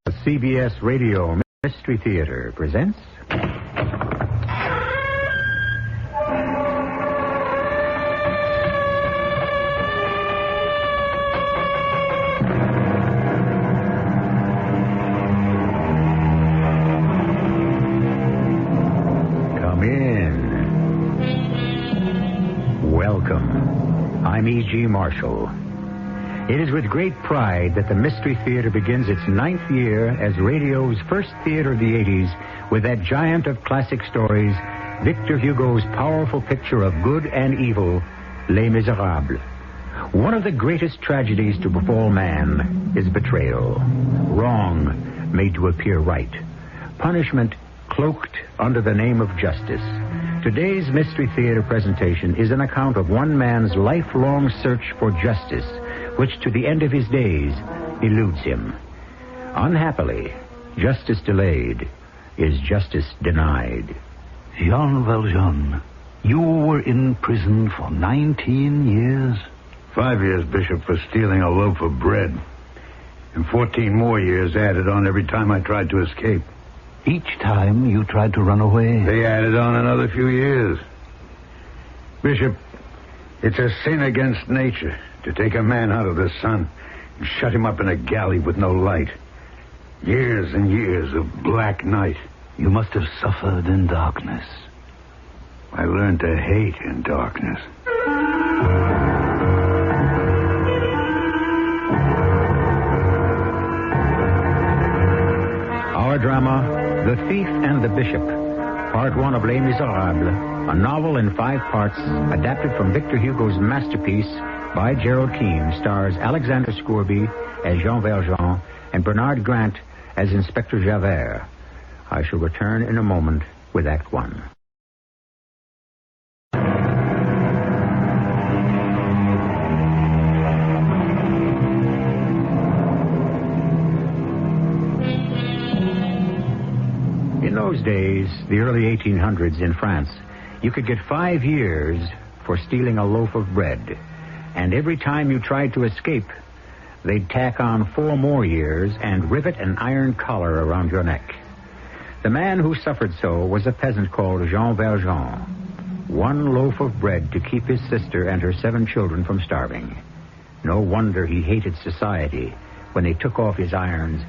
CBS Radio Mystery Theater presents... Come in. Welcome. I'm E.G. Marshall. It is with great pride that the Mystery Theater begins its 9th year as radio's first theater of the 80s with that giant of classic stories, Victor Hugo's powerful picture of good and evil, Les Miserables. One of the greatest tragedies to befall man is betrayal. Wrong made to appear right. Punishment cloaked under the name of justice. Today's Mystery Theater presentation is an account of one man's lifelong search for justice, which to the end of his days eludes him. Unhappily, justice delayed is justice denied. Jean Valjean, you were in prison for 19 years? 5 years, Bishop, for stealing a loaf of bread. And 14 more years added on every time I tried to escape. Each time you tried to run away? They added on another few years. Bishop, it's a sin against nature to take a man out of the sun and shut him up in a galley with no light. Years and years of black night. You must have suffered in darkness. I learned to hate in darkness. Our drama, The Thief and the Bishop, Part 1 of Les Miserables, a novel in 5 parts adapted from Victor Hugo's masterpiece by Gerald Keane, stars Alexander Scourby as Jean Valjean and Bernard Grant as Inspector Javert. I shall return in a moment with Act 1. In those days, the early 1800s in France, you could get 5 years for stealing a loaf of bread. And every time you tried to escape, they'd tack on 4 more years and rivet an iron collar around your neck. The man who suffered so was a peasant called Jean Valjean. 1 loaf of bread to keep his sister and her 7 children from starving. No wonder he hated society when they took off his irons,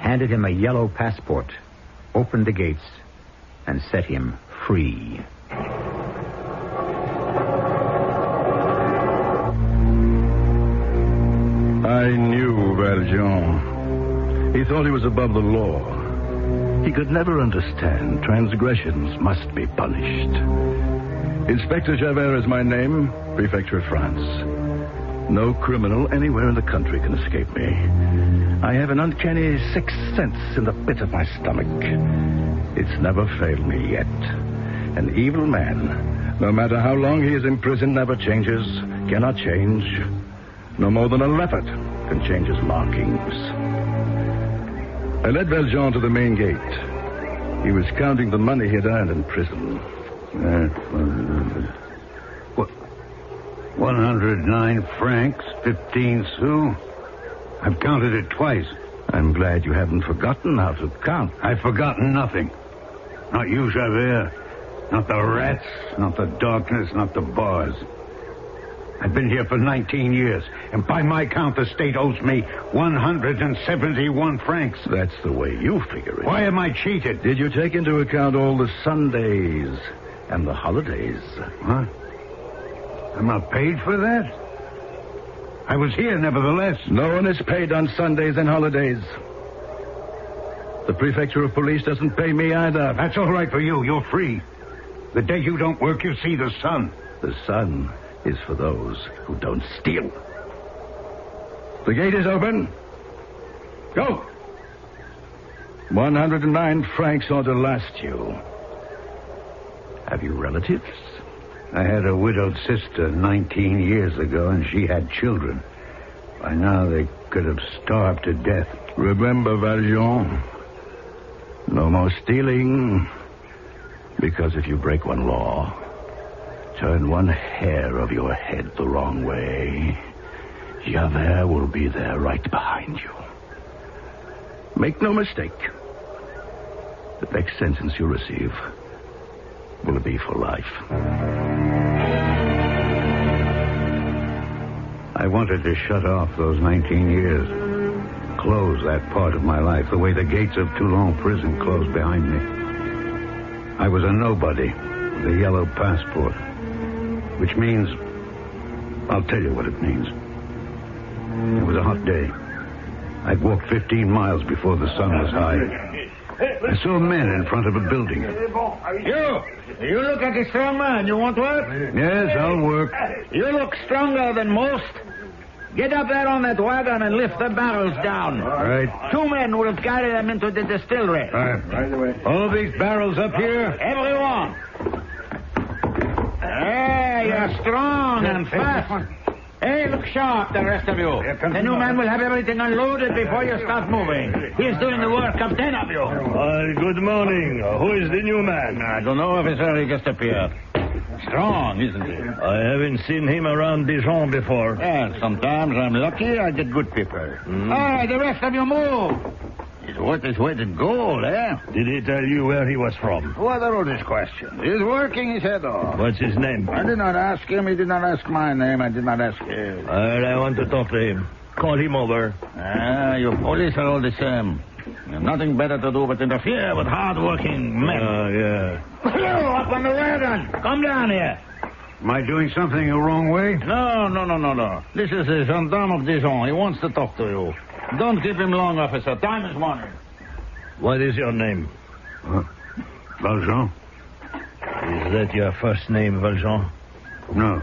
handed him a yellow passport, opened the gates, and set him free. I knew Valjean. He thought he was above the law. He could never understand transgressions must be punished. Inspector Javert is my name, Prefecture of France. No criminal anywhere in the country can escape me. I have an uncanny 6th sense in the pit of my stomach. It's never failed me yet. An evil man, no matter how long he is in prison, never changes, cannot change. No more than a leopard can change his markings. I led Valjean to the main gate. He was counting the money he had earned in prison. 109 francs, 15 sous. I've counted it twice. I'm glad you haven't forgotten how to count. I've forgotten nothing. Not you, Javert. Not the rats, not the darkness, not the bars. I've been here for 19 years, and by my count, the state owes me 171 francs. That's the way you figure it. Why am I cheated? Did you take into account all the Sundays and the holidays? What? I'm not paid for that? I was here, nevertheless. No one is paid on Sundays and holidays. The Prefecture of Police doesn't pay me either. That's all right for you. You're free. The day you don't work, you see the sun. The sun is for those who don't steal. The gate is open. Go. 109 francs ought to last you. Have you relatives? I had a widowed sister 19 years ago, and she had children. By now, they could have starved to death. Remember, Valjean, no more stealing, because if you break one law, turn one hair of your head the wrong way, Javert will be there right behind you. Make no mistake. The next sentence you receive will be for life. I wanted to shut off those 19 years. Close that part of my life the way the gates of Toulon prison closed behind me. I was a nobody with a yellow passport, which means... I'll tell you what it means. It was a hot day. I'd walked 15 miles before the sun was high. I saw men in front of a building. You look like a strong man. You want work? Yes, I'll work. You look stronger than most. Get up there on that wagon and lift the barrels down. All right. 2 men will carry them into the distillery. Right away. All of these barrels up here? Everyone. Hey, you're strong and fast. Hey, look sharp, the rest of you. The new man will have everything unloaded before you start moving. He's doing the work of 10 of you. Good morning. Who is the new man? I don't know, officer. He just appeared. Strong, isn't he? I haven't seen him around Dijon before. Well, sometimes I'm lucky. I get good people. All right, the rest of you move. He's worth his weight in gold, eh? Did he tell you where he was from? What are all these questions? He's working his head off. What's his name? I did not ask him. He did not ask my name. I did not ask him. I want to talk to him. Call him over. You police are all the same. You have nothing better to do but interfere with hard-working men. Yeah. Hello, up on the wagon. Come down here. Am I doing something the wrong way? No. This is the gendarme of Dijon. He wants to talk to you. Don't keep him long, officer. Time is money. What is your name? Valjean? Is that your first name, Valjean? No.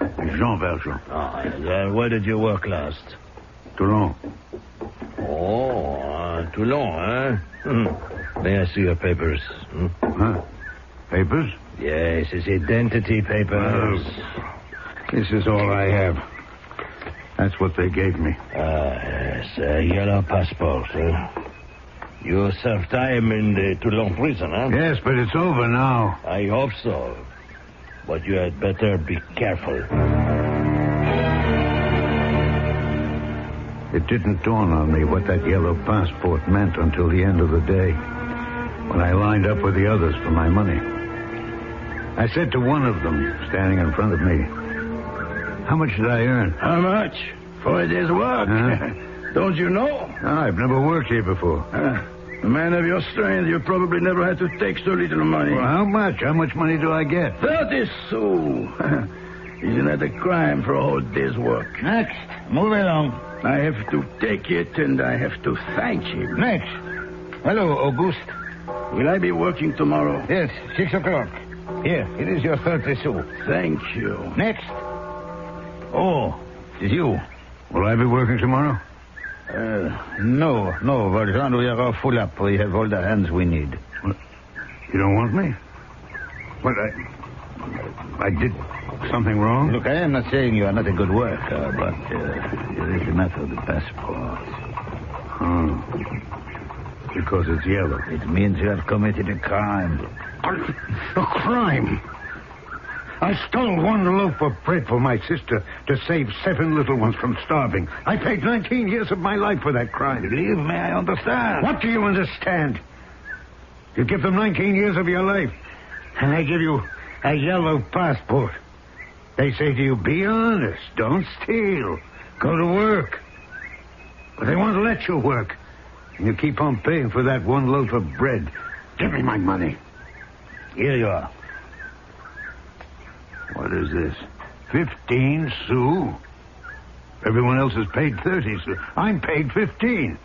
Jean Valjean. Where did you work last? Toulon. Toulon, huh? May I see your papers? Huh? Papers? Yes, it's identity papers. This is all I have. That's what they gave me. Yes, a yellow passport, huh? You served time in the Toulon prison, huh? Yes, but it's over now. I hope so. But you had better be careful. It didn't dawn on me what that yellow passport meant until the end of the day, when I lined up with the others for my money. I said to one of them, standing in front of me, "How much did I earn?" How much? For a day's work? Don't you know? No, I've never worked here before. A man of your strength, you probably never had to take so little money. Well, how much? How much money do I get? 30 sous. Isn't that a crime for a whole day's work? Next. Move along. I have to take it, and I have to thank him. Next. Hello, Auguste. Will I be working tomorrow? Yes, 6 o'clock. Here, it is your 30 sous. Thank you. Next. Oh, it's you. Will I be working tomorrow? No, Valjean, we are all full up. We have all the hands we need. What? You don't want me? What, I did something wrong? Look, I am not saying you are not a good worker, but it is a matter of the passport. Because it's yellow. It means you have committed a crime. A crime? I stole 1 loaf of bread for my sister to save 7 little ones from starving. I paid 19 years of my life for that crime. Believe me, I understand. What do you understand? You give them 19 years of your life, and they give you a yellow passport. They say to you, be honest, don't steal, go to work. But they won't let you work. And you keep on paying for that 1 loaf of bread. Give me my money. Here you are. What is this? 15 sous? Everyone else has paid 30 sous. I'm paid 15. Is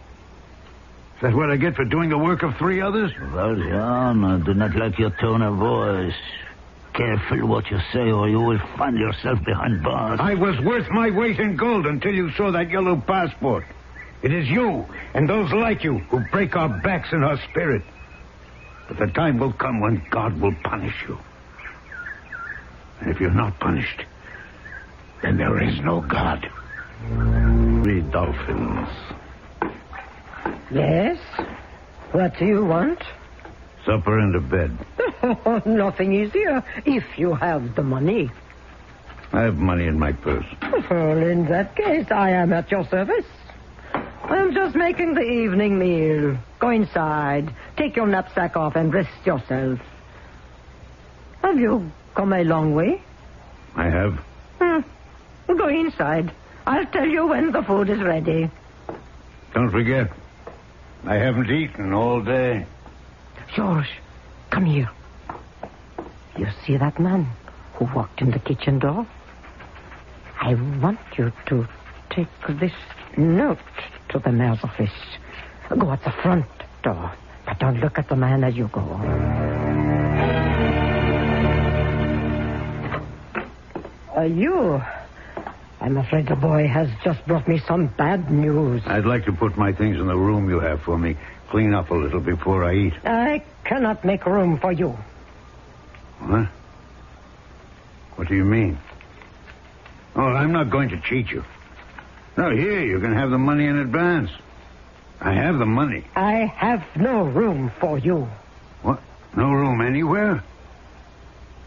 that what I get for doing the work of 3 others? Valjean, I do not like your tone of voice. Careful what you say, or you will find yourself behind bars. I was worth my weight in gold until you saw that yellow passport. It is you and those like you who break our backs and our spirit. But the time will come when God will punish you. And if you're not punished, then there is no God. 3 dolphins. Yes? What do you want? Supper and a bed. Nothing easier, if you have the money. I have money in my purse. Well, in that case, I am at your service. I am I'm just making the evening meal. Go inside. Take your knapsack off and rest yourself. Have you come a long way? I have. Go inside. I'll tell you when the food is ready. Don't forget, I haven't eaten all day. George, come here. You see that man who walked in the kitchen door? I want you to take this note to the mayor's office. Go at the front door, but don't look at the man as you go. I'm afraid the boy has just brought me some bad news. I'd like to put my things in the room you have for me. Clean up a little before I eat. I cannot make room for you. What? What do you mean? Oh, I'm not going to cheat you. No, here, you can have the money in advance. I have the money. I have no room for you. What? No room anywhere?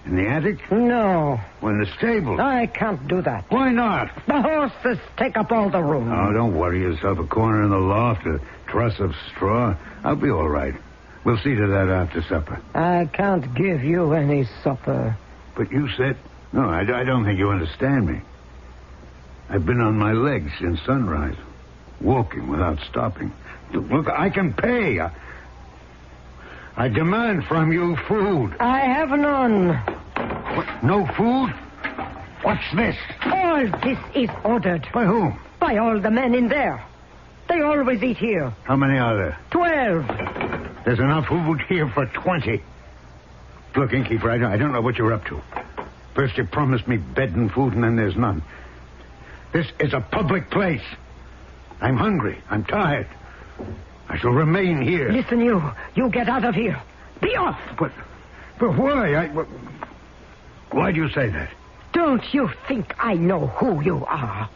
In the attic? No. Well, in the stable? I can't do that. Why not? The horses take up all the room. Oh, don't worry yourself. A corner in the loft, a truss of straw. I'll be all right. We'll see to that after supper. I can't give you any supper. But you said... No, I don't think you understand me. I've been on my legs since sunrise, walking without stopping. Look, I can pay. I demand from you food. I have none. What? No food? What's this? All this is ordered. By whom? By all the men in there. They always eat here. How many are there? 12. There's enough food here for 20. Look, innkeeper, I don't know what you're up to. First you promised me bed and food, and then there's none. This is a public place. I'm hungry. I'm tired. I shall remain here. Listen, you get out of here. Be off. But why? Why do you say that? Don't you think I know who you are?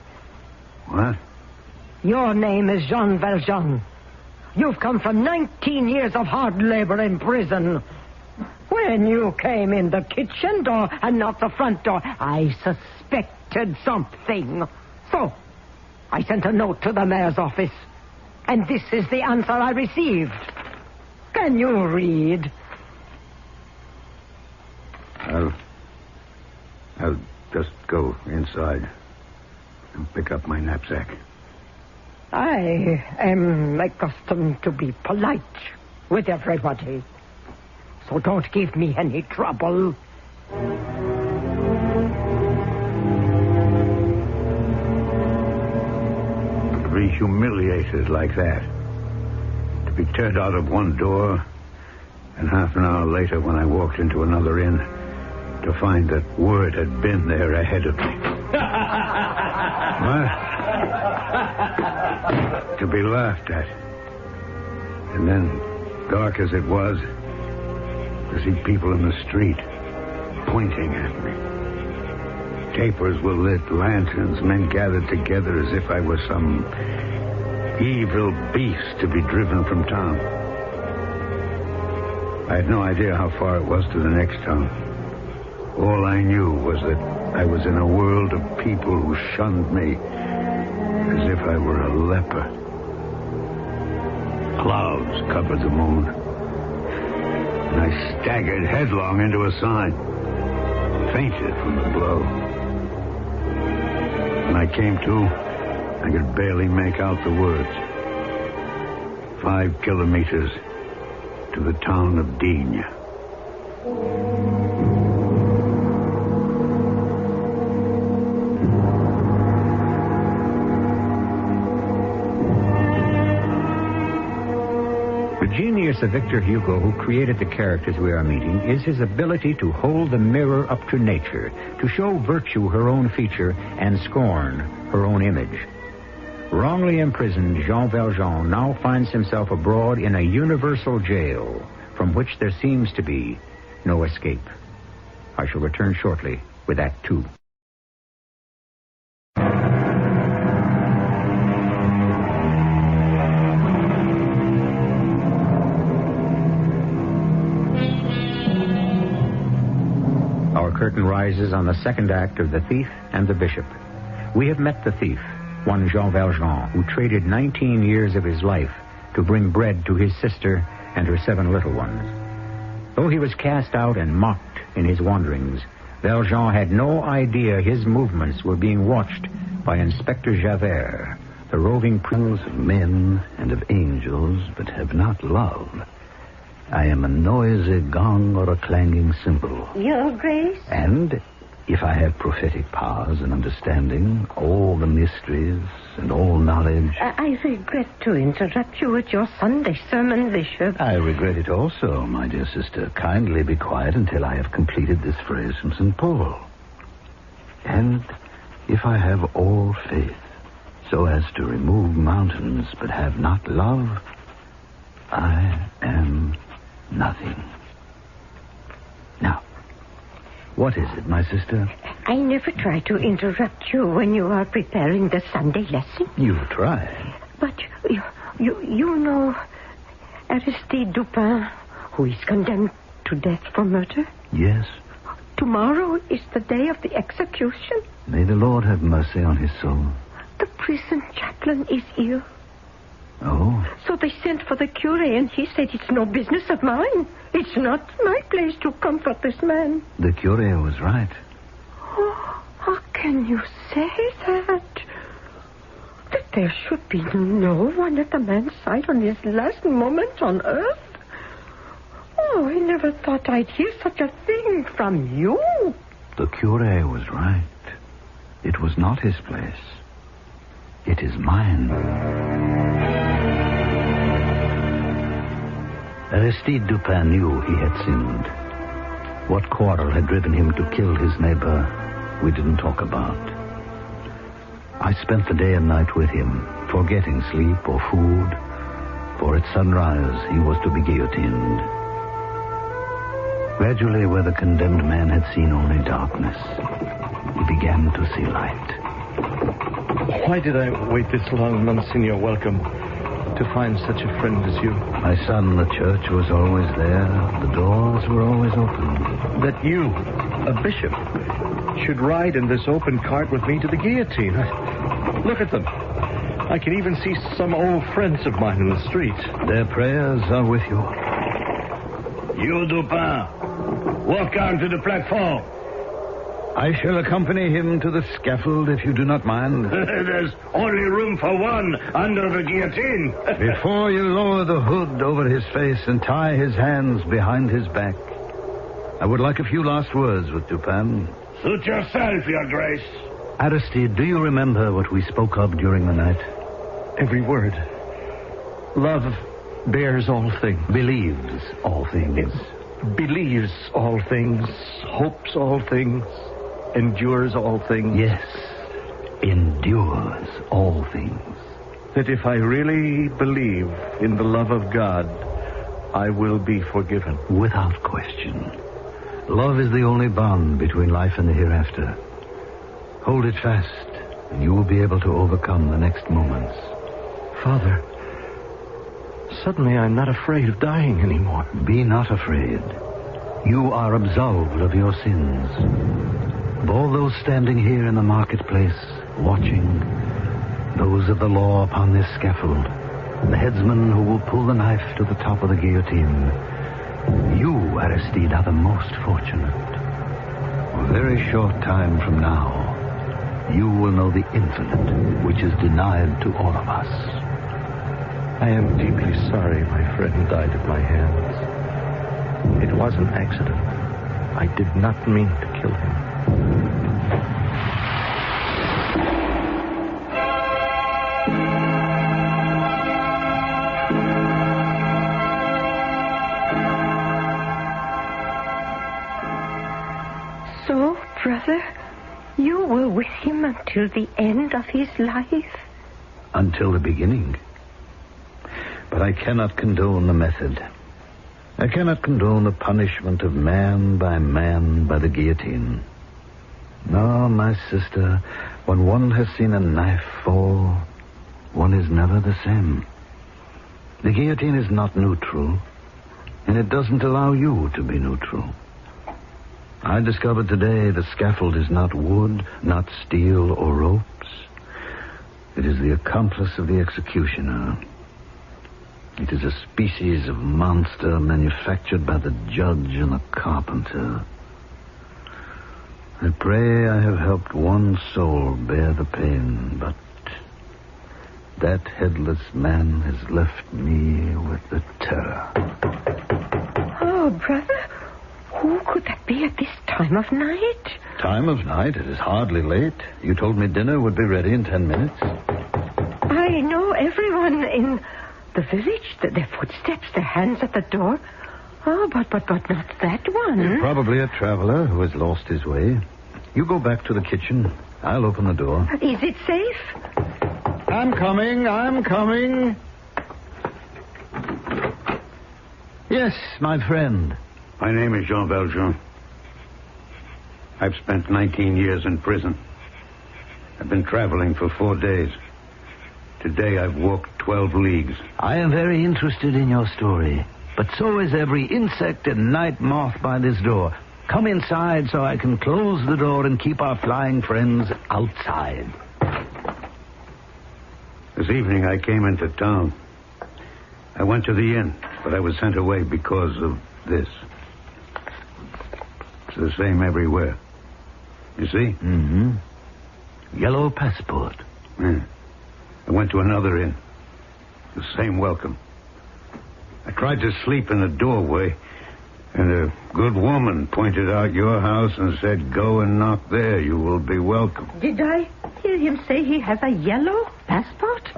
What? Your name is Jean Valjean. You've come from 19 years of hard labor in prison. When you came in the kitchen door and not the front door, I suspected something. So, I sent a note to the mayor's office. And this is the answer I received. Can you read? I'll just go inside and pick up my knapsack. I am accustomed to be polite with everybody. So don't give me any trouble. To be humiliated like that. To be turned out of one door, and half an hour later when I walked into another inn, to find that word had been there ahead of me. What? To be laughed at. And then, dark as it was, to see people in the street pointing at me. Tapers were lit, lanterns, men gathered together as if I was some evil beast to be driven from town. I had no idea how far it was to the next town. All I knew was that I was in a world of people who shunned me as if I were a leper. Clouds covered the moon, and I staggered headlong into a sign, fainted from the blow. When I came to, I could barely make out the words. 5 kilometers to the town of Digne. The genius of Victor Hugo, who created the characters we are meeting, is his ability to hold the mirror up to nature, to show virtue her own feature and scorn her own image. Wrongly imprisoned, Jean Valjean now finds himself abroad in a universal jail from which there seems to be no escape. I shall return shortly with Act 2. Our curtain rises on the second act of The Thief and the Bishop. We have met the thief, one Jean Valjean, who traded 19 years of his life to bring bread to his sister and her 7 little ones. Though he was cast out and mocked in his wanderings, Valjean had no idea his movements were being watched by Inspector Javert, the roving prince of men and of angels, but have not love. I am a noisy gong or a clanging cymbal. Your Grace? And if I have prophetic powers and understanding, all the mysteries and all knowledge... I regret to interrupt you at your Sunday sermon, Bishop. I regret it also, my dear sister. Kindly be quiet until I have completed this phrase from St. Paul. And if I have all faith, so as to remove mountains, but have not love, I am nothing. Now, what is it, my sister? I never try to interrupt you when you are preparing the Sunday lesson. You try. But you know Aristide Dupin, who is condemned to death for murder? Yes. Tomorrow is the day of the execution. May the Lord have mercy on his soul. The prison chaplain is ill. Oh? So they sent for the cure, and he said it's no business of mine. It's not my place to comfort this man. The cure was right. Oh, how can you say that? That there should be no one at the man's side on his last moment on earth? Oh, I never thought I'd hear such a thing from you. The cure was right. It was not his place. It is mine. Aristide Dupin knew he had sinned. What quarrel had driven him to kill his neighbor, we didn't talk about. I spent the day and night with him, forgetting sleep or food, for at sunrise he was to be guillotined. Gradually, where the condemned man had seen only darkness, he began to see light. Why did I wait this long, Monsignor Welcome, to find such a friend as you? My son, the church was always there. The doors were always open. That you, a bishop, should ride in this open cart with me to the guillotine. Look at them. I can even see some old friends of mine in the street. Their prayers are with you. You, Dupin, walk on to the platform. I shall accompany him to the scaffold, if you do not mind. There's only room for one under the guillotine. Before you lower the hood over his face and tie his hands behind his back, I would like a few last words with Dupin. Suit yourself, Your Grace. Aristide, do you remember what we spoke of during the night? Every word. Love bears all things. Believes all things. Believes all things. Hopes all things. Endures all things. Yes, endures all things. That if I really believe in the love of God, I will be forgiven. Without question. Love is the only bond between life and the hereafter. Hold it fast, and you will be able to overcome the next moments. Father, suddenly I'm not afraid of dying anymore. Be not afraid. You are absolved of your sins. Of all those standing here in the marketplace, watching, those of the law upon this scaffold, the headsman who will pull the knife to the top of the guillotine, you, Aristide, are the most fortunate. A very short time from now, you will know the infinite, which is denied to all of us. I am deeply sorry my friend died at my hands. It was an accident. I did not mean to kill him. So, brother, you were with him until the end of his life? Until the beginning. But I cannot condone the method. I cannot condone the punishment of man by the guillotine. No, my sister, when one has seen a knife fall, one is never the same. The guillotine is not neutral, and it doesn't allow you to be neutral. I discovered today the scaffold is not wood, not steel or ropes. It is the accomplice of the executioner. It is a species of monster manufactured by the judge and the carpenter. I pray I have helped one soul bear the pain, but that headless man has left me with the terror. Oh, brother, who could that be at this time of night? Time of night? It is hardly late. You told me dinner would be ready in 10 minutes. I know everyone in the village, their footsteps, their hands at the door. Oh, but not that one. Probably a traveler who has lost his way. You go back to the kitchen. I'll open the door. Is it safe? I'm coming. Yes, my friend. My name is Jean Valjean. I've spent 19 years in prison. I've been traveling for 4 days. Today I've walked 12 leagues. I am very interested in your story, but so is every insect and night moth by this door. Come inside so I can close the door and keep our flying friends outside. This evening I came into town. I went to the inn, but I was sent away because of this. It's the same everywhere. You see? Mm-hmm. Yellow passport. Yeah. I went to another inn. The same welcome. I tried to sleep in the doorway, and a good woman pointed out your house and said, "Go and knock there. You will be welcome." Did I hear him say he has a yellow passport?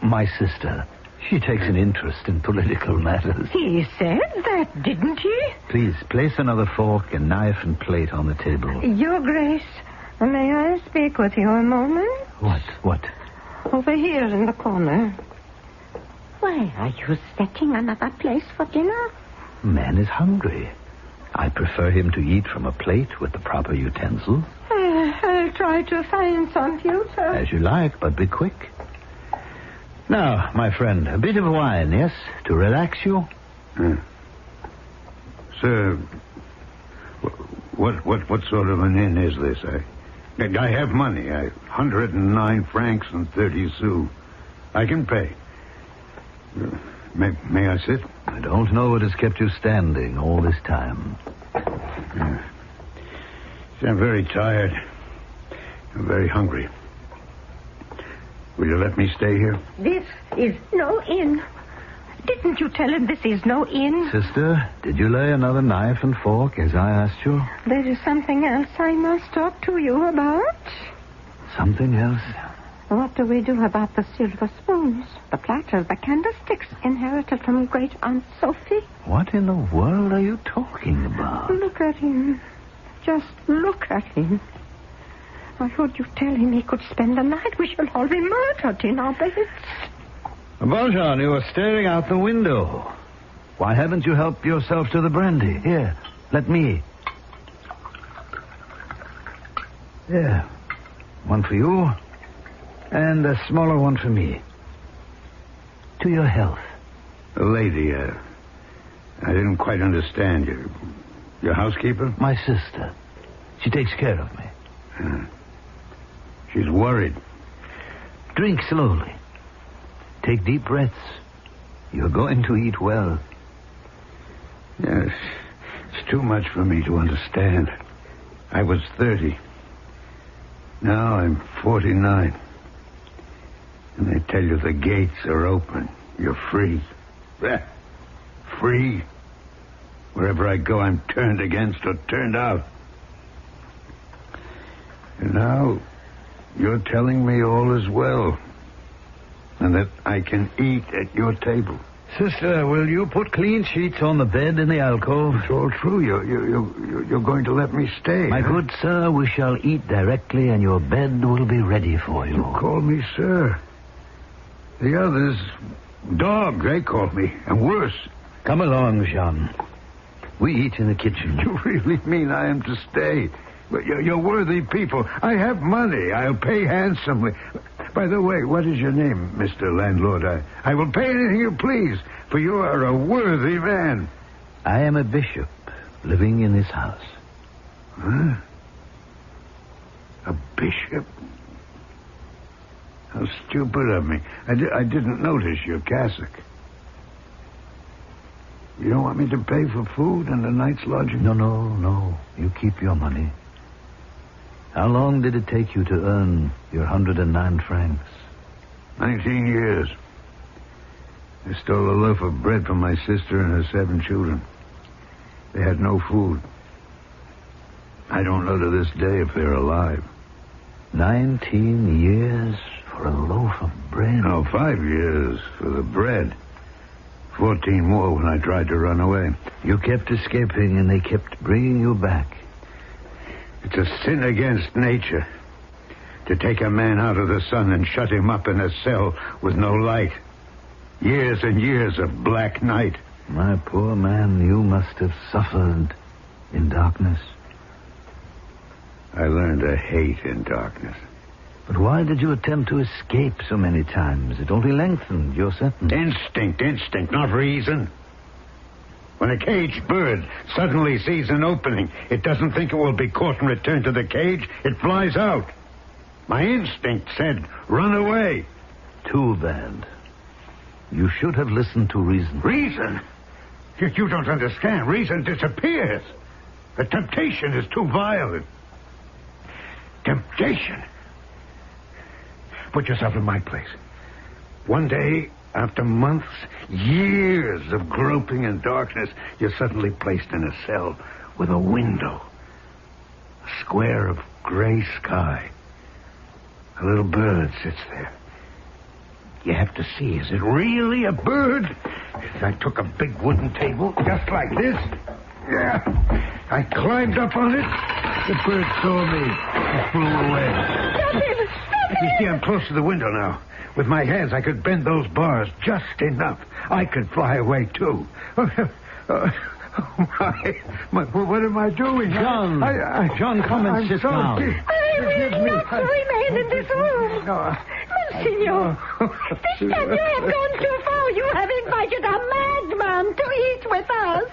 My sister. She takes an interest in political matters. He said that, didn't he? Please, place another fork and knife and plate on the table. Your Grace, may I speak with you a moment? What? Over here in the corner. Why are you setting another place for dinner? Man is hungry. I prefer him to eat from a plate with the proper utensils. I'll try to find some future. As you like, but be quick. Now, my friend, a bit of wine, yes? To relax you? Sir, what sort of an inn is this? I have money. 109 francs and 30 sous. I can pay. May I sit? I don't know what has kept you standing all this time. I'm very tired. I'm very hungry. Will you let me stay here? This is no inn. Didn't you tell him this is no inn? Sister, did you lay another knife and fork as I asked you? There is something else I must talk to you about. Something else? What do we do about the silver spoons, the platters, the candlesticks inherited from great Aunt Sophie? What in the world are you talking about? Look at him. Just look at him. I heard you tell him he could spend the night. We shall all be murdered in our beds. Valjean, you are staring out the window. Why haven't you helped yourself to the brandy? Here, let me. There. One for you, and a smaller one for me. To your health. Lady, I didn't quite understand you. Your housekeeper? My sister. She takes care of me. She's worried. Drink slowly. Take deep breaths. You're going to eat well. Yes, it's too much for me to understand. I was 30. Now I'm 49. And they tell you the gates are open. You're free. Free? Wherever I go, I'm turned against or turned out. And now you're telling me all is well. And that I can eat at your table. Sister, will you put clean sheets on the bed in the alcove? It's all true. You're going to let me stay. My good sir, we shall eat directly, and your bed will be ready for you. You call me sir. The others, dog, they call me, and worse. Come along, Jean. We eat in the kitchen. You really mean I am to stay? But you're worthy people. I have money. I'll pay handsomely. By the way, what is your name, Mr. Landlord? I will pay anything you please, for you are a worthy man. I am a bishop living in this house. Huh? A bishop? How stupid of me. I didn't notice your cassock. You don't want me to pay for food and a night's lodging? No. You keep your money. How long did it take you to earn your 109 francs? 19 years. I stole a loaf of bread from my sister and her 7 children. They had no food. I don't know to this day if they're alive. 19 years for a loaf of bread? No, 5 years for the bread. 14 more when I tried to run away. You kept escaping and they kept bringing you back. It's a sin against nature to take a man out of the sun and shut him up in a cell with no light. Years and years of black night. My poor man, you must have suffered in darkness. I learned to hate in darkness. But why did you attempt to escape so many times? It only lengthened your sentence. Instinct, not reason. When a caged bird suddenly sees an opening, it doesn't think it will be caught and returned to the cage. It flies out. My instinct said, run away. Too bad. You should have listened to reason. Reason? You don't understand. Reason disappears. The temptation is too violent. Temptation. Put yourself in my place. One day, after months, years of groping in darkness, you're suddenly placed in a cell with a window. A square of gray sky. A little bird sits there. You have to see, is it really a bird? I took a big wooden table, just like this. Yeah. I climbed up on it. The bird saw me and flew away. Stop him! You see, I'm close to the window now. With my hands, I could bend those bars just enough. I could fly away, too. What am I doing? John! John, come and sit down. I will not remain in this room. No. Monsignor, this time you have gone too far. You have invited a madman to eat with us.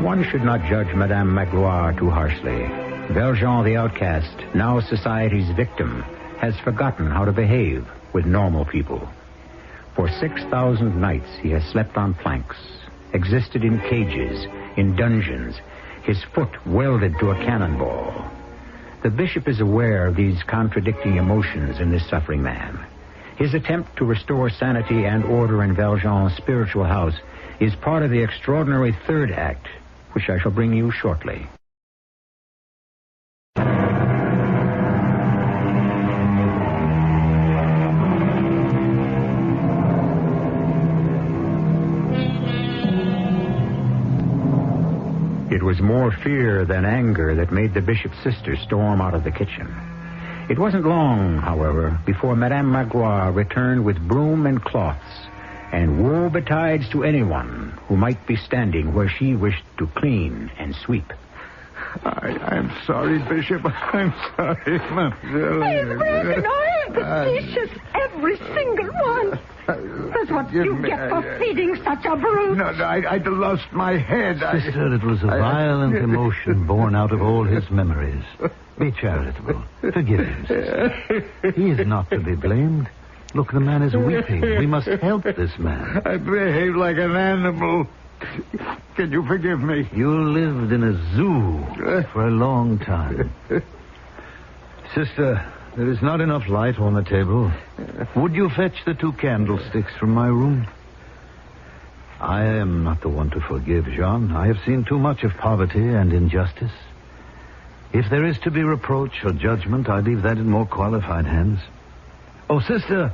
One should not judge Madame Magloire too harshly. Valjean, the outcast, now society's victim, has forgotten how to behave with normal people. For 6,000 nights he has slept on planks, existed in cages, in dungeons, his foot welded to a cannonball. The bishop is aware of these contradicting emotions in this suffering man. His attempt to restore sanity and order in Valjean's spiritual house is part of the extraordinary third act, which I shall bring you shortly. It was more fear than anger that made the bishop's sister storm out of the kitchen. It wasn't long, however, before Madame Magloire returned with broom and cloths, and woe betides to anyone who might be standing where she wished to clean and sweep. I'm sorry, Bishop. I'm sorry, Mademoiselle. I have broken all the dishes, every single one. That's what you get for feeding such a brute. No, I'd lost my head. Sister, it was a violent emotion born out of all his memories. Be charitable. Forgive him, sister. He is not to be blamed. Look, the man is weeping. We must help this man. I behaved like an animal. Can you forgive me? You lived in a zoo for a long time. Sister, there is not enough light on the table. Would you fetch the 2 candlesticks from my room? I am not the one to forgive, Jean. I have seen too much of poverty and injustice. If there is to be reproach or judgment, I leave that in more qualified hands. Oh, sister,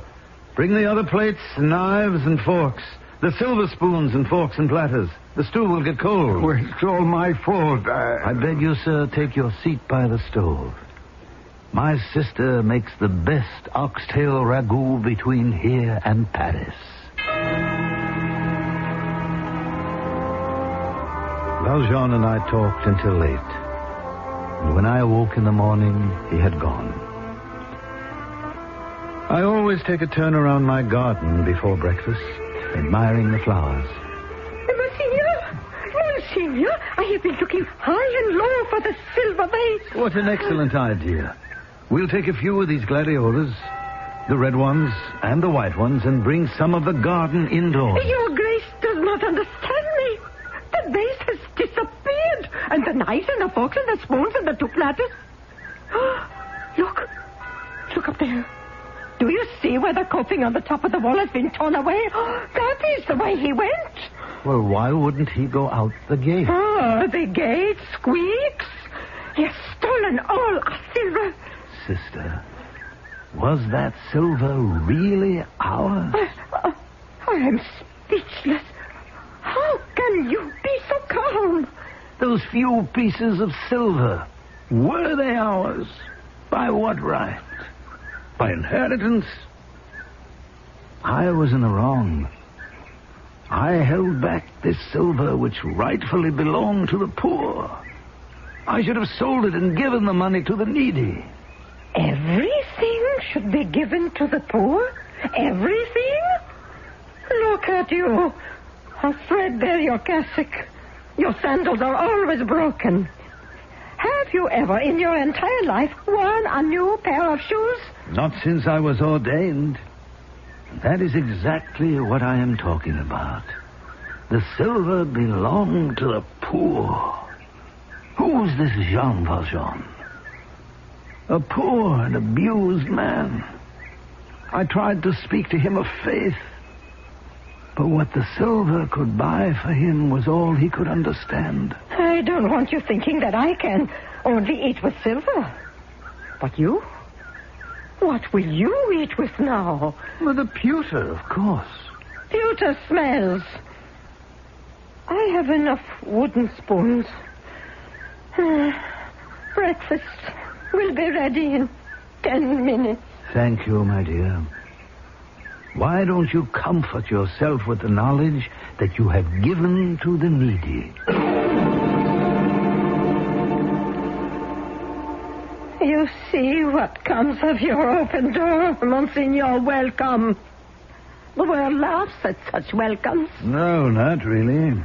bring the other plates, knives, and forks. The silver spoons and forks and platters. The stew will get cold. Well, it's all my fault. I beg you, sir, take your seat by the stove. My sister makes the best oxtail ragout between here and Paris. Valjean and I talked until late. And when I awoke in the morning, he had gone. I always take a turn around my garden before breakfast, admiring the flowers. I've been looking high and low for the silver vase. What an excellent idea. We'll take a few of these gladiolas, the red ones and the white ones, and bring some of the garden indoors. Your Grace does not understand me. The vase has disappeared, and the knives and the forks and the spoons and the two platters. Look up there. Do you see where the coping on the top of the wall has been torn away? That is the way he went. Well, why wouldn't he go out the gate? Oh, the gate squeaks. He has stolen all our silver. Sister, was that silver really ours? I am speechless. How can you be so calm? Those few pieces of silver, were they ours? By what right? By inheritance? I was in the wrong. I held back this silver which rightfully belonged to the poor. I should have sold it and given the money to the needy. Everything should be given to the poor? Everything? Look at you. How threadbare your cassock. Your sandals are always broken. Have you ever in your entire life worn a new pair of shoes? Not since I was ordained. That is exactly what I am talking about. The silver belonged to the poor. Who's this Jean Valjean? A poor and abused man. I tried to speak to him of faith, but what the silver could buy for him was all he could understand. I don't want you thinking that I can only eat with silver. But you? What will you eat with now? Well, the pewter, of course. Pewter smells. I have enough wooden spoons. Breakfast will be ready in 10 minutes. Thank you, my dear. Why don't you comfort yourself with the knowledge that you have given to the needy? You see what comes of your open door, Monsignor. Welcome. The world laughs at such welcomes. No, not really.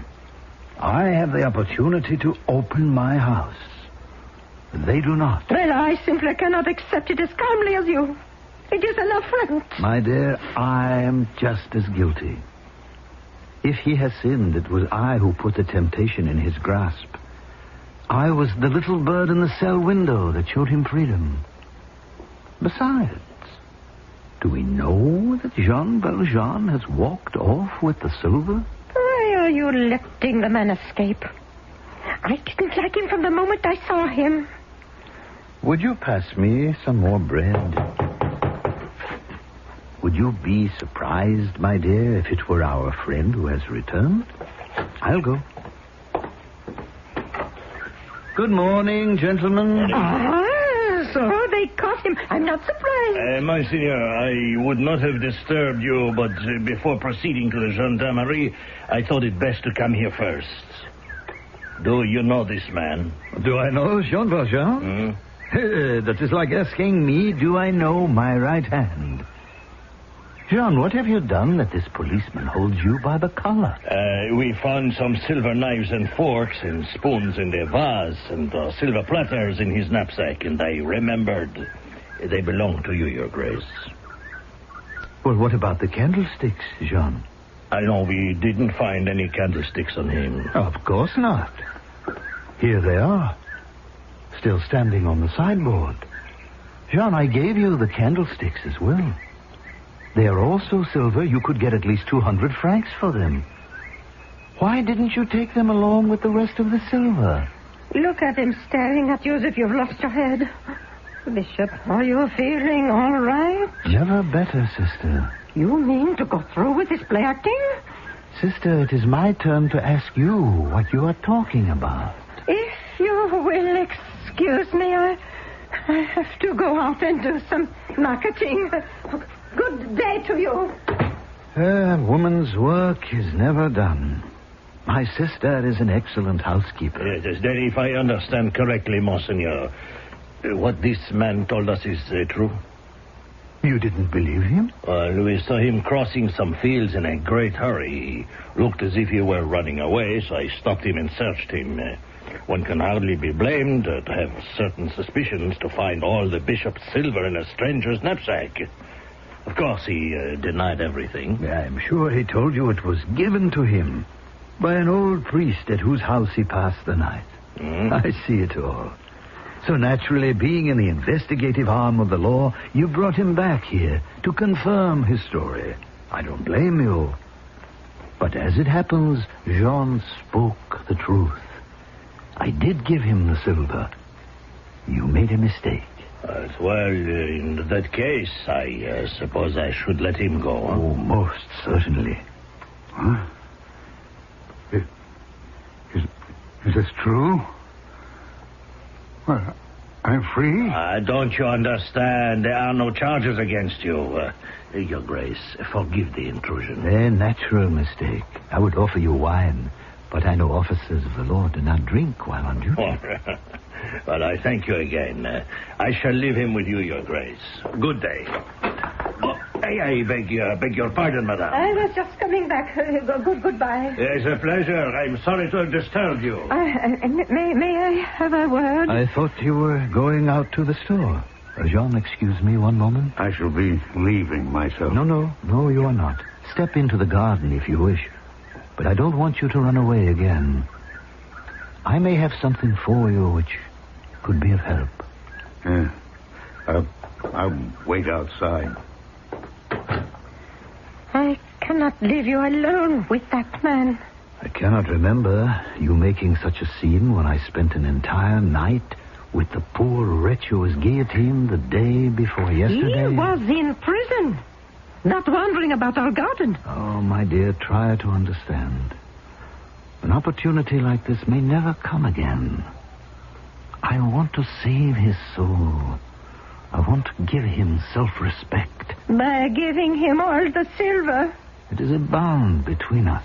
I have the opportunity to open my house. They do not. Well, I simply cannot accept it as calmly as you. It is an affront. My dear, I am just as guilty. If he has sinned, it was I who put the temptation in his grasp. I was the little bird in the cell window that showed him freedom. Besides, do we know that Jean Valjean has walked off with the silver? Why are you letting the man escape? I didn't like him from the moment I saw him. Would you pass me some more bread? Would you be surprised, my dear, if it were our friend who has returned? I'll go. Good morning, gentlemen. So they caught him. I'm not surprised. Monsignor, I would not have disturbed you, but before proceeding to the gendarmerie, I thought it best to come here first. Do you know this man? Do I know Jean Valjean? That is like asking me, do I know my right hand? Jean, what have you done that this policeman holds you by the collar? We found some silver knives and forks and spoons in the vase and silver platters in his knapsack, and I remembered they belong to you, Your Grace. Well, what about the candlesticks, Jean? I know we didn't find any candlesticks on him. Of course not. Here they are, still standing on the sideboard. Jean, I gave you the candlesticks as well. They are also silver. You could get at least 200 francs for them. Why didn't you take them along with the rest of the silver? Look at him staring at you as if you've lost your head. Bishop, are you feeling all right? Never better, sister. You mean to go through with this play acting? Sister, it is my turn to ask you what you are talking about. If you will excuse me, I have to go out and do some marketing. Good day to you. A woman's work is never done. My sister is an excellent housekeeper. Yes, then if I understand correctly, Monsignor, what this man told us is true? You didn't believe him? We saw him crossing some fields in a great hurry. He looked as if he were running away, so I stopped him and searched him. One can hardly be blamed to have certain suspicions to find all the bishop's silver in a stranger's knapsack. Of course, he denied everything. I'm sure he told you it was given to him by an old priest at whose house he passed the night. I see it all. So naturally, being in the investigative arm of the law, you brought him back here to confirm his story. I don't blame you. But as it happens, Jean spoke the truth. I did give him the silver. You made a mistake. Well, in that case, I suppose I should let him go. Huh? Oh, most certainly. Huh? Is this true? Well, I'm free? Don't you understand? There are no charges against you. Your Grace, forgive the intrusion. A natural mistake. I would offer you wine, but I know officers of the law do not drink while on duty. Well, I thank you again. I shall leave him with you, Your Grace. Good day. I beg your pardon, madame. I was just coming back. Goodbye. It's a pleasure. I'm sorry to have disturbed you. May I have a word? I thought you were going out to the store. Jean, excuse me one moment. I shall be leaving myself. No, you are not. Step into the garden if you wish. But I don't want you to run away again. I may have something for you which could be of help. Yeah. I'll wait outside. I cannot leave you alone with that man. I cannot remember you making such a scene when I spent an entire night with the poor wretch who was guillotined the day before yesterday. He was in prison, not wandering about our garden. Oh, my dear, try to understand. An opportunity like this may never come again. I want to save his soul. I want to give him self-respect. By giving him all the silver. It is a bond between us.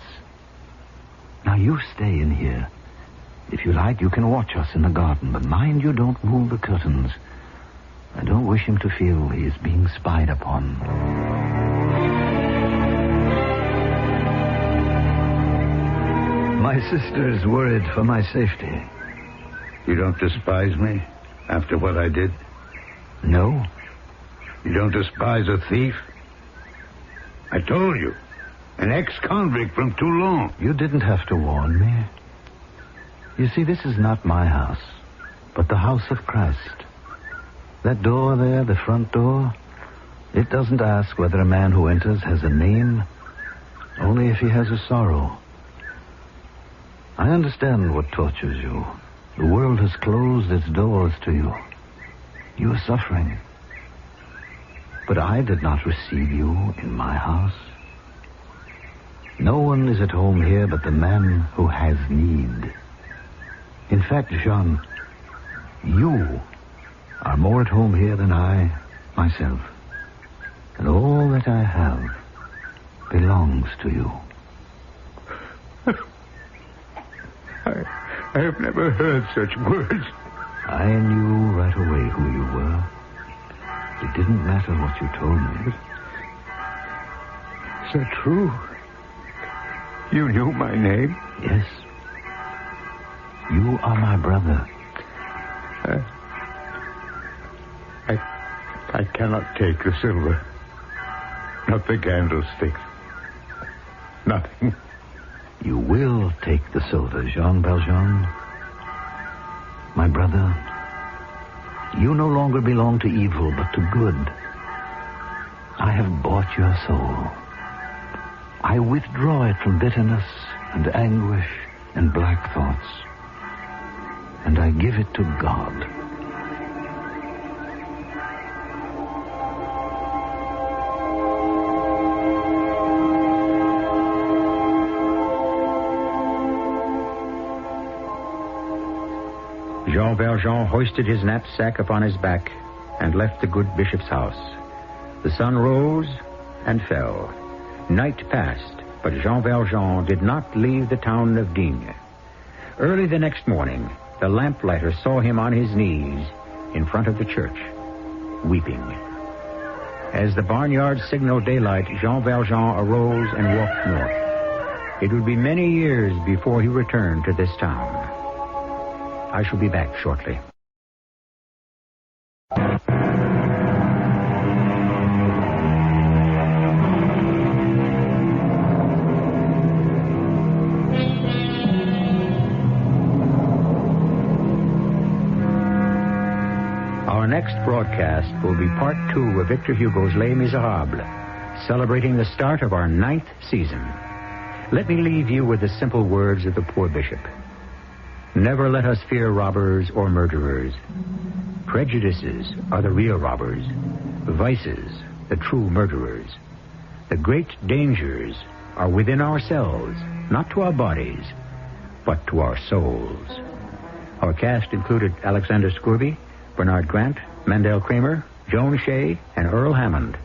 Now, you stay in here. If you like, you can watch us in the garden, but mind you don't move the curtains. I don't wish him to feel he is being spied upon. My sister is worried for my safety. You don't despise me after what I did? No. You don't despise a thief? I told you. An ex-convict from Toulon. You didn't have to warn me. You see, this is not my house, but the house of Christ. That door there, the front door, it doesn't ask whether a man who enters has a name, only if he has a sorrow. I understand what tortures you. The world has closed its doors to you. You are suffering. But I did not receive you in my house. No one is at home here but the man who has need. In fact, Jean, you are more at home here than I myself. And all that I have belongs to you. I have never heard such words. I knew right away who you were. It didn't matter what you told me. Is that true? You knew my name? Yes. You are my brother. I cannot take the silver. Not the candlesticks. Nothing. You will take the silver, Jean Valjean. My brother, you no longer belong to evil, but to good. I have bought your soul. I withdraw it from bitterness and anguish and black thoughts. And I give it to God. Jean Valjean hoisted his knapsack upon his back and left the good bishop's house. The sun rose and fell. Night passed, but Jean Valjean did not leave the town of Digne. Early the next morning, the lamplighter saw him on his knees in front of the church, weeping. As the barnyard signaled daylight, Jean Valjean arose and walked north. It would be many years before he returned to this town. I shall be back shortly. Our next broadcast will be part 2 of Victor Hugo's Les Miserables, celebrating the start of our 9th season. Let me leave you with the simple words of the poor bishop. Never let us fear robbers or murderers. Prejudices are the real robbers, vices the true murderers. The great dangers are within ourselves, not to our bodies, but to our souls. Our cast included Alexander Scourby, Bernard Grant, Mendel Kramer, Joan Shea, and Earl Hammond.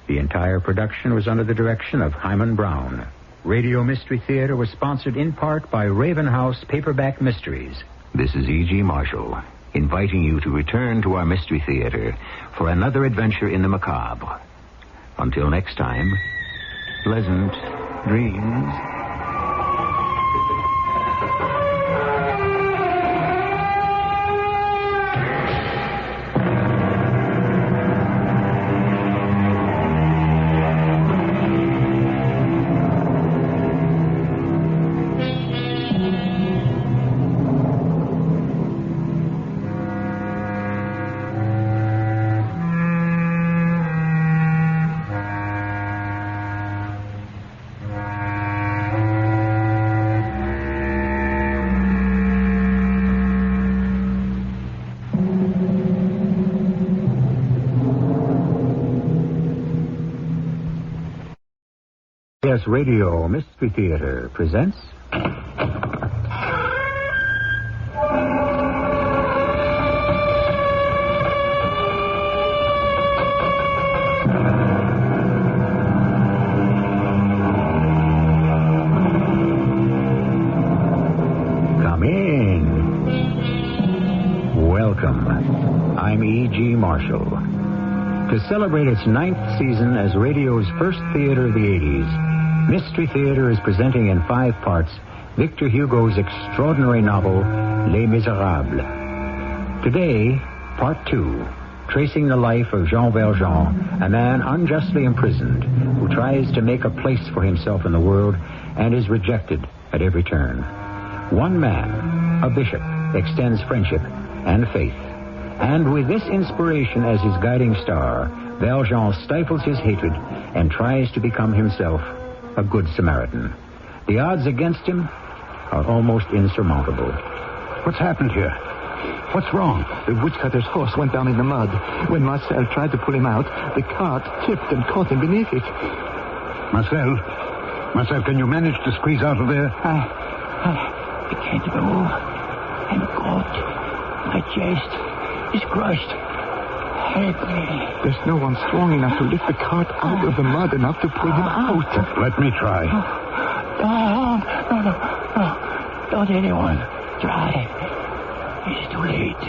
The entire production was under the direction of Hyman Brown. Radio Mystery Theater was sponsored in part by Raven House Paperback Mysteries. This is E.G. Marshall, inviting you to return to our Mystery Theater for another adventure in the macabre. Until next time, pleasant dreams. CBS Radio Mystery Theater presents... Come in. Welcome. I'm E.G. Marshall. To celebrate its 9th season as radio's first theater of the 80s, Mystery Theater is presenting in 5 parts Victor Hugo's extraordinary novel, Les Miserables. Today, Part 2, tracing the life of Jean Valjean, a man unjustly imprisoned who tries to make a place for himself in the world and is rejected at every turn. One man, a bishop, extends friendship and faith. And with this inspiration as his guiding star, Valjean stifles his hatred and tries to become himself a good Samaritan. The odds against him are almost insurmountable. What's happened here? What's wrong? The woodcutter's horse went down in the mud. When Marcel tried to pull him out, the cart tipped and caught him beneath it. Marcel, can you manage to squeeze out of there? I can't move. I'm caught. My chest is crushed. Help me. There's no one strong enough to lift the cart out of the mud enough to pull him out. Let me try. No. Don't anyone try. It's too late.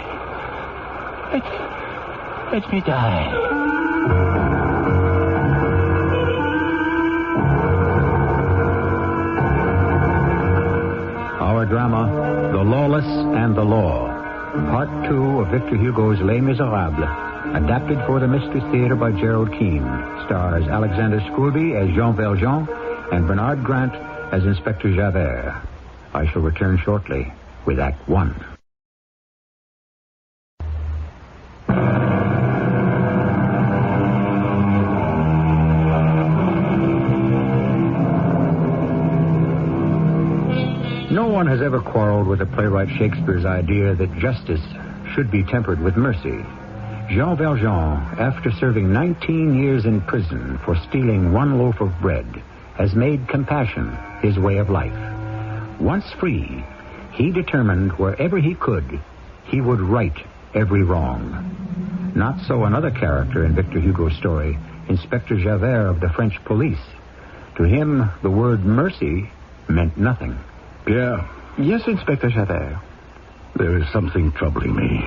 Let me die. Our drama, The Lawless and the Law, Part 2 of Victor Hugo's Les Miserables, adapted for the Mystery Theater by Gerald Keane, stars Alexander Scourby as Jean Valjean and Bernard Grant as Inspector Javert. I shall return shortly with Act 1. No one has ever quarreled with the playwright Shakespeare's idea that justice should be tempered with mercy. Jean Valjean, after serving 19 years in prison for stealing 1 loaf of bread, has made compassion his way of life. Once free, he determined wherever he could, he would right every wrong. Not so another character in Victor Hugo's story, Inspector Javert of the French police. To him, the word mercy meant nothing. Pierre? Yes, Inspector Javert. There is something troubling me.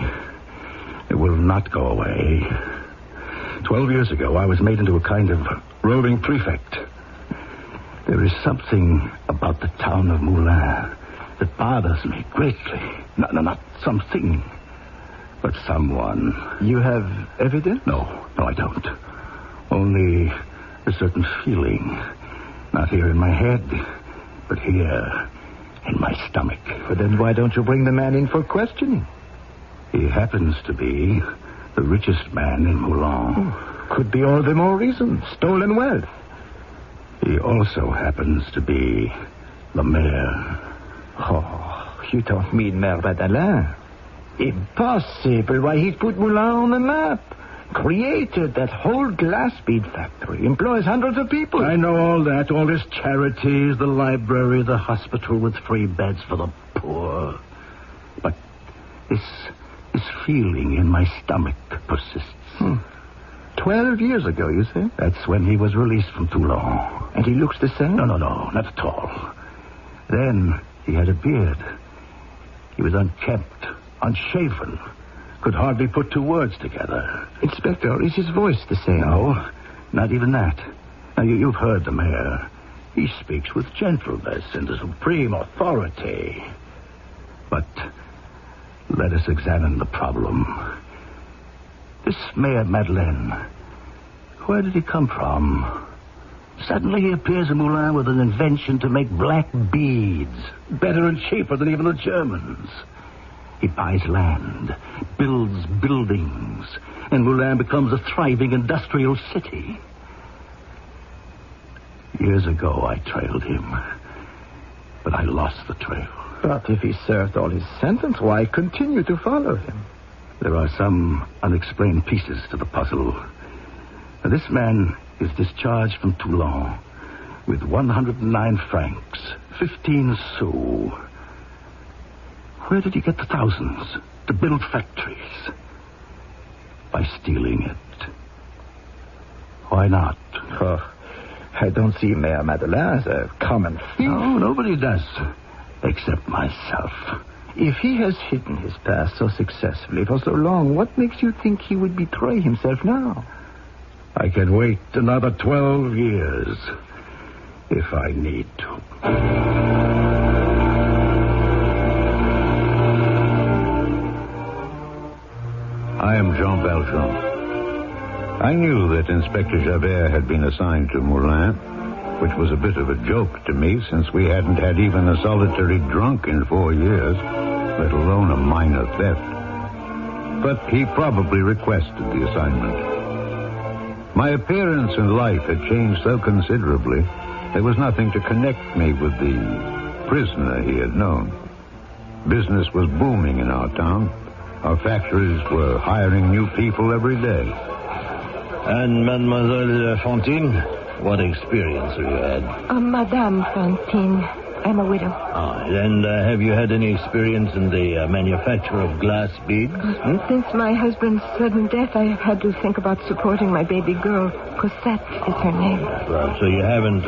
It will not go away. 12 years ago, I was made into a kind of roving prefect. There is something about the town of Moulins that bothers me greatly. No, not something, but someone. You have evidence? No, I don't. Only a certain feeling. Not here in my head, but here in my stomach. But then why don't you bring the man in for questioning? He happens to be the richest man in Moulin. Could be all the more reason. Stolen wealth. He also happens to be the mayor. Oh, you don't mean Mayor Madeleine? Impossible. Why, he put Moulin on the map. Created that whole glass bead factory. Employs hundreds of people. I know all that. All his charities, the library, the hospital with free beds for the poor. But this feeling in my stomach persists. 12 years ago, you say? That's when he was released from Toulon. And he looks the same? No, not at all. Then he had a beard. He was unkempt, unshaven. Could hardly put two words together. Inspector, is his voice the same? No, not even that. Now, you've heard the mayor. He speaks with gentleness and a supreme authority. But let us examine the problem. This Mayor Madeleine, where did he come from? Suddenly he appears in Moulin with an invention to make black beads, better and cheaper than even the Germans. He buys land, builds buildings, and Moulin becomes a thriving industrial city. Years ago, I trailed him, but I lost the trail. But if he served all his sentence, why continue to follow him? There are some unexplained pieces to the puzzle. Now, this man is discharged from Toulon with 109 francs, 15 sous. Where did he get the thousands to build factories? By stealing it. Why not? Oh, I don't see Mayor Madeleine as a common thief. No, nobody does, except myself. If he has hidden his past so successfully for so long, what makes you think he would betray himself now? I can wait another 12 years if I need to. I am Jean Valjean. I knew that Inspector Javert had been assigned to Moulin, which was a bit of a joke to me since we hadn't had even a solitary drunk in 4 years, let alone a minor theft. But he probably requested the assignment. My appearance in life had changed so considerably, there was nothing to connect me with the prisoner he had known. Business was booming in our town. Our factories were hiring new people every day. And Mademoiselle Fantine, what experience have you had? Madame Fantine. I'm a widow. And have you had any experience in the manufacture of glass beads? Since my husband's sudden death, I have had to think about supporting my baby girl. Cosette is her name. Well, so you haven't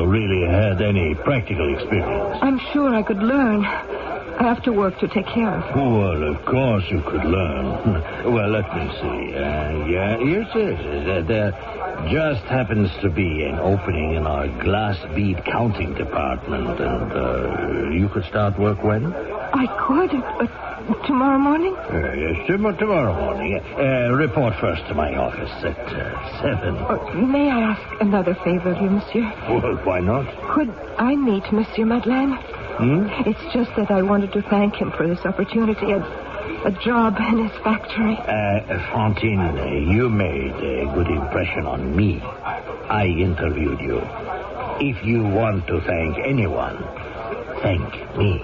really had any practical experience? I'm sure I could learn. I have to work to take care of her. Well, of course you could learn. Well, let me see. Yes, there just happens to be an opening in our glass bead counting department, and you could start work when? I could. Tomorrow morning? Yes, tomorrow morning. Report first to my office at 7. May I ask another favor of you, monsieur? Well, why not? Could I meet Monsieur Madeleine? It's just that I wanted to thank him for this opportunity, a job in his factory. Fantine, you made a good impression on me. I interviewed you. If you want to thank anyone, thank me.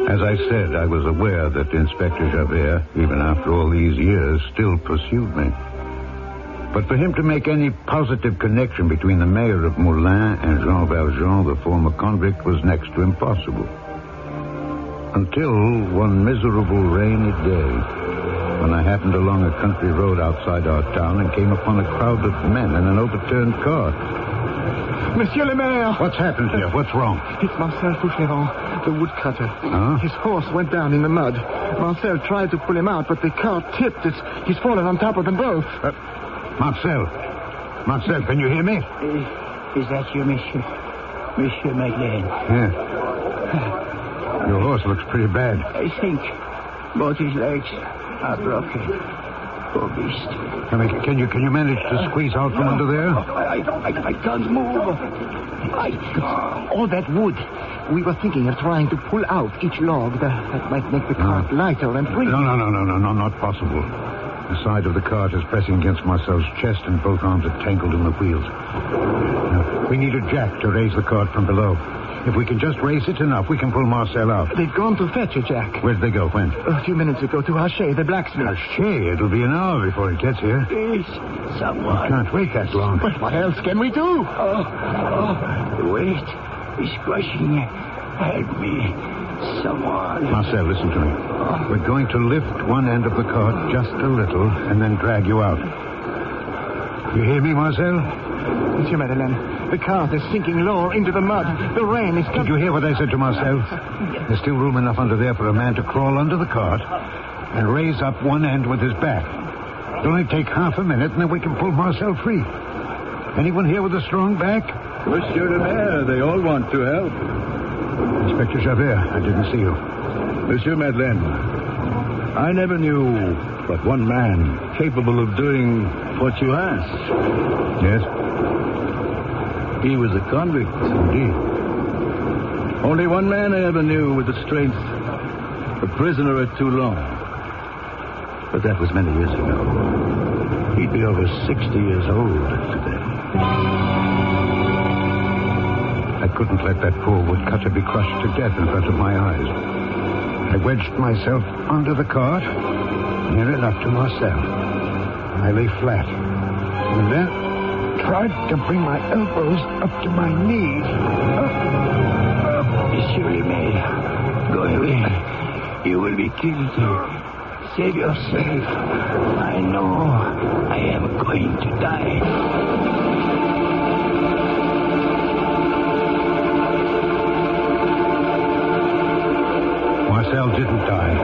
As I said, I was aware that Inspector Javert, even after all these years, still pursued me. But for him to make any positive connection between the mayor of Moulin and Jean Valjean, the former convict, was next to impossible. Until one miserable rainy day, when I happened along a country road outside our town and came upon a crowd of men in an overturned cart. Monsieur le Maire! What's happened here? What's wrong? It's Marcel Foucheron, the woodcutter. Huh? His horse went down in the mud. Marcel tried to pull him out, but the cart tipped. He's fallen on top of them both. Marcel, Marcel, can you hear me? Is that you, Monsieur? Monsieur Madeleine? Yeah. Your horse looks pretty bad. I think both his legs are broken. Poor beast. Can you manage to squeeze out from under there? I can't move. All that wood. We were thinking of trying to pull out each log. That might make the cart lighter and free. No, not possible. The side of the cart is pressing against Marcel's chest, and both arms are tangled in the wheels. Now, we need a jack to raise the cart from below. If we can just raise it enough, we can pull Marcel out. They've gone to fetch a jack. Where'd they go? When? A few minutes ago to Haché, the blacksmith. Haché? It'll be an hour before it gets here. Please, someone. I can't wait that long. But what else can we do? The weight is crushing. Help me. Someone. Marcel, listen to me. We're going to lift one end of the cart just a little and then drag you out. You hear me, Marcel? Monsieur Madeleine, the cart is sinking lower into the mud. The rain is... Did you hear what I said to Marcel? There's still room enough under there for a man to crawl under the cart and raise up one end with his back. It'll only take half a minute, and then we can pull Marcel free. Anyone here with a strong back? Monsieur le Maire, they all want to help. Inspector Javert, I didn't see you. Monsieur Madeleine, I never knew but one man capable of doing what you asked. Yes? He was a convict. Indeed. Only one man I ever knew with the strength. A prisoner at Toulon. But that was many years ago. He'd be over 60 years old today. I couldn't let that poor woodcutter be crushed to death in front of my eyes. I wedged myself under the cart, near enough to Marcel. I lay flat, and then tried to bring my elbows up to my knees. Monsieur le Maire, go away. You will be killed. Save yourself. I know I am going to die. Marcel didn't die.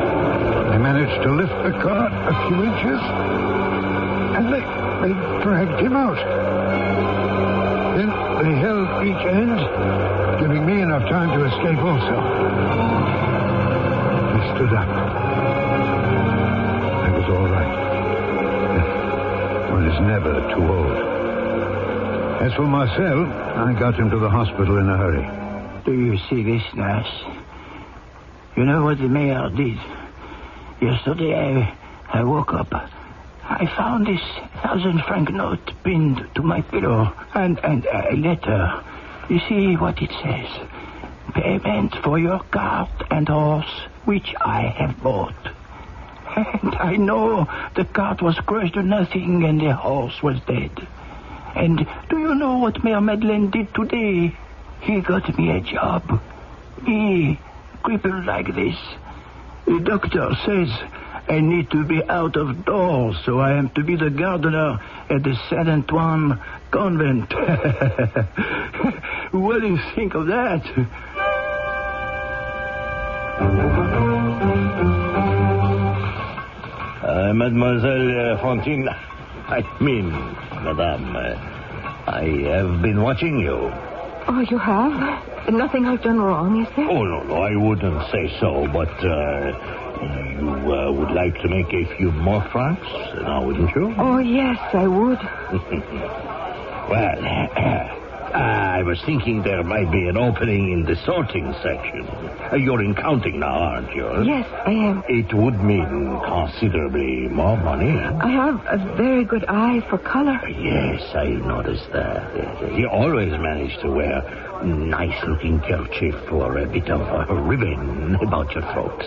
They managed to lift the cart a few inches, and they dragged him out. Then they held each end, giving me enough time to escape also. He stood up. I was all right. One is never too old. As for Marcel, I got him to the hospital in a hurry. Do you see this, nurse? You know what the mayor did? Yesterday I woke up. I found this 1,000-franc note pinned to my pillow and a letter. You see what it says? Payment for your cart and horse, which I have bought. And I know the cart was crushed to nothing and the horse was dead. And do you know what Mayor Madeleine did today? He got me a job. Me, crippled like this. The doctor says I need to be out of doors, so I am to be the gardener at the Saint Antoine convent. What do you think of that? Mademoiselle Fantine, I mean, Madame, I have been watching you. Oh, you have? Nothing I've done wrong, is there? Oh, no, I wouldn't say so, but you would like to make a few more francs, now wouldn't you? Oh, yes, I would. Well, I was thinking there might be an opening in the sorting section. You're in counting now, aren't you? Yes, I am. It would mean considerably more money. I have a very good eye for color. Yes, I noticed that. You always manage to wear nice-looking kerchief or a bit of a ribbon about your throat.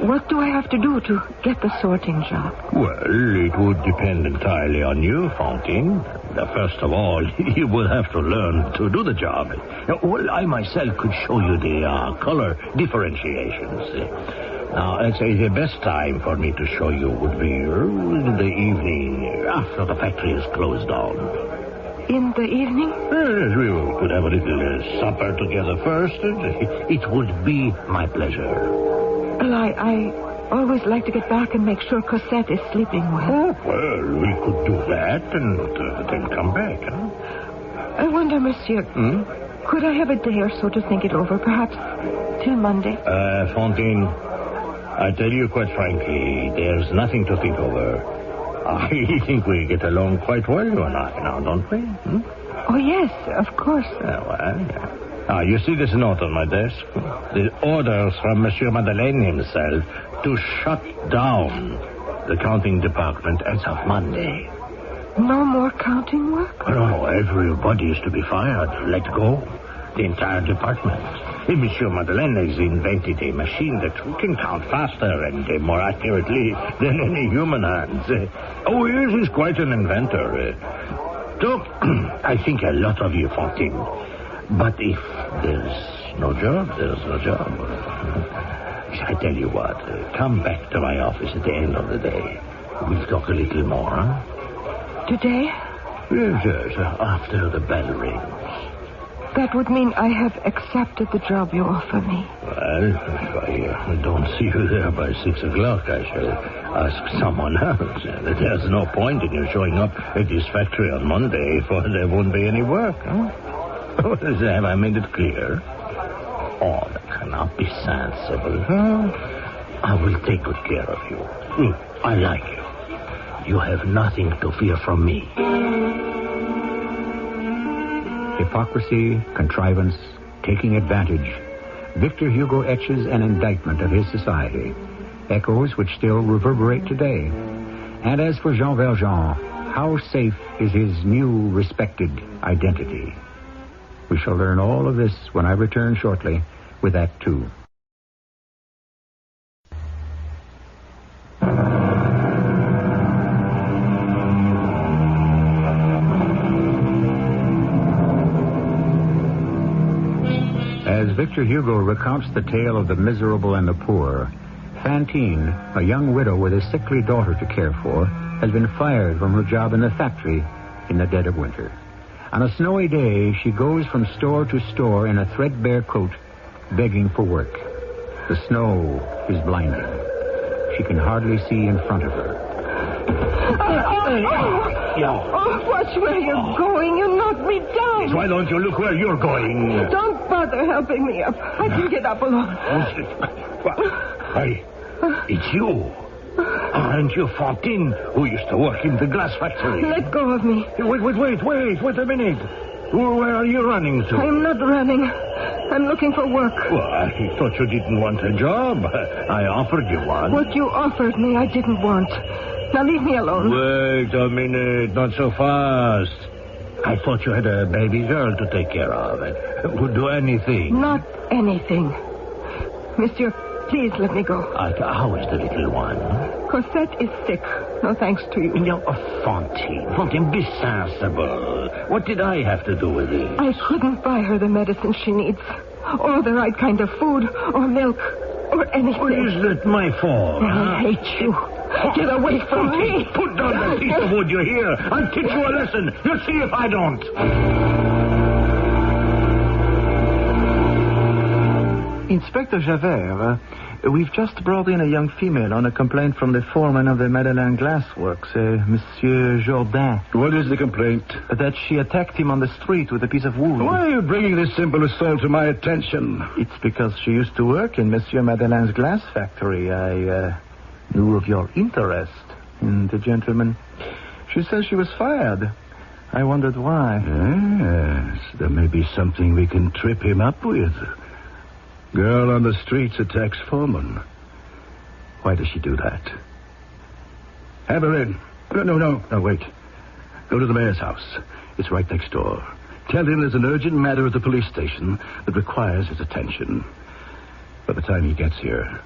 What do I have to do to get the sorting job? Well, it would depend entirely on you, Fantine. First of all, you would have to learn to do the job. Well, I myself could show you the color differentiations. Now, I'd say the best time for me to show you would be in the evening, after the factory is closed down. In the evening? Yes, we could have a little supper together first. It would be my pleasure. Well, always like to get back and make sure Cosette is sleeping well. Well, we could do that and then come back, huh? I wonder, monsieur, could I have a day or so to think it over, perhaps till Monday? Fantine, I tell you quite frankly, there's nothing to think over. I think we get along quite well, you and I now, don't we? Oh, yes, of course. You see this note on my desk? The orders from Monsieur Madeleine himself to shut down the counting department as of Monday. No more counting work? Oh, no, everybody is to be fired, let go. The entire department. Monsieur Madeleine has invented a machine that can count faster and more accurately than any human hands. Yes, he's quite an inventor. So, I think a lot of you, Fantine. But if there's no job, there's no job. I tell you what, come back to my office at the end of the day. We'll talk a little more, huh? Today? Yes, after the bell rings. That would mean I have accepted the job you offer me. Well, if I don't see you there by 6 o'clock, I shall ask someone else. There's no point in you showing up at this factory on Monday, for there won't be any work, huh? Have I made it clear? Oh, that cannot be sensible. I will take good care of you. I like you. You have nothing to fear from me. Hypocrisy, contrivance, taking advantage. Victor Hugo etches an indictment of his society, echoes which still reverberate today. And as for Jean Valjean, how safe is his new respected identity? We shall learn all of this when I return shortly with Act Two. As Victor Hugo recounts the tale of the miserable and the poor, Fantine, a young widow with a sickly daughter to care for, has been fired from her job in the factory in the dead of winter. On a snowy day, she goes from store to store in a threadbare coat, begging for work. The snow is blinding. She can hardly see in front of her. Watch where you're going. You knocked me down. Why don't you look where you're going? Don't bother helping me up. I can get up alone. It's you. Aren't you Fantine, who used to work in the glass factory? Let go of me. Wait a minute. Where are you running to? I'm not running. I'm looking for work. Well, I thought you didn't want a job. I offered you one. What you offered me, I didn't want. Now leave me alone. Wait a minute. Not so fast. I thought you had a baby girl to take care of. And would do anything. Not anything. Monsieur, please let me go. How is the little one? Cosette is sick. No thanks to you. No, Fantine, be sensible. What did I have to do with it? I couldn't buy her the medicine she needs. Or the right kind of food, or milk, or anything. Well, is that my fault? I hate you. Get away from me. Put down that piece of wood, you hear? I'll teach you a lesson. You'll see if I don't. Inspector Javert, we've just brought in a young female on a complaint from the foreman of the Madeleine Glassworks, Monsieur Jourdain. What is the complaint? That she attacked him on the street with a piece of wood. Why are you bringing this simple assault to my attention? It's because she used to work in Monsieur Madeleine's glass factory. I knew of your interest in the gentleman. She says she was fired. I wondered why. Yes, there may be something we can trip him up with. Girl on the streets attacks foreman. Why does she do that? Have her in. No, wait. Go to the mayor's house. It's right next door. Tell him there's an urgent matter at the police station that requires his attention. By the time he gets here,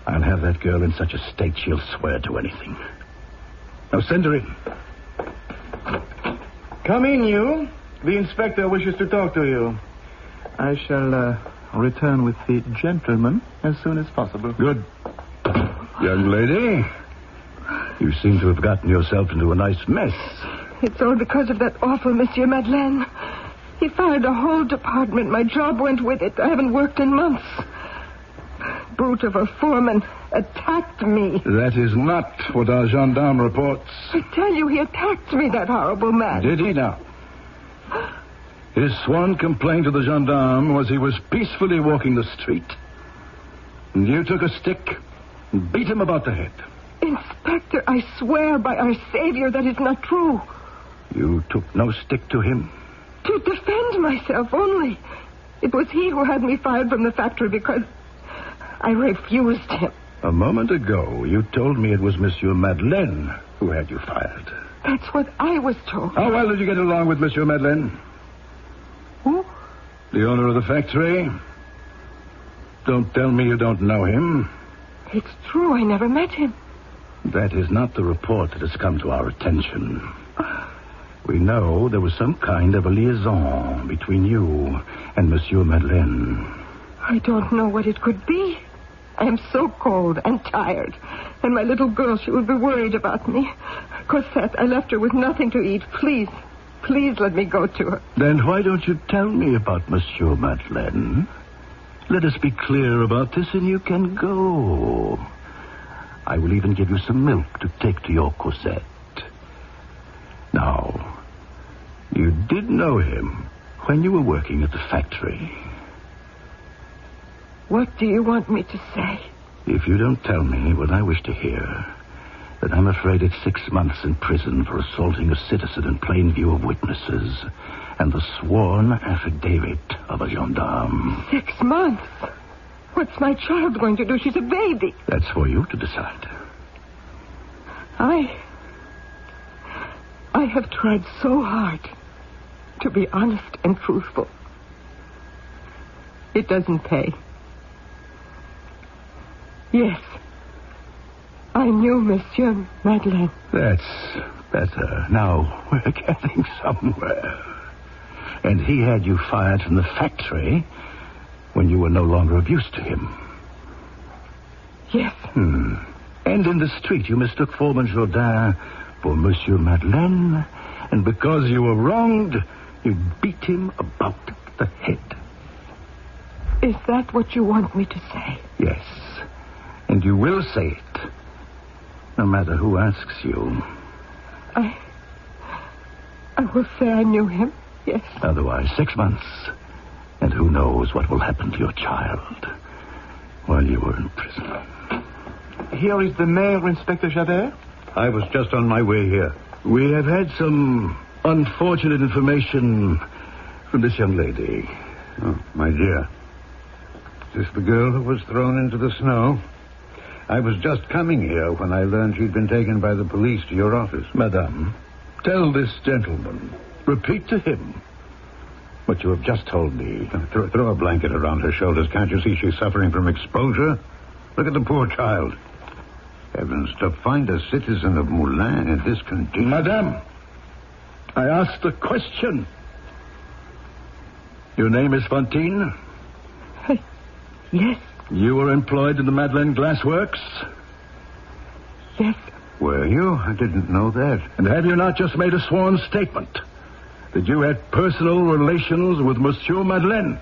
I'll have that girl in such a state she'll swear to anything. Now send her in. Come in, you. The inspector wishes to talk to you. I shall return with the gentleman as soon as possible. Good. Young lady, you seem to have gotten yourself into a nice mess. It's all because of that awful Monsieur Madeleine. He fired a whole department. My job went with it. I haven't worked in months. Brute of a foreman. attacked me. That is not what our gendarme reports. I tell you, he attacked me, that horrible man. Did he now? His sworn complaint to the gendarme was he was peacefully walking the street, and you took a stick and beat him about the head. Inspector, I swear by our Savior that is not true. You took no stick to him? To defend myself only. It was he who had me fired from the factory because I refused him. A moment ago, you told me it was Monsieur Madeleine who had you fired. That's what I was told. How well did you get along with Monsieur Madeleine? Who? The owner of the factory. Don't tell me you don't know him. It's true, I never met him. That is not the report that has come to our attention. We know there was some kind of a liaison between you and Monsieur Madeleine. I don't know what it could be. I am so cold and tired. And my little girl, she will be worried about me. Cosette, I left her with nothing to eat. Please let me go to her. Then why don't you tell me about Monsieur Madeleine? Let us be clear about this and you can go. I will even give you some milk to take to your Cosette. Now, you did know him when you were working at the factory. What do you want me to say? If you don't tell me what I wish to hear, then I'm afraid it's 6 months in prison for assaulting a citizen in plain view of witnesses and the sworn affidavit of a gendarme. 6 months? What's my child going to do? She's a baby. That's for you to decide. I have tried so hard to be honest and truthful. It doesn't pay. Yes, I knew Monsieur Madeleine. That's better. Now, we're getting somewhere. And he had you fired from the factory when you were no longer of use to him. Yes. And in the street, you mistook Foreman Jourdain for Monsieur Madeleine, and because you were wronged, you beat him about the head. Is that what you want me to say? Yes. And you will say it, no matter who asks you. I will say I knew him, yes. Otherwise, 6 months. And who knows what will happen to your child while you were in prison. Here is the mayor, Inspector Javert. I was just on my way here. We have had some unfortunate information from this young lady. Oh, my dear. Is this the girl who was thrown into the snow? I was just coming here when I learned she'd been taken by the police to your office. Madame, tell this gentleman, repeat to him what you have just told me. Throw a blanket around her shoulders. Can't you see she's suffering from exposure? Look at the poor child. Heavens, to find a citizen of Moulins in this condition. Madame, I asked a question. Your name is Fantine? Yes. You were employed in the Madeleine Glass Works? Yes. Were you? I didn't know that. And have you not just made a sworn statement that you had personal relations with Monsieur Madeleine,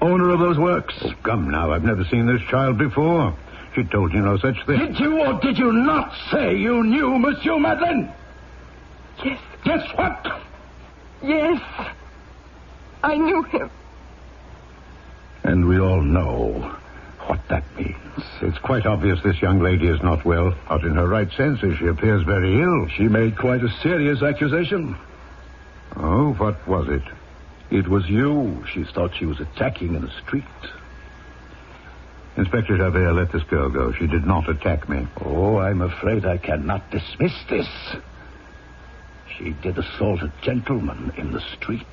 owner of those works? Oh, come now. I've never seen this child before. She told you no such thing. Did you or did you not say you knew Monsieur Madeleine? Yes. Guess what? Yes. I knew him. And we all know what that means. It's quite obvious this young lady is not well. Not in her right senses. She appears very ill. She made quite a serious accusation. Oh, what was it? It was you she thought she was attacking in the street. Inspector Javert, let this girl go. She did not attack me. Oh, I'm afraid I cannot dismiss this. She did assault a gentleman in the street.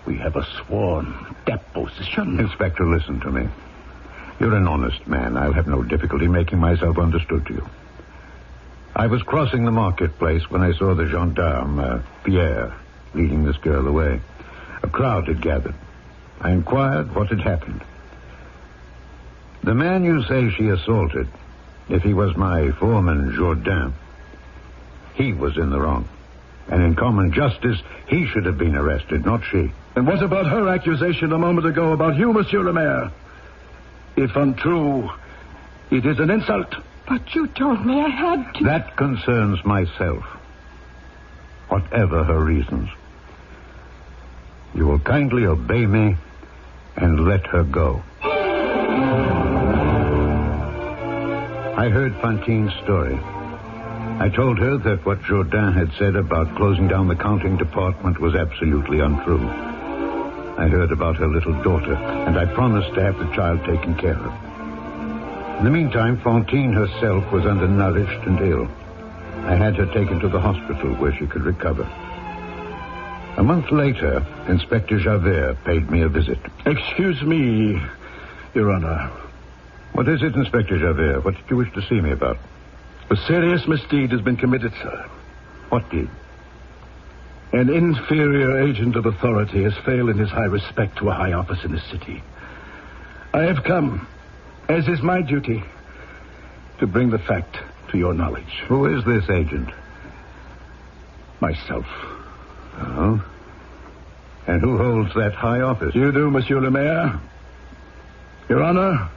We have a sworn deposition. Inspector, listen to me. You're an honest man. I'll have no difficulty making myself understood to you. I was crossing the marketplace when I saw the gendarme, Pierre, leading this girl away. A crowd had gathered. I inquired what had happened. The man you say she assaulted, if he was my foreman, Jourdain, he was in the wrong. And in common justice, he should have been arrested, not she. And what about her accusation a moment ago about you, Monsieur le Maire? If untrue, It is an insult. But you told me I had to. That concerns myself. Whatever her reasons. You will kindly obey me and let her go. I heard Fantine's story. I told her that what Jourdain had said about closing down the counting department was absolutely untrue. I heard about her little daughter, and I promised to have the child taken care of. In the meantime, Fantine herself was undernourished and ill. I had her taken to the hospital where she could recover. A month later, Inspector Javert paid me a visit. Excuse me, Your Honor. What is it, Inspector Javert? What did you wish to see me about? A serious misdeed has been committed, sir. What deed? An inferior agent of authority has failed in his high respect to a high office in the city. I have come, as is my duty, to bring the fact to your knowledge. Who is this agent? Myself. Oh? And who holds that high office? You do, Monsieur le Maire. Your Honor,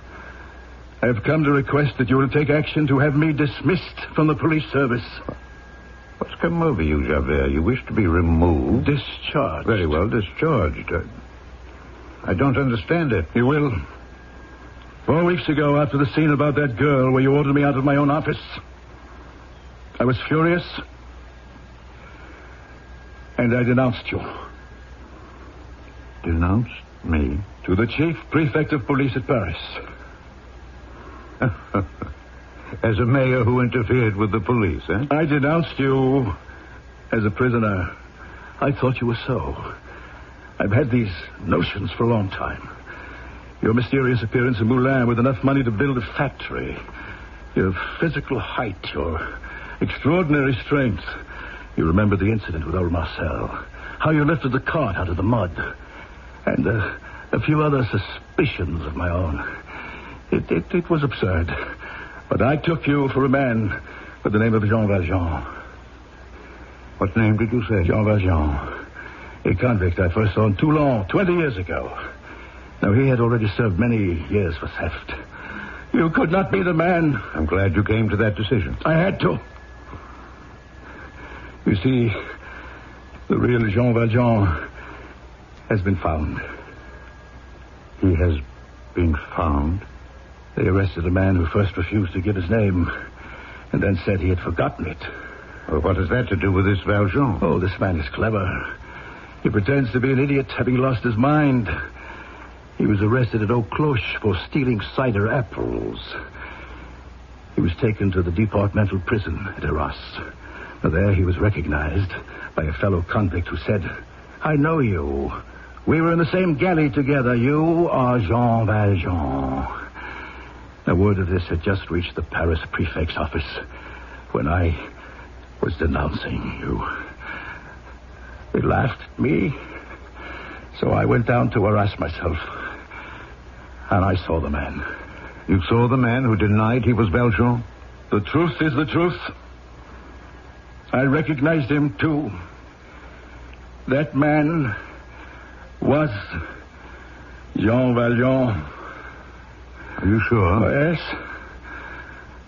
I have come to request that you will take action to have me dismissed from the police service. What's come over you, Javert? You wish to be removed? Discharged. Very well, discharged. I don't understand it. You will. 4 weeks ago, after the scene about that girl where you ordered me out of my own office, I was furious, and I denounced you. Denounced me? To the chief prefect of police at Paris. As a mayor who interfered with the police, eh? I denounced you as a prisoner. I thought you were so. I've had these notions for a long time. Your mysterious appearance in Moulins with enough money to build a factory. Your physical height, your extraordinary strength. You remember the incident with old Marcel. How you lifted the cart out of the mud. And a few other suspicions of my own. It was absurd. But I took you for a man with the name of Jean Valjean. What name did you say? Jean Valjean. A convict I first saw in Toulon 20 years ago. Now, he had already served many years for theft. You could not be the man. I'm glad you came to that decision. I had to. You see, the real Jean Valjean has been found. He has been found? They arrested a man who first refused to give his name and then said he had forgotten it. Well, what has that to do with this Valjean? Oh, this man is clever. He pretends to be an idiot, having lost his mind. He was arrested at Eau Cloche for stealing cider apples. He was taken to the departmental prison at Arras. Now, there he was recognized by a fellow convict who said, "I know you. We were in the same galley together. You are Jean Valjean." The word of this had just reached the Paris prefect's office when I was denouncing you. They laughed at me, so I went down to Arras myself, and I saw the man. You saw the man who denied he was Valjean? The truth is the truth. I recognized him, too. That man was Jean Valjean. Are you sure? Oh, yes.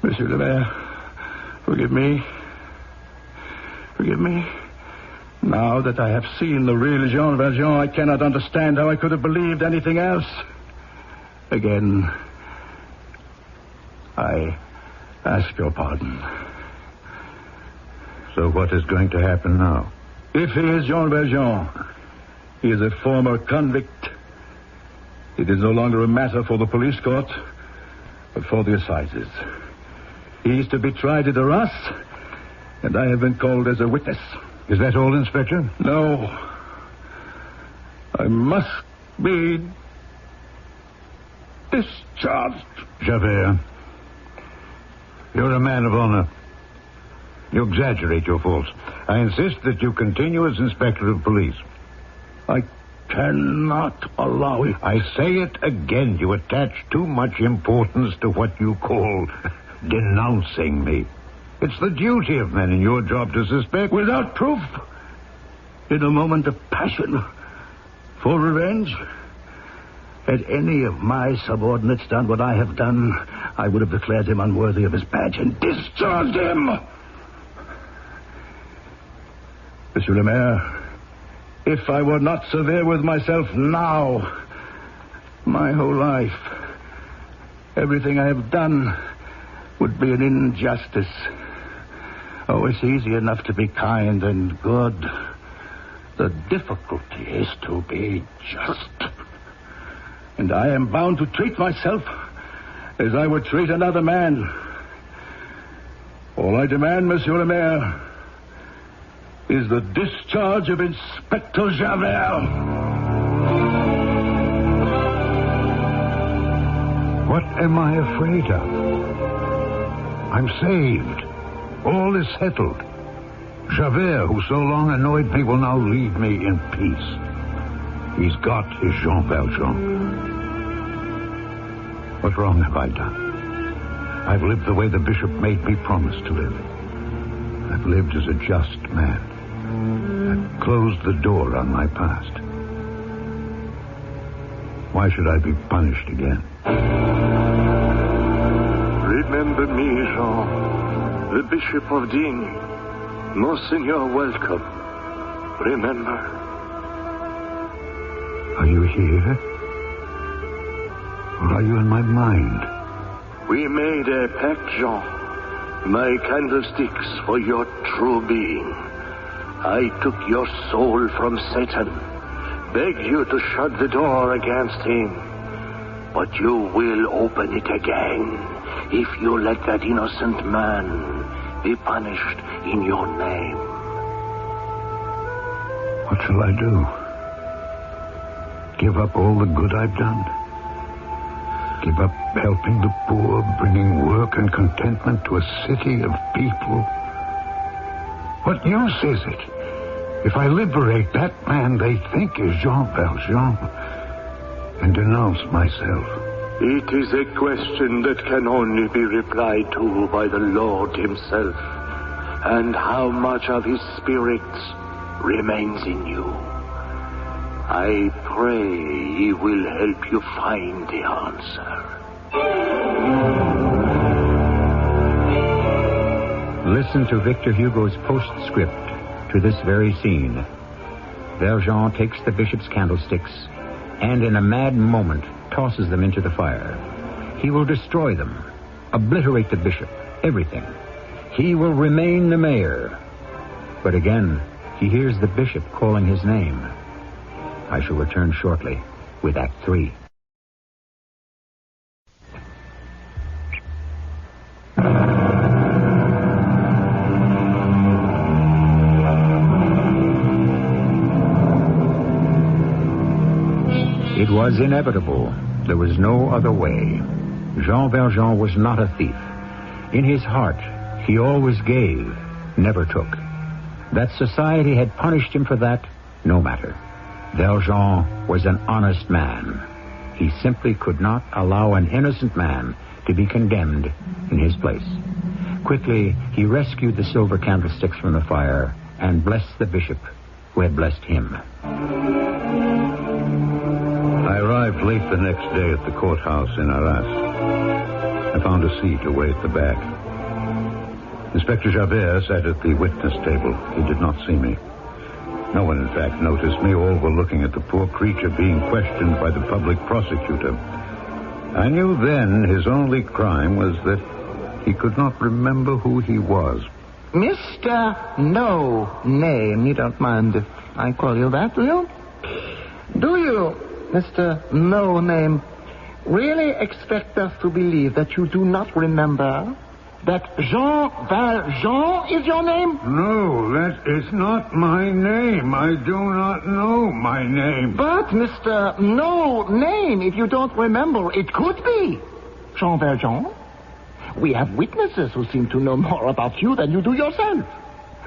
Monsieur le Maire, forgive me. Forgive me. Now that I have seen the real Jean Valjean, I cannot understand how I could have believed anything else. Again, I ask your pardon. So what is going to happen now? If he is Jean Valjean, he is a former convict. It is no longer a matter for the police court, but for the assizes. He is to be tried at Arras, and I have been called as a witness. Is that all, Inspector? No. I must be discharged. Javert, you're a man of honor. You exaggerate your faults. I insist that you continue as Inspector of Police. I cannot allow it. I say it again. You attach too much importance to what you call denouncing me. It's the duty of men in your job to suspect. Without proof. In a moment of passion. For revenge. Had any of my subordinates done what I have done, I would have declared him unworthy of his badge and discharged him. Monsieur le Maire, if I were not severe with myself now, my whole life, everything I have done would be an injustice. Oh, it's easy enough to be kind and good. The difficulty is to be just. And I am bound to treat myself as I would treat another man. All I demand, Monsieur le Maire, is the discharge of Inspector Javert. What am I afraid of? I'm saved. All is settled. Javert, who so long annoyed me, will now leave me in peace. He's got his Jean Valjean. What wrong have I done? I've lived the way the bishop made me promise to live. I've lived as a just man. I've closed the door on my past. Why should I be punished again? Remember me, Jean, the Bishop of Digne. Monseigneur, welcome. Remember. Are you here? Or are you in my mind? We made a pact, Jean. My candlesticks for your true being. I took your soul from Satan, begged you to shut the door against him. But you will open it again if you let that innocent man be punished in your name. What shall I do? Give up all the good I've done? Give up helping the poor, bringing work and contentment to a city of people? What use is it if I liberate that man they think is Jean Valjean and denounce myself? It is a question that can only be replied to by the Lord himself, and how much of his spirit remains in you. I pray he will help you find the answer. Listen to Victor Hugo's postscript to this very scene. Valjean takes the bishop's candlesticks and in a mad moment tosses them into the fire. He will destroy them, obliterate the bishop, everything. He will remain the mayor. But again, he hears the bishop calling his name. I shall return shortly with Act 3. It was inevitable. There was no other way. Jean Valjean was not a thief. In his heart, he always gave, never took. That society had punished him for that, no matter. Valjean was an honest man. He simply could not allow an innocent man to be condemned in his place. Quickly, he rescued the silver candlesticks from the fire and blessed the bishop who had blessed him. I arrived late the next day at the courthouse in Arras. I found a seat away at the back. Inspector Javert sat at the witness table. He did not see me. No one, in fact, noticed me. All were looking at the poor creature being questioned by the public prosecutor. I knew then his only crime was that he could not remember who he was. Mr. No Name, you don't mind if I call you that, do you? Do you, Mr. No Name, really expect us to believe that you do not remember that Jean Valjean is your name? No, that is not my name. I do not know my name. But, Mr. No Name, if you don't remember, it could be Jean Valjean. We have witnesses who seem to know more about you than you do yourself.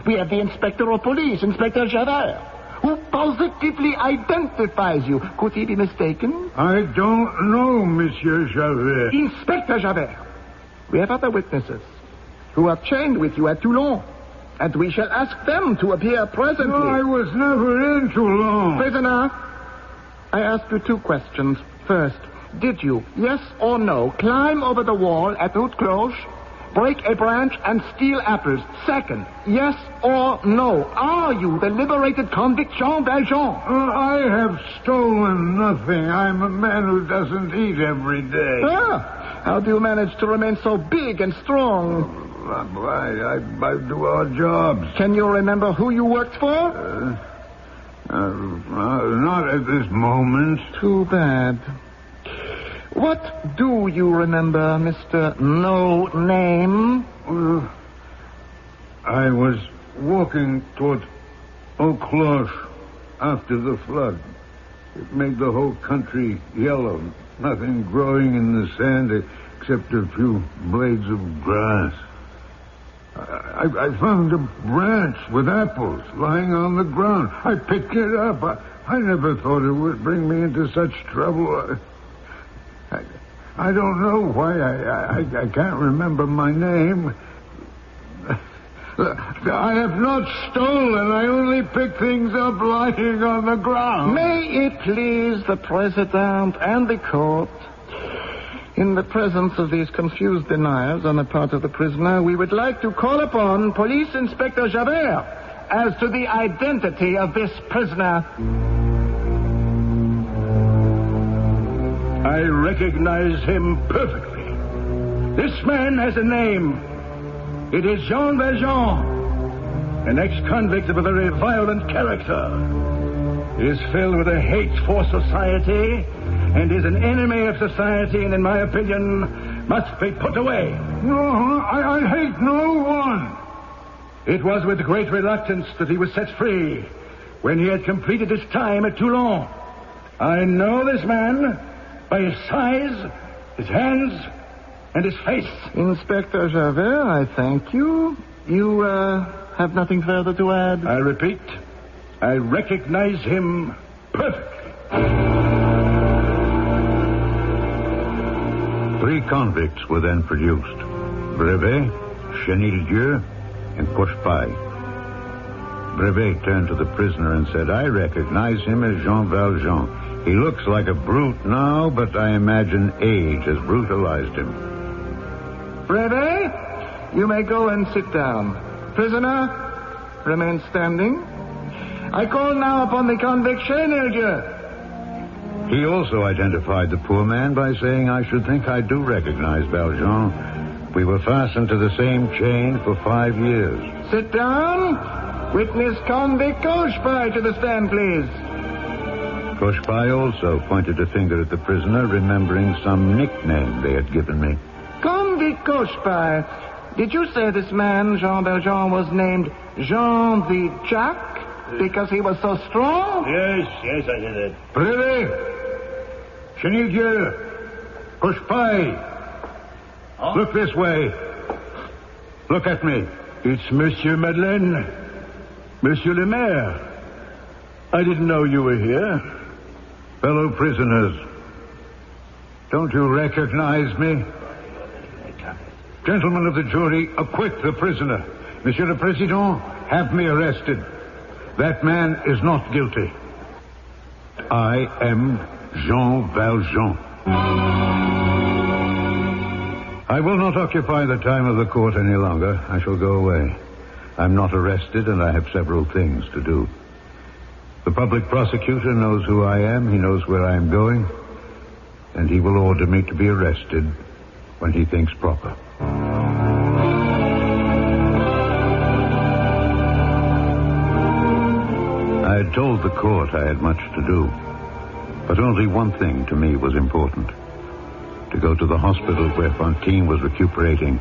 We have the Inspector of Police, Inspector Javert, who positively identifies you. Could he be mistaken? I don't know, Monsieur Javert. Inspector Javert, we have other witnesses who are chained with you at Toulon, and we shall ask them to appear presently. No, I was never in Toulon. Prisoner, I ask you two questions. First, did you, yes or no, climb over the wall at Haute Cloche, break a branch, and steal apples? Second, yes or no, are you the liberated convict Jean Valjean? I have stolen nothing. I'm a man who doesn't eat every day. How do you manage to remain so big and strong? I do odd jobs. Can you remember who you worked for? Not at this moment. Too bad. What do you remember, Mr. No Name? I was walking toward Haute Cloche after the flood. It made the whole country yellow. Nothing growing in the sand except a few blades of grass. I found a branch with apples lying on the ground. I picked it up. I never thought it would bring me into such trouble. I don't know why. I can't remember my name. I have not stolen. I only picked things up lying on the ground. May it please the President and the court, in the presence of these confused denials on the part of the prisoner, we would like to call upon Police Inspector Javert as to the identity of this prisoner. I recognize him perfectly. This man has a name. It is Jean Valjean, an ex-convict of a very violent character. He is filled with a hate for society and is an enemy of society, and in my opinion, must be put away. No, I hate no one. It was with great reluctance that he was set free when he had completed his time at Toulon. I know this man by his size, his hands, and his face. Inspector Javert, I thank you. You, have nothing further to add? I repeat, I recognize him perfectly. 3 convicts were then produced. Brevet, Chenildieu, and Cochepaille. Brevet turned to the prisoner and said, I recognize him as Jean Valjean. He looks like a brute now, but I imagine age has brutalized him. Brevet, you may go and sit down. Prisoner, remain standing. I call now upon the convict Chenildieu. He also identified the poor man by saying, I should think I do recognize Valjean. We were fastened to the same chain for 5 years. Sit down. Witness convict Cochepaille to the stand, please. Cochepaille also pointed a finger at the prisoner, remembering some nickname they had given me. Convict Cochepaille, did you say this man, Jean Valjean, was named Jean the Jack because he was so strong? Yes, I did it. Brevet! Chenildieu! Cochepaille! Huh? Look this way. Look at me. It's Monsieur Madeleine. Monsieur le Maire. I didn't know you were here. Fellow prisoners, don't you recognize me? Gentlemen of the jury, acquit the prisoner. Monsieur le Président, have me arrested. That man is not guilty. I am Jean Valjean. I will not occupy the time of the court any longer. I shall go away. I'm not arrested, and I have several things to do. The public prosecutor knows who I am. He knows where I am going. And he will order me to be arrested when he thinks proper. I had told the court I had much to do. But only one thing to me was important. To go to the hospital where Fantine was recuperating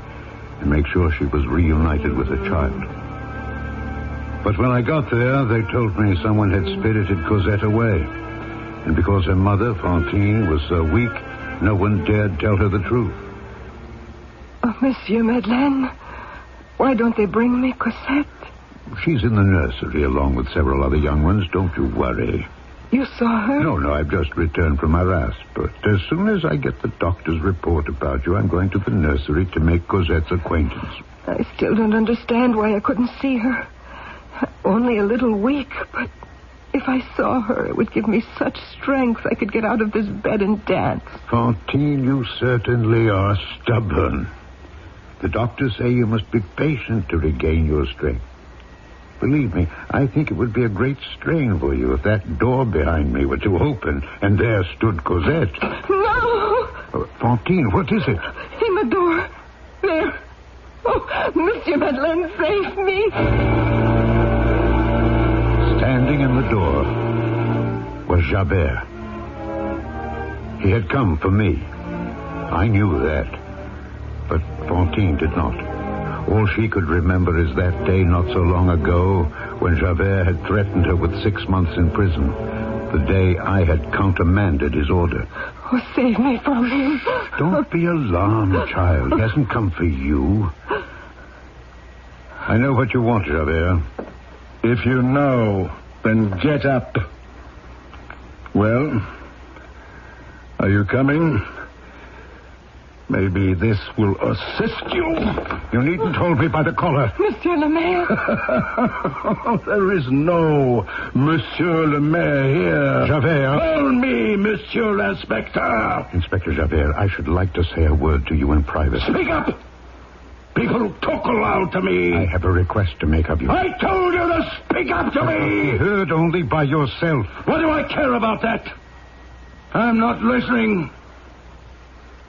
and make sure she was reunited with her child. But when I got there, they told me someone had spirited Cosette away. And because her mother, Fantine, was so weak, no one dared tell her the truth. Oh, Monsieur Madeleine, why don't they bring me Cosette? She's in the nursery along with several other young ones. Don't you worry. You saw her? No, I've just returned from Arras. But as soon as I get the doctor's report about you, I'm going to the nursery to make Cosette's acquaintance. I still don't understand why I couldn't see her. Only a little weak, but If I saw her, it would give me such strength I could get out of this bed and dance. Fantine, you certainly are stubborn. The doctors say you must be patient to regain your strength. Believe me, I think it would be a great strain for you if that door behind me were to open and there stood Cosette. No! Fantine, what is it? In the door. There. Oh, Monsieur Madeleine, save me. Standing in the door was Javert. He had come for me. I knew that. But Fantine did not. All she could remember is that day not so long ago when Javert had threatened her with 6 months in prison. The day I had countermanded his order. Oh, save me from him. Don't be alarmed, child. He hasn't come for you. I know what you want, Javert. If you know, then get up. Well, are you coming? Maybe this will assist you. You needn't hold me by the collar. Monsieur le Maire. There is no Monsieur le Maire here. Javert. Call me Monsieur l'Inspecteur. Inspector Javert, I should like to say a word to you in private. Speak up. People talk aloud to me. I have a request to make of you. I told you to speak up to me. Be heard only by yourself. What do I care about that? I'm not listening.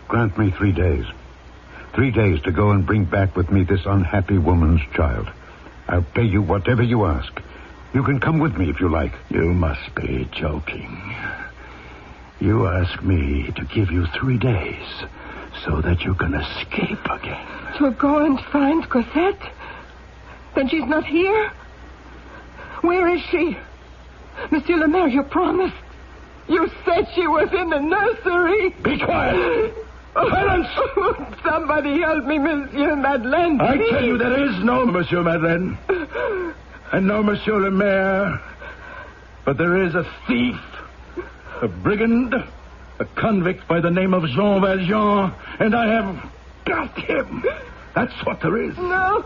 Grant me 3 days. 3 days to go and bring back with me this unhappy woman's child. I'll pay you whatever you ask. You can come with me if you like. You must be joking. You ask me to give you 3 days so that you can escape again. To go and find Cosette? Then she's not here? Where is she? Monsieur le Maire, you promised. You said she was in the nursery. Be quiet. Silence! Somebody help me, Monsieur Madeleine. I tell you, there is no Monsieur Madeleine. And no Monsieur le Maire. But there is a thief, a brigand, a convict by the name of Jean Valjean, and I have got him. That's what there is. No.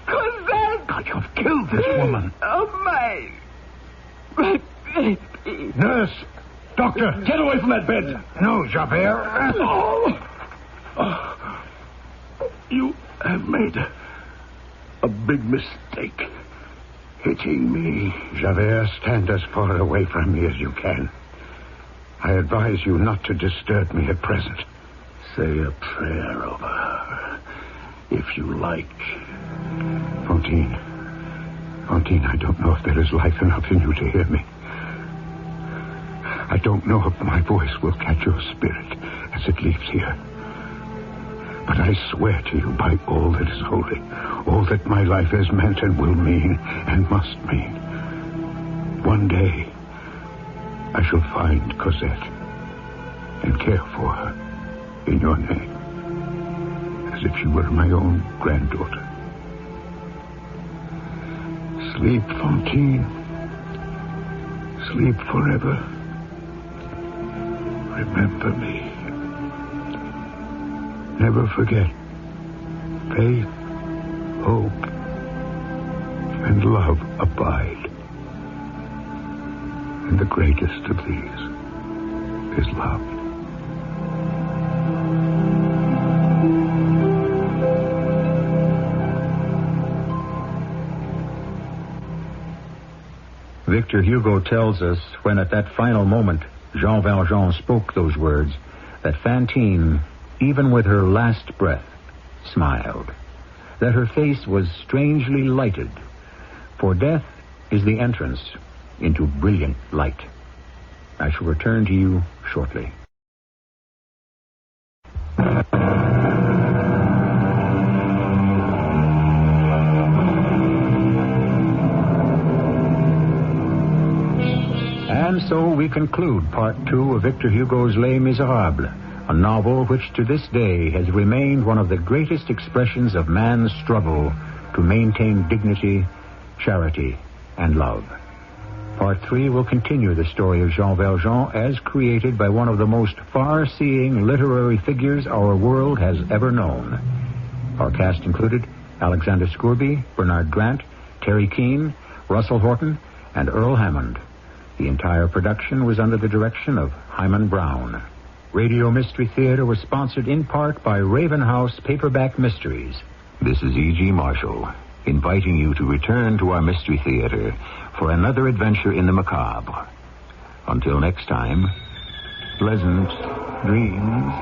Cosette. God, you've killed this woman. Oh, my baby. Nurse. Doctor. Get away from that bed. No, Javert. You have made a big mistake hitting me. Javert, stand as far away from me as you can. I advise you not to disturb me at present. Say a prayer over her, if you like. Fantine, I don't know if there is life enough in you to hear me. I don't know if my voice will catch your spirit as it leaves here. But I swear to you by all that is holy, all that my life has meant and will mean and must mean. One day, I shall find Cosette and care for her in your name, as if she were my own granddaughter. Sleep, Fantine. Sleep forever. Remember me. Never forget. Faith, hope, and love abide. And the greatest of these is love. Victor Hugo tells us when at that final moment Jean Valjean spoke those words, that Fantine, even with her last breath, smiled, that her face was strangely lighted, for death is the entrance into brilliant light. I shall return to you shortly. And so we conclude Part 2 of Victor Hugo's Les Miserables, a novel which to this day has remained one of the greatest expressions of man's struggle to maintain dignity, charity, and love. Part 3 will continue the story of Jean Valjean as created by one of the most far-seeing literary figures our world has ever known. Our cast included Alexander Scourby, Bernard Grant, Terry Keane, Russell Horton, and Earl Hammond. The entire production was under the direction of Hyman Brown. Radio Mystery Theater was sponsored in part by Raven House Paperback Mysteries. This is E.G. Marshall, inviting you to return to our Mystery Theater for another adventure in the macabre. Until next time, pleasant dreams.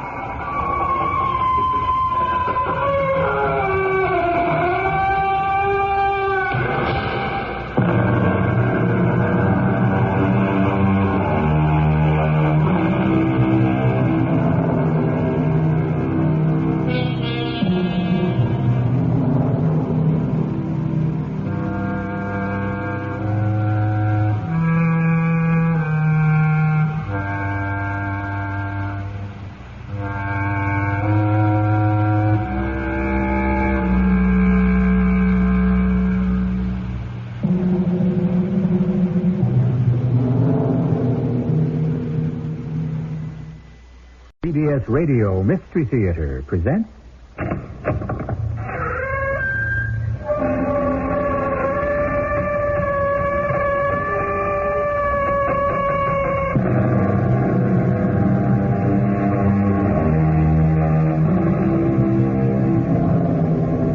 CBS Radio Mystery Theater presents...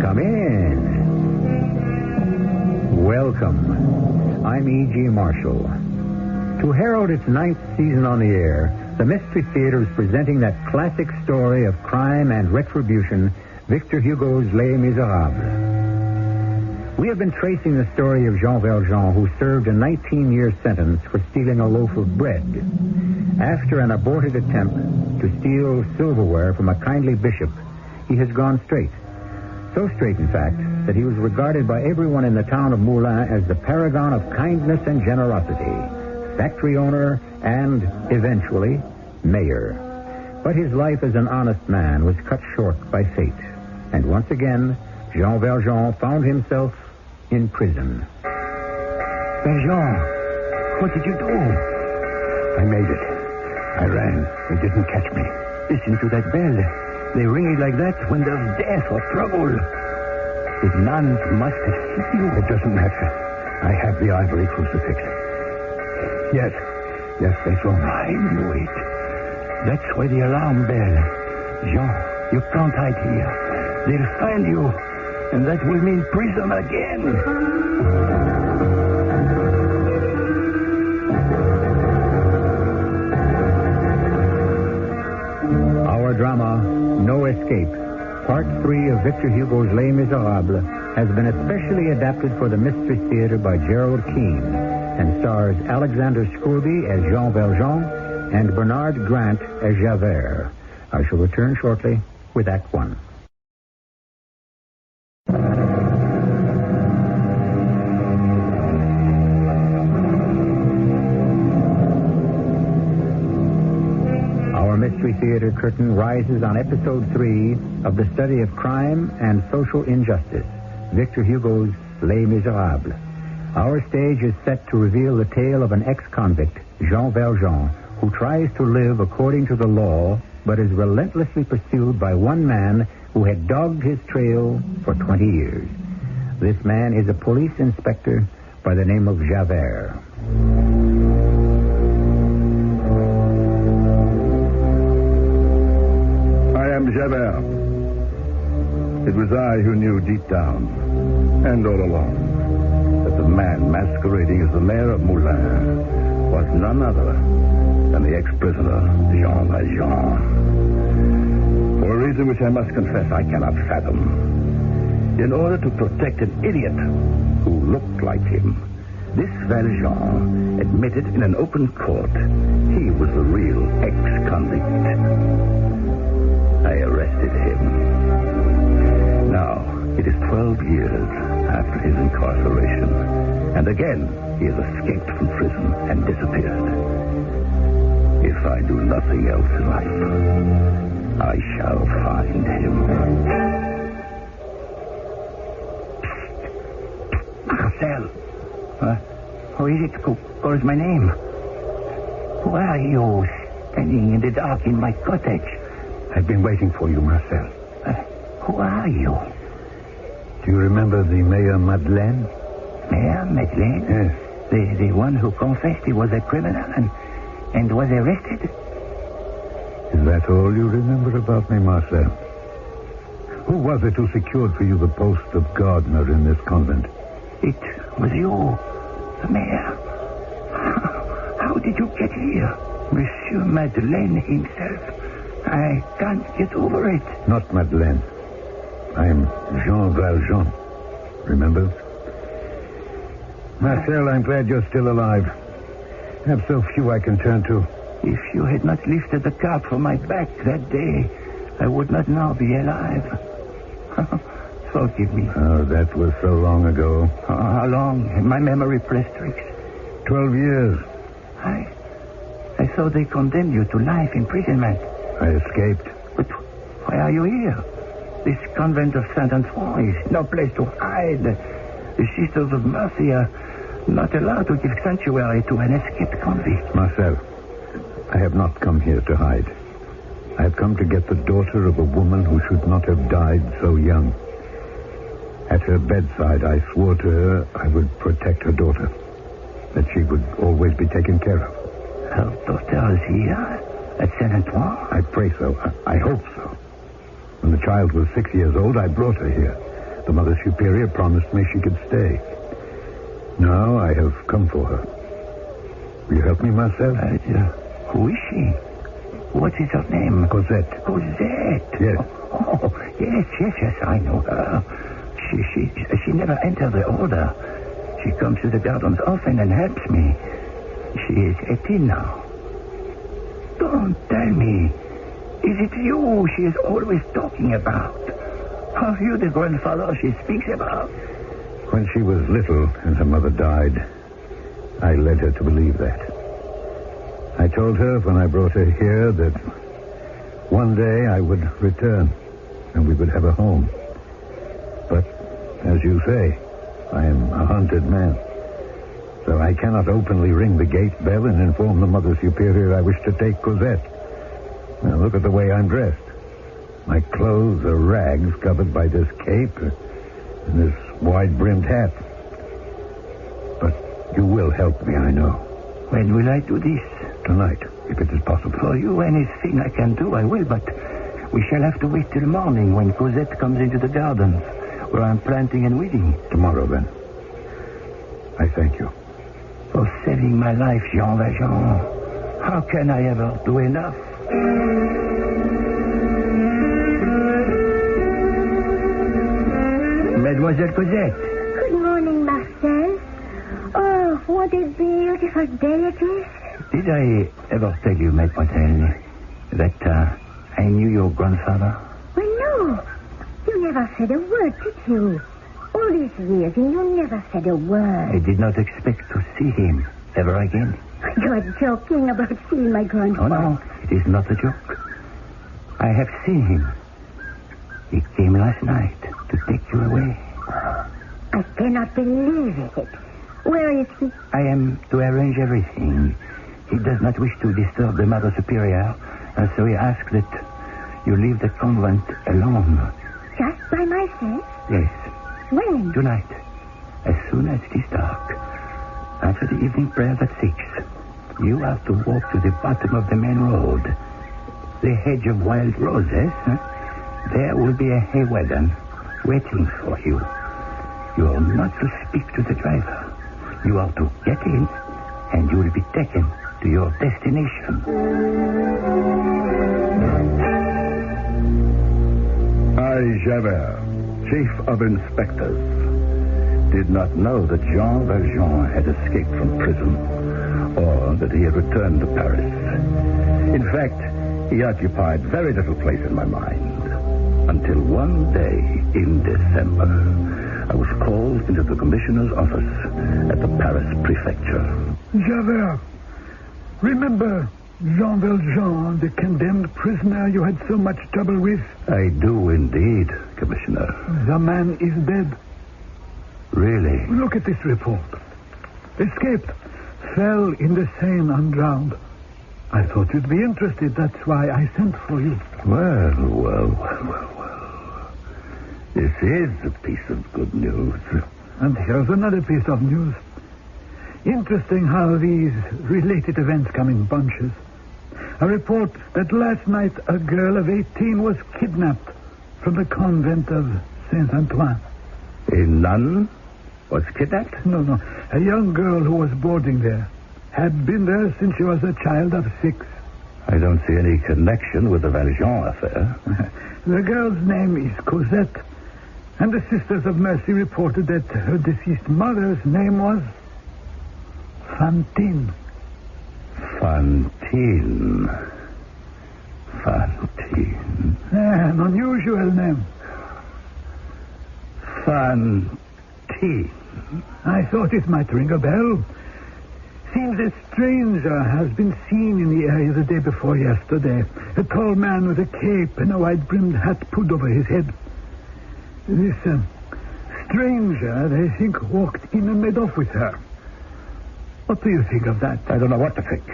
Come in. Welcome. I'm E.G. Marshall. To herald its 9th season on the air, the Mystery Theater is presenting that classic story of crime and retribution, Victor Hugo's Les Miserables. We have been tracing the story of Jean Valjean, who served a 19-year sentence for stealing a loaf of bread. After an aborted attempt to steal silverware from a kindly bishop, he has gone straight. So straight, in fact, that he was regarded by everyone in the town of Moulins as the paragon of kindness and generosity, factory owner, and, eventually, mayor. But his life as an honest man was cut short by fate. And once again, Jean Valjean found himself in prison. Valjean, what did you do? I made it. I ran. They didn't catch me. Listen to that bell. They ring it like that when there's death or trouble. The nuns must have hit you. It doesn't matter. I have the ivory crucifix. Yes, they saw me. I knew it. That's why the alarm bell. Jean, you can't hide here. They'll find you, and that will mean prison again. Our drama, No Escape, Part 3 of Victor Hugo's Les Miserables, has been especially adapted for the Mystery Theater by Gerald Keane and stars Alexander Scourby as Jean Valjean and Bernard Grant as Javert. I shall return shortly with Act 1. Our Mystery Theater curtain rises on Episode 3 of the study of crime and social injustice, Victor Hugo's Les Miserables. Our stage is set to reveal the tale of an ex-convict, Jean Valjean, who tries to live according to the law, but is relentlessly pursued by one man who had dogged his trail for 20 years. This man is a police inspector by the name of Javert. I am Javert. It was I who knew deep down, and all along, that the man masquerading as the mayor of Moulins was none other than the ex-prisoner, Jean Valjean. For a reason which I must confess I cannot fathom. In order to protect an idiot who looked like him, this Valjean admitted in an open court he was the real ex-convict. I arrested him. Now, it is 12 years after his incarceration, and again he has escaped from prison and disappeared. If I do nothing else in life, I shall find him. Marcel. Who is it who calls my name? Who are you standing in the dark in my cottage? I've been waiting for you, Marcel. Who are you? Do you remember the Mayor Madeleine? Mayor Madeleine? Yes. The one who confessed he was a criminal and was arrested? Is that all you remember about me, Marcel? Who was it who secured for you the post of gardener in this convent? It was you, the mayor. How did you get here? Monsieur Madeleine himself. I can't get over it. Not Madeleine. I am Jean Valjean. Remember? Marcel, I'm glad you're still alive. I have so few I can turn to. If you had not lifted the cart from my back that day, I would not now be alive. Forgive me. Oh, that was so long ago. How long? My memory plays tricks. 12 years. I thought they condemned you to life imprisonment. I escaped. But why are you here? This convent of Saint-Antoine is no place to hide. The Sisters of Mercy are not allowed to give sanctuary to an escaped convict. Marcel, I have not come here to hide. I have come to get the daughter of a woman who should not have died so young. At her bedside, I swore to her I would protect her daughter, that she would always be taken care of. Her daughter is here at Saint-Antoine? I pray so. I hope so. When the child was 6 years old, I brought her here. The Mother Superior promised me she could stay. Now I have come for her. Will you help me, Marcel? Who is she? What is her name? Cosette. Cosette? Yes. Oh, yes, I know her. She never entered the order. She comes to the gardens often and helps me. She is 18 now. Don't tell me. Is it you she is always talking about? Are you the grandfather she speaks about? When she was little and her mother died, I led her to believe that. I told her when I brought her here that one day I would return and we would have a home. But, as you say, I am a hunted man. So I cannot openly ring the gate bell and inform the Mother Superior I wish to take Cosette. Now, look at the way I'm dressed. My clothes are rags covered by this cape and this wide-brimmed hat. But you will help me, I know. When will I do this? Tonight, if it is possible. For you, anything I can do, I will, but we shall have to wait till morning when Cosette comes into the gardens, where I'm planting and weeding. Tomorrow, then. I thank you. For saving my life, Jean Valjean. How can I ever do enough? Mademoiselle Cosette. Good morning, Marcel. Oh, what a beautiful day it is. Did I ever tell you, mademoiselle, that I knew your grandfather? Well, no. You never said a word, did you? All these years, and you never said a word. I did not expect to see him ever again. You are joking about seeing my grandfather. Oh, no, it is not a joke. I have seen him. He came last night to take you away. I cannot believe it. Where is he? I am to arrange everything. He does not wish to disturb the Mother Superior, and so he asks that you leave the convent alone. Just by myself? Yes. When? Tonight. As soon as it is dark. After the evening prayers at 6. You have to walk to the bottom of the main road. The hedge of wild roses. There will be a hay wagon waiting for you. You are not to speak to the driver. You are to get in, and you will be taken to your destination. I, Javert, Chief of Inspectors, did not know that Jean Valjean had escaped from prison, or that he had returned to Paris. In fact, he occupied very little place in my mind, until one day in December, I was called into the commissioner's office at the Paris prefecture. Javert, remember Jean Valjean, the condemned prisoner you had so much trouble with? I do indeed, Commissioner. The man is dead. Really? Look at this report. Escaped. Fell in the Seine undrowned. I thought you'd be interested. That's why I sent for you. Well. This is a piece of good news. And here's another piece of news. Interesting how these related events come in bunches. A report that last night a girl of 18 was kidnapped from the convent of Saint Antoine. A nun was kidnapped? No. A young girl who was boarding there. Had been there since she was a child of 6. I don't see any connection with the Valjean affair. The girl's name is Cosette. And the Sisters of Mercy reported that her deceased mother's name was Fantine. Fantine. An unusual name. Fantine. I thought it might ring a bell. Seems a stranger has been seen in the area the day before yesterday. A tall man with a cape and a wide-brimmed hat pulled over his head. This stranger, they think, walked in and made off with her. What do you think of that? I don't know what to think.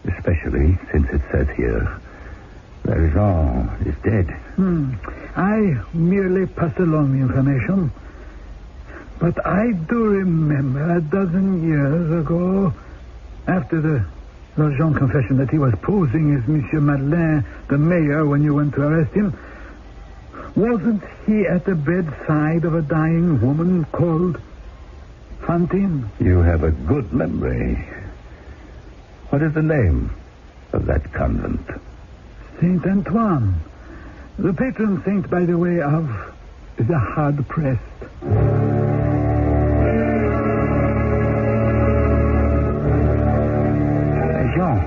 Especially since it says here, Valjean is dead. I merely pass along the information. But I do remember a dozen years ago, after the Valjean confession that he was posing as Monsieur Madeleine, the mayor, when you went to arrest him, wasn't he at the bedside of a dying woman called Fantine? You have a good memory. What is the name of that convent? Saint Antoine. The patron saint, by the way, of the hard-pressed. Jean,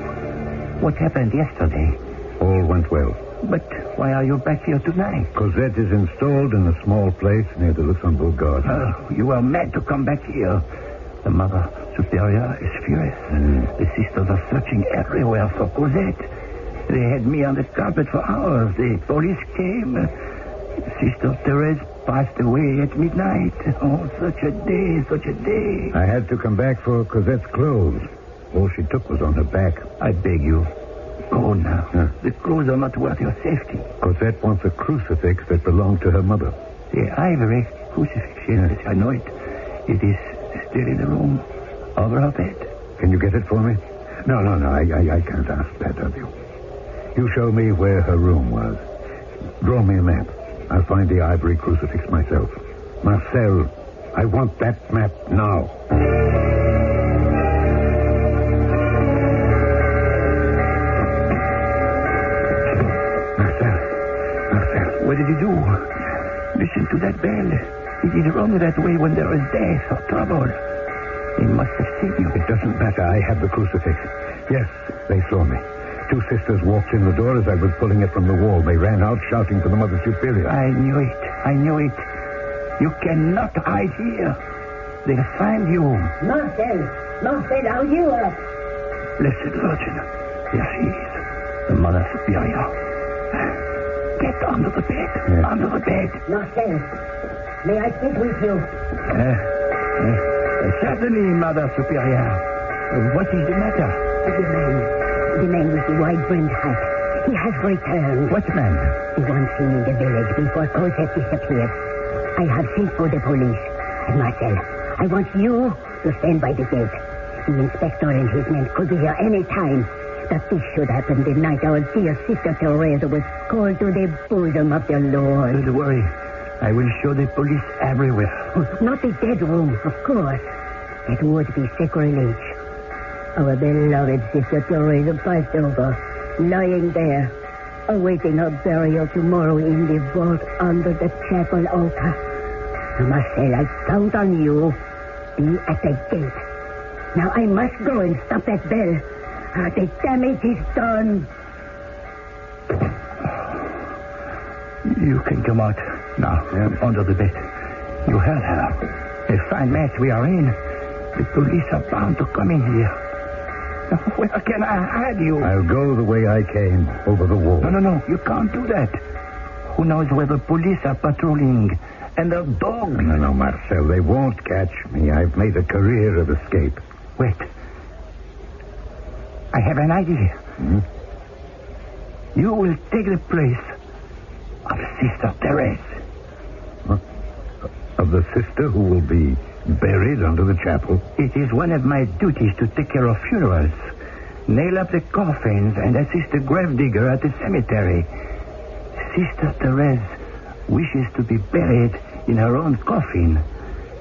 what happened yesterday? All went well. But why are you back here tonight? Cosette is installed in a small place near the Luxembourg Garden. Oh, you are mad to come back here. The Mother Superior is furious. The sisters are searching everywhere for Cosette. They had me on the carpet for hours. The police came. Sister Therese passed away at midnight. Oh, such a day, such a day. I had to come back for Cosette's clothes. All she took was on her back. I beg you, go now. The clothes are not worth your safety. Cosette wants a crucifix that belonged to her mother. The ivory crucifix, yes, I know it. It is still in the room, over her bed. Can you get it for me? No, I can't ask that of you. You show me where her room was. Draw me a map. I'll find the ivory crucifix myself. Marcel, I want that map now. Marcel. What did you do? Listen to that bell. It is rung that way when there is death or trouble. They must have seen you. It doesn't matter. I have the crucifix. Yes, they saw me. 2 sisters walked in the door as I was pulling it from the wall. They ran out shouting for the Mother Superior. I knew it. You cannot hide here. They'll find you. Marcel, are you up? Blessed Virgin. There she is. The Mother Superior. Get under the bed. Yes. Under the bed. Marcel, may I speak with you? Certainly, Mother Superior. What is the matter? The man with the wide-brimmed hat. He has returned. What man? The one seen in the village before Cosette disappeared. I have sent for the police. And Marcel, I want you to stand by the gate. The inspector and his men could be here any time. That this should happen the night our dear Sister Therese was called to the bosom of the Lord. Don't worry. I will show the police everywhere. Oh, not the dead room, of course. It would be sacrilege. Our beloved Sister Therese passed over, lying there, awaiting her burial tomorrow in the vault under the chapel altar. Now, Marcel, I count on you. Be at the gate. Now, I must go and stop that bell. The damage is done. You can come out now, under the bed. You heard her. A fine mess we are in. The police are bound to come in here. Where can I hide you? I'll go the way I came, over the wall. No. You can't do that. Who knows where the police are patrolling? And their dogs. No, Marcel, they won't catch me. I've made a career of escape. Wait. I have an idea. You will take the place of Sister Therese. Of the sister who will be Buried under the chapel? It is one of my duties to take care of funerals. Nail up the coffins and assist the gravedigger at the cemetery. Sister Therese wishes to be buried in her own coffin.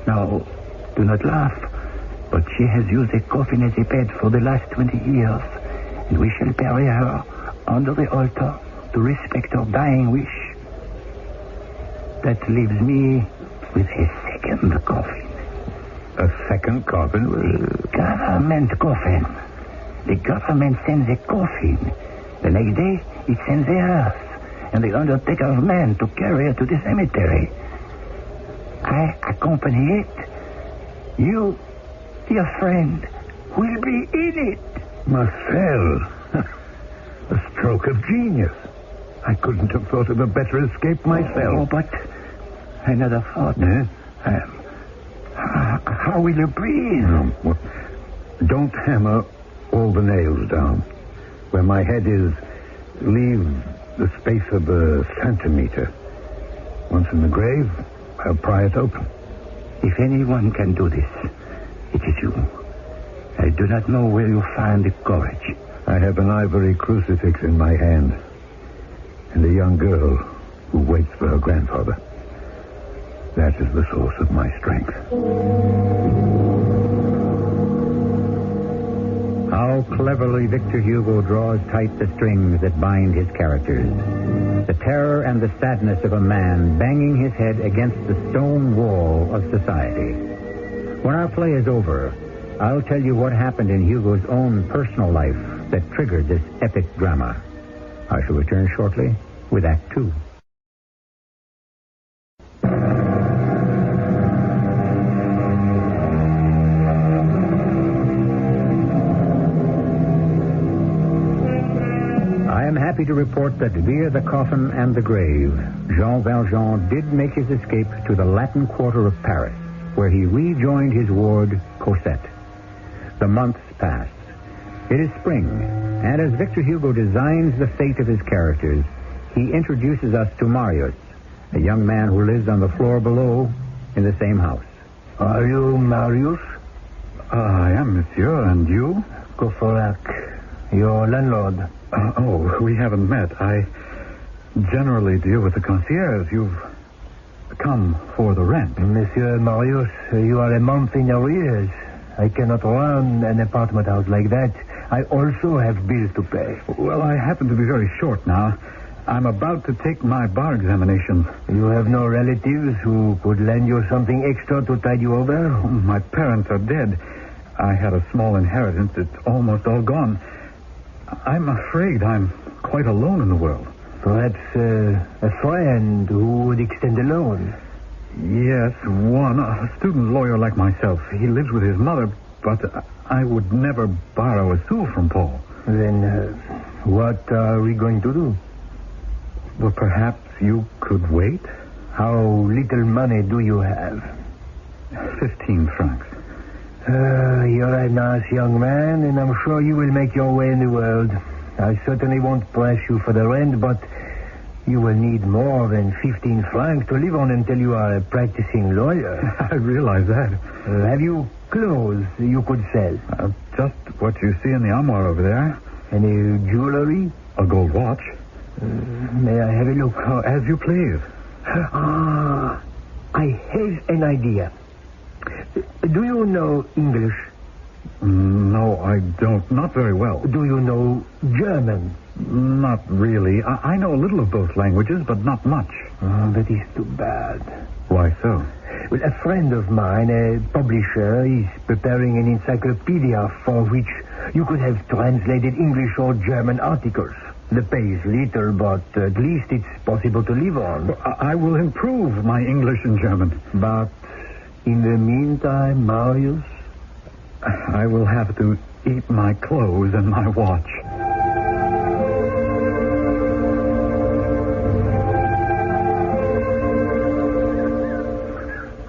Now, do not laugh, but she has used a coffin as a bed for the last 20 years, and we shall bury her under the altar to respect her dying wish. That leaves me with a second coffin. A second coffin? The government coffin. The government sends a coffin. The next day, it sends a hearse and the undertaker's man to carry it to the cemetery. I accompany it. You, dear friend, will be in it. Marcel. A stroke of genius. I couldn't have thought of a better escape myself. Oh, but another thought. How will you breathe? Well, don't hammer all the nails down. Where my head is, leave the space of a centimeter. Once in the grave, I'll pry it open. If anyone can do this, it is you. I do not know where you find the courage. I have an ivory crucifix in my hand, and a young girl who waits for her grandfather. That is the source of my strength. How cleverly Victor Hugo draws tight the strings that bind his characters. The terror and the sadness of a man banging his head against the stone wall of society. When our play is over, I'll tell you what happened in Hugo's own personal life that triggered this epic drama. I shall return shortly with Act 2. I am happy to report that via the coffin and the grave, Jean Valjean did make his escape to the Latin Quarter of Paris, where he rejoined his ward, Cosette. The months pass. It is spring, and as Victor Hugo designs the fate of his characters, he introduces us to Marius, a young man who lives on the floor below in the same house. Are you Marius? I am, monsieur, and you? Courfeyrac, your landlord. We haven't met. I generally deal with the concierge. You've come for the rent. Monsieur Marius, you are a month in arrears. I cannot run an apartment house like that. I also have bills to pay. Well, I happen to be very short now. I'm about to take my bar examination. You have no relatives who could lend you something extra to tide you over? My parents are dead. I had a small inheritance. It's almost all gone. I'm afraid I'm quite alone in the world. Perhaps a friend who would extend a loan. Yes, one. A student lawyer like myself. He lives with his mother, but I would never borrow a sou from Paul. Then what are we going to do? Well, perhaps you could wait? How little money do you have? 15 francs. You're a nice young man, and I'm sure you will make your way in the world. I certainly won't press you for the rent, but you will need more than 15 francs to live on until you are a practicing lawyer. I realize that. Have you clothes you could sell? Just what you see in the armoire over there. Any jewelry? A gold watch. May I have a look? As you please. I have an idea. Do you know English? No, I don't. Not very well. Do you know German? Not really. I know a little of both languages, but not much. Oh, that is too bad. Why so? Well, a friend of mine, a publisher, is preparing an encyclopedia for which you could have translated English or German articles. The pay is little, but at least it's possible to live on. I will improve my English and German. But in the meantime, Marius, I will have to eat my clothes and my watch.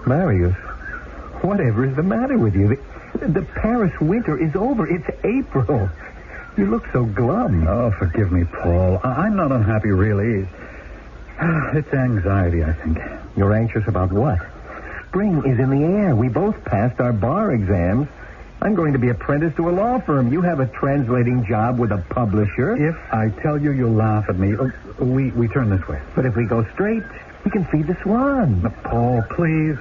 Marius, whatever is the matter with you? The Paris winter is over. It's April. You look so glum. Oh, forgive me, Paul. I'm not unhappy, really. It's anxiety, I think. You're anxious about what? spring is in the air. We both passed our bar exams. I'm going to be apprenticed to a law firm. You have a translating job with a publisher. If I tell you, you'll laugh at me. We turn this way. But if we go straight, we can feed the swan. Paul, please.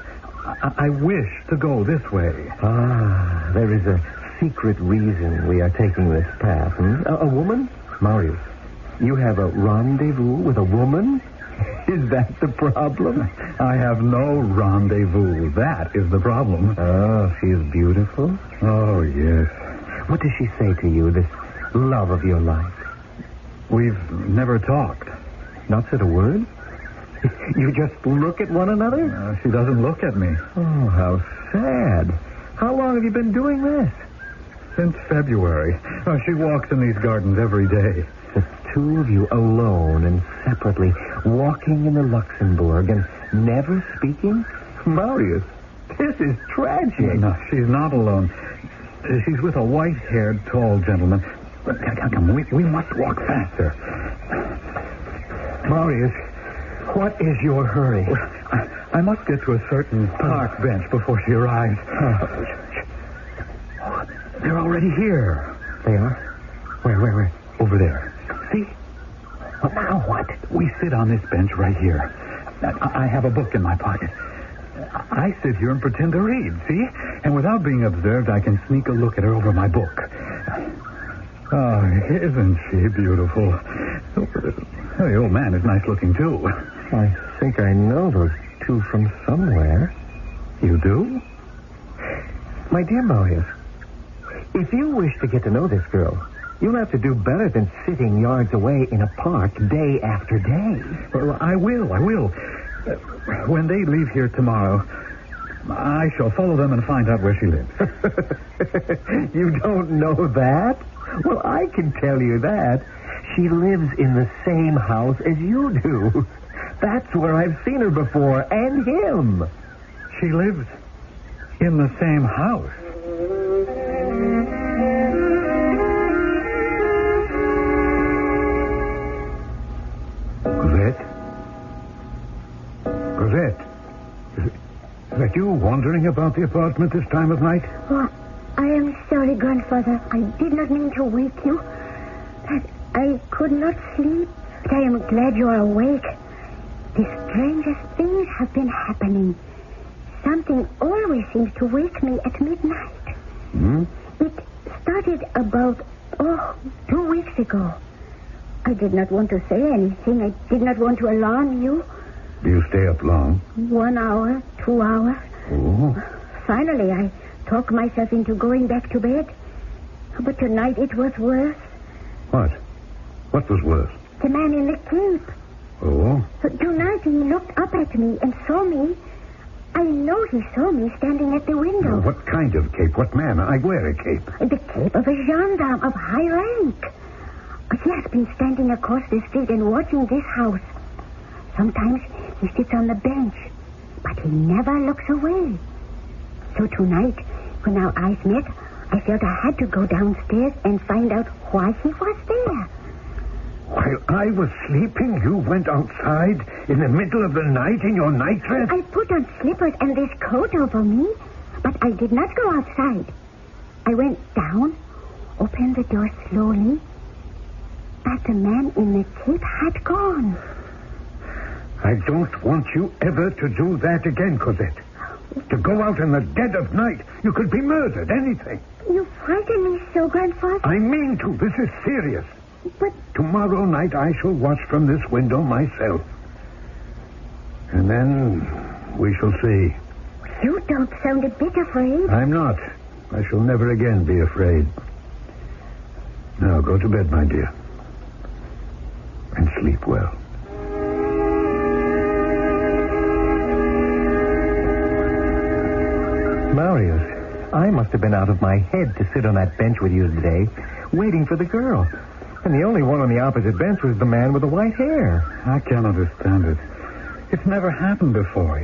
I wish to go this way. Ah, there is a secret reason we are taking this path. A woman? Marius, you have a rendezvous with a woman? Is that the problem? I have no rendezvous. That is the problem. Oh, she is beautiful? Oh, yes. What does she say to you, this love of your life? We've never talked. Not said a word? You just look at one another? She doesn't look at me. Oh, how sad. How long have you been doing this? Since February. She walks in these gardens every day. The two of you alone and separately, walking in the Luxembourg and never speaking? Marius, this is tragic. No, she's not alone. She's with a white-haired, tall gentleman. Come, we must walk faster. Marius, what is your hurry? I must get to a certain park bench before she arrives. They're already here. They are? Where? Over there. See? Well, now what? We sit on this bench right here. I have a book in my pocket. I sit here and pretend to read, see? And without being observed, I can sneak a look at her over my book. Oh, isn't she beautiful? The old man is nice looking, too. I think I know those two from somewhere. You do? My dear Marius, if you wish to get to know this girl, you'll have to do better than sitting yards away in a park day after day. Well, I will. When they leave here tomorrow, I shall follow them and find out where she lives. You don't know that? Well, I can tell you that. She lives in the same house as you do. That's where I've seen her before, and him. She lives in the same house? Cosette, is that you wandering about the apartment this time of night? Oh, I am sorry, Grandfather. I did not mean to wake you. I could not sleep, but I am glad you are awake. The strangest things have been happening. Something always seems to wake me at midnight. It started about, 2 weeks ago. I did not want to say anything. I did not want to alarm you. Do you stay up long? 1 hour, 2 hours. Oh. Finally, I talked myself into going back to bed. But tonight it was worse. What? What was worse? The man in the cape. Oh? Tonight he looked up at me and saw me. I know he saw me standing at the window. Now, what kind of cape? What man? I wear a cape. The cape of a gendarme of high rank. He has been standing across the street and watching this house. Sometimes he sits on the bench, but he never looks away. So tonight, when our eyes met, I felt I had to go downstairs and find out why he was there. While I was sleeping, you went outside in the middle of the night in your nightdress? I put on slippers and this coat over me, but I did not go outside. I went down, opened the door slowly, but the man in the cape had gone. I don't want you ever to do that again, Cosette. To go out in the dead of night. You could be murdered, anything. You frighten me so, Grandfather. I mean to. This is serious. But tomorrow night I shall watch from this window myself. And then we shall see. You don't sound a bit afraid. I'm not. I shall never again be afraid. Now go to bed, my dear. And sleep well. Marius, I must have been out of my head to sit on that bench with you today, waiting for the girl. And the only one on the opposite bench was the man with the white hair. I can't understand it. It's never happened before.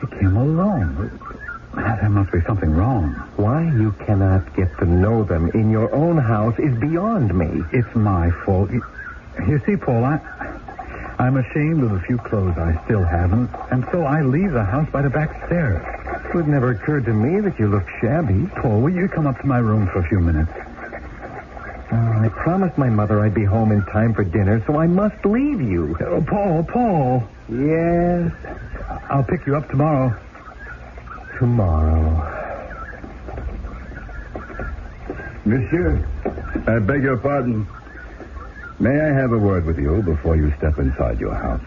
He came alone. There must be something wrong. Why you cannot get to know them in your own house is beyond me. It's my fault. You see, Paul, I'm ashamed of the few clothes I still haven't, and so I leave the house by the back stairs. It would never occurred to me that you look shabby. Paul, will you come up to my room for a few minutes? I promised my mother I'd be home in time for dinner, so I must leave you. Oh, Paul. Yes? I'll pick you up tomorrow. Tomorrow. Monsieur, I beg your pardon. May I have a word with you before you step inside your house?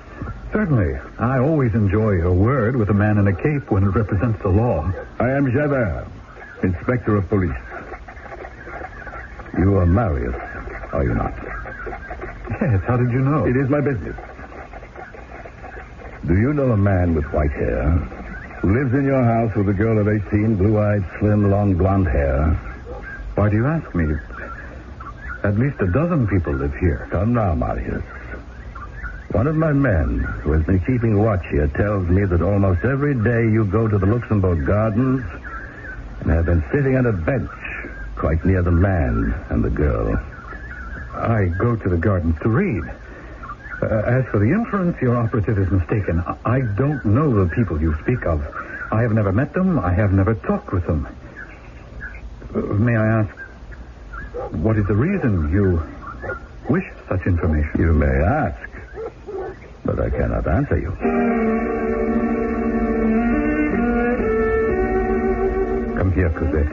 Certainly. I always enjoy a word with a man in a cape when it represents the law. I am Javert, Inspector of Police. You are Marius, are you not? Yes, how did you know? It is my business. Do you know a man with white hair who lives in your house with a girl of 18, blue-eyed, slim, long blonde hair? Why do you ask me? At least a dozen people live here. Come now, Marius. One of my men who has been keeping watch here tells me that almost every day you go to the Luxembourg Gardens and have been sitting on a bench quite near the man and the girl. I go to the gardens to read. As for the inference, your operative is mistaken. I don't know the people you speak of. I have never met them. I have never talked with them. May I ask, what is the reason you wish such information? You may ask, but I cannot answer you. Come here, Cosette.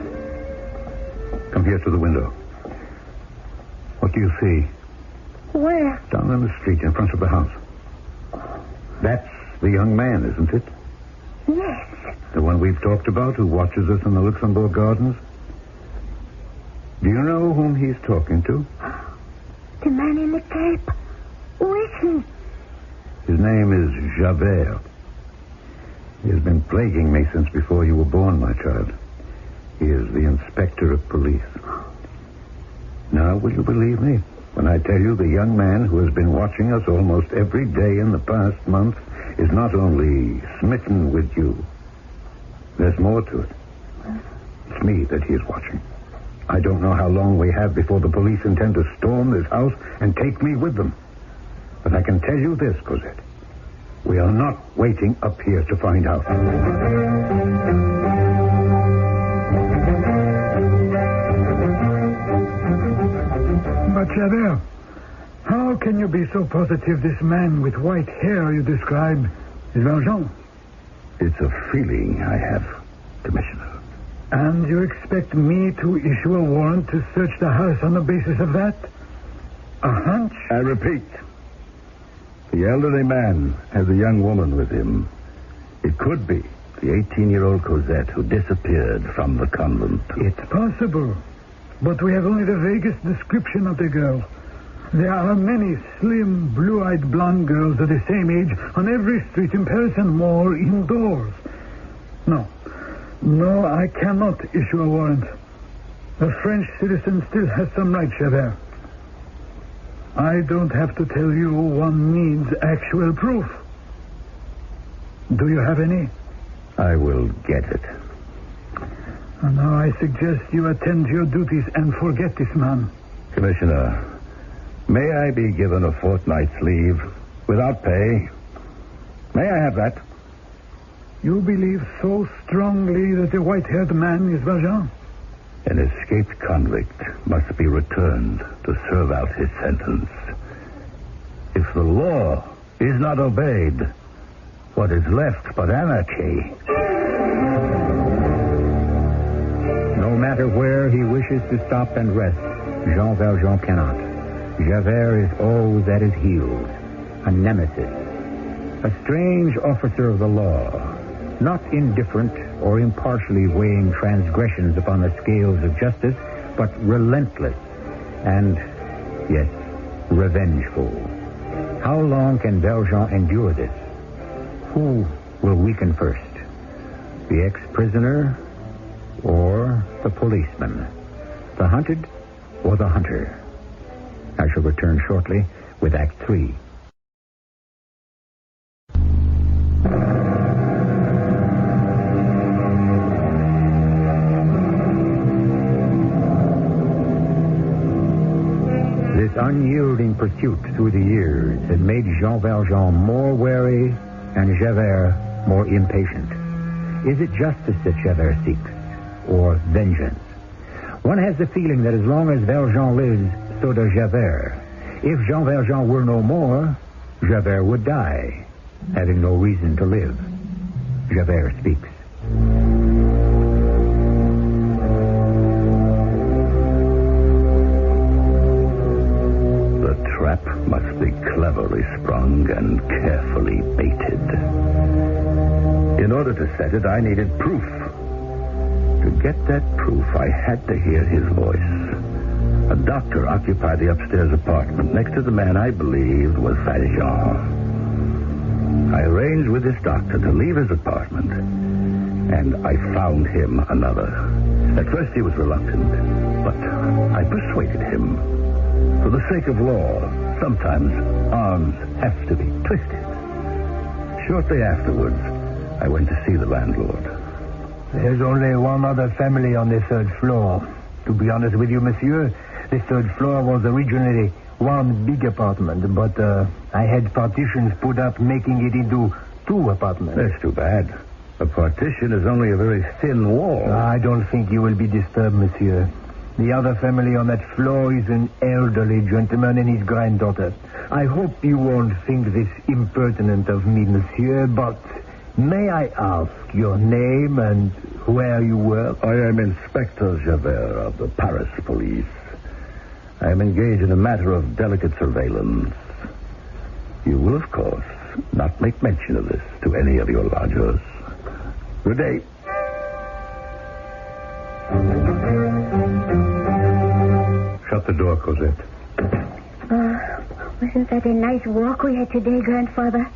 Come here to the window. What do you see? Where? Down in the street in front of the house. That's the young man, isn't it? Yes. The one we've talked about who watches us in the Luxembourg Gardens? Do you know whom he's talking to? The man in the cape. Who is he? His name is Javert. He has been plaguing me since before you were born, my child. He is the inspector of police. Now, will you believe me when I tell you the young man who has been watching us almost every day in the past month is not only smitten with you. There's more to it. It's me that he is watching. I don't know how long we have before the police intend to storm this house and take me with them. But I can tell you this, Cosette. We are not waiting up here to find out. But, Javert, how can you be so positive this man with white hair you describe is Valjean? It's a feeling I have, Commissioner. And you expect me to issue a warrant to search the house on the basis of that? A hunch? I repeat, the elderly man has a young woman with him. It could be the 18-year-old Cosette who disappeared from the convent. It's possible, but we have only the vaguest description of the girl. There are many slim, blue-eyed blonde girls of the same age on every street in Paris and more indoors. No, I cannot issue a warrant. A French citizen still has some right, Javert. I don't have to tell you one needs actual proof. Do you have any? I will get it. And now I suggest you attend to your duties and forget this man. Commissioner, may I be given a fortnight's leave without pay? May I have that? You believe so strongly that the white-haired man is Valjean? An escaped convict must be returned to serve out his sentence. If the law is not obeyed, what is left but anarchy? No matter where he wishes to stop and rest, Jean Valjean cannot. Javert is always at his heels, a nemesis, a strange officer of the law, not indifferent or impartially weighing transgressions upon the scales of justice, but relentless and, yes, revengeful. How long can Valjean endure this? Who will weaken first? The ex-prisoner or the policeman? The hunted or the hunter? I shall return shortly with Act 3. This unyielding pursuit through the years had made Jean Valjean more wary and Javert more impatient. Is it justice that Javert seeks, or vengeance? One has the feeling that as long as Valjean lives, so does Javert. If Jean Valjean were no more, Javert would die, having no reason to live. Javert speaks. The trap must be cleverly sprung and carefully baited. In order to set it, I needed proof. To get that proof, I had to hear his voice. A doctor occupied the upstairs apartment next to the man I believed was Valjean. I arranged with this doctor to leave his apartment, and I found him another. At first he was reluctant, but I persuaded him. For the sake of law, sometimes arms have to be twisted. Shortly afterwards, I went to see the landlord. There's only one other family on the third floor. To be honest with you, monsieur, the third floor was originally one big apartment, but I had partitions put up, making it into 2 apartments. That's too bad. A partition is only a very thin wall. I don't think you will be disturbed, monsieur. The other family on that floor is an elderly gentleman and his granddaughter. I hope you won't think this impertinent of me, monsieur, but may I ask your name and where you work? I am Inspector Javert of the Paris police. I am engaged in a matter of delicate surveillance. You will, of course, not make mention of this to any of your lodgers. Good day. Shut the door, Cosette. Wasn't that a nice walk we had today, Grandfather?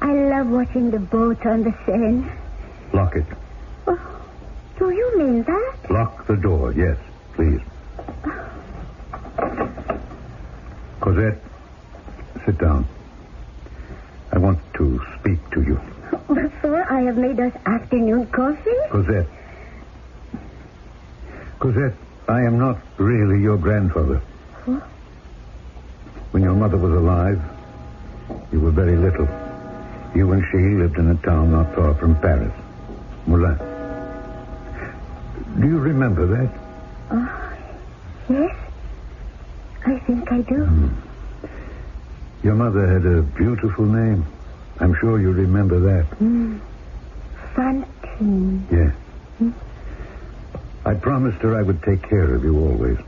I love watching the boat on the Seine. Lock it. Oh, do you mean that? Lock the door, yes, please. Cosette, sit down. I want to speak to you. Before I have made us afternoon coffee? Cosette, I am not really your grandfather. What? When your mother was alive, you were very little. You and she lived in a town not far from Paris, Moulins. Do you remember that? Yes. I think I do. Your mother had a beautiful name. I'm sure you remember that. Fantine. Yeah. I promised her I would take care of you always.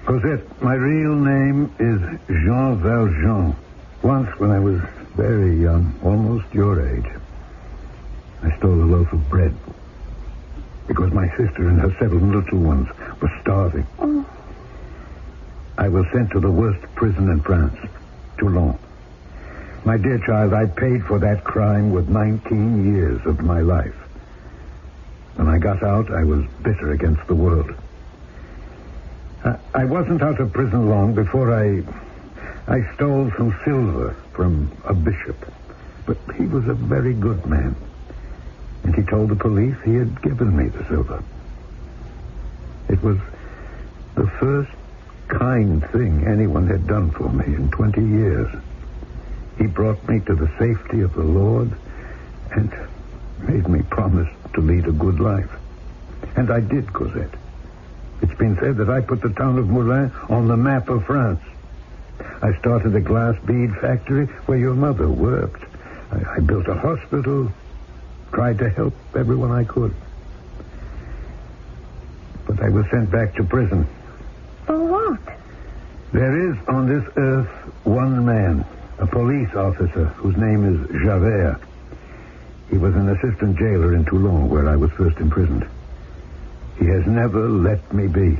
Cosette, my real name is Jean Valjean. Once when I was very young, almost your age, I stole a loaf of bread because my sister and her 7 little ones were starving. I was sent to the worst prison in France, Toulon. My dear child, I paid for that crime with 19 years of my life. When I got out, I was bitter against the world. I wasn't out of prison long before I stole some silver from a bishop. But he was a very good man. And he told the police he had given me the silver. It was the first kind thing anyone had done for me in 20 years. He brought me to the safety of the Lord and made me promise to lead a good life. And I did, Cosette. It's been said that I put the town of Moulins on the map of France. I started a glass bead factory where your mother worked. I built a hospital, tried to help everyone I could. But I was sent back to prison. For what? There is on this earth one man, a police officer, whose name is Javert. He was an assistant jailer in Toulon, where I was first imprisoned. He has never let me be.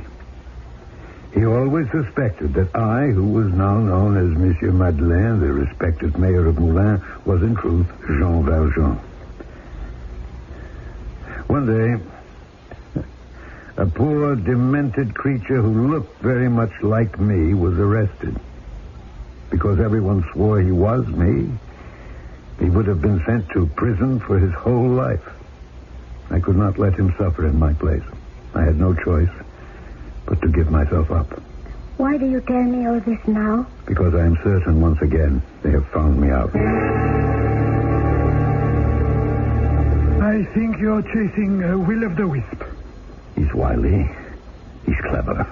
He always suspected that I, who was now known as Monsieur Madeleine, the respected mayor of Moulins, was in truth Jean Valjean. One day, a poor, demented creature who looked very much like me was arrested. Because everyone swore he was me, he would have been sent to prison for his whole life. I could not let him suffer in my place. I had no choice but to give myself up. Why do you tell me all this now? Because I am certain once again they have found me out. I think you're chasing Will-o'-the-Wisp. He's wily. He's clever.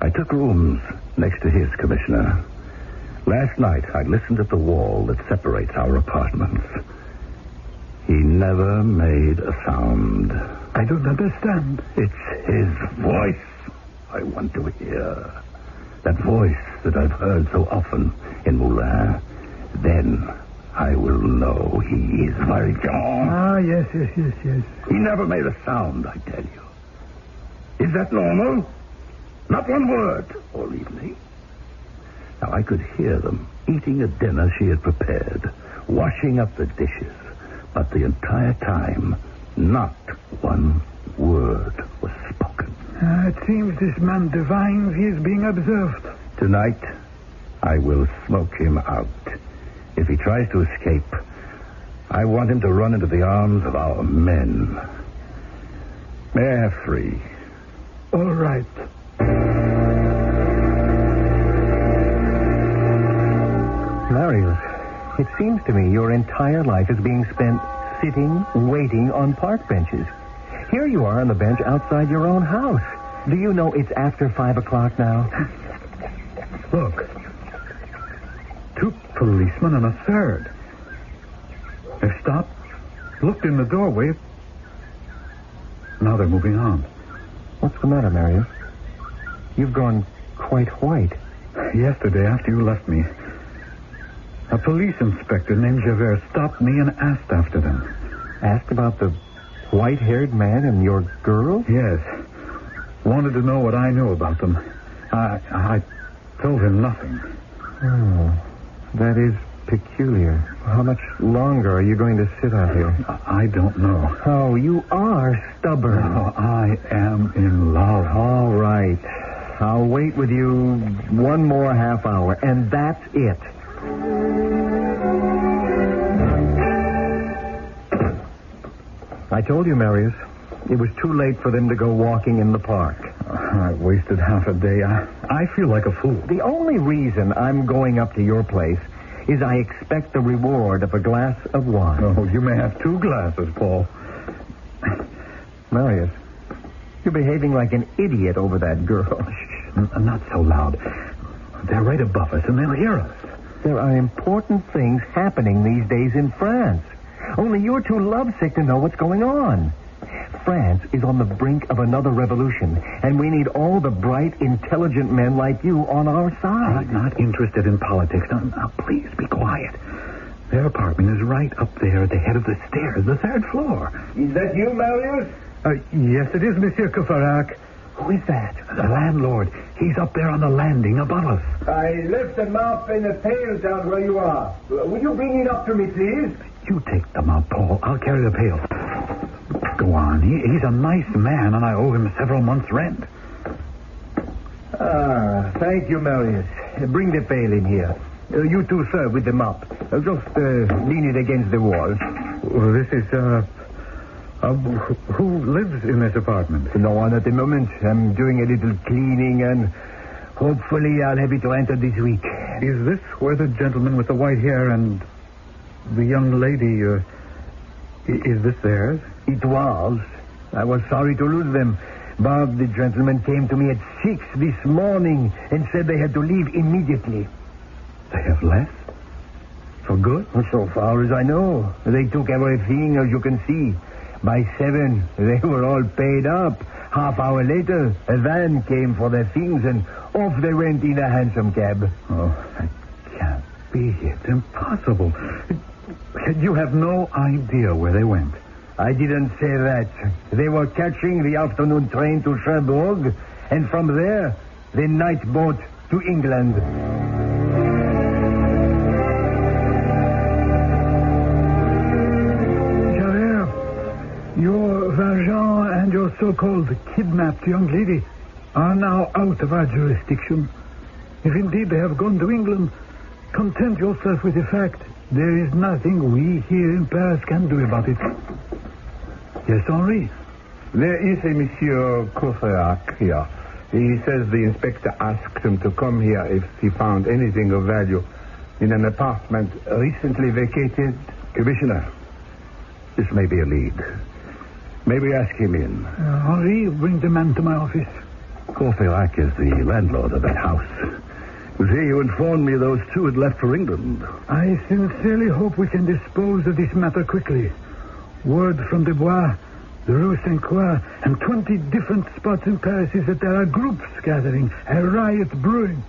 I took rooms next to his, Commissioner. Last night, I listened at the wall that separates our apartments. He never made a sound. I don't understand. It's his voice I want to hear. That voice that I've heard so often in Moulin. Then I will know he is Valjean. Ah, yes. He never made a sound, I tell you. Is that normal? Not one word all evening. Now, I could hear them eating a dinner she had prepared, washing up the dishes. But the entire time, not one word was spoken. It seems this man divines he is being observed. Tonight, I will smoke him out. If he tries to escape, I want him to run into the arms of our men. May I have 3? All right. Marius, it seems to me your entire life is being spent sitting, waiting on park benches. Here you are on the bench outside your own house. Do you know it's after 5 o'clock now? Look. 2 policemen and a third. They've stopped, looked in the doorway. Now they're moving on. What's the matter, Marius? You've gone quite white. Yesterday, after you left me, a police inspector named Javert stopped me and asked after them. Asked about the white-haired man and your girl? Yes. Wanted to know what I knew about them. I told him nothing. Oh, that is peculiar. How much longer are you going to sit out here? I don't know. Oh, you are stubborn. No, I am in love. All right. I'll wait with you 1 more half hour, and that's it. I told you, Marius, it was too late for them to go walking in the park. I wasted half a day. I feel like a fool. The only reason I'm going up to your place is I expect the reward of a glass of wine. Oh, you may have 2 glasses, Paul. Marius, you're behaving like an idiot over that girl. Shh, not so loud. They're right above us, and they'll hear us. There are important things happening these days in France. Only you're too lovesick to know what's going on. France is on the brink of another revolution, and we need all the bright, intelligent men like you on our side. I'm not interested in politics. Now, please be quiet. Their apartment is right up there at the head of the stairs, the 3rd floor. Is that you, Marius? Yes, it is, Monsieur Courfeyrac. Who is that? The landlord. He's up there on the landing above us. I left the mop and the pail down where you are. Will you bring it up to me, please? You take the mop, Paul. I'll carry the pail. Go on. He's a nice man, and I owe him several months' rent. Thank you, Marius. Bring the pail in here. You too, sir, with the mop. Just lean it against the wall. Well, this is, who lives in this apartment? No one at the moment. I'm doing a little cleaning, and hopefully I'll have it rented this week. Is this where the gentleman with the white hair and the young lady, is this theirs? It was. I was sorry to lose them. But the gentleman came to me at 6 this morning and said they had to leave immediately. They have left? For good? So far as I know. They took everything, as you can see. By 7, they were all paid up. Half hour later, a van came for their things, and off they went in a hansom cab. Oh, that can't be. It's impossible. You have no idea where they went. I didn't say that. They were catching the afternoon train to Cherbourg, and from there, the night boat to England. Javert, your Valjean and your so-called kidnapped young lady are now out of our jurisdiction. If indeed they have gone to England, content yourself with the fact there is nothing we here in Paris can do about it. Yes, Henri? There is a Monsieur Courfeyrac here. He says the inspector asked him to come here if he found anything of value in an apartment recently vacated. Commissioner, this may be a lead. May we ask him in? Henri, bring the man to my office. Courfeyrac is the landlord of that house. It was he who informed me those two had left for England. I sincerely hope we can dispose of this matter quickly. Word from Desbois, the Rue Saint-Croix, and 20 different spots in Paris is that there are groups gathering, a riot brewing.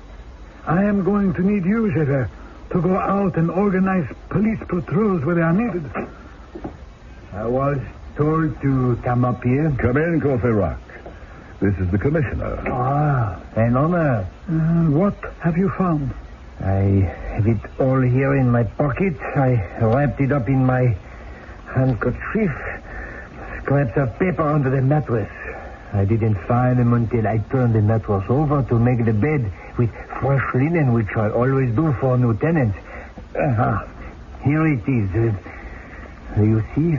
I am going to need you, Javert, to go out and organize police patrols where they are needed. I was told to come up here. Come in, Courfeyrac. This is the commissioner. Ah, an honor. What have you found? I have it all here in my pocket. I wrapped it up in my handkerchief. Scraps of paper under the mattress. I didn't find them until I turned the mattress over to make the bed with fresh linen, which I always do for new tenants. Here it is. Do you see?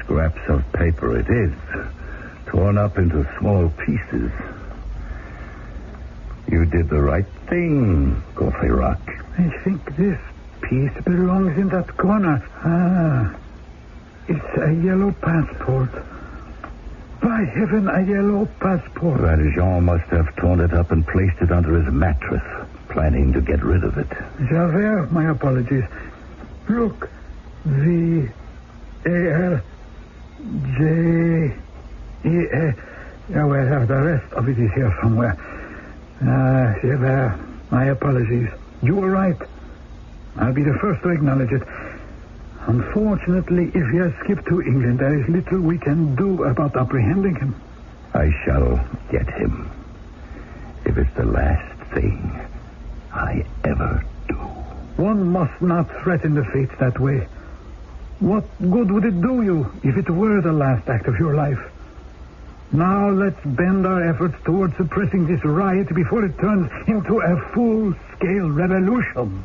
Scraps of paper it is, torn up into small pieces. You did the right thing, Courfeyrac. I think this piece belongs in that corner. It's a yellow passport. By heaven, a yellow passport. Valjean must have torn it up and placed it under his mattress, planning to get rid of it. Javert, my apologies. Look, V-A-L-J-E-A. Well, the rest of it is here somewhere. Javert, my apologies. You were right. I'll be the first to acknowledge it. Unfortunately, if he has skipped to England, there is little we can do about apprehending him. I shall get him. If it's the last thing I ever do. One must not threaten the fates that way. What good would it do you if it were the last act of your life? Now let's bend our efforts towards suppressing this riot before it turns into a full-scale revolution.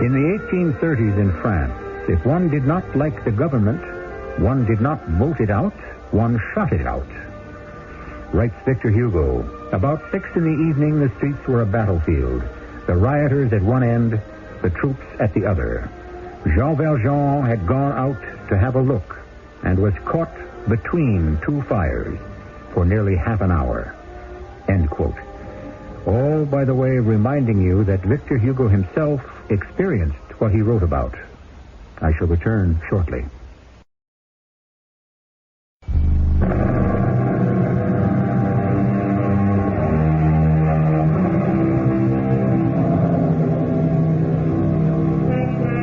In the 1830s in France, if one did not like the government, one did not vote it out, one shot it out. Writes Victor Hugo, about 6 in the evening, the streets were a battlefield. The rioters at one end, the troops at the other. Jean Valjean had gone out to have a look and was caught between two fires for nearly half an hour. End quote. All, by the way, reminding you that Victor Hugo himself experienced what he wrote about. I shall return shortly.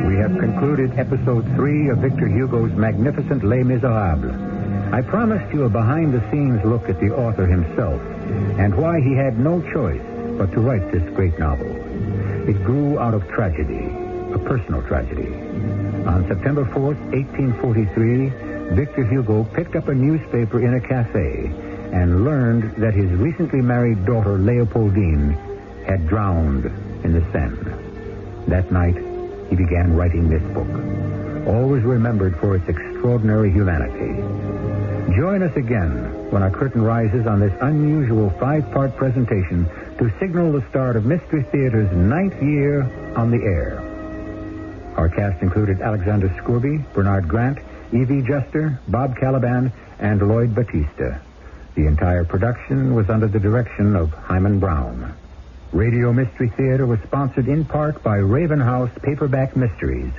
We have concluded episode 3 of Victor Hugo's magnificent Les Miserables. I promised you a behind-the-scenes look at the author himself and why he had no choice but to write this great novel. It grew out of tragedy, a personal tragedy. On September 4th, 1843, Victor Hugo picked up a newspaper in a cafe and learned that his recently married daughter, Leopoldine, had drowned in the Seine. That night, he began writing this book, always remembered for its extraordinary humanity. Join us again when our curtain rises on this unusual 5-part presentation to signal the start of Mystery Theater's 9th year on the air. Our cast included Alexander Scourby, Bernard Grant, E.V. Juster, Bob Caliban, and Lloyd Batista. The entire production was under the direction of Hyman Brown. Radio Mystery Theater was sponsored in part by Raven House Paperback Mysteries.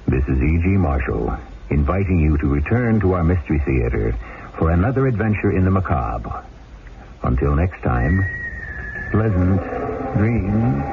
This is E.G. Marshall, inviting you to return to our Mystery Theater for another adventure in the macabre. Until next time, pleasant dreams.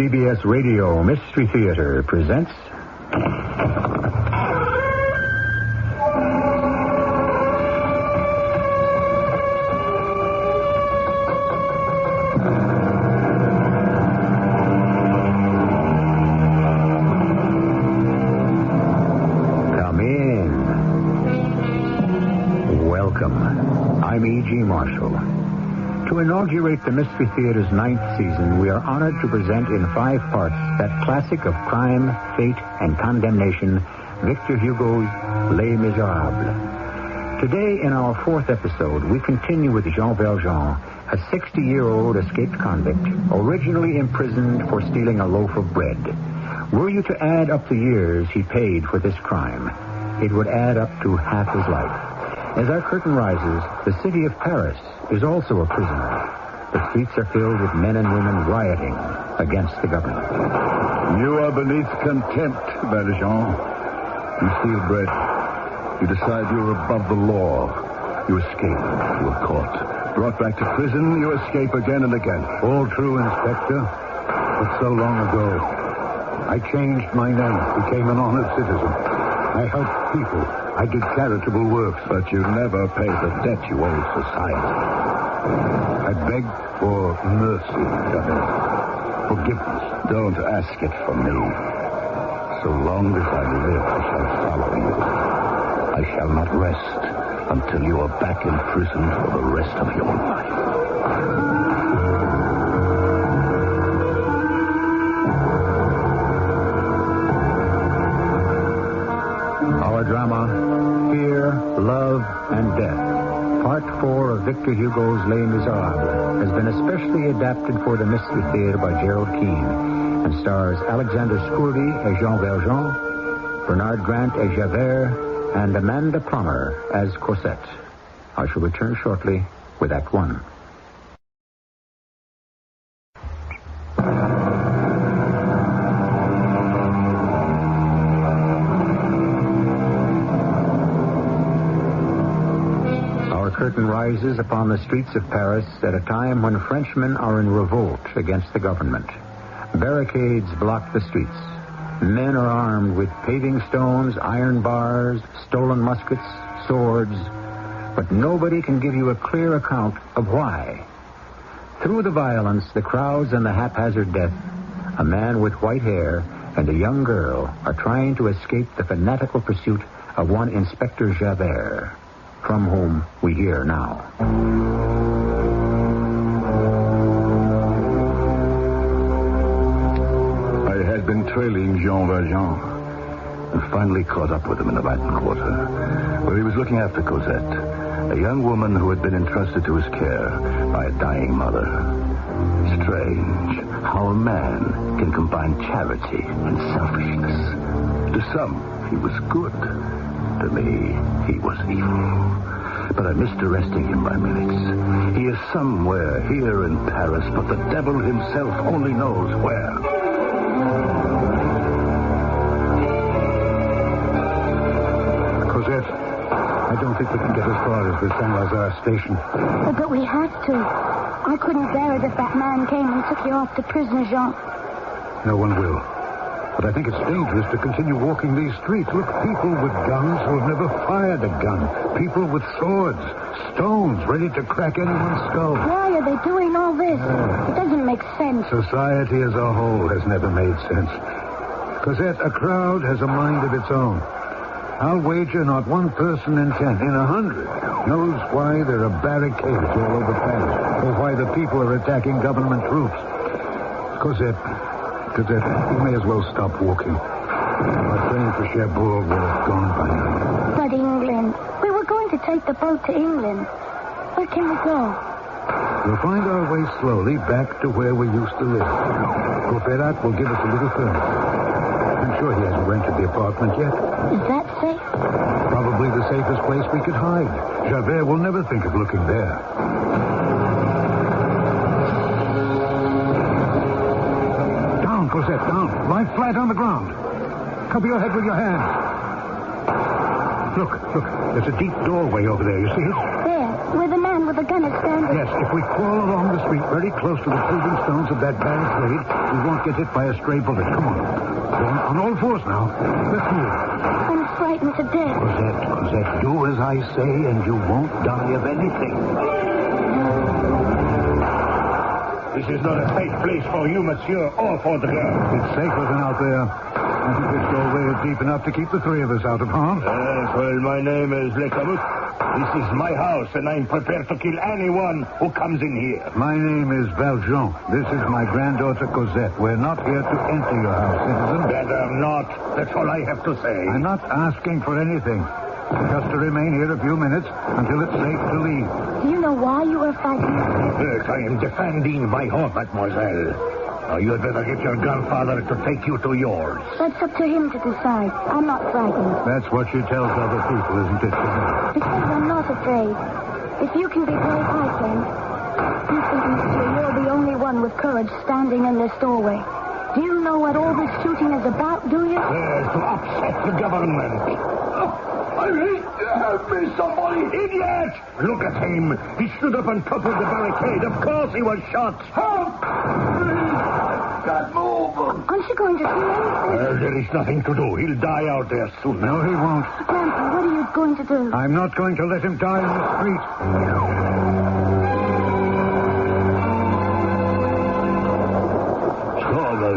CBS Radio Mystery Theater presents... Come in. Welcome. I'm E.G. Marshall. To inaugurate the Mystery Theater's 9th season, we are honored to present in 5 parts that classic of crime, fate, and condemnation, Victor Hugo's Les Miserables. Today, in our 4th episode, we continue with Jean Valjean, a 60-year-old escaped convict, originally imprisoned for stealing a loaf of bread. Were you to add up the years he paid for this crime, it would add up to half his life. As our curtain rises, the city of Paris is also a prisoner. The streets are filled with men and women rioting against the government. You are beneath contempt, Valjean. You steal bread. You decide you're above the law. You escape. You are caught. Brought back to prison, you escape again and again. All true, Inspector. But so long ago, I changed my name, became an honored citizen. I helped people. I did charitable works. But you never paid the debt you owed society. I begged for mercy, Javert. Forgiveness. Don't ask it from me. So long as I live, I shall follow you. I shall not rest until you are back in prison for the rest of your life. Our drama, Fear, Love, and Death, Part 4 of Victor Hugo's Les Miserables, has been especially adapted for the Mystery Theater by Gerald Keane and stars Alexander Scourby as Jean Valjean, Bernard Grant as Javert, and Amanda Plummer as Cosette. I shall return shortly with Act 1. Curtain rises upon the streets of Paris at a time when Frenchmen are in revolt against the government. Barricades block the streets. Men are armed with paving stones, iron bars, stolen muskets, swords, but nobody can give you a clear account of why. Through the violence, the crowds, and the haphazard death, a man with white hair and a young girl are trying to escape the fanatical pursuit of one Inspector Javert, from whom we hear now. I had been trailing Jean Valjean and finally caught up with him in the Latin Quarter, where he was looking after Cosette, a young woman who had been entrusted to his care by a dying mother. Strange how a man can combine charity and selfishness. To some, he was good. To me, he was evil. But I missed arresting him by minutes. He is somewhere here in Paris, but the devil himself only knows where. Cosette, I don't think we can get as far as the Saint-Lazare station. But we have to. I couldn't bear it if that man came and took you off to prison, Jean. No one will. But I think it's dangerous to continue walking these streets. Look, people with guns who have never fired a gun. People with swords, stones, ready to crack anyone's skull. Why are they doing all this? It doesn't make sense. Society as a whole has never made sense. Cosette, a crowd has a mind of its own. I'll wager not one person in 10, in 100, knows why there are barricades all over Paris, or why the people are attacking government troops. Cosette, we may as well stop walking. Our train for Cherbourg will have gone by now. But England. We were going to take the boat to England. Where can we go? We'll find our way slowly back to where we used to live. Courfeyrac will give us a little furniture. I'm sure he hasn't rented the apartment yet. Is that safe? Probably the safest place we could hide. Javert will never think of looking there. Cosette, down. Lie flat on the ground. Cover your head with your hands. Look. There's a deep doorway over there. You see it? There. Where the man with the gun is standing? Yes, if we crawl along the street very close to the paving stones of that barricade, we won't get hit by a stray bullet. Come on. On all fours now. Let's move. I'm frightened to death. Cosette, do as I say and you won't die of anything. This is not a safe place for you, monsieur, or for the girl. It's safer than out there. I think this doorway is deep enough to keep the three of us out of harm. Yes, well, my name is Le Camus. This is my house, and I'm prepared to kill anyone who comes in here. My name is Valjean. This is my granddaughter Cosette. We're not here to enter your house, citizen. Better not. That's all I have to say. I'm not asking for anything. Just to remain here a few minutes until it's safe to leave. Do you know why you are fighting? Yes, I am defending my home, mademoiselle. Now, you had better get your grandfather to take you to yours. That's up to him to decide. I'm not frightened. That's what she tells other people, isn't it? Because I'm not afraid. If you can be brave, I can. You think, monsieur, you're the only one with courage standing in this doorway. Do you know what all this shooting is about, do you? Yes, to upset the government. I hate to have me, somebody. Idiot! Look at him. He stood up on top of the barricade. Of course he was shot. Help! Can't move. Aren't you going to do anything? There is nothing to do. He'll die out there soon. No, he won't. Grandpa, what are you going to do? I'm not going to let him die in the street.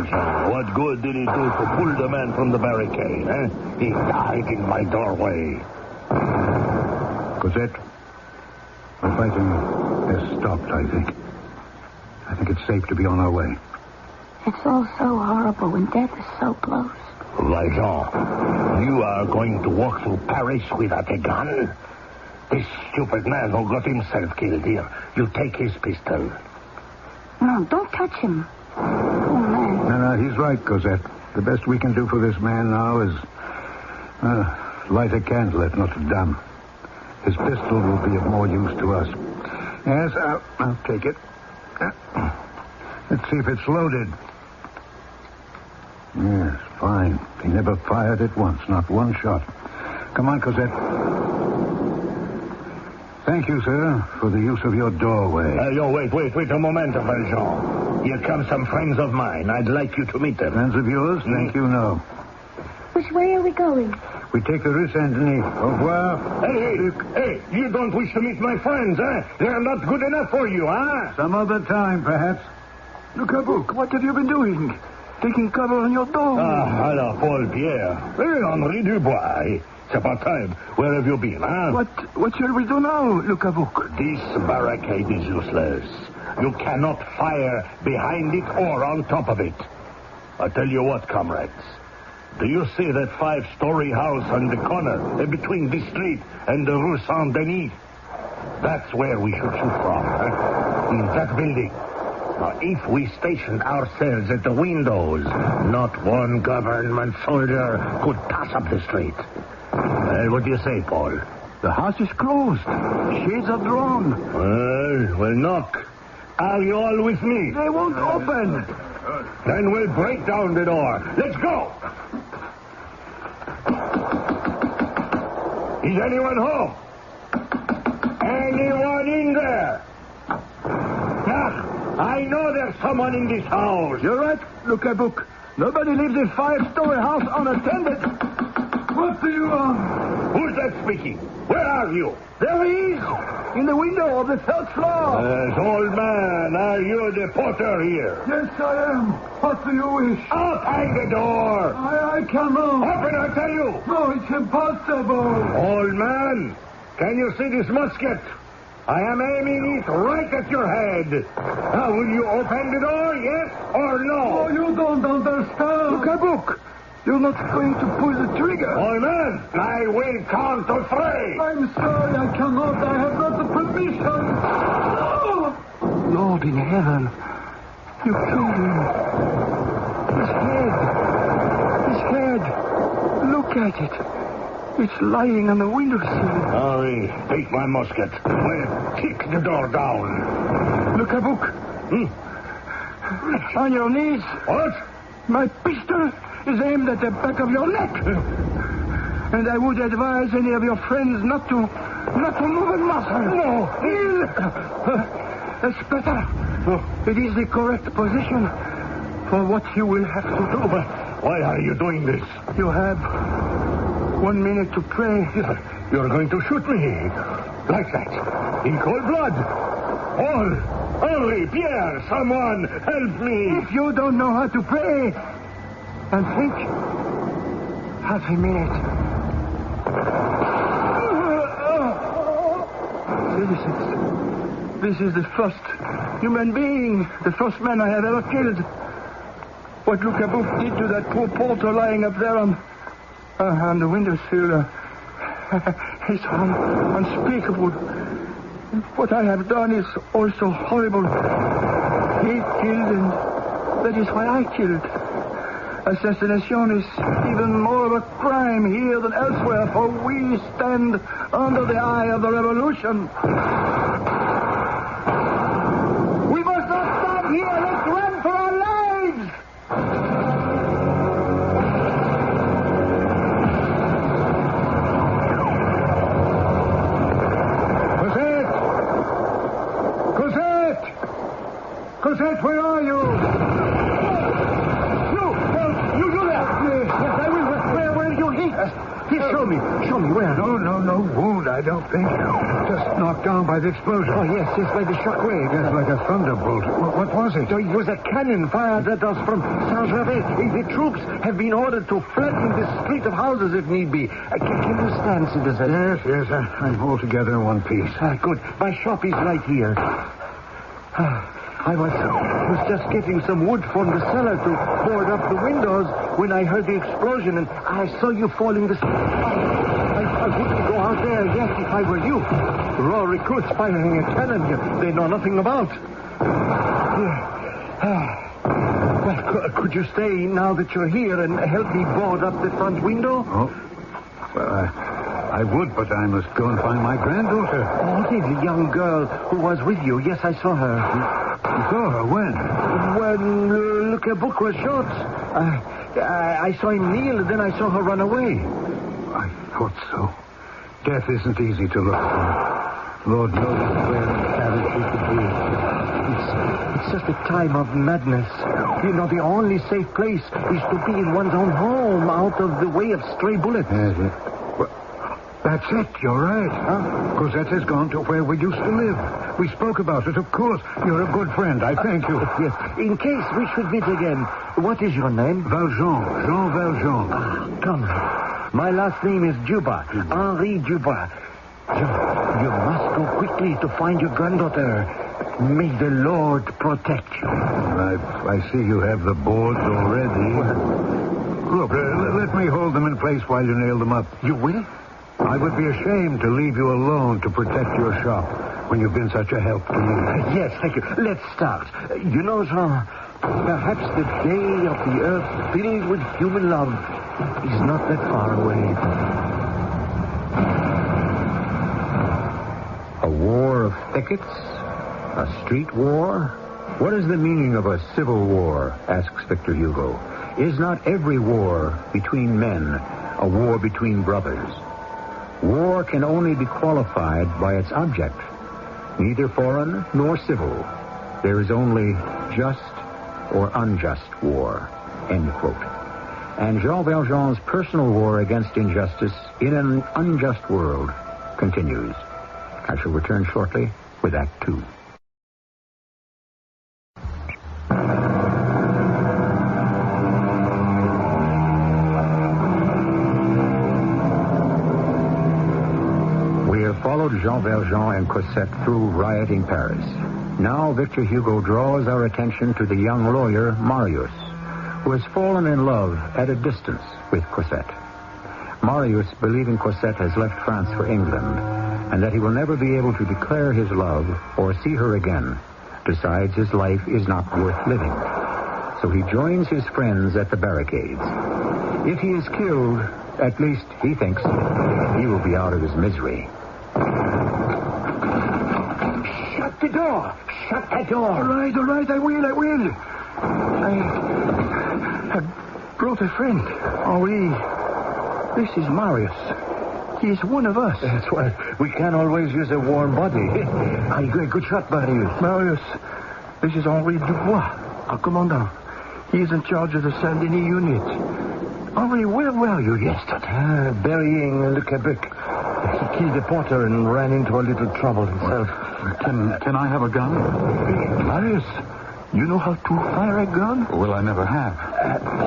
What good did he do to pull the man from the barricade, eh? He died in my doorway. Cosette, the fighting has stopped, I think. I think it's safe to be on our way. It's all so horrible when death is so close. Valjean, you are going to walk through Paris without a gun? This stupid man who got himself killed here, you take his pistol. No, don't touch him. Oh, man. No, he's right, Cosette. The best we can do for this man now is light a candle at Notre Dame. His pistol will be of more use to us. Yes, I'll take it. Let's see if it's loaded. Yes, fine. He never fired it once, not one shot. Come on, Cosette. Thank you, sir, for the use of your doorway. Wait a moment, Valjean. Here come some friends of mine. I'd like you to meet them. Friends of yours? Thank you, no. Which way are we going? We take the Rue Saint-Denis. Au revoir. Hey, you don't wish to meet my friends, eh? They're not good enough for you, huh? Some other time, perhaps. Le Cabuc, what have you been doing? Taking cover on your door. Alors, Paul Pierre. Hey, Henri Dubois. It's about time. Where have you been, huh? What shall we do now, Le Cabuc? This barricade is useless. You cannot fire behind it or on top of it. I tell you what, comrades. Do you see that 5-story house on the corner between this street and the Rue Saint-Denis? That's where we should shoot from, huh? In that building. Now, if we stationed ourselves at the windows, not one government soldier could pass up the street. What do you say, Paul? The house is closed. Shades are drawn. Well, knock. Are you all with me? They won't open. Then we'll break down the door. Let's go. Is anyone home? Anyone in there? I know there's someone in this house. You're right, Le Cabuc. Nobody leaves this 5-story house unattended. What do you want? Who's that speaking? Where are you? There he is, in the window of the 3rd floor. Yes, old man, are you the porter here? Yes, I am. What do you wish? Open the door. I cannot. Open, I tell you. No, it's impossible. Old man, can you see this musket? I am aiming it right at your head. Now, will you open the door, yes or no? Oh, you don't understand. Le Cabuc, you're not going to pull the trigger. Old man, I will count to 3. I'm sorry, I cannot. I have not the permission. No! Lord in heaven, you killed him. His head. Look at it. It's lying on the windowsill. Henri, take my musket. We'll kick the door down. Le Cabuc. On your knees. What? My pistol is aimed at the back of your neck. And I would advise any of your friends not to Not to move a muscle. No. That's better. No. It is the correct position for what you will have to do. But why are you doing this? You have 1 minute to pray. You're going to shoot me. Like that. In cold blood. Paul! Henri! Pierre! Someone help me! If you don't know how to pray, and think, half a minute. Citizens, this is the first human being, the first man I have ever killed. What Luca Bouffe did to that poor porter lying up there on the windowsill is unspeakable. What I have done is also horrible. He killed, and that is why I killed. Assassination is even more of a crime here than elsewhere, for we stand under the eye of the revolution. We must not stop here. Let's run for our lives. Cosette, where are you? You do that. Yes, I will. Where did you hit? Show me where. No wound, I don't think. Just knocked down by the explosion. Oh, yes, by the shockwave. Yes, like a thunderbolt. What was it? It was a cannon fired at us from Saint-Gervais. The troops have been ordered to flatten this street of houses if need be. Can you stand, citizen? Yes, I'm altogether in one piece. Good. My shop is right here. I was just getting some wood from the cellar to board up the windows when I heard the explosion, and I saw you falling the stairs. I wouldn't go out there yet if I were you. Raw recruits firing a cannon they know nothing about. Well, could you stay now that you're here and help me board up the front window? Oh, well, I would, but I must go and find my granddaughter. Oh, the young girl who was with you. Yes, I saw her. You saw her? When? When Luca Bouffe was shot. I saw him kneel, and then I saw her run away. I thought so. Death isn't easy to look for. Lord knows where in savage she could be. It's just a time of madness. You know, the only safe place is to be in one's own home, out of the way of stray bullets. Yes. Well, that's it. You're right. Cosette has gone to where we used to live. We spoke about it, of course. You're a good friend. I thank you. Yes. In case we should meet again, what is your name? Valjean. Jean Valjean. Come. My last name is Juba. Henri Juba. You must go quickly to find your granddaughter. May the Lord protect you. I see you have the boards already. Look, let me hold them in place while you nail them up. You will? I would be ashamed to leave you alone to protect your shop when you've been such a help to me. Yes, thank you. Let's start. You know, Jean, perhaps the day of the earth filled with human love is not that far away. A war of thickets? A street war? What is the meaning of a civil war? Asks Victor Hugo. Is not every war between men a war between brothers? War can only be qualified by its object, neither foreign nor civil. There is only just or unjust war. End quote. And Jean Valjean's personal war against injustice in an unjust world continues. I shall return shortly with Act 2. Followed Jean Valjean and Cosette through rioting Paris. Now Victor Hugo draws our attention to the young lawyer, Marius, who has fallen in love at a distance with Cosette. Marius, believing Cosette has left France for England, and that he will never be able to declare his love or see her again, decides his life is not worth living. So he joins his friends at the barricades. If he is killed, at least, he thinks, he will be out of his misery. Shut the door! Shut the door! All right, I will. I brought a friend. Henri. This is Marius. He's one of us. That's why we can't always use a warm body. Good shot, Marius. Marius, this is Henri Dubois, our commandant. He is in charge of the Saint-Denis unit. Henri, where were you yesterday? Burying Le Quebec. He killed a porter and ran into a little trouble himself. Can I have a gun? Marius, you know how to fire a gun? Well, I never have.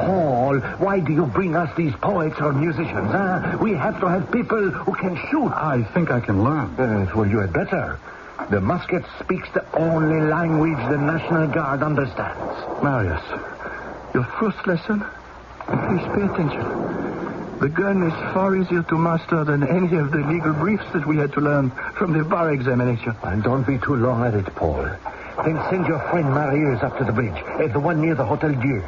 Paul, why do you bring us these poets or musicians? We have to have people who can shoot. I think I can learn. Well, you had better. The musket speaks the only language the National Guard understands. Marius, your first lesson? Please pay attention. The gun is far easier to master than any of the legal briefs that we had to learn from the bar examination. And don't be too long at it, Paul. Then send your friend Marius up to the bridge, the one near the Hotel Dieu.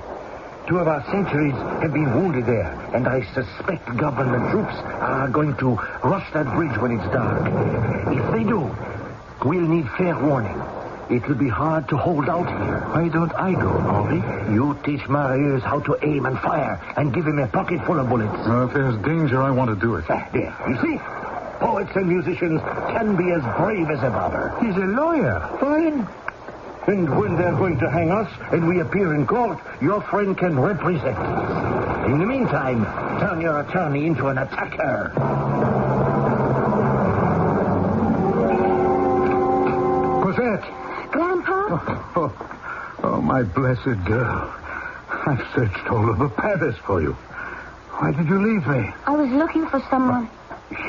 2 of our sentries have been wounded there, and I suspect government troops are going to rush that bridge when it's dark. If they do, we'll need fair warning. It'll be hard to hold out here. Why don't I go, Henri? You teach Marius how to aim and fire, and give him a pocket full of bullets. If there's danger, I want to do it. There, you see? Poets and musicians can be as brave as a barber. He's a lawyer. Fine. And when they're going to hang us and we appear in court, your friend can represent us. In the meantime, turn your attorney into an attacker. Cosette! Grandpa? Oh, my blessed girl. I've searched all over Paris for you. Why did you leave me? I was looking for someone.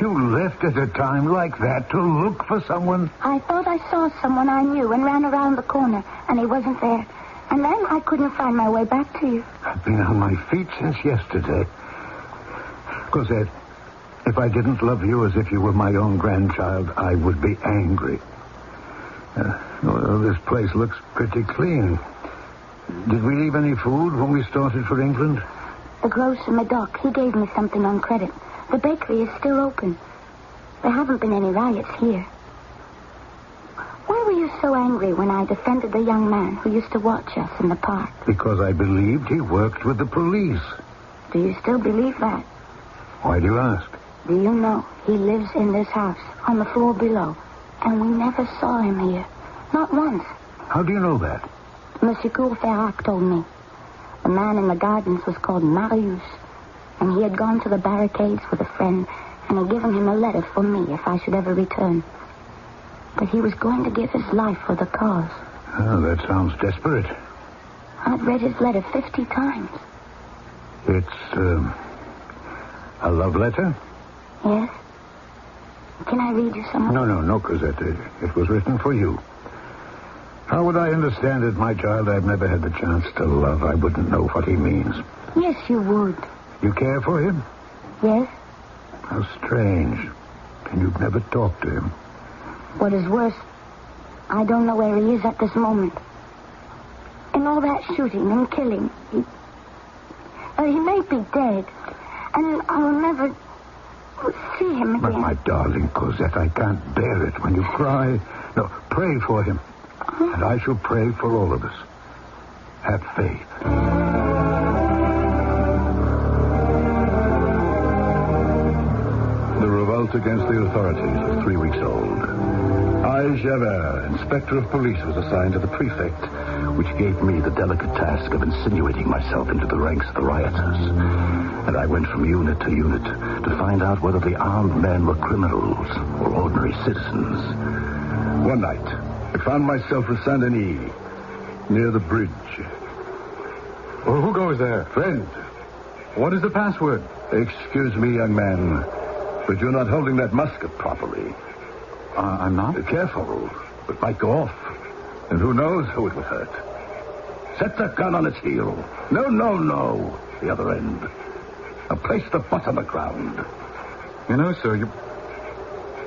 You left at a time like that to look for someone? I thought I saw someone I knew and ran around the corner, and he wasn't there. And then I couldn't find my way back to you. I've been on my feet since yesterday. Cosette, if I didn't love you as if you were my own grandchild, I would be angry. Well, this place looks pretty clean. Did we leave any food when we started for England? The grocer Madoc, he gave me something on credit. The bakery is still open. There haven't been any riots here. Why were you so angry when I defended the young man who used to watch us in the park? Because I believed he worked with the police. Do you still believe that? Why do you ask? Do you know he lives in this house, on the floor below, and we never saw him here. Not once. How do you know that? Monsieur Courfeyrac told me. The man in the gardens was called Marius, and he had gone to the barricades with a friend and had given him a letter for me if I should ever return. But he was going to give his life for the cause. Oh, that sounds desperate. I've read his letter 50 times. It's, a love letter? Yes. Can I read you some? No, Cosette. It was written for you. How would I understand it, my child? I've never had the chance to love. I wouldn't know what he means. Yes, you would. You care for him? Yes. How strange. And you've never talked to him. What is worse, I don't know where he is at this moment. In all that shooting and killing, he may be dead, and I'll never see him again. But my darling Cosette, I can't bear it when you cry. No, pray for him. And I shall pray for all of us. Have faith. The revolt against the authorities was 3 weeks old. I, Javert, inspector of police, was assigned to the prefect, which gave me the delicate task of insinuating myself into the ranks of the rioters. And I went from unit to unit to find out whether the armed men were criminals or ordinary citizens. One night, I found myself at Saint-Denis, near the bridge. Well, who goes there? Friend. What is the password? Excuse me, young man, but you're not holding that musket properly. I'm not? Careful. It might go off. And who knows who it would hurt. Set the gun on its heel. No. The other end. Now place the butt on the ground. You know, sir,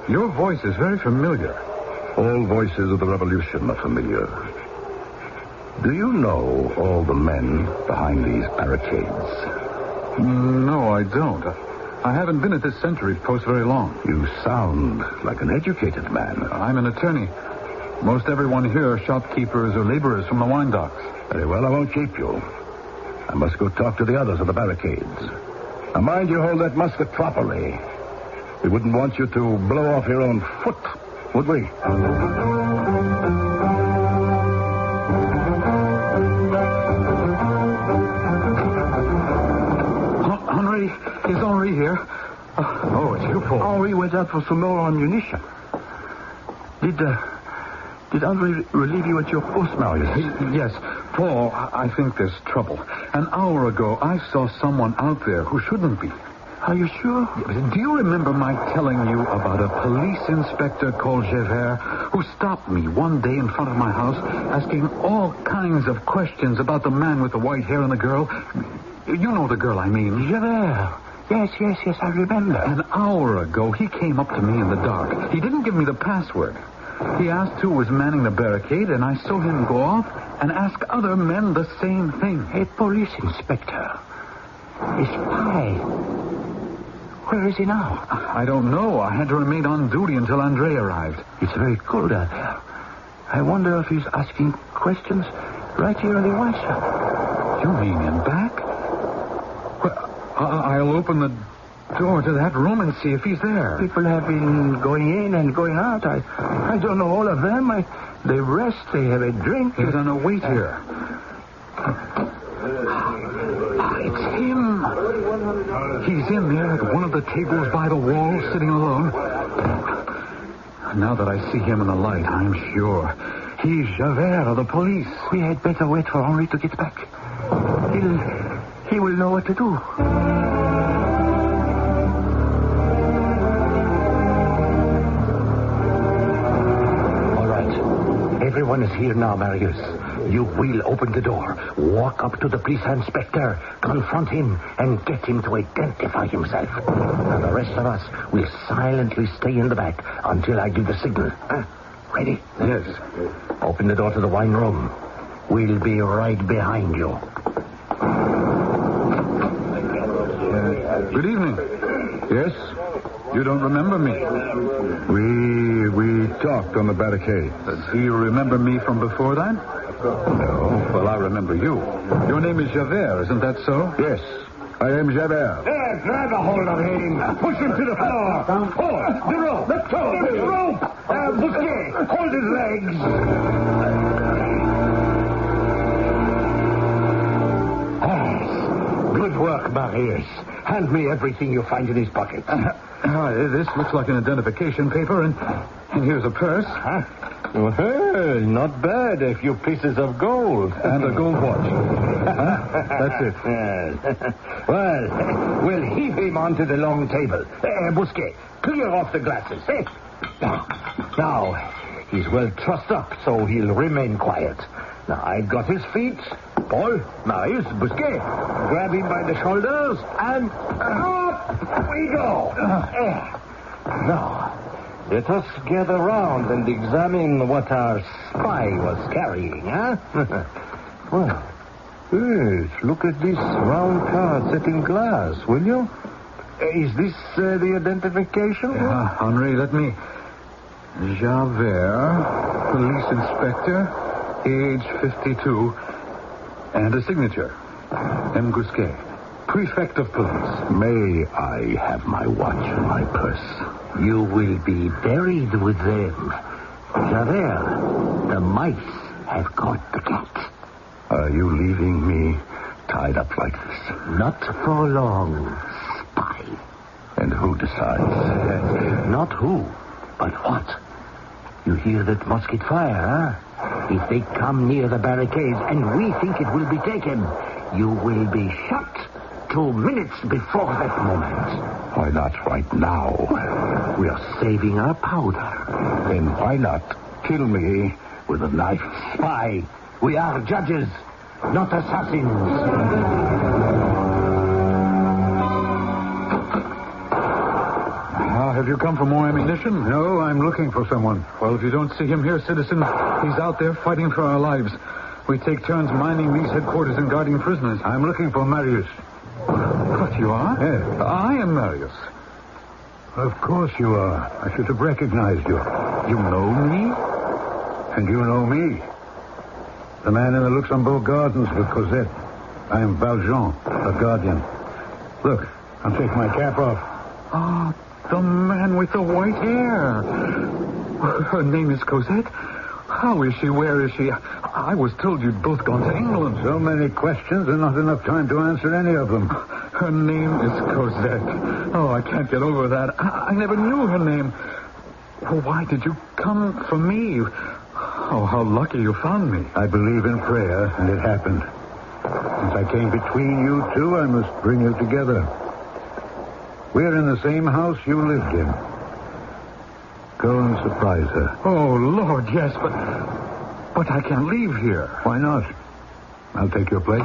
your voice is very familiar. All voices of the revolution are familiar. Do you know all the men behind these barricades? No, I don't. I haven't been at this sentry post very long. You sound like an educated man. I'm an attorney. Most everyone here are shopkeepers or laborers from the wine docks. Very well, I won't keep you. I must go talk to the others on the barricades. Now mind you hold that musket properly. We wouldn't want you to blow off your own foot, would we? Henri, is Henri here? Oh, it's you, Paul. Henri went out for some more ammunition. Did Henri relieve you at your post, Marius? Yes. Paul, I think there's trouble. An hour ago, I saw someone out there who shouldn't be. Are you sure? Do you remember my telling you about a police inspector called Javert who stopped me one day in front of my house asking all kinds of questions about the man with the white hair and the girl? You know the girl I mean. Javert. Yes, I remember. An hour ago, he came up to me in the dark. He didn't give me the password. He asked who was manning the barricade, and I saw him go off and ask other men the same thing. A police inspector. A spy. Where is he now? I don't know. I had to remain on duty until Andre arrived. It's very cold out there. I wonder if he's asking questions right here in the White Shop. You mean in back? Well, I'll open the door to that room and see if he's there. People have been going in and going out. I don't know all of them. They rest, they have a drink. He's on a wait here. It's him. He's in there at one of the tables by the wall, sitting alone. Now that I see him in the light, I'm sure he's Javert of the police. We had better wait for Henri to get back. He will know what to do. All right. Everyone is here now, Marius. You will open the door, walk up to the police inspector, confront him, and get him to identify himself. Now, the rest of us will silently stay in the back until I give the signal. Huh? Ready? Yes. Open the door to the wine room. We'll be right behind you. Good evening. Yes? You don't remember me? We talked on the barricade. Do you remember me from before that? No. Well, I remember you. Your name is Javert, isn't that so? Yes, I am Javert. There, grab a hold of him. Push him to the floor. Hold the rope. Let go of the rope. Bousquet, hold his legs. Good work, Marius. Hand me everything you find in his pocket. This looks like an identification paper, and here's a purse. Huh? Well, not bad. A few pieces of gold. And a gold watch. That's it. Yes. Well, we'll heave him onto the long table. Bousquet, clear off the glasses. Now, he's well trussed up, so he'll remain quiet. Now, I've got his feet. Paul, Marius, Bousquet, grab him by the shoulders, and up we go. Now, let us gather round and examine what our spy was carrying, huh? Well, yes, look at this round card set in glass, will you? Is this the identification? Henri, let me... Javert, police inspector, age 52, and a signature. M. Bousquet, prefect of police. May I have my watch and my purse? You will be buried with them. Javert, the mice have caught the cat. Are you leaving me tied up like this? Not for long, spy. And who decides? Not who, but what. You hear that musket fire, huh? If they come near the barricades and we think it will be taken, you will be shot 2 minutes before that moment. Why not right now? We are saving our powder. Then why not kill me with a knife? Spy, we are judges, not assassins. Have you come for more ammunition? No, I'm looking for someone. Well, if you don't see him here, citizen, he's out there fighting for our lives. We take turns mining these headquarters and guarding prisoners. I'm looking for Marius. What, you are? Yes. I am Marius. Of course you are. I should have recognized you. You know me? And you know me. The man in the Luxembourg Gardens with Cosette. I am Valjean, a guardian. Look, I'll take my cap off. Oh, The man with the white hair. Her name is Cosette. How is she? Where is she? I was told you'd both gone to England. So many questions and not enough time to answer any of them. Her name is Cosette. Oh, I can't get over that. I never knew her name. Well, why did you come for me? Oh, how lucky you found me. I believe in prayer, and it happened. Since I came between you two, I must bring you together. We're in the same house you lived in. Go and surprise her. Oh, Lord, yes, but I can't leave here. Why not? I'll take your place.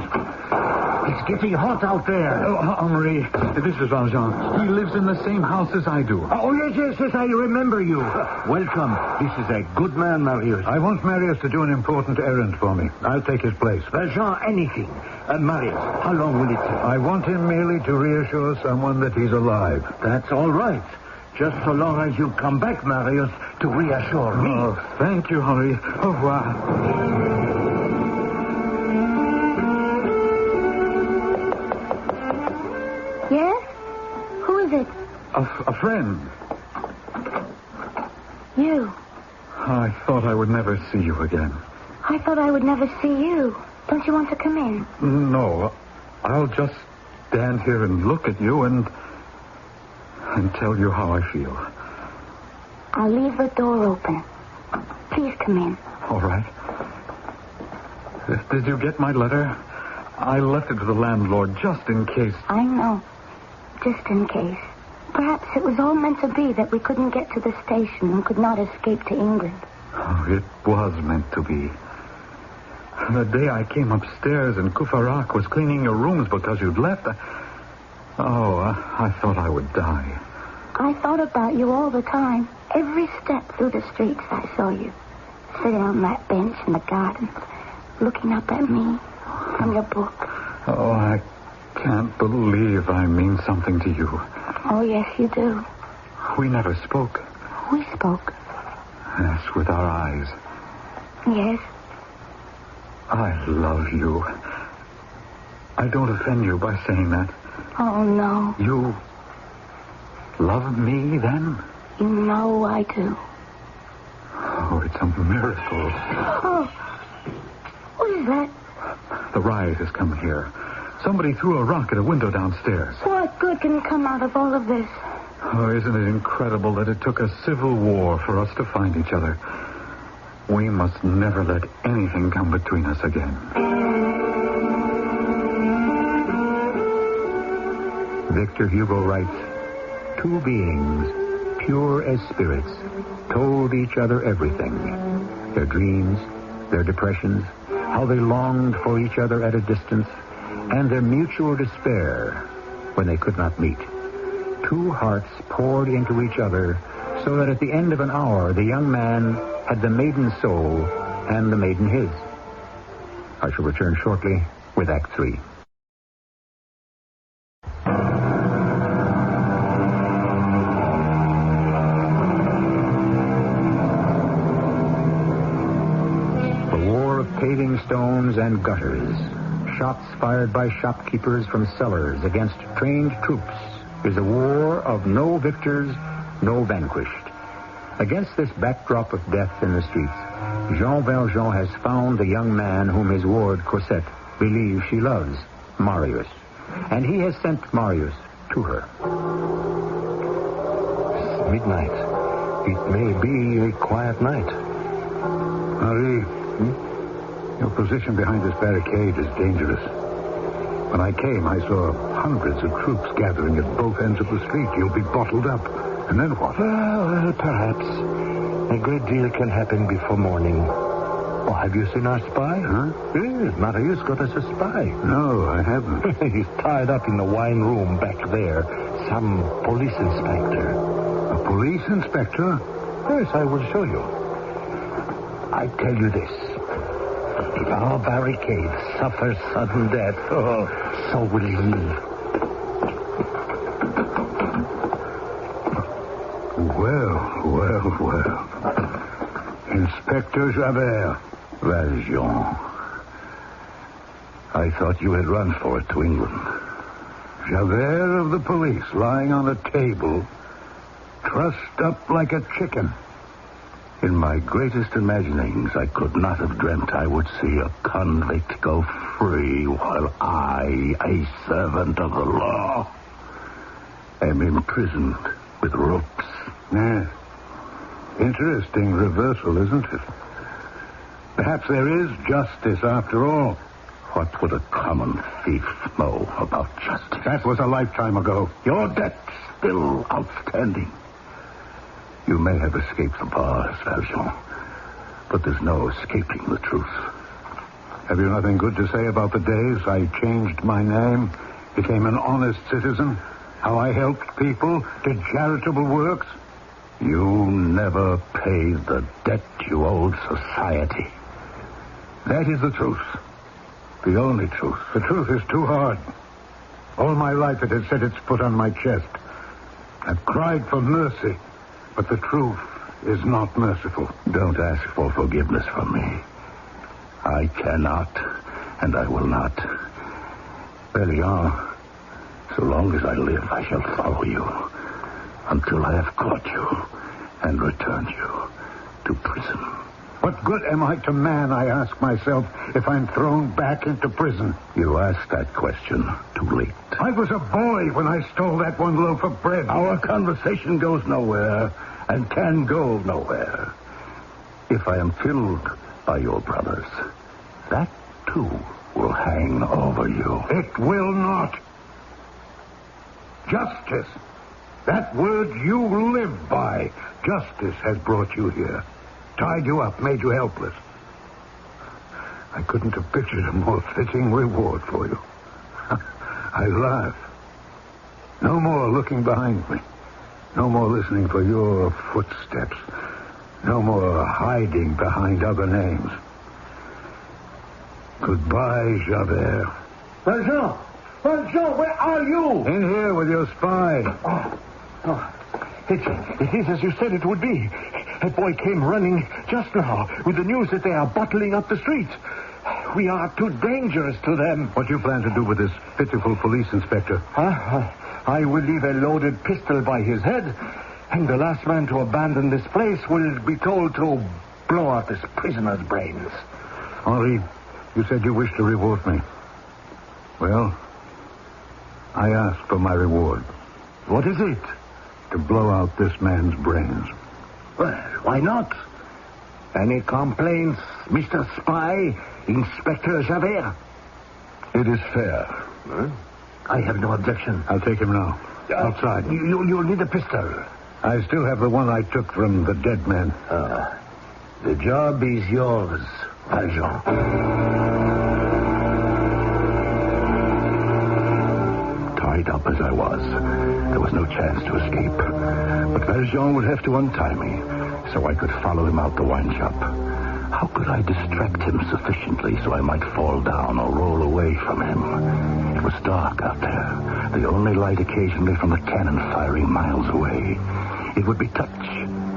It's getting hot out there. Oh, Henri, this is Valjean. He lives in the same house as I do. Oh, yes, I remember you. Welcome. This is a good man, Marius. I want Marius to do an important errand for me. I'll take his place. Valjean, anything. Marius, how long will it take? I want him merely to reassure someone that he's alive. That's all right. Just so long as you come back, Marius, to reassure me. Oh, thank you, Henri. Au revoir. Yes? Who is it? A friend. You. I thought I would never see you again. I thought I would never see you. Don't you want to come in? No. I'll just stand here and look at you and tell you how I feel. I'll leave the door open. Please come in. All right. Did you get my letter? I left it to the landlord just in case. I know. Just in case. Perhaps it was all meant to be that we couldn't get to the station and could not escape to England. Oh, it was meant to be. The day I came upstairs and Couffarak was cleaning your rooms because you'd left, I thought I would die. I thought about you all the time. Every step through the streets I saw you. Sitting on that bench in the gardens, looking up at me from your book. Oh, I can't believe I mean something to you. Oh, yes, you do. We never spoke. We spoke. Yes, with our eyes. Yes. I love you. I don't offend you by saying that. Oh, no. You love me, then? You know I do. Oh, it's a miracle. Oh, what is that? The riot has come here. Somebody threw a rock at a window downstairs. What good can come out of all of this? Oh, isn't it incredible that it took a civil war for us to find each other? We must never let anything come between us again. Victor Hugo writes, two beings, pure as spirits, told each other everything. Their dreams, their depressions, how they longed for each other at a distance, and their mutual despair when they could not meet. Two hearts poured into each other so that at the end of an hour the young man had the maiden soul and the maiden his. I shall return shortly with Act 3. The war of paving stones and gutters, shots fired by shopkeepers from cellars against trained troops, is a war of no victors, no vanquished. Against this backdrop of death in the streets, Jean Valjean has found the young man whom his ward, Cosette, believes she loves, Marius. And he has sent Marius to her. It's midnight. It may be a quiet night. Henri, your position behind this barricade is dangerous. When I came, I saw hundreds of troops gathering at both ends of the street. You'll be bottled up. And then what? Well, perhaps. A great deal can happen before morning. Oh, have you seen our spy? Huh? Yes, Marius got us a spy. No, I haven't. He's tied up in the wine room back there. Some police inspector. A police inspector? Yes, I will show you. I tell you this. If our barricade suffers sudden death, so will he. Well. Inspector Javert. Valjean. I thought you had run for it to England. Javert of the police, lying on a table trussed up like a chicken. In my greatest imaginings, I could not have dreamt I would see a convict go free while I, a servant of the law, am imprisoned with ropes. Yes. Interesting reversal, isn't it? Perhaps there is justice after all. What would a common thief know about justice? That was a lifetime ago. Your debt's still outstanding. You may have escaped the bars, Valjean, but there's no escaping the truth. Have you nothing good to say about the days I changed my name, became an honest citizen, how I helped people, did charitable works? You never paid the debt you owed society. That is the truth. The only truth. The truth is too hard. All my life it has set its foot on my chest. I've cried for mercy, but the truth is not merciful. Don't ask for forgiveness from me. I cannot, and I will not. Valjean, so long as I live, I shall follow you until I have caught you and returned you to prison. What good am I to man, I ask myself, if I'm thrown back into prison? You asked that question too late. I was a boy when I stole that one loaf of bread. Our conversation goes nowhere and can go nowhere. If I am killed by your brothers, that too will hang over you. It will not. Justice. That word you live by. Justice has brought you here. Tied you up, made you helpless. I couldn't have pictured a more fitting reward for you. I laugh. No more looking behind me. No more listening for your footsteps. No more hiding behind other names. Goodbye, Javert. Valjean! Valjean, where are you? In here with your spy. It is as you said it would be. That boy came running just now with the news that they are bottling up the street. We are too dangerous to them. What do you plan to do with this pitiful police inspector? I will leave a loaded pistol by his head, and the last man to abandon this place will be told to blow out this prisoner's brains. Henri, you said you wished to reward me. Well, I ask for my reward. What is it? To blow out this man's brains. Well, why not? Any complaints, Mr. Spy, Inspector Javert? It is fair. Huh? I have no objection. I'll take him now. Outside. You'll need a pistol. I still have the one I took from the dead man. The job is yours, Valjean. Tied up as I was, there was no chance to escape. But Valjean would have to untie me so I could follow him out the wine shop. How could I distract him sufficiently so I might fall down or roll away from him? It was dark out there, the only light occasionally from the cannon firing miles away. It would be touch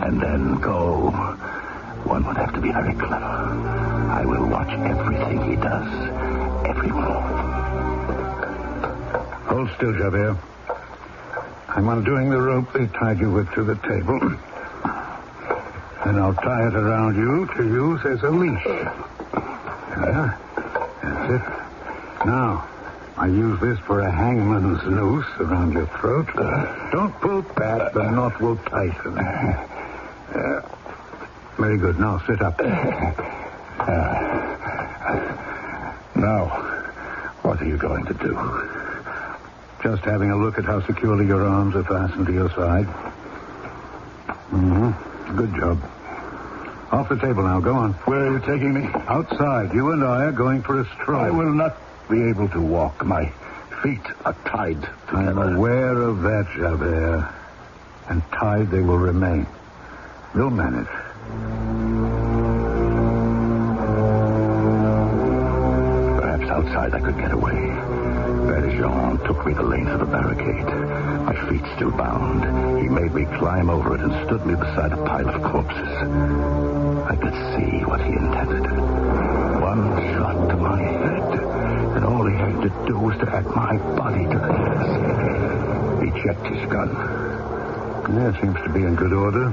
and then go. One would have to be very clever. I will watch everything he does, every move. Hold still, Javert. I'm undoing the rope they tied you with to the table. Then I'll tie it around you to use as a leash. There. That's it. Now, I use this for a hangman's noose around your throat. Don't pull back. The knot will tighten. Very good. Now, sit up. Now, what are you going to do? Just having a look at how securely your arms are fastened to your side. Mm-hmm. Good job. Off the table now. Go on. Where are you taking me? Outside. You and I are going for a stroll. I will not be able to walk. My feet are tied together. I'm aware of that, Javert. And tied they will remain. We'll manage. Perhaps outside I could get away. Valjean took me the length of the barricade. My feet still bound. He made me climb over it and stood me beside a pile of corpses. I could see what he intended. One shot to my head, and all he had to do was to add my body to theirs. He checked his gun. That seems to be in good order.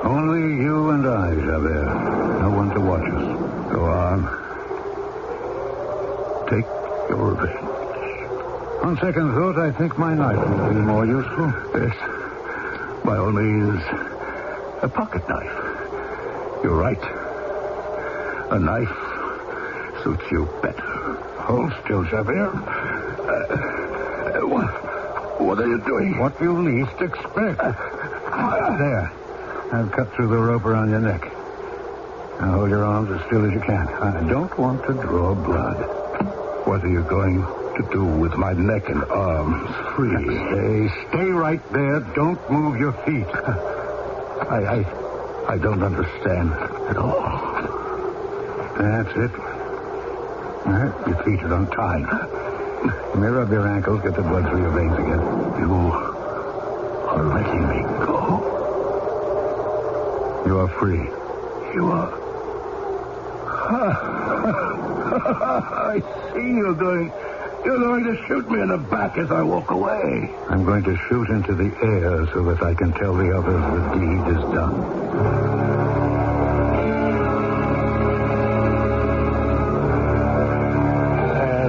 Only you and I, Javert. No one to watch us. Go on. Take your revenge. On second thought, I think my knife will be more useful. Yes. By all means, a pocket knife. You're right. A knife suits you better. Hold still, Javert. What are you doing? What you least expect. There. I've cut through the rope around your neck. Now hold your arms as still as you can. I don't want to draw blood. What are you going to do with my neck and arms free? Stay right there. Don't move your feet. I don't understand at all. That's it. Your feet are untied. You may rub your ankles, get the blood through your veins again. You are letting me go. You are free. You are... I see you're going to shoot me in the back as I walk away. I'm going to shoot into the air so that I can tell the others the deed is done.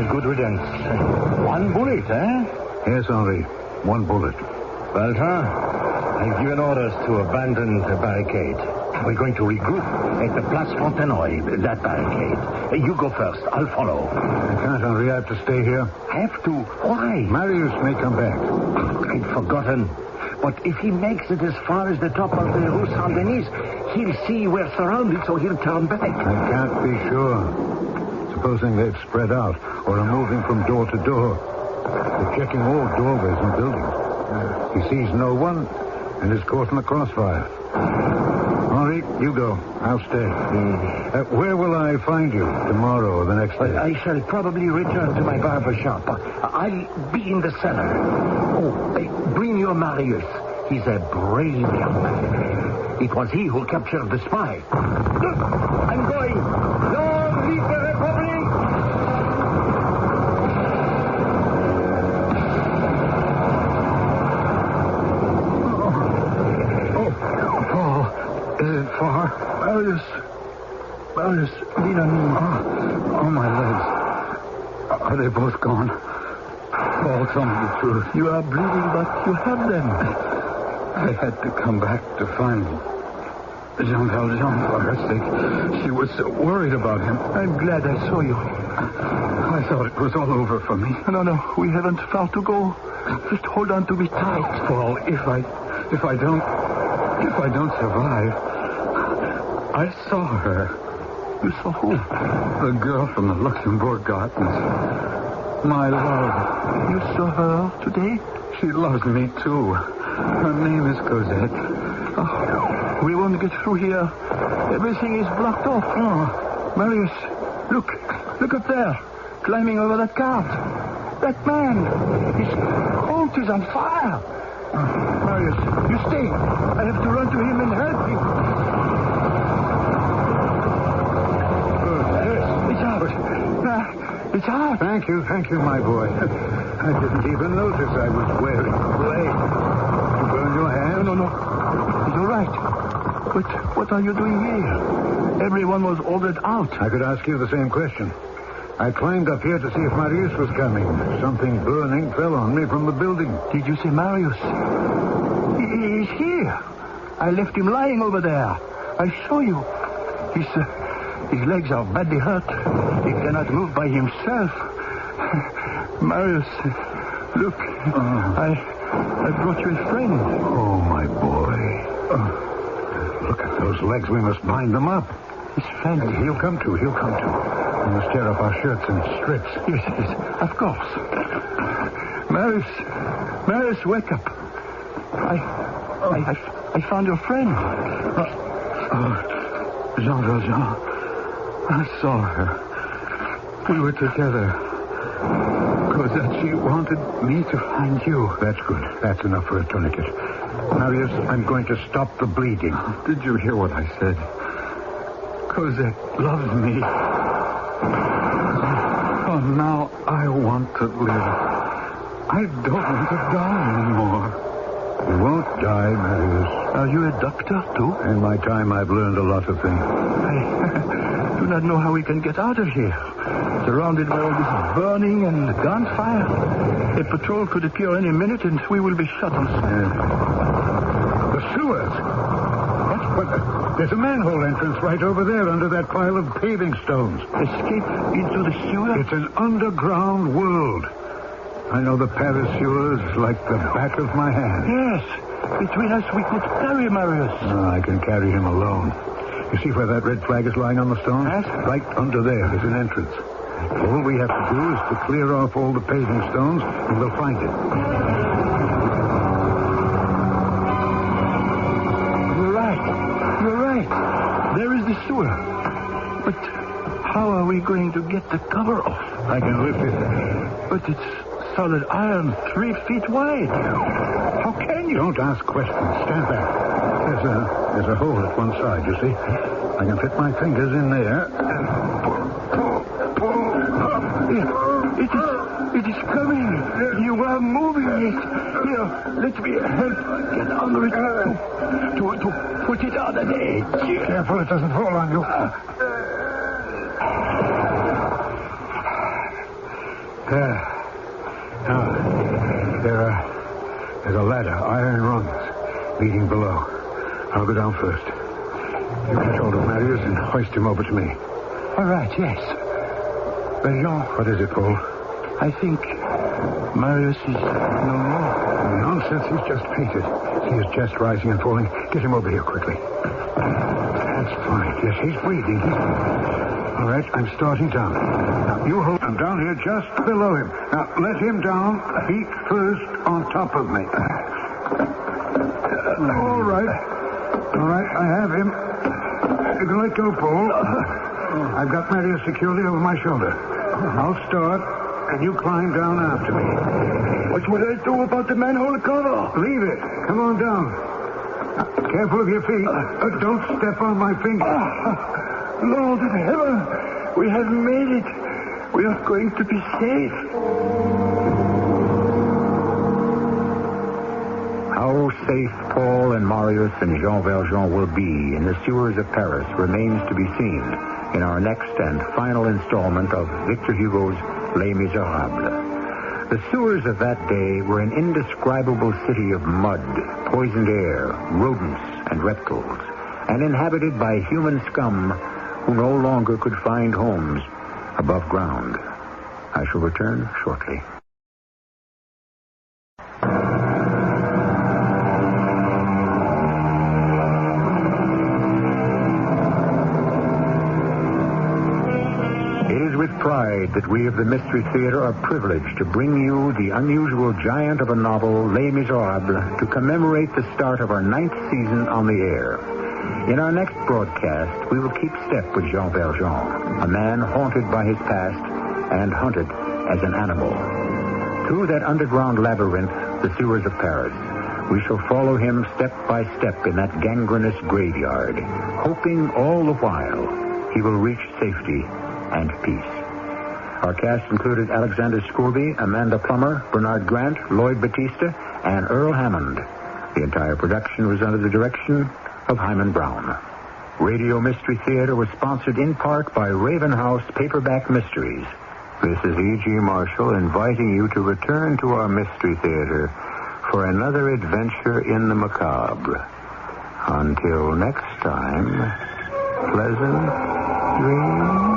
Good riddance. One bullet, eh? Yes, Henri. One bullet. Walter, I've given orders to abandon the barricade. We're going to regroup at the Place Fontenoy, that barricade. You go first. I'll follow. I can't, Henri. I have to stay here. Have to? Why? Marius may come back. I'd forgotten. But if he makes it as far as the top of the Rue Saint-Denis, he'll see we're surrounded, so he'll turn back. I can't be sure. Supposing they've spread out or are moving from door to door. They're checking all doorways and buildings. He sees no one and is caught in the crossfire. Henri, you go. I'll stay. Where will I find you? Tomorrow or the next day? I shall probably return to my barber shop. I'll be in the cellar. Oh, bring your Marius. He's a brave young man. It was he who captured the spy. I'm going. Long live the Republic! Far? Marius, lean on me. Oh, my legs. Are they both gone? Paul, tell me the truth. You are bleeding, but you have them. I had to come back to find Jean Valjean for her sake. She was so worried about him. I'm glad I saw you. I thought it was all over for me. No, we haven't far to go. Just hold on to me tight. Paul, if I don't survive, I saw her. You saw who? The girl from the Luxembourg Gardens. My love. You saw her today? She loves me, too. Her name is Cosette. Oh, we won't get through here. Everything is blocked off. Oh. Marius, look up there. Climbing over that cart. That man. His coat is on fire. Marius, you stay. I have to run to him and help him. It's out. Thank you, my boy. I didn't even notice I was wearing clay. You burn your hand? No. It's all right. But what are you doing here? Everyone was ordered out. I could ask you the same question. I climbed up here to see if Marius was coming. Something burning fell on me from the building. Did you see Marius? He's here. I left him lying over there. I'll show you. His legs are badly hurt. He cannot move by himself. Marius, look. I brought you a friend. Oh, my boy. Look at those legs. We must bind them up. His friend. He'll come to. We must tear up our shirts and strips. Yes, of course. Marius, wake up. I found your friend. Jean Valjean. I saw her. We were together. Cosette, she wanted me to find you. That's good. That's enough for a tourniquet. Marius, I'm going to stop the bleeding. Did you hear what I said? Cosette loves me. Oh, now I want to live. I don't want to die anymore. You won't die, Marius. Are you a doctor, too? In my time, I've learned a lot of things. I do not know how we can get out of here. Surrounded by all this burning and gunfire. A patrol could appear any minute and we will be shot on sight. The sewers. What? There's a manhole entrance right over there under that pile of paving stones. Escape into the sewer? It's an underground world. I know the Paris sewers like the back of my hand. Yes. Between us, we could carry Marius. No, I can carry him alone. You see where that red flag is lying on the stone? Yes. Right under there is an entrance. All we have to do is to clear off all the paving stones, and we'll find it. You're right. There is the sewer. But how are we going to get the cover off? I can lift it. But it's solid iron 3 feet wide. How can you? Don't ask questions. Stand back. There's a hole at one side, you see. I can fit my fingers in there and pull. It is coming. You are moving it. Here, let me help get under it to put it on an edge. Careful, it doesn't fall on you. There's a ladder, iron rungs, leading below. I'll go down first. You catch hold of Marius and hoist him over to me. All right, yes. Jean. What is it, Paul? I think Marius is no more. Nonsense, he's just fainted. See his chest rising and falling. Get him over here quickly. That's fine. Yes, he's breathing. All right, I'm starting down. Now, you hold. I'm down here just below him. Now, let him down, feet first on top of me. All right, I have him. You can let go, Paul. I've got Marius securely over my shoulder. I'll start, and you climb down after me. What would I do about the manhole cover? Leave it. Come on down. Careful of your feet. Don't step on my finger. Lord of heaven, we have made it. We are going to be safe. How safe Paul and Marius and Jean Valjean will be in the sewers of Paris remains to be seen in our next and final installment of Victor Hugo's Les Miserables. The sewers of that day were an indescribable city of mud, poisoned air, rodents, and reptiles, and inhabited by human scum who no longer could find homes above ground. I shall return shortly. It is with pride that we of the Mystery Theater are privileged to bring you the unusual giant of a novel, Les Miserables, to commemorate the start of our 9th season on the air. In our next broadcast, we will keep step with Jean Valjean, a man haunted by his past and hunted as an animal. Through that underground labyrinth, the sewers of Paris, we shall follow him step by step in that gangrenous graveyard, hoping all the while he will reach safety and peace. Our cast included Alexander Scourby, Amanda Plummer, Bernard Grant, Lloyd Batista, and Earl Hammond. The entire production was under the direction of Hyman Brown. Radio Mystery Theater was sponsored in part by Raven House Paperback Mysteries. This is E.G. Marshall inviting you to return to our Mystery Theater for another adventure in the macabre. Until next time, pleasant dreams.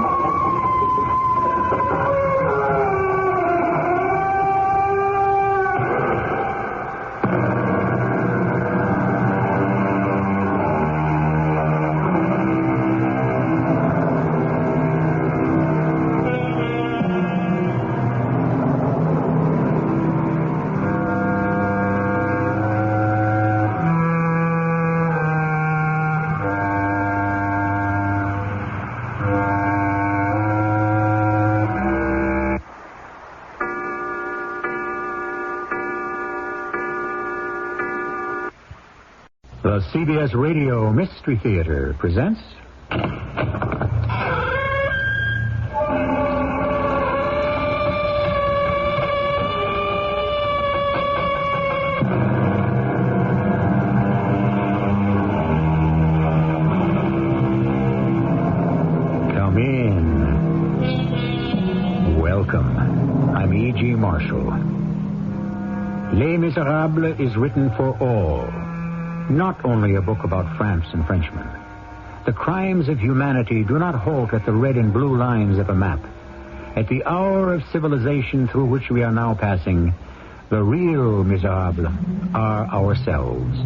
The CBS Radio Mystery Theater presents... Les Miserables is written for all, not only a book about France and Frenchmen. The crimes of humanity do not halt at the red and blue lines of a map. At the hour of civilization through which we are now passing, the real miserables are ourselves.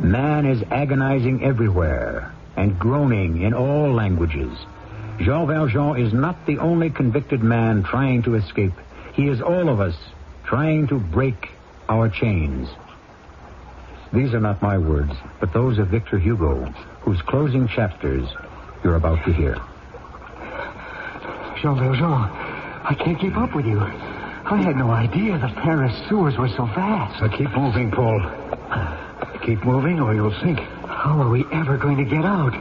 Man is agonizing everywhere and groaning in all languages. Jean Valjean is not the only convicted man trying to escape. He is all of us trying to break our chains. These are not my words, but those of Victor Hugo, whose closing chapters you're about to hear. Jean Valjean, I can't keep up with you. I had no idea the Paris sewers were so vast. So keep moving, Paul. Keep moving or you'll sink. How are we ever going to get out?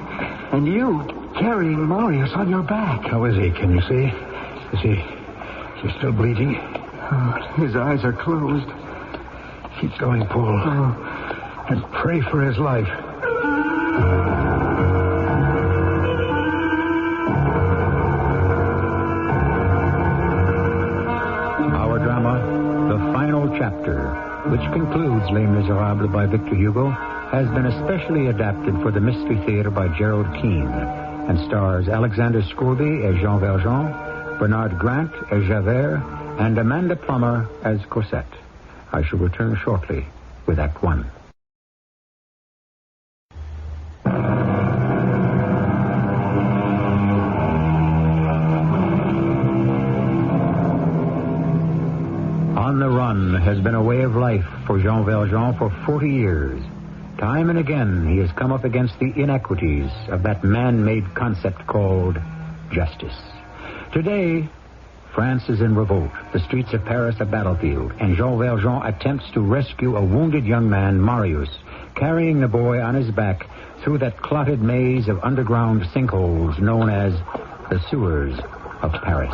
And you carrying Marius on your back. How is he? Can you see? Is he still bleeding? His eyes are closed. Keep going, Paul. And pray for his life. Our drama, The Final Chapter, which concludes Les Miserables by Victor Hugo, has been especially adapted for the Mystery Theater by Gerald Keane and stars Alexander Scourby as Jean Valjean, Bernard Grant as Javert, and Amanda Plummer as Cosette. I shall return shortly with Act One. On the run has been a way of life for Jean Valjean for 40 years. Time and again he has come up against the inequities of that man-made concept called justice. Today, France is in revolt, the streets of Paris a battlefield, and Jean Valjean attempts to rescue a wounded young man, Marius, carrying the boy on his back through that clotted maze of underground sinkholes known as the sewers of Paris.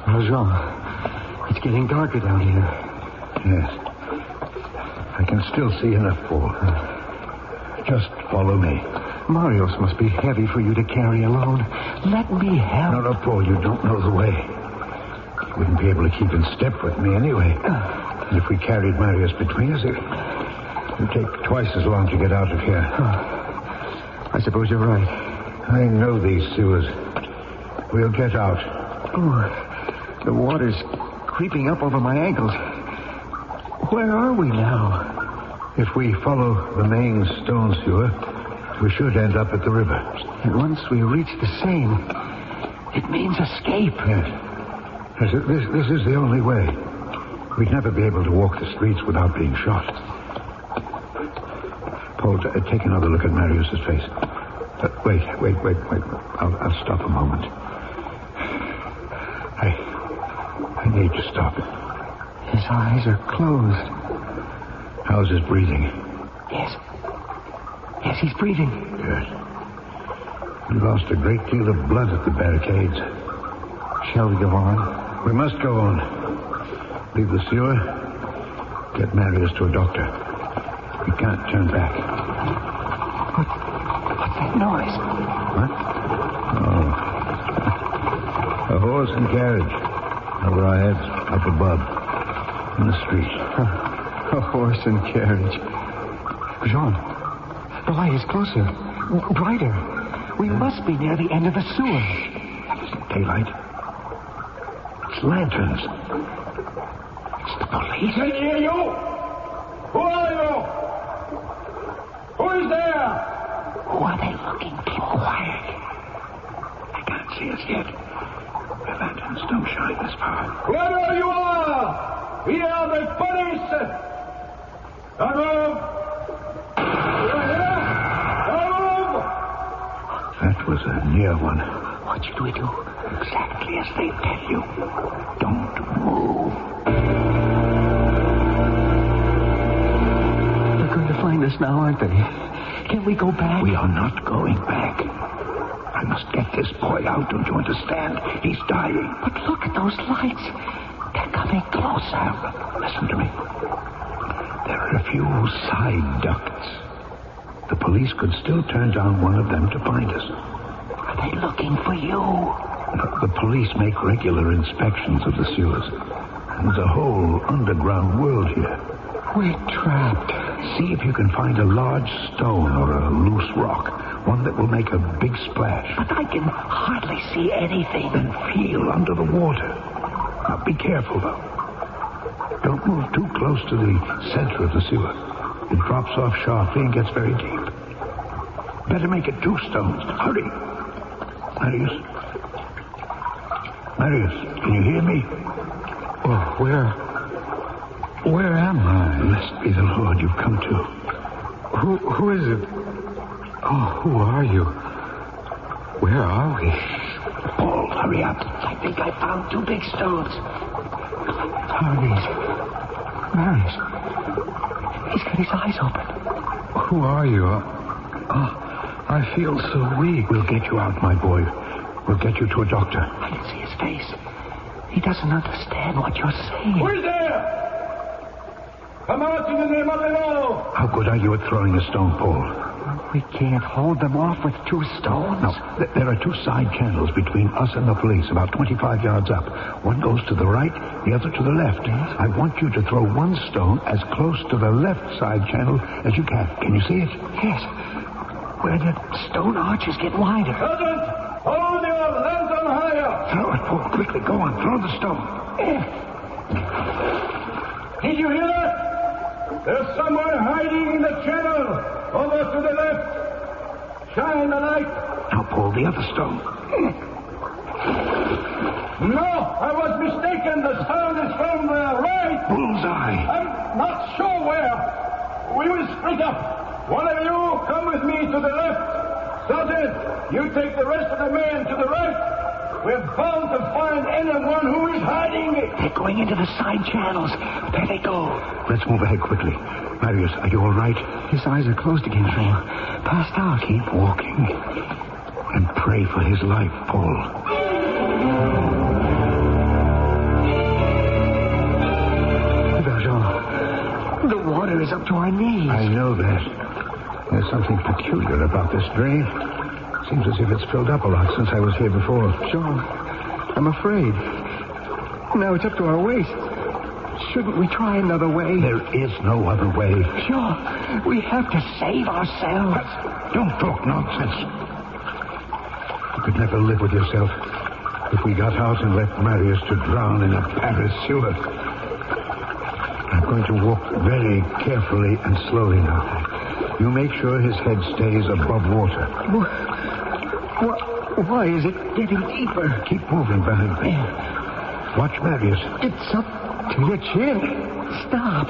Valjean, it's getting darker down here. Yes. I can still see enough, Paul. Just follow me. Marius must be heavy for you to carry alone. Let me help. No, Paul, you don't know the way. You wouldn't be able to keep in step with me anyway. And if we carried Marius between us, it would take twice as long to get out of here. I suppose you're right. I know these sewers. We'll get out. Oh, the water's creeping up over my ankles. Where are we now? If we follow the main stone sewer, we should end up at the river. And once we reach the Seine, it means escape. Yes. This is the only way. We'd never be able to walk the streets without being shot. Paul, take another look at Marius's face. Wait. I'll stop a moment. I need to stop. His eyes are closed. How's his breathing? Yes, he's breathing. Good. We lost a great deal of blood at the barricades. Shall we go on? We must go on. Leave the sewer. Get Marius to a doctor. We can't turn back. What's that noise? What? Oh. A horse and carriage. Over our heads, up above. In the street. A horse and carriage. Jean, the light is closer. Brighter. We must be near the end of the sewer. That isn't daylight. It's lanterns. It's the police. Can hear you? Who are you? Who is there? Who are they looking? Keep quiet. They can't see us yet. The lanterns don't shine this far. Whoever you are, we are the police. That was a near one. What should we do? Exactly as they tell you. Don't move. They're going to find us now, aren't they? Can we go back? We are not going back. I must get this boy out, don't you understand? He's dying. But look at those lights. They're coming closer. Listen to me. There are a few side ducts. The police could still turn down one of them to find us. Are they looking for you? No, the police make regular inspections of the sewers. There's a whole underground world here. We're trapped. See if you can find a large stone or a loose rock. One that will make a big splash. But I can hardly see anything. Then feel under the water. Now be careful, though. Don't move too close to the center of the sewer. It drops off sharply and gets very deep. Better make it 2 stones. Hurry. Marius? Marius, can you hear me? Oh, where am I? Blessed be the Lord you've come to. Who is it? Oh, who are you? Where are we? Paul, hurry up. I think I found 2 big stones. Marius. He's got his eyes open. Who are you? I feel so weak. We'll get you out, my boy. We'll get you to a doctor. I can see his face. He doesn't understand what you're saying. Who's there? Come out in the name of the law. How good are you at throwing a stone, Paul? We can't hold them off with 2 stones. No, there are 2 side channels between us and the police, about 25 yards up. One goes to the right, the other to the left. Yes? I want you to throw one stone as close to the left side channel as you can. Can you see it? Yes. Where the stone arches get wider. Sergeant, hold your lantern higher. Throw it, Paul. Quickly, go on. Throw the stone. Did you hear that? There's someone hiding in the channel. Over to the left. Shine the light. Now, Paul, the other stone. No, I was mistaken. The sound is from the right. Bullseye. I'm not sure where. We will split up. One of you come with me to the left. Sergeant, you take the rest of the men to the right. We're bound to find anyone who is hiding. They're going into the side channels. There they go. Let's move ahead quickly. Marius, are you all right? His eyes are closed again, Paul. Passed out. Keep walking. And pray for his life, Paul. Valjean, the water is up to our knees. I know that. There's something peculiar about this drain. Seems as if it's filled up a lot since I was here before. Jean, I'm afraid. Now it's up to our waist. Shouldn't we try another way? There is no other way. Jean, we have to save ourselves. Don't talk nonsense. You could never live with yourself if we got out and left Marius to drown in a Paris sewer. I'm going to walk very carefully and slowly now. You make sure his head stays above water. Why is it getting deeper? Keep moving behind me. Watch Marius. It's up to your chin. Stop.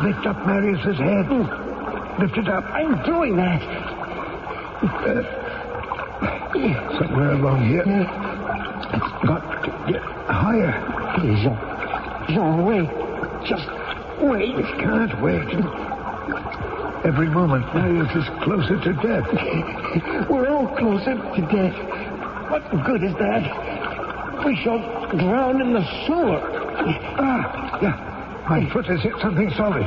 Lift up Marius's head. Lift it up. I'm doing that. Somewhere along here. It's got to get higher. Please, Jean, wait. Just wait. It can't wait. Every moment, Marius is closer to death. We're all closer to death. What good is that? We shall drown in the sewer. Yeah. My foot has hit something solid.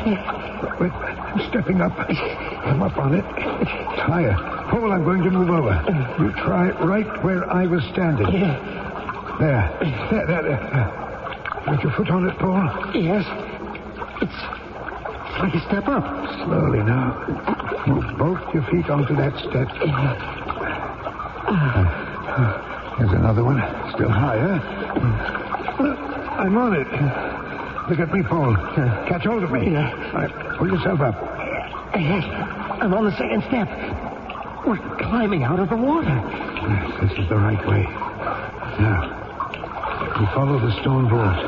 Wait, I'm stepping up. I'm up on it. It's higher. Paul, I'm going to move over. You try right where I was standing. There. Put your foot on it, Paul. Yes. It's like a step up. Slowly now. Move both your feet onto that step. There's another one. Still higher. I'm on it. Look at me, Paul. Catch hold of me. Yeah. Right, pull yourself up. Yes. I'm on the second step. We're climbing out of the water. Yes, this is the right way. Now, you follow the stone vault.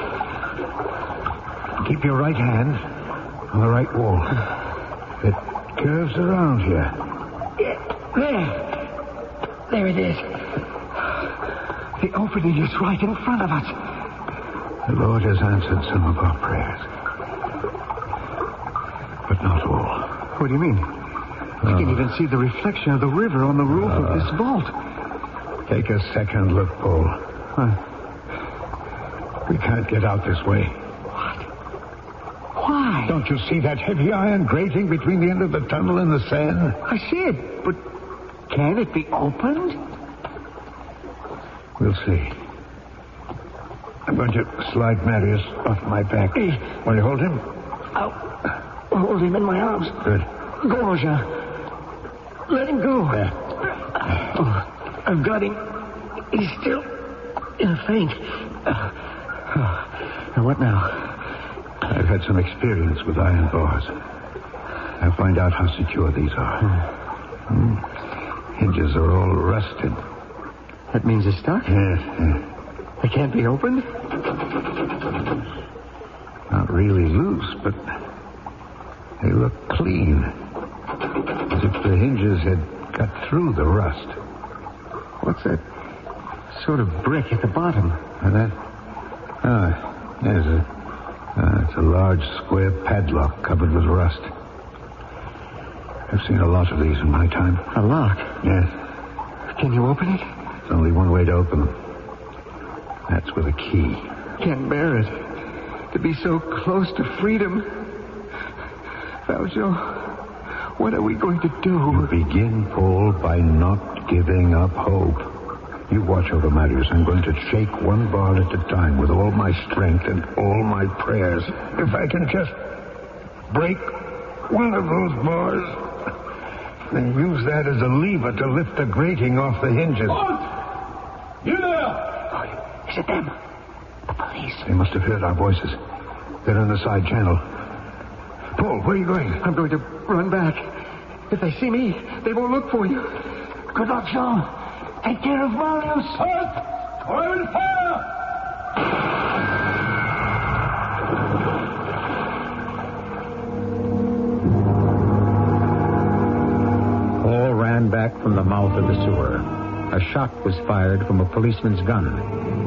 Keep your right hand on the right wall. It curves around here. There it is. The opening is right in front of us. The Lord has answered some of our prayers. But not all. What do you mean? You can even see the reflection of the river on the roof of this vault. Take a second look, Paul. We can't get out this way. What? Why? Don't you see that heavy iron grating between the end of the tunnel and the sand? I see it, but can it be opened? We'll see. I'm going to slide Marius off my back. Will you hold him? Oh. hold him in my arms. Good. Go, Jean. Let him go. There. Oh, I've got him. He's still in a faint. What now? I've had some experience with iron bars. I'll find out how secure these are. Hinges are all rusted. That means it's stuck? Yes. They can't be opened? Not really loose, but they look clean. As if the hinges had got through the rust. What's that sort of brick at the bottom? It's a large square padlock covered with rust. I've seen a lot of these in my time. A lock? Yes. Can you open it? There's only one way to open them. That's with a key. Can't bear it. To be so close to freedom. Valjean, what are we going to do? You begin, Paul, by not giving up hope. You watch over matters. I'm going to shake one bar at a time with all my strength and all my prayers. If I can just break one of those bars, then use that as a lever to lift the grating off the hinges. What? You there? Is it them? The police. They must have heard our voices. They're in the side channel. Paul, where are you going? I'm going to run back. If they see me, they won't look for you. Good luck, Jean. Take care of Marius. Halt! Open fire! Paul ran back from the mouth of the sewer. A shot was fired from a policeman's gun,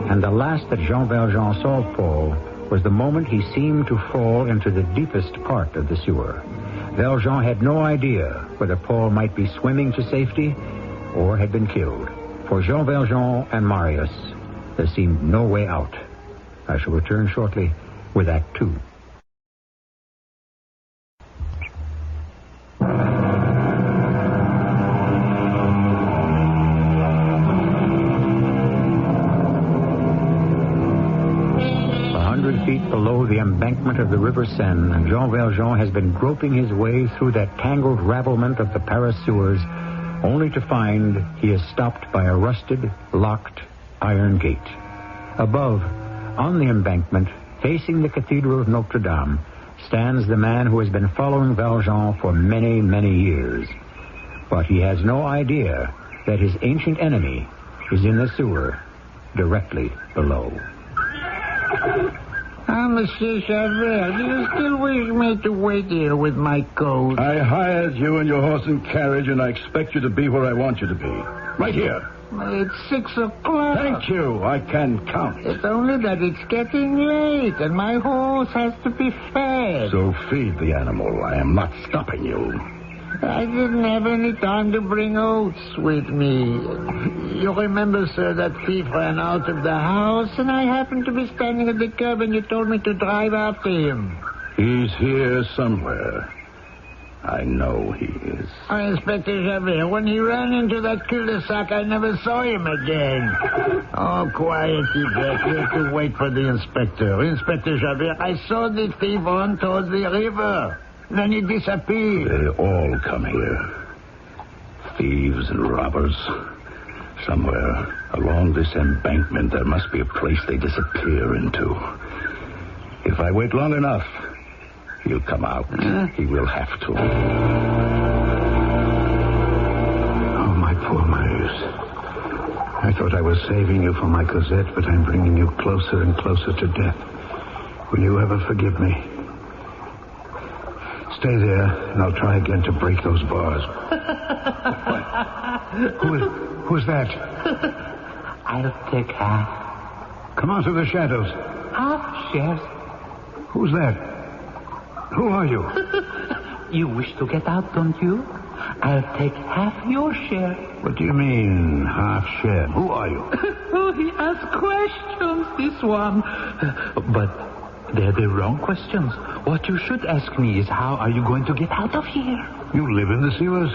and the last that Jean Valjean saw of Paul was the moment he seemed to fall into the deepest part of the sewer. Valjean had no idea whether Paul might be swimming to safety or had been killed. For Jean Valjean and Marius, there seemed no way out. I shall return shortly with Act 2. Feet below the embankment of the River Seine, Jean Valjean has been groping his way through that tangled ravelment of the Paris sewers, only to find he is stopped by a rusted, locked iron gate. Above, on the embankment, facing the Cathedral of Notre Dame, stands the man who has been following Valjean for many, many years. But he has no idea that his ancient enemy is in the sewer, directly below. Monsieur Javert, do you still wish me to wait here with my coat? I hired you and your horse and carriage, and I expect you to be where I want you to be. Right here. It's 6 o'clock. Thank you. I can count. It's only that it's getting late, and my horse has to be fed. So feed the animal. I am not stopping you. I didn't have any time to bring oats with me. You remember, sir, that thief ran out of the house, and I happened to be standing at the curb, and you told me to drive after him. He's here somewhere. I know he is. Inspector Javert, when he ran into that cul-de-sac, I never saw him again. Oh, quiet, Yvette. You have to wait for the inspector. Inspector Javert, I saw the thief run towards the river. Then he disappeared. They all come here. Thieves and robbers. Somewhere along this embankment, there must be a place they disappear into. If I wait long enough, he'll come out. He will have to. Oh, my poor Marius. I thought I was saving you from my Cosette, but I'm bringing you closer and closer to death. Will you ever forgive me? Stay there, and I'll try again to break those bars. Who's that? I'll take half. Come out of the shadows. Half shares. Who's that? Who are you? You wish to get out, don't you? I'll take half your share. What do you mean, half share? Who are you? Oh, he asks questions, this one. But they're the wrong questions. What you should ask me is, how are you going to get out of here? You live in the sewers?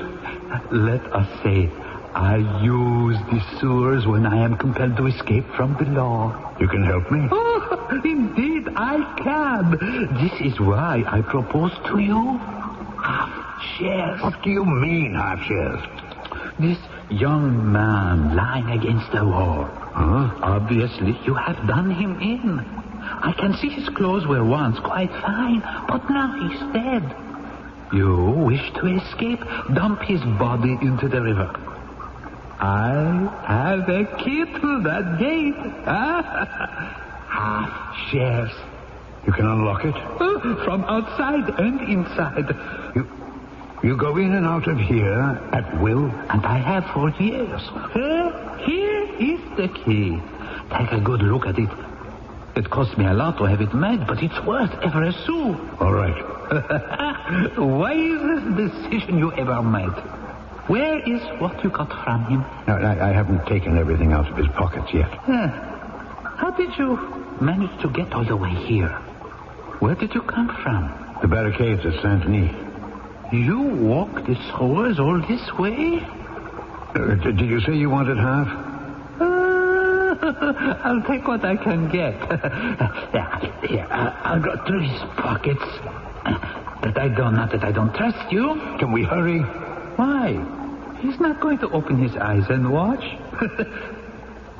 Let us say, I use the sewers when I am compelled to escape from the law. You can help me? Oh, Indeed, I can. This is why I propose to you half shares. What do you mean, half shares? This young man lying against the wall. Obviously, you have done him in. I can see his clothes were once quite fine, but now he's dead. You wish to escape? Dump his body into the river. I have a key to that gate. Half shares. You can unlock it? From outside and inside. You go in and out of here at will? And I have for years. Here is the key. Take a good look at it. It cost me a lot to have it made, but it's worth every sou. All right. Wisest decision you ever made. Where is what you got from him? No, I haven't taken everything out of his pockets yet. How did you manage to get all the way here? Where did you come from? The barricades at Saint-Denis. You walked the shores all this way? Did you say you wanted half? I'll take what I can get. Here, I'll go through his pockets. Not that I don't trust you. Can we hurry? Why? He's not going to open his eyes and watch.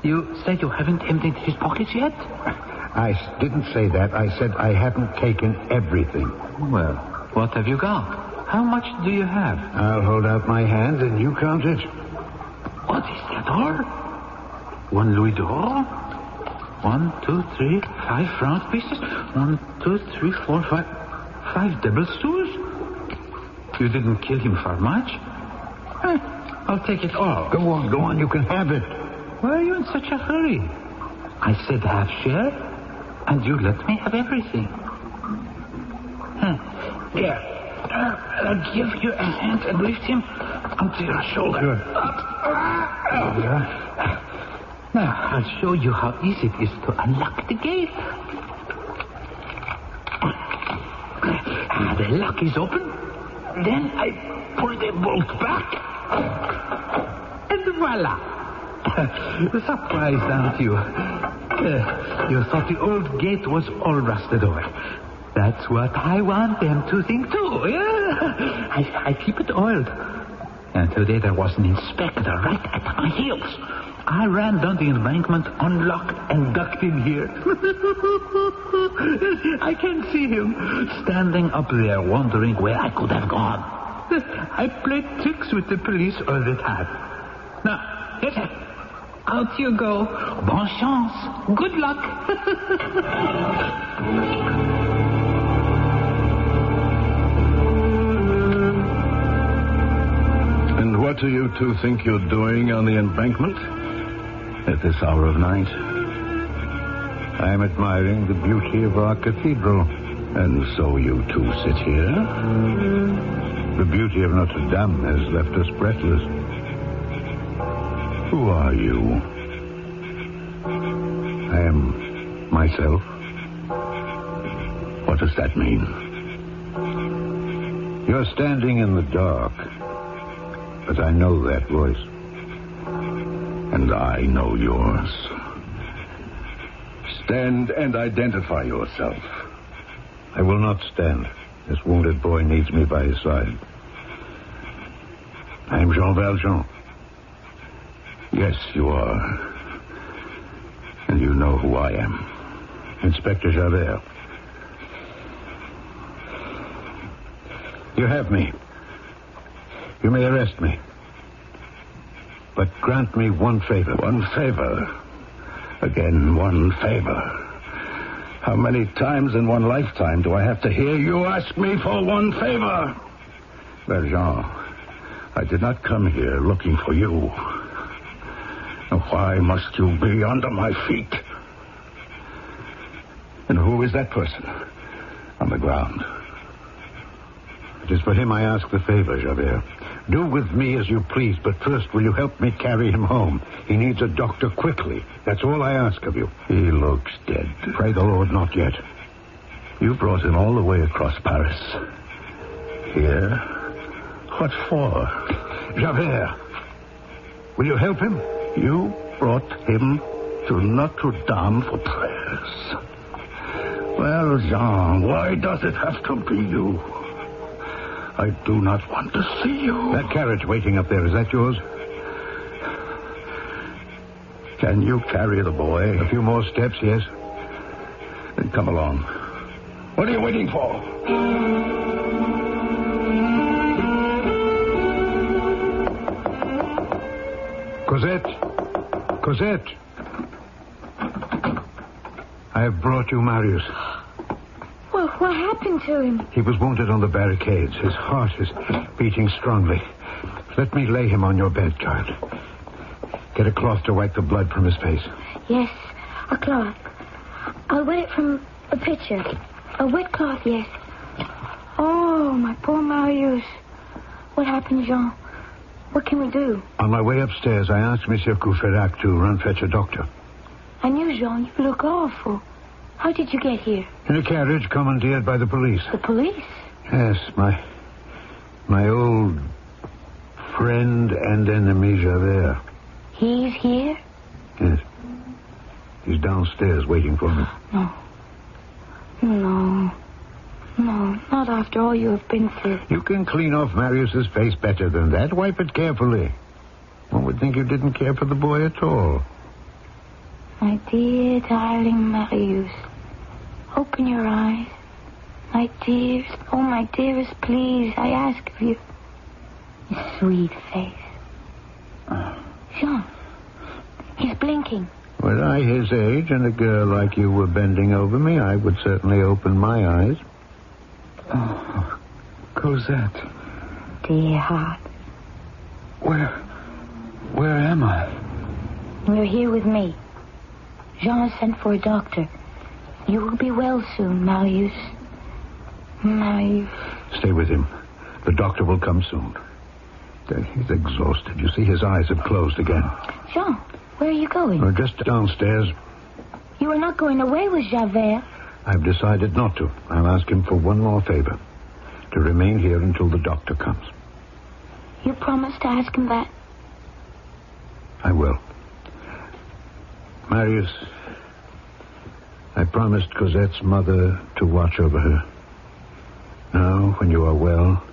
You said you haven't emptied his pockets yet? I didn't say that. I said I haven't taken everything. Well, what have you got? How much do you have? I'll hold out my hand and you count it. What is that all? 1 louis d'or? 1, 2, 3, 5 franc pieces? 1, 2, 3, 4, 5. 5 double sous? You didn't kill him for much? I'll take it all. Go on, you can have it. Why are you in such a hurry? I said half share, and you let me have everything. Here. I'll give you a hand and lift him onto your shoulder. Good. Now, I'll show you how easy it is to unlock the gate. The lock is open. Then I pull the bolt back. And voila. Surprised, aren't you? You thought the old gate was all rusted over. That's what I want them to think, too. Yeah. I keep it oiled. And today there was an inspector right at my heels. I ran down the embankment, unlocked, and ducked in here. I can see him standing up there wondering where I could have gone. I played tricks with the police all the time. Now, here's it. Out you go. Bon chance. Good luck. And what do you two think you're doing on the embankment at this hour of night? I'm admiring the beauty of our cathedral. And so you two sit here? The beauty of Notre Dame has left us breathless. Who are you? I am myself. What does that mean? You're standing in the dark, but I know that voice. And I know yours. Stand and identify yourself. I will not stand. This wounded boy needs me by his side. I am Jean Valjean. Yes, you are. And you know who I am. Inspector Javert. You have me. You may arrest me. But grant me one favor. One favor? Again, one favor. How many times in one lifetime do I have to hear you ask me for one favor? Valjean, I did not come here looking for you. Why must you be under my feet? And who is that person on the ground? It is for him I ask the favor, Javert. Do with me as you please, but first will you help me carry him home? He needs a doctor quickly. That's all I ask of you. He looks dead. Pray the Lord, not yet. You brought him all the way across Paris. Here? What for? Javert, will you help him? You brought him to Notre Dame for prayers. Well, Jean, why does it have to be you? I do not want to see you. That carriage waiting up there, is that yours? Can you carry the boy? A few more steps, yes. Then come along. What are you waiting for? Cosette. I have brought you Marius. Well, what happened to him? He was wounded on the barricades. His heart is beating strongly. Let me lay him on your bed, child. Get a cloth to wipe the blood from his face. Yes, a cloth. I'll wet it from a pitcher. A wet cloth, yes. Oh, my poor Marius. What happened, Jean? What can we do? On my way upstairs, I asked Monsieur Courfeyrac to run fetch a doctor. I knew, Jean, you look awful. How did you get here? In a carriage commandeered by the police. The police? Yes, my old friend and enemy, Javert. He's here? Yes. He's downstairs waiting for me. No, not after all you have been through. You can clean off Marius's face better than that. Wipe it carefully. One would think you didn't care for the boy at all. My dear, darling Marius, open your eyes. My dearest, oh, my dearest, please, I ask of you. His sweet face. Jean, he's blinking. Were I his age and a girl like you were bending over me, I would certainly open my eyes. Oh, Cosette. Dear heart. Where am I? You're here with me. Jean has sent for a doctor. You will be well soon, Marius. Marius. Stay with him. The doctor will come soon. He's exhausted. You see, his eyes have closed again. Jean, where are you going? We're just downstairs. You are not going away with Javert. I've decided not to. I'll ask him for one more favor. To remain here until the doctor comes. You promised to ask him that? I will. Marius, I promised Cosette's mother to watch over her. Now, when you are well,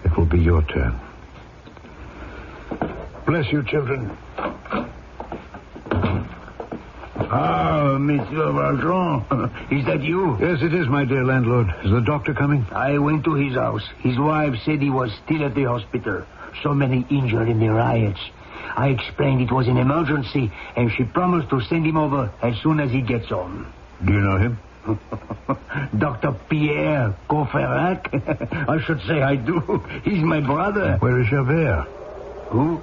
it will be your turn. Bless you, children. Ah, Monsieur Valjean. Is that you? Yes, it is, my dear landlord. Is the doctor coming? I went to his house. His wife said he was still at the hospital. So many injured in the riots. I explained it was an emergency, and she promised to send him over as soon as he gets home. Do you know him? Dr. Pierre Courfeyrac? I should say I do. He's my brother. Where is Javert? Who?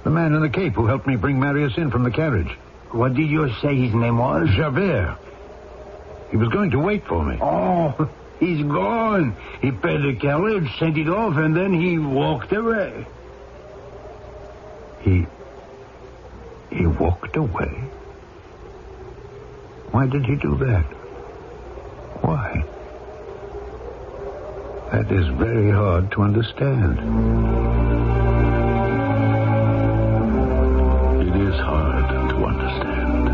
The man in the cape who helped me bring Marius in from the carriage. What did you say his name was? Javert. He was going to wait for me. Oh, he's gone. He paid the carriage, sent it off, and then he walked away. He walked away? Why did he do that? Why? That is very hard to understand. It is hard to understand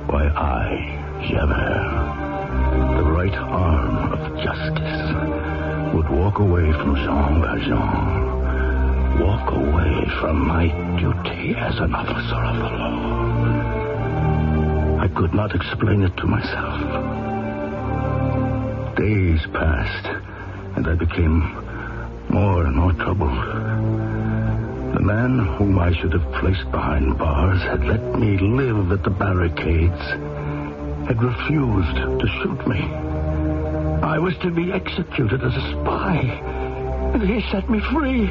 why I, Javert, the right arm of justice, would walk away from Jean Valjean, walk away from my duty as an officer of the law. I could not explain it to myself. Days passed, and I became more and more troubled. The man whom I should have placed behind bars had let me live at the barricades, had refused to shoot me. I was to be executed as a spy, and he set me free.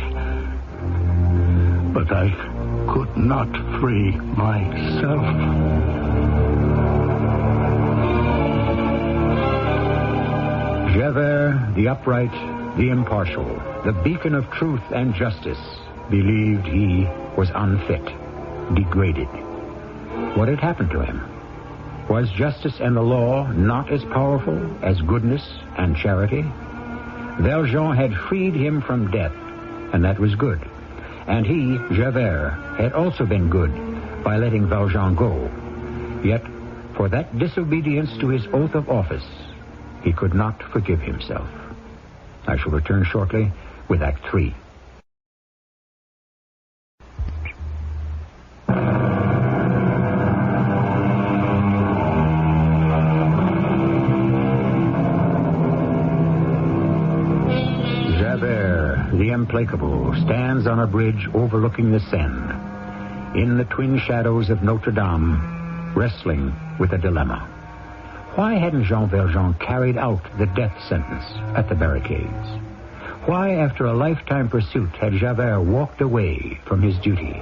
But I could not free myself. Javert, the upright, the impartial, the beacon of truth and justice, believed he was unfit, degraded. What had happened to him? Was justice and the law not as powerful as goodness and charity? Valjean had freed him from death, and that was good. And he, Javert, had also been good by letting Valjean go. Yet, For that disobedience to his oath of office, he could not forgive himself. I shall return shortly with Act 3. The implacable stands on a bridge overlooking the Seine, in the twin shadows of Notre Dame, wrestling with a dilemma. Why hadn't Jean Valjean carried out the death sentence at the barricades? Why, after a lifetime pursuit, had Javert walked away from his duty?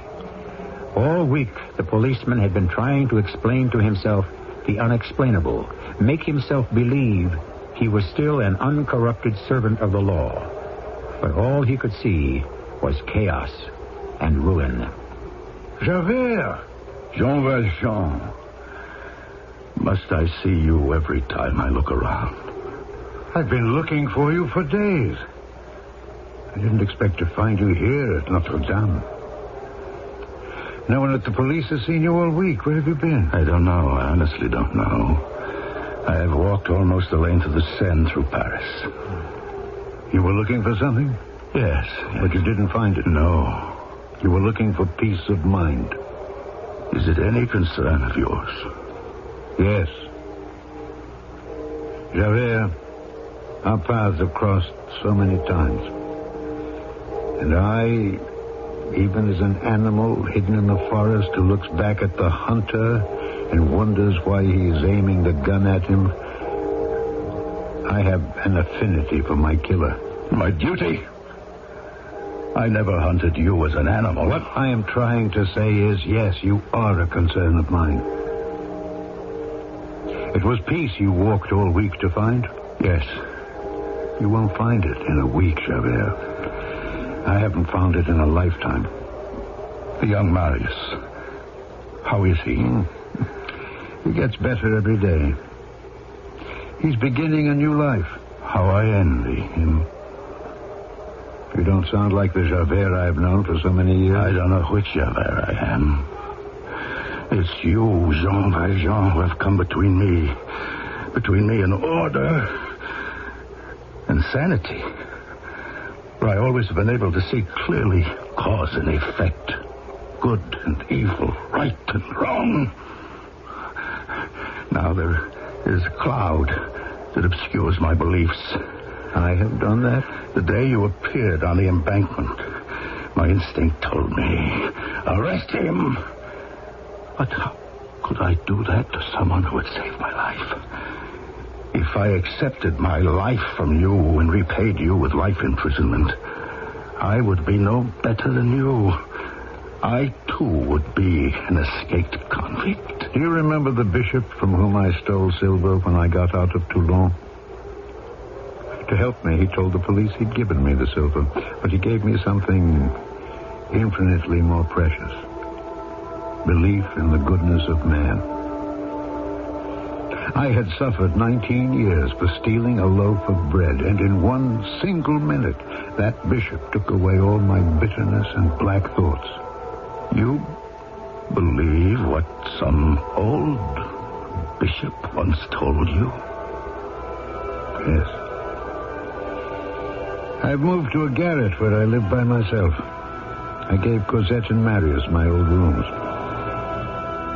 All week, the policeman had been trying to explain to himself the unexplainable, make himself believe he was still an uncorrupted servant of the law. But all he could see was chaos and ruin. Javert! Jean Valjean. Must I see you every time I look around? I've been looking for you for days. I didn't expect to find you here at Notre Dame. No one at the police has seen you all week. Where have you been? I don't know. I honestly don't know. I have walked almost the length of the Seine through Paris. You were looking for something? Yes. But you didn't find it? No. You were looking for peace of mind. Is it any concern of yours? Yes. Javert, our paths have crossed so many times. And I, even as an animal hidden in the forest who looks back at the hunter and wonders why he is aiming the gun at him, I have an affinity for my killer. My duty? I never hunted you as an animal. What I am trying to say is, yes, you are a concern of mine. It was peace you walked all week to find? Yes. You won't find it in a week, Javert. I haven't found it in a lifetime. The young Marius. How is he? He gets better every day. He's beginning a new life. How I envy him. You don't sound like the Javert I've known for so many years. I don't know which Javert I am. It's you, Jean Valjean, who have come between me and order and sanity. For I always have been able to see clearly cause and effect, good and evil, right and wrong. Now there is a cloud that obscures my beliefs. I have done that? The day you appeared on the embankment, my instinct told me, arrest him. But how could I do that to someone who had saved my life? If I accepted my life from you and repaid you with life imprisonment, I would be no better than you. I, too, would be an escaped convict. Do you remember the bishop from whom I stole silver when I got out of Toulon? To help me, he told the police he'd given me the silver, but he gave me something infinitely more precious. Belief in the goodness of man. I had suffered 19 years for stealing a loaf of bread, and in one single minute, that bishop took away all my bitterness and black thoughts. You believe what some old bishop once told you? Yes. I've moved to a garret where I live by myself. I gave Cosette and Marius my old rooms.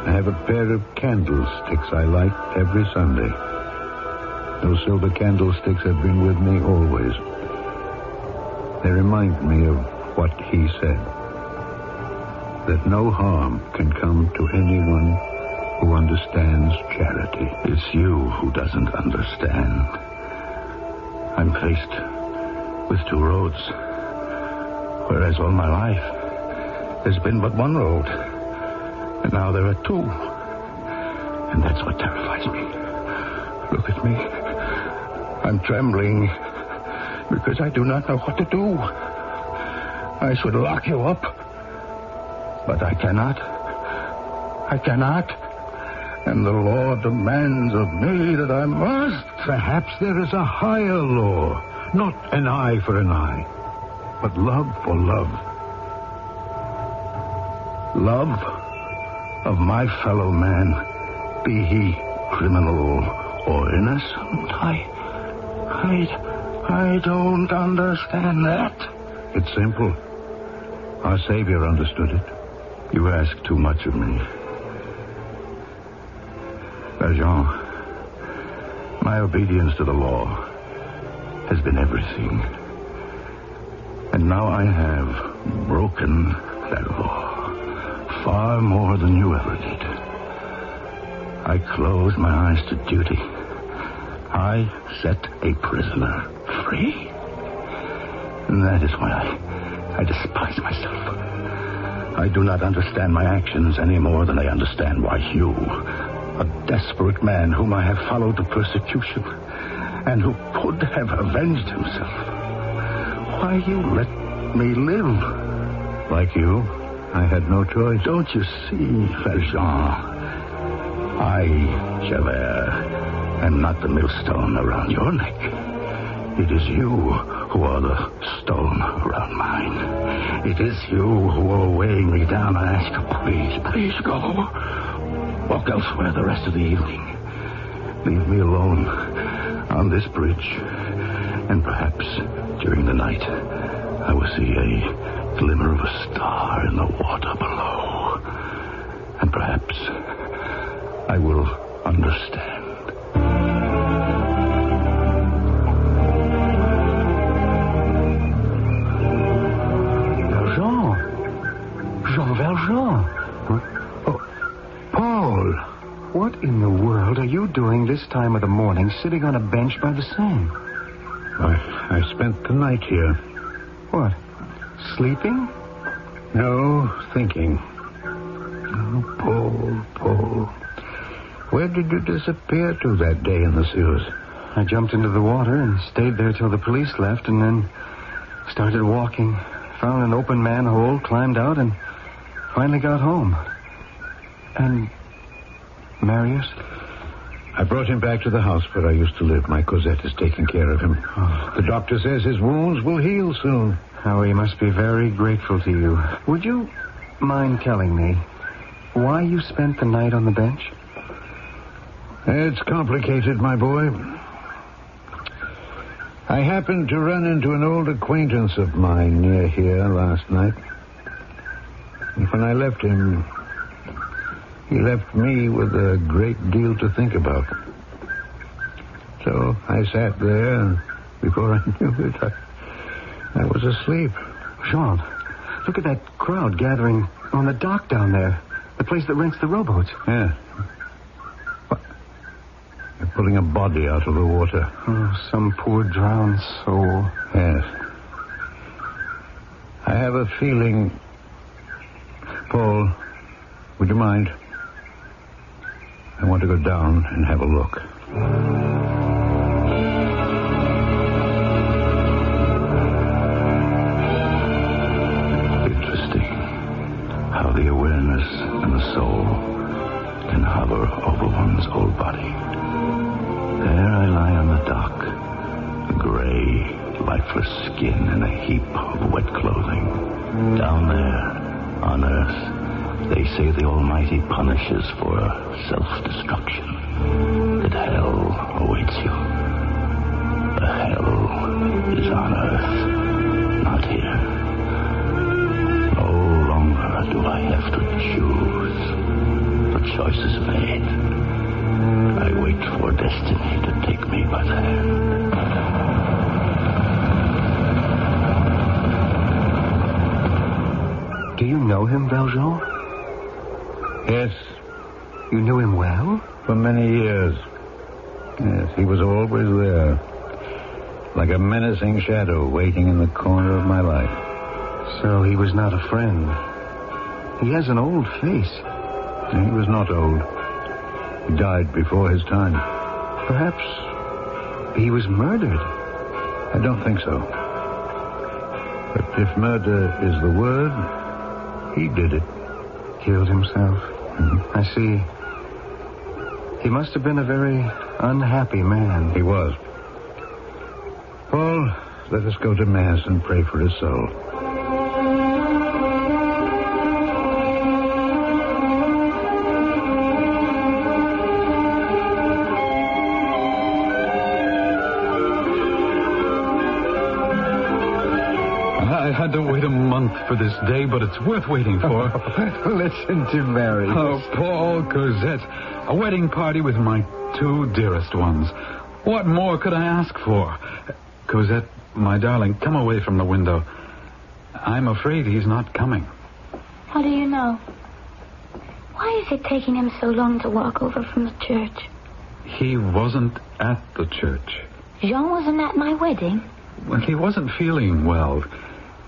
I have a pair of candlesticks I light every Sunday. Those silver candlesticks have been with me always. They remind me of what he said. That no harm can come to anyone who understands charity. It's you who doesn't understand. I'm faced with two roads, whereas all my life there's been but one road, and now there are two, and that's what terrifies me. Look at me. I'm trembling because I do not know what to do. I should lock you up, but I cannot. And the law demands of me that I must. Perhaps there is a higher law. Not an eye for an eye, but love for love. Love of my fellow man, be he criminal or innocent? I don't understand that. It's simple. Our Savior understood it. You ask too much of me. Valjean, my obedience to the law has been everything. And now I have broken that law far more than you ever did. I closed my eyes to duty. I set a prisoner free. And that is why I despise myself. I do not understand my actions any more than I understand why you, a desperate man whom I have followed to persecution and who could have avenged himself, why you let me live. Like you, I had no choice. Don't you see, Valjean? I, Javert, am not the millstone around your neck. It is you who are the stone around mine. It is you who are weighing me down. I ask you, please go. Walk elsewhere the rest of the evening. Leave me alone on this bridge. And perhaps during the night, I will see a glimmer of a star in the water below. And perhaps I will understand. Jean Valjean. Huh? Oh, Paul. What in the world are you doing this time of the morning sitting on a bench by the Seine? I spent the night here. What? Sleeping? No, thinking. Oh, Paul. Where did you disappear to that day in the sewers? I jumped into the water and stayed there till the police left and then started walking. Found an open manhole, climbed out, and finally got home. And Marius? I brought him back to the house where I used to live. My Cosette is taking care of him. Oh. The doctor says his wounds will heal soon. How he must be very grateful to you. Would you mind telling me why you spent the night on the bench? It's complicated, my boy. I happened to run into an old acquaintance of mine near here last night. And when I left him, he left me with a great deal to think about. So I sat there, and before I knew it, I was asleep. Jean, look at that crowd gathering on the dock down there. The place that rents the rowboats. Yeah. What? They're pulling a body out of the water. Oh, some poor drowned soul. Yes. I have a feeling... Paul, would you mind? I want to go down and have a look. Interesting how the awareness and the soul can hover over one's whole body. There I lie on the dock, a gray, lifeless skin and a heap of wet clothing. Down there, on earth, they say the Almighty punishes for self-destruction. That hell awaits you. The hell is on earth, not here. No longer do I have to choose. The choice is made. I wait for destiny to take me by the hand. Do you know him, Valjean? Yes. You knew him well? For many years. Yes, he was always there. Like a menacing shadow waiting in the corner of my life. So he was not a friend. He has an old face. He was not old. He died before his time. Perhaps he was murdered. I don't think so. But if murder is the word, he did it. Killed himself. Mm-hmm. I see. He must have been a very unhappy man. He was. Paul, let us go to Mass and pray for his soul. I had to wait a month for this day, but it's worth waiting for. Listen to Mary. Oh, Paul, Cosette. A wedding party with my two dearest ones. What more could I ask for? Cosette, my darling, come away from the window. I'm afraid he's not coming. How do you know? Why is it taking him so long to walk over from the church? He wasn't at the church. Jean wasn't at my wedding? Well, he wasn't feeling well.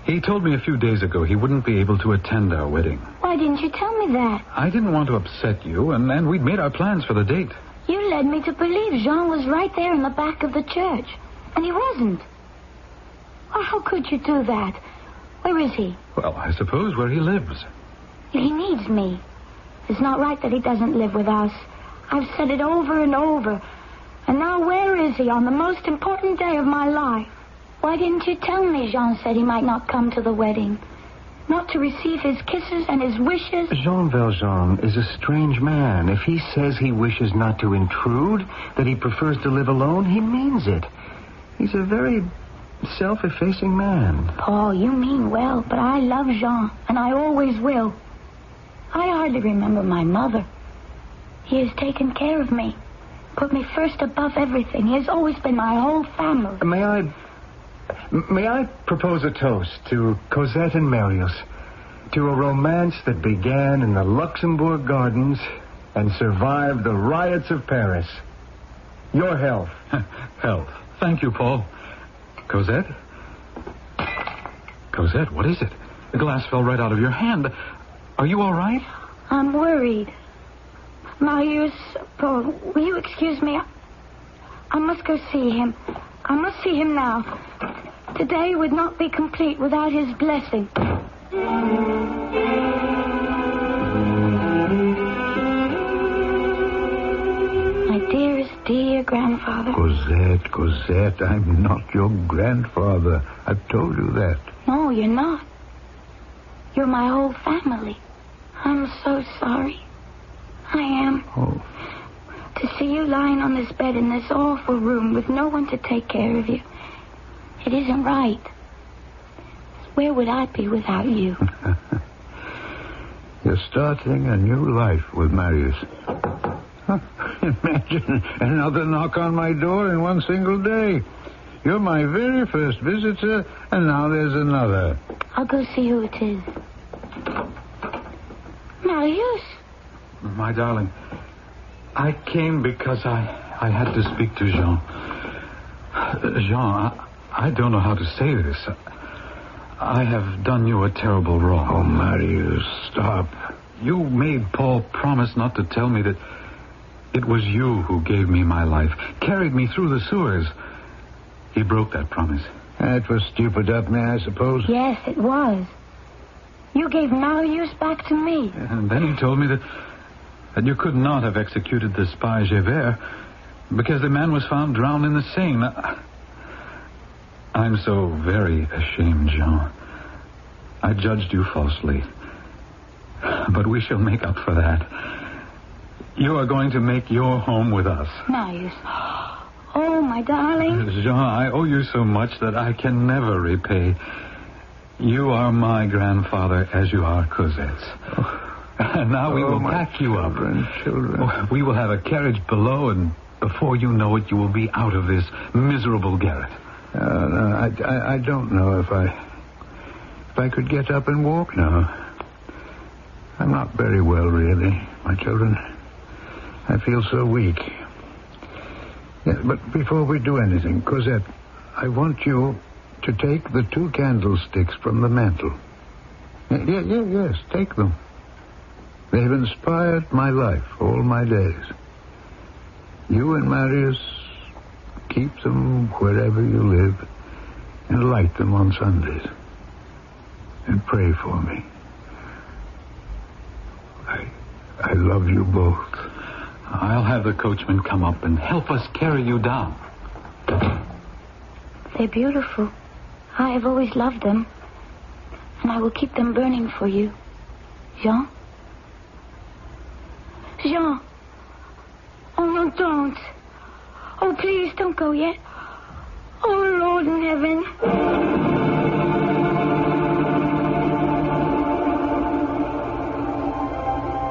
He told me a few days ago he wouldn't be able to attend our wedding. Why didn't you tell me that? I didn't want to upset you, and we'd made our plans for the date. You led me to believe Jean was right there in the back of the church, and he wasn't. Well, how could you do that? Where is he? Well, I suppose where he lives. He needs me. It's not right that he doesn't live with us. I've said it over and over. And now where is he on the most important day of my life? Why didn't you tell me Jean said he might not come to the wedding? Not to receive his kisses and his wishes? Jean Valjean is a strange man. If he says he wishes not to intrude, that he prefers to live alone, he means it. He's a very self-effacing man. Paul, you mean well, but I love Jean, and I always will. I hardly remember my mother. He has taken care of me, put me first above everything. He has always been my whole family. May I propose a toast to Cosette and Marius, to a romance that began in the Luxembourg Gardens and survived the riots of Paris. Your health. Health. Thank you, Paul. Cosette? Cosette, what is it? The glass fell right out of your hand. Are you all right? I'm worried. Marius, Paul, will you excuse me? I must go see him. I must see him now. Today would not be complete without his blessing. My dearest, dear grandfather. Cosette, I'm not your grandfather. I've told you that. No, you're not. You're my whole family. I'm so sorry. I am. Oh. To see you lying on this bed in this awful room with no one to take care of you. It isn't right. Where would I be without you? You're starting a new life with Marius. Imagine another knock on my door in one single day. You're my very first visitor, and now there's another. I'll go see who it is. Marius? My darling, I came because I had to speak to Jean. Jean, I don't know how to say this. I have done you a terrible wrong. Oh, Marius, stop. You made Paul promise not to tell me that it was you who gave me my life, carried me through the sewers. He broke that promise. That was stupid of me, I suppose. Yes, it was. You gave Marius back to me. And then he told me that you could not have executed the spy Javert because the man was found drowned in the Seine. I'm so very ashamed, Jean. I judged you falsely. But we shall make up for that. You are going to make your home with us. Marius. Oh, my darling. Jean, I owe you so much that I can never repay. You are my grandfather as you are Cosette's. And now we will pack you up. Children. We will have a carriage below, and before you know it, you will be out of this miserable garret. No, I don't know if I could get up and walk now. I'm not very well, really, my children. I feel so weak. Yeah, but before we do anything, Cosette, I want you to take the 2 candlesticks from the mantel. Yes, take them. They've inspired my life all my days. You and Marius keep them wherever you live and light them on Sundays. And pray for me. I love you both. I'll have the coachman come up and help us carry you down. They're beautiful. I have always loved them. And I will keep them burning for you. Jean? Jean! Oh, no, don't. Oh, please, don't go yet. Oh, Lord in heaven.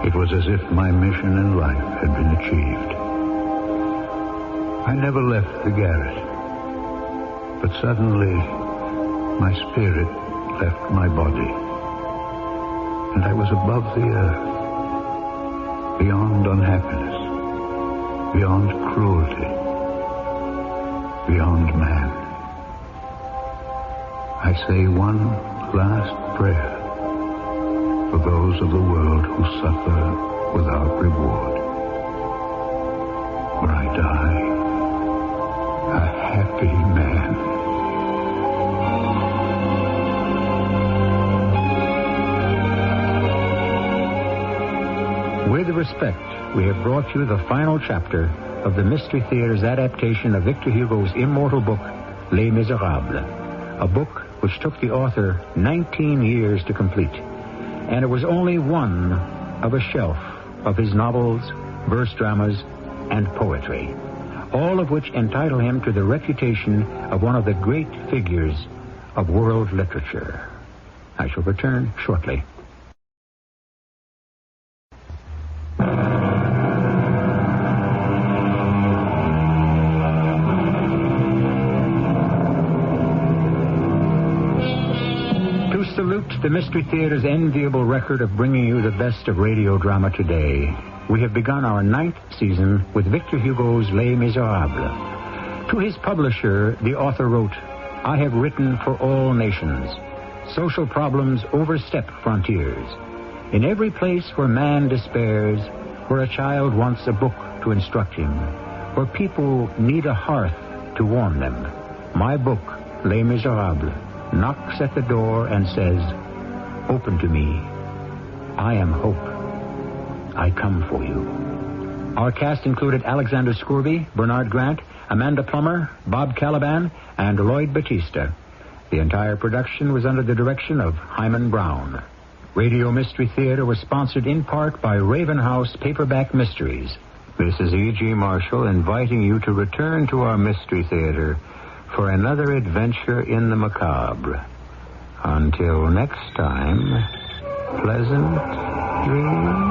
It was as if my mission in life had been achieved. I never left the garret, but suddenly my spirit left my body, and I was above the earth, beyond unhappiness, beyond cruelty, beyond man. I say one last prayer for those of the world who suffer without reward. For I die a happy man. With respect, we have brought you the final chapter of the Mystery Theater's adaptation of Victor Hugo's immortal book, Les Miserables, a book which took the author 19 years to complete. And it was only one of a shelf of his novels, verse dramas, and poetry, all of which entitle him to the reputation of one of the great figures of world literature. I shall return shortly. The Mystery Theater's enviable record of bringing you the best of radio drama today. We have begun our 9th season with Victor Hugo's Les Miserables. To his publisher, the author wrote, "I have written for all nations. Social problems overstep frontiers. In every place where man despairs, where a child wants a book to instruct him, where people need a hearth to warm them, my book, Les Miserables, knocks at the door and says, 'Open to me. I am hope. I come for you.'" Our cast included Alexander Scourby, Bernard Grant, Amanda Plummer, Bob Caliban, and Lloyd Batista. The entire production was under the direction of Hyman Brown. Radio Mystery Theater was sponsored in part by Raven House Paperback Mysteries. This is E.G. Marshall inviting you to return to our Mystery Theater for another adventure in the macabre. Until next time, pleasant dreams.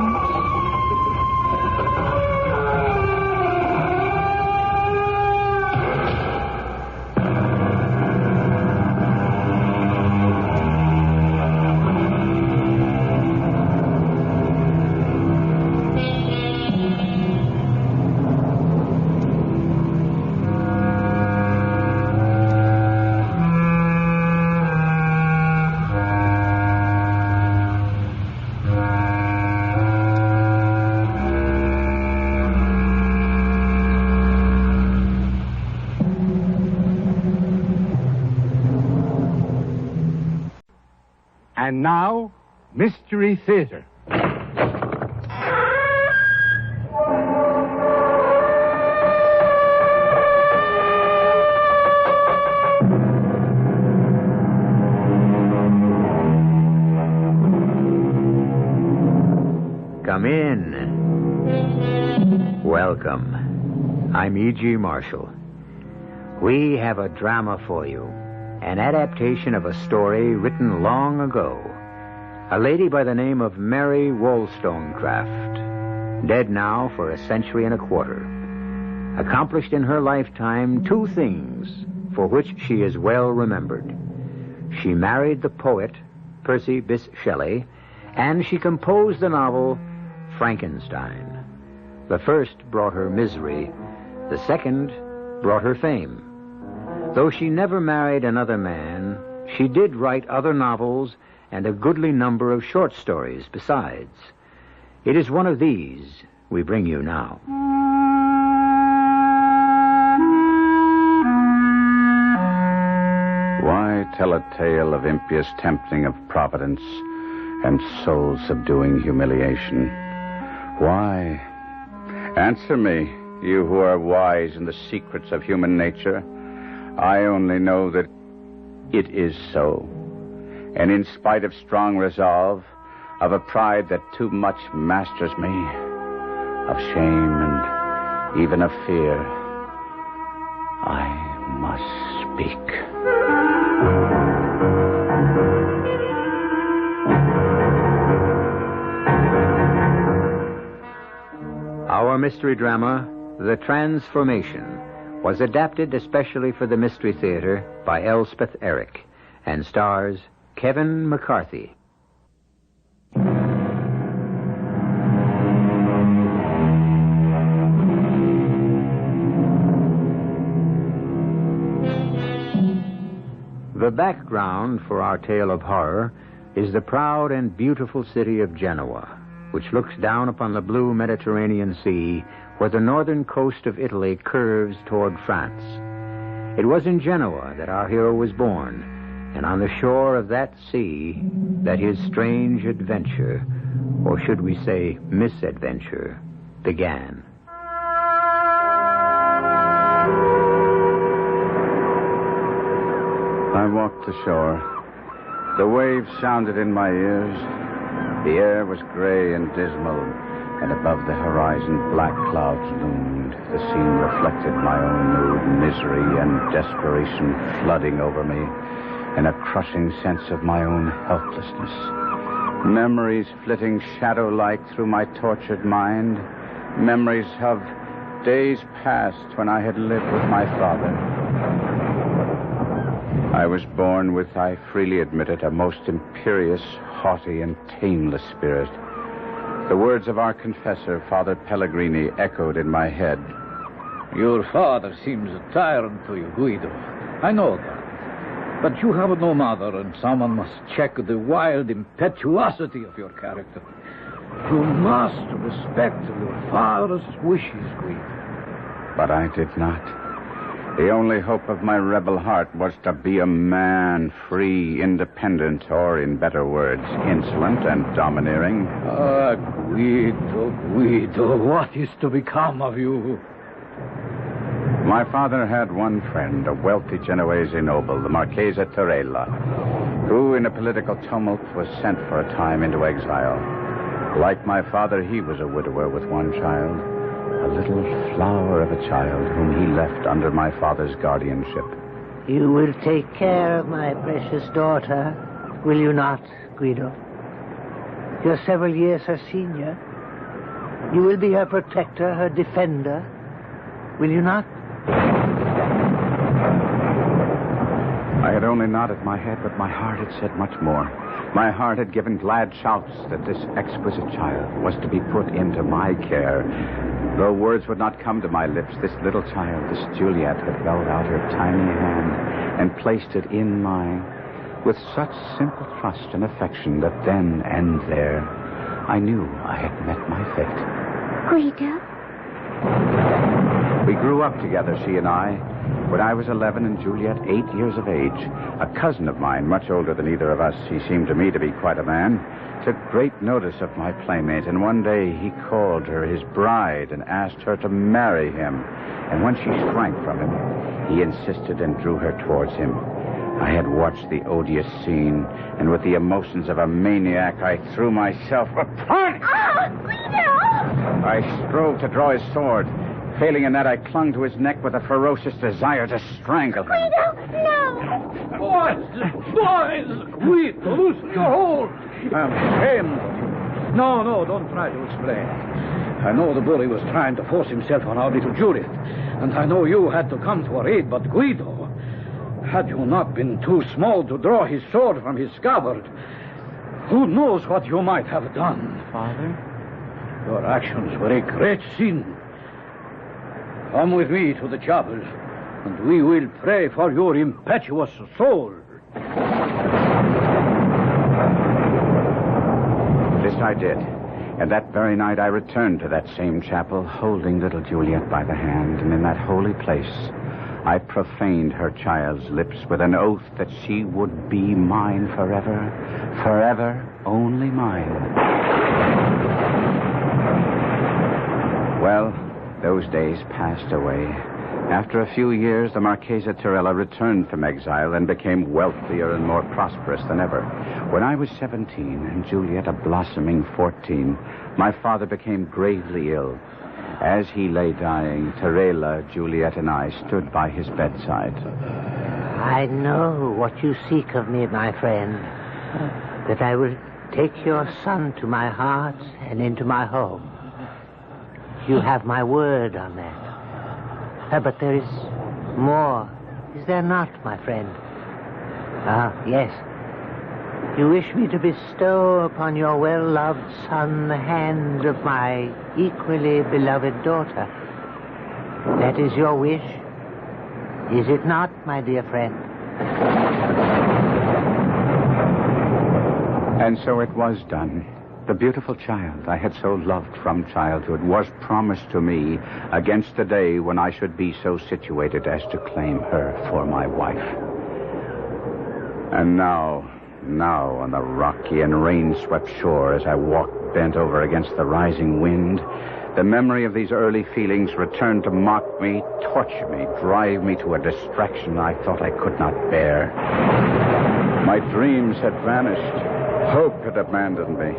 And now, Mystery Theater. Come in. Welcome. I'm E.G. Marshall. We have a drama for you. An adaptation of a story written long ago. A lady by the name of Mary Wollstonecraft, dead now for a century and a quarter, accomplished in her lifetime 2 things for which she is well remembered. She married the poet Percy Bysshe Shelley, and she composed the novel Frankenstein. The first brought her misery, the second brought her fame. Though she never married another man, she did write other novels and a goodly number of short stories besides. It is one of these we bring you now. Why tell a tale of impious tempting of providence and soul-subduing humiliation? Why? Answer me, you who are wise in the secrets of human nature. I only know that it is so. And in spite of strong resolve, of a pride that too much masters me, of shame and even of fear, I must speak. mystery drama, The Transformation, was adapted especially for the Mystery Theater by Elspeth Eric and stars Kevin McCarthy. The background for our tale of horror is the proud and beautiful city of Genoa, which looks down upon the blue Mediterranean Sea where the northern coast of Italy curves toward France. It was in Genoa that our hero was born, and on the shore of that sea that his strange adventure, or should we say misadventure, began. I walked the shore. The waves sounded in my ears. The air was gray and dismal, and above the horizon black clouds loomed. The scene reflected my own mood, misery and desperation flooding over me, and a crushing sense of my own helplessness. Memories flitting shadow-like through my tortured mind. Memories of days past when I had lived with my father. I was born with, I freely admit it, a most imperious, haughty, and tameless spirit. The words of our confessor, Father Pellegrini, echoed in my head. Your father seems a tyrant to you, Guido. I know that. But you have no mother, and someone must check the wild impetuosity of your character. You must respect your father's wishes, Guido. But I did not. The only hope of my rebel heart was to be a man, free, independent, or, in better words, insolent and domineering. Ah, Guido, what is to become of you? My father had one friend, a wealthy Genoese noble, the Marchesa Torella, who, in a political tumult, was sent for a time into exile. Like my father, he was a widower with one child. A little flower of a child whom he left under my father's guardianship. You will take care of my precious daughter, will you not, Guido? You're several years her senior. You will be her protector, her defender, will you not? I had only nodded my head, but my heart had said much more. My heart had given glad shouts that this exquisite child was to be put into my care. Though words would not come to my lips, this little child, this Juliet, had held out her tiny hand and placed it in mine with such simple trust and affection that then and there I knew I had met my fate. Guido? We grew up together, she and I. When I was 11 and Juliet 8 years of age, a cousin of mine, much older than either of us, he seemed to me to be quite a man, took great notice of my playmate, and one day he called her his bride and asked her to marry him. And when she shrank from him, he insisted and drew her towards him. I had watched the odious scene, and with the emotions of a maniac, I threw myself upon him. Guido! I strove to draw his sword. Failing in that, I clung to his neck with a ferocious desire to strangle him. Guido, no! Boys! Guido, loosen your hold! I'm ashamed of you. No, don't try to explain. I know the bully was trying to force himself on our little Juliet, and I know you had to come to her aid, but Guido, had you not been too small to draw his sword from his scabbard, who knows what you might have done? Father? Your actions were a great sin. Come with me to the chapel, and we will pray for your impetuous soul. This I did, and that very night I returned to that same chapel, holding little Juliet by the hand, and in that holy place I profaned her child's lips with an oath that she would be mine forever, forever only mine. Well, those days passed away. After a few years, the Marchesa Torella returned from exile and became wealthier and more prosperous than ever. When I was 17 and Juliet a blossoming 14, my father became gravely ill. As he lay dying, Torella, Juliet, and I stood by his bedside. I know what you seek of me, my friend. That I will take your son to my heart and into my home. You have my word on that. But there is more, is there not, my friend? Ah, yes. You wish me to bestow upon your well-loved son the hand of my equally beloved daughter. That is your wish, is it not, my dear friend? And so it was done. The beautiful child I had so loved from childhood was promised to me against the day when I should be so situated as to claim her for my wife. And now on the rocky and rain-swept shore, as I walked bent over against the rising wind, the memory of these early feelings returned to mock me, torture me, drive me to a distraction I thought I could not bear. My dreams had vanished. Hope had abandoned me.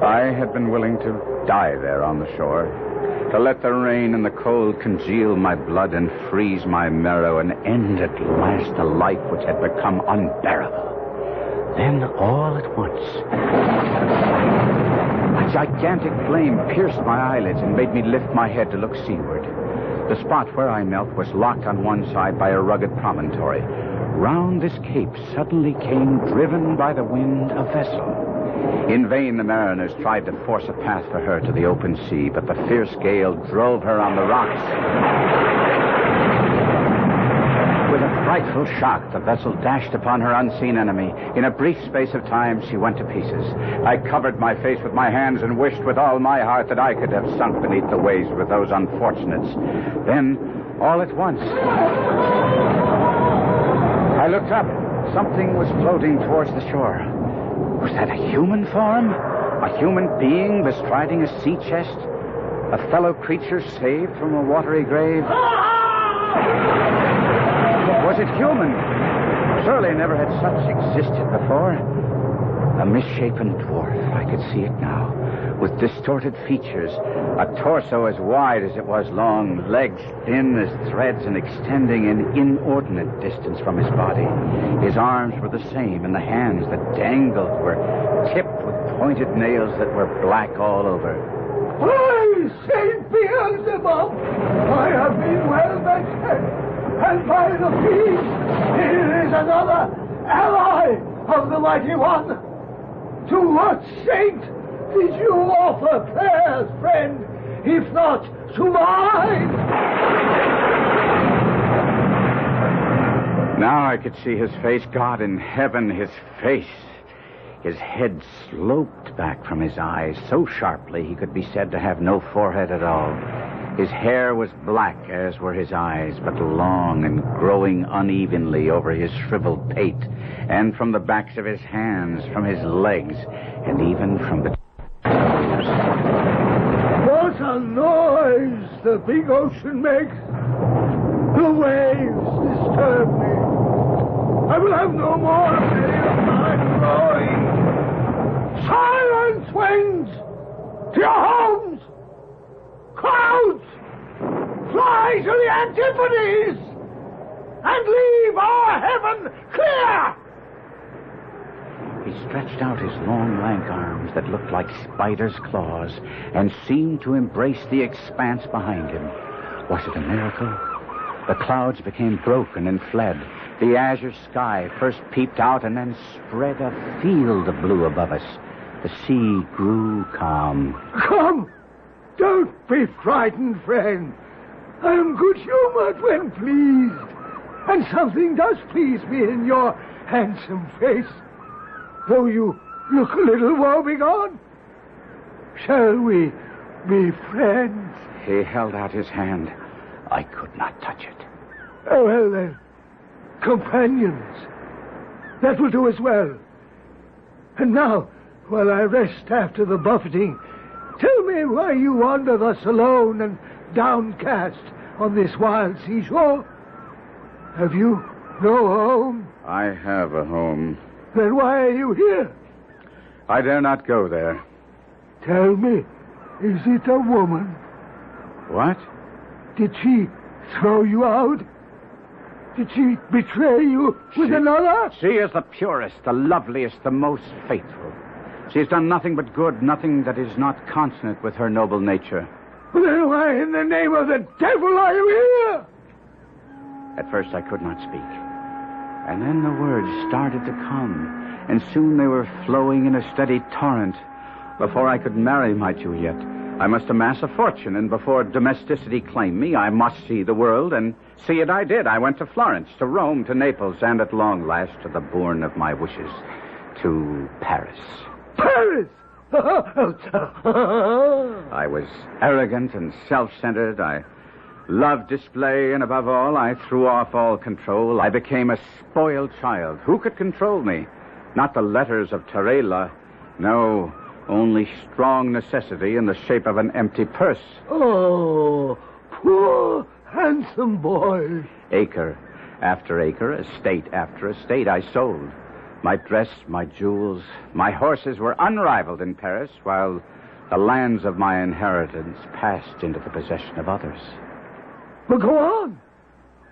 I had been willing to die there on the shore, to let the rain and the cold congeal my blood and freeze my marrow and end at last a life which had become unbearable. Then, all at once, a gigantic flame pierced my eyelids and made me lift my head to look seaward. The spot where I knelt was locked on one side by a rugged promontory. Round this cape suddenly came, driven by the wind, a vessel. In vain the mariners tried to force a path for her to the open sea, but the fierce gale drove her on the rocks. With a frightful shock, the vessel dashed upon her unseen enemy. In a brief space of time, she went to pieces. I covered my face with my hands and wished with all my heart that I could have sunk beneath the waves with those unfortunates. Then, all at once, I looked up. Something was floating towards the shore. Was that a human form? A human being bestriding a sea chest? A fellow creature saved from a watery grave? Was it human? Surely never had such existed before. A misshapen dwarf, I could see it now, with distorted features, a torso as wide as it was long, legs thin as threads and extending an inordinate distance from his body. His arms were the same, and the hands that dangled were tipped with pointed nails that were black all over. By St. Beelzebub, I have been well mentioned, and by the feast, here is another ally of the Mighty One. To what saint did you offer prayers, friend, if not to mine? Now I could see his face. God in heaven, his face. His head sloped back from his eyes so sharply he could be said to have no forehead at all. His hair was black, as were his eyes, but long and growing unevenly over his shriveled pate, and from the backs of his hands, from his legs, and even from the toes. What a noise the big ocean makes! The waves disturb me. I will have no more of any of my glory. Silence, winds! To your homes! Clouds! Fly to the antipodes! And leave our heaven clear! He stretched out his long, lank arms that looked like spiders' claws and seemed to embrace the expanse behind him. Was it a miracle? The clouds became broken and fled. The azure sky first peeped out and then spread a field of blue above us. The sea grew calm. Come! Don't be frightened, friend. I am good-humored when pleased. And something does please me in your handsome face, though you look a little woebegone. Shall we be friends? He held out his hand. I could not touch it. Oh, well, then, companions. That will do as well. And now, while I rest after the buffeting, tell me why you wander thus alone and downcast on this wild seashore. Have you no home? I have a home. Then why are you here? I dare not go there. Tell me, is it a woman? What? Did she throw you out? Did she betray you with another? She is the purest, the loveliest, the most faithful. She has done nothing but good, nothing that is not consonant with her noble nature. Then why in the name of the devil are you here? At first I could not speak. And then the words started to come, and soon they were flowing in a steady torrent. Before I could marry my Juliet, I must amass a fortune, and before domesticity claimed me, I must see the world, and see it I did. I went to Florence, to Rome, to Naples, and at long last to the bourne of my wishes, to Paris. Paris! I was arrogant and self-centered. I loved display, and above all, I threw off all control. I became a spoiled child. Who could control me? Not the letters of Tarela. No, only strong necessity in the shape of an empty purse. Oh, poor, handsome boy. Acre after acre, estate after estate, I sold. My dress, my jewels, my horses were unrivaled in Paris, while the lands of my inheritance passed into the possession of others. But go on.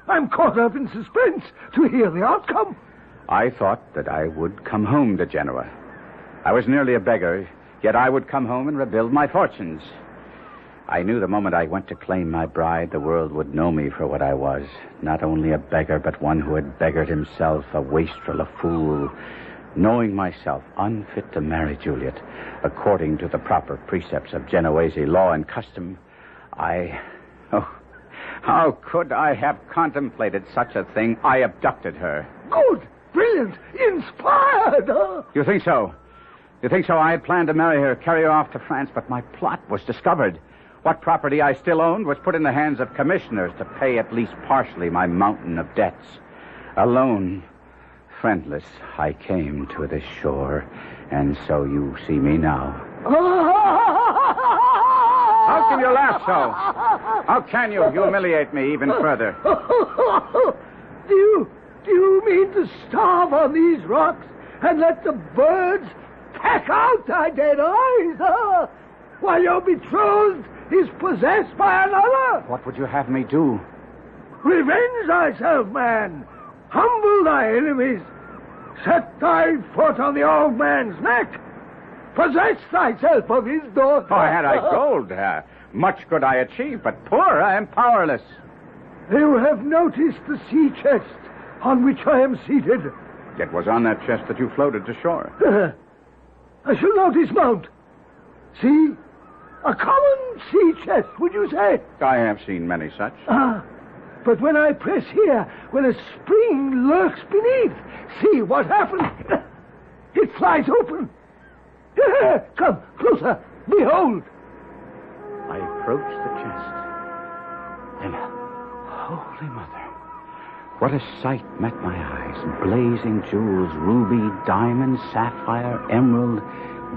I'm caught up in suspense to hear the outcome. I thought that I would come home to Genoa. I was nearly a beggar, yet I would come home and rebuild my fortunes. I knew the moment I went to claim my bride, the world would know me for what I was. Not only a beggar, but one who had beggared himself, a wastrel, a fool. Knowing myself unfit to marry Juliet, according to the proper precepts of Genoese law and custom, how could I have contemplated such a thing? I abducted her. Good, brilliant, inspired. You think so? You think so? I had planned to marry her, carry her off to France, but my plot was discovered. What property I still owned was put in the hands of commissioners to pay at least partially my mountain of debts. Alone, friendless, I came to this shore, and so you see me now. How can you laugh so? How can you humiliate me even further? Do you mean to starve on these rocks and let the birds peck out thy dead eyes? While your betrothed is possessed by another? What would you have me do? Revenge thyself, man. Humble thy enemies. Set thy foot on the old man's neck. Possess thyself of his daughter. Oh, had I gold, much could I achieve, but poor, I am powerless. You have noticed the sea chest on which I am seated. It was on that chest that you floated to shore. I shall now dismount. See? A common sea chest, would you say? I have seen many such. But when I press here, when a spring lurks beneath, see what happens. It flies open. Come, closer. Behold. I approached the chest. And, Holy Mother, what a sight met my eyes. Blazing jewels, ruby, diamond, sapphire, emerald,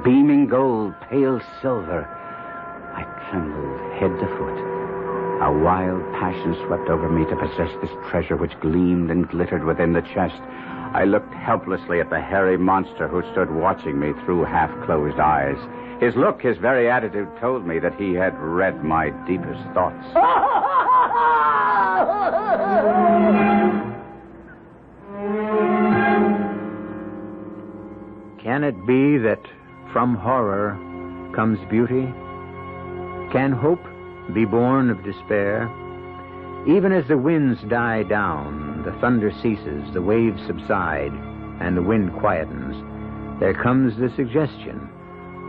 beaming gold, pale silver. I trembled head to foot. A wild passion swept over me to possess this treasure which gleamed and glittered within the chest. I looked helplessly at the hairy monster who stood watching me through half-closed eyes. His look, his very attitude told me that he had read my deepest thoughts. Can it be that from horror comes beauty? Can hope be born of despair? Even as the winds die down, the thunder ceases, the waves subside, and the wind quietens, there comes the suggestion,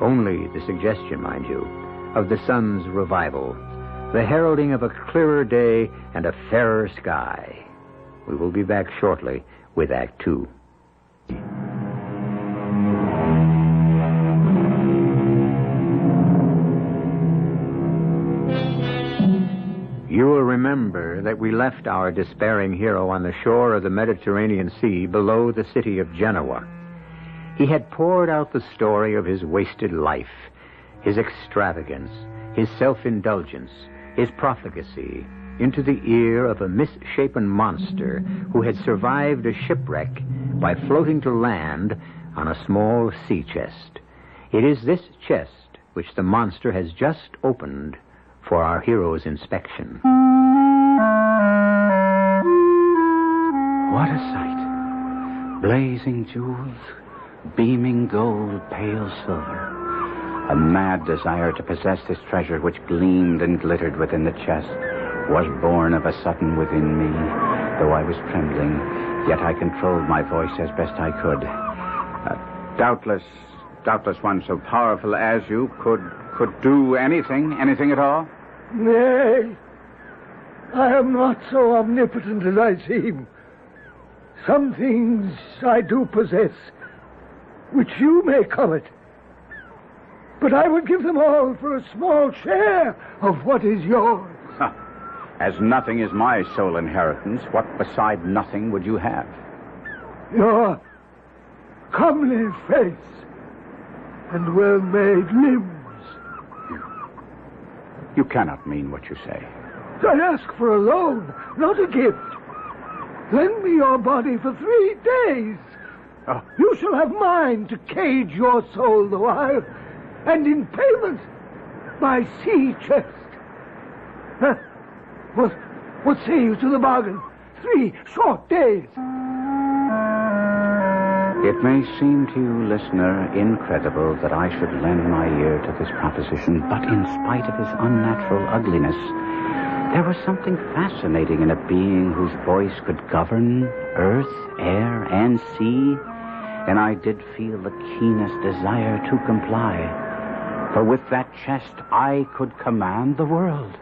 only the suggestion, mind you, of the sun's revival, the heralding of a clearer day and a fairer sky. We will be back shortly with Act Two. You will remember that we left our despairing hero on the shore of the Mediterranean Sea below the city of Genoa. He had poured out the story of his wasted life, his extravagance, his self-indulgence, his profligacy, into the ear of a misshapen monster who had survived a shipwreck by floating to land on a small sea chest. It is this chest which the monster has just opened for our hero's inspection. What a sight. Blazing jewels, beaming gold, pale silver. A mad desire to possess this treasure which gleamed and glittered within the chest was born of a sudden within me. Though I was trembling, yet I controlled my voice as best I could. Doubtless one so powerful as you could do anything at all? Nay, I am not so omnipotent as I seem. Some things I do possess, which you may covet. But I would give them all for a small share of what is yours. As nothing is my sole inheritance, what beside nothing would you have? Your comely face and well-made limbs. You cannot mean what you say. I ask for a loan, not a gift. Lend me your body for 3 days. Oh. You shall have mine to cage your soul the while, and in payment, my sea chest. What say you to the bargain? 3 short days. It may seem to you, listener, incredible that I should lend my ear to this proposition, but in spite of his unnatural ugliness, there was something fascinating in a being whose voice could govern earth, air, and sea, and I did feel the keenest desire to comply. For with that chest, I could command the world.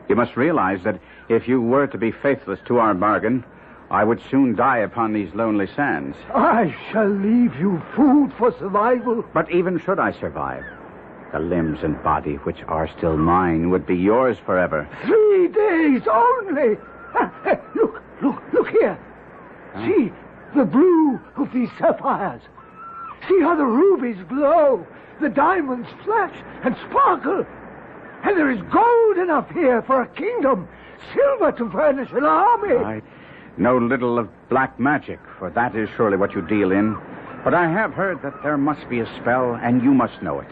You must realize that if you were to be faithless to our bargain, I would soon die upon these lonely sands. I shall leave you food for survival. But even should I survive, the limbs and body which are still mine would be yours forever. 3 days only. Look here. Huh? See the blue of these sapphires. See how the rubies glow, the diamonds flash and sparkle. And there is gold enough here for a kingdom, silver to furnish an army. I know little of black magic, for that is surely what you deal in. But I have heard that there must be a spell, and you must know it,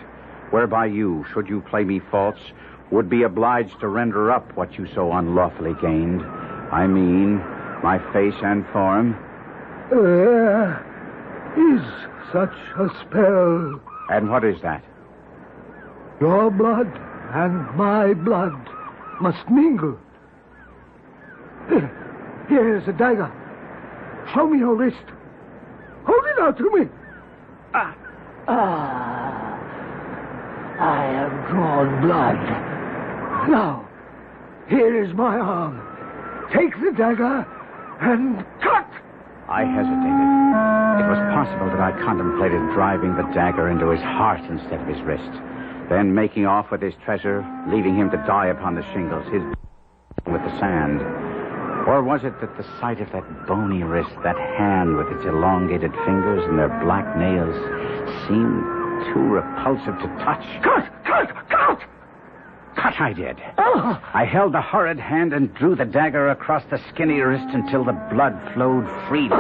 whereby you, should you play me false, would be obliged to render up what you so unlawfully gained. I mean, my face and form. There is such a spell. And what is that? Your blood and my blood must mingle. Here is a dagger. Show me your wrist. Hold it out to me. I have drawn blood. Now, here is my arm. Take the dagger and cut. I hesitated. It was possible that I contemplated driving the dagger into his heart instead of his wrist, then making off with his treasure, leaving him to die upon the shingles, his with the sand. Or was it that the sight of that bony wrist, that hand with its elongated fingers and their black nails, seemed too repulsive to touch? Cut! Cut I did. I held the horrid hand and drew the dagger across the skinny wrist until the blood flowed freely.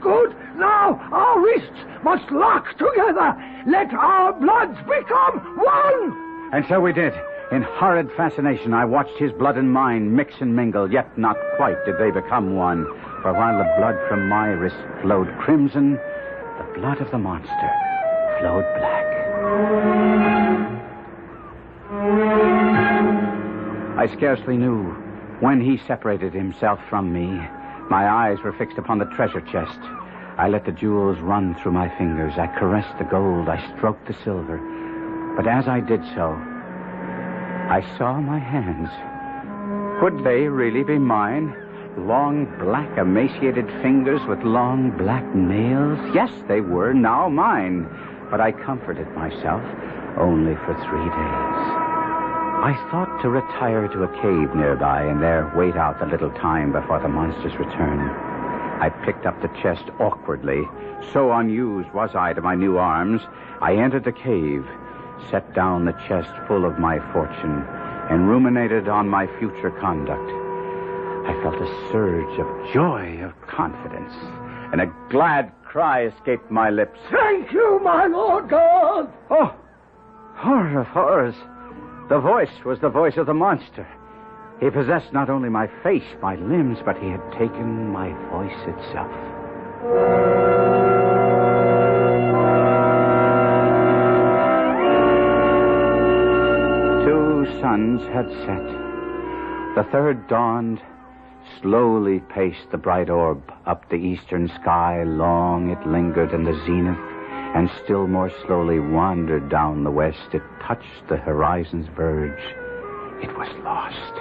Good. Now our wrists must lock together. Let our bloods become one. And so we did. In horrid fascination, I watched his blood and mine mix and mingle, yet not quite did they become one. For while the blood from my wrist flowed crimson, the blood of the monster flowed black. I scarcely knew when he separated himself from me. My eyes were fixed upon the treasure chest. I let the jewels run through my fingers. I caressed the gold. I stroked the silver. But as I did so, I saw my hands. Could they really be mine? Long, black, emaciated fingers with long, black nails? Yes, they were now mine. But I comforted myself only for 3 days. I thought to retire to a cave nearby and there wait out the little time before the monster's return. I picked up the chest awkwardly. So unused was I to my new arms. I entered the cave, set down the chest full of my fortune, and ruminated on my future conduct. I felt a surge of joy, of confidence, and a glad cry escaped my lips. Thank you, my Lord God! Oh, horror of horrors! The voice was the voice of the monster. He possessed not only my face, my limbs, but he had taken my voice itself. heavens had set. The third dawned, slowly paced the bright orb up the eastern sky. Long it lingered in the zenith, and still more slowly wandered down the west. It touched the horizon's verge. It was lost.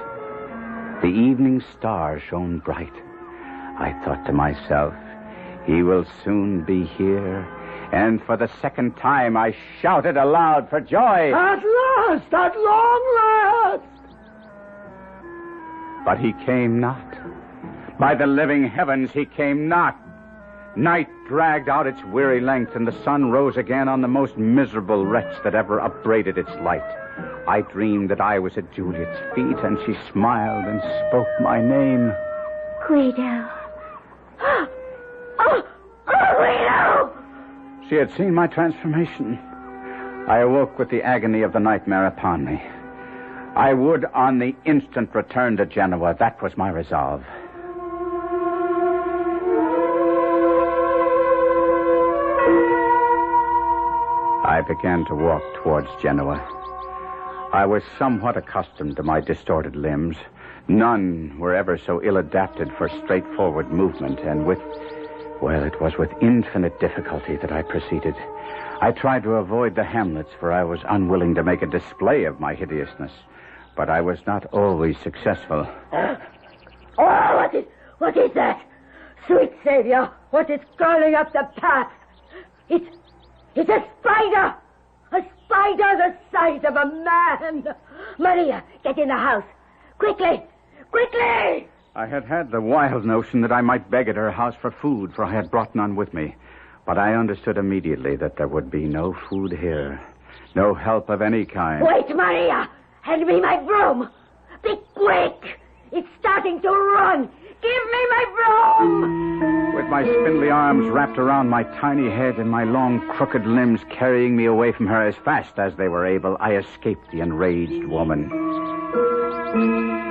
The evening star shone bright. I thought to myself, he will soon be here. And for the second time, I shouted aloud for joy. At last! At long last! But he came not. By the living heavens, he came not. Night dragged out its weary length, and the sun rose again on the most miserable wretch that ever upbraided its light. I dreamed that I was at Juliet's feet, and she smiled and spoke my name. Guido. Oh, Guido! She had seen my transformation. I awoke with the agony of the nightmare upon me. I would on the instant return to Genoa. That was my resolve. I began to walk towards Genoa. I was somewhat accustomed to my distorted limbs. None were ever so ill-adapted for straightforward movement, and it was with infinite difficulty that I proceeded. I tried to avoid the hamlets, for I was unwilling to make a display of my hideousness. But I was not always successful. What is that? Sweet Savior, what is crawling up the path? It's a spider! A spider the size of a man! Maria, get in the house. Quickly! Quickly! I had the wild notion that I might beg at her house for food, for I had brought none with me. But I understood immediately that there would be no food here. No help of any kind. Wait, Maria! Hand me my broom! Be quick! It's starting to run! Give me my broom! With my spindly arms wrapped around my tiny head and my long, crooked limbs carrying me away from her as fast as they were able, I escaped the enraged woman.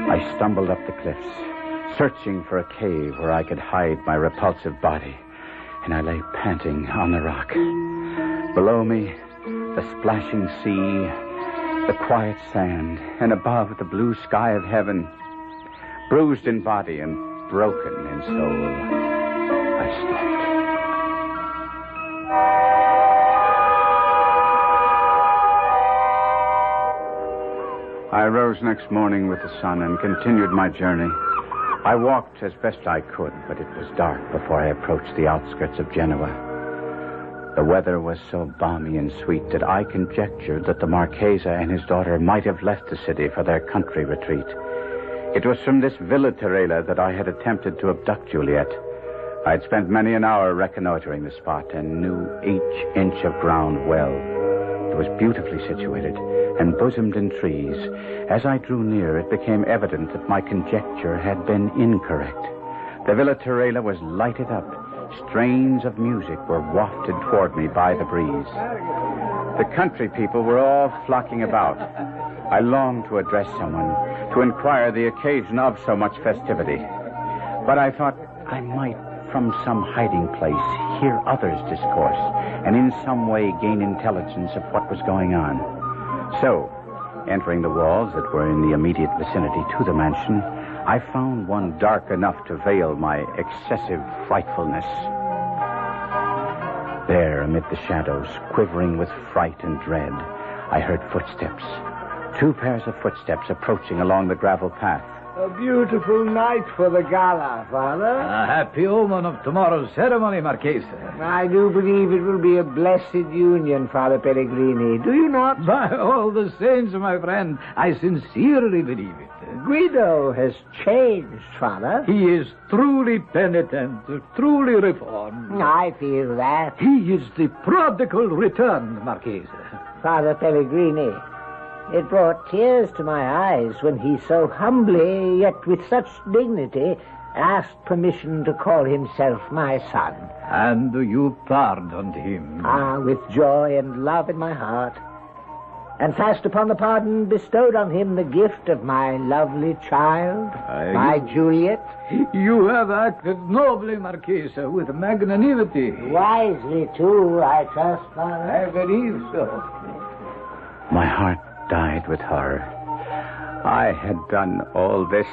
I stumbled up the cliffs, searching for a cave where I could hide my repulsive body, and I lay panting on the rock. Below me, the splashing sea, the quiet sand, and above, the blue sky of heaven. Bruised in body and broken in soul, I slept. I rose next morning with the sun and continued my journey. I walked as best I could, but it was dark before I approached the outskirts of Genoa. The weather was so balmy and sweet that I conjectured that the Marchese and his daughter might have left the city for their country retreat. It was from this Villa Terela that I had attempted to abduct Juliet. I had spent many an hour reconnoitering the spot and knew each inch of ground well. It was beautifully situated and bosomed in trees. As I drew near, it became evident that my conjecture had been incorrect. The Villa Terela was lighted up. Strains of music were wafted toward me by the breeze. The country people were all flocking about. I longed to address someone, to inquire the occasion of so much festivity. But I thought I might, from some hiding place, hear others discourse, and in some way gain intelligence of what was going on. So, entering the walls that were in the immediate vicinity to the mansion, I found one dark enough to veil my excessive frightfulness. There, amid the shadows, quivering with fright and dread, I heard footsteps. 2 pairs of footsteps approaching along the gravel path. A beautiful night for the gala, Father. A happy omen of tomorrow's ceremony, Marchese. I do believe it will be a blessed union, Father Pellegrini. Do you not? By all the saints, my friend, I sincerely believe it. Guido has changed, Father. He is truly penitent, truly reformed. I feel that. He is the prodigal returned, Marchese. Father Pellegrini, it brought tears to my eyes when he so humbly, yet with such dignity, asked permission to call himself my son. And you pardoned him? Ah, with joy and love in my heart. And fast upon the pardon bestowed on him the gift of my lovely child, my Juliet. You have acted nobly, Marchese, with magnanimity. Wisely, too, I trust, Father. I believe so. My heart died with horror. I had done all this.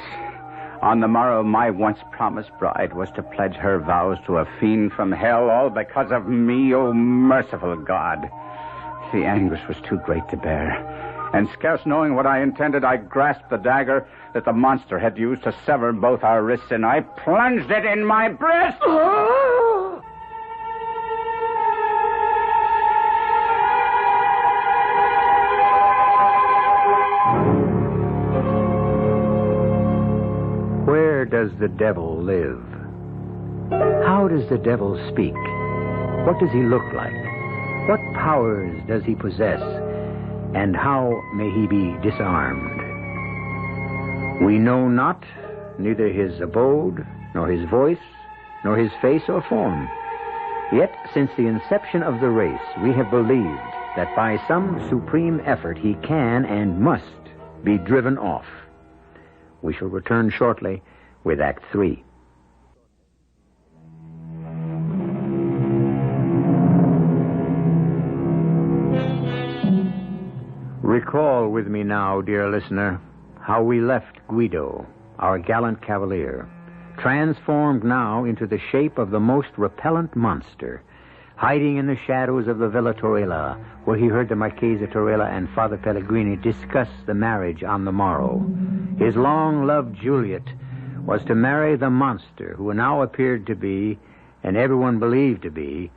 On the morrow, my once promised bride was to pledge her vows to a fiend from hell, all because of me, oh merciful God. The anguish was too great to bear, and scarce knowing what I intended, I grasped the dagger that the monster had used to sever both our wrists, and I plunged it in my breast. Where does the devil live? How does the devil speak? What does he look like? What powers does he possess? And how may he be disarmed? We know not neither his abode, nor his voice, nor his face or form. Yet, since the inception of the race, we have believed that by some supreme effort he can and must be driven off. We shall return shortly with Act 3. Recall with me now, dear listener, how we left Guido, our gallant cavalier, transformed now into the shape of the most repellent monster, hiding in the shadows of the Villa Torella, where he heard the Marchesa Torella and Father Pellegrini discuss the marriage on the morrow. His long-loved Juliet was to marry the monster who now appeared to be, and everyone believed to be,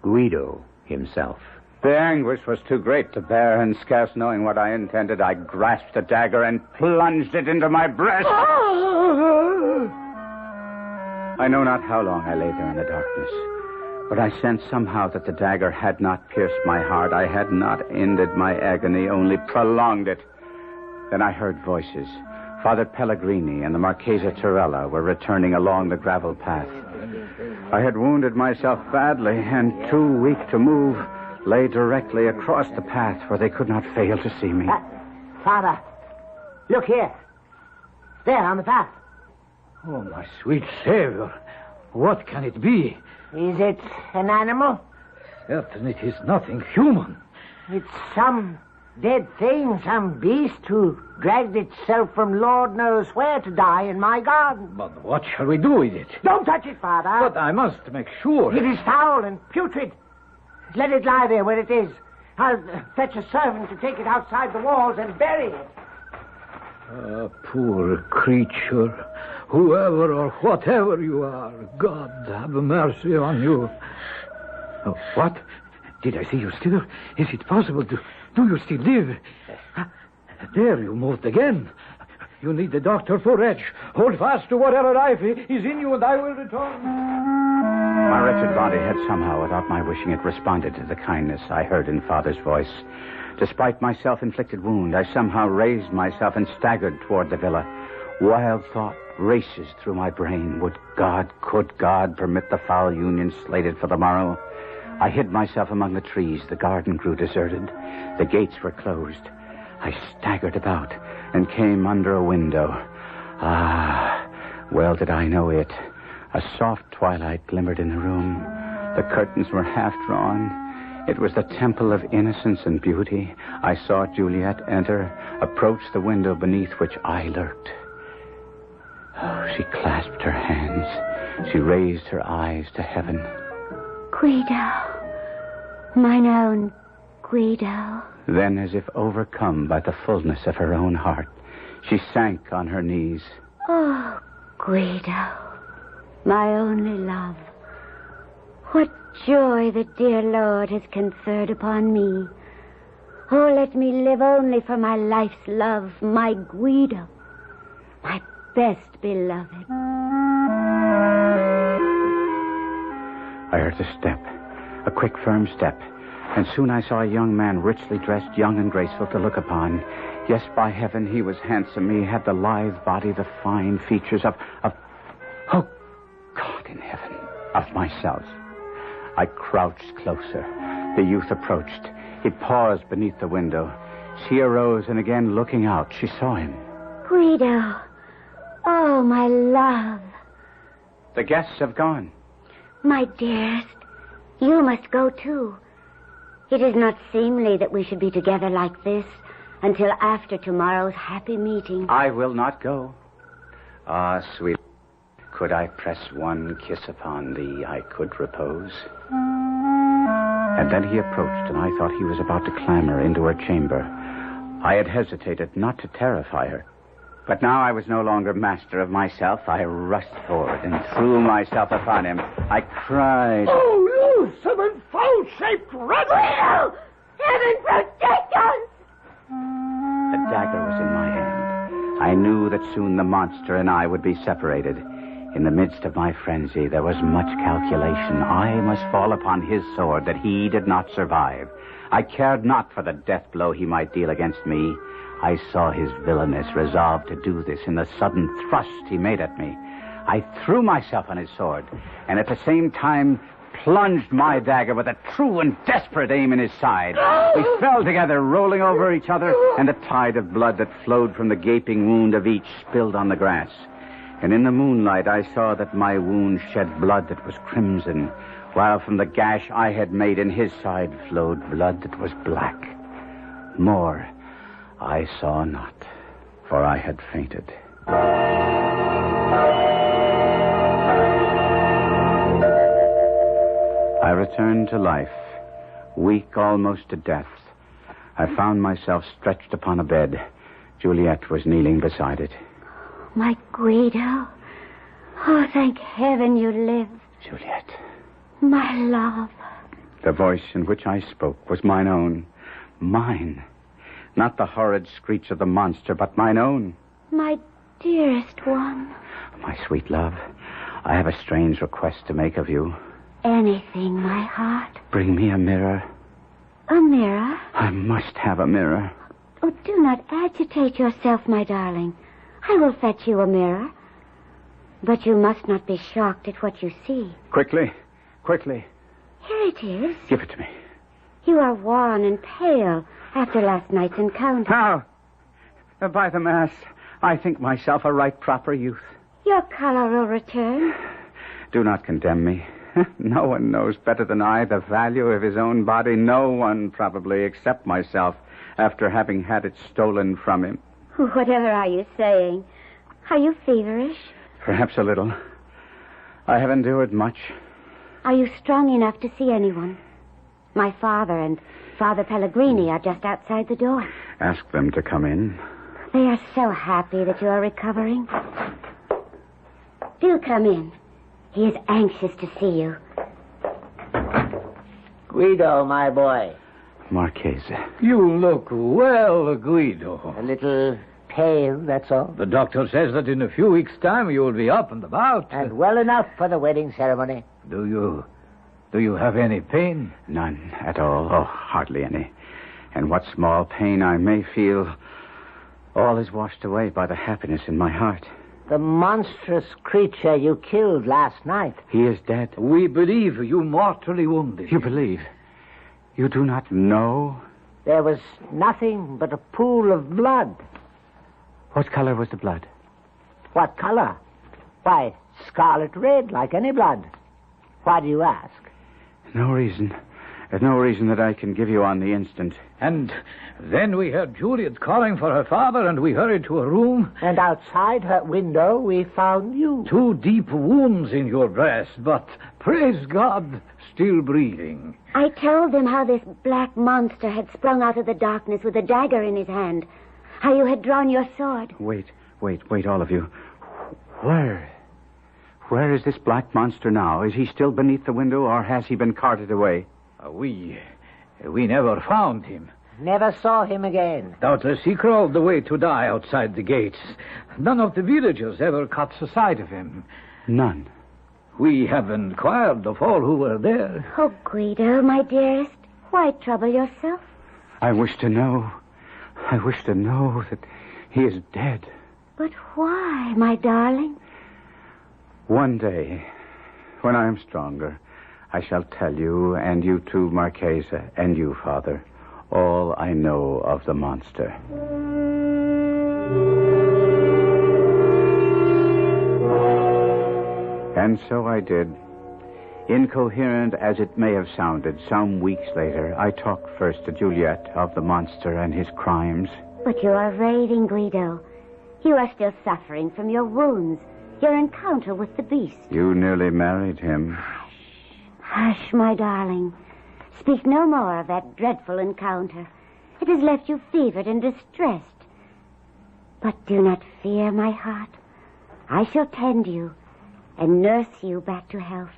Guido himself. The anguish was too great to bear, and scarce knowing what I intended, I grasped the dagger and plunged it into my breast. I know not how long I lay there in the darkness, but I sensed somehow that the dagger had not pierced my heart. I had not ended my agony, only prolonged it. Then I heard voices. Father Pellegrini and the Marchesa Torella were returning along the gravel path. I had wounded myself badly, and too weak to move, lay directly across the path where they could not fail to see me. Father, look here. There, on the path. Oh, my sweet Savior. What can it be? Is it an animal? Certain it is nothing human. It's some dead thing, some beast who dragged itself from Lord knows where to die in my garden. But what shall we do with it? Don't touch it, Father. But I must make sure. It is foul and putrid. Let it lie there where it is. I'll fetch a servant to take it outside the walls and bury it. Poor creature. Whoever or whatever you are, God have mercy on you. Oh, what? Did I see you still? Is it possible to... Do you still live? There, you moved again. You need the doctor for Reg. Hold fast to whatever life is in you, and I will return. My wretched body had somehow, without my wishing it, responded to the kindness I heard in Father's voice. Despite my self-inflicted wound, I somehow raised myself and staggered toward the villa. Wild thought races through my brain. Could God permit the foul union slated for the morrow? I hid myself among the trees. The garden grew deserted. The gates were closed. I staggered about and came under a window. Well did I know it. A soft twilight glimmered in the room. The curtains were half drawn. It was the temple of innocence and beauty. I saw Juliet enter, approach the window beneath which I lurked. Oh, she clasped her hands. She raised her eyes to heaven. Guido. Mine own Guido. Then, as if overcome by the fullness of her own heart, she sank on her knees. Oh, Guido. My only love. What joy the dear Lord has conferred upon me. Oh, let me live only for my life's love, my Guido, my best beloved. I heard a step, a quick, firm step, and soon I saw a young man richly dressed, young and graceful to look upon. Yes, by heaven, he was handsome. He had the lithe body, the fine features of oh, God in heaven, of myself. I crouched closer. The youth approached. He paused beneath the window. She arose, and again looking out, she saw him. Guido. Oh, my love. The guests have gone. My dearest, you must go too. It is not seemly that we should be together like this, until after tomorrow's happy meeting. I will not go. Ah, sweet, could I press one kiss upon thee, I could repose. And then he approached, and I thought he was about to clamber into her chamber. I had hesitated not to terrify her. But now I was no longer master of myself. I rushed forward and threw myself upon him. I cried... Oh, you seven-fold-shaped rat! Guido! Heaven protect us! The dagger was in my hand. I knew that soon the monster and I would be separated. In the midst of my frenzy, there was much calculation. I must fall upon his sword that he did not survive. I cared not for the death blow he might deal against me. I saw his villainous resolve to do this in the sudden thrust he made at me. I threw myself on his sword, and at the same time plunged my dagger with a true and desperate aim in his side. We fell together, rolling over each other, and the tide of blood that flowed from the gaping wound of each spilled on the grass. And in the moonlight I saw that my wound shed blood that was crimson, while from the gash I had made in his side flowed blood that was black. More I saw not, for I had fainted. I returned to life, weak almost to death. I found myself stretched upon a bed. Juliet was kneeling beside it. My Guido. Oh, thank heaven you live. Juliet. My love. The voice in which I spoke was mine own. Mine. Not the horrid screech of the monster, but mine own. My dearest one. My sweet love, I have a strange request to make of you. Anything, my heart. Bring me a mirror. A mirror? I must have a mirror. Oh, do not agitate yourself, my darling. I will fetch you a mirror. But you must not be shocked at what you see. Quickly, quickly. Here it is. Give it to me. You are wan and pale after last night's encounter. How? By the mass, I think myself a right proper youth. Your color will return. Do not condemn me. No one knows better than I the value of his own body. No one, probably, except myself, after having had it stolen from him. Whatever are you saying? Are you feverish? Perhaps a little. I have endured much. Are you strong enough to see anyone? My father and Father Pellegrini are just outside the door. Ask them to come in. They are so happy that you are recovering. Do come in. He is anxious to see you. Guido, my boy. Marchese. You look well, Guido. A little pale, that's all. The doctor says that in a few weeks' time you will be up and about. And well enough for the wedding ceremony. Do you have any pain? None at all. Oh, hardly any. And what small pain I may feel, all is washed away by the happiness in my heart. The monstrous creature you killed last night. He is dead. We believe you mortally wounded. You believe? You do not know? There was nothing but a pool of blood. What color was the blood? What color? Why, scarlet red, like any blood. Why do you ask? No reason. There's no reason that I can give you on the instant. And then we heard Juliet calling for her father, and we hurried to a room. And outside her window, we found you. 2 deep wounds in your breast, but, praise God, still breathing. I told them how this black monster had sprung out of the darkness with a dagger in his hand. How you had drawn your sword. Wait, all of you. Where is this black monster now? Is he still beneath the window, or has he been carted away? We never found him. Never saw him again. Doubtless he crawled away to die outside the gates. None of the villagers ever caught sight of him. None. We have inquired of all who were there. Oh, Guido, my dearest, why trouble yourself? I wish to know that he is dead. But why, my darling? One day, when I am stronger, I shall tell you, and you too, Marchese, and you, Father, all I know of the monster. And so I did. Incoherent as it may have sounded, some weeks later, I talked first to Juliet of the monster and his crimes, But you are raving, Guido. You are still suffering from your wounds, your encounter with the beast. You nearly married him. Hush, my darling. Speak no more of that dreadful encounter. It has left you fevered and distressed. But do not fear, my heart. I shall tend you and nurse you back to health.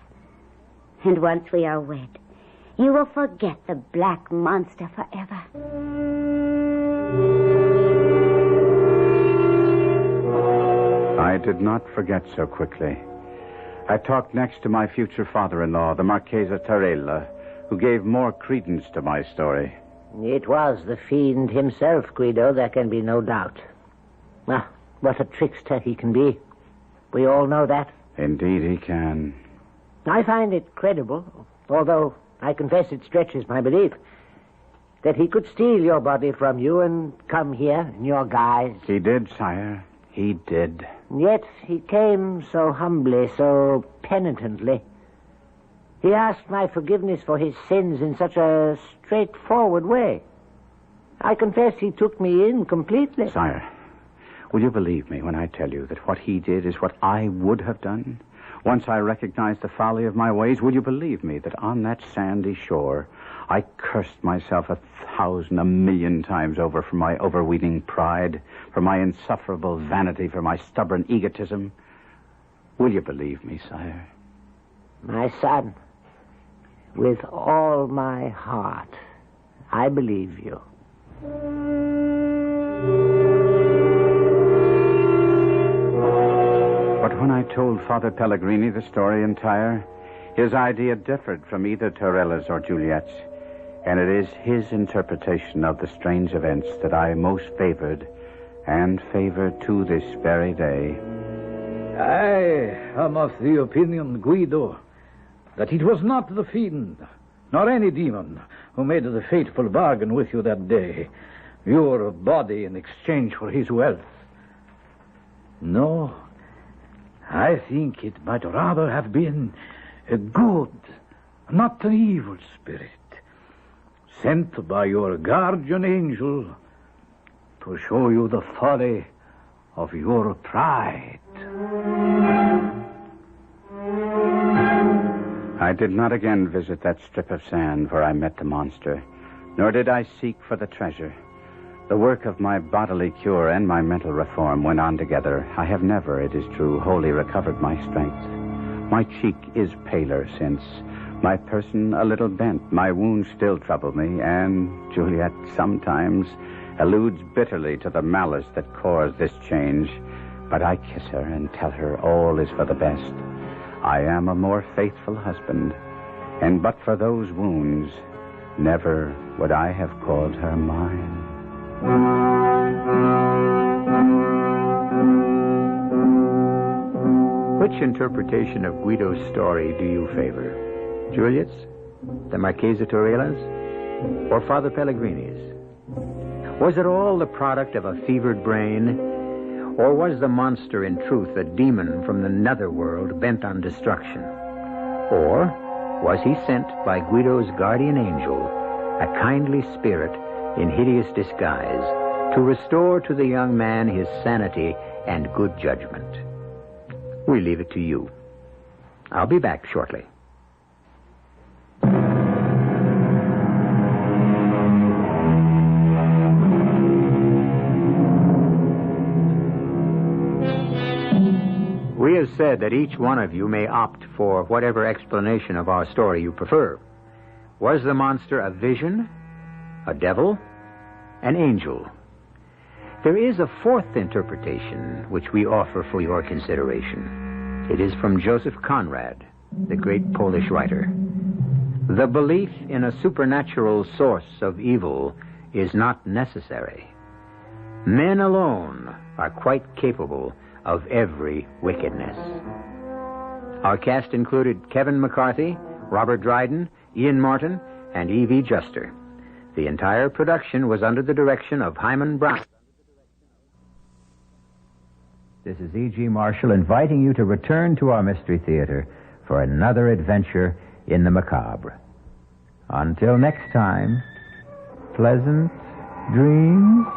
And once we are wed, you will forget the black monster forever. I did not forget so quickly. I talked next to my future father-in-law, the Marchesa Tarella, who gave more credence to my story. It was the fiend himself, Guido, there can be no doubt. Well, what a trickster he can be. We all know that. Indeed he can. I find it credible, although I confess it stretches my belief, that he could steal your body from you and come here in your guise. He did, sire. He did. Yet he came so humbly, so penitently. He asked my forgiveness for his sins in such a straightforward way. I confess he took me in completely. Sire, will you believe me when I tell you that what he did is what I would have done? Once I recognized the folly of my ways, will you believe me that on that sandy shore I cursed myself 1,000, 1,000,000 times over for my overweening pride, for my insufferable vanity, for my stubborn egotism? Will you believe me, sire? My son, with all my heart, I believe you. But when I told Father Pellegrini the story entire, his idea differed from either Tarella's or Juliet's, and it is his interpretation of the strange events that I most favored, and favor to this very day. I am of the opinion, Guido, that it was not the fiend, nor any demon, who made the fateful bargain with you that day, your body in exchange for his wealth. No, I think it might rather have been a good, not an evil spirit, sent by your guardian angel to show you the folly of your pride. I did not again visit that strip of sand where I met the monster, nor did I seek for the treasure. The work of my bodily cure and my mental reform went on together. I have never, it is true, wholly recovered my strength. My cheek is paler since, my person a little bent. My wounds still trouble me, and Juliet sometimes alludes bitterly to the malice that caused this change. But I kiss her and tell her all is for the best. I am a more faithful husband, and but for those wounds, never would I have called her mine. Which interpretation of Guido's story do you favor? Juliet's, the Marchesa Tarella's, or Father Pellegrini's? Was it all the product of a fevered brain, or was the monster in truth a demon from the netherworld bent on destruction? Or was he sent by Guido's guardian angel, a kindly spirit in hideous disguise, to restore to the young man his sanity and good judgment? We leave it to you. I'll be back shortly. We have said that each one of you may opt for whatever explanation of our story you prefer. Was the monster a vision, a devil, an angel? There is a fourth interpretation which we offer for your consideration. It is from Joseph Conrad, the great Polish writer. The belief in a supernatural source of evil is not necessary. Men alone are quite capable of every wickedness. Our cast included Kevin McCarthy, Robert Dryden, Ian Martin, and E.V. Juster. The entire production was under the direction of Hyman Brown. This is E.G. Marshall inviting you to return to our Mystery Theater for another adventure in the macabre. Until next time, pleasant dreams.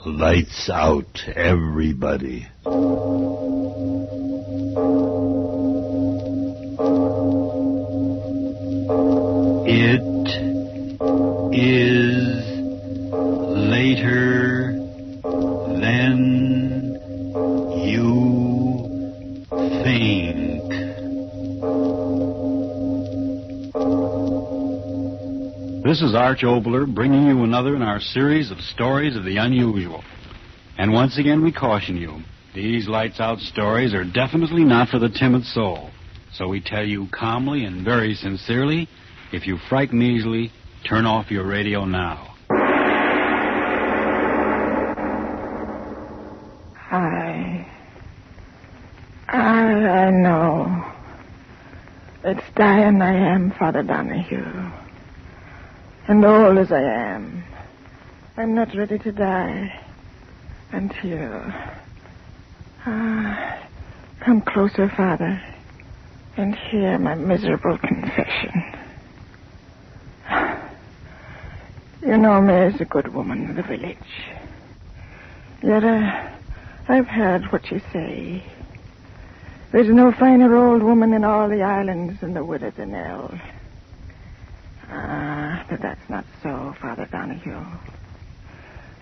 Lights out, everybody. It is later than you think. This is Arch Obler bringing you another in our series of stories of the unusual. And once again we caution you, these lights out stories are definitely not for the timid soul. So we tell you calmly and very sincerely, if you frighten easily, turn off your radio now. I know. It's dying I am, Father Donahue. And old as I am, I'm not ready to die until... come closer, Father, and hear my miserable confession. You know me as a good woman of the village. Yet I've heard what you say. There's no finer old woman in all the islands than the widow Danelle. But that's not so, Father Donahue.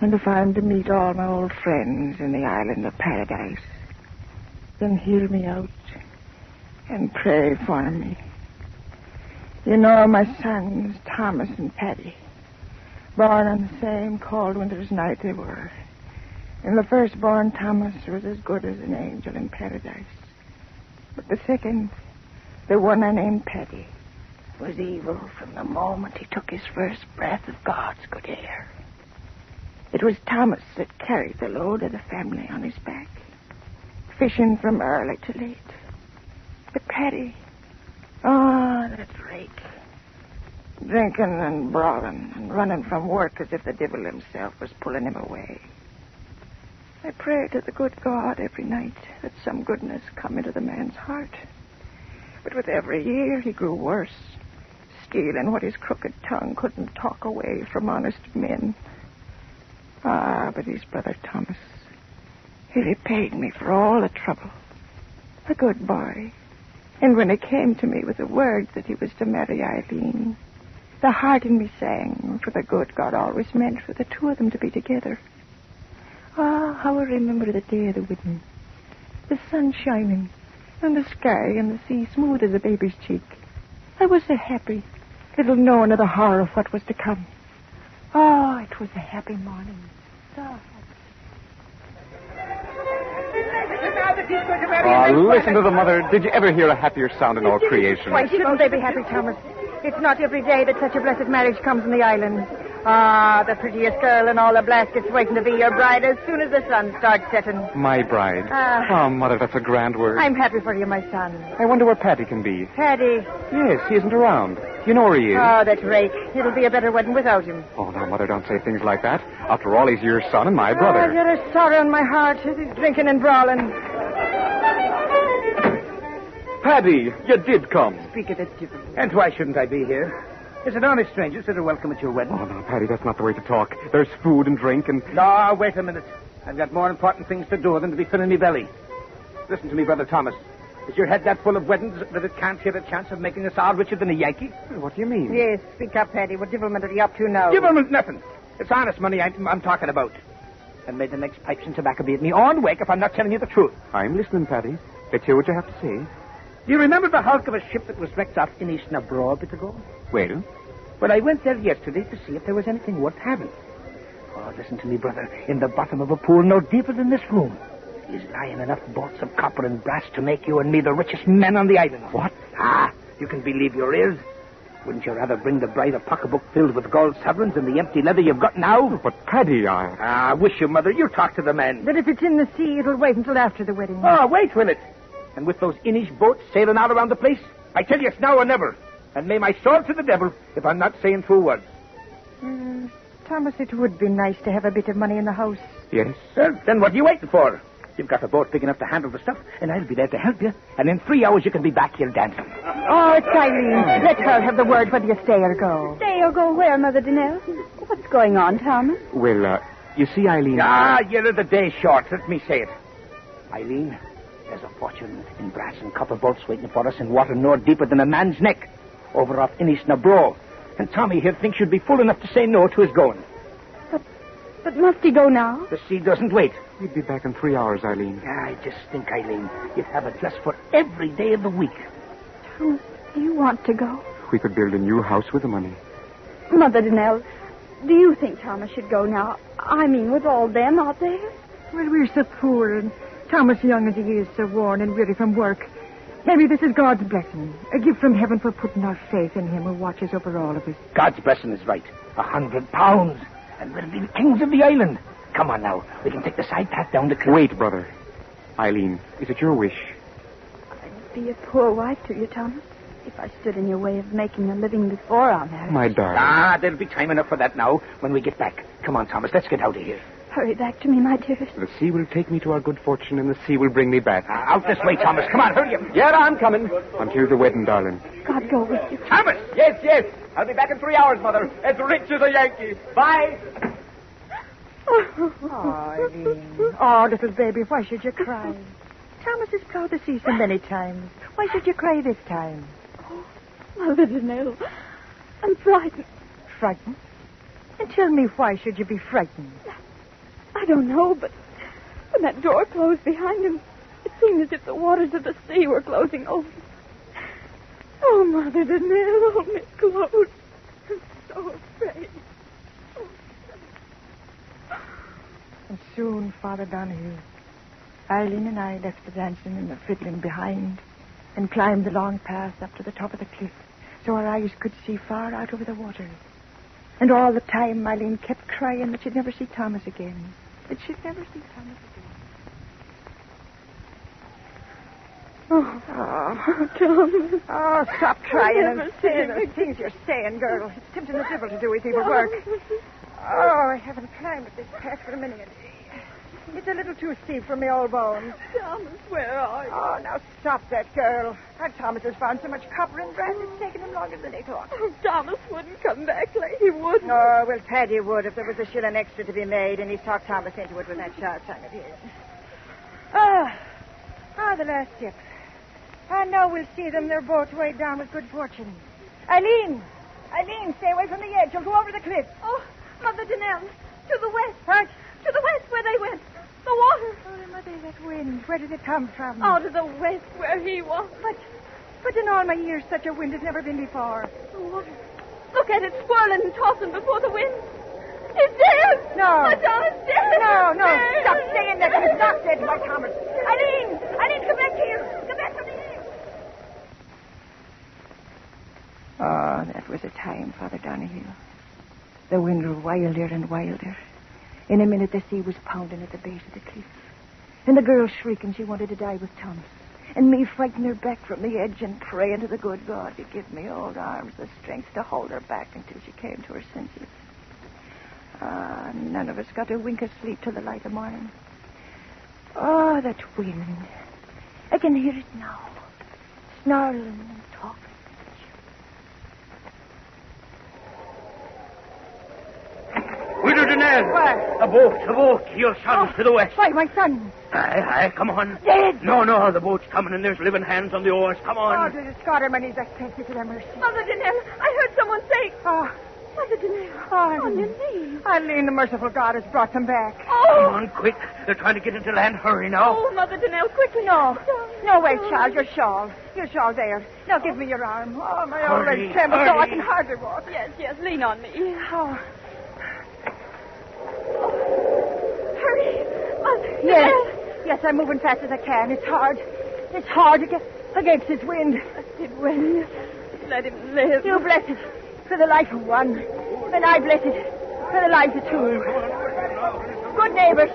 And if I'm to meet all my old friends in the island of paradise, then hear me out and pray for me. You know my sons, Thomas and Paddy, born on the same cold winter's night they were. And the firstborn, Thomas, was as good as an angel in paradise. But the second, the one I named Paddy, was evil from the moment he took his first breath of God's good air. It was Thomas that carried the load of the family on his back, fishing from early to late. But Paddy, that rake, drinking and brawling and running from work as if the devil himself was pulling him away. I prayed to the good God every night that some goodness come into the man's heart. But with every year he grew worse, stealing what his crooked tongue couldn't talk away from honest men. But his brother Thomas, he repaid me for all the trouble. A good boy. And when he came to me with the word that he was to marry Eileen, the heart in me sang, for the good God always meant for the two of them to be together. How I remember the day of the wedding. The sun shining, and the sky and the sea smooth as a baby's cheek. I was so happy, little knowing of the horror of what was to come. It was a happy morning. So happy. Listen to the mother. Did you ever hear a happier sound in all creation? Why shouldn't they be happy, Thomas? It's not every day that such a blessed marriage comes in the island. The prettiest girl in all the Blaskets waiting to be your bride as soon as the sun starts setting. My bride? Mother, that's a grand word. I'm happy for you, my son. I wonder where Paddy can be. Paddy? Yes, he isn't around. You know where he is. That rake. It'll be a better wedding without him. Oh, now, Mother, don't say things like that. After all, he's your son and my brother. I've got a sorrow in my heart as he's drinking and brawling. Paddy, you did come. Speak of it, Jibber. And why shouldn't I be here? Is it honest strangers that are welcome at your wedding? Oh, no, Paddy, that's not the way to talk. There's food and drink and... No, wait a minute. I've got more important things to do than to be filling me belly. Listen to me, Brother Thomas. Is your head that full of weddings that it can't get a chance of making us all richer than a Yankee? What do you mean? Yes, speak up, Paddy. What devilment are you up to now? Devilment nothing. It's honest money I'm talking about. And may the next pipes and tobacco be at me on wake if I'm not telling you the truth. I'm listening, Paddy. Let's hear what you have to say. Do you remember the hulk of a ship that was wrecked off in East Nabro a bit ago? Well? Well, I went there yesterday to see if there was anything worth having. Listen to me, brother. In the bottom of a pool no deeper than this room is lying enough bolts of copper and brass to make you and me the richest men on the island. What? You can believe your ears. Wouldn't you rather bring the bride a pocketbook filled with gold sovereigns than the empty leather you've got now? But, Paddy, I wish you, Mother. You talk to the men. But if it's in the sea, it'll wait until after the wedding. Wait, will it? And with those Inish boats sailing all around the place, I tell you it's now or never. And may my sword to the devil if I'm not saying 2 words. Thomas, it would be nice to have a bit of money in the house. Yes? Well, then what are you waiting for? You've got a boat big enough to handle the stuff, and I'll be there to help you. And in 3 hours you can be back here dancing. It's Eileen. Let her have the word whether you stay or go. Stay or go where, Mother Danelle? What's going on, Thomas? Well, You see, Eileen... Ah, you're the day short. Let me say it. Eileen, there's a fortune in brass and copper bolts waiting for us in water no deeper than a man's neck, over off Innisnabro. And Tommy here thinks you'd be fool enough to say no to his going. But must he go now? The sea doesn't wait. You'd be back in 3 hours, Eileen. I just think, Eileen, you'd have it just for every day of the week. Thomas, do you want to go? We could build a new house with the money. Mother Danelle, do you think Thomas should go now? I mean, with all them out there? Well, we're so poor, and Thomas, young as he is, so worn and weary from work. Maybe this is God's blessing, a gift from heaven for putting our faith in him who watches over all of us. God's blessing is right. £100. And we'll be the kings of the island. Come on now. We can take the side path down the cliff. Wait, brother. Eileen, is it your wish? I'd be a poor wife to you, Thomas, if I stood in your way of making a living before our marriage. My darling. Ah, there'll be time enough for that now when we get back. Come on, Thomas. Let's get out of here. Hurry back to me, my dearest. The sea will take me to our good fortune, and the sea will bring me back. Out this way, Thomas. Come on, hurry up. Yeah, I'm coming. Until the wedding, darling. God go with you. Thomas! Yes. I'll be back in 3 hours, Mother. As rich as a Yankee. Bye. Oh, Eileen. Oh, little baby, why should you cry? Thomas has plowed the sea so many times. Why should you cry this time? Oh, Mother Danelle, I'm frightened. Frightened? And tell me, why should you be frightened? I don't know, but when that door closed behind him, it seemed as if the waters of the sea were closing over. Oh, Mother Danelle, hold me close. I'm so afraid. And soon, Father Donahue, Eileen and I left the dancing and the fiddling behind and climbed the long path up to the top of the cliff so our eyes could see far out over the water. And all the time, Eileen kept crying that she'd never see Thomas again. That she'd never see Thomas again. Oh, Thomas. Oh, stop crying and saying the things you're saying, girl. It's tempting the devil to do his evil work. Oh, I haven't climbed this path for a minute. It's a little too steep for me old bones. Thomas, where are you? Oh, now stop that, girl. Our Thomas has found so much copper and brass, it's taken him longer than he thought. Oh, Thomas wouldn't come back, he wouldn't. Oh, well, Paddy would if there was a shilling extra to be made, and he's talked Thomas into it with that sharp tongue of his. The last step. I know we'll see them. They're both weighed down with good fortune. Eileen, stay away from the edge. You'll go over the cliff. Oh, Mother Danelle, to the west. What? To the west where they went. The water. Oh, Mother, that wind. Where did it come from? Oh, to the west where he was. But in all my years, such a wind has never been before. The water. Look at it swirling and tossing before the wind. He's dead. No. My Thomas dead. No. Dead. Stop saying that. He's not dead, my Thomas. Eileen, come back here. Come back from the edge. Oh, that was a time, Father Donahue. The wind grew wilder and wilder. In a minute, the sea was pounding at the base of the cliff. And the girl shrieking she wanted to die with Thomas. And me fighting her back from the edge and praying to the good God to give me old arms the strength to hold her back until she came to her senses. None of us got a wink of sleep till the light of morning. Oh, that wind. I can hear it now. Snarling and talking. Widow Danelle! What? A boat. Your son's to the west. Why, my son? Aye, come on. Dead? No, the boat's coming and there's living hands on the oars. Come on. Oh, to the Scotterman, he's a thank you to their mercy. Mother Danelle, I heard someone say... Oh. Mother Danelle, on your knees. Eileen, the merciful God has brought them back. Oh. Come on, quick. They're trying to get into land. Hurry now. Oh, Mother Danelle, quickly. No, wait, child. Your shawl there. Now give me your arm. Oh, my old leg trembles so I can hardly walk. Yes, lean on me. Oh. Hurry, Mother. Yes, I'm moving fast as I can. It's hard against this wind. Blessed wind. Let him live. You bless it for the life of one, and I bless it for the lives of two. Good neighbors,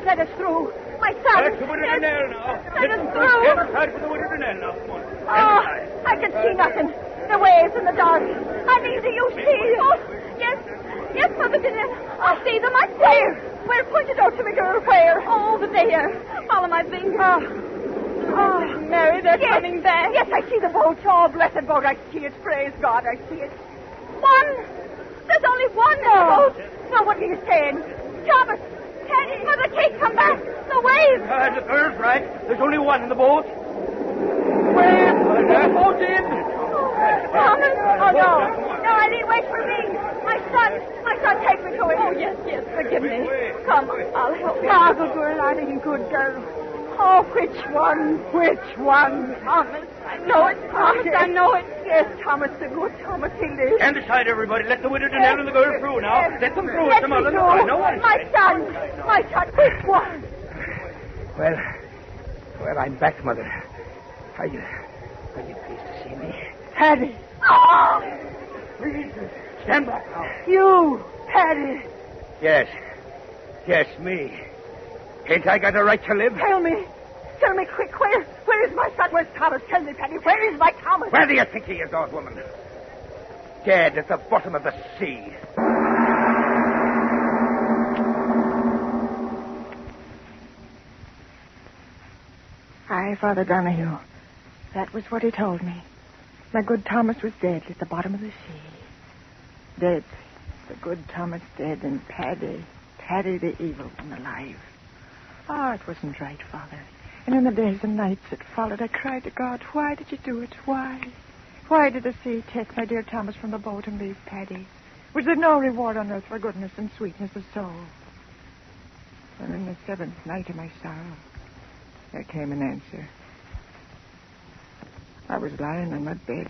let us through. My son. That's the Widow Danelle now. Let us through. Get aside for the Widow Danelle now. Come on. Oh, I can see nothing. The waves in the dark. Eileen, do you see? Oh, yes, Mother Danelle. I see them. I see. Where? Point it out to me, girl. Where? Oh, over there. Follow my finger. Oh, Mary, they're coming back. Yes, I see the boat. Oh, blessed boat. I see it. Praise God, I see it. One. There's only one boat. No, what are you saying? Thomas! Teddy! Mother Kate, come back! The wave! The girl's right. There's only one in the boat. Wave! The boat in! Thomas! Oh, no. No, Eileen, wait for me. My son, take me to him. Oh, yes, forgive me. Come, I'll help you. Ah, good girl, Eileen, good girl. Oh, which one? Which one? Thomas. I know it's Thomas. I know it. Yes, Thomas, the good Thomas, he lives. Stand aside, everybody. Let the widow Danelle and the girl through now. Let them through. Let Some me other. go. I know what My son, which one? Well, I'm back, Mother. Are you pleased to see me? Paddy. Oh! Please, stand back now. You, Paddy. Yes, me. Ain't I got a right to live? Tell me quick, where is my son? Where's Thomas? Tell me, Paddy, where is my Thomas? Where do you think he is, old woman? Dead at the bottom of the sea. Aye, Father Donahue. That was what he told me. My good Thomas was dead at the bottom of the sea. Dead. The good Thomas dead, and Paddy the evil one, alive. Oh, it wasn't right, Father. And in the days and nights that followed, I cried to God, why did you do it? Why? Why did the sea take my dear Thomas from the boat and leave Paddy? Was there no reward on earth for goodness and sweetness of soul? And in the seventh night of my sorrow, there came an answer. I was lying on my bed.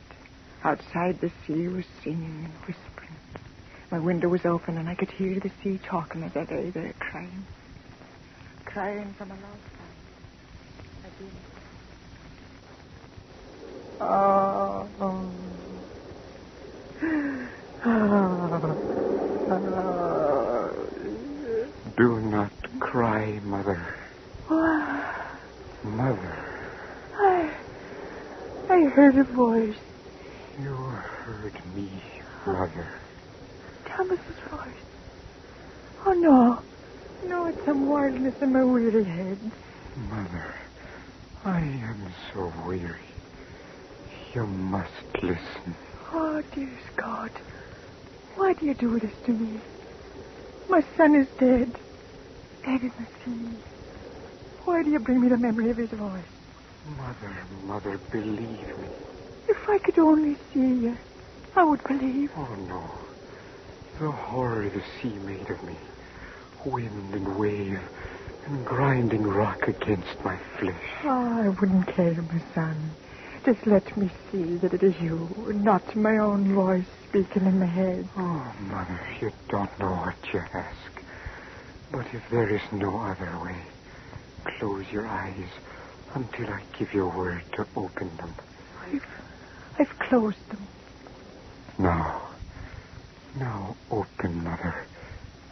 Outside, the sea was singing and whispering. My window was open, and I could hear the sea talking as I lay there crying. Crying from a long time. Do not cry, Mother. Mother. I heard a voice. You heard me, Mother. Thomas's voice. Oh, no. No, it's some wildness in my weary head. Mother, I am so weary. You must listen. Oh, dearest God. Why do you do this to me? My son is dead. Dead in the sea. Why do you bring me the memory of his voice? Mother, believe me. If I could only see you, I would believe. Oh, no. The horror the sea made of me. Wind and wave and grinding rock against my flesh. Oh, I wouldn't care, my son. Just let me see that it is you, not my own voice speaking in my head. Oh, Mother, you don't know what you ask. But if there is no other way, close your eyes until I give you a word to open them. I've closed them. Now open, Mother,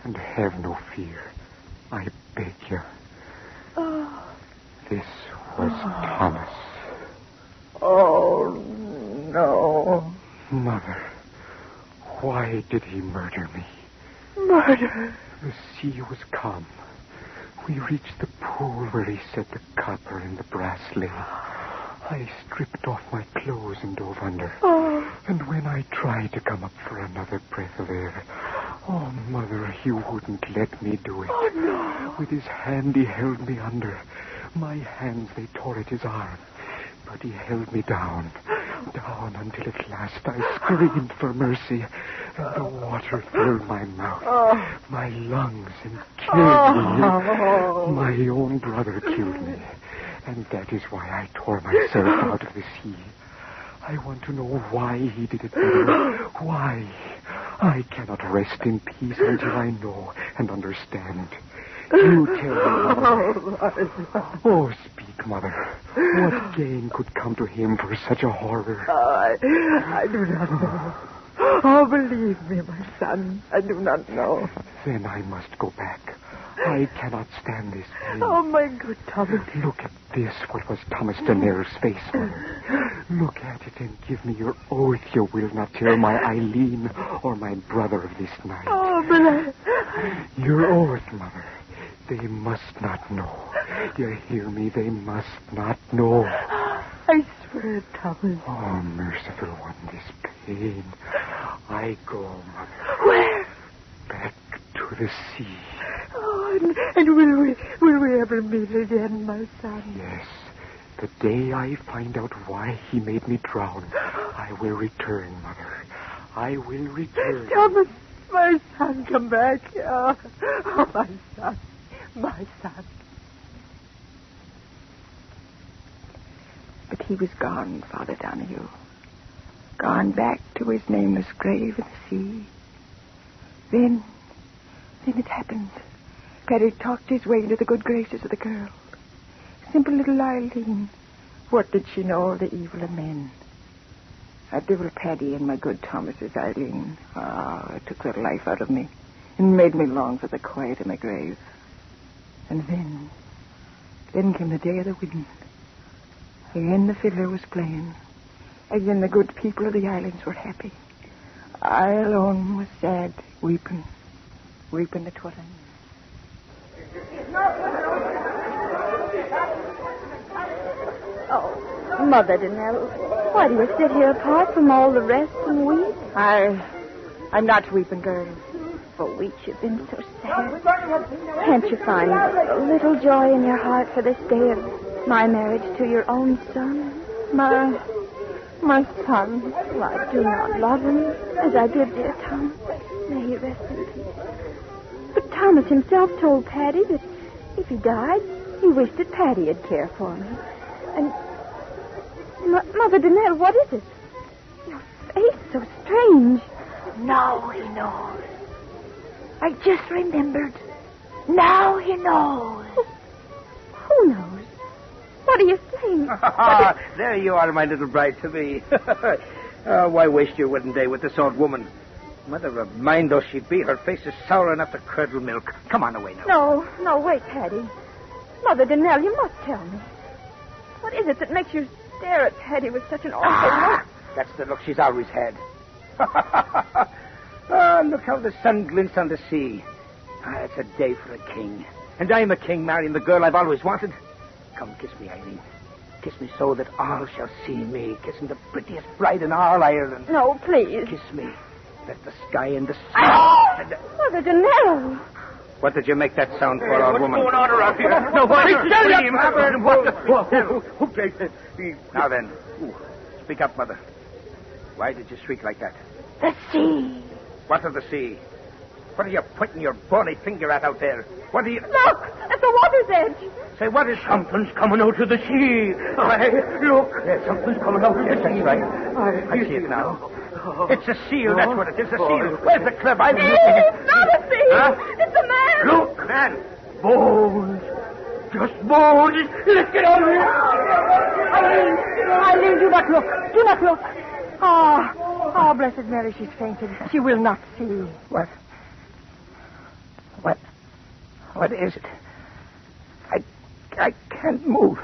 and have no fear. I beg you. Oh. This was Thomas. Oh, no. Mother, why did he murder me? Murder? The sea was calm. We reached the pool where he set the copper in the brass lid. I stripped off my clothes and dove under. Oh. And when I tried to come up for another breath of air, oh, Mother, he wouldn't let me do it. Oh, no. With his hand, he held me under. My hands, they tore at his arm. But he held me down until at last I screamed for mercy. And the water filled my mouth, my lungs, and killed me. My own brother killed me. And that is why I tore myself out of the sea. I want to know why he did it, Mother. Why? I cannot rest in peace until I know and understand. You tell me, Mother. Oh, speak, Mother. What gain could come to him for such a horror? I do not know. Oh, believe me, my son. I do not know. Then I must go back. I cannot stand this pain. Oh, my good Thomas. Look at this, what was Thomas Danelle's face, Mother. Look at it and give me your oath you will not tell my Eileen or my brother of this night. Oh, but Your oath, Mother. They must not know. You hear me? They must not know. I swear, Thomas. Oh, merciful one, this pain. I go, Mother. Where? Back to the sea. And will we ever meet again, my son? Yes. The day I find out why he made me drown, I will return, Mother. I will return. Thomas, my son, come back. Oh, my son. My son. But he was gone, Father Donahue. Gone back to his nameless grave in the sea. Then it happened. Paddy talked his way into the good graces of the girl. Simple little Eileen. What did she know of the evil of men? That devil Paddy and my good Thomas's Eileen. It took the life out of me and made me long for the quiet of my grave. And then came the day of the wedding. Again the fiddler was playing. Again the good people of the islands were happy. I alone was sad, weeping the twilight. Oh, Mother Danelle, why do you sit here apart from all the rest and weep? I'm not weeping, girl. For weeks you've been so sad. Can't you find a little joy in your heart for this day of my marriage to your own son? My son. Why, do not love him as I did dear Thomas. May he rest in peace. But Thomas himself told Paddy that if he died, he wished that Paddy'd care for me. And, Mother Danelle, what is it? Your face so strange. Now he knows. I just remembered. Now he knows. Who knows? What are you saying? There you are, my little bride to be. Why waste your wedding day with this old woman? Mother of mine though she be, her face is sour enough to curdle milk. Come on away now. No, wait, Paddy. Mother Danelle, you must tell me. What is it that makes you stare at Paddy with such an awful look? That's the look she's always had. Look how the sun glints on the sea. It's a day for a king. And I'm a king marrying the girl I've always wanted. Come, kiss me, Eileen. Kiss me so that all shall see me kissing the prettiest bride in all Ireland. No, please. Kiss me. Let the sky and the sea... Mother Danelle. What did you make that sound for, old woman? What's going on around here? No, why Now then, speak up, Mother. Why did you shriek like that? The sea. What of the sea? What are you pointing your bony finger at out there? What are you... Look! At the water's edge! Say, what is... Something's coming out of the sea. Look! Something's coming out of the sea. Yes, that's right. I see it now. It's a seal, that's what it is, a seal. Where's the club? I'm looking at... It's not a seal! Huh? It's a man! Look, man! Bones. Just bones. Let's get out of here. Eileen, do not look. Do not look. Oh, Blessed Mary, she's fainted. She will not see. What is it? I can't move.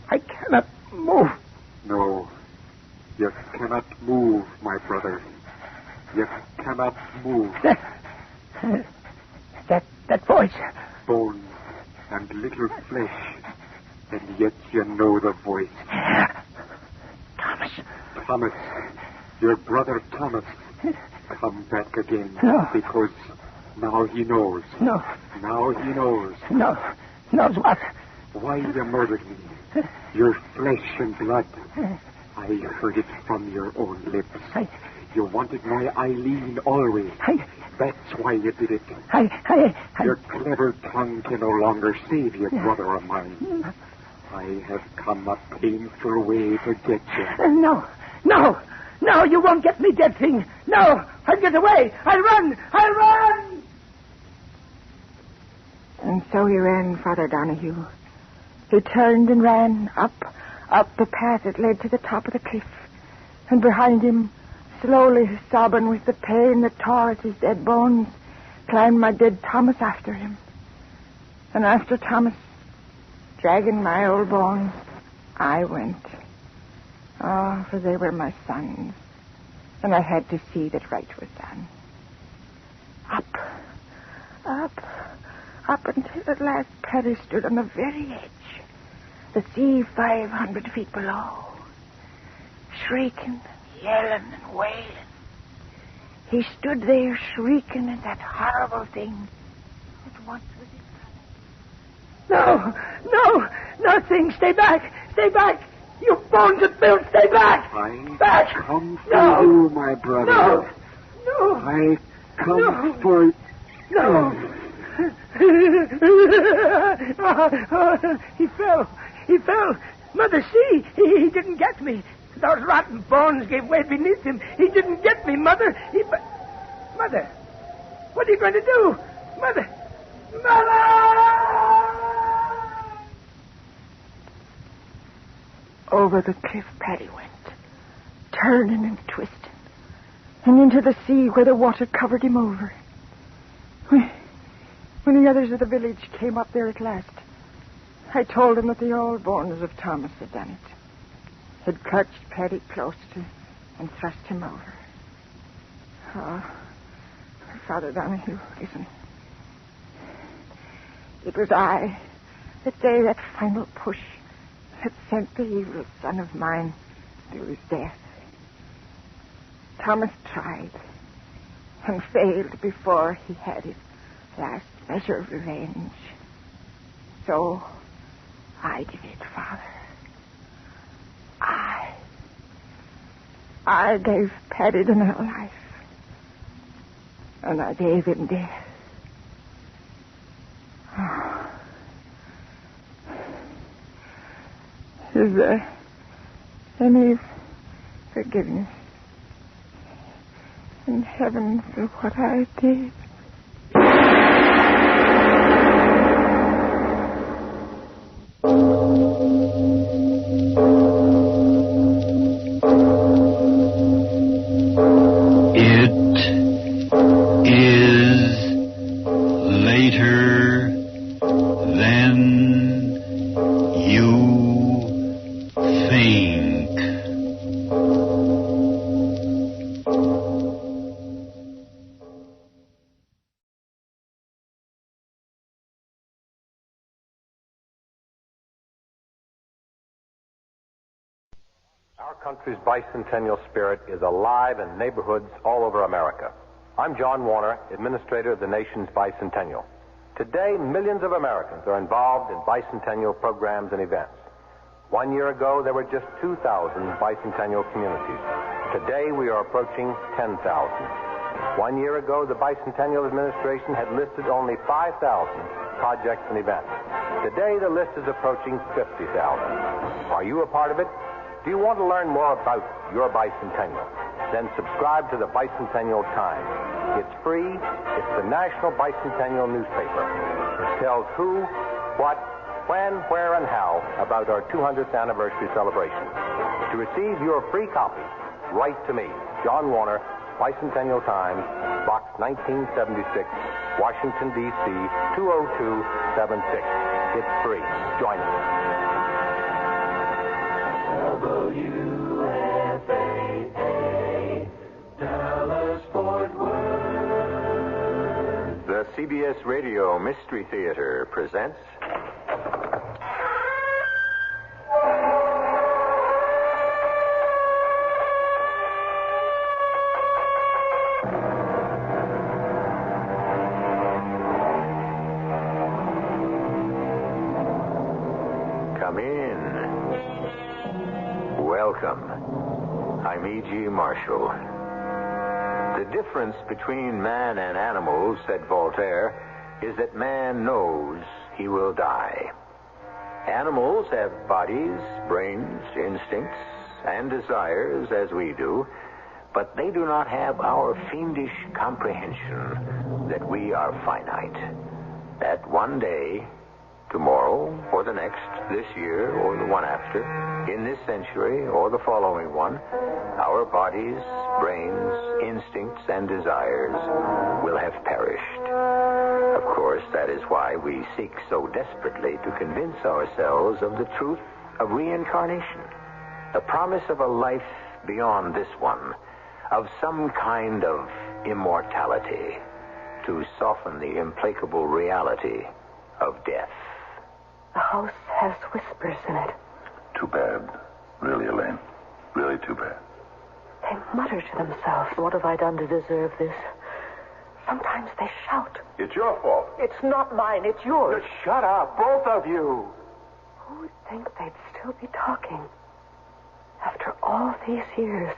I cannot move. No, you cannot move, my brother. You cannot move. That voice. Bones and little flesh, and yet you know the voice. Thomas, your brother Thomas, come back again. No. Because now he knows. No. Now he knows. No. Knows what? Why you murdered me. Your flesh and blood. I heard it from your own lips. You wanted my Eileen always. That's why you did it. Your clever tongue can no longer save you, brother of mine. I have come a painful way to get you. No, you won't get me, dead thing. No, I'll get away. I'll run. And so he ran, Father Donahue. He turned and ran up the path that led to the top of the cliff. And behind him, slowly sobbing with the pain that tore at his dead bones, climbed my dead Thomas after him. And after Thomas, dragging my old bones, I went. Oh, for they were my sons. And I had to see that right was done. Up until at last Paddy stood on the very edge. The sea 500 feet below. Shrieking and yelling and wailing. He stood there shrieking at that horrible thing that once with his No, nothing. Stay back. You bones and bills, stay back. Back. Come for you, my brother. No. I come for you. No. He fell. Mother, see, he didn't get me. Those rotten bones gave way beneath him. He didn't get me, Mother. Mother, what are you going to do? Mother! Over the cliff Paddy went, turning and twisting, and into the sea where the water covered him over. When the others of the village came up there at last, I told them that the old bones of Thomas had done it. Had clutched Paddy close to and thrust him over. Oh, Father Donahue, listen. It was I that gave that final push that sent the evil son of mine to his death. Thomas tried and failed before he had his last measure of revenge. So I did it, Father. I gave Paddy the new life, and I gave him death. Oh. Is there any forgiveness in heaven for what I did? Our country's bicentennial spirit is alive in neighborhoods all over America. I'm John Warner, administrator of the nation's bicentennial. Today, millions of Americans are involved in bicentennial programs and events. 1 year ago, there were just 2,000 bicentennial communities. Today, we are approaching 10,000. 1 year ago, the Bicentennial Administration had listed only 5,000 projects and events. Today, the list is approaching 50,000. Are you a part of it? Do you want to learn more about your bicentennial? Then subscribe to the Bicentennial Times. It's free. It's the national bicentennial newspaper. It tells who, what, when, where, and how about our 200th anniversary celebration. To receive your free copy, write to me, John Warner, Bicentennial Times, Box 1976, Washington, D.C., 20276. It's free. Join us. WFAA, Dallas, Fort Worth. The CBS Radio Mystery Theater presents... Come in. Welcome. I'm E.G. Marshall. The difference between man and animals, said Voltaire, is that man knows he will die. Animals have bodies, brains, instincts, and desires as we do, but they do not have our fiendish comprehension that we are finite. That one day, tomorrow, or the next, this year, or the one after, in this century, or the following one, our bodies, brains, instincts, and desires will have perished. Of course, that is why we seek so desperately to convince ourselves of the truth of reincarnation, the promise of a life beyond this one, of some kind of immortality, to soften the implacable reality of death. The house has whispers in it. Too bad. Really, Elaine. Really too bad. They mutter to themselves. What have I done to deserve this? Sometimes they shout. It's your fault. It's not mine, it's yours. Shut up, both of you. Who would think they'd still be talking after all these years?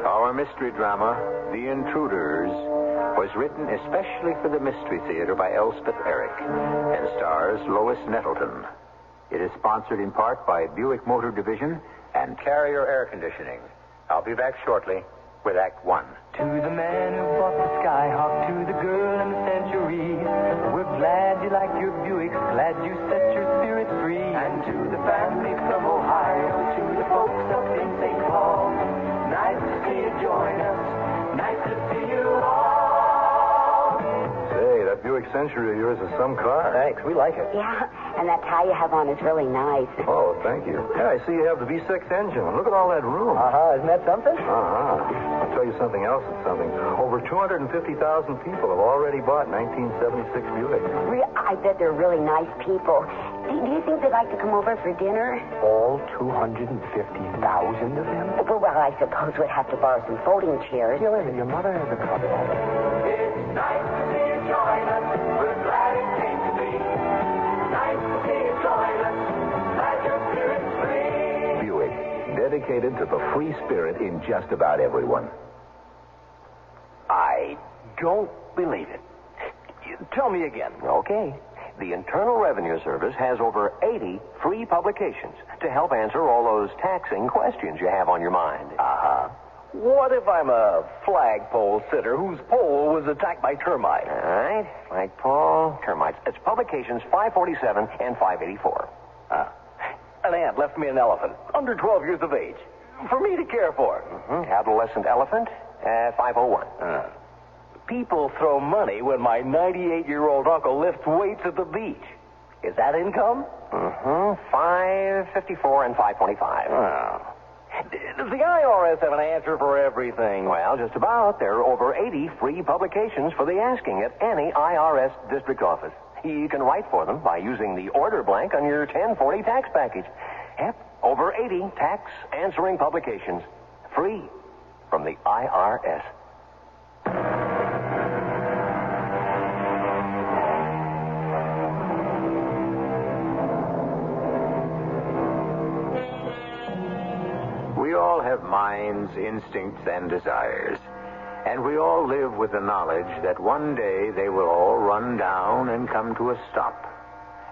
Our mystery drama, The Intruders, was written especially for the Mystery Theater by Elspeth Eric and stars Lois Nettleton. It is sponsored in part by Buick Motor Division and Carrier Air Conditioning. I'll be back shortly with Act One. To the man who bought the Skyhawk, to the girl in the Century, we're glad you like your Buicks, glad you set your spirit free. And to the family from Ohio, to the folks up in St. Paul, nice to see you join us, nice to see you all. Say, that Buick Century of yours is some car. Thanks, we like it. Yeah, and that tie you have on is really nice. Oh, thank you. Yeah, I see you have the V6 engine. Look at all that room. Isn't that something? I'll tell you something else that's something. Over 250,000 people have already bought 1976 Buick. I bet they're really nice people. Do you think they'd like to come over for dinner? All 250,000 of them? Well, I suppose we'd have to borrow some folding chairs. Yeah, wait a minute. Your mother has a couple. It's nice to see you join us. We're glad it came to be. Nice to see you join us. Glad your spirit's free. Buick, dedicated to the free spirit in just about everyone. I don't believe it. Tell me again. Okay. The Internal Revenue Service has over 80 free publications to help answer all those taxing questions you have on your mind. What if I'm a flagpole sitter whose pole was attacked by termites? All right. Flagpole, termites. It's publications 547 and 584. An ant left me an elephant, under 12 years of age, for me to care for. Adolescent elephant, 501. People throw money when my 98-year-old uncle lifts weights at the beach. Is that income? 554 and 525. Does the IRS have an answer for everything? Well, just about. There are over 80 free publications for the asking at any IRS district office. You can write for them by using the order blank on your 1040 tax package. Yep, over 80 tax answering publications. Free from the IRS. We all have minds, instincts, and desires. And we all live with the knowledge that one day they will all run down and come to a stop.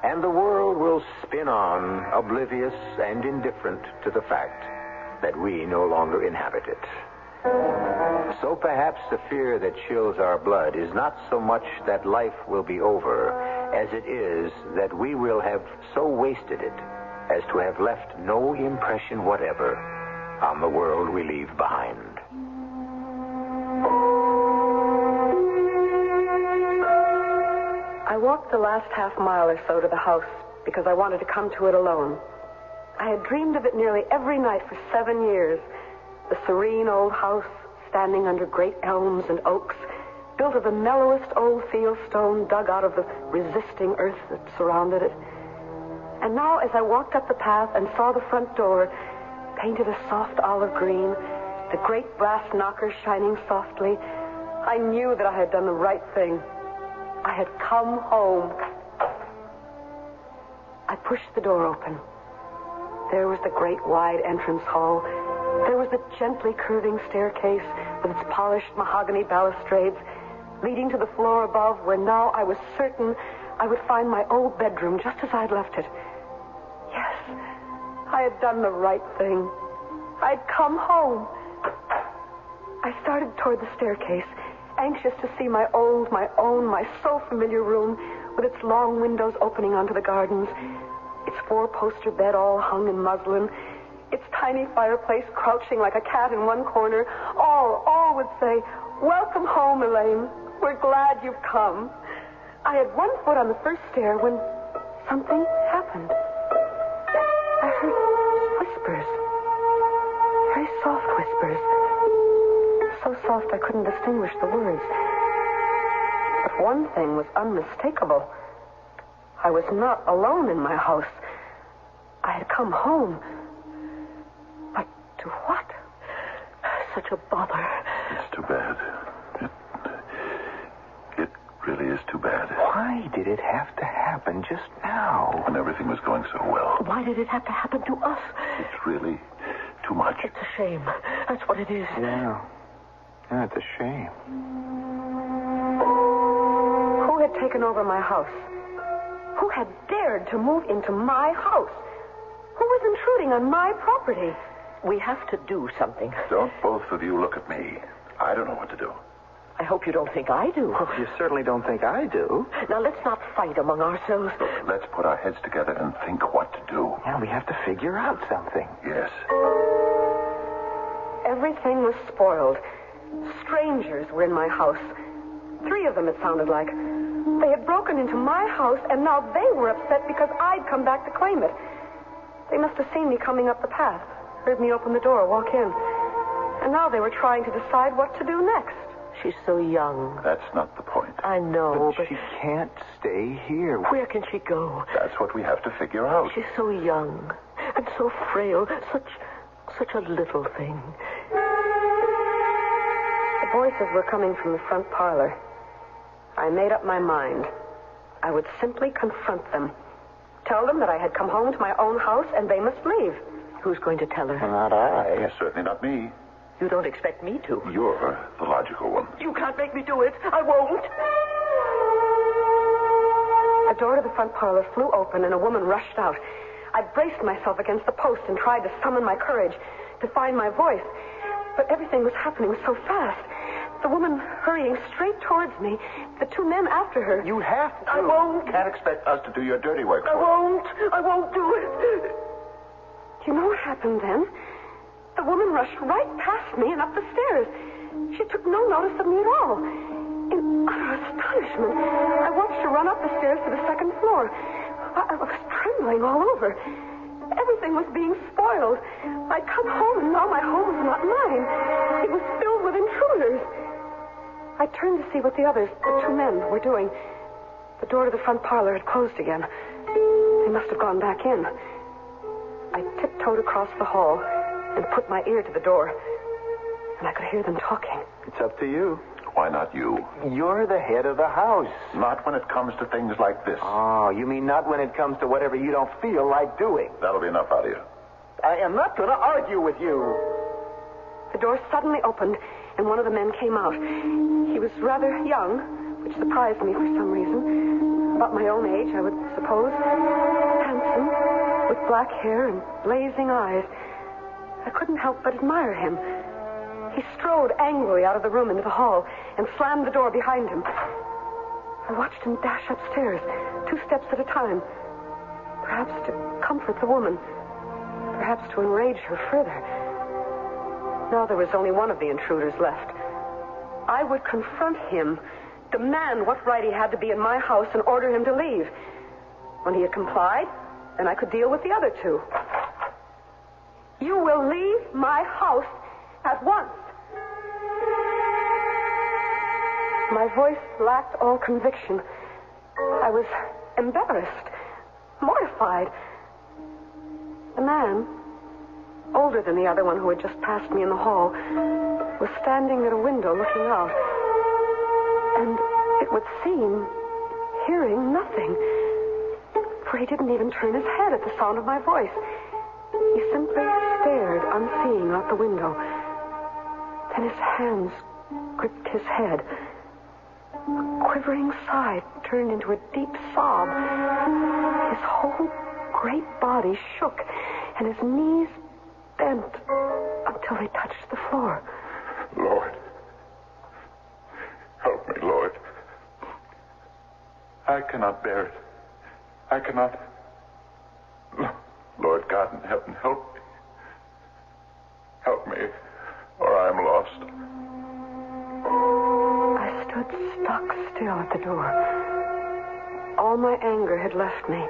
And the world will spin on, oblivious and indifferent to the fact that we no longer inhabit it. So perhaps the fear that chills our blood is not so much that life will be over, as it is that we will have so wasted it as to have left no impression whatever on the world we leave behind. I walked the last half mile or so to the house because I wanted to come to it alone. I had dreamed of it nearly every night for 7 years. The serene old house, standing under great elms and oaks, built of the mellowest old field stone dug out of the resisting earth that surrounded it. And now, as I walked up the path and saw the front door, painted a soft olive green, the great brass knocker shining softly, I knew that I had done the right thing. I had come home. I pushed the door open. There was the great wide entrance hall. There was the gently curving staircase with its polished mahogany balustrades leading to the floor above, where now I was certain I would find my old bedroom just as I'd left it. Yes, I had done the right thing. I'd come home. I started toward the staircase, anxious to see my old, my own, my so familiar room with its long windows opening onto the gardens, its four-poster bed all hung in muslin, its tiny fireplace crouching like a cat in one corner. All would say, "Welcome home, Elaine. We're glad you've come." I had one foot on the first stair when something happened. I heard whispers. Very soft whispers. So soft I couldn't distinguish the words. But one thing was unmistakable. I was not alone in my house. I had come home. such a bother. It's too bad. It really is too bad. Why did it have to happen just now? When everything was going so well. Why did it have to happen to us? It's really too much. It's a shame. That's what it is. Yeah. Yeah, it's a shame. Who had taken over my house? Who had dared to move into my house? Who was intruding on my property? We have to do something. Don't both of you look at me. I don't know what to do. I hope you don't think I do. Well, you certainly don't think I do. Now, let's not fight among ourselves. Look, let's put our heads together and think what to do. Yeah, we have to figure out something. Yes. Everything was spoiled. Strangers were in my house. 3 of them, it sounded like. They had broken into my house, and now they were upset because I'd come back to claim it. They must have seen me coming up the path, heard me open the door, walk in. And now they were trying to decide what to do next. She's so young. That's not the point. I know, but she can't stay here. Where can she go? That's what we have to figure out. She's so young and so frail. Such a little thing. The voices were coming from the front parlor. I made up my mind. I would simply confront them. Tell them that I had come home to my own house and they must leave. Who's going to tell her? Not I. Certainly not me. You don't expect me to. You're the logical one. You can't make me do it. I won't. The door to the front parlor flew open and a woman rushed out. I braced myself against the post and tried to summon my courage, to find my voice. But everything was happening so fast. The woman hurrying straight towards me, the 2 men after her. You have to. I won't. Can't expect us to do your dirty work. I won't do it. Do you know what happened then? The woman rushed right past me and up the stairs. She took no notice of me at all. In utter astonishment, I watched her run up the stairs to the 2nd floor. I was trembling all over. Everything was being spoiled. I'd come home and now my home was not mine. It was filled with intruders. I turned to see what the others, the 2 men, were doing. The door to the front parlor had closed again. They must have gone back in. I tiptoed across the hall and put my ear to the door. And I could hear them talking. It's up to you. Why not you? You're the head of the house. Not when it comes to things like this. Oh, you mean not when it comes to whatever you don't feel like doing? That'll be enough out of you. I am not going to argue with you. The door suddenly opened, and one of the men came out. He was rather young, which surprised me for some reason. About my own age, I would suppose. Handsome, with black hair and blazing eyes. I couldn't help but admire him. He strode angrily out of the room into the hall and slammed the door behind him. I watched him dash upstairs, 2 steps at a time. Perhaps to comfort the woman. Perhaps to enrage her further. Now there was only one of the intruders left. I would confront him, demand what right he had to be in my house, and order him to leave. When he had complied, then I could deal with the other 2. You will leave my house at once. My voice lacked all conviction. I was embarrassed, mortified. The man, older than the other one who had just passed me in the hall, was standing at a window looking out. And it would seem, hearing nothing. For he didn't even turn his head at the sound of my voice. He simply stared, unseeing, out the window. Then his hands gripped his head. A quivering sigh turned into a deep sob. His whole great body shook, and his knees bent until they touched the floor. Lord. Help me, Lord. I cannot bear it. I cannot. Lord God in heaven, help me. Help me, or I am lost. I stood stock still at the door. All my anger had left me.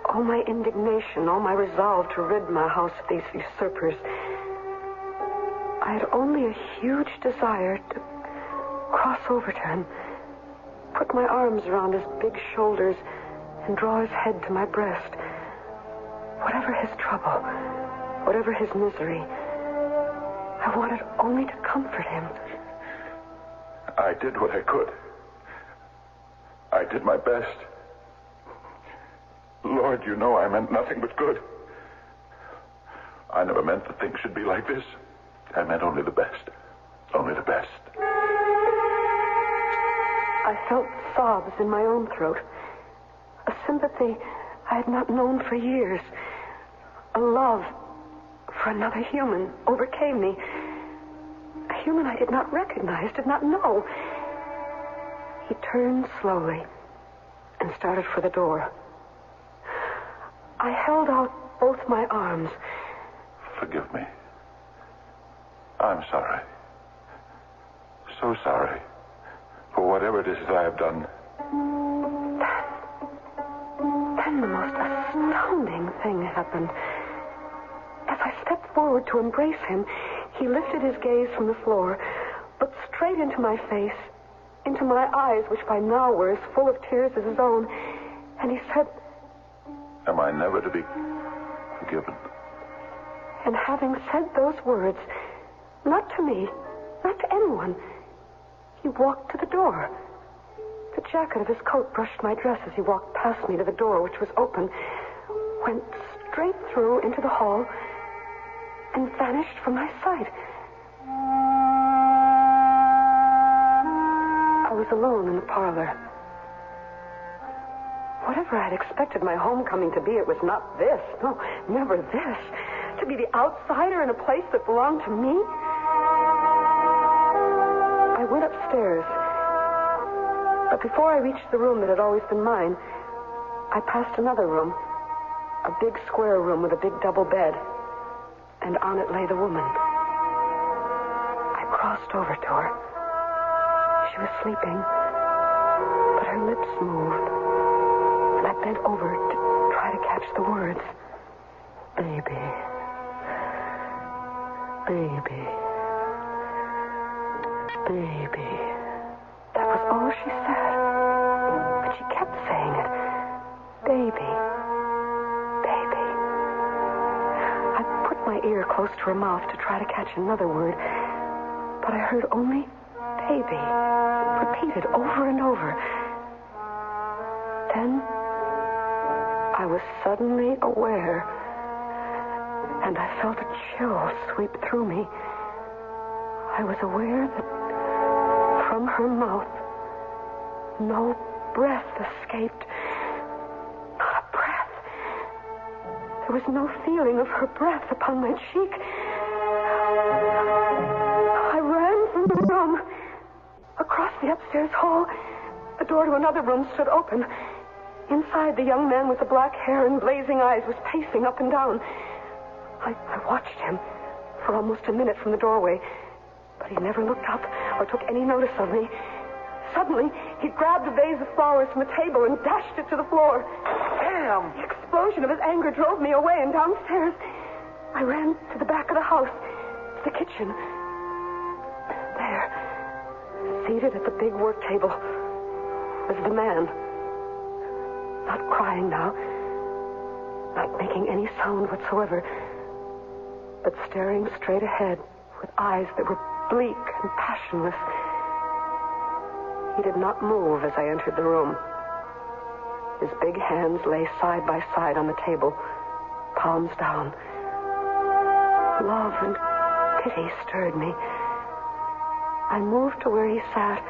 All my indignation, all my resolve to rid my house of these usurpers. I had only a huge desire to cross over to him, put my arms around his big shoulders, and draw his head to my breast. Whatever his trouble, whatever his misery, I I wanted only to comfort him. I did what I could. I did my best. Lord, you know I meant nothing but good. I never meant that things should be like this. I meant only the best. Only the best. I felt sobs in my own throat. A sympathy I had not known for years. A love for another human overcame me. A human I did not recognize, did not know. He turned slowly and started for the door. I held out both my arms. Forgive me. I'm sorry. So sorry for whatever it is that I have done. Then the most astounding thing happened. As I stepped forward to embrace him, he lifted his gaze from the floor, looked straight into my face, into my eyes, which by now were as full of tears as his own, and he said, Am I never to be forgiven? And having said those words, not to me, not to anyone, he walked to the door. The jacket of his coat brushed my dress as he walked past me to the door, which was open, went straight through into the hall, and vanished from my sight. I was alone in the parlor. Whatever I had expected my homecoming to be, it was not this. No, never this. To be the outsider in a place that belonged to me? I went upstairs. But before I reached the room that had always been mine, I passed another room. A big square room with a big double bed. And on it lay the woman. I crossed over to her. She was sleeping, but her lips moved. And I bent over to try to catch the words. Baby. Baby. Baby. That was all she said. But she kept saying it. Baby. Baby. I put my ear close to her mouth to try to catch another word, but I heard only baby, repeated over and over. Then I was suddenly aware, and I felt a chill sweep through me. I was aware that from her mouth no breath escaped. Not a breath. There was no feeling of her breath upon my cheek. I ran from the room. Across the upstairs hall, the door to another room stood open. Inside, the young man with the black hair and blazing eyes was pacing up and down. I watched him for almost a minute from the doorway, but he never looked up or took any notice of me. Suddenly, he grabbed a vase of flowers from a table and dashed it to the floor. Damn! The explosion of his anger drove me away and downstairs. I ran to the back of the house, to the kitchen. There, seated at the big work table, was the man. Not crying now, not making any sound whatsoever, but staring straight ahead with eyes that were bleak and passionless. He did not move as I entered the room. His big hands lay side by side on the table, palms down. Love and pity stirred me. I moved to where he sat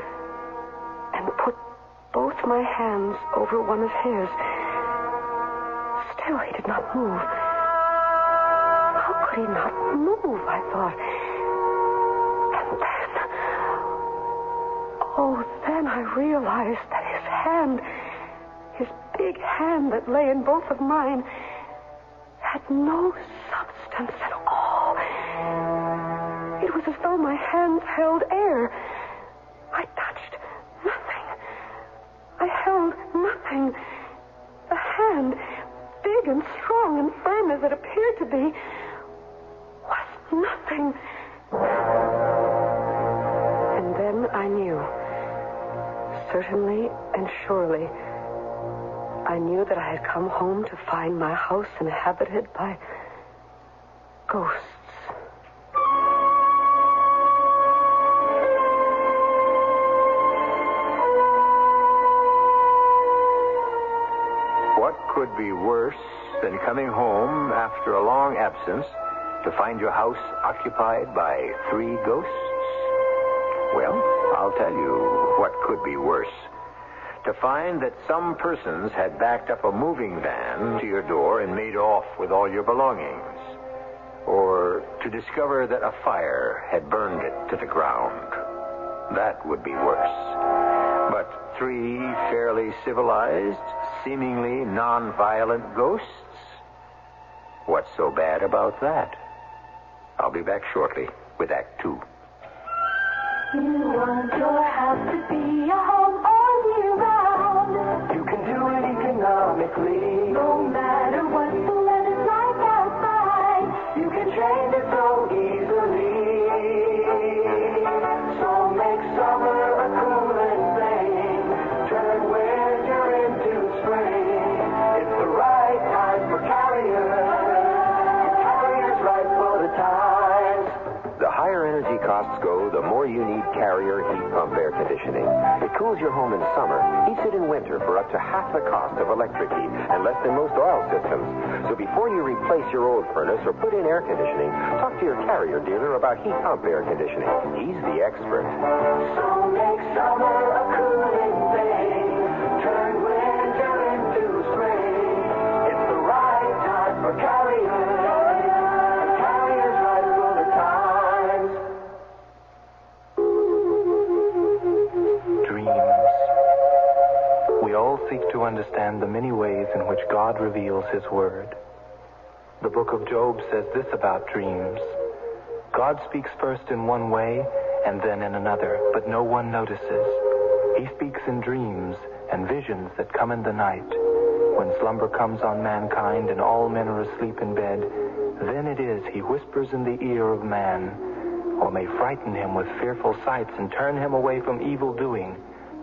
and put both my hands over one of his. Still, he did not move. How could he not move, I thought. Then I realized that his hand, his big hand that lay in both of mine, had no substance at all. It was as though my hands held air. I touched nothing. I held nothing. The hand, big and strong and firm as it appeared to be, was nothing. And then I knew. Certainly and surely, I knew that I had come home to find my house inhabited by ghosts. be worse than coming home after a long absence to find your house occupied by 3 ghosts? Well, I'll tell you what could be worse. To find that some persons had backed up a moving van to your door and made off with all your belongings. Or to discover that a fire had burned it to the ground. That would be worse. But 3 fairly civilized, seemingly non-violent ghosts? What's so bad about that? I'll be back shortly with Act 2. You want your house to be a home all year round. You can do it economically. No matter what the weather's like outside, you can change it so easily. So make summer a cooling thing. Turn winter into spring. It's the right time for Carrier. Carrier's right for the times. The higher energy costs go, the more you need Carrier heat pump air conditioning. It cools your home in summer, heats it in winter for up to half the cost of electric heat and less than most oil systems. So before you replace your old furnace or put in air conditioning, talk to your Carrier dealer about heat pump air conditioning. He's the expert. So make summer a cooling thing. Turn winter into spring. It's the right time for Carrier. Carrier's right for the times. Dreams. We all seek to understand the many ways in which God reveals His Word. The book of Job says this about dreams. God speaks first in one way and then in another, but no one notices. He speaks in dreams and visions that come in the night. When slumber comes on mankind and all men are asleep in bed, then it is He whispers in the ear of man, or may frighten him with fearful sights and turn him away from evil doing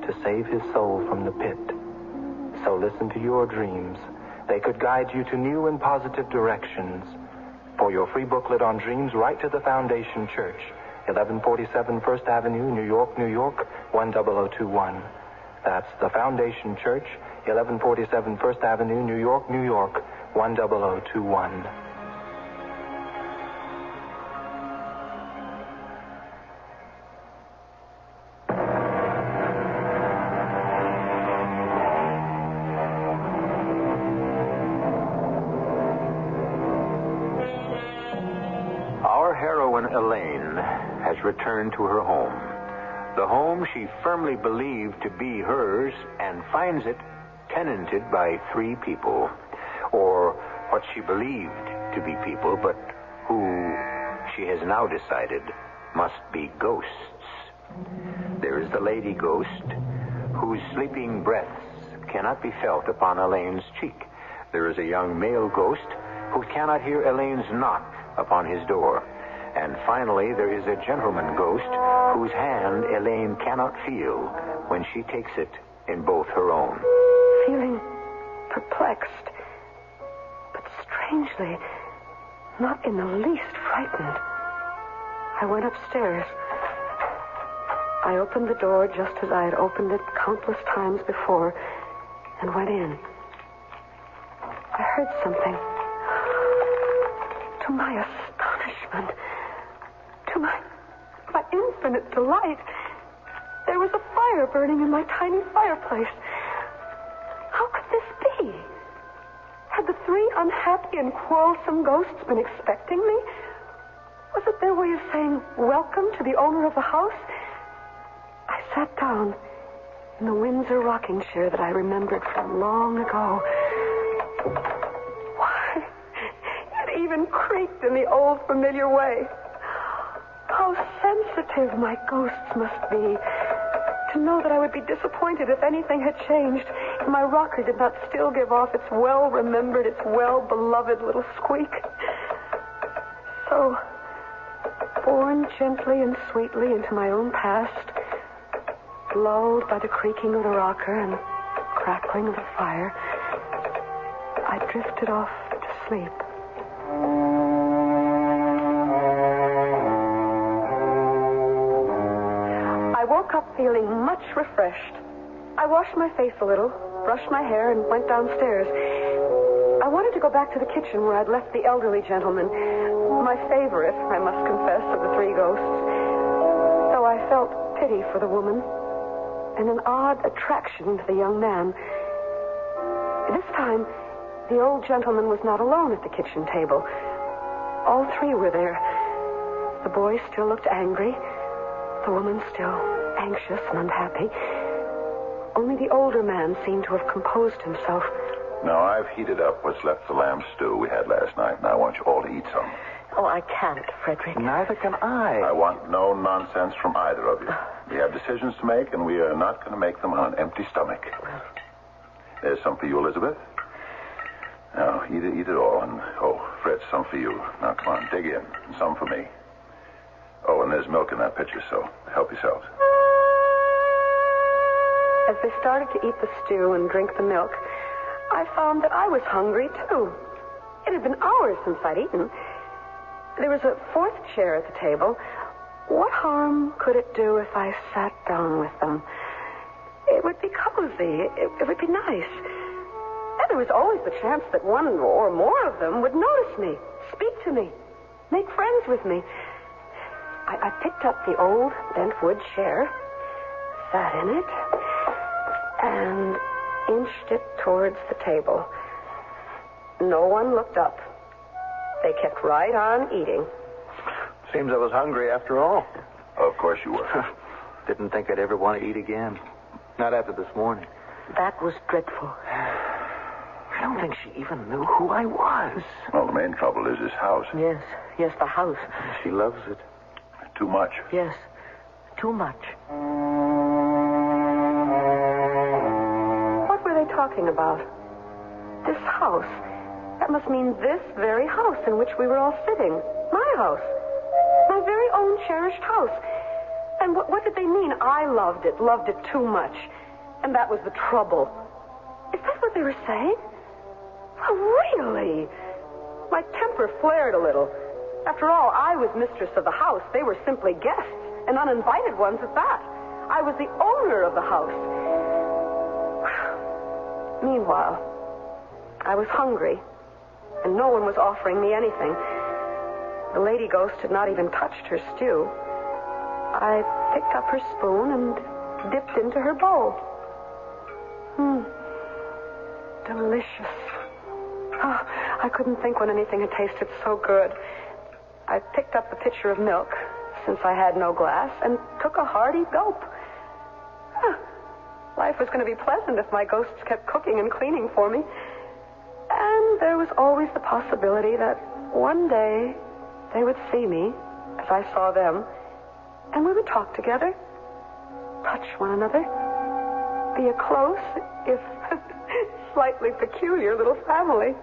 to save his soul from the pit. So listen to your dreams. They could guide you to new and positive directions. For your free booklet on dreams, write to the Foundation Church, 1147 First Avenue, New York, New York, 10021. That's the Foundation Church, 1147 First Avenue, New York, New York, 10021. Elaine has returned to her home. The home she firmly believed to be hers and finds it tenanted by 3 people. Or what she believed to be people, but who she has now decided must be ghosts. There is the lady ghost, whose sleeping breaths cannot be felt upon Elaine's cheek. There is a young male ghost who cannot hear Elaine's knock upon his door. And finally, there is a gentleman ghost whose hand Elaine cannot feel when she takes it in both her own. Feeling perplexed, but strangely not in the least frightened, I went upstairs. I opened the door just as I had opened it countless times before and went in. I heard something. To my astonishment, to my infinite delight, there was a fire burning in my tiny fireplace. How could this be? Had the 3 unhappy and quarrelsome ghosts been expecting me? Was it their way of saying welcome to the owner of the house? I sat down in the Windsor rocking chair that I remembered from long ago. Why, it even creaked in the old familiar way. How sensitive my ghosts must be to know that I would be disappointed if anything had changed, if my rocker did not still give off its well-remembered, its well-beloved little squeak. So, borne gently and sweetly into my own past, lulled by the creaking of the rocker and crackling of the fire, I drifted off to sleep. I woke up feeling much refreshed. I washed my face a little, brushed my hair, and went downstairs. I wanted to go back to the kitchen where I'd left the elderly gentleman, my favorite, I must confess, of the three ghosts. Though I felt pity for the woman and an odd attraction to the young man. This time, the old gentleman was not alone at the kitchen table. All three were there. The boy still looked angry. The woman still anxious and unhappy. Only the older man seemed to have composed himself. Now, I've heated up what's left of the lamb stew we had last night, and I want you all to eat some. Oh, I can't, Frederick. Neither can I. I want no nonsense from either of you. We have decisions to make, and we are not going to make them on an empty stomach. There's some for you, Elizabeth. Now, eat it all. And, Fred, some for you. Now, come on, dig in. And some for me. Oh, and there's milk in that pitcher, so help yourselves. As they started to eat the stew and drink the milk, I found that I was hungry, too. It had been hours since I'd eaten. There was a fourth chair at the table. What harm could it do if I sat down with them? It would be cozy. It would be nice. And there was always the chance that one or more of them would notice me, speak to me, make friends with me. I picked up the old bent wood chair, sat in it, and inched it towards the table. No one looked up. They kept right on eating. Seems I was hungry after all. Of course you were. Didn't think I'd ever want to eat again. Not after this morning. That was dreadful. I don't think she even knew who I was. Well, the main trouble is this house. Yes, the house. She loves it. Too much. Yes, too much. What were they talking about? This house. That must mean this very house in which we were all sitting. My house. My very own cherished house. And what did they mean? I loved it too much. And that was the trouble. Is that what they were saying? Well, really? My temper flared a little. After all, I was mistress of the house. They were simply guests, and uninvited ones at that. I was the owner of the house. Meanwhile, I was hungry, and no one was offering me anything. The lady ghost had not even touched her stew. I picked up her spoon and dipped into her bowl. Delicious. Oh, I couldn't think when anything had tasted so good. I picked up the pitcher of milk, since I had no glass, and took a hearty gulp. Life was going to be pleasant if my ghosts kept cooking and cleaning for me. And there was always the possibility that one day they would see me as I saw them, and we would talk together, touch one another, be a close, if slightly peculiar little family.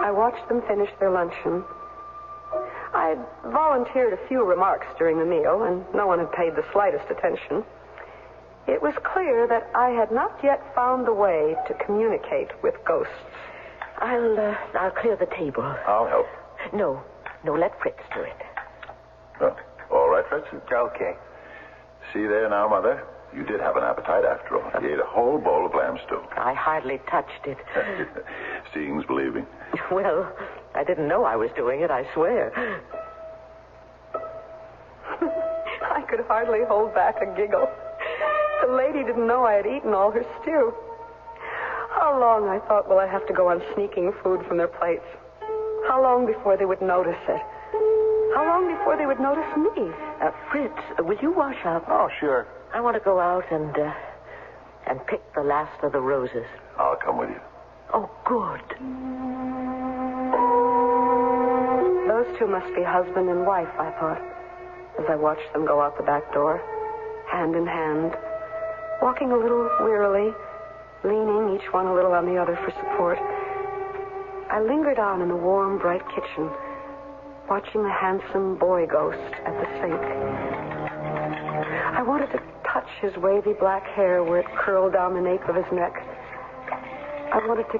I watched them finish their luncheon. I volunteered a few remarks during the meal, and no one had paid the slightest attention. It was clear that I had not yet found the way to communicate with ghosts. I'll clear the table. I'll help. No, let Fritz do it. Oh, all right, Fritz? Okay. See there now, Mother? You did have an appetite after all. You ate a whole bowl of lamb stew. I hardly touched it. Seeing's believing. Well, I didn't know I was doing it, I swear. I could hardly hold back a giggle. The lady didn't know I had eaten all her stew. How long, I thought, will I have to go on sneaking food from their plates? How long before they would notice it? How long before they would notice me? Fritz, will you wash up? Oh, sure. I want to go out and pick the last of the roses. I'll come with you. Oh, good. Those two must be husband and wife, I thought, as I watched them go out the back door, hand in hand, walking a little wearily, leaning each one a little on the other for support. I lingered on in the warm, bright kitchen, watching the handsome boy ghost at the sink. I wanted to touch his wavy black hair where it curled down the nape of his neck. I wanted to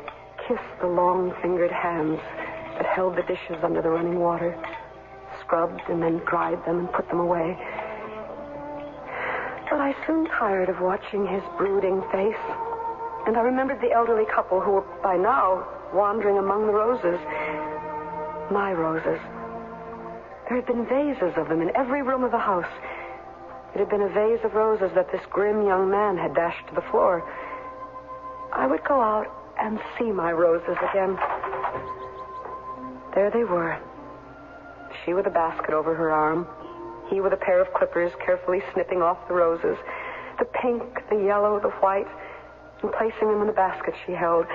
kiss the long-fingered hands that held the dishes under the running water, scrubbed and then dried them and put them away. But I soon tired of watching his brooding face. And I remembered the elderly couple who were by now wandering among the roses. My roses. There had been vases of them in every room of the house. It had been a vase of roses that this grim young man had dashed to the floor. I would go out and see my roses again. There they were. She with a basket over her arm. He with a pair of clippers carefully snipping off the roses. The pink, the yellow, the white, and placing them in the basket she held.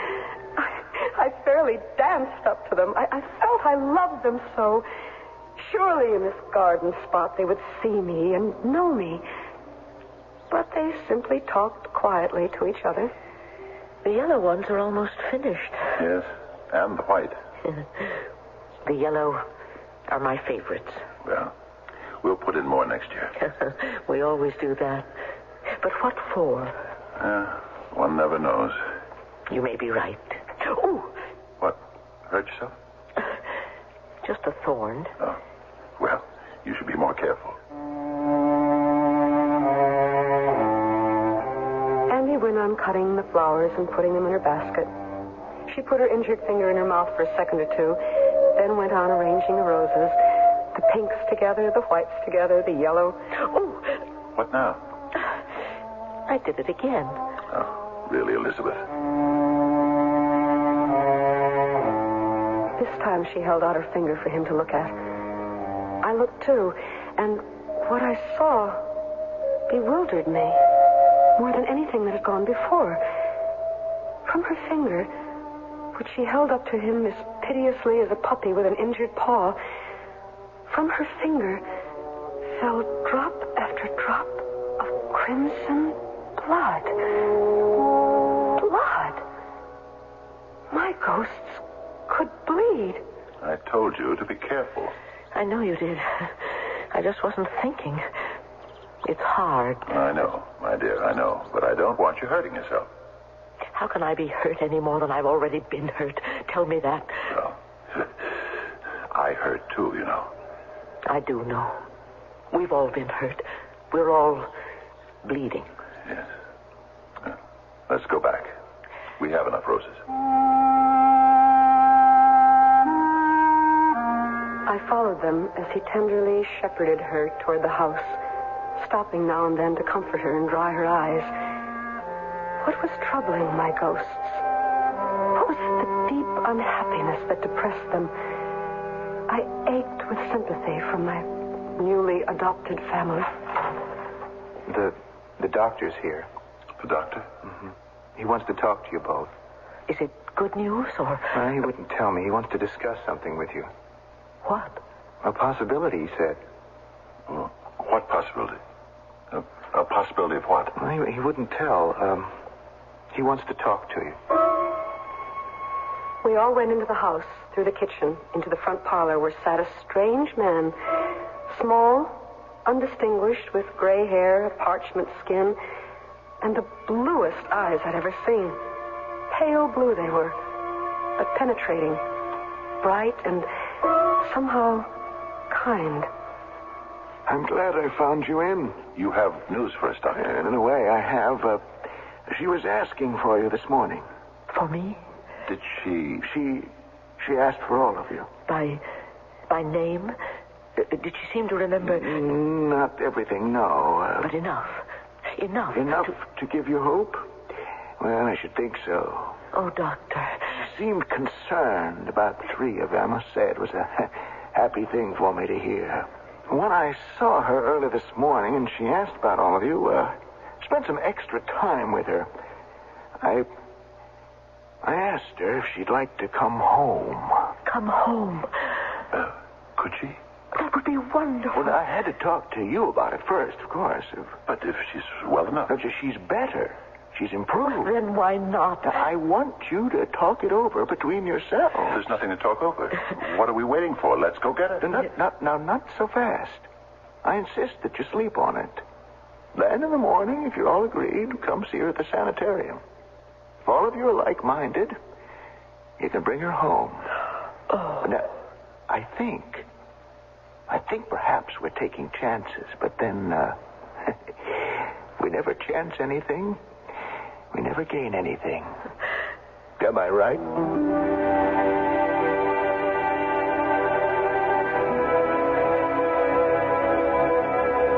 I fairly danced up to them. I felt I loved them so. Surely in this garden spot they would see me and know me. But they simply talked quietly to each other. The yellow ones are almost finished. Yes, and the white. The yellow are my favorites. Well, we'll put in more next year. We always do that. But what for? One never knows. You may be right. Oh! What? Hurt yourself? Just a thorn. Oh. Well, you should be more careful. Annie went on cutting the flowers and putting them in her basket. She put her injured finger in her mouth for a second or two, then went on arranging the roses. The pinks together, the whites together, the yellow. Oh! What now? I did it again. Oh, really, Elizabeth? This time she held out her finger for him to look at. I looked too, and what I saw bewildered me more than anything that had gone before. From her finger, which she held up to him as piteously as a puppy with an injured paw, from her finger fell drop after drop of crimson blood. Blood. My ghosts could bleed. I told you to be careful. I know you did. I just wasn't thinking. It's hard. I know, my dear, I know. But I don't want you hurting yourself. How can I be hurt any more than I've already been hurt? Tell me that. Well, I hurt too, you know. I do know. We've all been hurt. We're all bleeding. Yes. Let's go back. We have enough roses. I followed them as he tenderly shepherded her toward the house, stopping now and then to comfort her and dry her eyes. What was troubling my ghosts? What was the deep unhappiness that depressed them? I ached with sympathy for my newly adopted family. The doctor's here. The doctor? Mm-hmm. He wants to talk to you both. Is it good news, or... He wouldn't tell me. He wants to discuss something with you. What? A possibility, he said. Well, what possibility? A possibility of what? Well, he wouldn't tell. He wants to talk to you. We all went into the house, through the kitchen, into the front parlor, where sat a strange man. Small, undistinguished, with gray hair, a parchment skin, and the bluest eyes I'd ever seen. Pale blue they were, but penetrating, bright, and somehow kind. I'm glad I found you in. You have news for us, Doctor. In a way, I have. She was asking for you this morning. For me? Did she... She asked for all of you. By name? Did she seem to remember... Not everything, no. But enough. Enough to give you hope? Well, I should think so. Oh, Doctor. She seemed concerned about the three of you. I must say it was a happy thing for me to hear. When I saw her early this morning and she asked about all of you, spent some extra time with her. I asked her if she'd like to come home. Come home? Could she? That would be wonderful. Well, I had to talk to you about it first, of course. But if she's well enough... No, she's better. She's improved. Then why not? I want you to talk it over between yourselves. There's nothing to talk over. What are we waiting for? Let's go get her. Not so fast. I insist that you sleep on it. Then in the morning, if you're all agreed, come see her at the sanitarium. If all of you are like-minded, you can bring her home. Oh. Now, I think perhaps we're taking chances, but then We never chance anything. We never gain anything. Am I right?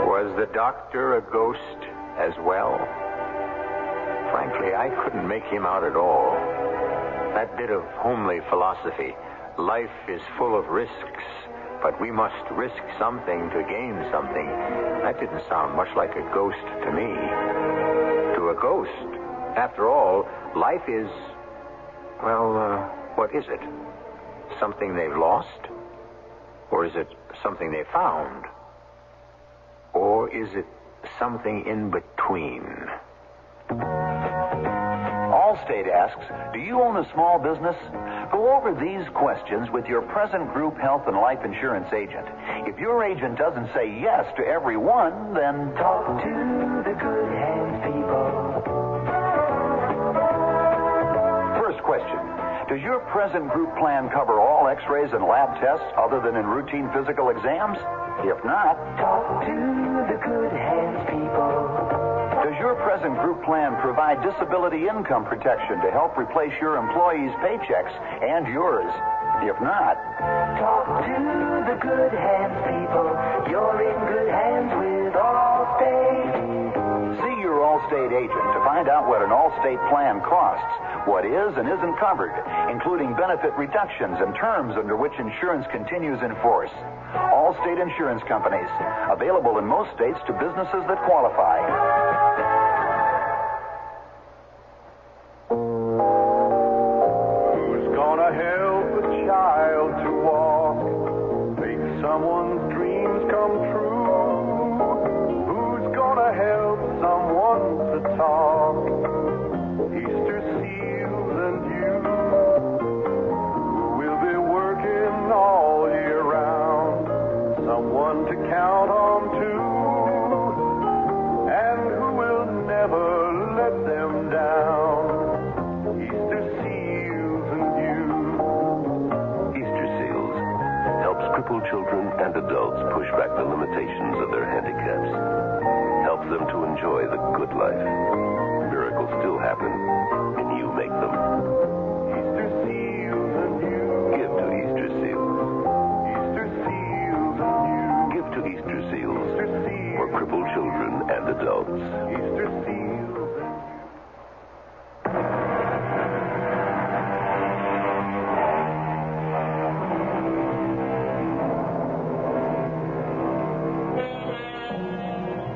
Was the doctor a ghost as well? Frankly, I couldn't make him out at all. That bit of homely philosophy, life is full of risks, but we must risk something to gain something, that didn't sound much like a ghost to me. To a ghost, after all, life is, well, what is it? Something they've lost? Or is it something they found? Or is it something in between? Allstate asks, do you own a small business? Go over these questions with your present group health and life insurance agent. If your agent doesn't say yes to every one, then talk to the good hands people. First question. Does your present group plan cover all x-rays and lab tests other than in routine physical exams? If not, talk to the good hands people. Does your present group plan provide disability income protection to help replace your employees' paychecks and yours? If not, talk to the good hands people. You're in good hands with Allstate. See your Allstate agent to find out what an Allstate plan costs, what is and isn't covered, including benefit reductions and terms under which insurance continues in force. Allstate Insurance Companies, available in most states to businesses that qualify. Who's gonna help a child to walk, make someone's dreams come true? Who's gonna help someone to talk? Easter seals and you will be working all year round. Someone to count on too, and who will never let them down. Easter seals and you. Easter Seals helps crippled children and adults push back the limitations of their handicaps. Helps them to enjoy the good life. Miracles still happen, and you make them. Easter seals and you. Give to Easter Seals. Easter seals and you. Give to Easter Seals Easter seals. for crippled children and adults. Easter seals.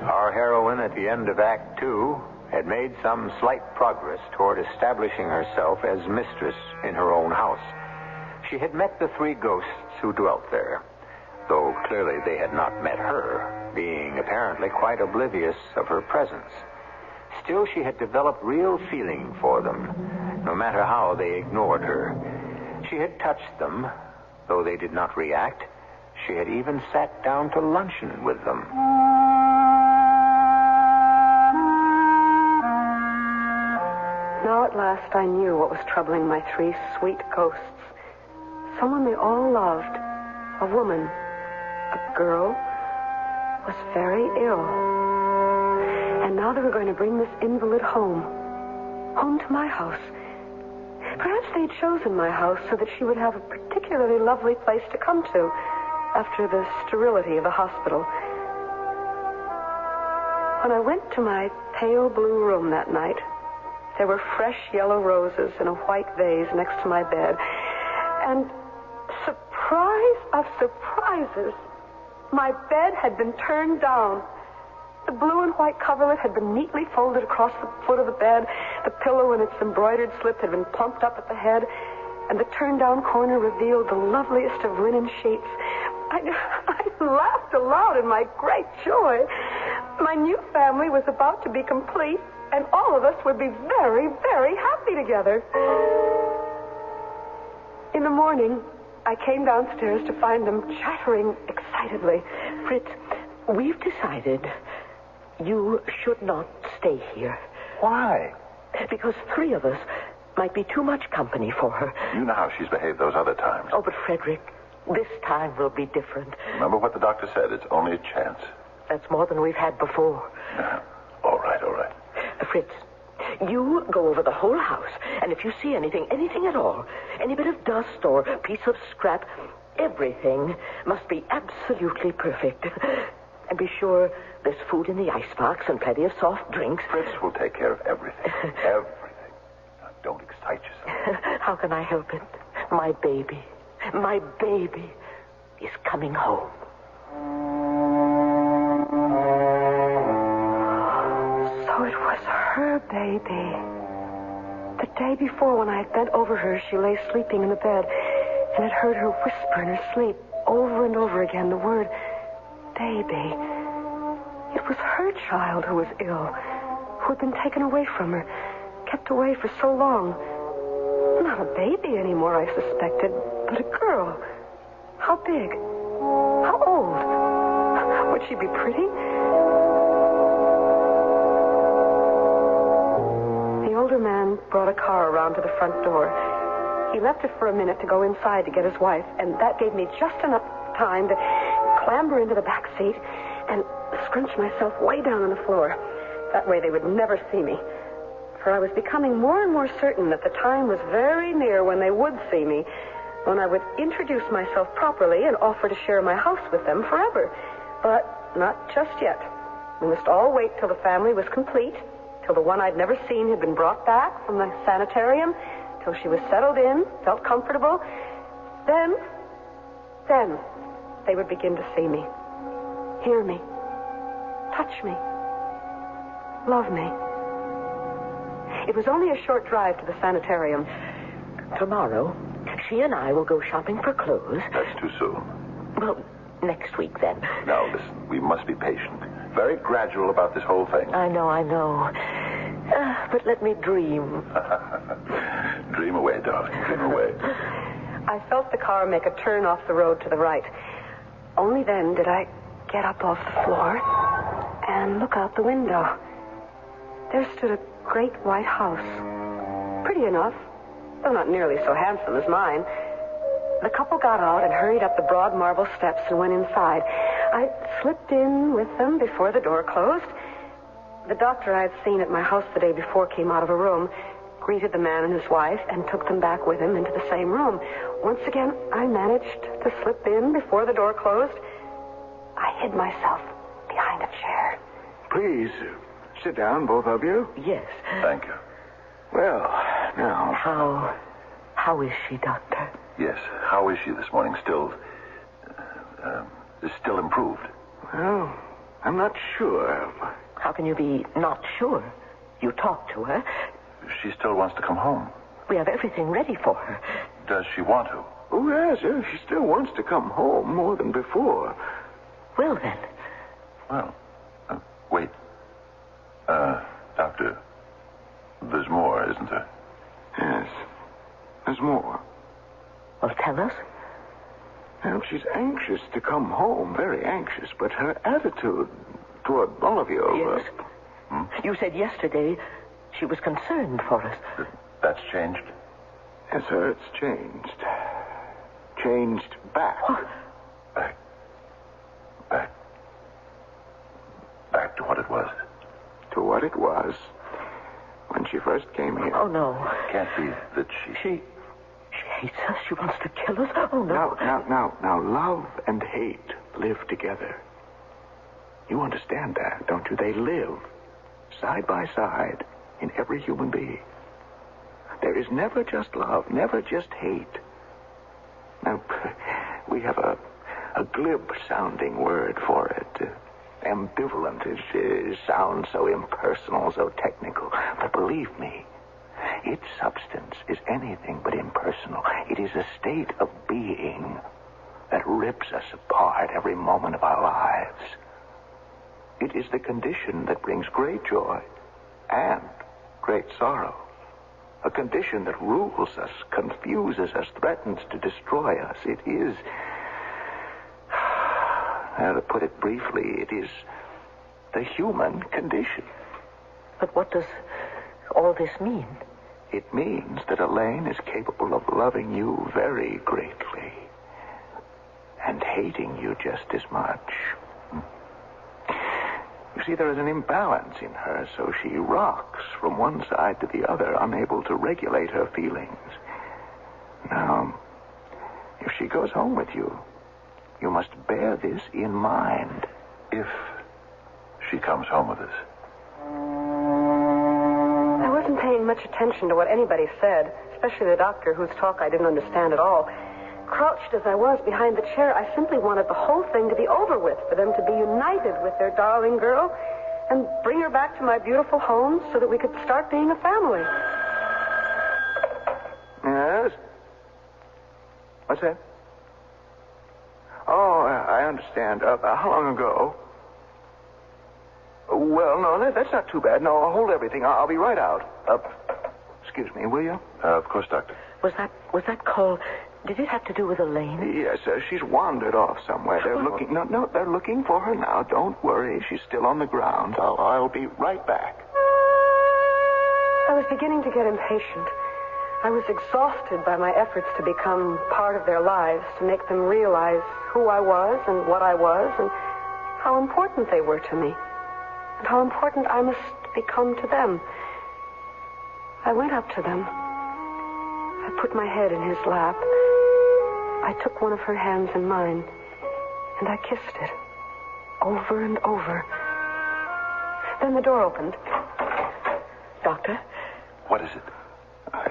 Our heroine at the end of Act 2 had made some slight progress toward establishing herself as mistress in her own house. She had met the three ghosts who dwelt there, though clearly they had not met her, being apparently quite oblivious of her presence. Still, she had developed real feeling for them, no matter how they ignored her. She had touched them, though they did not react. She had even sat down to luncheon with them. Now at last I knew what was troubling my three sweet ghosts. Someone they all loved, a woman, a girl, was very ill. And now they were going to bring this invalid home to my house. Perhaps they'd chosen my house so that she would have a particularly lovely place to come to after the sterility of the hospital. When I went to my pale blue room that night, there were fresh yellow roses in a white vase next to my bed. And surprise of surprises, my bed had been turned down. The blue and white coverlet had been neatly folded across the foot of the bed. The pillow in its embroidered slip had been plumped up at the head, and the turned-down corner revealed the loveliest of linen sheets. I laughed aloud in my great joy. My new family was about to be complete, and all of us would be very, very happy together. In the morning, I came downstairs to find them chattering excitedly. Fritz, we've decided you should not stay here. Why? Because three of us might be too much company for her. You know how she's behaved those other times. Oh, but Frederick, this time will be different. Remember what the doctor said. It's only a chance. That's more than we've had before. All right. Fritz, you go over the whole house, and if you see anything at all, any bit of dust or piece of scrap, everything must be absolutely perfect. And be sure there's food in the icebox and plenty of soft drinks. Fritz will take care of everything. Everything. Now, don't excite yourself. How can I help it? My baby is coming home. So it was her baby. The day before, when I had bent over her, she lay sleeping in the bed, and had heard her whisper in her sleep over and over again the word baby. It was her child who was ill, who had been taken away from her, kept away for so long. Not a baby anymore, I suspected, but a girl. How big? How old? Would she be pretty? The older man brought a car around to the front door. He left it for a minute to go inside to get his wife, and that gave me just enough time to clamber into the back seat and scrunch myself way down on the floor. That way they would never see me. For I was becoming more and more certain that the time was very near when they would see me, when I would introduce myself properly and offer to share my house with them forever. But not just yet. We must all wait till the family was complete, till the one I'd never seen had been brought back from the sanitarium, till she was settled in, felt comfortable. Then they would begin to see me, hear me, touch me, love me. It was only a short drive to the sanitarium. Tomorrow, she and I will go shopping for clothes. That's too soon. Well, next week then. Now, listen, we must be patient. Very gradual about this whole thing. I know. But let me dream. Dream away, darling. Dream away. I felt the car make a turn off the road to the right. Only then did I get up off the floor and look out the window. There stood a great white house. Pretty enough, though not nearly so handsome as mine. The couple got out and hurried up the broad marble steps and went inside. I slipped in with them before the door closed. The doctor I had seen at my house the day before came out of a room, greeted the man and his wife, and took them back with him into the same room. Once again, I managed to slip in before the door closed. I hid myself behind a chair. Please, sit down, both of you. Yes. Thank you. Well, now... How is she, Doctor? Yes. How is she this morning? Still improved? Well, I'm not sure. How can you be not sure? You talked to her. She still wants to come home. We have everything ready for her. Does she want to? Oh, yes. She still wants to come home more than before. Well, then. Well, wait. Doctor, there's more, isn't there? Yes, there's more. Well, tell us. Well, she's anxious to come home, very anxious, but her attitude toward all of you... Yes. You said yesterday she was concerned for us. That's changed? Yes, sir, it's changed. Changed back. What? Back to what it was. To what it was when she first came here. Oh, no. It can't be that She hates us. She wants to kill us. Oh, no. Now, love and hate live together. You understand that, don't you? They live side by side in every human being. There is never just love, never just hate. Now, we have a glib-sounding word for it. Ambivalent. It sounds so impersonal, so technical. But believe me, its substance is anything but impersonal. It is a state of being that rips us apart every moment of our lives. It is the condition that brings great joy and great sorrow. A condition that rules us, confuses us, threatens to destroy us. It is, to put it briefly, it is the human condition. But what does all this mean? It means that Elaine is capable of loving you very greatly and hating you just as much. You see, there is an imbalance in her, so she rocks from one side to the other, unable to regulate her feelings. Now, if she goes home with you, you must bear this in mind. If she comes home with us. I wasn't paying much attention to what anybody said, especially the doctor, whose talk I didn't understand at all. Crouched as I was behind the chair, I simply wanted the whole thing to be over with, for them to be united with their darling girl and bring her back to my beautiful home so that we could start being a family. Yes? What's that? Oh, I understand. How long ago? Well, no, that's not too bad. No, hold everything. I'll be right out. Excuse me, will you? Of course, Doctor. Was that call... Did it have to do with Elaine? Yes, she's wandered off somewhere. They're looking... No, they're looking for her now. Don't worry. She's still on the ground. I'll be right back. I was beginning to get impatient. I was exhausted by my efforts to become part of their lives, to make them realize who I was and what I was and how important they were to me and how important I must become to them. I went up to them. I put my head in his lap. I took one of her hands in mine, and I kissed it over and over. Then the door opened. Doctor? What is it? I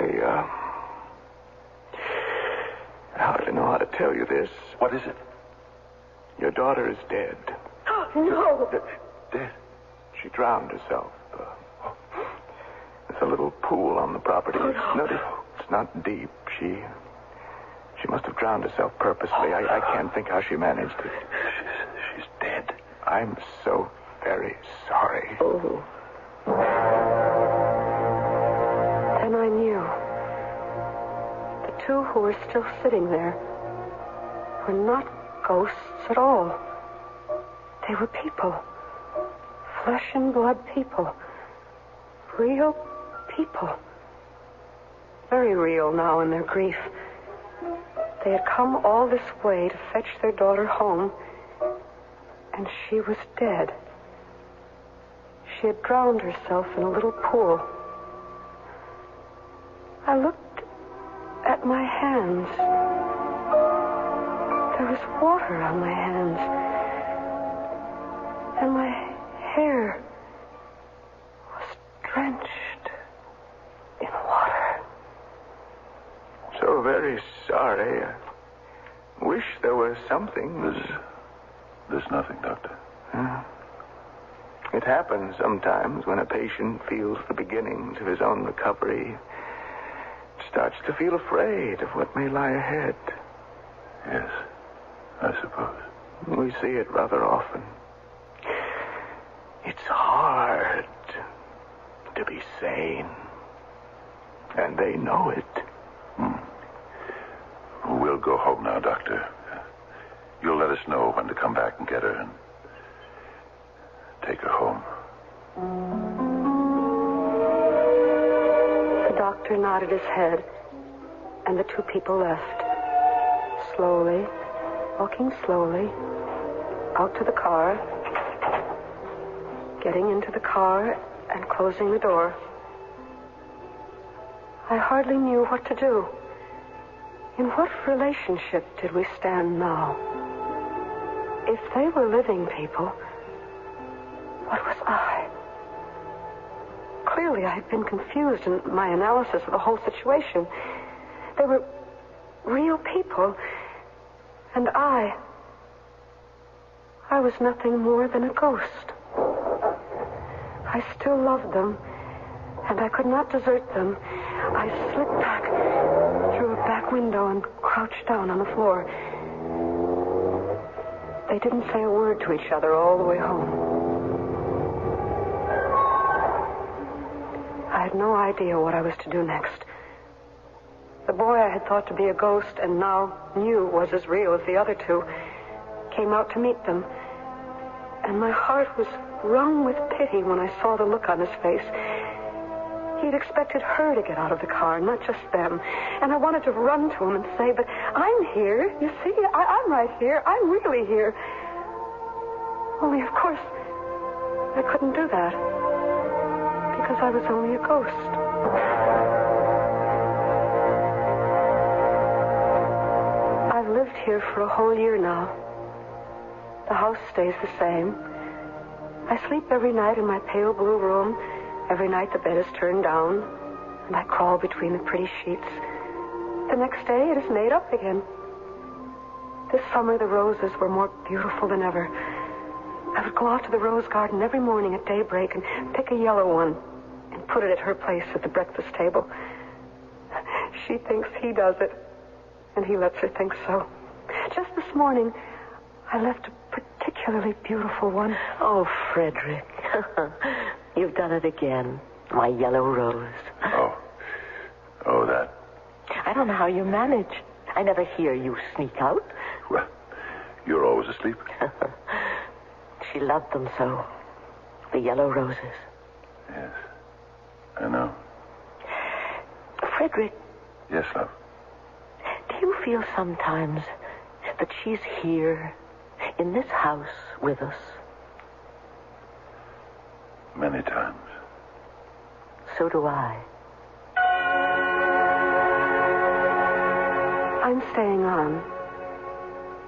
hardly know how to tell you this. What is it? Your daughter is dead. No. Dead? She drowned herself. There's a little pool on the property. It's not deep. She must have drowned herself purposely. I can't think how she managed it. She's dead. I'm so very sorry. Oh. Then I knew. The two who were still sitting there were not ghosts at all. They were people. Flesh and blood people. Real people. Very real now in their grief. They had come all this way to fetch their daughter home, and she was dead. She had drowned herself in a little pool. I looked at my hands. There was water on my hands. And my hair was drenched in water. So very sorry. I wish there was something. There's nothing, Doctor. It happens sometimes when a patient feels the beginnings of his own recovery. Starts to feel afraid of what may lie ahead. Yes, I suppose. We see it rather often. It's hard to be sane. And they know it. We'll go home now, Doctor. You'll let us know when to come back and get her and take her home. The doctor nodded his head, and the two people left. Slowly, walking slowly, out to the car, getting into the car and closing the door. I hardly knew what to do. In what relationship did we stand now? If they were living people, what was I? Clearly, I had been confused in my analysis of the whole situation. They were real people, and I was nothing more than a ghost. I still loved them, and I could not desert them. I slipped back through a back window and crouched down on the floor. They didn't say a word to each other all the way home. I had no idea what I was to do next. The boy I had thought to be a ghost and now knew was as real as the other two came out to meet them. And my heart was wrung with pity when I saw the look on his face. He'd expected her to get out of the car, not just them. And I wanted to run to him and say, but I'm here. You see, I'm right here. I'm really here. Only, of course, I couldn't do that. Because I was only a ghost. I've lived here for a whole year now. The house stays the same. I sleep every night in my pale blue room. Every night the bed is turned down, and I crawl between the pretty sheets. The next day it is made up again. This summer the roses were more beautiful than ever. I would go out to the rose garden every morning at daybreak and pick a yellow one and put it at her place at the breakfast table. She thinks he does it, and he lets her think so. Just this morning, I left a particularly beautiful one. Oh, Frederick. You've done it again. My yellow rose. Oh, that. I don't know how you manage. I never hear you sneak out. Well, you're always asleep. She loved them so. The yellow roses. Yes, I know. Frederick. Yes, love. Do you feel sometimes that she's here in this house with us? Many times. So do I. I'm staying on.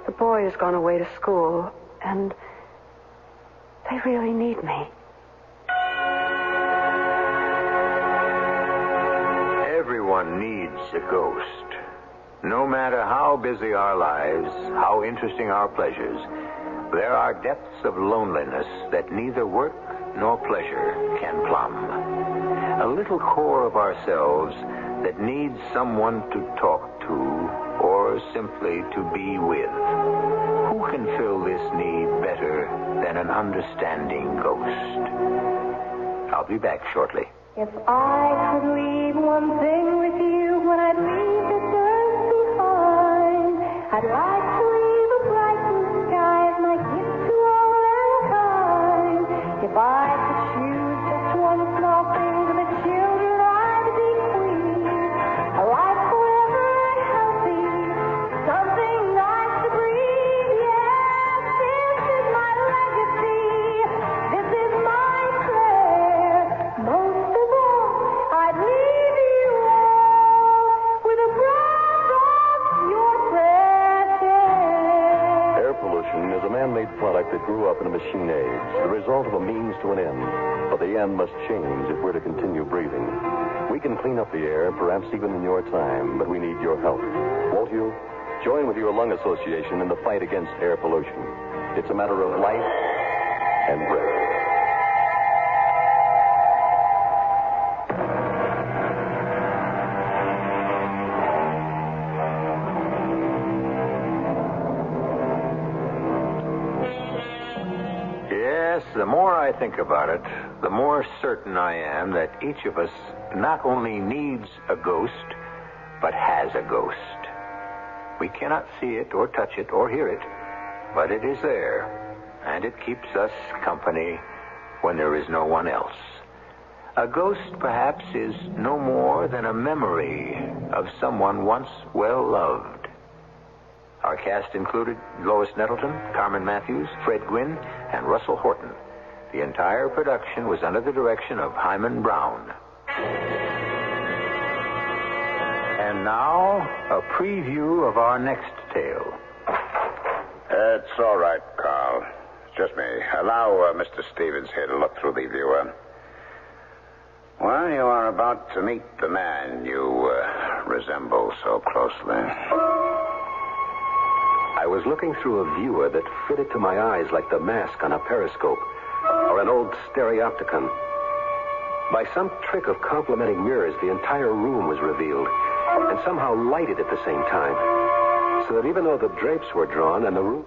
The boy has gone away to school, and they really need me. Everyone needs a ghost. No matter how busy our lives, how interesting our pleasures, there are depths of loneliness that neither work nor pleasure can plumb. A little core of ourselves that needs someone to talk to or simply to be with. Who can fill this need better than an understanding ghost? I'll be back shortly. If I could leave one thing with you when I leave this earth behind, I'd like to leave a bright blue sky as my gift to all mankind. If I could choose just one small thing for the children I'd bequeath, a life forever healthy, something nice to breathe. Yes, this is my legacy. This is my prayer. Most of all, I'd leave you all with a breath of your fresh air. Air pollution is a man-made product that grew up in a machine age, the result of a means to an end. But the end must change if we're to continue breathing. We can clean up the air, perhaps even in your time, but we need your help. Won't you? Join with your lung association in the fight against air pollution. It's a matter of life and breath. Yes, the more I think about it, the more certain I am that each of us not only needs a ghost, but has a ghost. We cannot see it or touch it or hear it, but it is there, and it keeps us company when there is no one else. A ghost, perhaps, is no more than a memory of someone once well loved. Our cast included Lois Nettleton, Carmen Matthews, Fred Gwynn, and Russell Horton. The entire production was under the direction of Hyman Brown. And now, a preview of our next tale. It's all right, Carl. It's just me. Allow Mr. Stevens here to look through the viewer. Well, you are about to meet the man you resemble so closely. I was looking through a viewer that fitted to my eyes like the mask on a periscope or an old stereopticon. By some trick of complementing mirrors, the entire room was revealed and somehow lighted at the same time, so that even though the drapes were drawn and the room,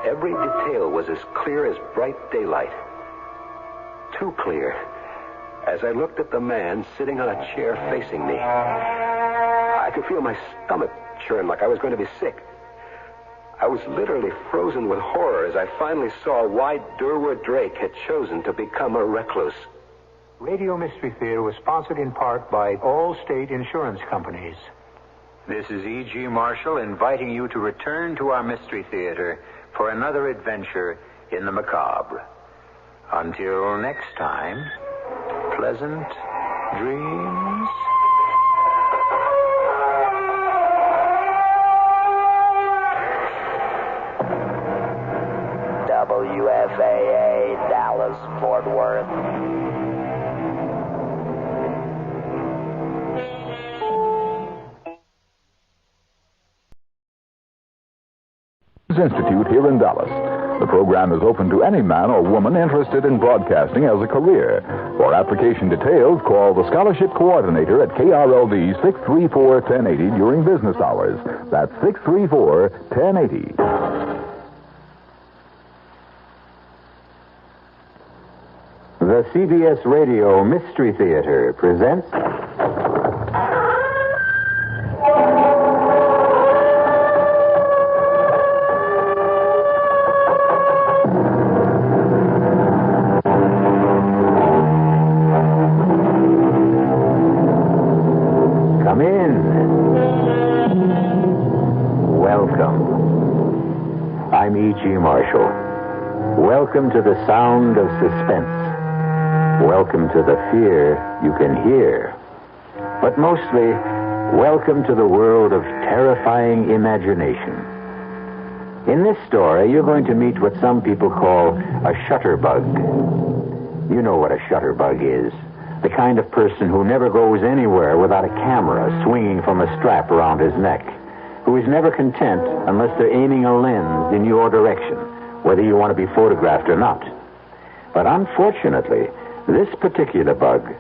every detail was as clear as bright daylight. Too clear. As I looked at the man sitting on a chair facing me, I could feel my stomach churn like I was going to be sick. I was literally frozen with horror as I finally saw why Durward Drake had chosen to become a recluse. Radio Mystery Theater was sponsored in part by all state insurance companies. This is E.G. Marshall inviting you to return to our Mystery Theater for another adventure in the macabre. Until next time, pleasant dreams. WFAA, Dallas, Fort Worth. Institute here in Dallas. The program is open to any man or woman interested in broadcasting as a career. For application details, call the Scholarship Coordinator at KRLD 634-1080 during business hours. That's 634-1080. The CBS Radio Mystery Theater presents... Come in. Welcome. I'm E.G. Marshall. Welcome to the sound of suspense. Welcome to the fear you can hear. But mostly, welcome to the world of terrifying imagination. In this story, you're going to meet what some people call a shutterbug. You know what a shutterbug is. The kind of person who never goes anywhere without a camera swinging from a strap around his neck. Who is never content unless they're aiming a lens in your direction, whether you want to be photographed or not. But unfortunately, this particular bug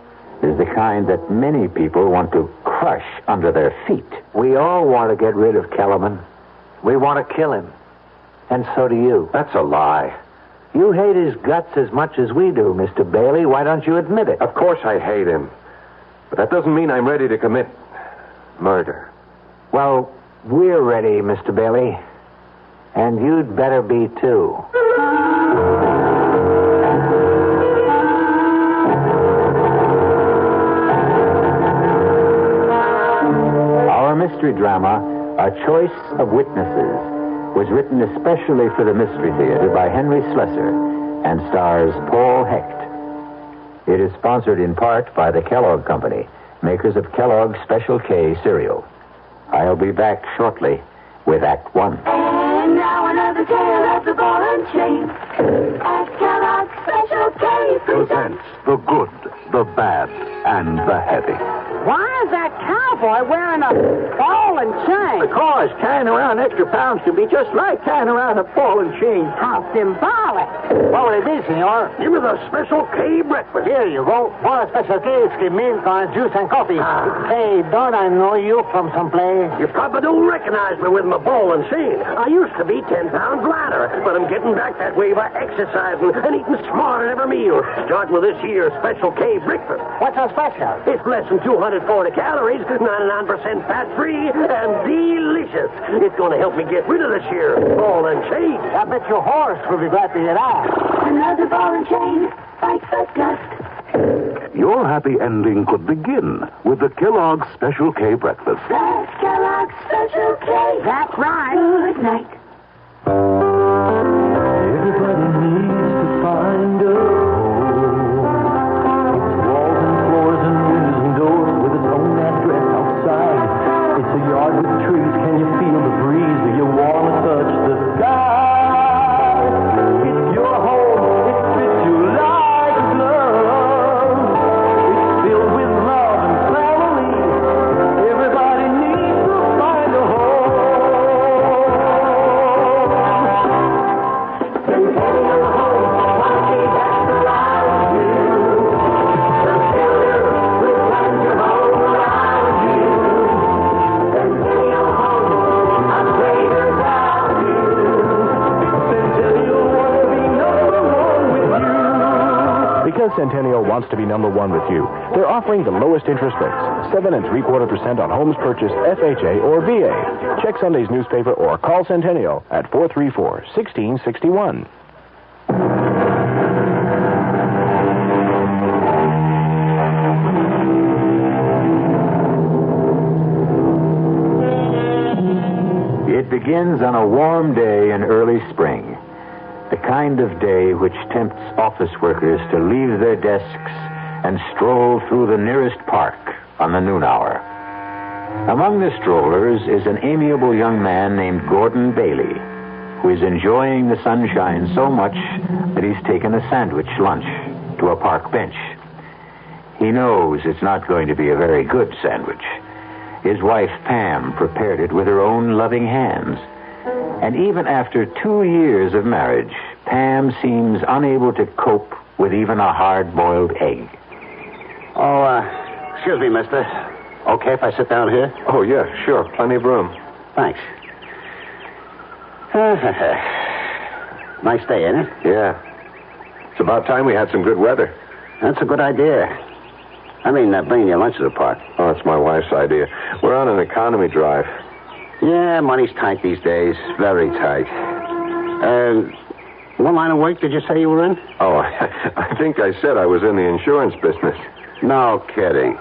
is the kind that many people want to crush under their feet. We all want to get rid of Kellerman. We want to kill him. And so do you. That's a lie. You hate his guts as much as we do, Mr. Bailey. Why don't you admit it? Of course I hate him. But that doesn't mean I'm ready to commit murder. Well, we're ready, Mr. Bailey. And you'd better be, too. Our mystery drama, A Choice of Witnesses, was written especially for the Mystery Theater by Henry Slessor and stars Paul Hecht. It is sponsored in part by the Kellogg Company, makers of Kellogg's Special K cereal. I'll be back shortly with Act One. And now another tale of the ball and chain. At Kellogg's Special K Presents the good, the bad, and the heavy. Why is that cowboy wearing a ball and chain? Because carrying around extra pounds can be just like carrying around a ball and chain. How symbolic. What will it be, senor? Give me the Special K breakfast. Here you go. For a Special K, it's milk, orange juice, and coffee. Hey, don't I know you from someplace? You probably don't recognize me with my ball and chain. I used to be 10 pounds lighter, but I'm getting back that way by exercising and eating smart at every meal. Starting with this year's Special K breakfast. What's so special? It's less than 240 calories, 99% fat-free, and delicious. It's going to help me get rid of this here ball and chain. I bet your horse will be glad to hear that. Another ball and chain. Fight for dust. Your happy ending could begin with the Kellogg's Special K breakfast. That's Kellogg's Special K. That's right. Good night. Everybody needs to find a home. It's walls and floors and windows and doors with its own address outside. It's a yard with trees. Can you feel the breeze? Do you want to touch the sky? It's your home. It fits you like a glove. It's filled with love and family. Everybody needs to find a home. Centennial Home, quality that's around you. The builder will plan your home around you. Centennial Home, upgrade around you. Centennial wants to be number one with you. Because Centennial wants to be number one with you, they're offering the lowest interest rates, 7 3/4% on homes purchased FHA or VA. Check Sunday's newspaper or call Centennial at 434-1661. It begins on a warm day in early spring. The kind of day which tempts office workers to leave their desks and stroll through the nearest park on the noon hour. Among the strollers is an amiable young man named Gordon Bailey, who is enjoying the sunshine so much that he's taken a sandwich lunch to a park bench. He knows it's not going to be a very good sandwich. His wife, Pam, prepared it with her own loving hands. And even after 2 years of marriage, Pam seems unable to cope with even a hard-boiled egg. Excuse me, mister. Okay if I sit down here? Oh, yeah, sure. Plenty of room. Thanks. Nice day, ain't it? Yeah. It's about time we had some good weather. That's a good idea. I mean, bringing your lunch to the park. Oh, it's my wife's idea. We're on an economy drive. Yeah, money's tight these days. Very tight. What line of work did you say you were in? Oh, I think I said I was in the insurance business. No kidding.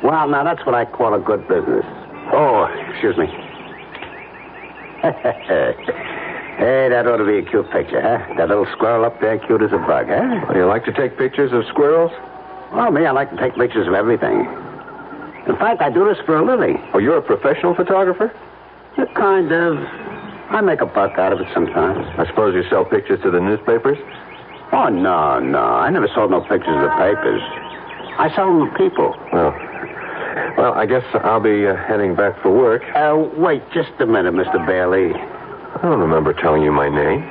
Well, now that's what I call a good business. Oh, excuse me. Hey, that ought to be a cute picture, huh? That little squirrel up there, cute as a bug, huh? Well, you like to take pictures of squirrels? Well, me, I like to take pictures of everything. In fact, I do this for a living. Oh, you're a professional photographer? Kind of. I make a buck out of it sometimes. I suppose you sell pictures to the newspapers? Oh, no. I never sold no pictures to the papers. I sell them to people. Well, I guess I'll be heading back for work. Wait just a minute, Mr. Bailey. I don't remember telling you my name.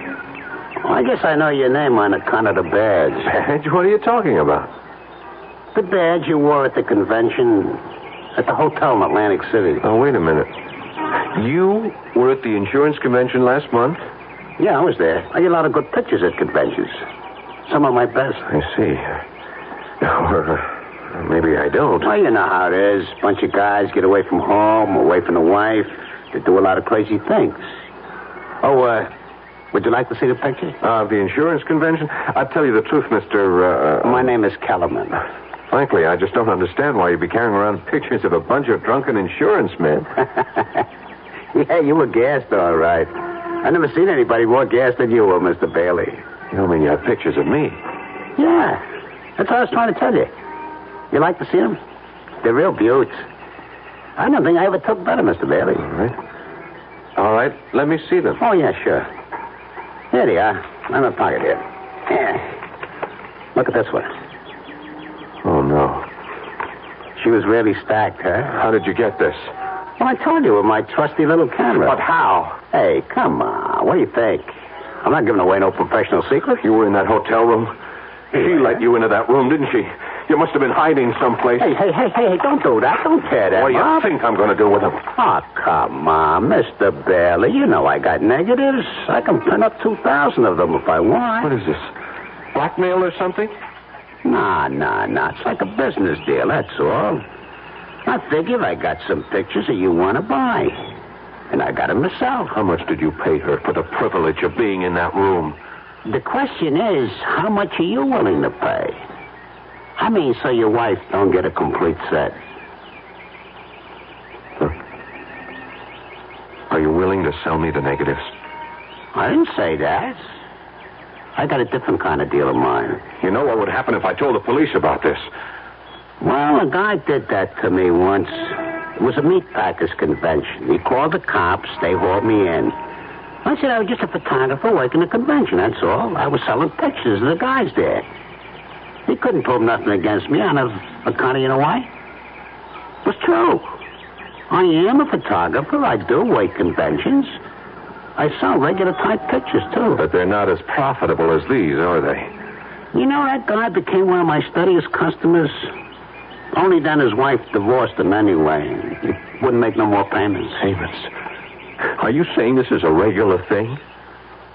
Well, I guess I know your name on account of the badge. Badge? What are you talking about? The badge you wore at the convention at the hotel in Atlantic City. Oh, wait a minute. You were at the insurance convention last month? Yeah, I was there. I get a lot of good pictures at conventions. Some of my best. I see. Or maybe I don't. Well, you know how it is. Bunch of guys get away from home, away from the wife. They do a lot of crazy things. Oh, would you like to see the picture? The insurance convention? I'll tell you the truth, Mr. My name is Kellerman. Frankly, I just don't understand why you'd be carrying around pictures of a bunch of drunken insurance men. Yeah, you were gassed, all right. I never seen anybody more gassed than you were, Mr. Bailey. You don't mean you have pictures of me? Yeah, that's what I was trying to tell you. You like to see them? They're real beauts. I don't think I ever took better, Mr. Bailey. All right, let me see them. Oh, yeah, sure. Here they are. I'm in my pocket here. Yeah. Look at this one. Oh, no. She was really stacked, huh? How did you get this? Well, I told you with my trusty little camera. But how? Hey, come on. What do you think? I'm not giving away no professional secrets. You were in that hotel room? She let you into that room, didn't she? You must have been hiding someplace. Hey, don't do that. Don't tear that What do you think I'm going to do with them? Oh, come on, Mr. Bailey. You know I got negatives. I can print up 2,000 of them if I want. What is this? Blackmail or something? Nah. It's like a business deal, that's all. I figure I got some pictures that you want to buy. And I got them myself. How much did you pay her for the privilege of being in that room? The question is, how much are you willing to pay? I mean, so your wife don't get a complete set. Are you willing to sell me the negatives? I didn't say that. I got a different kind of deal of mine. You know what would happen if I told the police about this? Well, a guy did that to me once. It was a meatpackers convention. He called the cops. They hauled me in. I said I was just a photographer working a convention, that's all. I was selling pictures of the guys there. He couldn't prove nothing against me on account of, you know why? It was true. I am a photographer. I do work conventions. I sell regular type pictures, too. But they're not as profitable as these, are they? You know, that guy became one of my steadiest customers. Only then his wife divorced him anyway. He wouldn't make no more payments. Payments? Are you saying this is a regular thing?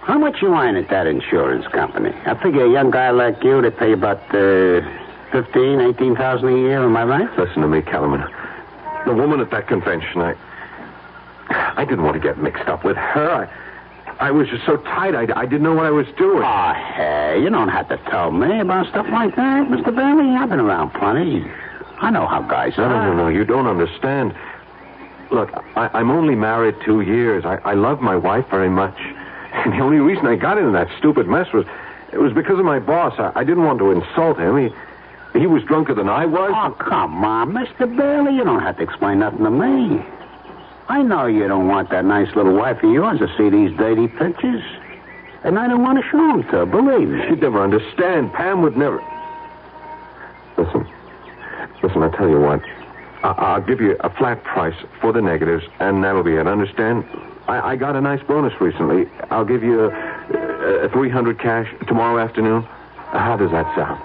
How much you earn at that insurance company? I figure a young guy like you, they pay about $15,000, $18,000 a year. Am I right? Listen to me, Kellerman. The woman at that convention, I didn't want to get mixed up with her. I was just so tight, I didn't know what I was doing. Oh, hey, you don't have to tell me about stuff like that, Mr. Bailey. I've been around plenty. I know how guys are. No, you don't understand. Look, I'm only married 2 years. I love my wife very much. And the only reason I got into that stupid mess was because of my boss. I didn't want to insult him. He was drunker than I was. Oh, come on, Mr. Bailey. You don't have to explain nothing to me. I know you don't want that nice little wife of yours to see these dirty pictures. And I don't want to show them to her, believe me. She'd never understand. Pam would never... Listen, I'll tell you what. I'll give you a flat price for the negatives, and that'll be it. Understand? I got a nice bonus recently. I'll give you a $300 cash tomorrow afternoon. How does that sound?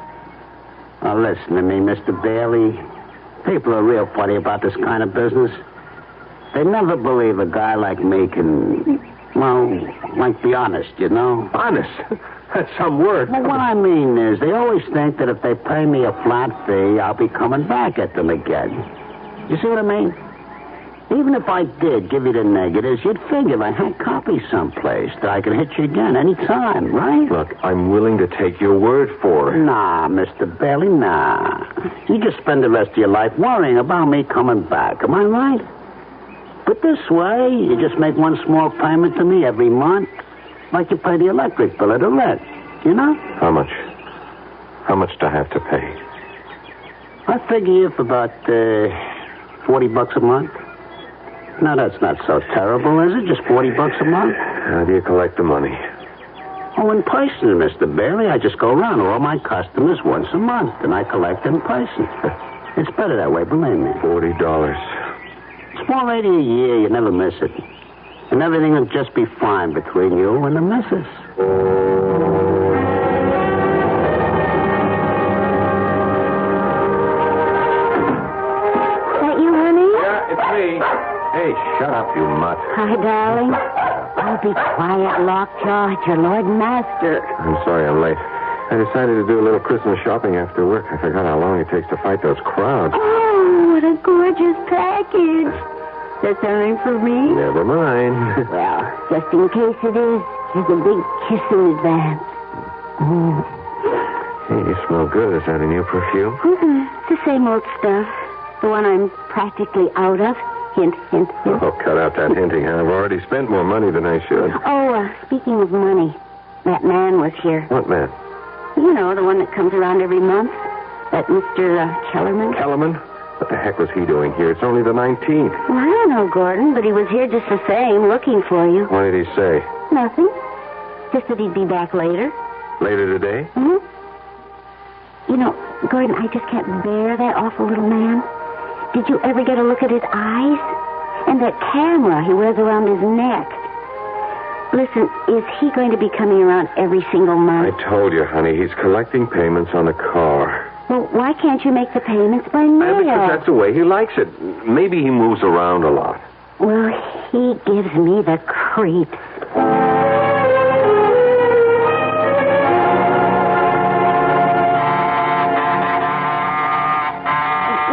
Now, listen to me, Mr. Bailey. People are real funny about this kind of business. They never believe a guy like me can, well, like, be honest, you know? Honest? That's some word. Well, what I mean is, they always think that if they pay me a flat fee, I'll be coming back at them again. You see what I mean? Even if I did give you the negatives, you'd figure I had copies someplace that I could hit you again any time, right? Look, I'm willing to take your word for it. Nah, Mr. Bailey, nah. You just spend the rest of your life worrying about me coming back. Am I right? But this way, you just make one small payment to me every month, like you pay the electric bill or the rent, you know? How much? How much do I have to pay? I figure you for about $40 a month. Now, that's not so terrible, is it? Just $40 a month? How do you collect the money? Oh, in person, Mr. Bailey. I just go around to all my customers once a month, and I collect in person. It's better that way, believe me. $40. $480 a year, you never miss it. And everything will just be fine between you and the missus. That you, honey? Yeah, it's me. Hey, shut up, you mutt. Hi, darling. Oh, be quiet, Lockjaw. It's your Lord Master. I'm sorry I'm late. I decided to do a little Christmas shopping after work. I forgot how long it takes to fight those crowds. Oh, what a gorgeous package. Is that something for me? Never mind. Well, just in case it is, here's a big kiss in advance. Mm. Hey, you smell good. Is that a new perfume? It's the same old stuff. The one I'm practically out of. Hint, hint, hint. Oh, cut out that hinting. I've already spent more money than I should. Oh, speaking of money, that man was here. What man? You know, the one that comes around every month. That Mr. Kellerman. Kellerman? What the heck was he doing here? It's only the 19th. Well, I don't know, Gordon, but he was here just the same, looking for you. What did he say? Nothing. Just that he'd be back later. Later today? Mm-hmm. You know, Gordon, I just can't bear that awful little man. Did you ever get a look at his eyes? And that camera he wears around his neck. Listen, is he going to be coming around every single month? I told you, honey, he's collecting payments on the car. Well, why can't you make the payments by mail? Because that's the way he likes it. Maybe he moves around a lot. Well, he gives me the creeps. You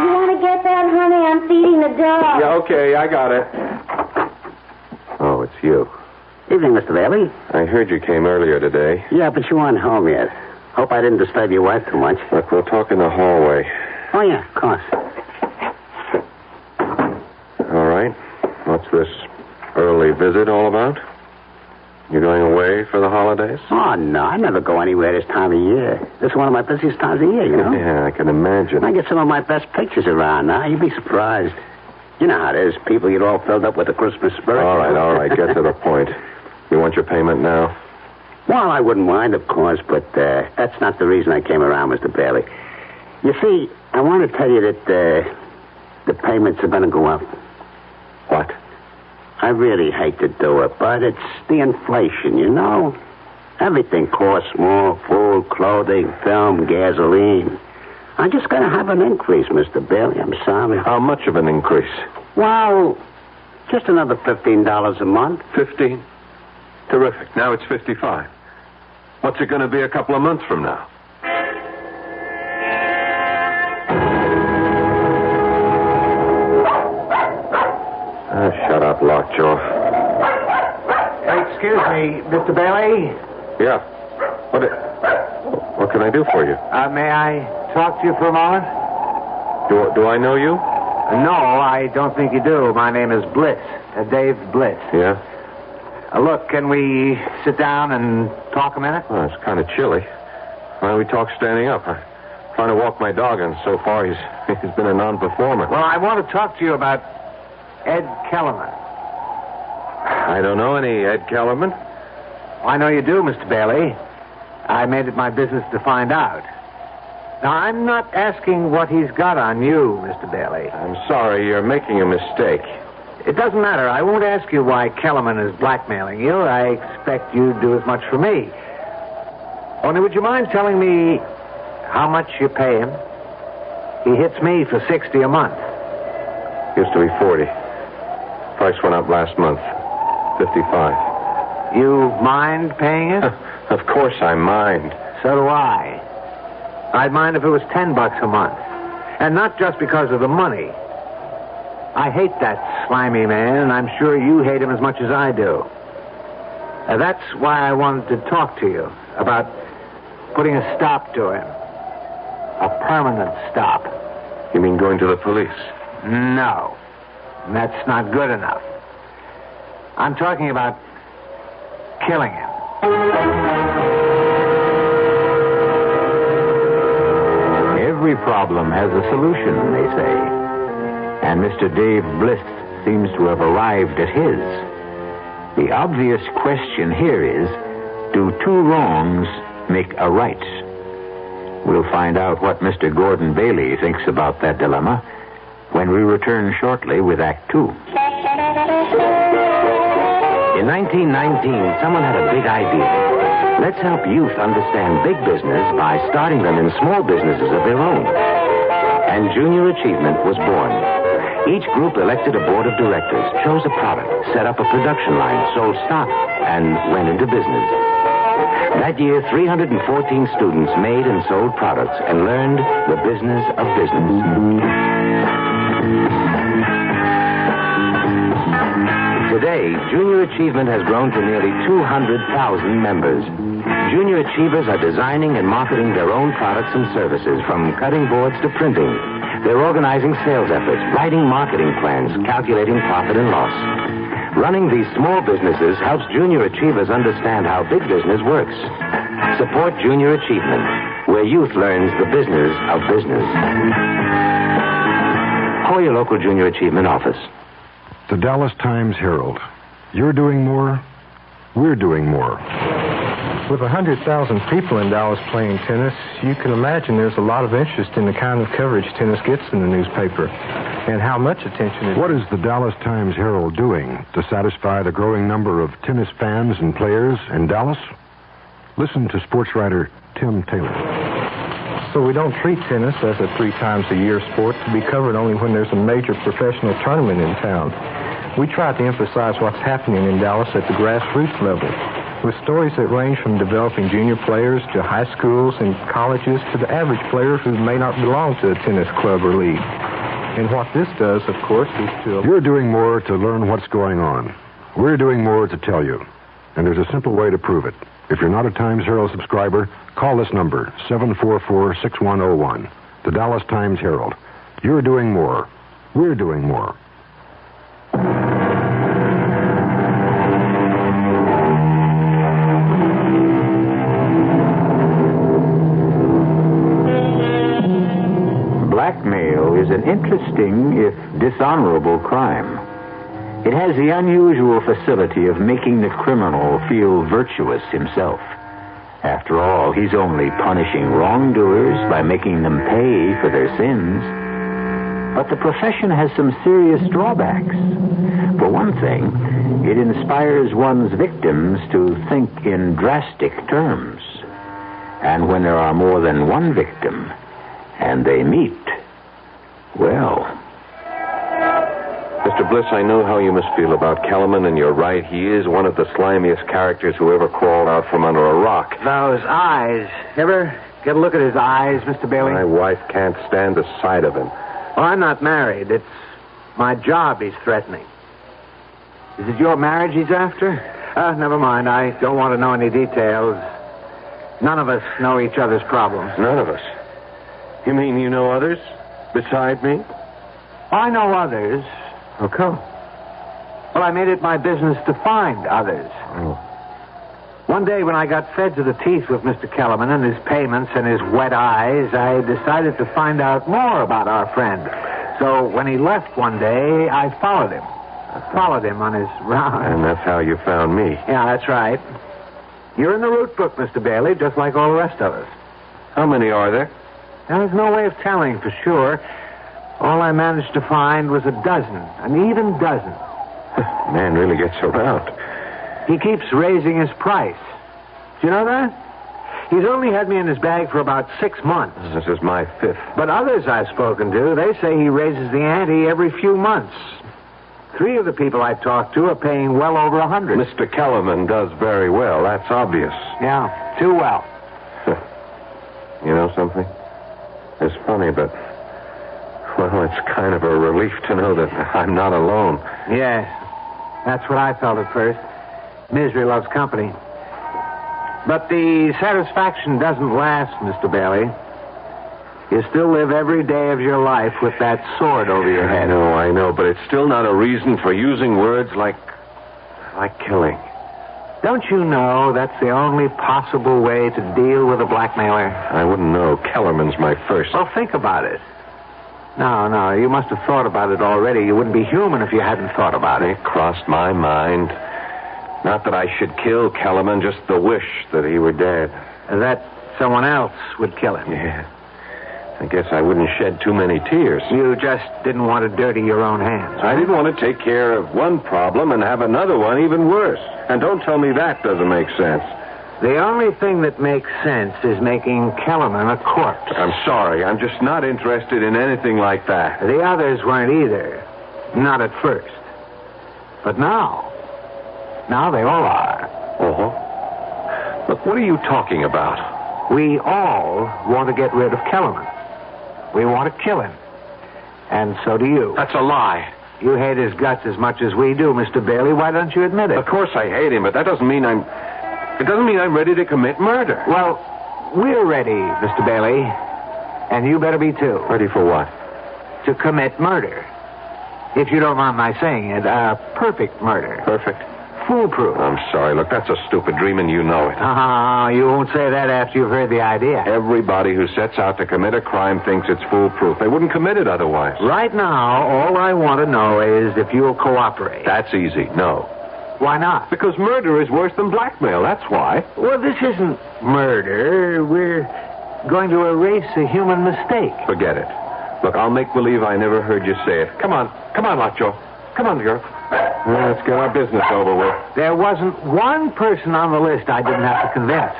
want to get that, honey? I'm feeding the dog. Yeah, okay, I got it. Oh, it's you. Evening, Mr. Bailey. I heard you came earlier today. Yeah, but you aren't home yet. Hope I didn't disturb your wife too much. Look, we'll talk in the hallway. Oh, yeah, of course. All right. What's this early visit all about? You going away for the holidays? Oh, no, I never go anywhere this time of year. This is one of my busiest times of year, you know? Yeah, I can imagine. I get some of my best pictures around now. You'd be surprised. You know how it is. People get all filled up with the Christmas spirit. All right. Get to the point. You want your payment now? Well, I wouldn't mind, of course, but that's not the reason I came around, Mr. Bailey. You see, I want to tell you that the payments are going to go up. What? I really hate to do it, but it's the inflation, you know? Everything costs more. Food, clothing, film, gasoline. I'm just going to have an increase, Mr. Bailey. I'm sorry. How much of an increase? Well, just another $15 a month. 15? Terrific. Now it's 55. What's it going to be a couple of months from now? Shut up, Lockjaw. Excuse me, Mr. Bailey? Yeah. What can I do for you? May I talk to you for a moment? Do I know you? No, I don't think you do. My name is Blitz. Dave Blitz. Yeah? Look, can we sit down and talk a minute? Well, it's kind of chilly. Why don't we talk standing up? I'm trying to walk my dog, and so far he's been a non-performer. Well, I want to talk to you about Ed Kellerman. I don't know any Ed Kellerman. Well, I know you do, Mr. Bailey. I made it my business to find out. Now, I'm not asking what he's got on you, Mr. Bailey. I'm sorry, you're making a mistake. It doesn't matter. I won't ask you why Kellerman is blackmailing you. I expect you'd do as much for me. Only would you mind telling me how much you pay him? He hits me for $60 a month. Used to be $40. Price went up last month. $55. You mind paying it? Of course I mind. So do I. I'd mind if it was $10 a month. And not just because of the money. I hate that slimy man, and I'm sure you hate him as much as I do. That's why I wanted to talk to you about putting a stop to him. A permanent stop. You mean going to the police? No. That's not good enough. I'm talking about killing him. Every problem has a solution, they say. And Mr. Dave Bliss seems to have arrived at his. The obvious question here is, do two wrongs make a right? We'll find out what Mr. Gordon Bailey thinks about that dilemma when we return shortly with Act Two. In 1919, someone had a big idea. Let's help youth understand big business by starting them in small businesses of their own. And Junior Achievement was born. Each group elected a board of directors, chose a product, set up a production line, sold stock, and went into business. That year, 314 students made and sold products and learned the business of business. Today, Junior Achievement has grown to nearly 200,000 members. Junior Achievers are designing and marketing their own products and services, from cutting boards to printing. They're organizing sales efforts, writing marketing plans, calculating profit and loss. Running these small businesses helps Junior Achievers understand how big business works. Support Junior Achievement, where youth learns the business of business. Call your local Junior Achievement office. The Dallas Times-Herald. You're doing more, we're doing more. With 100,000 people in Dallas playing tennis, you can imagine there's a lot of interest in the kind of coverage tennis gets in the newspaper and how much attention it... What is the Dallas Times-Herald doing to satisfy the growing number of tennis fans and players in Dallas? Listen to sports writer Tim Taylor. So we don't treat tennis as a 3 times a year sport to be covered only when there's a major professional tournament in town. We try to emphasize what's happening in Dallas at the grassroots level, with stories that range from developing junior players to high schools and colleges to the average player who may not belong to a tennis club or league. And what this does, of course, is to... You're doing more to learn what's going on. We're doing more to tell you. And there's a simple way to prove it. If you're not a Times-Herald subscriber, call this number, 744-6101. The Dallas Times-Herald. You're doing more. We're doing more. Blackmail is an interesting, if dishonorable, crime. It has the unusual facility of making the criminal feel virtuous himself. After all, he's only punishing wrongdoers by making them pay for their sins. But the profession has some serious drawbacks. For one thing, it inspires one's victims to think in drastic terms. And when there are more than one victim, and they meet, well... Mr. Bliss, I know how you must feel about Kellerman, and you're right. He is one of the slimiest characters who ever crawled out from under a rock. Those eyes. Ever get a look at his eyes, Mr. Bailey? My wife can't stand the sight of him. Well, I'm not married. It's my job he's threatening. Is it your marriage he's after? Never mind. I don't want to know any details. None of us know each other's problems. None of us? You mean you know others beside me? I know others. How come? Well, I made it my business to find others. Oh. One day when I got fed to the teeth with Mr. Kellerman and his payments and his wet eyes, I decided to find out more about our friend. So when he left one day, I followed him. On his round. And that's how you found me. Yeah, that's right. You're in the route book, Mr. Bailey, just like all the rest of us. How many are there? There's no way of telling for sure. All I managed to find was an even dozen. Man really gets around. He keeps raising his price. Do you know that? He's only had me in his bag for about 6 months. This is my 5th. But others I've spoken to, they say he raises the ante every few months. 3 of the people I talked to are paying well over 100. Mr. Kellerman does very well. That's obvious. Yeah, too well. You know something? It's funny, but... Well, it's kind of a relief to know that I'm not alone. Yes, that's what I felt at first. Misery loves company. But the satisfaction doesn't last, Mr. Bailey. You still live every day of your life with that sword over your head. I know, but it's still not a reason for using words like killing. Don't you know that's the only possible way to deal with a blackmailer? I wouldn't know. Kellerman's my first. Well, think about it. No, you must have thought about it already. You wouldn't be human if you hadn't thought about it. It crossed my mind. Not that I should kill Kellerman, just the wish that he were dead. That someone else would kill him. Yeah. I guess I wouldn't shed too many tears. You just didn't want to dirty your own hands. I didn't want to take care of one problem and have another one even worse. And don't tell me that doesn't make sense. The only thing that makes sense is making Kellerman a corpse. I'm sorry. I'm just not interested in anything like that. The others weren't either. Not at first. But now they all are. Uh-huh. Look, what are you talking about? We all want to get rid of Kellerman. We want to kill him. And so do you. That's a lie. You hate his guts as much as we do, Mr. Bailey. Why don't you admit it? Of course I hate him, but that doesn't mean I'm ready to commit murder. Well, we're ready, Mr. Bailey. And you better be too. Ready for what? To commit murder. If you don't mind my saying it, perfect murder. Perfect? Foolproof. I'm sorry. Look, that's a stupid dream, and you know it. You won't say that after you've heard the idea. Everybody who sets out to commit a crime thinks it's foolproof. They wouldn't commit it otherwise. Right now, all I want to know is if you'll cooperate. That's easy. No. Why not? Because murder is worse than blackmail. That's why. Well, this isn't murder. We're going to erase a human mistake. Forget it. Look, I'll make believe I never heard you say it. Come on, Lockjaw. Come on, girl. Let's get our business over with. There wasn't one person on the list I didn't have to convince.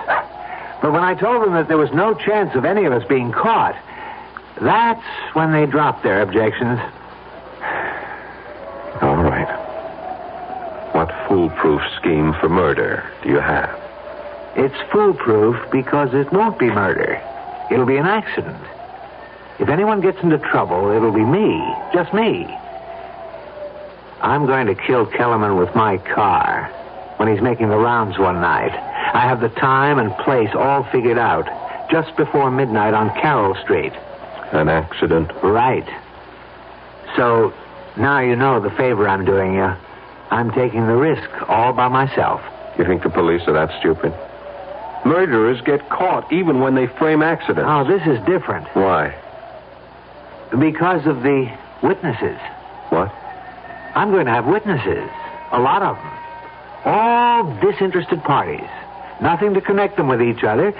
But when I told them that there was no chance of any of us being caught, that's when they dropped their objections. All right. What foolproof scheme for murder do you have? It's foolproof because it won't be murder. It'll be an accident. If anyone gets into trouble, it'll be me. Just me. I'm going to kill Kellerman with my car when he's making the rounds one night. I have the time and place all figured out. Just before midnight on Carroll Street. An accident? Right. So, now you know the favor I'm doing you. I'm taking the risk all by myself. You think the police are that stupid? Murderers get caught even when they frame accidents. Oh, this is different. Why? Because of the witnesses. What? I'm going to have witnesses. A lot of them. All disinterested parties. Nothing to connect them with each other.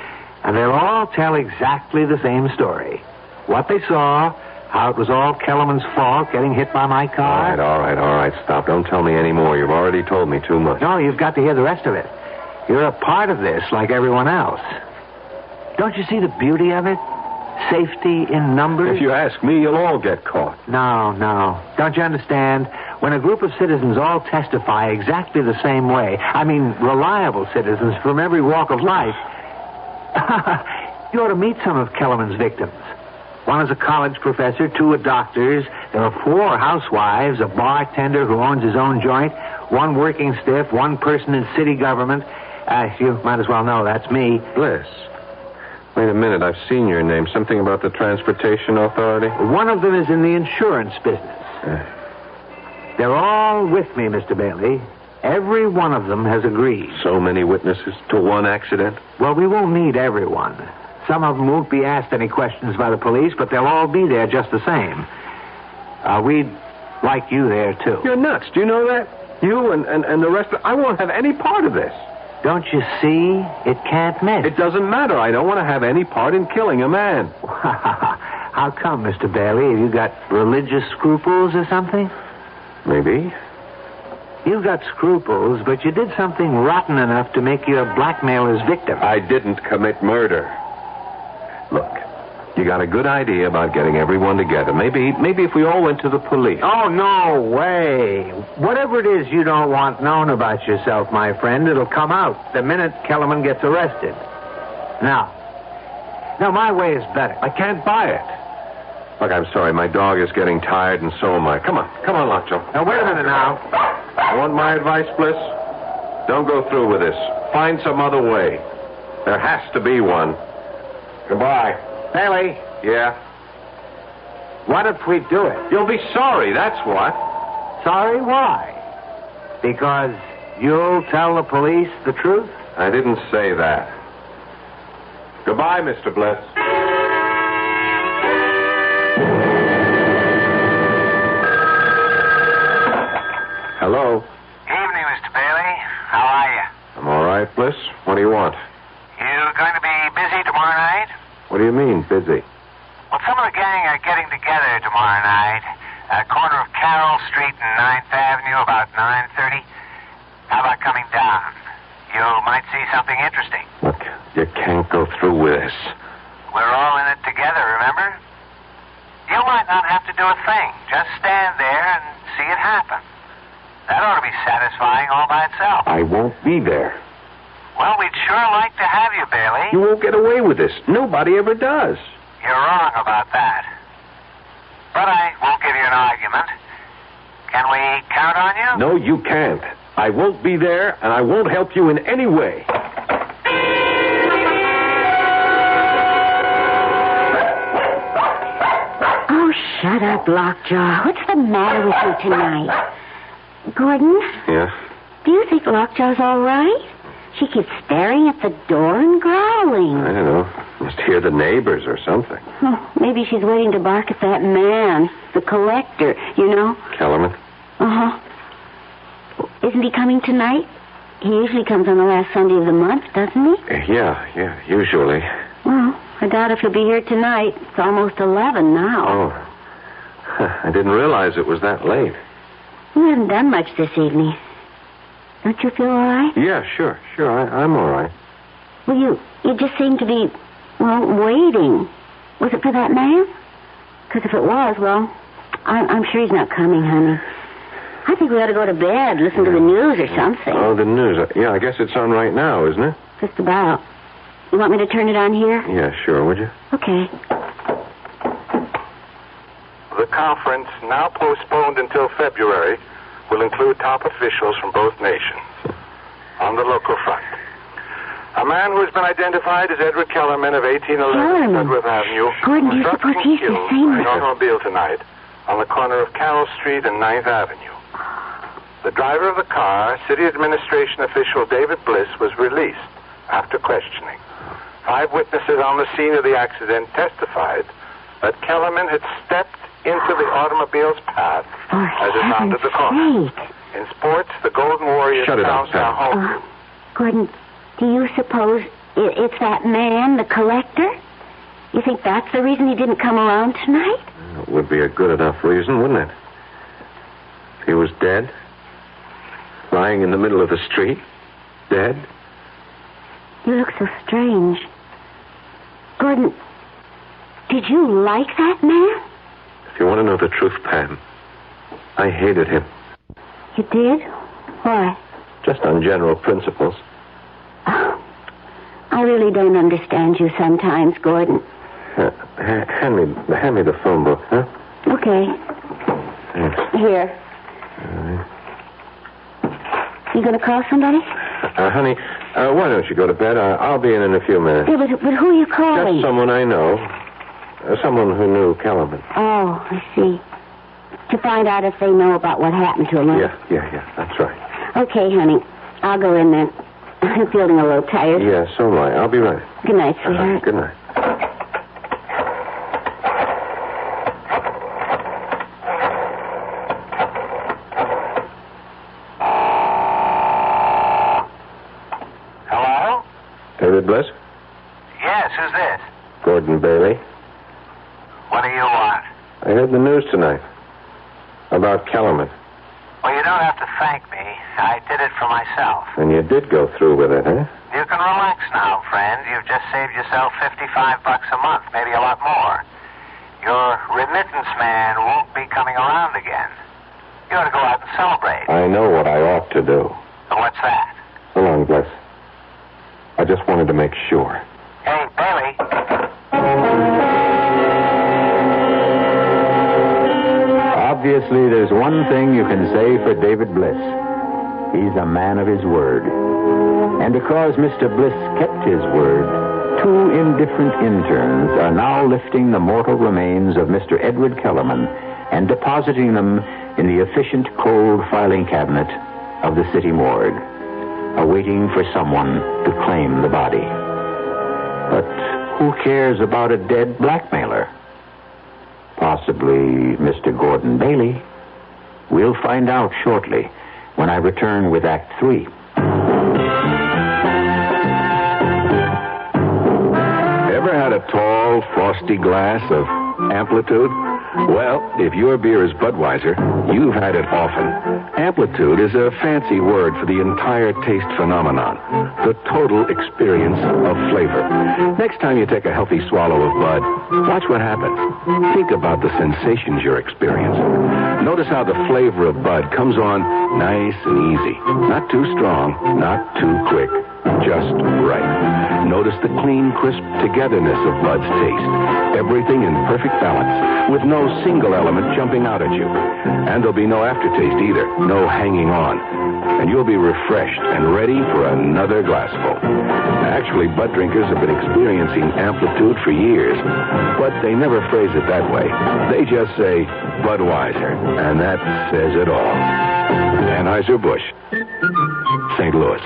And they'll all tell exactly the same story. What they saw, how it was all Kellerman's fault, getting hit by my car. All right. Stop. Don't tell me any more. You've already told me too much. No, you've got to hear the rest of it. You're a part of this like everyone else. Don't you see the beauty of it? Safety in numbers? If you ask me, you'll all get caught. No. Don't you understand? When a group of citizens all testify exactly the same way, I mean reliable citizens from every walk of life, you ought to meet some of Kellerman's victims. One is a college professor, 2 are doctors, there are 4 housewives, a bartender who owns his own joint, 1 working stiff, 1 person in city government. You might as well know that's me. Bliss. Wait a minute, I've seen your name. Something about the Transportation Authority? One of them is in the insurance business. They're all with me, Mr. Bailey. Every one of them has agreed. So many witnesses to one accident? Well, we won't need everyone. Some of them won't be asked any questions by the police, but they'll all be there just the same. We'd like you there, too. You're nuts. Do you know that? You and the rest of... I won't have any part of this. Don't you see? It can't miss. It doesn't matter. I don't want to have any part in killing a man. How come, Mr. Bailey? Have you got religious scruples or something? Maybe. You've got scruples, but you did something rotten enough to make you a blackmailer's victim. I didn't commit murder. Look, you got a good idea about getting everyone together. Maybe if we all went to the police. Oh, no way. Whatever it is you don't want known about yourself, my friend, it'll come out the minute Kellerman gets arrested. Now, my way is better. I can't buy it. Look, I'm sorry. My dog is getting tired, and so am I. Come on, Lockjaw. Now, wait a minute now. You want my advice, Bliss? Don't go through with this. Find some other way. There has to be one. Goodbye. Bailey. Yeah? What if we do it? You'll be sorry, that's what. Sorry? Why? Because you'll tell the police the truth? I didn't say that. Goodbye, Mr. Bliss. Hello. Evening, Mr. Bailey. How are you? I'm all right, Bliss. What do you want? You going to be busy tomorrow night? What do you mean, busy? Well, some of the gang are getting together tomorrow night at the corner of Carroll Street and 9th Avenue about 9:30. How about coming down? You might see something interesting. Look, you can't go through with this. We're all in it together, remember? You might not have to do a thing. Just stand there and see it happen. That ought to be satisfying all by itself. I won't be there. Well, we'd sure like to have you, Bailey. You won't get away with this. Nobody ever does. You're wrong about that. But I won't give you an argument. Can we count on you? No, you can't. I won't be there, and I won't help you in any way. Oh, shut up, Lockjaw. What's the matter with you tonight? Gordon? Yeah? Do you think Lockjaw's all right? She keeps staring at the door and growling. I don't know. Must hear the neighbors or something. Oh, maybe she's waiting to bark at that man, the collector, you know. Kellerman? Uh-huh. Isn't he coming tonight? He usually comes on the last Sunday of the month, doesn't he? Yeah, usually. Well, I doubt if he'll be here tonight. It's almost 11 now. Oh. I didn't realize it was that late. You haven't done much this evening. Don't you feel all right? Yeah, sure. I'm all right. Well, you just seem to be, waiting. Was it for that man? Because if it was, I'm sure he's not coming, honey. I think we ought to go to bed, listen to the news or something. Oh, the news. Yeah, I guess it's on right now, isn't it? Just about. You want me to turn it on here? Yeah, sure, would you? Okay. The conference, now postponed until February, will include top officials from both nations. On the local front, a man who has been identified as Edward Kellerman of 1811 Sudworth Avenue Gordon, do you was suppose he's the killed same by an automobile tonight on the corner of Carroll Street and 9th Avenue. The driver of the car, city administration official David Bliss, was released after questioning. 5 witnesses on the scene of the accident testified that Kellerman had stepped into the automobile's path as it rounded the corner. In sports, the Golden Warriors announced their home. Gordon, do you suppose it's that man, the collector? You think that's the reason he didn't come around tonight? It would be a good enough reason, wouldn't it? If he was dead, lying in the middle of the street, dead. You look so strange. Gordon, did you like that man? If you want to know the truth, Pam, I hated him. You did? Why? Just on general principles. Oh, I really don't understand you sometimes, Gordon. Hand me the phone book, huh? Okay. Thanks. Here. You going to call somebody? Honey, why don't you go to bed? I'll be in a few minutes. Yeah, but who are you calling? Just someone I know. Someone who knew Kellerman. Oh, I see. To find out if they know about what happened to him. Huh? Yeah, that's right. Okay, honey. I'll go in then. I'm feeling a little tired. Yeah, so am I. I'll be right. Good night, sweetheart. Good night. Hello? David Bliss? Yes, who's this? Gordon Bailey. What do you want? I heard the news tonight. About Kellerman. Well, you don't have to thank me. I did it for myself. And you did go through with it, huh? You can relax now, friend. You've just saved yourself $55 a month, maybe a lot more. Your remittance man won't be coming around again. You ought to go out and celebrate. I know what I ought to do. So what's that? So long, Bliss. I just wanted to make sure. Hey, Bailey. Obviously, there's one thing you can say for David Bliss. He's a man of his word. And because Mr. Bliss kept his word, 2 indifferent interns are now lifting the mortal remains of Mr. Edward Kellerman and depositing them in the efficient cold filing cabinet of the city morgue, awaiting for someone to claim the body. But who cares about a dead blackmailer? Possibly Mr. Gordon Bailey. We'll find out shortly when I return with Act 3. Ever had a tall, frosty glass of Amplitude? Well, if your beer is Budweiser, you've had it often. Amplitude is a fancy word for the entire taste phenomenon, the total experience of flavor. Next time you take a healthy swallow of Bud, watch what happens. Think about the sensations you're experiencing. Notice how the flavor of Bud comes on nice and easy. Not too strong, not too quick. Just right. Notice the clean, crisp togetherness of Bud's taste. Everything in perfect balance, with no single element jumping out at you. And there'll be no aftertaste either, no hanging on. And you'll be refreshed and ready for another glassful. Actually, Bud drinkers have been experiencing Amplitude for years, but they never phrase it that way. They just say Budweiser, and that says it all. Anheuser-Busch, St. Louis.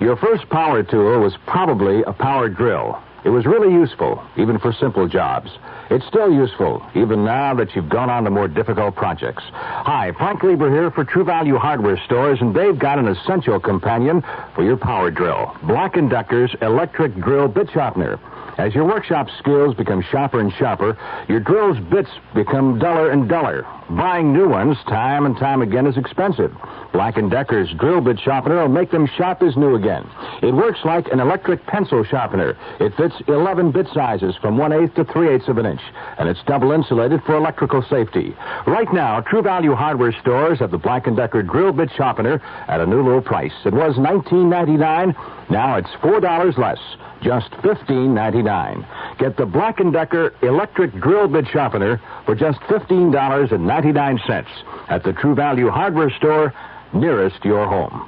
Your first power tool was probably a power drill. It was really useful, even for simple jobs. It's still useful, even now that you've gone on to more difficult projects. Hi, Frank Lieber here for True Value Hardware Stores, and they've got an essential companion for your power drill. Black & Decker's electric drill bit sharpener. As your workshop skills become sharper and sharper, your drill's bits become duller and duller. Buying new ones time and time again is expensive. Black & Decker's drill bit sharpener will make them sharp as new again. It works like an electric pencil sharpener. It fits 11 bit sizes from 1/8 to 3/8 of an inch, and it's double insulated for electrical safety. Right now, True Value Hardware Stores have the Black & Decker drill bit sharpener at a new low price. It was $19.99. Now it's $4 less. Just $15.99. Get the Black & Decker electric drill bit sharpener for just $15.99 at the True Value Hardware Store nearest your home.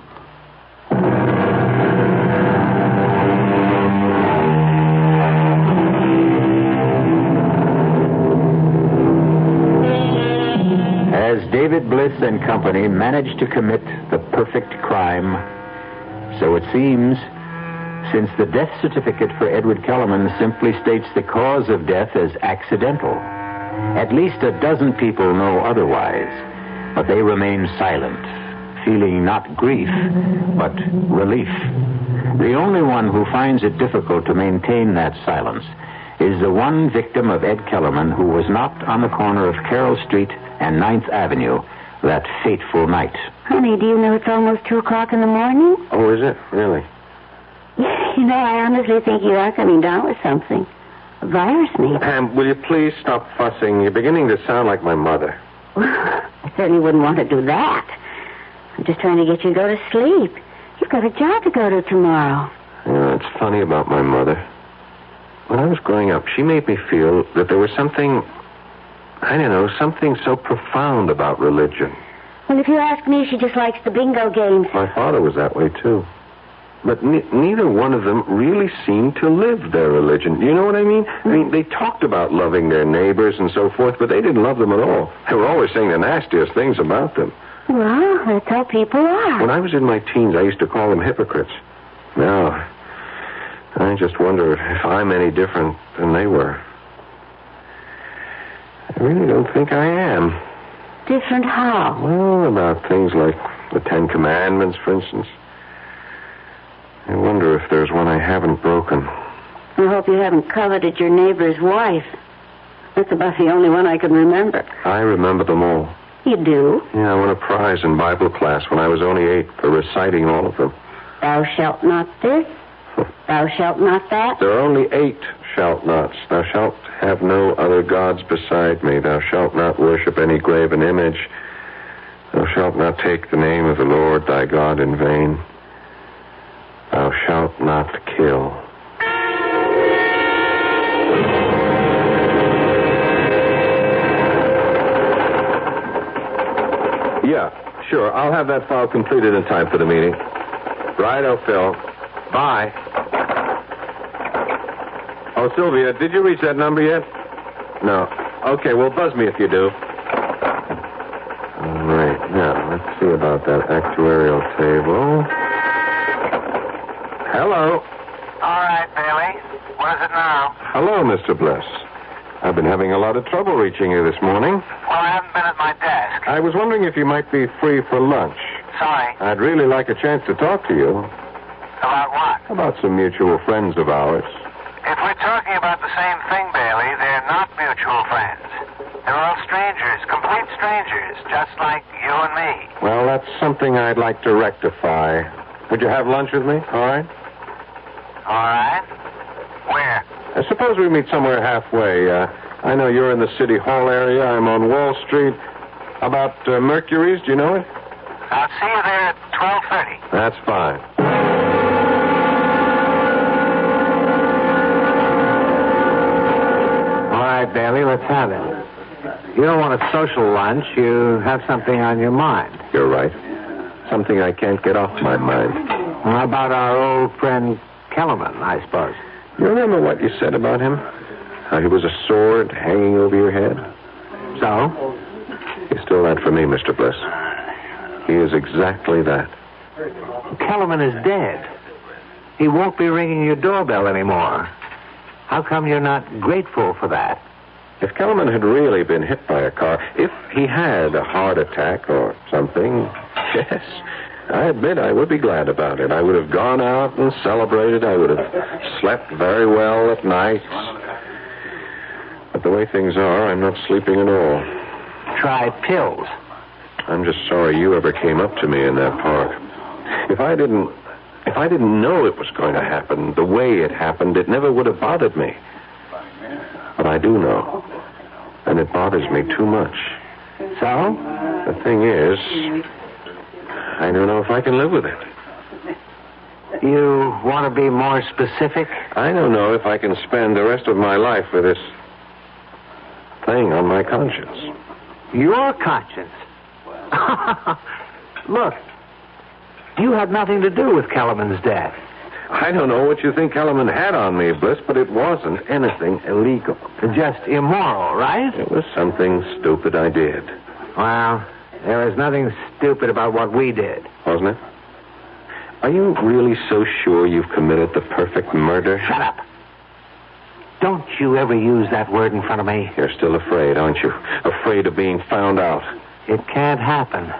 As David Bliss and company managed to commit the perfect crime, so it seems, since the death certificate for Edward Kellerman simply states the cause of death as accidental. At least a dozen people know otherwise, but they remain silent, feeling not grief, but relief. The only one who finds it difficult to maintain that silence is the one victim of Ed Kellerman who was knocked on the corner of Carroll Street and 9th Avenue that fateful night. Honey, do you know it's almost 2 o'clock in the morning? Oh, is it? Really? You know, I honestly think you are coming down with something. A virus, maybe. Pam, will you please stop fussing? You're beginning to sound like my mother. I certainly wouldn't want to do that. I'm just trying to get you to go to sleep. You've got a job to go to tomorrow. You know, it's funny about my mother. When I was growing up, she made me feel that there was something, I don't know, something so profound about religion. Well, if you ask me, she just likes the bingo games. My father was that way, too. But neither one of them really seemed to live their religion. You know what I mean? I mean, they talked about loving their neighbors and so forth, but they didn't love them at all. They were always saying the nastiest things about them. Well, that's how people are. When I was in my teens, I used to call them hypocrites. Now, I just wonder if I'm any different than they were. I really don't think I am. Different how? Well, about things like the Ten Commandments, for instance. I wonder if there's one I haven't broken. I hope you haven't coveted your neighbor's wife. That's about the only one I can remember. I remember them all. You do? Yeah, I won a prize in Bible class when I was only 8 for reciting all of them. Thou shalt not this. Thou shalt not that. There are only 8 shalt nots. Thou shalt have no other gods beside me. Thou shalt not worship any graven image. Thou shalt not take the name of the Lord thy God in vain. Thou shalt not kill. Yeah, sure. I'll have that file completed in time for the meeting. Righto, Phil. Bye. Oh, Sylvia, did you reach that number yet? No. Okay, well, buzz me if you do. All right. Now, let's see about that actuarial table. Hello. All right, Bailey. What is it now? Hello, Mr. Bliss. I've been having a lot of trouble reaching you this morning. Well, I haven't been at my desk. I was wondering if you might be free for lunch. Sorry. I'd really like a chance to talk to you. About what? About some mutual friends of ours. If we're talking about the same thing, Bailey, they're not mutual friends. They're all strangers, complete strangers, just like you and me. Well, that's something I'd like to rectify. Would you have lunch with me? All right? All right. Where? Suppose we meet somewhere halfway. I know you're in the City Hall area. I'm on Wall Street. About Mercury's, do you know it? I'll see you there at 12:30. That's fine. All right, Bailey, let's have it. You don't want a social lunch. You have something on your mind. You're right. Something I can't get off my mind. How about our old friend Kellerman, I suppose? You remember what you said about him? How he was a sword hanging over your head? So? He's still that for me, Mr. Bliss. He is exactly that. Kellerman is dead. He won't be ringing your doorbell anymore. How come you're not grateful for that? If Kellerman had really been hit by a car, if he had a heart attack or something, yes, I admit I would be glad about it. I would have gone out and celebrated. I would have slept very well at night. But the way things are, I'm not sleeping at all. Try pills. I'm just sorry you ever came up to me in that park. If I didn't know it was going to happen the way it happened, it never would have bothered me. But I do know. And it bothers me too much. So? The thing is, I don't know if I can live with it. You want to be more specific? I don't know if I can spend the rest of my life with this thing on my conscience. Your conscience? Look, you had nothing to do with Kellerman's death. I don't know what you think Kellerman had on me, Bliss, but it wasn't anything illegal. Just immoral, right? It was something stupid I did. Well, there was nothing stupid about what we did. Wasn't it? Are you really so sure you've committed the perfect murder? Shut up. Don't you ever use that word in front of me. You're still afraid, aren't you? Afraid of being found out. It can't happen.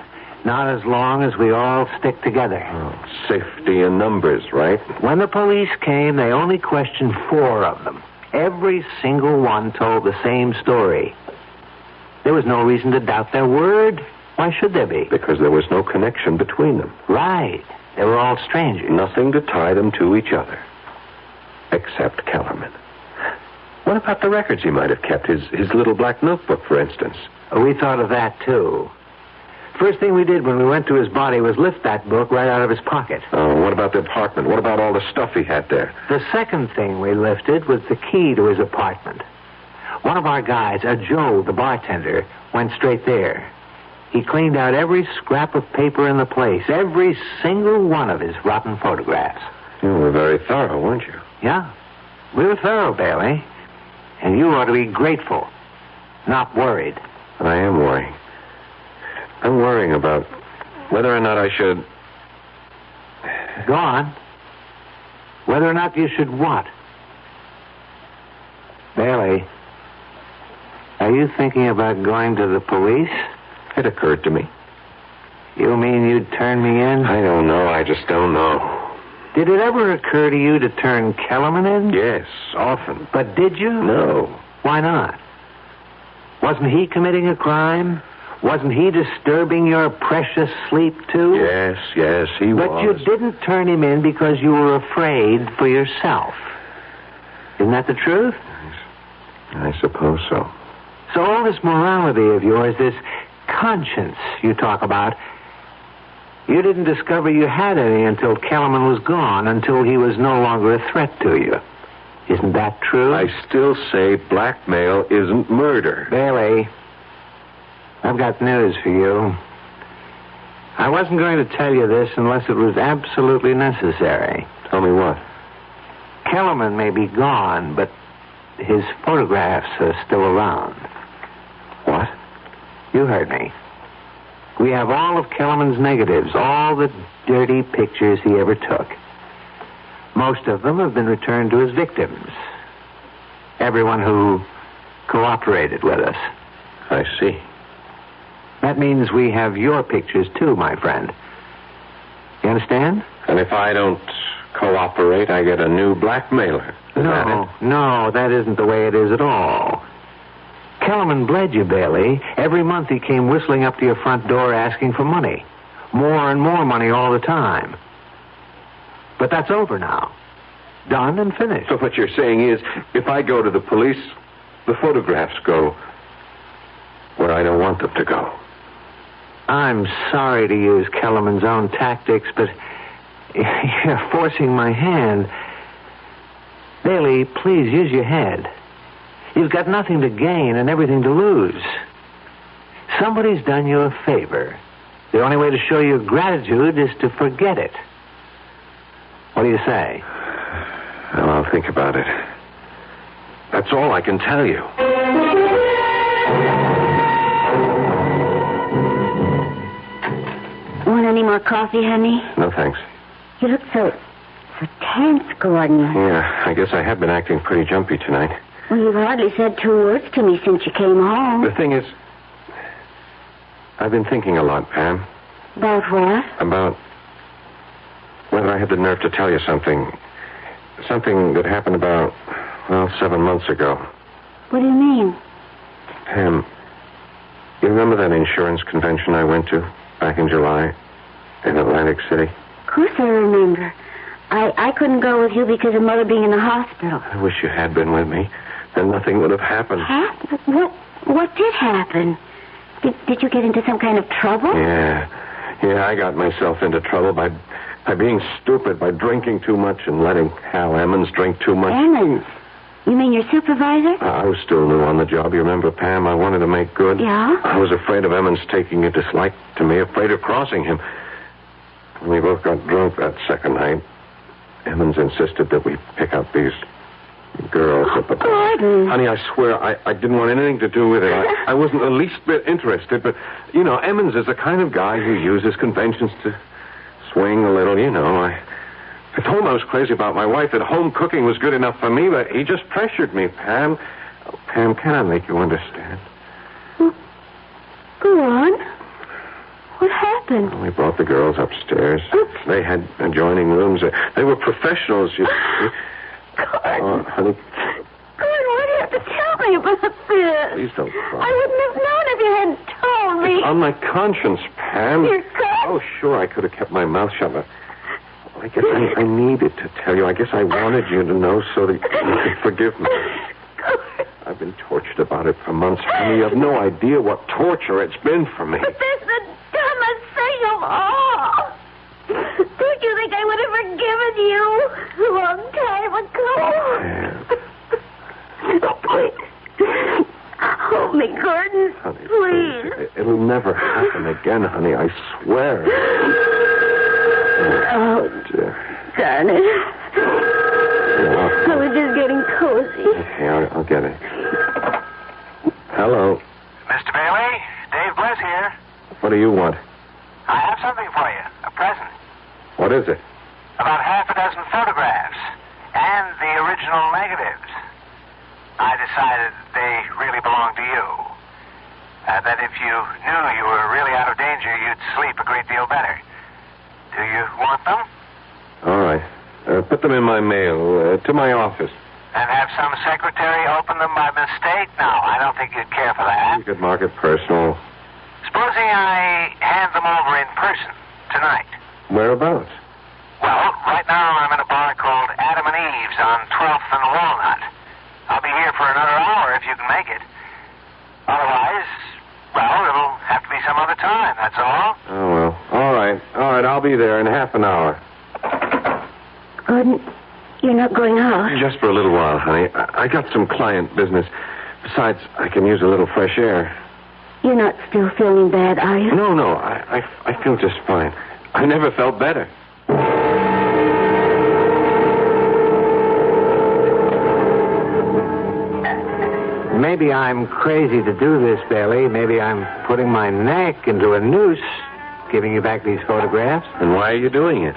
Not as long as we all stick together. Oh, safety in numbers, right? When the police came, they only questioned 4 of them. Every single one told the same story. There was no reason to doubt their word. Why should there be? Because there was no connection between them. Right. They were all strangers. Nothing to tie them to each other. Except Kellerman. What about the records he might have kept? His little black notebook, for instance. We thought of that, too. First thing we did when we went to his body was lift that book right out of his pocket. Oh, what about the apartment? What about all the stuff he had there? The second thing we lifted was the key to his apartment. One of our guys, Joe, the bartender, went straight there. He cleaned out every scrap of paper in the place, every single one of his rotten photographs. You were very thorough, weren't you? Yeah. We were thorough, Bailey. And you ought to be grateful, not worried. I am worrying. I'm worrying about whether or not I should... Go on. Whether or not you should what? Bailey, are you thinking about going to the police? It occurred to me. You mean you'd turn me in? I don't know. I just don't know. Did it ever occur to you to turn Kellerman in? Yes, often. But did you? No. Why not? Wasn't he committing a crime? Wasn't he disturbing your precious sleep, too? Yes, he was. But you didn't turn him in because you were afraid for yourself. Isn't that the truth? I suppose so. So all this morality of yours, this conscience you talk about, you didn't discover you had any until Kellerman was gone, until he was no longer a threat to you. Isn't that true? I still say blackmail isn't murder. Bailey, I've got news for you. I wasn't going to tell you this unless it was absolutely necessary. Tell me what? Kellerman may be gone, but his photographs are still around. What? You heard me. We have all of Kellerman's negatives, all the dirty pictures he ever took. Most of them have been returned to his victims. Everyone who cooperated with us. I see. That means we have your pictures, too, my friend. You understand? And if I don't cooperate, I get a new blackmailer. Is that it? No, that isn't the way it is at all. Kellerman bled you, Bailey. Every month he came whistling up to your front door asking for money. More and more money all the time. But that's over now. Done and finished. So what you're saying is, if I go to the police, the photographs go where I don't want them to go. I'm sorry to use Kellerman's own tactics, but you're forcing my hand. Bailey, please use your head. You've got nothing to gain and everything to lose. Somebody's done you a favor. The only way to show your gratitude is to forget it. What do you say? Well, I'll think about it. That's all I can tell you. Want any more coffee, honey? No, thanks. You look so tense, Gordon. Yeah, I guess I have been acting pretty jumpy tonight. Well, you've hardly said 2 words to me since you came home. The thing is, I've been thinking a lot, Pam. About what? About whether I had the nerve to tell you something. Something that happened about, 7 months ago. What do you mean? Pam, you remember that insurance convention I went to back in July in Atlantic City? Of course I remember. I couldn't go with you because of Mother being in the hospital. I wish you had been with me. Then nothing would have happened. What did happen? Did you get into some kind of trouble? Yeah, I got myself into trouble by being stupid, by drinking too much and letting Hal Emmons drink too much. Emmons? You mean your supervisor? I was still new on the job. You remember, Pam? I wanted to make good. Yeah? I was afraid of Emmons taking a dislike to me, afraid of crossing him. We both got drunk that second night. Emmons insisted that we pick up these girls at the bar. Gordon. Honey, I swear, I didn't want anything to do with it. I wasn't the least bit interested, but, Emmons is the kind of guy who uses conventions to swing a little, I told him I was crazy about my wife, that home cooking was good enough for me, but he just pressured me, Pam. Oh, Pam, can I make you understand? Go on. What happened? We brought the girls upstairs. Oops. They had adjoining rooms. They were professionals, you see. Gordon. Oh, honey. Gordon, why do you have to tell me about this? Please don't cry. I wouldn't have known if you hadn't told me. It's on my conscience, Pam. Your conscience? Oh, sure, I could have kept my mouth shut, but I guess I needed to tell you. I guess I wanted you to know so that you could forgive me. I've been tortured about it for months, honey. You have no idea what torture it's been for me. But that's the dumbest thing of all. Don't you think I would have forgiven you a long time ago? Yeah. Oh, please. Hold me, Gordon. Honey, please. It'll never happen again, honey. I swear. Oh, dear. darn it. I was just getting cozy. Okay, I'll get it. Hello. Mr. Bailey, Dave Bliss here. What do you want? I have something for you. A present. What is it? About half a dozen photographs. And the original negatives. I decided they really belonged to you. That if you knew you were really out of danger, you'd sleep a great deal better. Do you want them? All right. Put them in my mail, to my office. And have some secretary open them by mistake? No, I don't think you'd care for that. You could mark it personal. Supposing I hand them over in person tonight. Whereabouts? Well, right now I'm in a bar called Adam and Eve's on 12th and Walnut. I'll be here for another hour if you can make it. Otherwise, well, it'll have to be some other time, that's all. Oh, well. All right, I'll be there in half an hour. Gordon, you're not going out? Just for a little while, honey. I got some client business. Besides, I can use a little fresh air. You're not still feeling bad, are you? No, I feel just fine. I never felt better. Maybe I'm crazy to do this, Bailey. Maybe I'm putting my neck into a noose, giving you back these photographs. And why are you doing it?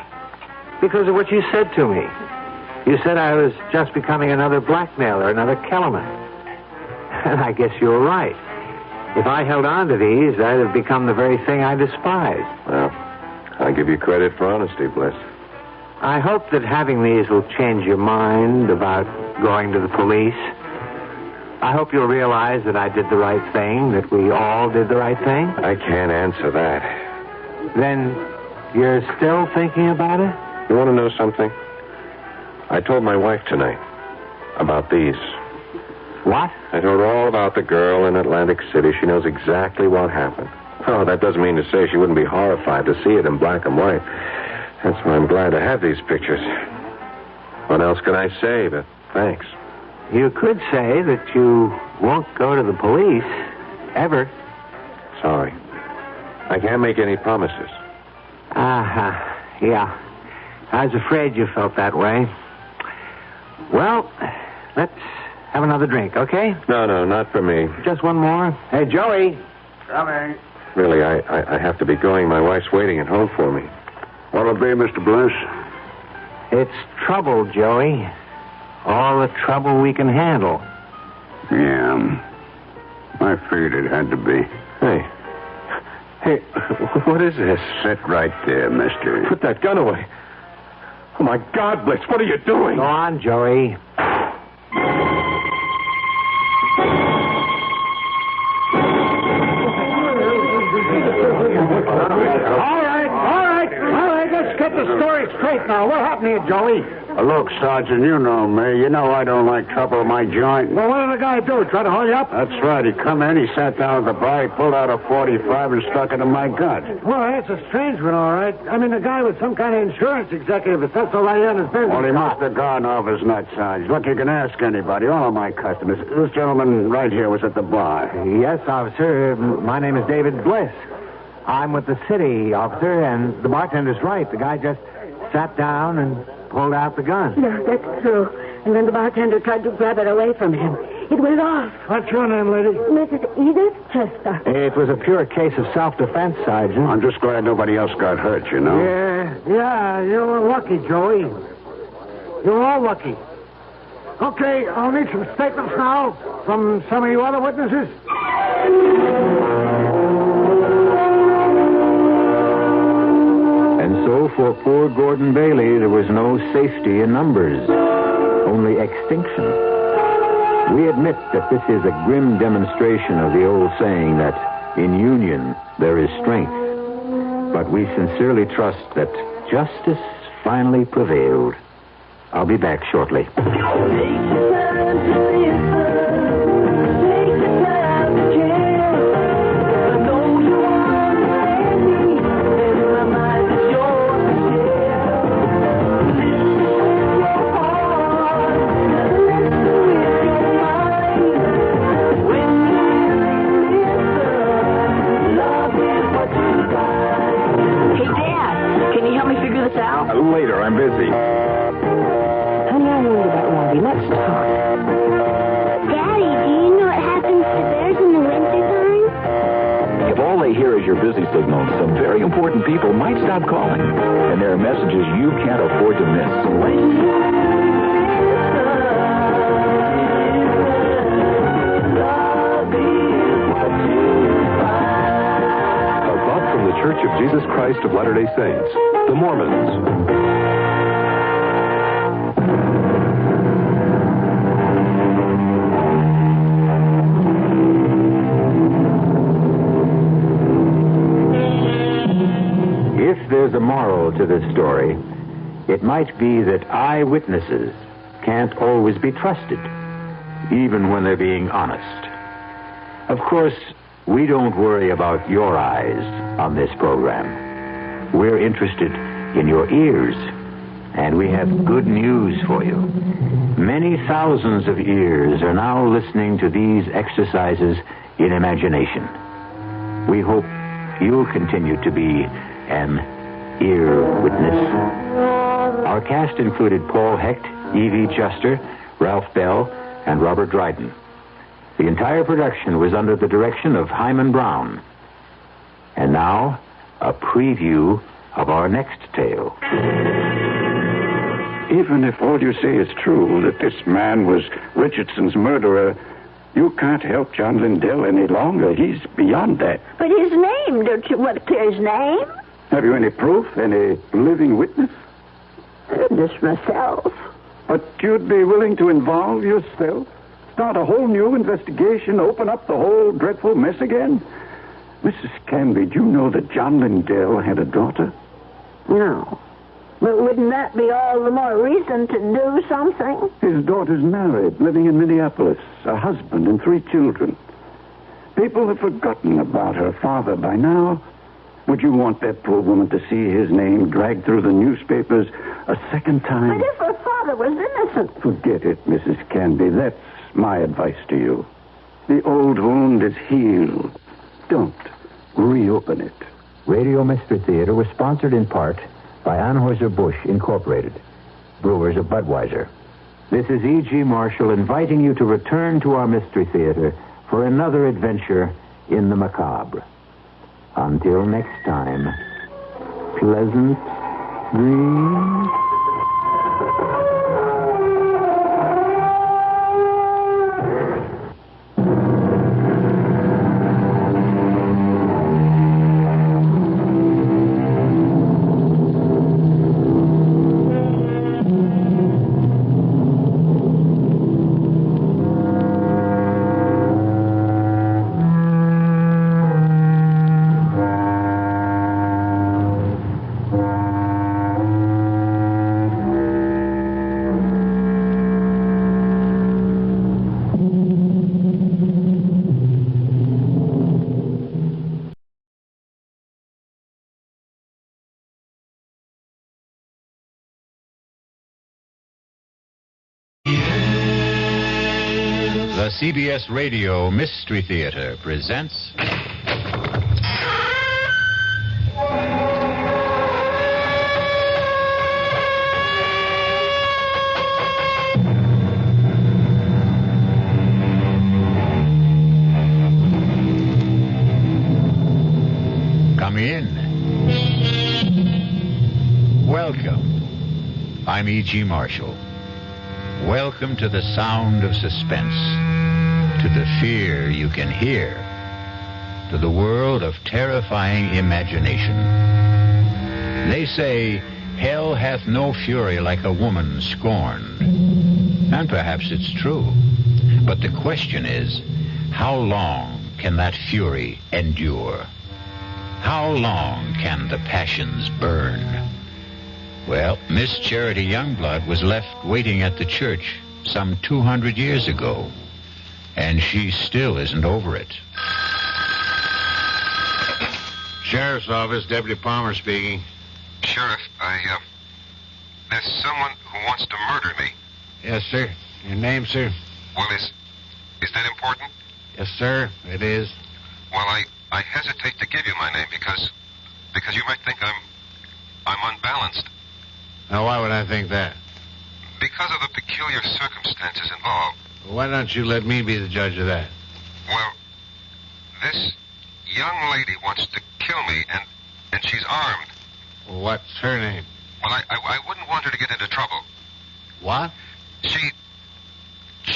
Because of what you said to me. You said I was just becoming another blackmailer, another Kellerman. And I guess you were right. If I held on to these, I'd have become the very thing I despised. Well, I give you credit for honesty, Bliss. I hope that having these will change your mind about going to the police. I hope you'll realize that I did the right thing, that we all did the right thing. I can't answer that. Then you're still thinking about it? You want to know something? I told my wife tonight about these. What? I told her all about the girl in Atlantic City. She knows exactly what happened. Oh, that doesn't mean to say she wouldn't be horrified to see it in black and white. That's why I'm glad to have these pictures. What else can I say but thanks? You could say that you won't go to the police, ever. Sorry. I can't make any promises. Yeah. I was afraid you felt that way. Well, let's have another drink, okay? No, not for me. Just one more. Hey, Joey. Coming. Really, I have to be going. My wife's waiting at home for me. What'll it be, Mr. Bliss? It's trouble, Joey. All the trouble we can handle. Yeah. I figured it had to be. Hey, what is this? Sit right there, mister. Put that gun away. Oh, my God, Blitz, what are you doing? Go on, Joey. All right, let's get the story straight now. What happened here, Joey? Look, Sergeant, you know me. You know I don't like trouble in my joint. Well, what did the guy do? Try to hold you up? That's right. He come in, he sat down at the bar, he pulled out a .45 and stuck it in my gut. Well, that's a strange one, all right. I mean, the guy was some kind of insurance executive. If that's all right on his business. Well, he must have gone off his nut, Sarge. Look, you can ask anybody, all of my customers. This gentleman right here was at the bar. Yes, officer. My name is David Bliss. I'm with the city, officer, and the bartender's right. The guy just sat down and pulled out the gun. No, that's true. And then the bartender tried to grab it away from him. It went off. What's your name, lady? Mrs. Edith Chester. It was a pure case of self-defense, Sergeant. I'm just glad nobody else got hurt, you know. Yeah, you were lucky, Joey. You were all lucky. Okay, I'll need some statements now from some of you other witnesses. And so for poor Gordon Bailey, there was no safety in numbers, only extinction. We admit that this is a grim demonstration of the old saying that in union there is strength. But we sincerely trust that justice finally prevailed. I'll be back shortly. later. I'm busy. Honey, I worried about Robbie. Let's talk. Daddy, do you know what happens to bears in the wintertime? If all they hear is your busy signal, some very important people might stop calling. And there are messages you can't afford to miss. From the Church of Jesus Christ of Latter-day Saints, the Mormons. If there's a moral to this story, it might be that eyewitnesses can't always be trusted, even when they're being honest. Of course, we don't worry about your eyes on this program. We're interested in your ears, and we have good news for you. Many thousands of ears are now listening to these exercises in imagination. We hope you'll continue to be an ear witness. Our cast included Paul Hecht, Evie Juster, Ralph Bell, and Robert Dryden. The entire production was under the direction of Hyman Brown. And now, a preview of our next tale. Even if all you say is true, that this man was Richardson's murderer, you can't help John Lindell any longer. He's beyond that. But his name, don't you want to clear his name? Have you any proof? Any living witness? Just myself. But you'd be willing to involve yourself? Start a whole new investigation, open up the whole dreadful mess again? Mrs. Canby, do you know that John Lindell had a daughter? No. But wouldn't that be all the more reason to do something? His daughter's married, living in Minneapolis, a husband and 3 children. People have forgotten about her father by now. Would you want that poor woman to see his name dragged through the newspapers a second time? But if her father was innocent... Forget it, Mrs. Canby. That's my advice to you. The old wound is healed. Don't reopen it. Radio Mystery Theater was sponsored in part by Anheuser-Busch Incorporated, brewers of Budweiser. This is E.G. Marshall inviting you to return to our Mystery Theater for another adventure in the macabre. Until next time, pleasant dreams. The CBS Radio Mystery Theater presents... Come in. Welcome. I'm E.G. Marshall. Welcome to the sound of suspense, to the fear you can hear, to the world of terrifying imagination. They say, hell hath no fury like a woman scorned. And perhaps it's true. But the question is, how long can that fury endure? How long can the passions burn? Well, Miss Charity Youngblood was left waiting at the church some 200 years ago, and she still isn't over it. Sheriff's Office, Deputy Palmer speaking. Sheriff, there's someone who wants to murder me. Yes, sir. Your name, sir? Well, is that important? Yes, sir, it is. Well, I hesitate to give you my name because you might think I'm unbalanced. Now, why would I think that? Because of the peculiar circumstances involved. Why don't you let me be the judge of that? Well, this young lady wants to kill me, and she's armed. What's her name? Well, I wouldn't want her to get into trouble. What? She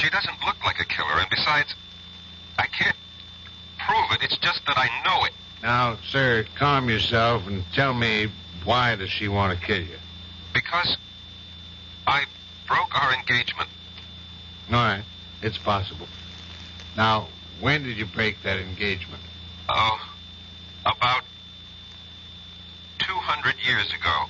doesn't look like a killer, and besides, I can't prove it. It's just that I know it. Now, sir, calm yourself and tell me, why does she want to kill you? Because I broke our engagement. All right, it's possible. Now, when did you break that engagement? Oh, about 200 years ago.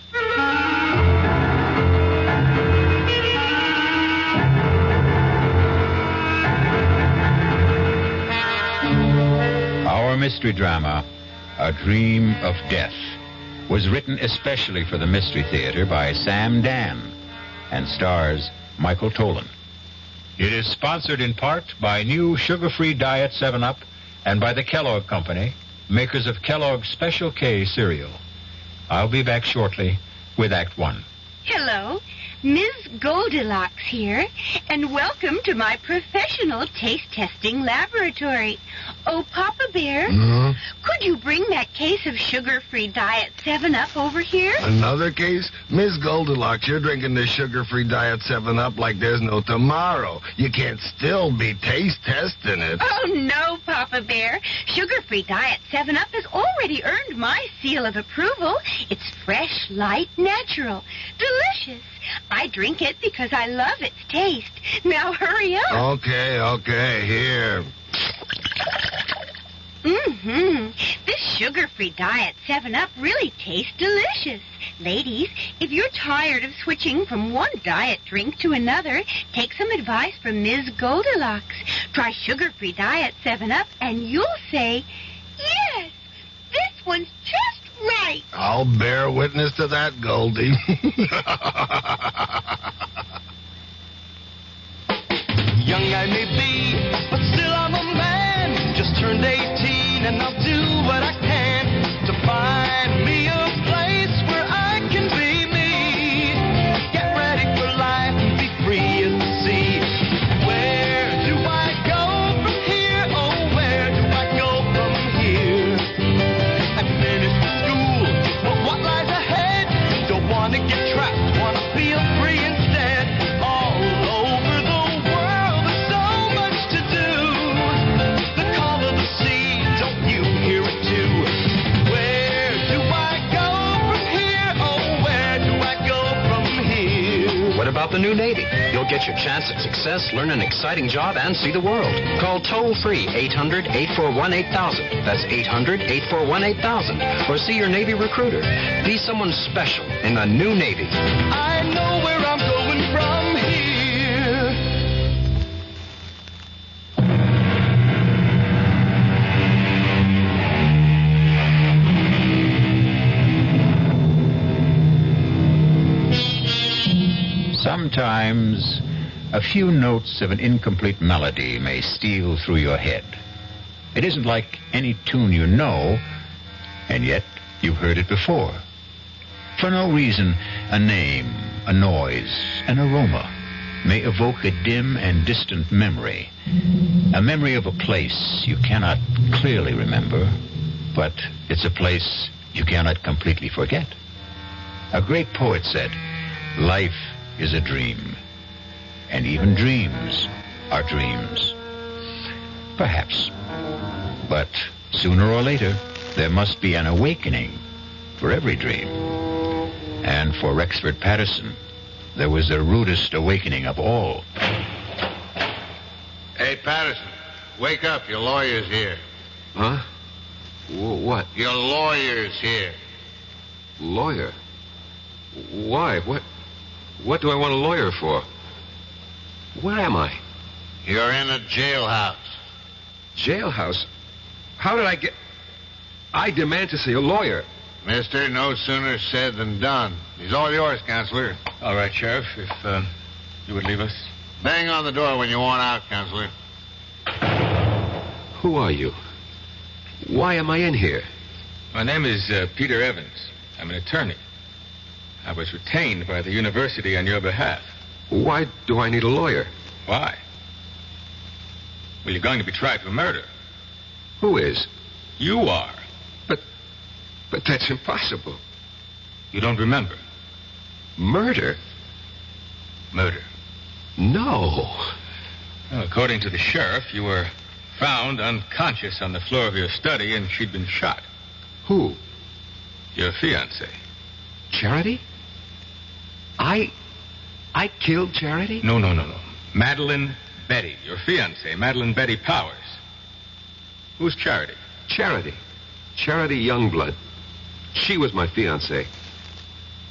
Our mystery drama, A Dream of Death, was written especially for the Mystery Theater by Sam Dan and stars Michael Tolan. It is sponsored in part by new sugar-free Diet 7-Up and by the Kellogg Company, makers of Kellogg's Special K cereal. I'll be back shortly with Act One. Hello, Ms. Goldilocks here, and welcome to my professional taste testing laboratory. Oh, Papa Bear, could you bring that case of sugar-free Diet 7-Up over here? Another case? Miss Goldilocks, you're drinking this sugar-free Diet 7-Up like there's no tomorrow. You can't still be taste testing it. Oh, no, Papa Bear. Sugar-free Diet 7-Up has already earned my seal of approval. It's fresh, light, natural, delicious. I drink it because I love its taste. Now hurry up. Okay, here. This sugar-free Diet 7-Up really tastes delicious. Ladies, if you're tired of switching from one diet drink to another, take some advice from Ms. Goldilocks. Try sugar-free Diet 7-Up and you'll say, yes, this one's just right. I'll bear witness to that, Goldie. Young I may be, but still I'm a man. Just turned 18 and I'll do what I can to find me a place where I can be me. Get ready for life and be free as the sea. Where do I go from here? Oh, where do I go from here? I finished school, but what lies ahead? Don't want to get trapped, want to feel free instead. All over the world, there's so much to do. The call of the sea, don't you hear it too? Where do I go from here? Oh, where do I go from here? What about the new Navy? You'll get your chance at success, learn an exciting job, and see the world. Call toll-free 800-841-8000. That's 800-841-8000. Or see your Navy recruiter. Be someone special in the new Navy. I know where I'm going from here. Sometimes a few notes of an incomplete melody may steal through your head. It isn't like any tune you know, and yet you've heard it before. For no reason, a name, a noise, an aroma may evoke a dim and distant memory. A memory of a place you cannot clearly remember, but it's a place you cannot completely forget. A great poet said, "Life is a dream, and even dreams are dreams." Perhaps. But sooner or later, there must be an awakening for every dream. And for Rexford Patterson, there was the rudest awakening of all. Hey, Patterson, wake up. Your lawyer's here. Huh? What? Your lawyer's here. Lawyer? Why? What do I want a lawyer for? Where am I? You're in a jailhouse. Jailhouse? How did I get... I demand to see a lawyer. Mister, no sooner said than done. He's all yours, Counselor. All right, Sheriff, if you would leave us. Bang on the door when you want out, Counselor. Who are you? Why am I in here? My name is Peter Evans. I'm an attorney. I was retained by the university on your behalf. Why do I need a lawyer? Why? Well, you're going to be tried for murder. Who is? You are. But that's impossible. You don't remember? Murder? Murder. No. Well, according to the sheriff, you were found unconscious on the floor of your study, and she'd been shot. Who? Your fiancée. Charity? I killed Charity? No. Madeline Betty, your fiancée, Madeline Betty Powers. Who's Charity? Charity Youngblood. She was my fiancée.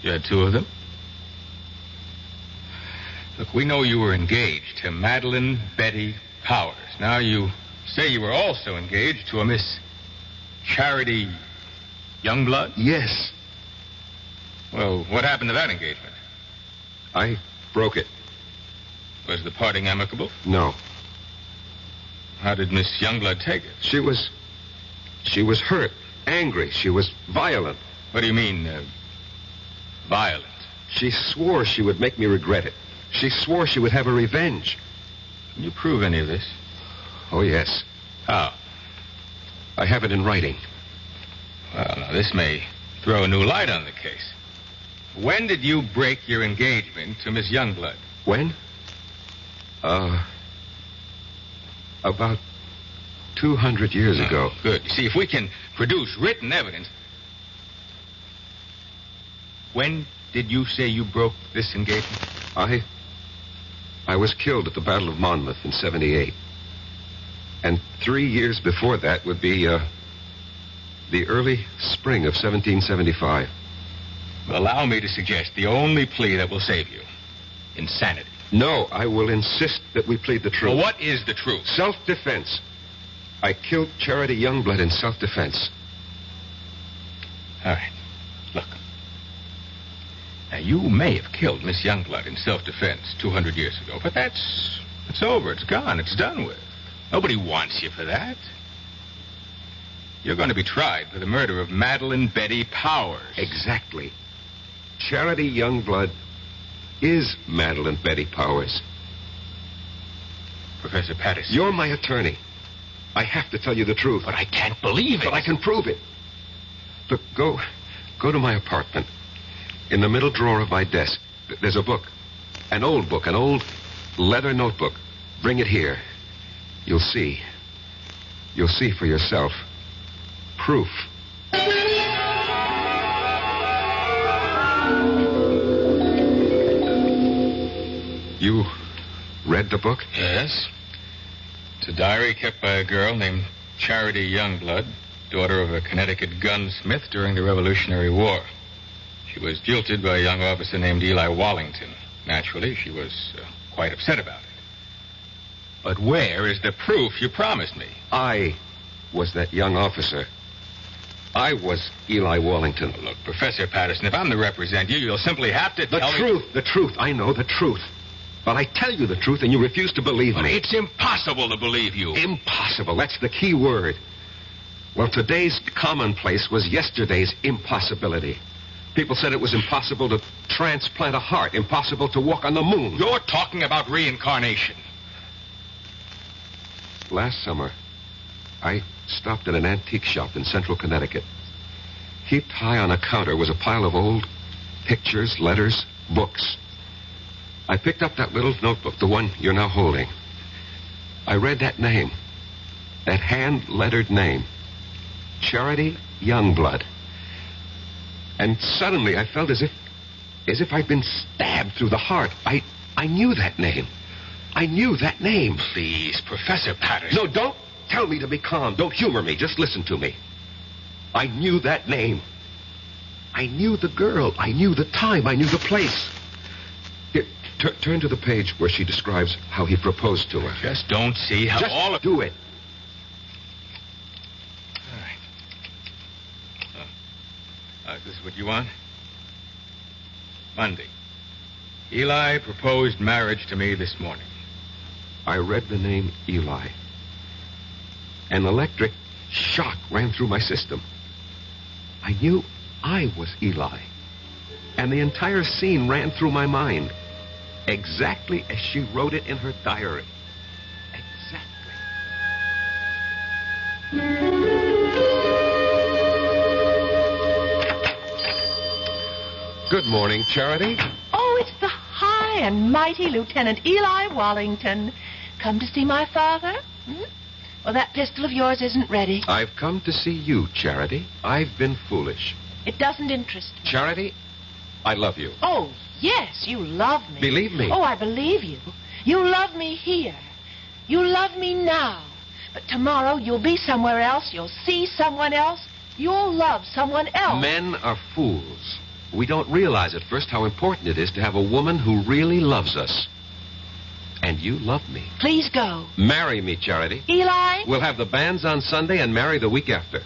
You had two of them? Look, we know you were engaged to Madeline Betty Powers. Now, you say you were also engaged to a Miss Charity Youngblood? Yes. Well, what happened to that engagement? I broke it. Was the parting amicable? No. How did Miss Youngblood take it? She was hurt, angry. She was violent. What do you mean, violent? She swore she would make me regret it. She swore she would have a revenge. Can you prove any of this? Oh, yes. How? I have it in writing. Well, now, this may throw a new light on the case. When did you break your engagement to Miss Youngblood? When? About 200 years ago. Good. You see, if we can produce written evidence... When did you say you broke this engagement? I was killed at the Battle of Monmouth in 78. And 3 years before that would be, the early spring of 1775. Allow me to suggest the only plea that will save you. Insanity. No, I will insist that we plead the truth. Well, what is the truth? Self-defense. I killed Charity Youngblood in self-defense. All right. Look. Now, you may have killed Miss Youngblood in self-defense 200 years ago, but it's over. It's gone. It's done with. Nobody wants you for that. You're going to be tried for the murder of Madeline Betty Powers. Exactly. Charity Youngblood is Madeline Betty Powers. Professor Patterson. You're my attorney. I have to tell you the truth. But I can't believe it. But I can prove it. Look, go to my apartment. In the middle drawer of my desk, there's a book. An old book, an old leather notebook. Bring it here. You'll see. You'll see for yourself. Proof. You read the book? Yes. It's a diary kept by a girl named Charity Youngblood, daughter of a Connecticut gunsmith during the Revolutionary War. She was jilted by a young officer named Eli Wallington. Naturally, she was quite upset about it. But where is the proof you promised me? I was that young officer. I was Eli Wallington. Oh, look, Professor Patterson, if I'm to represent you, you'll simply have to tell me... The truth. I know the truth. But I tell you the truth, and you refuse to believe me. It's impossible to believe you. Impossible. That's the key word. Well, today's commonplace was yesterday's impossibility. People said it was impossible to transplant a heart, impossible to walk on the moon. You're talking about reincarnation. Last summer, I stopped at an antique shop in central Connecticut. Heaped high on a counter was a pile of old pictures, letters, books. I picked up that little notebook, the one you're now holding. I read that name, that hand-lettered name, Charity Youngblood. And suddenly I felt as if I'd been stabbed through the heart. I knew that name. I knew that name. Please, Professor Patterson. No, don't tell me to be calm. Don't humor me. Just listen to me. I knew that name. I knew the girl. I knew the time. I knew the place. Here, turn to the page where she describes how he proposed to her. Just don't see how Just all of... do it. All right. This is what you want? Monday. Eli proposed marriage to me this morning. I read the name Eli. An electric shock ran through my system. I knew I was Eli. And the entire scene ran through my mind, exactly as she wrote it in her diary. Good morning, Charity. Oh, it's the high and mighty Lieutenant Eli Wallington. Come to see my father? Well, that pistol of yours isn't ready. I've come to see you, Charity. I've been foolish. It doesn't interest me. Charity, I love you. Oh, yes, you love me. Believe me. Oh, I believe you. You love me here. You love me now. But tomorrow you'll be somewhere else. You'll see someone else. You'll love someone else. Men are fools. We don't realize at first how important it is to have a woman who really loves us. And you love me. Please go. Marry me, Charity. Eli? We'll have the banns on Sunday and marry the week after.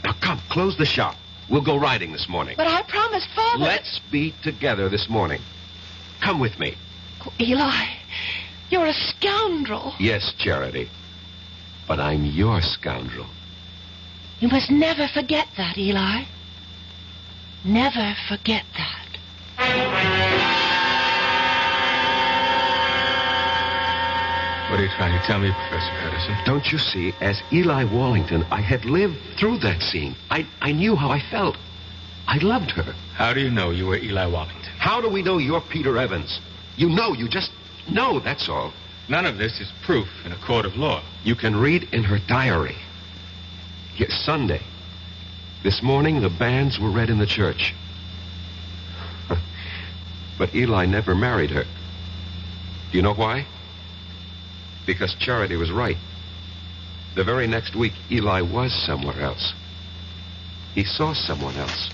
Now, come, close the shop. We'll go riding this morning. But I promised Father... Let's be together this morning. Come with me. Oh, Eli, you're a scoundrel. Yes, Charity. But I'm your scoundrel. You must never forget that, Eli. Never forget that. What are you trying to tell me, Professor Patterson? Don't you see, as Eli Wallington, I had lived through that scene. I knew how I felt. I loved her. How do you know you were Eli Wallington? How do we know you're Peter Evans? You just know, that's all. None of this is proof in a court of law. You can read in her diary. Yes, Sunday. This morning, the banns were read in the church. But Eli never married her. Do you know why? Because Charity was right. The very next week, Eli was somewhere else. He saw someone else.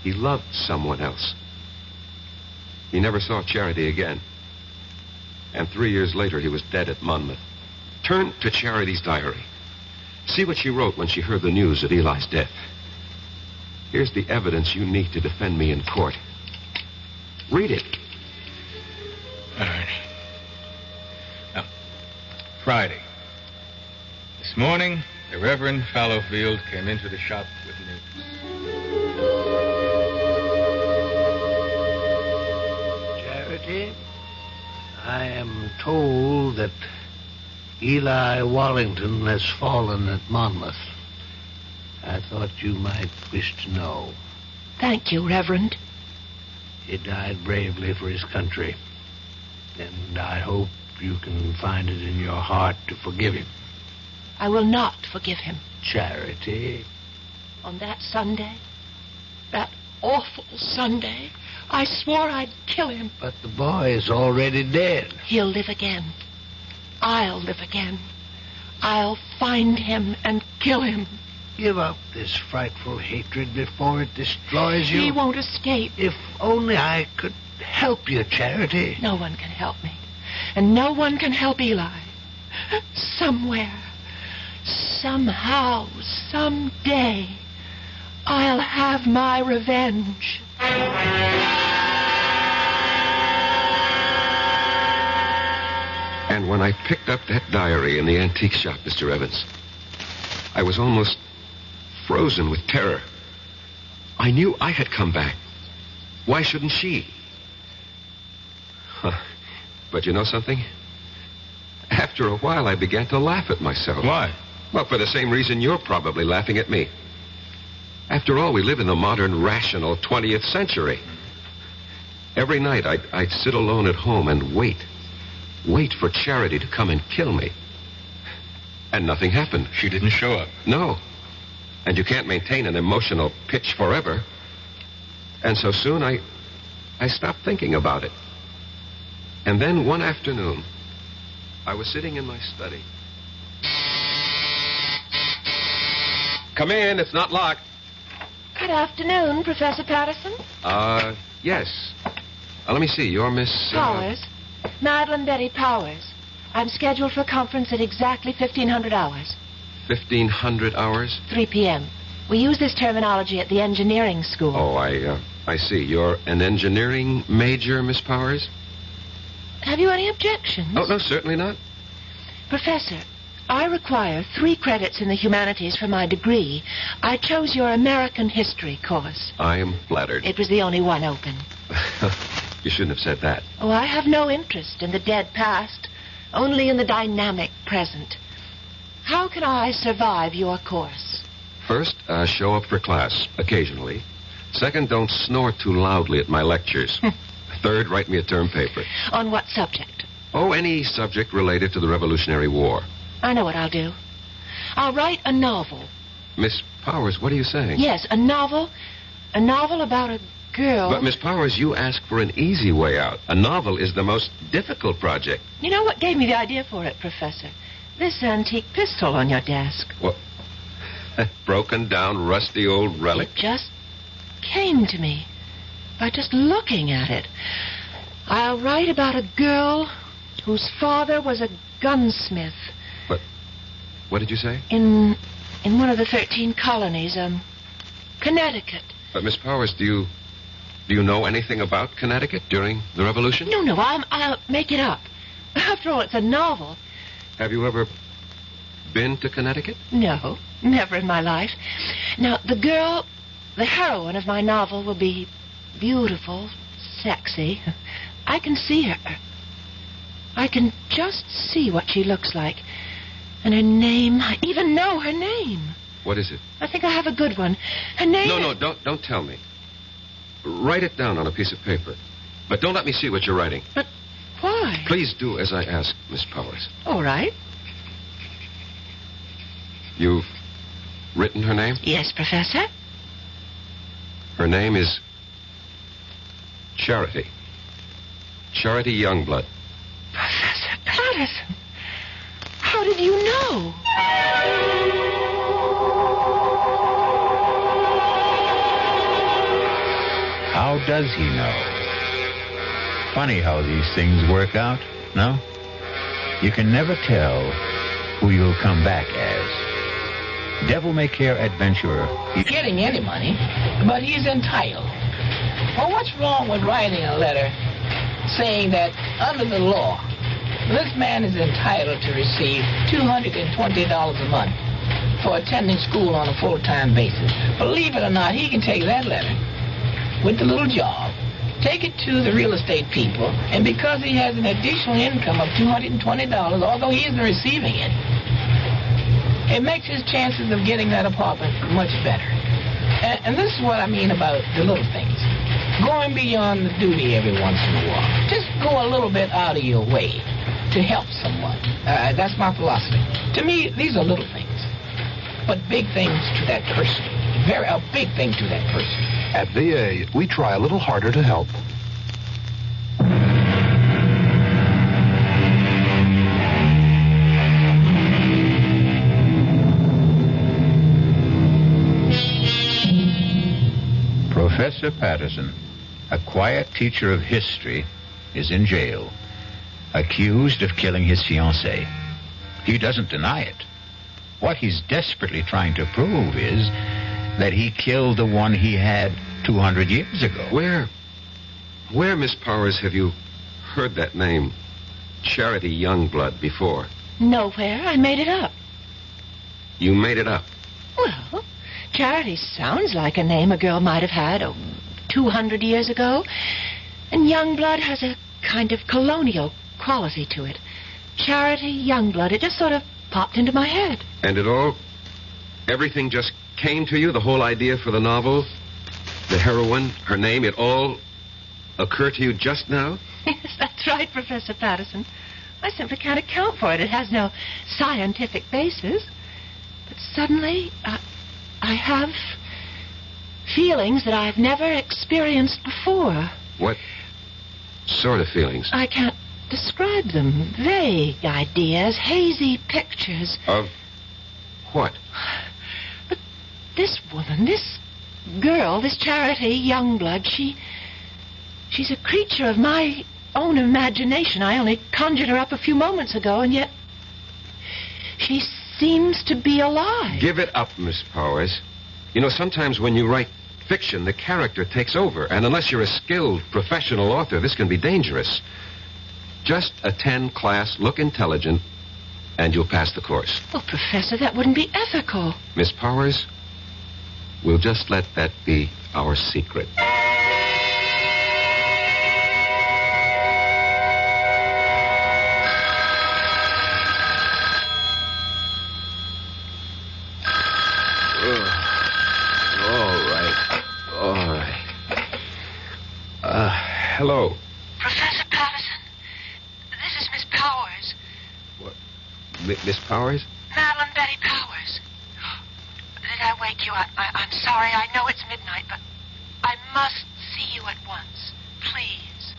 He loved someone else. He never saw Charity again. And 3 years later, he was dead at Monmouth. Turn to Charity's diary. See what she wrote when she heard the news of Eli's death. Here's the evidence you need to defend me in court. Read it. All right. Now, Friday. This morning, the Reverend Fallowfield came into the shop with news. Charity, I am told that Eli Wallington has fallen at Monmouth. I thought you might wish to know. Thank you, Reverend. He died bravely for his country, and I hope you can find it in your heart to forgive him. I will not forgive him. Charity. On that Sunday, that awful Sunday, I swore I'd kill him. But the boy is already dead. He'll live again. I'll live again. I'll find him and kill him. Give up this frightful hatred before it destroys you. He won't escape. If only I could help you, Charity. No one can help me. And no one can help Eli. Somewhere, somehow, someday, I'll have my revenge. And when I picked up that diary in the antique shop, Mr. Evans, I was almost frozen with terror. I knew I had come back. Why shouldn't she? But you know something? After a while, I began to laugh at myself. Why? Well, for the same reason you're probably laughing at me. After all, we live in the modern, rational 20th century. Every night, I'd sit alone at home and wait for Charity to come and kill me. And nothing happened. She didn't show up. No. And you can't maintain an emotional pitch forever. And so soon, I stopped thinking about it. And then one afternoon, I was sitting in my study. Come in, it's not locked. Good afternoon, Professor Patterson. Yes. Let me see, you're Miss... Powers. Madeline Betty Powers. I'm scheduled for a conference at exactly 1500 hours. 1500 hours? 3 p.m. We use this terminology at the engineering school. Oh, I see. You're an engineering major, Miss Powers? Have you any objections? Oh, no, certainly not. Professor, I require 3 credits in the humanities for my degree. I chose your American history course. I am flattered. It was the only one open. You shouldn't have said that. Oh, I have no interest in the dead past, only in the dynamic present. How can I survive your course? First, show up for class, occasionally. Second, don't snore too loudly at my lectures. Third, write me a term paper. On what subject? Oh, any subject related to the Revolutionary War. I know what I'll do. I'll write a novel. Miss Powers, what are you saying? Yes, a novel. A novel about a girl. But, Miss Powers, you ask for an easy way out. A novel is the most difficult project. You know what gave me the idea for it, Professor? This antique pistol on your desk. What? Broken down, rusty old relic? It just came to me by just looking at it. I'll write about a girl whose father was a gunsmith. What did you say? In one of the 13 colonies, Connecticut. But, Miss Powers, do you know anything about Connecticut during the Revolution? No, I'll make it up. After all, it's a novel. Have you ever been to Connecticut? No, never in my life. Now, the girl, the heroine of my novel, will be beautiful, sexy. I can see her. I can just see what she looks like. And her name, I even know her name. What is it? I think I have a good one. Her name No, don't tell me. Write it down on a piece of paper. But don't let me see what you're writing. But why? Please do as I ask, Miss Powers. All right. You've written her name? Yes, Professor. Her name is Charity. Charity Youngblood. Professor Patterson. How did you know? How does he know? Funny how these things work out, no? You can never tell who you'll come back as. Devil-may-care adventurer. Getting any money, but he's entitled. Well, what's wrong with writing a letter saying that under the law, this man is entitled to receive $220 a month for attending school on a full-time basis. Believe it or not, he can take that letter with the little job, take it to the real estate people, and because he has an additional income of $220, although he isn't receiving it, it makes his chances of getting that apartment much better. And this is what I mean about the little things. Going beyond the duty every once in a while. Just go a little bit out of your way to help someone. That's my philosophy. To me, these are little things, but big things to that person. A big thing to that person. At VA, we try a little harder to help. Professor Patterson, a quiet teacher of history, is in jail, accused of killing his fiancée. He doesn't deny it. What he's desperately trying to prove is that he killed the one he had 200 years ago. Where, Miss Powers, have you heard that name, Charity Youngblood, before? Nowhere. I made it up. You made it up? Well, Charity sounds like a name a girl might have had 200 years ago. And Youngblood has a kind of colonial quality to it. Charity Youngblood. It just sort of popped into my head. And everything just came to you, the whole idea for the novel, the heroine, her name, it all occurred to you just now? Yes, that's right, Professor Patterson. I simply can't account for it. It has no scientific basis. But suddenly, I have feelings that I've never experienced before. What sort of feelings? I can't describe them. Vague ideas, hazy pictures. Of what? But this woman, this girl, this Charity Youngblood, she's a creature of my own imagination. I only conjured her up a few moments ago, and yet she seems to be alive. Give it up, Miss Powers. You know, sometimes when you write fiction, the character takes over, and unless you're a skilled professional author, this can be dangerous. Just attend class, look intelligent, and you'll pass the course. Oh, Professor, that wouldn't be ethical. Miss Powers, we'll just let that be our secret. Hello. Professor Patterson, this is Miss Powers. What? Miss Powers? Madeline Betty Powers. Did I wake you? I'm sorry. I know it's midnight, but I must see you at once. Please.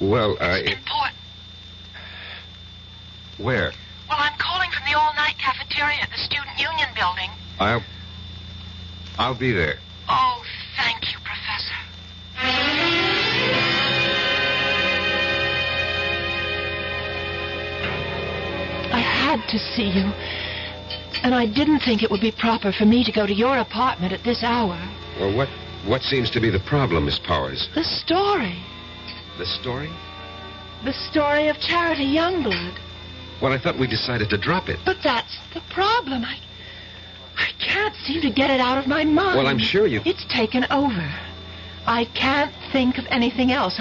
Well, It's important. Where? Well, I'm calling from the all-night cafeteria at the Student Union building. I'll be there. Oh, thank you, Professor. I had to see you, and I didn't think it would be proper for me to go to your apartment at this hour. Well, what seems to be the problem, Miss Powers? The story. The story? The story of Charity Youngblood. Well, I thought we decided to drop it. But that's the problem. I can't seem to get it out of my mind. Well, I'm sure you... It's taken over. I can't think of anything else.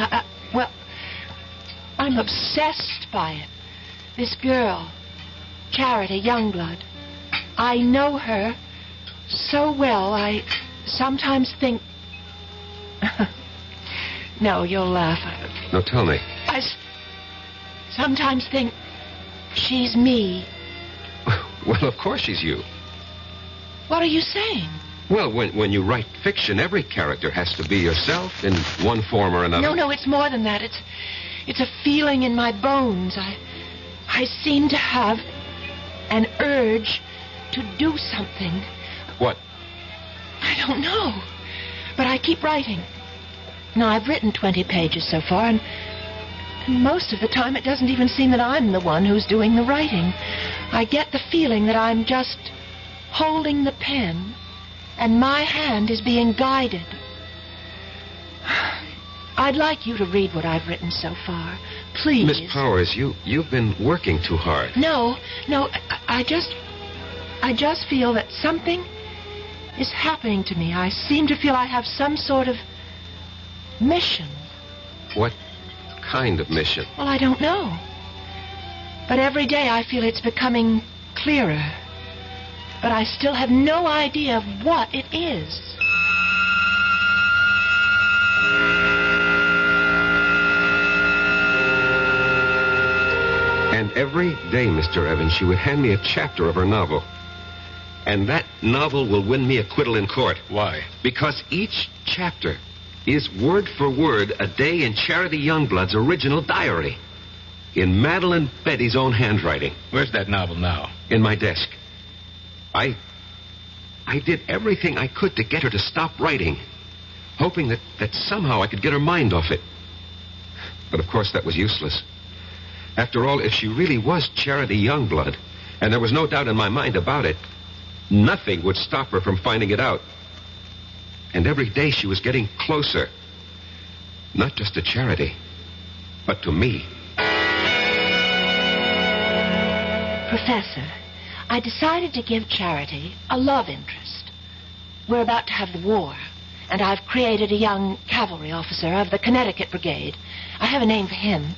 I'm obsessed by it. This girl, Charity Youngblood. I know her so well, I sometimes think... No, you'll laugh. No, tell me. I sometimes think she's me. Well, of course she's you. What are you saying? Well, when you write fiction, every character has to be yourself in one form or another. No, it's more than that. It's a feeling in my bones. I seem to have an urge to do something. What? I don't know. But I keep writing. Now, I've written 20 pages so far, and most of the time it doesn't even seem that I'm the one who's doing the writing. I get the feeling that I'm just holding the pen, and my hand is being guided. I'd like you to read what I've written so far. Please. Miss Powers, you've been working too hard. No, I just feel that something is happening to me. I seem to feel I have some sort of mission. What kind of mission? Well, I don't know. But every day I feel it's becoming clearer. But I still have no idea of what it is. And every day, Mr. Evans, she would hand me a chapter of her novel. And that novel will win me acquittal in court. Why? Because each chapter is word for word a day in Charity Youngblood's original diary. In Madeline Betty's own handwriting. Where's that novel now? In my desk. I did everything I could to get her to stop writing, hoping that somehow I could get her mind off it. But of course that was useless. After all, if she really was Charity Youngblood, and there was no doubt in my mind about it, nothing would stop her from finding it out. And every day she was getting closer. Not just to Charity, but to me. Professor, I decided to give Charity a love interest. We're about to have the war, and I've created a young cavalry officer of the Connecticut Brigade. I have a name for him,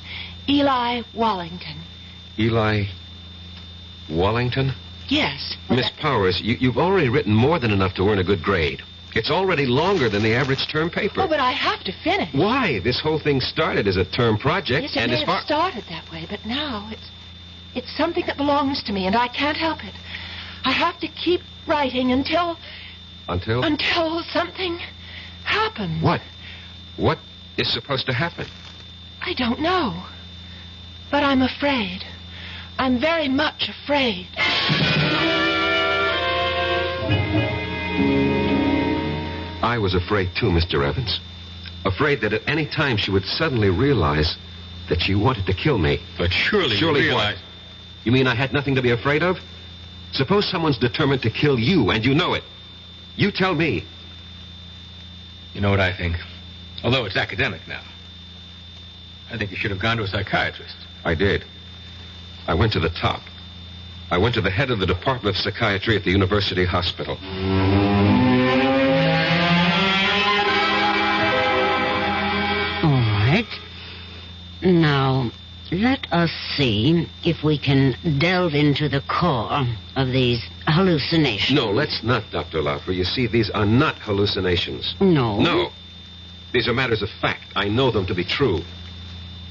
Eli Wallington. Eli Wallington? Yes. Miss Powers, you've already written more than enough to earn a good grade. It's already longer than the average term paper. Oh, but I have to finish. Why? This whole thing started as a term project. Yes, it may have started that way, but now it's something that belongs to me, and I can't help it. I have to keep writing until... Until? Until something happens. What? What is supposed to happen? I don't know. But I'm afraid. I'm very much afraid. I was afraid too, Mr. Evans. Afraid that at any time she would suddenly realize that she wanted to kill me. But surely you realize... What? You mean I had nothing to be afraid of? Suppose someone's determined to kill you, and you know it. You tell me. You know what I think? Although it's academic now. I think you should have gone to a psychiatrist. I did. I went to the top. I went to the head of the Department of Psychiatry at the University Hospital. All right. Now, let us see if we can delve into the core of these hallucinations. No, let's not, Dr. Lowry. You see, these are not hallucinations. No? No. These are matters of fact. I know them to be true.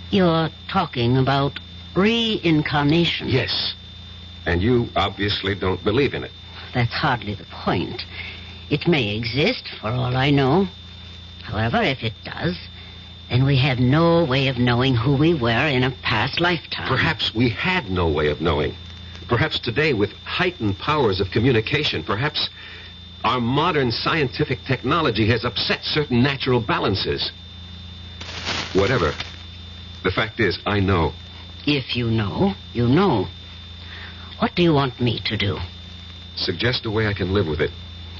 You're talking about reincarnation. Yes. And you obviously don't believe in it. That's hardly the point. It may exist, for all I know. However, if it does, then we have no way of knowing who we were in a past lifetime. Perhaps we had no way of knowing. Perhaps today, with heightened powers of communication, perhaps our modern scientific technology has upset certain natural balances. Whatever. The fact is, I know. If you know, you know. What do you want me to do? Suggest a way I can live with it.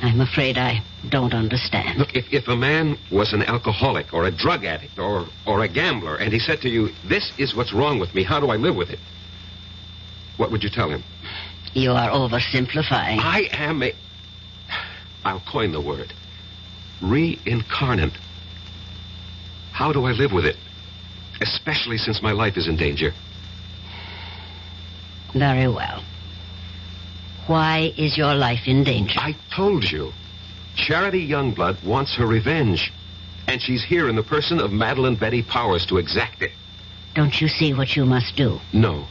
I'm afraid I don't understand. Look, if a man was an alcoholic or a drug addict or a gambler, and he said to you, this is what's wrong with me, how do I live with it? What would you tell him? You are oversimplifying. I am I'll coin the word. Reincarnate. How do I live with it? Especially since my life is in danger. Very well. Why is your life in danger? I told you. Charity Youngblood wants her revenge. And she's here in the person of Madeline Betty Powers to exact it. Don't you see what you must do? No.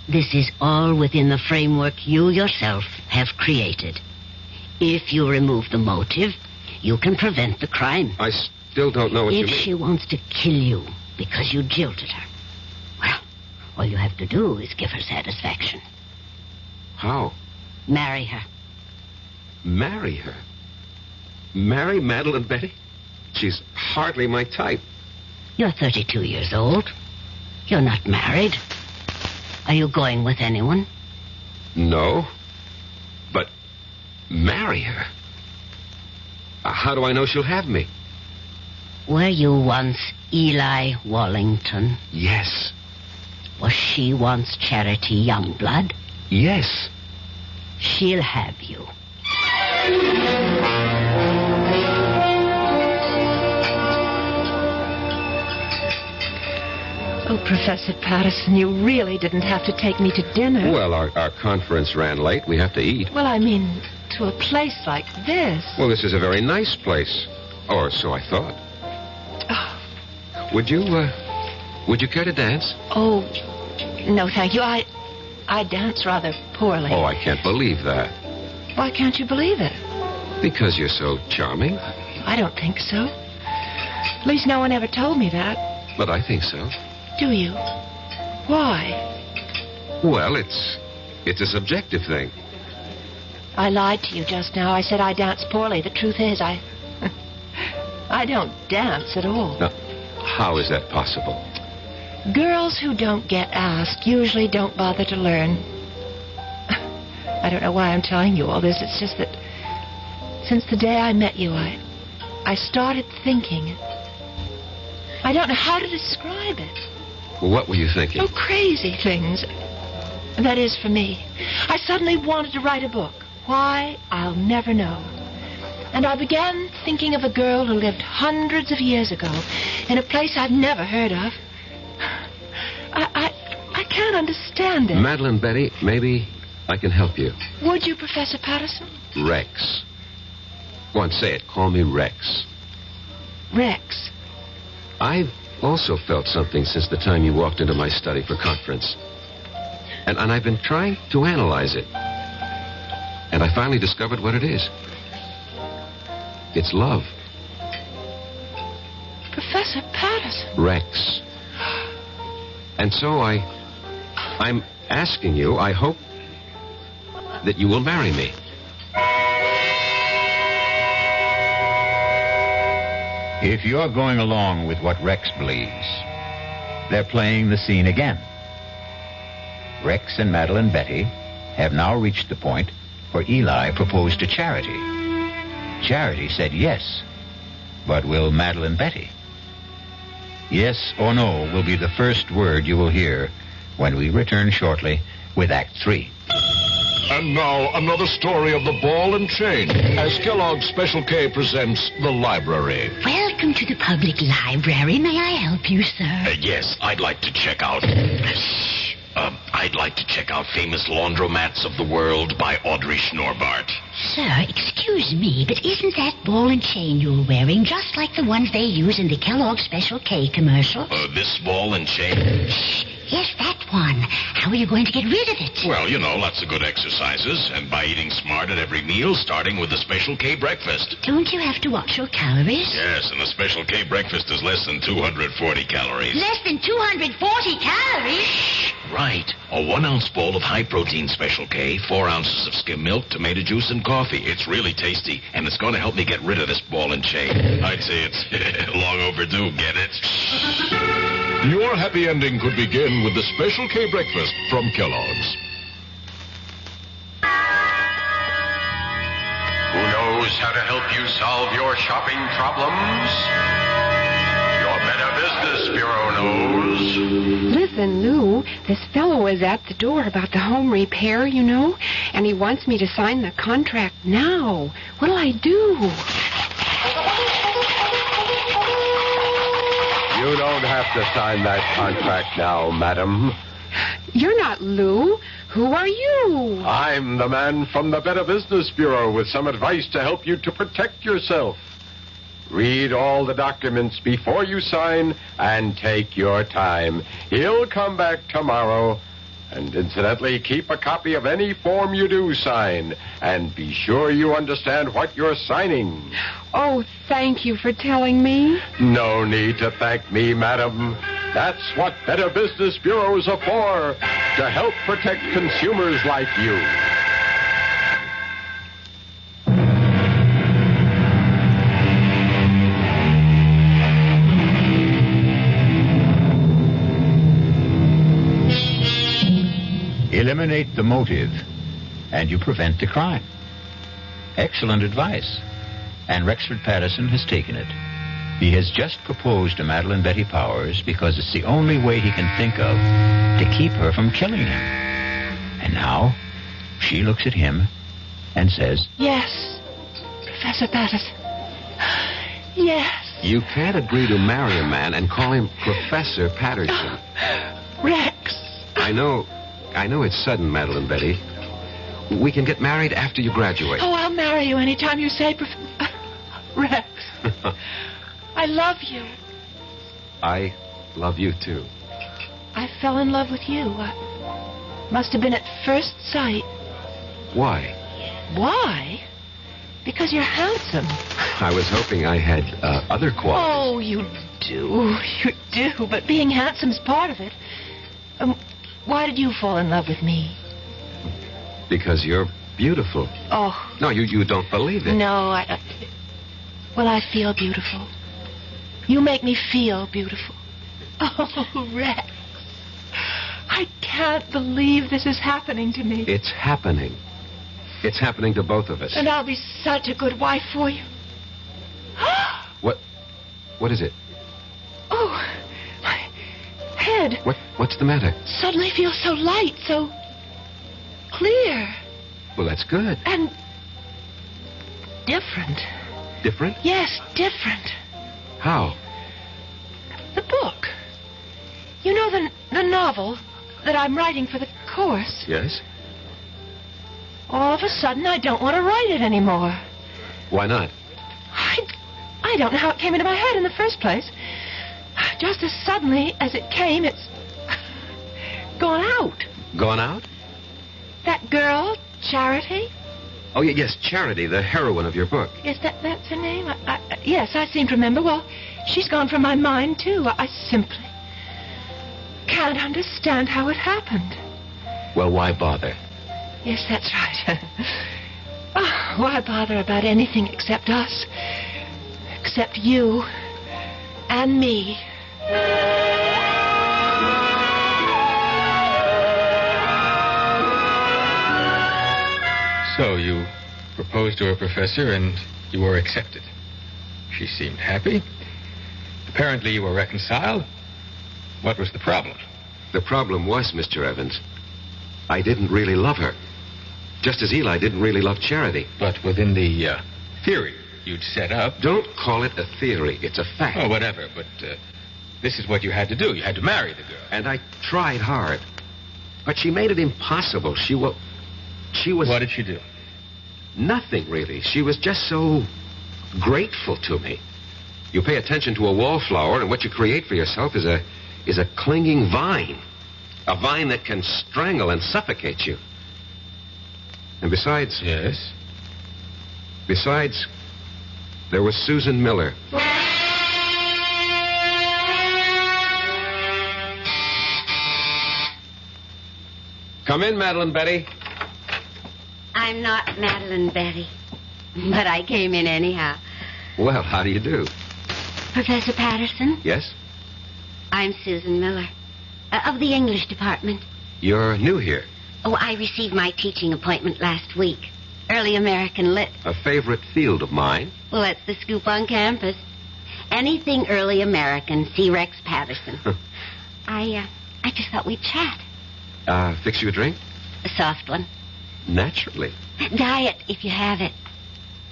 This is all within the framework you yourself have created. If you remove the motive, you can prevent the crime. I still don't know what you mean. If she wants to kill you because you jilted her, well, all you have to do is give her satisfaction. How? Marry her. Marry her? Marry Madeline Betty? She's hardly my type. You're 32 years old. You're not married. Are you going with anyone? No. But marry her? How do I know she'll have me? Were you once Eli Wallington? Yes. Was she once Charity Youngblood? Yes. She'll have you. Oh, Professor Patterson, you really didn't have to take me to dinner. Well, our conference ran late. We have to eat. Well, I mean, to a place like this. Well, this is a very nice place. Or so I thought. Oh. Would you care to dance? Oh, no, thank you. I dance rather poorly. Oh, I can't believe that. Why can't you believe it? Because you're so charming. I don't think so. At least no one ever told me that. But I think so. Do you? Why? Well, it's a subjective thing. I lied to you just now. I said I dance poorly. The truth is, I don't dance at all. Now, how is that possible? Girls who don't get asked usually don't bother to learn. I don't know why I'm telling you all this. It's just that since the day I met you, I started thinking. I don't know how to describe it. Well, what were you thinking? Oh, crazy things. That is, for me. I suddenly wanted to write a book. Why, I'll never know. And I began thinking of a girl who lived hundreds of years ago in a place I've never heard of. I can't understand it. Madeline Betty, maybe I can help you. Would you, Professor Patterson? Rex. Go on, say it. Call me Rex. Rex. I've also felt something since the time you walked into my study for conference. And I've been trying to analyze it. And I finally discovered what it is. It's love. Professor Patterson. Rex. And so I'm asking you, I hope that you will marry me. If you're going along with what Rex believes, they're playing the scene again. Rex and Madeline Betty have now reached the point where Eli proposed to Charity. Charity said yes, but will Madeline Betty? Yes or no will be the first word you will hear when we return shortly with Act 3. And now, another story of the ball and chain, as Kellogg's Special K presents The Library. Welcome to the public library. May I help you, sir? Yes, I'd like to check out... I'd like to check out Famous Laundromats of the World by Audrey Schnorbart. Sir, excuse me, but isn't that ball and chain you're wearing just like the ones they use in the Kellogg's Special K commercial? This ball and chain? Yes, that one. How are you going to get rid of it? Well, you know, lots of good exercises, and by eating smart at every meal, starting with the Special K breakfast. Don't you have to watch your calories? Yes, and the Special K breakfast is less than 240 calories. Less than 240 calories? Right. A 1-ounce bowl of high-protein Special K, 4 ounces of skim milk, tomato juice, and coffee. It's really tasty, and it's going to help me get rid of this ball and chain. I'd say it's long overdue, get it? Your happy ending could begin with the Special K breakfast from Kellogg's. Who knows how to help you solve your shopping problems? Your Better Business Bureau knows. Listen, Lou, this fellow is at the door about the home repair, you know, and he wants me to sign the contract now. What'll I do? You don't have to sign that contract now, madam. You're not Lou. Who are you? I'm the man from the Better Business Bureau with some advice to help you to protect yourself. Read all the documents before you sign and take your time. He'll come back tomorrow. And incidentally, keep a copy of any form you do sign. And be sure you understand what you're signing. Oh, thank you for telling me. No need to thank me, madam. That's what Better Business Bureaus are for, to help protect consumers like you. Eliminate the motive, and you prevent the crime. Excellent advice. And Rexford Patterson has taken it. He has just proposed to Madeline Betty Powers because it's the only way he can think of to keep her from killing him. And now, she looks at him and says, Yes, Professor Patterson. Yes. You can't agree to marry a man and call him Professor Patterson. Rex. I know it's sudden, Madeline Betty. We can get married after you graduate. Oh, I'll marry you anytime you say, Rex. I love you. I love you, too. I fell in love with you. Must have been at first sight. Why? Why? Because you're handsome. I was hoping I had other qualities. Oh, you do. You do. But being handsome's part of it. Why did you fall in love with me? Because you're beautiful. Oh. No, you don't believe it. No, Well, I feel beautiful. You make me feel beautiful. Oh, Rex. I can't believe this is happening to me. It's happening. It's happening to both of us. And I'll be such a good wife for you. What is it? Oh, my head. What's the matter? Suddenly feels so light, so clear. Well, that's good. And different. Different? Yes, different. How? The book. You know the novel that I'm writing for the course? Yes. All of a sudden, I don't want to write it anymore. Why not? I don't know how it came into my head in the first place. Just as suddenly as it came, it's gone out. Gone out? That girl, Charity? Oh, yes, Charity, the heroine of your book. Yes, that's her name? Yes, I seem to remember. Well, she's gone from my mind, too. I simply can't understand how it happened. Well, why bother? Yes, that's right. Oh, why bother about anything except us? Except you and me. So you proposed to her, Professor, and you were accepted. She seemed happy. Apparently you were reconciled. What was the problem? The problem was, Mr. Evans, I didn't really love her. Just as Eli didn't really love Charity. But within the theory you'd set up... Don't call it a theory. It's a fact. Oh, whatever. But this is what you had to do. You had to marry the girl. And I tried hard. But she made it impossible. She was... What did she do? Nothing, really. She was just so grateful to me. You pay attention to a wallflower, and what you create for yourself is a clinging vine. A vine that can strangle and suffocate you. And besides... Yes? Besides, there was Susan Miller. Come in, Madeline Betty. I'm not Madeline Betty, but I came in anyhow. Well, how do you do? Professor Patterson? Yes? I'm Susan Miller, of the English department. You're new here. Oh, I received my teaching appointment last week. Early American Lit. A favorite field of mine. Well, that's the scoop on campus. Anything early American, see Rex Patterson. I just thought we'd chat. Fix you a drink? A soft one. Naturally. Diet, if you have it.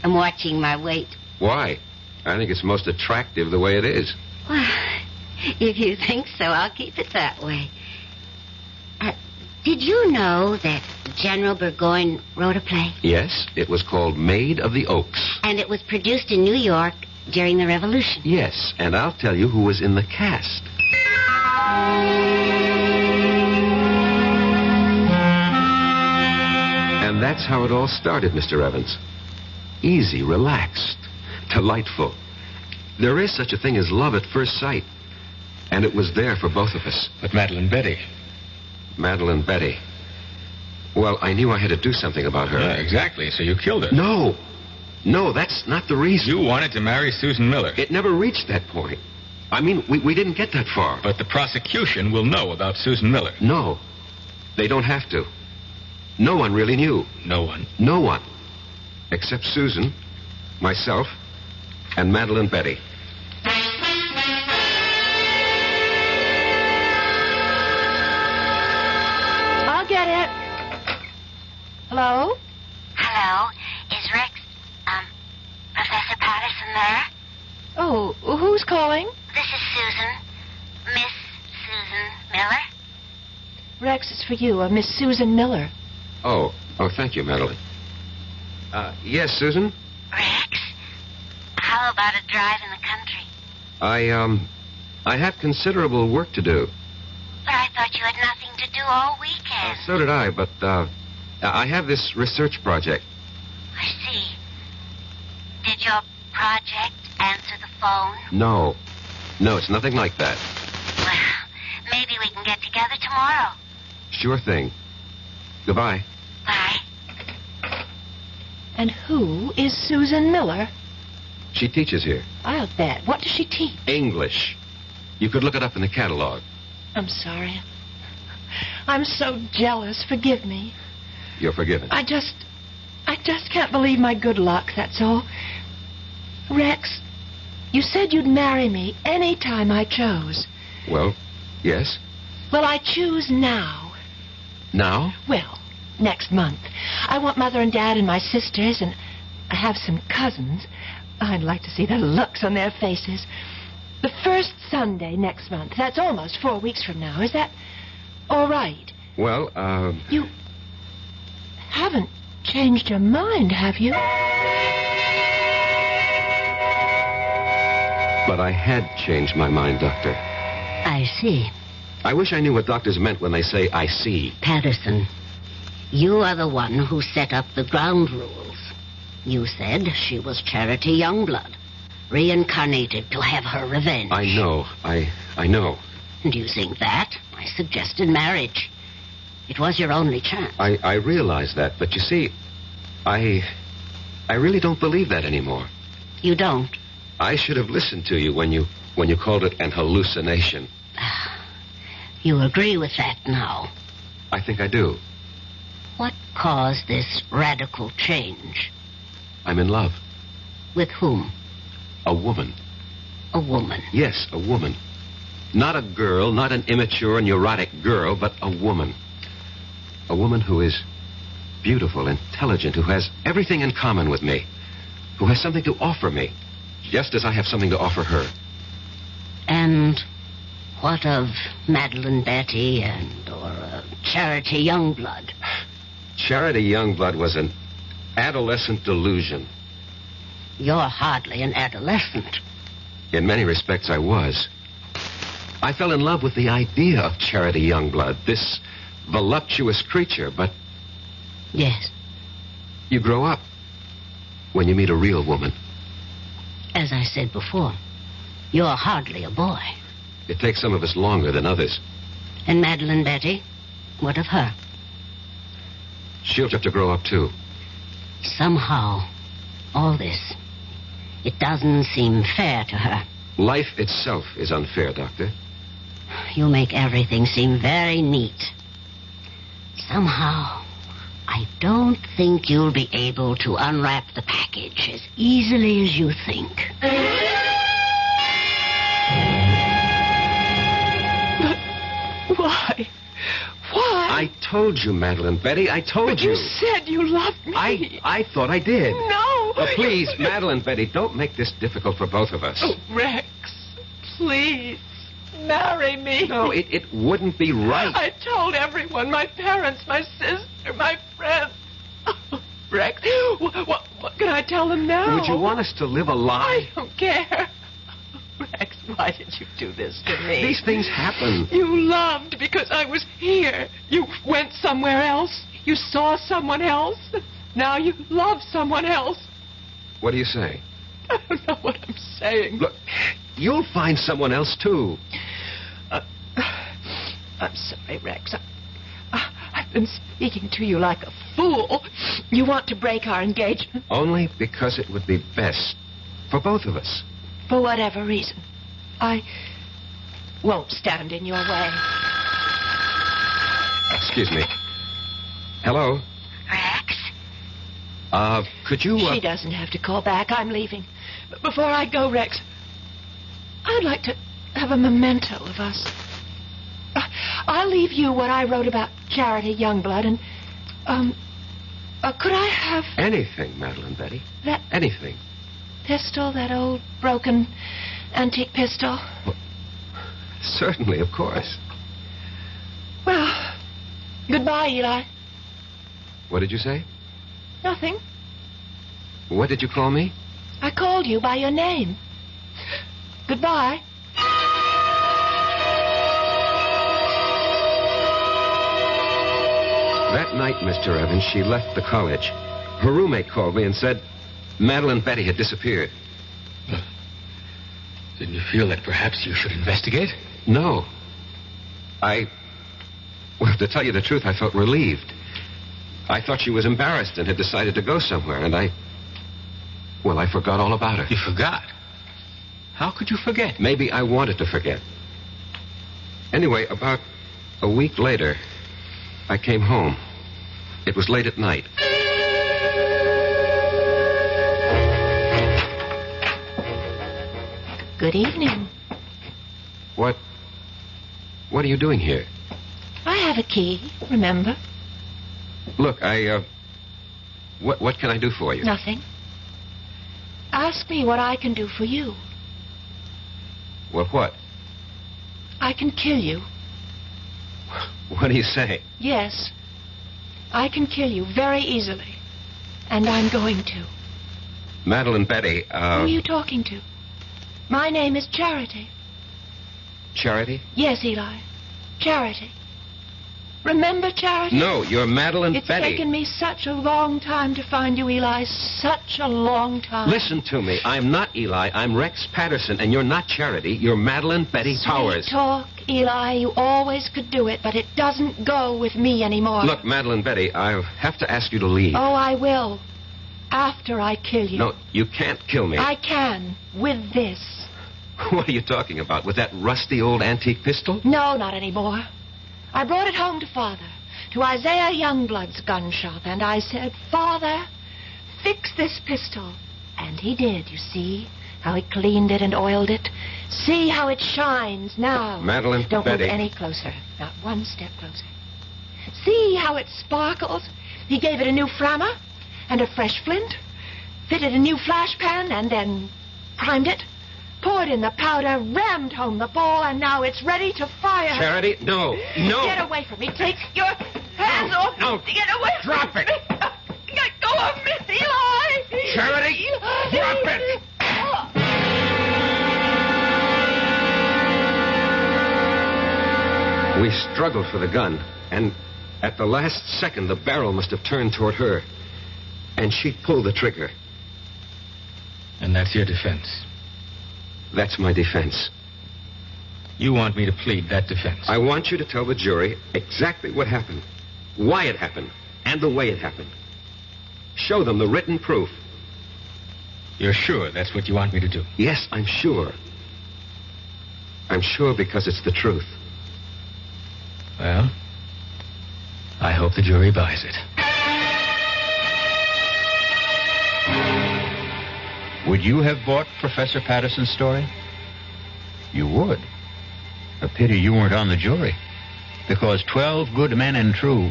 I'm watching my weight. Why? I think it's most attractive the way it is. Well, if you think so, I'll keep it that way. Did you know that General Burgoyne wrote a play? Yes, it was called Maid of the Oaks. And it was produced in New York during the Revolution. Yes, and I'll tell you who was in the cast. And that's how it all started, Mr. Evans. Easy, relaxed, delightful. There is such a thing as love at first sight. And it was there for both of us. But Madeline Betty... Madeline Betty. Well, I knew I had to do something about her. Yeah, exactly. So you killed her. No, that's not the reason. You wanted to marry Susan Miller. It never reached that point. I mean, we didn't get that far. But the prosecution will know about Susan Miller. No, they don't have to. No one really knew. No one? No one. Except Susan, myself, and Madeline Betty. Get it. Hello? Hello. Is Rex, Professor Patterson there? Oh, who's calling? This is Susan. Miss Susan Miller. Rex, it's for you, Miss Susan Miller. Oh, thank you, Madeline. Yes, Susan? Rex, how about a drive in the country? I have considerable work to do. But I thought you had nothing to do all weekend. So did I, but, I have this research project. I see. Did your project answer the phone? No, it's nothing like that. Well, maybe we can get together tomorrow. Sure thing. Goodbye. Bye. And who is Susan Miller? She teaches here. I'll bet. What does she teach? English. You could look it up in the catalog. I'm sorry. I'm so jealous. Forgive me. You're forgiven. I just can't believe my good luck, that's all. Rex, you said you'd marry me any time I chose. Well, yes. Well, I choose now. Now? Well, next month. I want Mother and Dad and my sisters, and I have some cousins. I'd like to see the looks on their faces. The first Sunday next month. That's almost 4 weeks from now. Is that all right? Well, You haven't changed your mind, have you? But I had changed my mind, Doctor. I see. I wish I knew what doctors meant when they say, I see. Patterson, you are the one who set up the ground rules. You said she was Charity Youngblood. Reincarnated to have her revenge. I know. I know. And using that, I suggested marriage. It was your only chance. I realize that, but you see, I really don't believe that anymore. You don't? I should have listened to you when you called it an hallucination. You agree with that now? I think I do. What caused this radical change? I'm in love. With whom? A woman. A woman? Yes, a woman. Not a girl, not an immature, neurotic girl, but a woman. A woman who is beautiful, intelligent, who has everything in common with me, who has something to offer me, just as I have something to offer her. And what of Madeline Betty or Charity Youngblood? Charity Youngblood was an adolescent delusion. You're hardly an adolescent. In many respects, I was. I fell in love with the idea of Charity Youngblood, this voluptuous creature, but... Yes. You grow up when you meet a real woman. As I said before, you're hardly a boy. It takes some of us longer than others. And Madeline Betty, what of her? She'll have to grow up, too. Somehow, all this, it doesn't seem fair to her. Life itself is unfair, Doctor. You make everything seem very neat. Somehow, I don't think you'll be able to unwrap the package as easily as you think. But why? Why? I told you, Madeline Betty. I told you. You said you loved me. I thought I did. No. Please, Madeline Betty, don't make this difficult for both of us. Oh, Rex, please, marry me. No, it wouldn't be right. I told everyone, my parents, my sister, my friends. Oh, Rex, what can I tell them now? Would you want us to live a lie? I don't care. Rex, why did you do this to me? These things happen. You loved because I was here. You went somewhere else. You saw someone else. Now you love someone else. What do you say? I don't know what I'm saying. Look, you'll find someone else, too. I'm sorry, Rex. I've been speaking to you like a fool. You want to break our engagement? Only because it would be best for both of us. For whatever reason. I won't stand in your way. Excuse me. Hello? Rex? Could you... She doesn't have to call back. I'm leaving. But before I go, Rex, I'd like to have a memento of us. I'll leave you what I wrote about Charity Youngblood, and, could I have... Anything, Madeline Betty. That... Anything. Pistol, that old broken antique pistol? Well, certainly, of course. Well, goodbye, Eli. What did you say? Nothing. What did you call me? I called you by your name. Goodbye. That night, Mr. Evans, she left the college. Her roommate called me and said Madeline Betty had disappeared. Didn't you feel that perhaps you should investigate? No. Well, to tell you the truth, I felt relieved. I thought she was embarrassed and had decided to go somewhere, and I forgot all about her. You forgot? How could you forget? Maybe I wanted to forget. Anyway, about a week later, I came home. It was late at night. Good evening. What are you doing here? I have a key, remember? Look, what can I do for you? Nothing. Ask me what I can do for you. Well, what? I can kill you. What do you say? Yes. I can kill you very easily. And I'm going to. Madeline Betty, Who are you talking to? My name is Charity. Charity? Yes, Eli. Charity. Remember Charity? No, you're Madeline It's Betty. taken me such a long time to find you, Eli. Such a long time. Listen to me. I'm not Eli. I'm Rex Patterson, and you're not Charity. You're Madeline Betty Powers. Sweet talk, Eli. You always could do it, but it doesn't go with me anymore. Look, Madeline Betty, I'll have to ask you to leave. Oh, I will. After I kill you. No, you can't kill me. I can. With this. What are you talking about? With that rusty old antique pistol? No, not anymore. I brought it home to Father, to Isaiah Youngblood's gun shop, and I said, Father, fix this pistol. And he did, you see, how he cleaned it and oiled it. See how it shines now. Madeline Don't Betty. move any closer. Not one step closer. See how it sparkles? He gave it a new flammer and a fresh flint, fitted a new flash pan, and then primed it, poured in the powder, rammed home the ball, and now it's ready to fire. Charity, no. Get away from me. Take your hands off. No. Get away Drop from it. me. Let go of me, Eli. Charity, drop it. We struggled for the gun, and at the last second, the barrel must have turned toward her, and she pulled the trigger. And that's your defense? That's my defense. You want me to plead that defense? I want you to tell the jury exactly what happened, why it happened, and the way it happened. Show them the written proof. You're sure that's what you want me to do? Yes, I'm sure. I'm sure because it's the truth. Well, I hope the jury buys it. Would you have bought Professor Patterson's story? You would. A pity you weren't on the jury. Because 12 good men and true,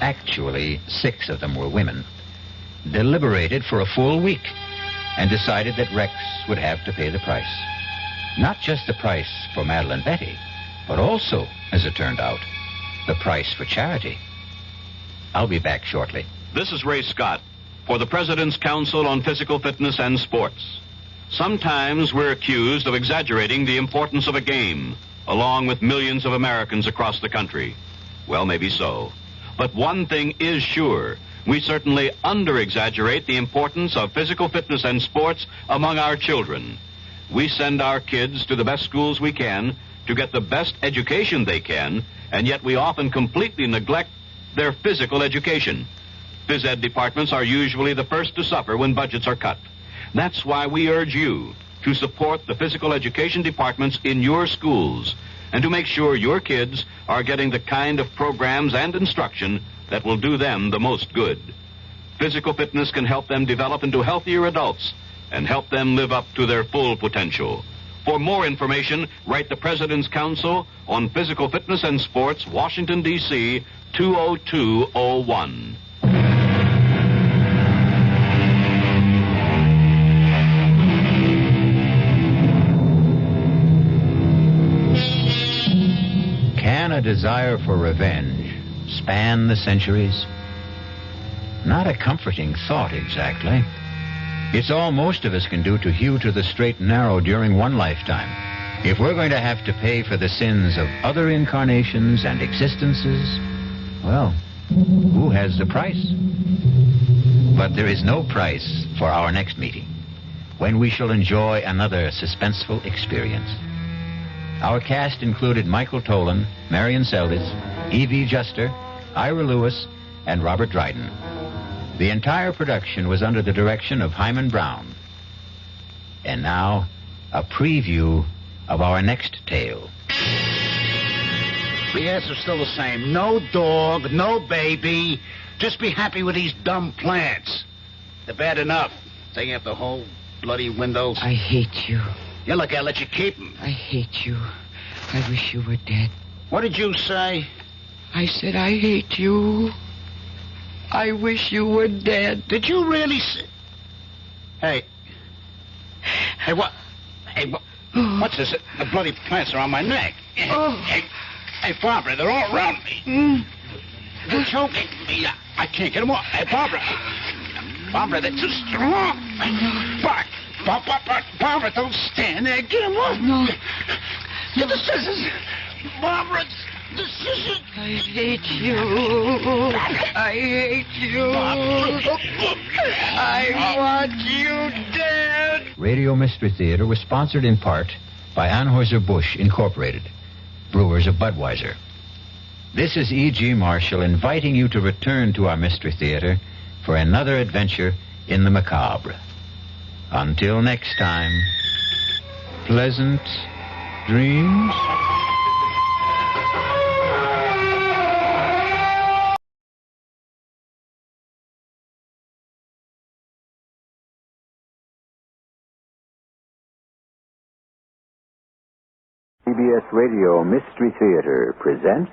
actually 6 of them were women, deliberated for a full week and decided that Rex would have to pay the price. Not just the price for Madeline Betty, but also, as it turned out, the price for Charity. I'll be back shortly. This is Ray Scott for the President's Council on Physical Fitness and Sports. Sometimes we're accused of exaggerating the importance of a game, along with millions of Americans across the country. Well, maybe so. But one thing is sure. We certainly under-exaggerate the importance of physical fitness and sports among our children. We send our kids to the best schools we can to get the best education they can, and yet we often completely neglect their physical education. Phys ed departments are usually the first to suffer when budgets are cut. That's why we urge you to support the physical education departments in your schools and to make sure your kids are getting the kind of programs and instruction that will do them the most good. Physical fitness can help them develop into healthier adults and help them live up to their full potential. For more information, write the President's Council on Physical Fitness and Sports, Washington, D.C., 20201. Can a desire for revenge span the centuries? Not a comforting thought, exactly. It's all most of us can do to hew to the straight and narrow during one lifetime. If we're going to have to pay for the sins of other incarnations and existences, well, who has the price? But there is no price for our next meeting, when we shall enjoy another suspenseful experience. Our cast included Michael Tolan, Marion Seldes, E.V. Juster, Ira Lewis, and Robert Dryden. The entire production was under the direction of Hyman Brown. And now, a preview of our next tale. The answer's still the same. No dog, no baby. Just be happy with these dumb plants. They're bad enough. Taking up the whole bloody windows. I hate you. Yeah, look, I'll let you keep them. I hate you. I wish you were dead. What did you say? I said I hate you. I wish you were dead. Did you really say... Hey, what? What's this? The bloody plants are on my neck. Hey, Barbara, they're all around me. They're choking me. I can't get them off. Hey, Barbara, they're too strong. Barbara, don't stand there. Get them off. No. Get the scissors. Barbara, the scissors. I hate you. I hate you. I want you dead. Radio Mystery Theater was sponsored in part by Anheuser-Busch Incorporated, brewers of Budweiser. This is E.G. Marshall inviting you to return to our Mystery Theater for another adventure in the macabre. Until next time, pleasant dreams. CBS Radio Mystery Theater presents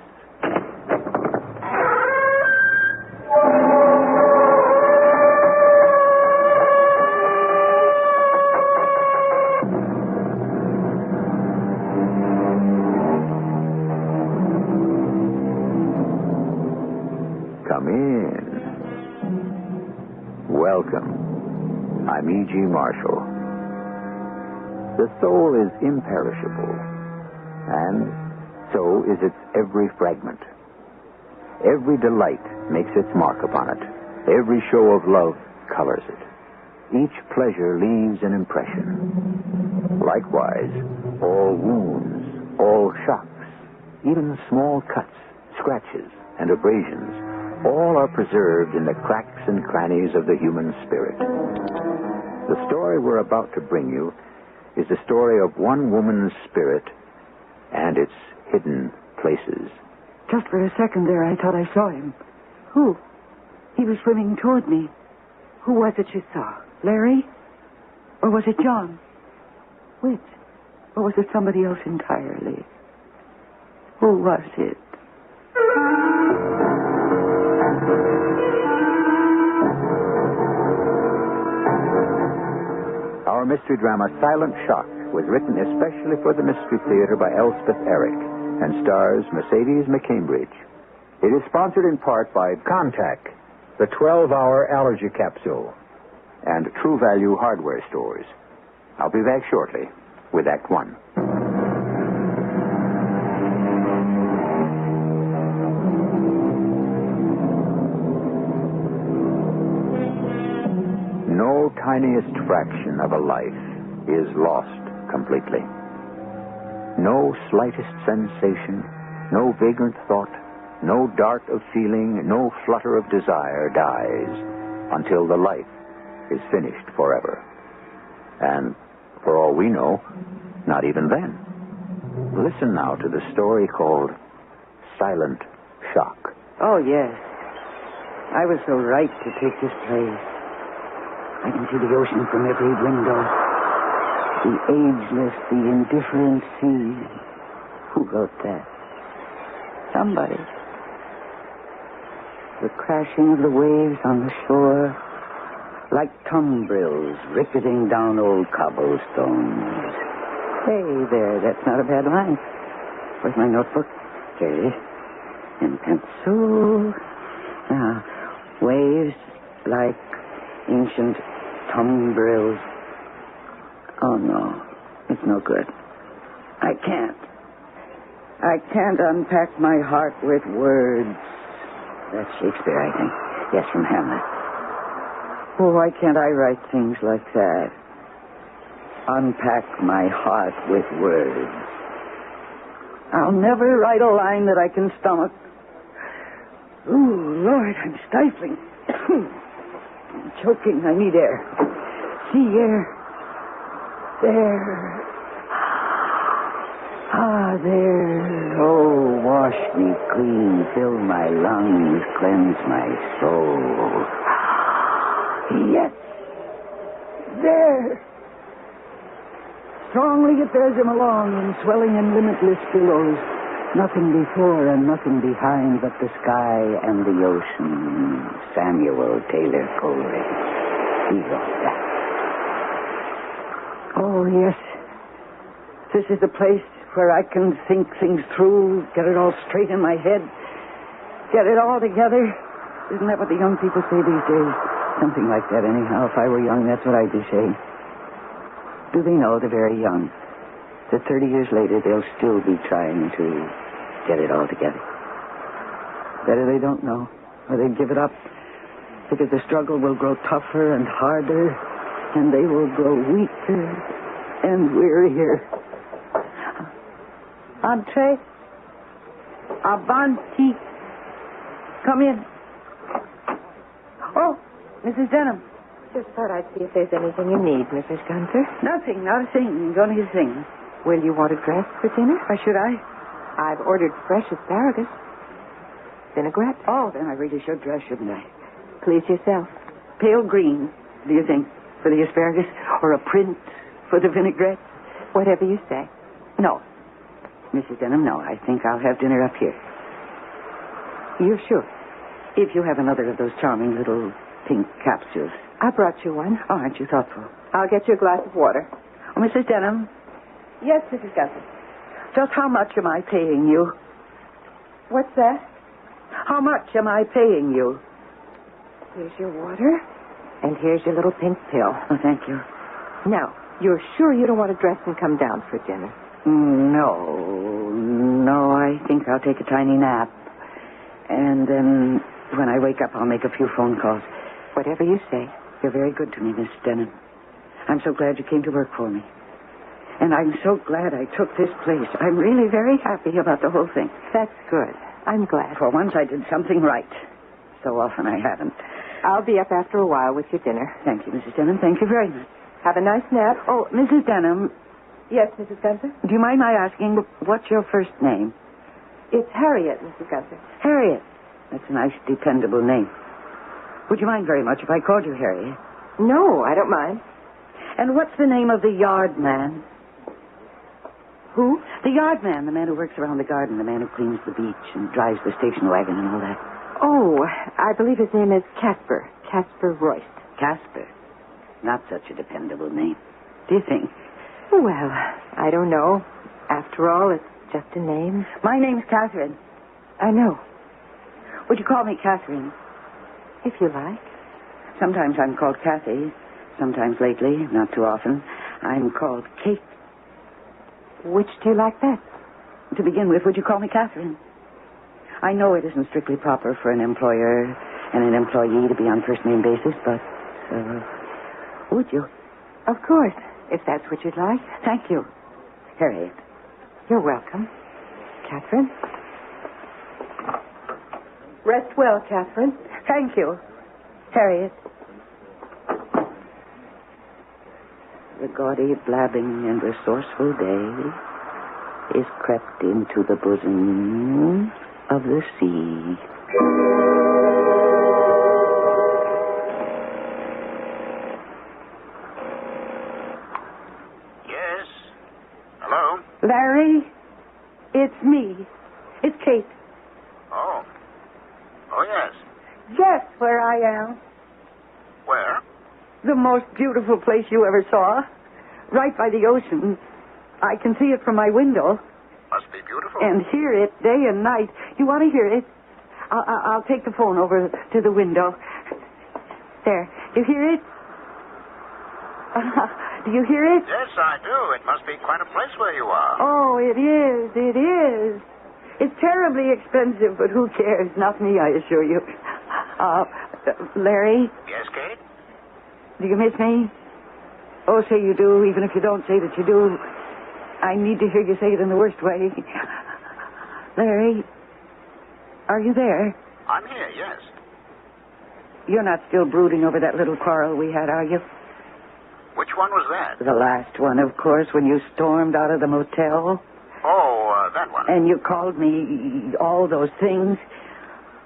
Come in. Welcome. I'm E.G. Marshall. The soul is imperishable, and so is its every fragment. Every delight makes its mark upon it. Every show of love colors it. Each pleasure leaves an impression. Likewise, all wounds, all shocks, even small cuts, scratches, and abrasions, all are preserved in the cracks and crannies of the human spirit. The story we're about to bring you is the story of one woman's spirit and its hidden places. Just for a second there, I thought I saw him. Who? He was swimming toward me. Who was it you saw? Larry? Or was it John? Which? Or was it somebody else entirely? Who was it? Our mystery drama, Silent Shock, was written especially for the Mystery Theater by Elspeth Eric and stars Mercedes McCambridge. It is sponsored in part by Contact, the 12-hour allergy capsule, and True Value hardware stores. I'll be back shortly with Act One. No tiniest fraction of a life is lost completely. No slightest sensation, no vagrant thought, no dart of feeling, no flutter of desire dies until the life is finished forever. And for all we know, not even then. Listen now to the story called Silent Shock. Oh, yes. I was so right to take this place. I can see the ocean from every window. The ageless, the indifferent sea. Who wrote that? Somebody. The crashing of the waves on the shore, like tumbrils ricketing down old cobblestones. Hey there, that's not a bad line. Where's my notebook? Here it is. And pencil. Now, waves like ancient tumbrils. Oh, no. It's no good. I can't unpack my heart with words. That's Shakespeare, I think. Yes, from Hamlet. Oh, why can't I write things like that? Unpack my heart with words. I'll never write a line that I can stomach. Ooh, Lord, I'm stifling. I'm choking. I need air. Sea air. There. Ah, there. Oh, wash me clean. Fill my lungs. Cleanse my soul. Yes. There. Strongly it bears him along in swelling and limitless billows. Nothing before and nothing behind but the sky and the ocean. Samuel Taylor Coleridge. He wrote that. Oh, yes. This is the place where I can think things through, get it all straight in my head, get it all together. Isn't that what the young people say these days? Something like that, anyhow. If I were young, that's what I'd be saying. Do they know, the very young, that 30 years later they'll still be trying to get it all together? Better they don't know, or they'd give it up, because the struggle will grow tougher and harder, and they will grow weaker and wearier. Entree. Avanti. Come in. Oh, Mrs. Denham. Just thought I'd see if there's anything you need, Mrs. Gunther. Nothing, not a thing. Don't need a thing. Will you want to dress for dinner? Why should I? I've ordered fresh asparagus. Vinaigrette. Oh, then I really should dress, shouldn't I? Please yourself. Pale green, do you think, for the asparagus? Or a print for the vinaigrette? Whatever you say. No. Mrs. Denham, no. I think I'll have dinner up here. You're sure? If you have another of those charming little pink capsules. I brought you one. Oh, aren't you thoughtful? I'll get you a glass of water. Oh, Mrs. Denham. Yes, Mrs. Gunther. Just how much am I paying you? What's that? How much am I paying you? Here's your water, and here's your little pink pill. Oh, thank you. Now, you're sure you don't want to dress and come down for dinner? No, I think I'll take a tiny nap. And then when I wake up, I'll make a few phone calls. Whatever you say. You're very good to me, Miss Denham. I'm so glad you came to work for me. And I'm so glad I took this place. I'm really very happy about the whole thing. That's good. I'm glad. For once, I did something right. So often I haven't. I'll be up after a while with your dinner. Thank you, Mrs. Denham. Thank you very much. Have a nice nap. Oh, Mrs. Denham. Yes, Mrs. Gunther? Do you mind my asking, what's your first name? It's Harriet, Mrs. Gunther. Harriet. That's a nice, dependable name. Would you mind very much if I called you Harriet? No, I don't mind. And what's the name of the yard man? Who? The yard man, the man who works around the garden, the man who cleans the beach and drives the station wagon and all that. Oh, I believe his name is Casper. Casper Royce. Casper. Not such a dependable name. Do you think? Well, I don't know. After all, it's just a name. My name's Catherine. I know. Would you call me Catherine? If you like. Sometimes I'm called Kathy. Sometimes lately, not too often, I'm called Kate. Which do you like best? To begin with, would you call me Catherine? I know it isn't strictly proper for an employer and an employee to be on first-name basis, but, would you? Of course, if that's what you'd like. Thank you, Harriet. You're welcome. Catherine? Rest well, Catherine. Thank you, Harriet. The gaudy, blabbing, and resourceful day is crept into the bosom of the sea. Yes? Hello? Larry, it's me. It's Kate. Oh. Oh, yes. Guess where I am. Where? The most beautiful place you ever saw. Right by the ocean. I can see it from my window. Must be beautiful. And hear it day and night. You want to hear it? I'll take the phone over to the window. There. You hear it? Do you hear it? Yes, I do. It must be quite a place where you are. Oh, it is. It is. It's terribly expensive, but who cares? Not me, I assure you. Larry? Yes, Kate? Do you miss me? Oh, say you do, even if you don't say that you do. I need to hear you say it in the worst way. Larry, are you there? I'm here, yes. You're not still brooding over that little quarrel we had, are you? Which one was that? The last one, of course, when you stormed out of the motel. Oh, that one. And you called me all those things.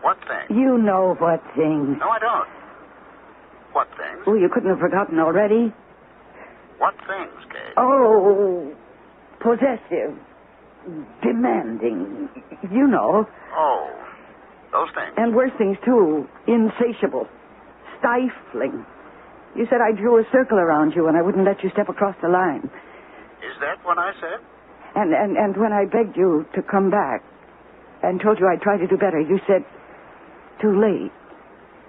What thing? You know what things. No, I don't. What things? Oh, you couldn't have forgotten already? What things, Kate? Oh, possessive, demanding, you know. Oh, those things. And worse things, too. Insatiable, stifling. You said I drew a circle around you and I wouldn't let you step across the line. Is that what I said? And when I begged you to come back and told you I'd try to do better, you said, too late.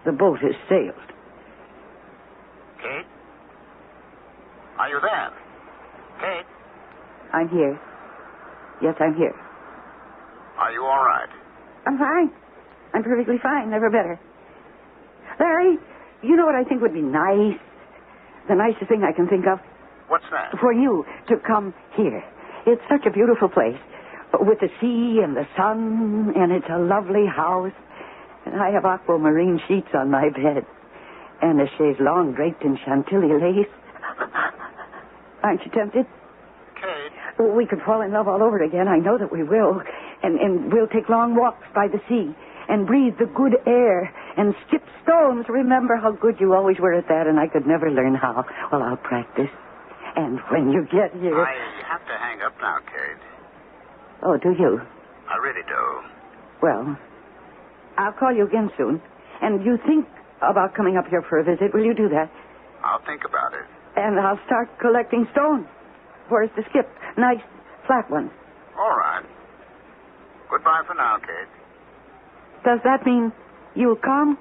The boat has sailed. Kate? Are you there? Kate? I'm here. Yes, I'm here. Are you all right? I'm fine. I'm perfectly fine. Never better. Larry, you know what I think would be nice? The nicest thing I can think of? What's that? For you to come here. It's such a beautiful place. With the sea and the sun, and it's a lovely house. And I have aquamarine sheets on my bed. And a chaise longue draped in Chantilly lace. Aren't you tempted? Kate. We could fall in love all over again. I know that we will. And we'll take long walks by the sea and breathe the good air and skip stones. Remember how good you always were at that, and I could never learn how. Well, I'll practice. And when you get here... I have to hang up now, Kate. Oh, do you? I really do. Well, I'll call you again soon. And you think about coming up here for a visit. Will you do that? I'll think about it. And I'll start collecting stones for us to skip. Nice, flat ones. All right. Goodbye for now, Kate. Does that mean you'll come?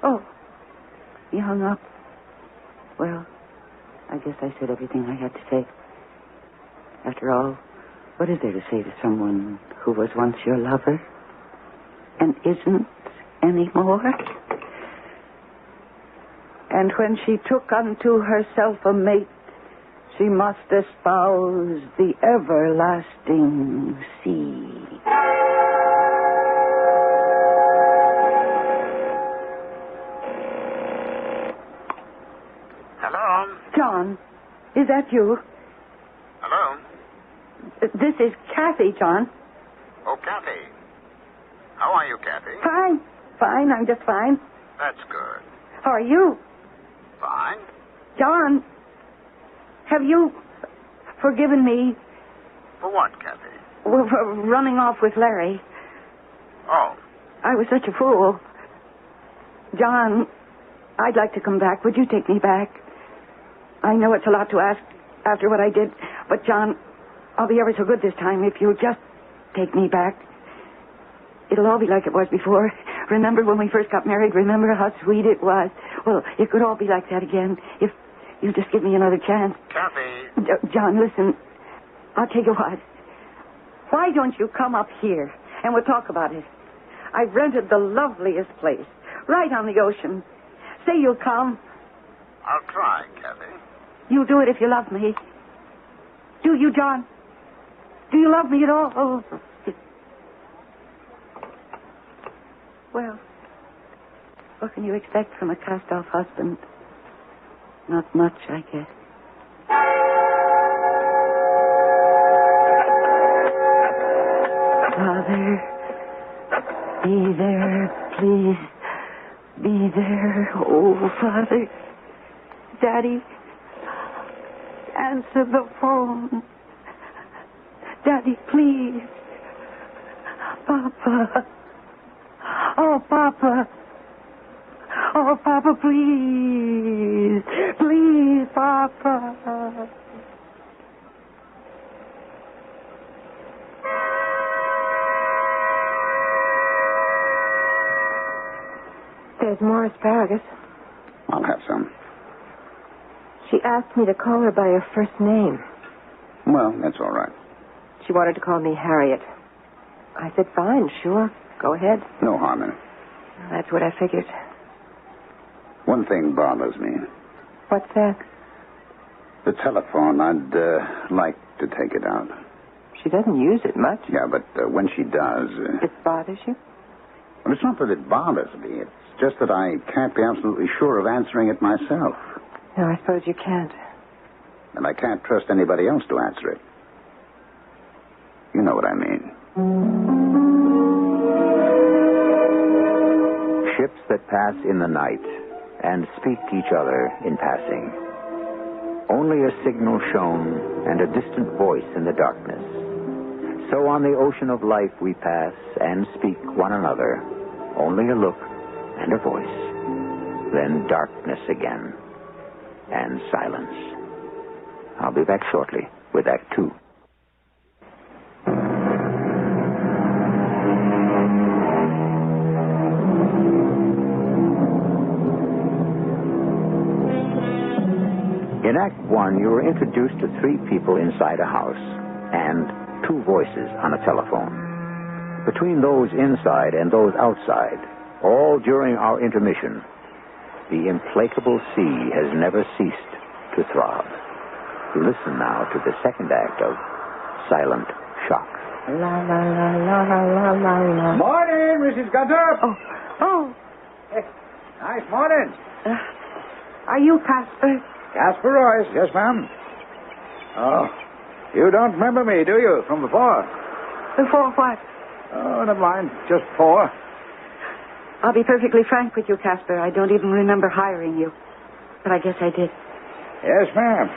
Oh, he hung up. Well, I guess I said everything I had to say. After all, what is there to say to someone who was once your lover and isn't anymore? And when she took unto herself a mate, she must espouse the everlasting sea. Hello? John, is that you? Hello? This is Kathy, John. Oh, Kathy. How are you, Kathy? Fine. Fine, I'm just fine. That's good. How are you? Fine. John, have you forgiven me For what, Kathy? for running off with Larry? Oh, I was such a fool. John, I'd like to come back. Would you take me back? I know it's a lot to ask after what I did, but John, I'll be ever so good this time if you'll just take me back. It'll all be like it was before. Remember when we first got married? Remember how sweet it was? Well, it could all be like that again if you just give me another chance. Kathy. John, listen. I'll tell you what. Why don't you come up here and we'll talk about it? I've rented the loveliest place right on the ocean. Say you'll come. I'll try, Kathy. You'll do it if you love me. Do you, John? Do you love me at all? Oh. Well, what can you expect from a cast-off husband? Not much, I guess. Father, be there, please. Be there. Oh, Father. Daddy, answer the phone. Daddy, please. Papa. Oh, Papa. Oh, Papa, please. Please, Papa. There's more asparagus. I'll have some. She asked me to call her by her first name. Well, that's all right. She wanted to call me Harriet. I said, fine, sure. Go ahead. No harm in it. That's what I figured. One thing bothers me. What's that? The telephone. I'd like to take it out. She doesn't use it much. Yeah, but when she does... It bothers you? Well, it's not that it bothers me. It's just that I can't be absolutely sure of answering it myself. No, I suppose you can't. And I can't trust anybody else to answer it. You know what I mean. Ships that pass in the night and speak to each other in passing. Only a signal shown and a distant voice in the darkness. So on the ocean of life we pass and speak one another. Only a look and a voice. Then darkness again. And silence. I'll be back shortly with Act 2. In Act 1, you were introduced to 3 people inside a house and 2 voices on a telephone. Between those inside and those outside, all during our intermission, the implacable sea has never ceased to throb. Listen now to the second act of Silent Shock. La, la, la, la, la, la, la. Morning, Mrs. Gunter. Oh. Nice morning. Are you Casper? Casper Royce. Yes, ma'am. Oh, you don't remember me, do you, from before? Before what? Oh, never mind. Just before. I'll be perfectly frank with you, Casper. I don't even remember hiring you. But I guess I did. Yes, ma'am.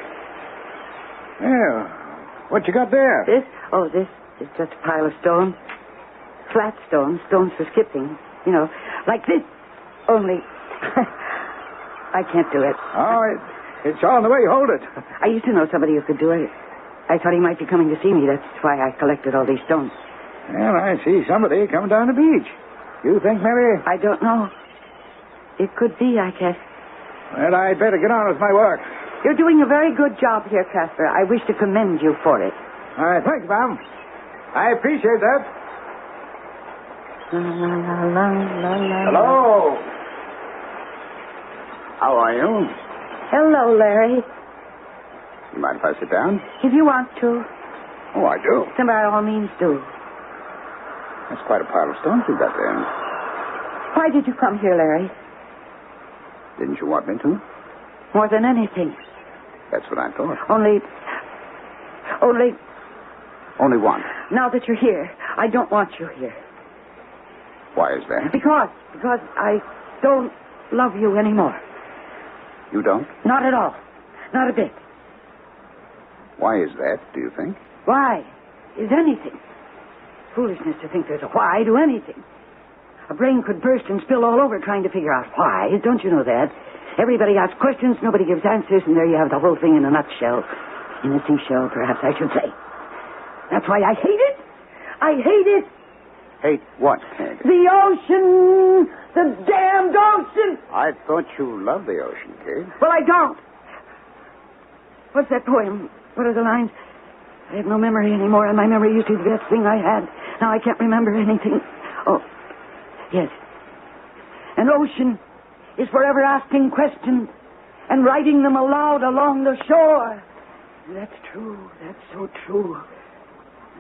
Yeah. What you got there? This? Oh, this is just a pile of stone. Flat stones. Stones for skipping. You know, like this. Only... I can't do it. Oh, it's all in the way you hold it. I used to know somebody who could do it. I thought he might be coming to see me. That's why I collected all these stones. Well, I see somebody coming down the beach. You think, maybe? I don't know. It could be, I guess. Well, I'd better get on with my work. You're doing a very good job here, Casper. I wish to commend you for it. All right, thanks, ma'am. I appreciate that. La, la, la, la, la, la. Hello. How are you? Hello, Larry. You mind if I sit down? If you want to. Oh, I do. Then by all means do. That's quite a pile of stones you got there. Why did you come here, Larry? Didn't you want me to? More than anything. That's what I thought. Only Only one. now that you're here, I don't want you here. Why is that? Because I don't love you anymore. You don't? Not at all. Not a bit. Why is that, do you think? Why is anything? Foolishness to think there's a why to anything. A brain could burst and spill all over trying to figure out why. Don't you know that? Everybody asks questions, nobody gives answers, and there you have the whole thing in a nutshell. In a seashell, perhaps I should say. That's why I hate it. I hate it. Hate what, Kate? The ocean! The damned ocean! I thought you loved the ocean, Kate. Well, I don't. What's that poem? What are the lines? I have no memory anymore, and my memory used to be the best thing I had. Now I can't remember anything. Oh, yes. An ocean is forever asking questions and writing them aloud along the shore. That's true. That's so true.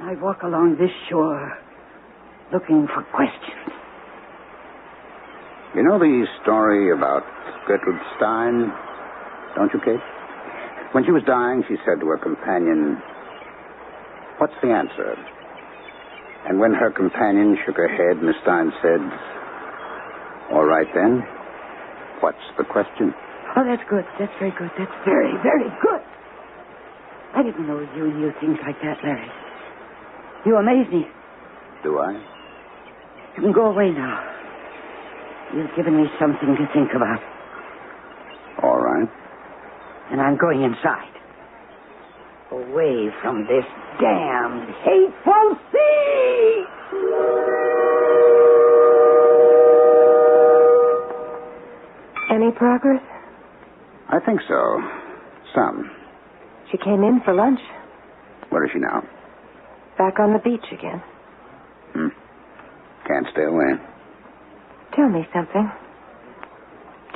I walk along this shore looking for questions. You know the story about Gertrude Stein, don't you, Kate? When she was dying, she said to her companion, "What's the answer?" And when her companion shook her head, Miss Stein said, "All right then, what's the question?" Oh, that's good. That's very good. That's very, very good. I didn't know you knew things like that, Larry. You amaze me. Do I? You can go away now. You've given me something to think about. All right. And I'm going inside. Away from this damned, hateful sea! Any progress? I think so. Some. She came in for lunch. Where is she now? Back on the beach again. Can't stay away. Tell me something.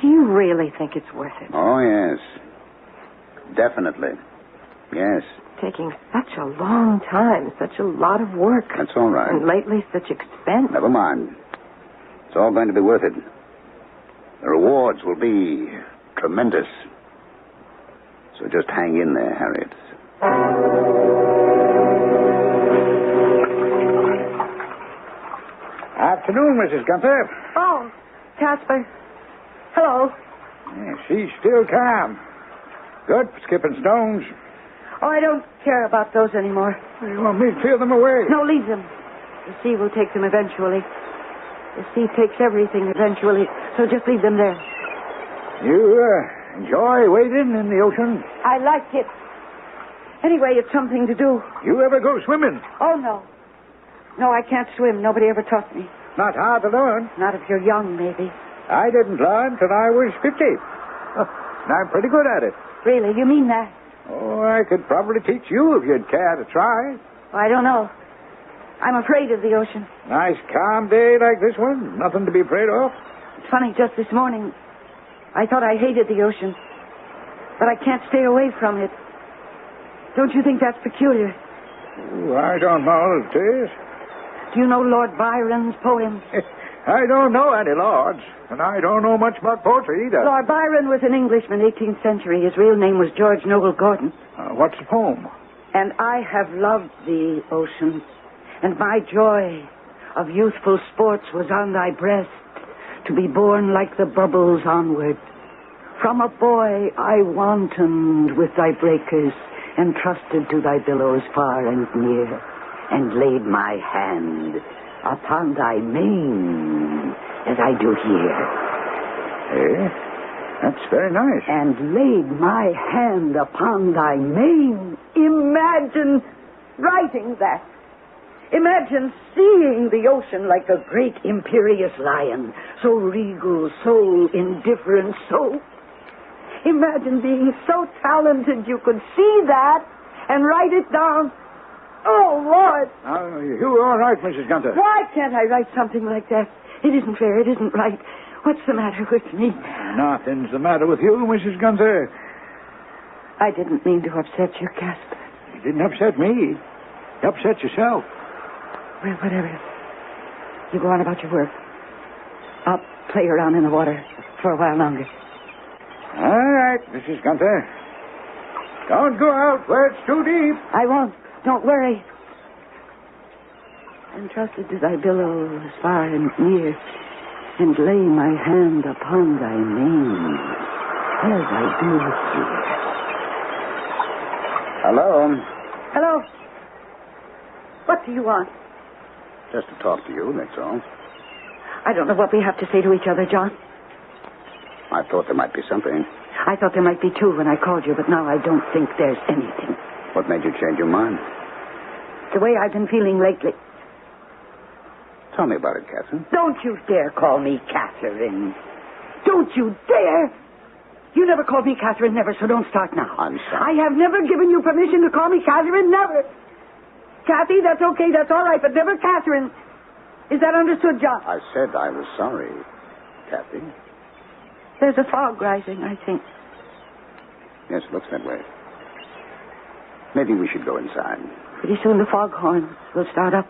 Do you really think it's worth it? Oh, yes. Definitely. Yes. Taking such a long time, such a lot of work. That's all right. And lately such expense. Never mind. It's all going to be worth it. The rewards will be tremendous. So just hang in there, Harriet. Afternoon, Mrs. Gunther. Oh, Casper. Hello. Yeah, she's still calm. Good for skipping stones. Oh, I don't care about those anymore. You want me to clear them away? No, leave them. The sea will take them eventually. The sea takes everything eventually, so just leave them there. You enjoy wading in the ocean? I like it. Anyway, it's something to do. You ever go swimming? Oh, no. No, I can't swim. Nobody ever taught me. Not hard to learn. Not if you're young, maybe. I didn't learn till I was 50. And I'm pretty good at it. Really? You mean that? Oh, I could probably teach you if you'd care to try. I don't know. I'm afraid of the ocean. Nice calm day like this one. Nothing to be afraid of. It's funny, just this morning, I thought I hated the ocean. But I can't stay away from it. Don't you think that's peculiar? Oh, I don't know if it is. Do you know Lord Byron's poems? I don't know any lords, and I don't know much about poetry either. Lord Byron was an Englishman, 18th century. His real name was George Noble Gordon. What's the poem? And I have loved thee, ocean, and my joy of youthful sports was on thy breast, to be borne like the bubbles onward. From a boy I wantoned with thy breakers, and trusted to thy billows far and near, and laid my hand upon thy mane, as I do here. Eh? That's very nice. And laid my hand upon thy mane. Imagine writing that. Imagine seeing the ocean like a great imperious lion, so regal, so indifferent, so... Imagine being so talented you could see that and write it down. Oh, Lord. You all right, Mrs. Gunther? Why can't I write something like that? It isn't fair. It isn't right. What's the matter with me? Nothing's the matter with you, Mrs. Gunther. I didn't mean to upset you, Casper. You didn't upset me. You upset yourself. Well, whatever. You go on about your work. I'll play around in the water for a while longer. All right, Mrs. Gunther. Don't go out where it's too deep. I won't. Don't worry. Entrusted to thy billows far and near, and lay my hand upon thy name, as I do here. Hello. Hello. What do you want? Just to talk to you, that's all. I don't know what we have to say to each other, John. I thought there might be something. I thought there might be too when I called you, but now I don't think there's anything. What made you change your mind? The way I've been feeling lately. Tell me about it, Catherine. Don't you dare call me Catherine. Don't you dare! You never called me Catherine, never, so don't start now. I'm sorry. I have never given you permission to call me Catherine, never. Kathy, that's okay, that's all right, but never Catherine. Is that understood, John? I said I was sorry, Kathy. There's a fog rising, I think. Yes, it looks that way. Maybe we should go inside. Pretty soon the foghorn will start up.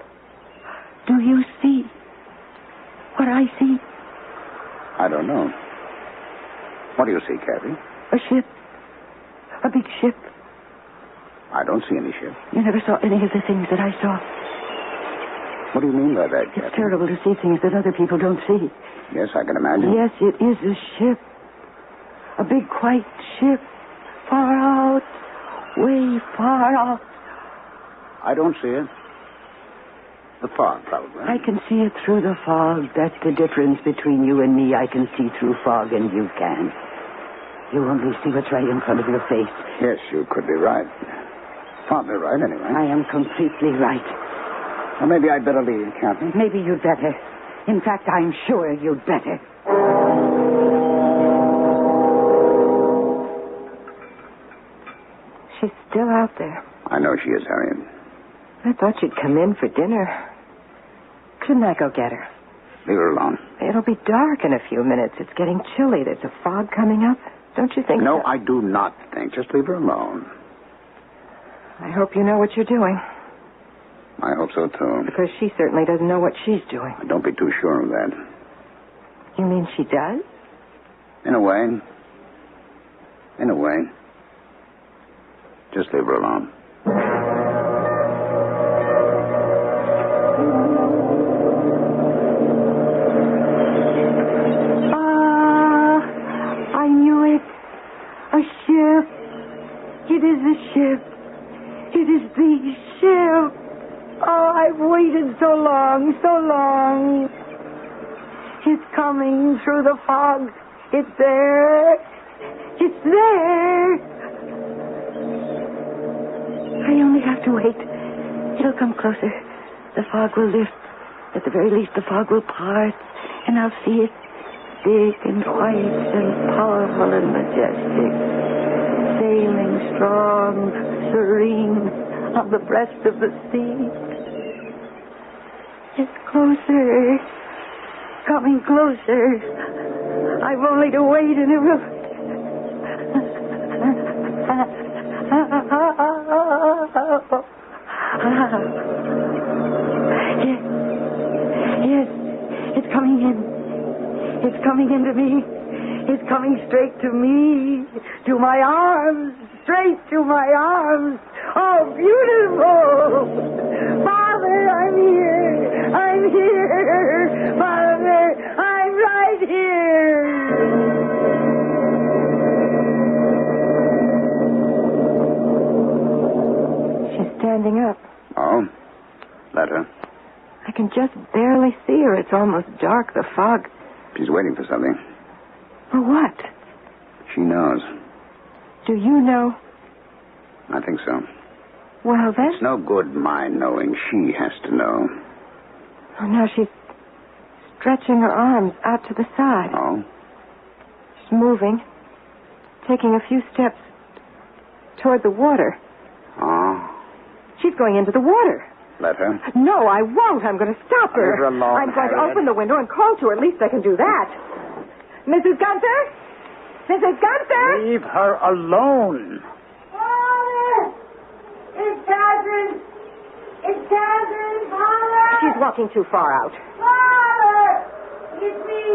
Do you see what I see? I don't know. What do you see, Kathy? A ship. A big ship. I don't see any ship. You never saw any of the things that I saw. What do you mean by that, Kathy? It's terrible to see things that other people don't see. Yes, I can imagine. Yes, it is a ship. A big white ship. Far out. Way far out. I don't see it. The fog, probably. I can see it through the fog. That's the difference between you and me. I can see through fog and you can't. You only see what's right in front of your face. Yes, you could be right. Partly right, anyway. I am completely right. Well, maybe I'd better leave, Captain. Maybe you'd better. In fact, I'm sure you'd better. She's still out there. I know she is, Harriet. I thought she'd come in for dinner. Couldn't I go get her? Leave her alone. It'll be dark in a few minutes. It's getting chilly. There's a fog coming up. Don't you think No, so? I do not think. Just leave her alone. I hope you know what you're doing. I hope so, too. Because she certainly doesn't know what she's doing. Don't be too sure of that. You mean she does? In a way. In a way. Just leave her alone. I knew it. A ship. It is a ship. It is the ship. Oh, I've waited so long, so long. It's coming through the fog. It's there. It's there. I only have to wait. It'll come closer. The fog will lift. At the very least, the fog will part, and I'll see it. Big and white and powerful and majestic. Sailing strong, serene, on the breast of the sea. It's closer. Coming closer. I've only to wait and it will... Yes, it's coming in. It's coming into me. It's coming straight to me. To my arms. Straight to my arms. Oh, beautiful. Father, I'm here. I'm here. Father, I'm right here. She's standing up. Oh? Let her. I can just barely see her. It's almost dark, the fog. She's waiting for something. For what? She knows. Do you know? I think so. Well, then? It's no good my knowing. She has to know. Oh, now she's stretching her arms out to the side. Oh? She's moving, taking a few steps toward the water. Oh? She's going into the water. Let her. No, I won't. I'm going to stop her. Leave her alone, I'm going to Harriet. open the window and call to her. At least I can do that. Mrs. Gunther? Mrs. Gunther? Leave her alone. Father! It's Catherine! It's Catherine! Father! She's walking too far out. Father! It's me!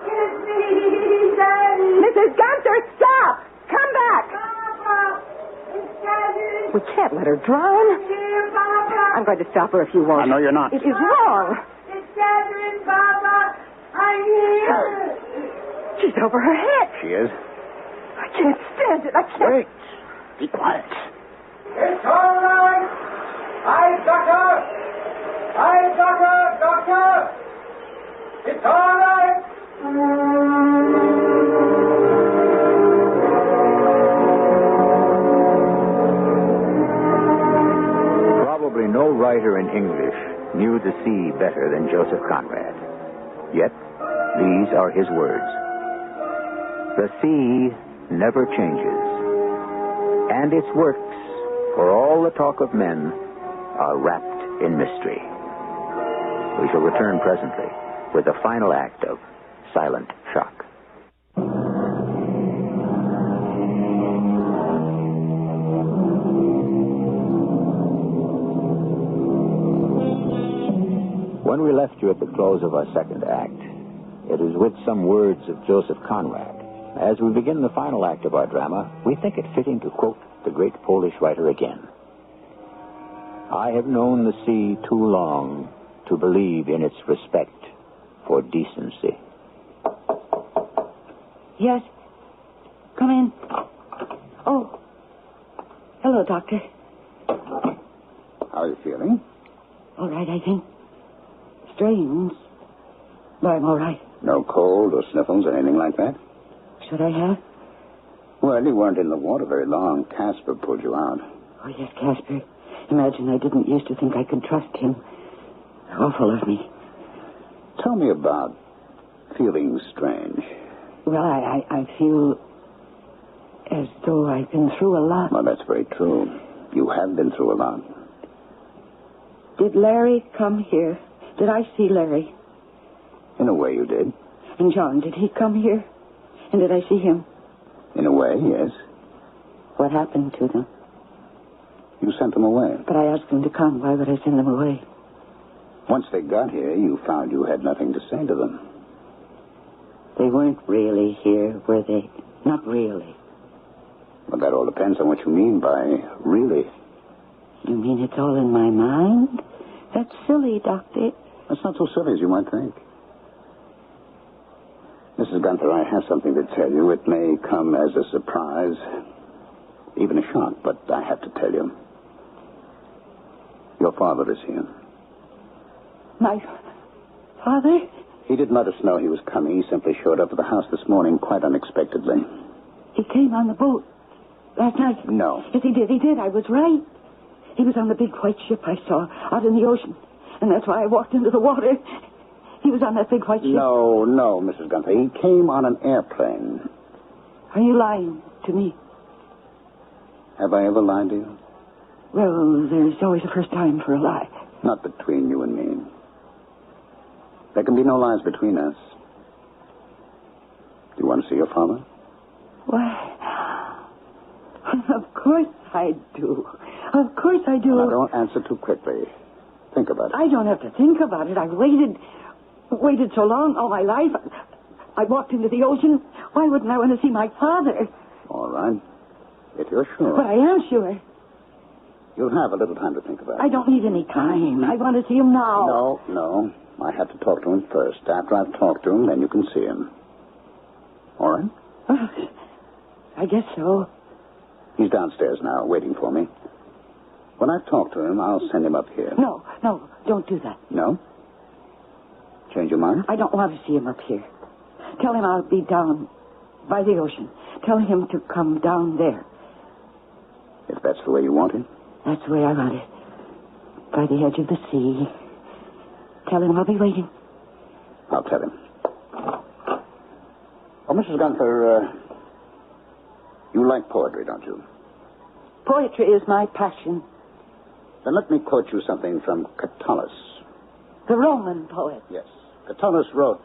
It's me, Daddy! Mrs. Gunther, stop! Come back! Papa! It's Catherine! We can't let her drown. Dear Papa! I'm going to stop her if you won't. I know you're not. It is wrong. It's Catherine, Papa! I'm here! She's over her head. She is. I can't stand it. I can't. Wait. Be quiet. It's all right. I got her. Doctor. It's all right. Probably no writer in English knew the sea better than Joseph Conrad. Yet, these are his words. The sea never changes, and its works, for all the talk of men, are wrapped in mystery. We shall return presently with the final act of Silent Shock. When we left you at the close of our second act, it is with some words of Joseph Conrad. As we begin the final act of our drama, we think it fitting to quote the great Polish writer again. I have known the sea too long to believe in its respect for decency. Yes. Come in. Oh. Hello, Doctor. How are you feeling? All right, I think. Strange. But I'm all right. No cold or sniffles or anything like that? Should I have? Well, you weren't in the water very long. Casper pulled you out. Oh, yes, Casper. Imagine I didn't used to think I could trust him. Awful of me. Tell me about feeling strange. Well, I feel as though I've been through a lot. Well, that's very true. You have been through a lot. Did Larry come here? Did I see Larry? In a way, you did. And John, did he come here? And did I see him? In a way, yes. What happened to them? You sent them away. But I asked them to come. Why would I send them away? Once they got here, you found you had nothing to say to them. They weren't really here, were they? Not really. Well, that all depends on what you mean by really. You mean it's all in my mind? That's silly, Doctor. That's not so silly as you might think. Mrs. Gunther, I have something to tell you. It may come as a surprise, even a shock, but I have to tell you. Your father is here. My father? He didn't let us know he was coming. He simply showed up at the house this morning quite unexpectedly. He came on the boat last night. No. Yes, he did. He did. I was right. He was on the big white ship I saw out in the ocean. And that's why I walked into the water. He was on that big white ship. No, Mrs. Gunther. He came on an airplane. Are you lying to me? Have I ever lied to you? Well, there's always a first time for a lie. Not between you and me. There can be no lies between us. Do you want to see your father? Why, of course I do. Of course I do. Now, don't answer too quickly. Think about it. I don't have to think about it. I've waited so long all my life. I walked into the ocean. Why wouldn't I want to see my father? All right. If you're sure. But I am sure. You'll have a little time to think about it. I don't need any time. I want to see him now. No. I have to talk to him first. After I've talked to him, then you can see him. All right? I guess so. He's downstairs now, waiting for me. When I've talked to him, I'll send him up here. No, don't do that. No? Change your mind? I don't want to see him up here. Tell him I'll be down by the ocean. Tell him to come down there. If that's the way you want him? That's where I want it. By the edge of the sea. Tell him I'll be waiting. I'll tell him. Oh, Mrs. Gunther, you like poetry, don't you? Poetry is my passion. Then let me quote you something from Catullus. The Roman poet. Yes. Catullus wrote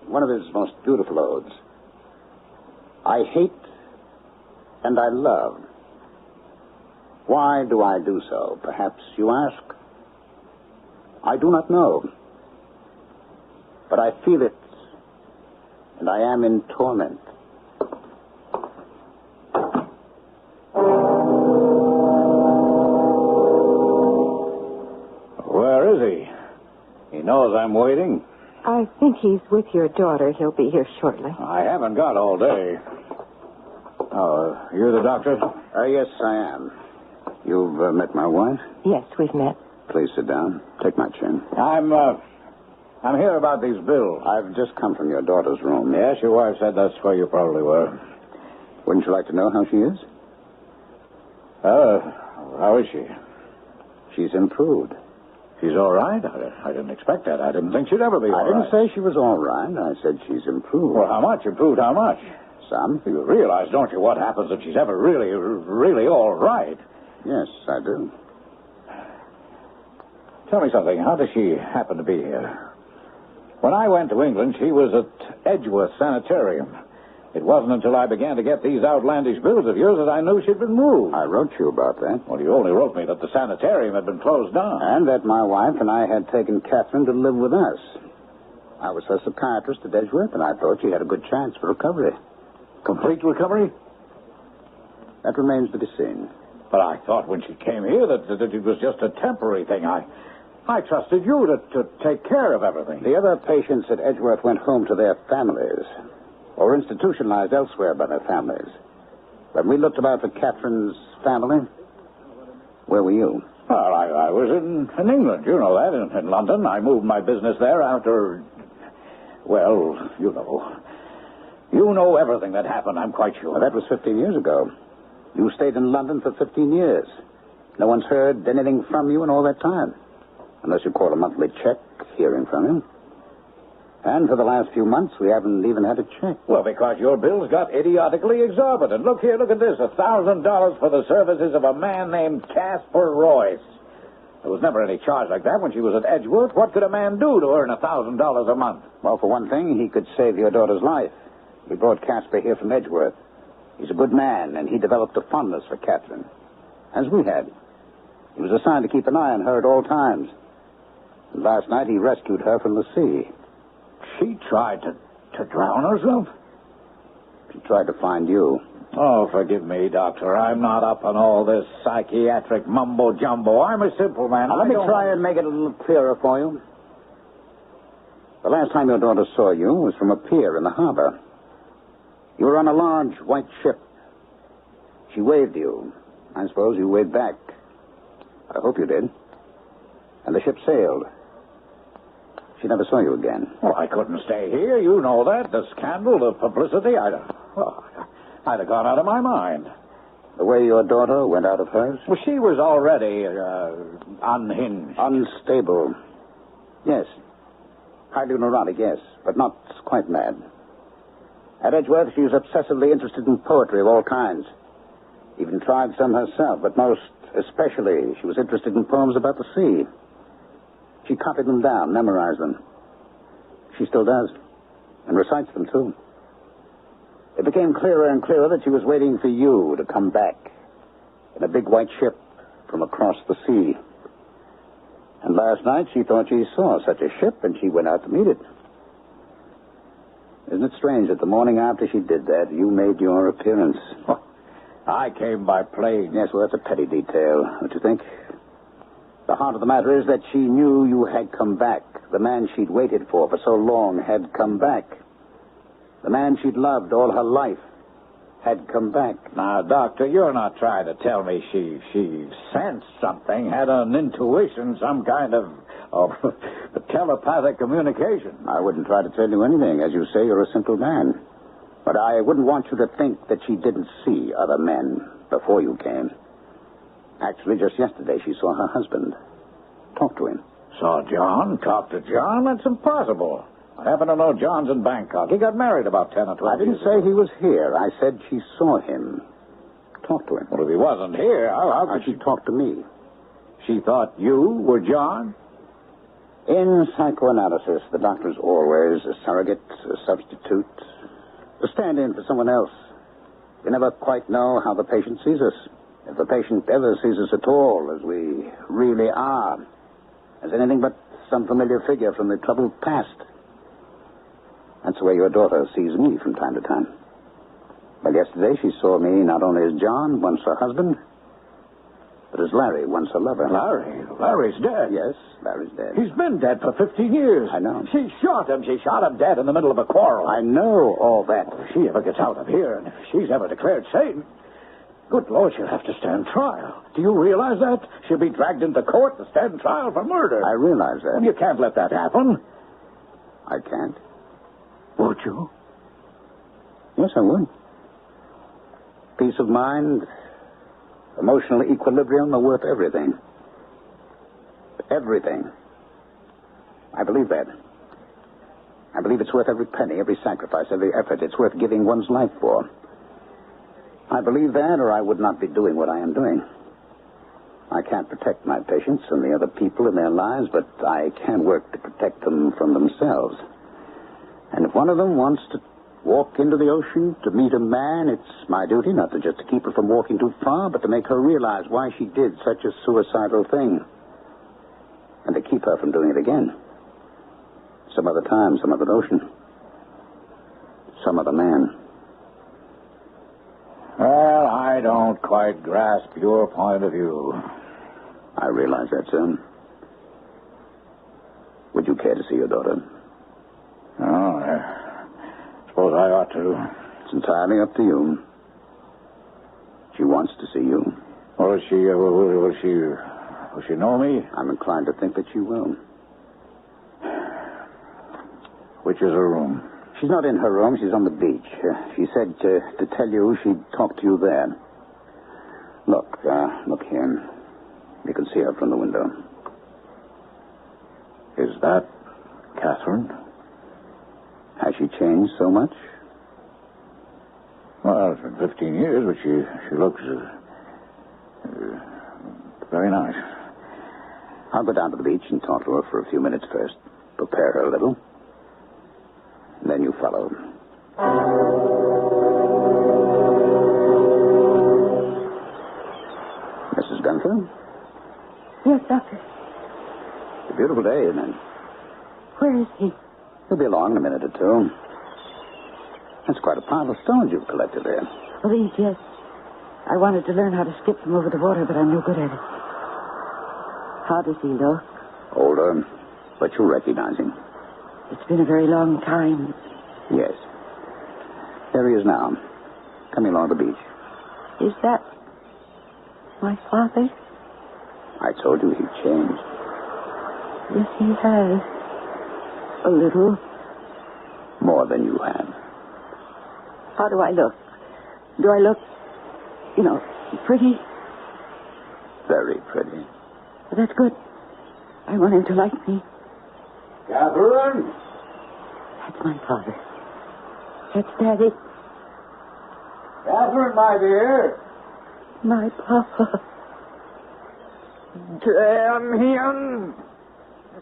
one of his most beautiful odes. I hate and I love. Why do I do so? Perhaps you ask. I do not know. But I feel it, and I am in torment. Where is he? He knows I'm waiting. I think he's with your daughter. He'll be here shortly. I haven't got all day. Oh, you're the doctor? Yes, I am. You've met my wife? Yes, we've met. Please sit down. Take my chin. I'm here about these bills. I've just come from your daughter's room. Yes, your wife said that's where you probably were. Wouldn't you like to know how she is? How is she? She's improved. She's all right? I didn't expect that. I didn't think she'd ever be all right. I didn't say she was all right. I said she's improved. Well, how much? Improved how much? Some. You realize, don't you, what happens if she's ever really, really all right? Yes, I do. Tell me something. How does she happen to be here? When I went to England, she was at Edgeworth Sanitarium. It wasn't until I began to get these outlandish bills of yours that I knew she'd been moved. I wrote you about that. Well, you only wrote me that the sanitarium had been closed down. And that my wife and I had taken Catherine to live with us. I was her psychiatrist at Edgeworth, and I thought she had a good chance for recovery. Complete recovery? That remains to be seen. But I thought when she came here that it was just a temporary thing. I trusted you to take care of everything. The other patients at Edgeworth went home to their families or institutionalized elsewhere by their families. When we looked about for Catherine's family, where were you? Well, I was in England, you know that, in London. I moved my business there after, well, you know. You know everything that happened, I'm quite sure. Well, that was 15 years ago. You stayed in London for 15 years. No one's heard anything from you in all that time. Unless you call a monthly check hearing from you. And for the last few months, we haven't even had a check. Well, because your bills got idiotically exorbitant. Look here, look at this. $1,000 for the services of a man named Casper Royce. There was never any charge like that when she was at Edgeworth. What could a man do to earn $1,000 a month? Well, for one thing, he could save your daughter's life. We brought Casper here from Edgeworth. He's a good man, and he developed a fondness for Catherine. As we had. He was assigned to keep an eye on her at all times. And last night, he rescued her from the sea. She tried to drown herself? She tried to find you. Oh, forgive me, Doctor. I'm not up on all this psychiatric mumbo-jumbo. I'm a simple man. Now, let me try and make it a little clearer for you. The last time your daughter saw you was from a pier in the harbor. You were on a large white ship. She waved you. I suppose you waved back. I hope you did. And the ship sailed. She never saw you again. Well, I couldn't stay here. You know that. The scandal, the publicity. I'd have gone out of my mind. The way your daughter went out of hers? Well, she was already unhinged. Unstable. Yes. Highly neurotic, yes. But not quite mad. At Edgeworth, she was obsessively interested in poetry of all kinds. Even tried some herself, but most especially, she was interested in poems about the sea. She copied them down, memorized them. She still does, and recites them, too. It became clearer and clearer that she was waiting for you to come back in a big white ship from across the sea. And last night, she thought she saw such a ship, and she went out to meet it. Isn't it strange that the morning after she did that, you made your appearance? Oh, I came by plane. Yes, well, that's a petty detail, don't you think? The heart of the matter is that she knew you had come back. The man she'd waited for so long had come back. The man she'd loved all her life had come back. Now, Doctor, you're not trying to tell me she sensed something, had an intuition, some kind of telepathic communication. I wouldn't try to tell you anything. As you say, you're a simple man. But I wouldn't want you to think that she didn't see other men before you came. Actually, just yesterday she saw her husband. Talk to him. Saw John? Talk to John? That's impossible. I happen to know John's in Bangkok. He got married about 10 or 12 I didn't years say ago. he was here. I said she saw him. Talk to him. Well, if he wasn't here, how could she talk to me? She thought you were John? In psychoanalysis, the doctor's always a surrogate, a substitute, a stand-in for someone else. We never quite know how the patient sees us. If the patient ever sees us at all as we really are, as anything but some familiar figure from the troubled past. That's the way your daughter sees me from time to time. But yesterday she saw me not only as John, once her husband, but as Larry, once her lover. Larry? Larry's dead? Yes, Larry's dead. He's been dead for 15 years. I know. She shot him. She shot him dead in the middle of a quarrel. I know all that. If she ever gets out of here, and if she's ever declared sane, good Lord, she'll have to stand trial. Do you realize that? She'll be dragged into court to stand trial for murder. I realize that. And you can't let that happen. I can't. Would you? Yes, I would. Peace of mind, emotional equilibrium are worth everything. Everything. I believe that. I believe it's worth every penny, every sacrifice, every effort. It's worth giving one's life for. I believe that, or I would not be doing what I am doing. I can't protect my patients and the other people in their lives, but I can work to protect them from themselves. And if one of them wants to walk into the ocean to meet a man, it's my duty not to just to keep her from walking too far, but to make her realize why she did such a suicidal thing. And to keep her from doing it again. Some other time, some other ocean. Some other man. Well, I don't quite grasp your point of view. I realize that, sir. Would you care to see your daughter? Oh, I suppose I ought to. It's entirely up to you. She wants to see you. Well, will she know me? I'm inclined to think that she will. Which is her room? She's not in her room. She's on the beach. She said to tell you she'd talk to you there. Look here. You can see her from the window. Is that Catherine? Has she changed so much? Well, it's been 15 years, but she looks very nice. I'll go down to the beach and talk to her for a few minutes first. Prepare her a little. Then you follow. Mrs. Gunther? Yes, Doctor. It's a beautiful day, isn't it? Where is he? He'll be along in a minute or two. That's quite a pile of stones you've collected there. Please, yes. I wanted to learn how to skip them over the water, but I'm no good at it. How does he look? Older, but you'll recognize him. It's been a very long time. Yes. There he is now, coming along the beach. Is that my father? I told you he'd changed. Yes, he has. A little. More than you have. How do I look? Do I look, pretty? Very pretty. That's good. I want him to like me. Catherine? That's my father. That's Daddy. Catherine, my dear. My papa. Damn him.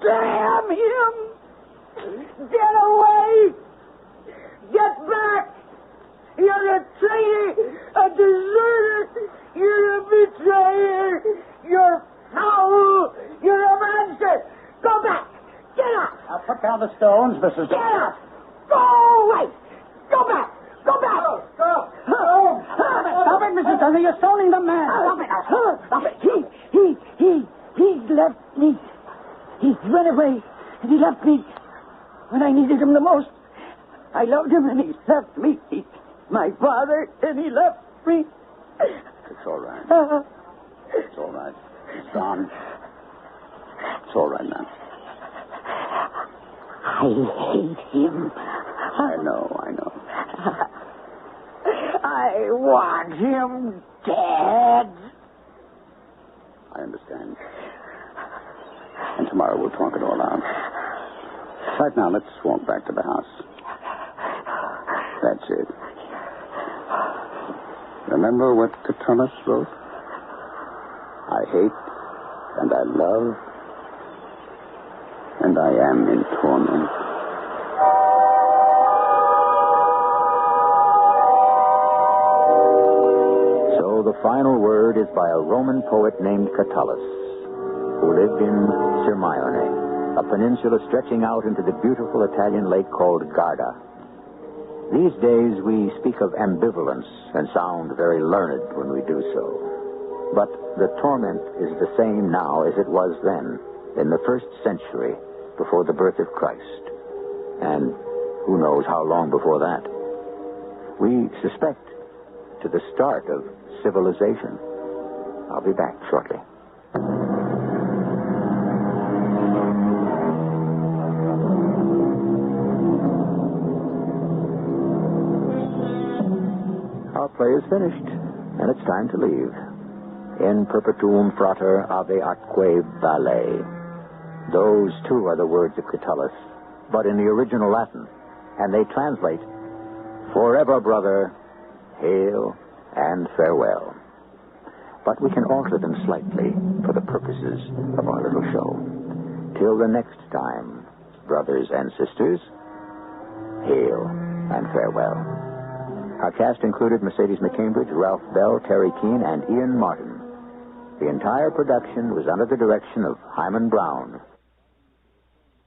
Damn him. Get away. Get back. You're a traitor, a deserter. You're a betrayer. You're foul. You're a monster. Go back. Get up. Now put down the stones, Mrs. Get up. Go away. Go back. Go back. Stop. Stop it, Mrs. Dunley. You're stoning the man. Stop it. He left me. He went away, and he left me when I needed him the most. I loved him, and he left me. He's my father, and he left me. It's all right. It's all right. He's gone. It's all right now. I hate him. I know. I want him dead. I understand. And tomorrow we'll talk it all out. Right now, let's walk back to the house. That's it. Remember what Catullus wrote? I hate, and I love, and I am in torment. So the final word is by a Roman poet named Catullus, who lived in Sirmione, a peninsula stretching out into the beautiful Italian lake called Garda. These days we speak of ambivalence and sound very learned when we do so. But the torment is the same now as it was then, in the 1st century, before the birth of Christ. And who knows how long before that. We suspect to the start of civilization. I'll be back shortly. Our play is finished, and it's time to leave. In perpetuum frater ave atque valet. Those, too, are the words of Catullus, but in the original Latin, and they translate, forever, brother, hail and farewell. But we can alter them slightly for the purposes of our little show. Till the next time, brothers and sisters, hail and farewell. Our cast included Mercedes McCambridge, Ralph Bell, Terry Keane, and Ian Martin. The entire production was under the direction of Hyman Brown.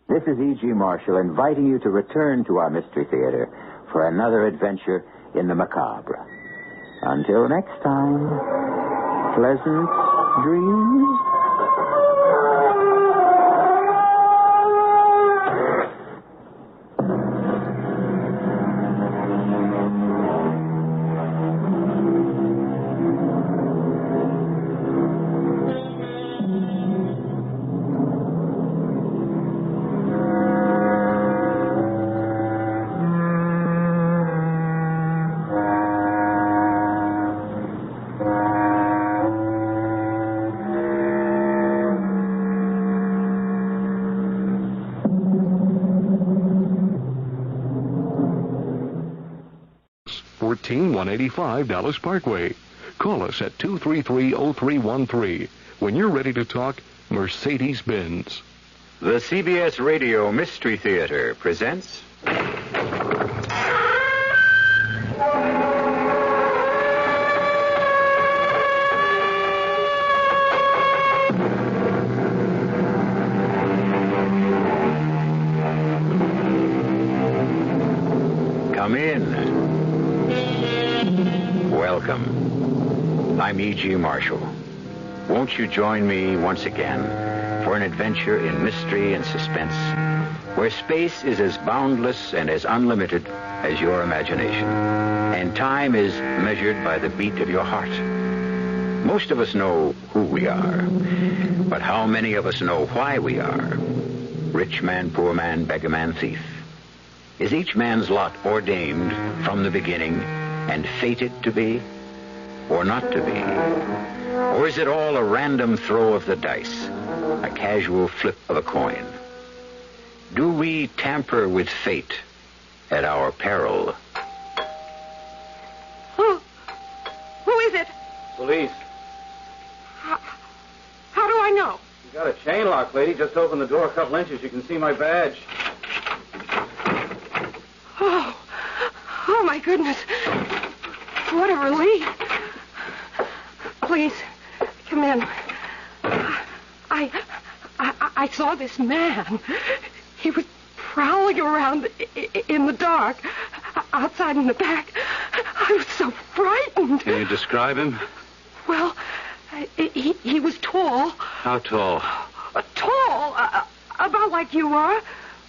This is E.G. Marshall inviting you to return to our Mystery Theater for another adventure in the macabre. Until next time, pleasant dreams. $185 Dallas Parkway. Call us at 233-0313 when you're ready to talk Mercedes-Benz. The CBS Radio Mystery Theater presents... Come in. Welcome. I'm E.G. Marshall. Won't you join me once again for an adventure in mystery and suspense, where space is as boundless and as unlimited as your imagination, and time is measured by the beat of your heart. Most of us know who we are, but how many of us know why we are? Rich man, poor man, beggar man, thief. Is each man's lot ordained from the beginning and fated to be, or not to be? Or is it all a random throw of the dice, a casual flip of a coin? Do we tamper with fate at our peril? Who is it? Police. How do I know? You got a chain lock, lady. Just open the door a couple inches. You can see my badge. Oh, my goodness. What a relief. Please, come in. I saw this man. He was prowling around in the dark, outside in the back. I was so frightened. Can you describe him? Well, he was tall. How tall? Tall, about like you are.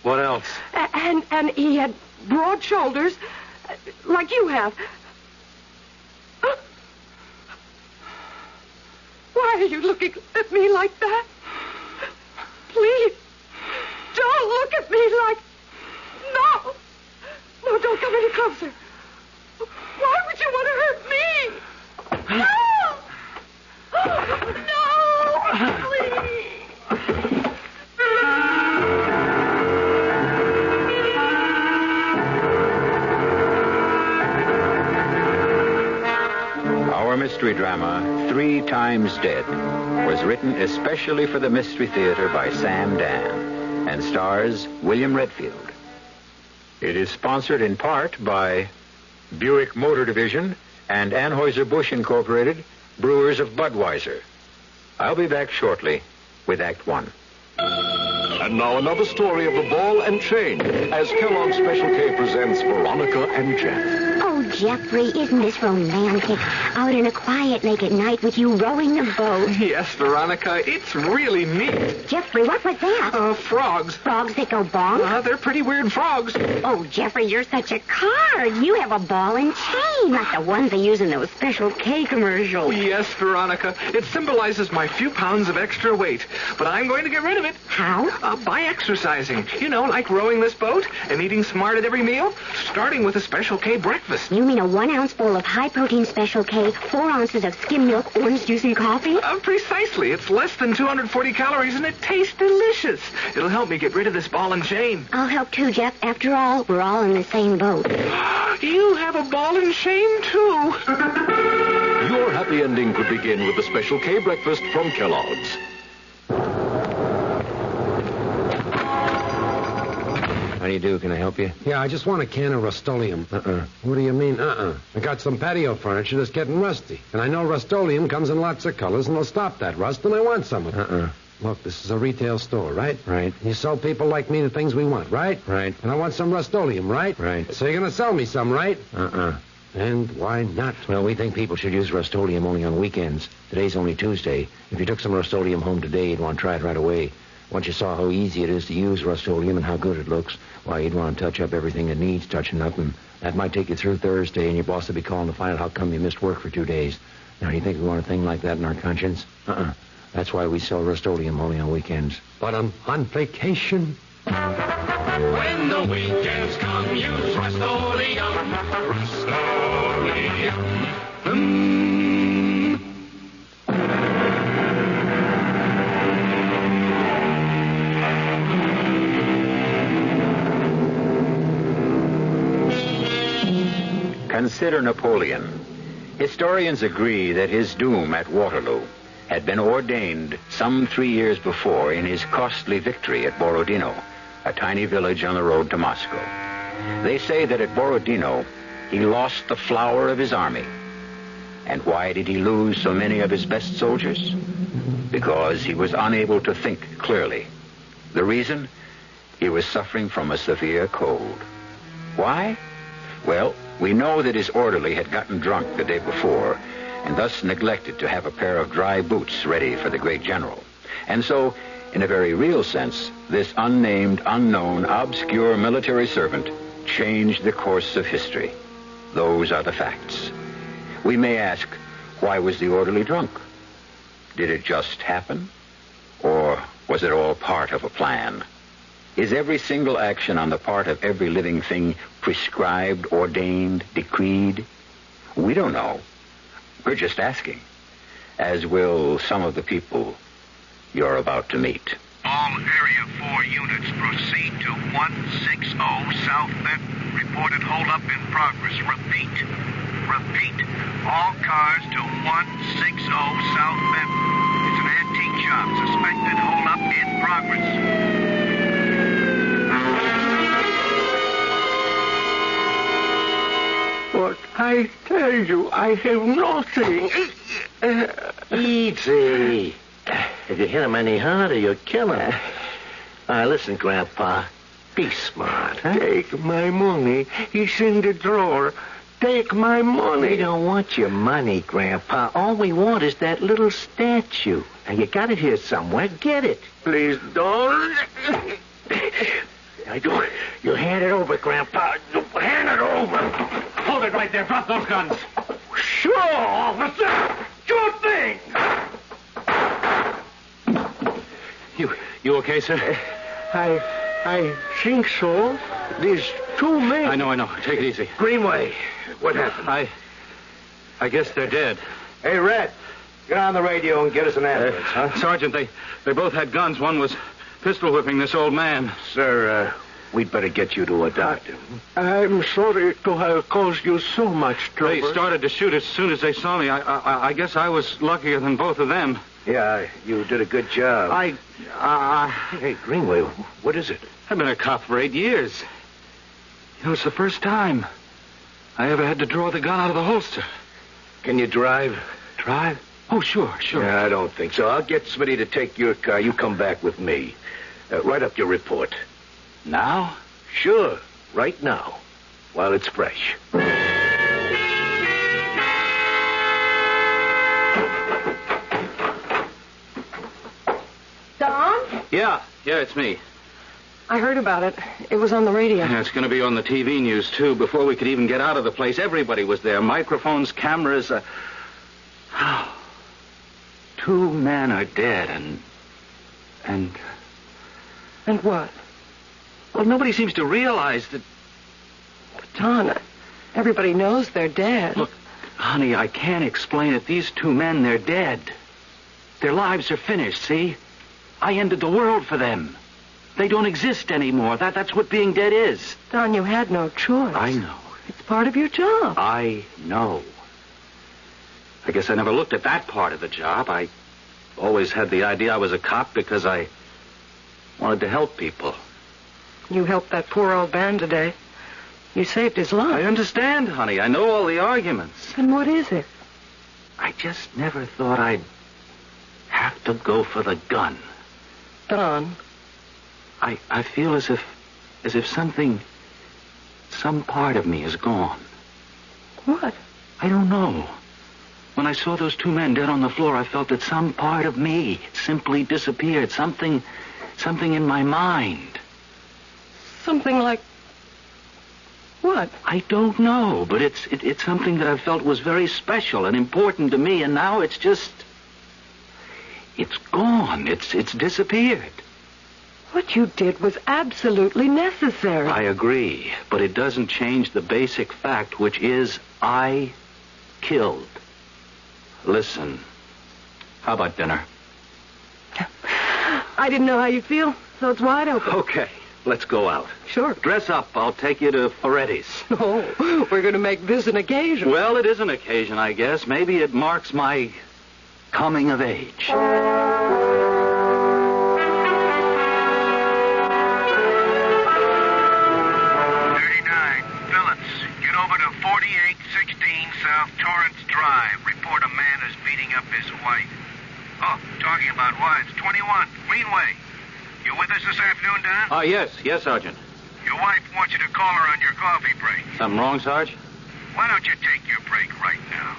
What else? And he had broad shoulders, like you have. Why are you looking at me like that? Please, don't look at me like... No! No, don't come any closer. Why would you want to hurt me? No! No! mystery drama 3 Times Dead was written especially for the Mystery Theater by Sam Dan and stars William Redfield. It is sponsored in part by Buick Motor Division and Anheuser-Busch Incorporated, brewers of Budweiser. I'll be back shortly with Act 1. And now another story of the ball and chain as Kellogg's Special K presents Veronica and Jeff. Oh, Jeffrey, isn't this romantic? Out in a quiet lake at night with you rowing the boat. Yes, Veronica, it's really neat. Jeffrey, what was that? Frogs. Frogs that go bonk? They're pretty weird frogs. Oh, Jeffrey, you're such a card. You have a ball and chain, like the ones they use in those Special K commercials. Yes, Veronica. It symbolizes my few pounds of extra weight. But I'm going to get rid of it. How? By exercising. You know, like rowing this boat and eating smart at every meal, starting with a Special K breakfast. You mean a 1-ounce bowl of high-protein Special K, 4 ounces of skim milk, orange juice, and coffee? Precisely. It's less than 240 calories, and it tastes delicious. It'll help me get rid of this ball and chain. I'll help too, Jeff. After all, we're all in the same boat. You have a ball and chain, too. Your happy ending could begin with the Special K breakfast from Kellogg's. How do you do? Can I help you? Yeah, I just want a can of Rust-Oleum. What do you mean, I got some patio furniture that's getting rusty. And I know Rust-Oleum comes in lots of colors and will stop that rust, and I want some of it. Look, this is a retail store, right? Right. You sell people like me the things we want, right? Right. And I want some Rust-Oleum, right? Right. So you're going to sell me some, right? And why not? Well, we think people should use Rust-Oleum only on weekends. Today's only Tuesday. If you took some Rust-Oleum home today, you'd want to try it right away. Once you saw how easy it is to use Rust-Oleum and how good it looks, why, you'd want to touch up everything that needs touching up, and that might take you through Thursday, and your boss will be calling to find out how come you missed work for 2 days. Now, do you think we want a thing like that in our conscience? That's why we sell Rust-Oleum only on weekends. But I'm on vacation. When the weekends come, use Rust-Oleum. Rust-Oleum. Consider Napoleon. Historians agree that his doom at Waterloo had been ordained some 3 years before in his costly victory at Borodino, a tiny village on the road to Moscow. They say that at Borodino, he lost the flower of his army. And why did he lose so many of his best soldiers? Because he was unable to think clearly. The reason? He was suffering from a severe cold. Why? Well, we know that his orderly had gotten drunk the day before and thus neglected to have a pair of dry boots ready for the great general. And so, in a very real sense, this unnamed, unknown, obscure military servant changed the course of history. Those are the facts. We may ask, why was the orderly drunk? Did it just happen? Or was it all part of a plan? Is every single action on the part of every living thing prescribed, ordained, decreed? We don't know. We're just asking, as will some of the people you're about to meet. All Area 4 units proceed to 160 South Benton. Reported holdup in progress. Repeat. All cars to 160 South Benton. It's an antique shop. Suspected holdup in progress. But I tell you, I have nothing. Easy. If you hit him any harder, you'll kill him. Listen, Grandpa. Be smart, huh? Take my money. It's in the drawer. Take my money. We don't want your money, Grandpa. All we want is that little statue. Now, you got it here somewhere. Get it. Please don't. You hand it over, Grandpa. Hand it over. Hold it right there. Drop those guns. Sure, officer. Sure thing. You okay, sir? I think so. There's 2 men. I know. Take it easy. Greenway, what happened? I guess they're dead. Hey, Red, get on the radio and get us an ambulance, huh? Sergeant, they both had guns. One was pistol whipping this old man. Sir, We'd better get you to a doctor. I'm sorry to have caused you so much trouble. They started to shoot as soon as they saw me. I guess I was luckier than both of them. Yeah, you did a good job. Hey, Greenway, what is it? I've been a cop for 8 years. You know, it's the first time I ever had to draw the gun out of the holster. Can you drive? Drive? Oh, sure. Yeah, I don't think so. I'll get somebody to take your car. You come back with me. Write up your report. Now? Sure, right now, while it's fresh. Don? Yeah, it's me. I heard about it. It was on the radio. Yeah, it's going to be on the TV news, too. Before we could even get out of the place, everybody was there. Microphones, cameras. 2 men are dead, and what? Well, nobody seems to realize that... Don, everybody knows they're dead. Look, honey, I can't explain it. These 2 men, they're dead. Their lives are finished, see? I ended the world for them. They don't exist anymore. That's what being dead is. Don, you had no choice. I know. It's part of your job. I know. I guess I never looked at that part of the job. I always had the idea I was a cop because I wanted to help people. You helped that poor old man today. You saved his life. I understand, honey. I know all the arguments. And what is it? I just never thought I'd have to go for the gun. Don. I feel as if some part of me is gone. What? I don't know. When I saw those 2 men dead on the floor, I felt that some part of me simply disappeared. Something in my mind. Something like what? I don't know, but it's something that I felt was very special and important to me, and now it's gone. It's disappeared. What you did was absolutely necessary. I agree, but it doesn't change the basic fact, which is I killed. Listen, how about dinner? I didn't know how you feel, so it's wide open. Okay, let's go out. Sure. Dress up. I'll take you to Ferretti's. Oh, we're going to make this an occasion. Well, it is an occasion, I guess. Maybe it marks my coming of age. 4816 South Torrance Drive. Report a man is beating up his wife. Oh, talking about wives. 21, Greenway. You with us this afternoon, Don? Yes, Sergeant. Your wife wants you to call her on your coffee break. Something wrong, Sarge? Why don't you take your break right now?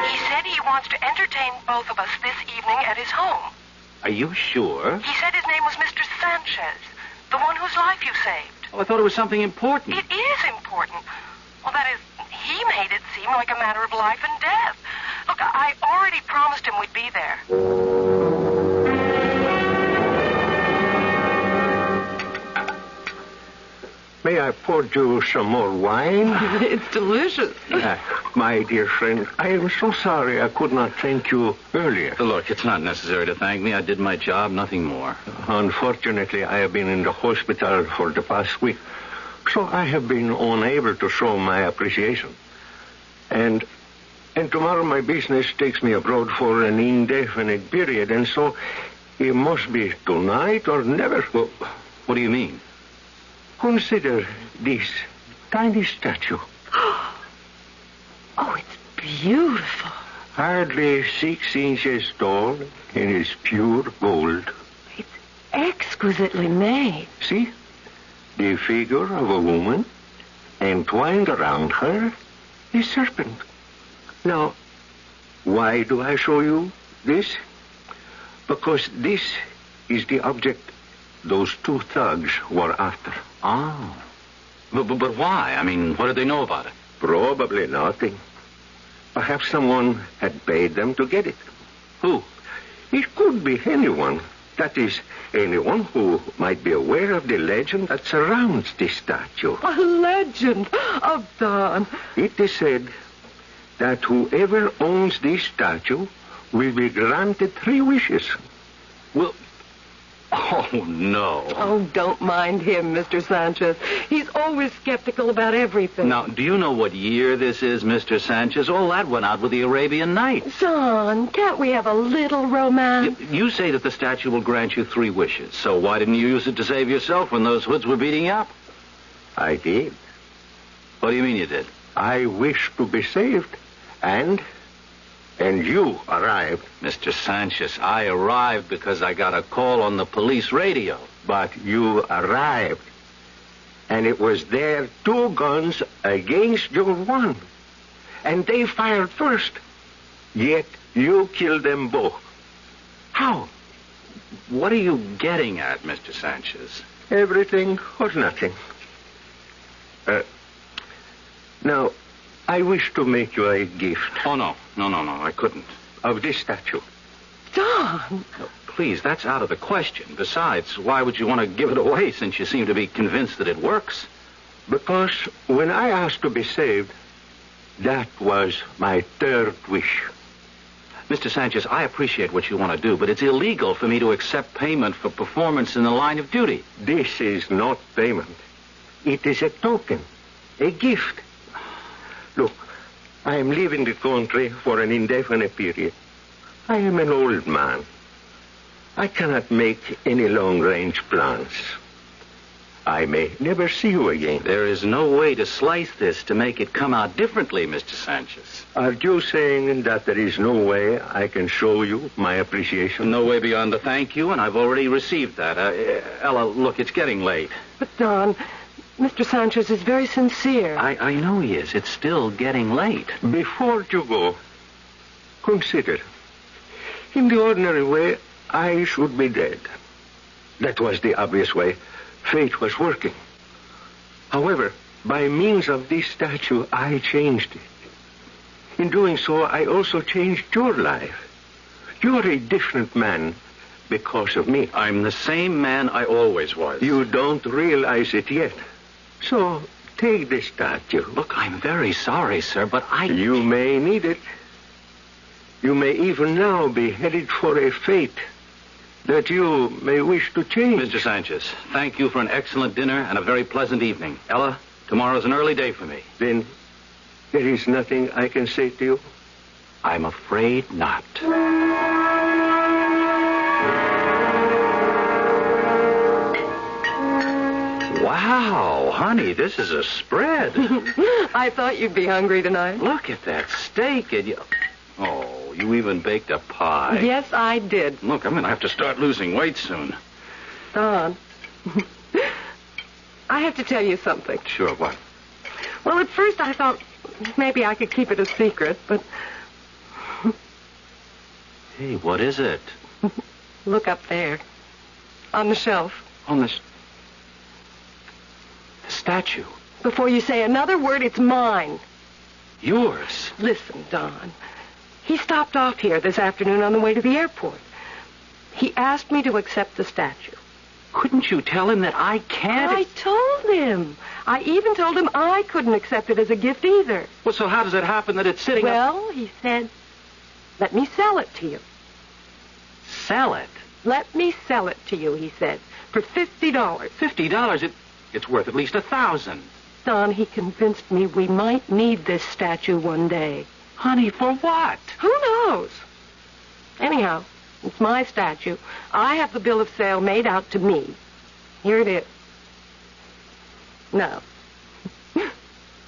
He said he wants to entertain both of us this evening at his home. Are you sure? He said his name was Mr. Sanchez, the one whose life you saved. Oh, I thought it was something important. It is important. Well, that is, he made it seem like a matter of life and death. Look, I already promised him we'd be there. May I pour you some more wine? It's delicious. My dear friend, I am so sorry I could not thank you earlier. Look, it's not necessary to thank me. I did my job, nothing more. Unfortunately, I have been in the hospital for the past week, so I have been unable to show my appreciation. And tomorrow my business takes me abroad for an indefinite period, and so it must be tonight or never. Well, what do you mean? Consider this tiny statue. Oh, it's beautiful. Hardly 6 inches tall, and is pure gold. It's exquisitely made. See? The figure of a woman, and twined around her, a serpent. Now, why do I show you this? Because this is the object those 2 thugs were after. Oh. But why? I mean, what did they know about it? Probably nothing. Perhaps someone had paid them to get it. Who? It could be anyone. That is, anyone who might be aware of the legend that surrounds this statue. A legend of Don. It is said that whoever owns this statue will be granted 3 wishes. Well, oh, no. Oh, don't mind him, Mr. Sanchez. He's always skeptical about everything. Now, do you know what year this is, Mr. Sanchez? All that went out with the Arabian Nights. Son, can't we have a little romance? You say that the statue will grant you 3 wishes, so why didn't you use it to save yourself when those hoods were beating you up? I did. What do you mean you did? I wished to be saved, and you arrived. Mr. Sanchez, I arrived because I got a call on the police radio. But you arrived, and it was their 2 guns against your 1. And they fired first. Yet you killed them both. How? What are you getting at, Mr. Sanchez? Everything or nothing. Now, I wish to make you a gift. Oh, no, I couldn't. Of this statue. Don! No, please, that's out of the question. Besides, why would you want to give it away since you seem to be convinced that it works? Because when I asked to be saved, that was my 3rd wish. Mr. Sanchez, I appreciate what you want to do, but it's illegal for me to accept payment for performance in the line of duty. This is not payment. It is a token, a gift. Look, I am leaving the country for an indefinite period. I am an old man. I cannot make any long-range plans. I may never see you again. There is no way to slice this to make it come out differently, Mr. Sanchez. Are you saying that there is no way I can show you my appreciation? No way beyond the thank you, and I've already received that. Ella, look, it's getting late. But, Don, Mr. Sanchez is very sincere. I know he is. It's still getting late. Before you go, consider. In the ordinary way, I should be dead. That was the obvious way. Fate was working. However, by means of this statue, I changed it. In doing so, I also changed your life. You're a different man because of me. I'm the same man I always was. You don't realize it yet. So, take this statue. Look, I'm very sorry, sir, but You may need it. You may even now be headed for a fate that you may wish to change. Mr. Sanchez, thank you for an excellent dinner and a very pleasant evening. Ella, tomorrow's an early day for me. Then there is nothing I can say to you? I'm afraid not. Wow, honey, this is a spread. I thought you'd be hungry tonight. Look at that steak. And you even baked a pie. Yes, I did. Look, I'm going to have to start losing weight soon. Don, I have to tell you something. Sure, what? Well, at first I thought maybe I could keep it a secret, but... Hey, what is it? Look up there. On the shelf. On the statue. Before you say another word, it's mine. Yours? Listen, Don. He stopped off here this afternoon on the way to the airport. He asked me to accept the statue. Couldn't you tell him that I can't? I told him. I even told him I couldn't accept it as a gift either. Well, so how does it happen that it's sitting Well, he said, let me sell it to you. Sell it? Let me sell it to you, he said, for $50. $50? It's worth at least $1,000. Don, he convinced me we might need this statue one day. Honey, for what? Who knows? Anyhow, it's my statue. I have the bill of sale made out to me. Here it is. Now,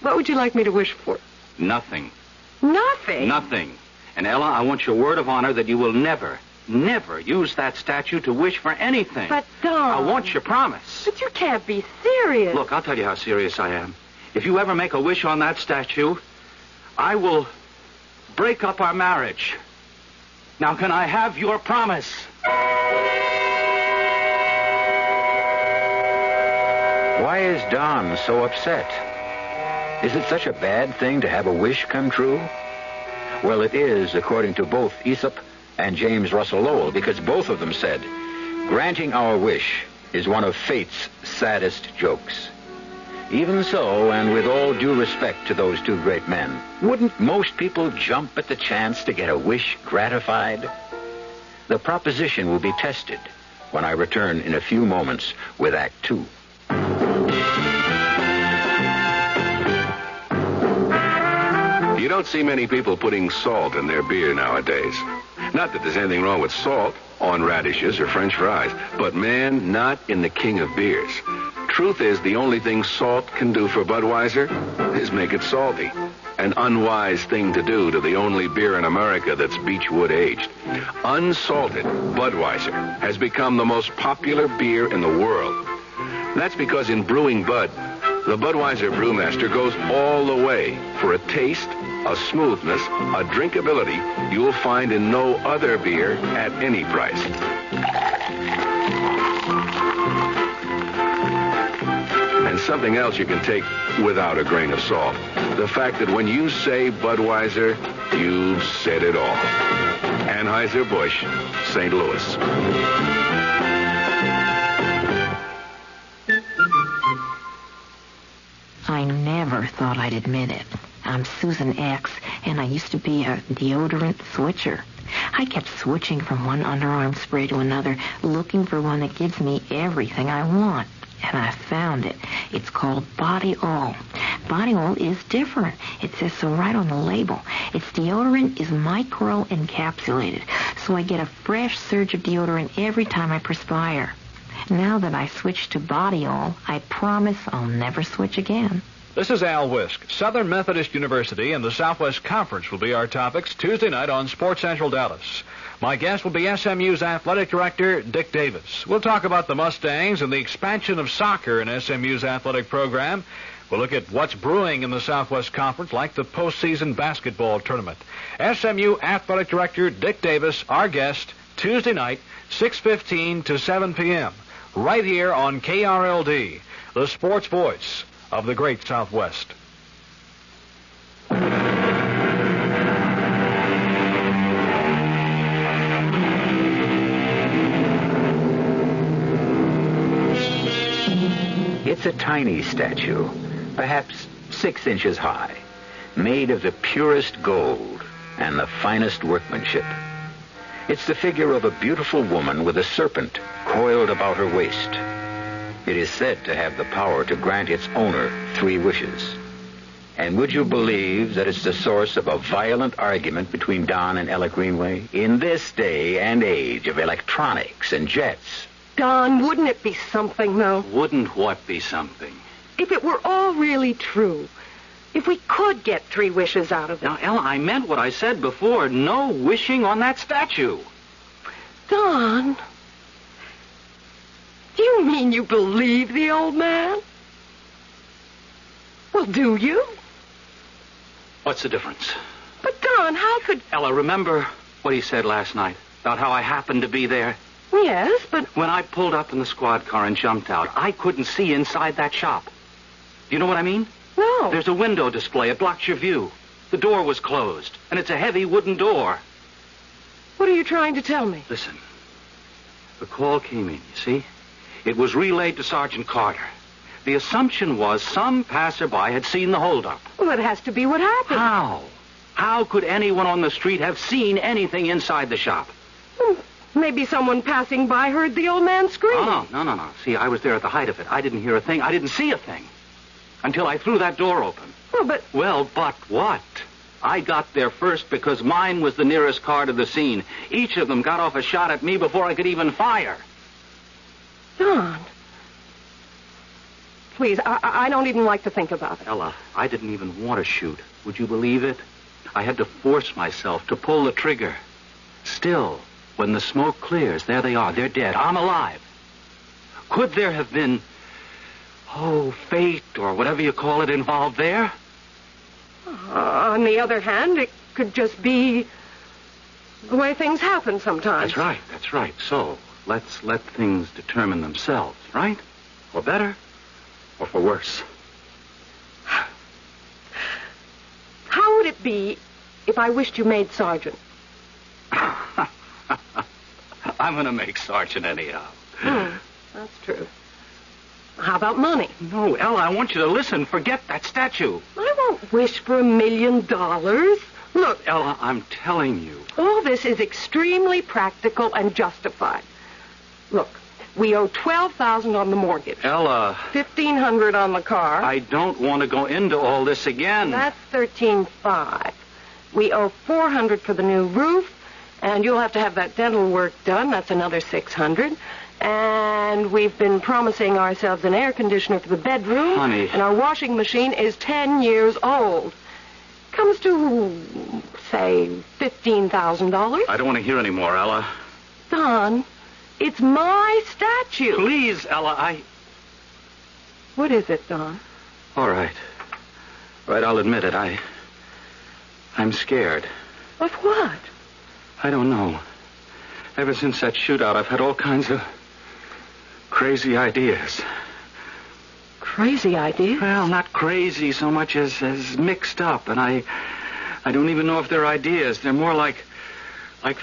what would you like me to wish for? Nothing. Nothing? Nothing. And Ella, I want your word of honor that you will never use that statue to wish for anything. But, Don... I want your promise. But you can't be serious. Look, I'll tell you how serious I am. If you ever make a wish on that statue, I will break up our marriage. Now, can I have your promise? Why is Don so upset? Is it such a bad thing to have a wish come true? Well, it is, according to both Aesop and James Russell Lowell, because both of them said, granting our wish is one of fate's saddest jokes. Even so, and with all due respect to those two great men, wouldn't most people jump at the chance to get a wish gratified? The proposition will be tested when I return in a few moments with Act Two. You don't see many people putting salt in their beer nowadays. Not that there's anything wrong with salt on radishes or French fries, but man, not in the king of beers. Truth is, the only thing salt can do for Budweiser is make it salty. An unwise thing to do to the only beer in America that's Beechwood aged. Unsalted Budweiser has become the most popular beer in the world. That's because in brewing Bud, the Budweiser brewmaster goes all the way for a taste, a smoothness, a drinkability you'll find in no other beer at any price. And something else you can take without a grain of salt. The fact that when you say Budweiser, you've said it all. Anheuser-Busch, St. Louis. I never thought I'd admit it. I'm Susan X, and I used to be a deodorant switcher. I kept switching from one underarm spray to another, looking for one that gives me everything I want. And I found it. It's called Body Oil. Body Oil is different. It says so right on the label. Its deodorant is micro-encapsulated, so I get a fresh surge of deodorant every time I perspire. Now that I switched to Body Oil, I promise I'll never switch again. This is Al Wisk. Southern Methodist University and the Southwest Conference will be our topics Tuesday night on Sports Central Dallas. My guest will be SMU's athletic director, Dick Davis. We'll talk about the Mustangs and the expansion of soccer in SMU's athletic program. We'll look at what's brewing in the Southwest Conference, like the postseason basketball tournament. SMU athletic director Dick Davis, our guest, Tuesday night, 6:15 to 7 p.m., right here on KRLD, the sports voice of the great Southwest. It's a tiny statue, perhaps 6 inches high, made of the purest gold and the finest workmanship. It's the figure of a beautiful woman with a serpent coiled about her waist. It is said to have the power to grant its owner 3 wishes. And would you believe that it's the source of a violent argument between Don and Ella Greenway? In this day and age of electronics and jets. Don, wouldn't it be something, though? Wouldn't what be something? If it were all really true. If we could get 3 wishes out of it. Now, Ella, I meant what I said before. No wishing on that statue. Don, do you mean you believe the old man? Well, do you? What's the difference? But, Don, how could... Ella, remember what he said last night about how I happened to be there? Yes, but... When I pulled up in the squad car and jumped out, I couldn't see inside that shop. Do you know what I mean? No. There's a window display. It blocks your view. The door was closed, and it's a heavy wooden door. What are you trying to tell me? Listen. The call came in, you see? It was relayed to Sergeant Carter. The assumption was some passerby had seen the holdup. Well, that has to be what happened. How? How could anyone on the street have seen anything inside the shop? Maybe someone passing by heard the old man scream. No. See, I was there at the height of it. I didn't hear a thing. I didn't see a thing. Until I threw that door open. Well, but what? I got there first because mine was the nearest car to the scene. Each of them got off a shot at me before I could even fire. Don. Please, I don't even like to think about it. Ella, I didn't even want to shoot. Would you believe it? I had to force myself to pull the trigger. Still, when the smoke clears, there they are. They're dead. I'm alive. Could there have been, fate or whatever you call it involved there? On the other hand, it could just be the way things happen sometimes. That's right. So, let's let things determine themselves, right? For better or for worse. How would it be if I wished you made sergeant? I'm going to make sergeant anyhow. That's true. How about money? No, Ella, I want you to listen. Forget that statue. I won't wish for $1 million. Look, Ella, I'm telling you. All this is extremely practical and justified. Look, we owe $12,000 on the mortgage. Ella. $1,500 on the car. I don't want to go into all this again. That's $13,500. We owe $400 for the new roof, and you'll have to have that dental work done. That's another $600. And we've been promising ourselves an air conditioner for the bedroom. Honey. And our washing machine is 10 years old. Comes to, say, $15,000. I don't want to hear any more, Ella. Don, it's my statue. Please, Ella, What is it, Don? All right. Right, I'll admit it. I'm scared. Of what? I don't know. Ever since that shootout, I've had all kinds of crazy ideas. Crazy ideas? Well, not crazy so much as mixed up, and I don't even know if they're ideas. They're more like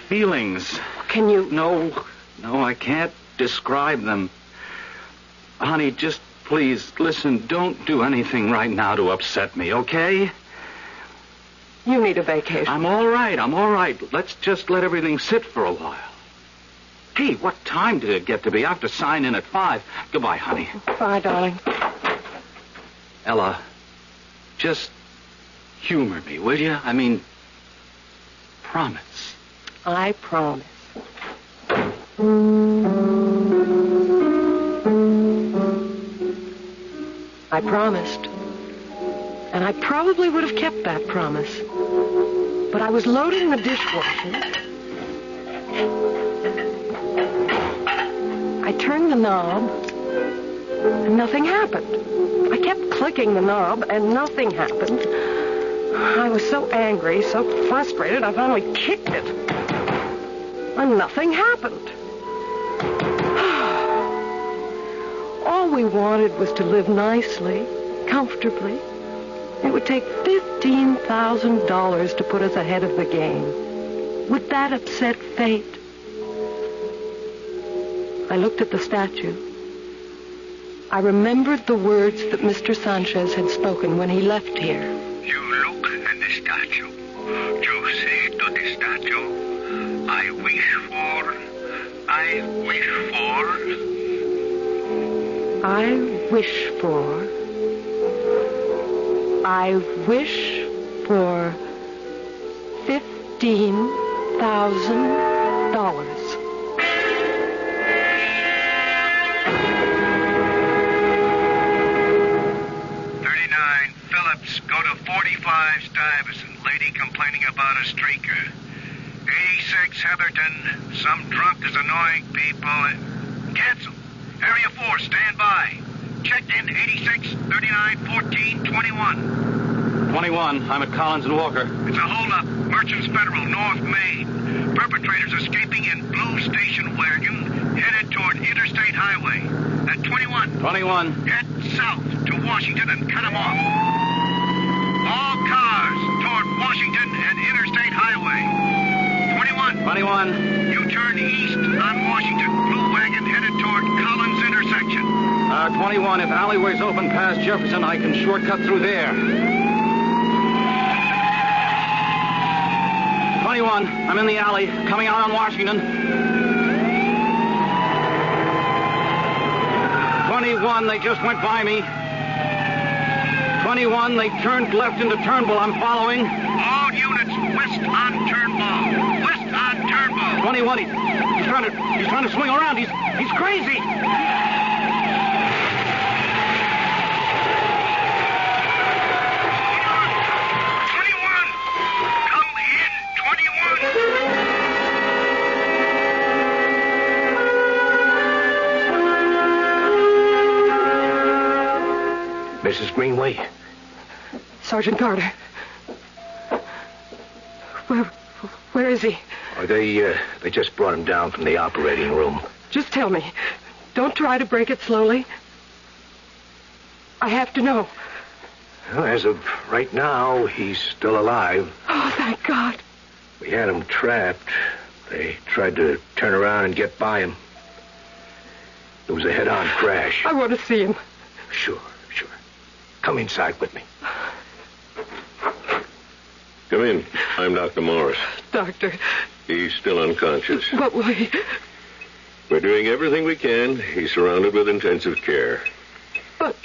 feelings. Can you? No, I can't describe them. Honey, just please, listen, don't do anything right now to upset me, okay? You need a vacation. I'm all right. Let's just let everything sit for a while. Hey, what time did it get to be? I have to sign in at 5. Goodbye, honey. Bye, darling. Ella, just humor me, will you? I mean, promise. I promise. I promised. And I probably would have kept that promise. But I was loading the dishwasher. I turned the knob, and nothing happened. I kept clicking the knob, and nothing happened. I was so angry, so frustrated, I finally kicked it. And nothing happened. All we wanted was to live nicely, comfortably. It would take $15,000 to put us ahead of the game. Would that upset fate? I looked at the statue. I remembered the words that Mr. Sanchez had spoken when he left here. You look at the statue. You say to the statue, I wish for... I wish for $15,000. Phillips, go to 45 Stuyvesant. Lady complaining about a streaker. 86 Heatherton. Some drunk is annoying people. Cancel. Area 4, stand by. Checked in 86, 39, 14, 21. 21. I'm at Collins and Walker. It's a holdup. Merchants Federal, North Main. Perpetrators escaping in blue station wagon headed toward Interstate Highway. At 21. 21. Head south to Washington and cut them off. All cars toward Washington and Interstate Highway. 21. 21. You turn east on Washington. Blue wagon headed toward Collins intersection. 21. If alleyway's open past Jefferson, I can shortcut through there. 21. I'm in the alley, coming out on Washington. 21. They just went by me. 21. They turned left into Turnbull. I'm following. All units west on Turnbull. West on Turnbull. 21. He's trying to swing around. He's crazy. 21. Mrs. Greenway? Sergeant Carter. Where is he? Oh, they just brought him down from the operating room. Just tell me. Don't try to break it slowly. I have to know. Well, as of right now, he's still alive. Oh, thank God. We had him trapped. They tried to turn around and get by him. It was a head-on crash. I want to see him. Sure. Come inside with me. Come in. I'm Dr. Morris. Doctor. He's still unconscious. But why? We're doing everything we can. He's surrounded with intensive care. But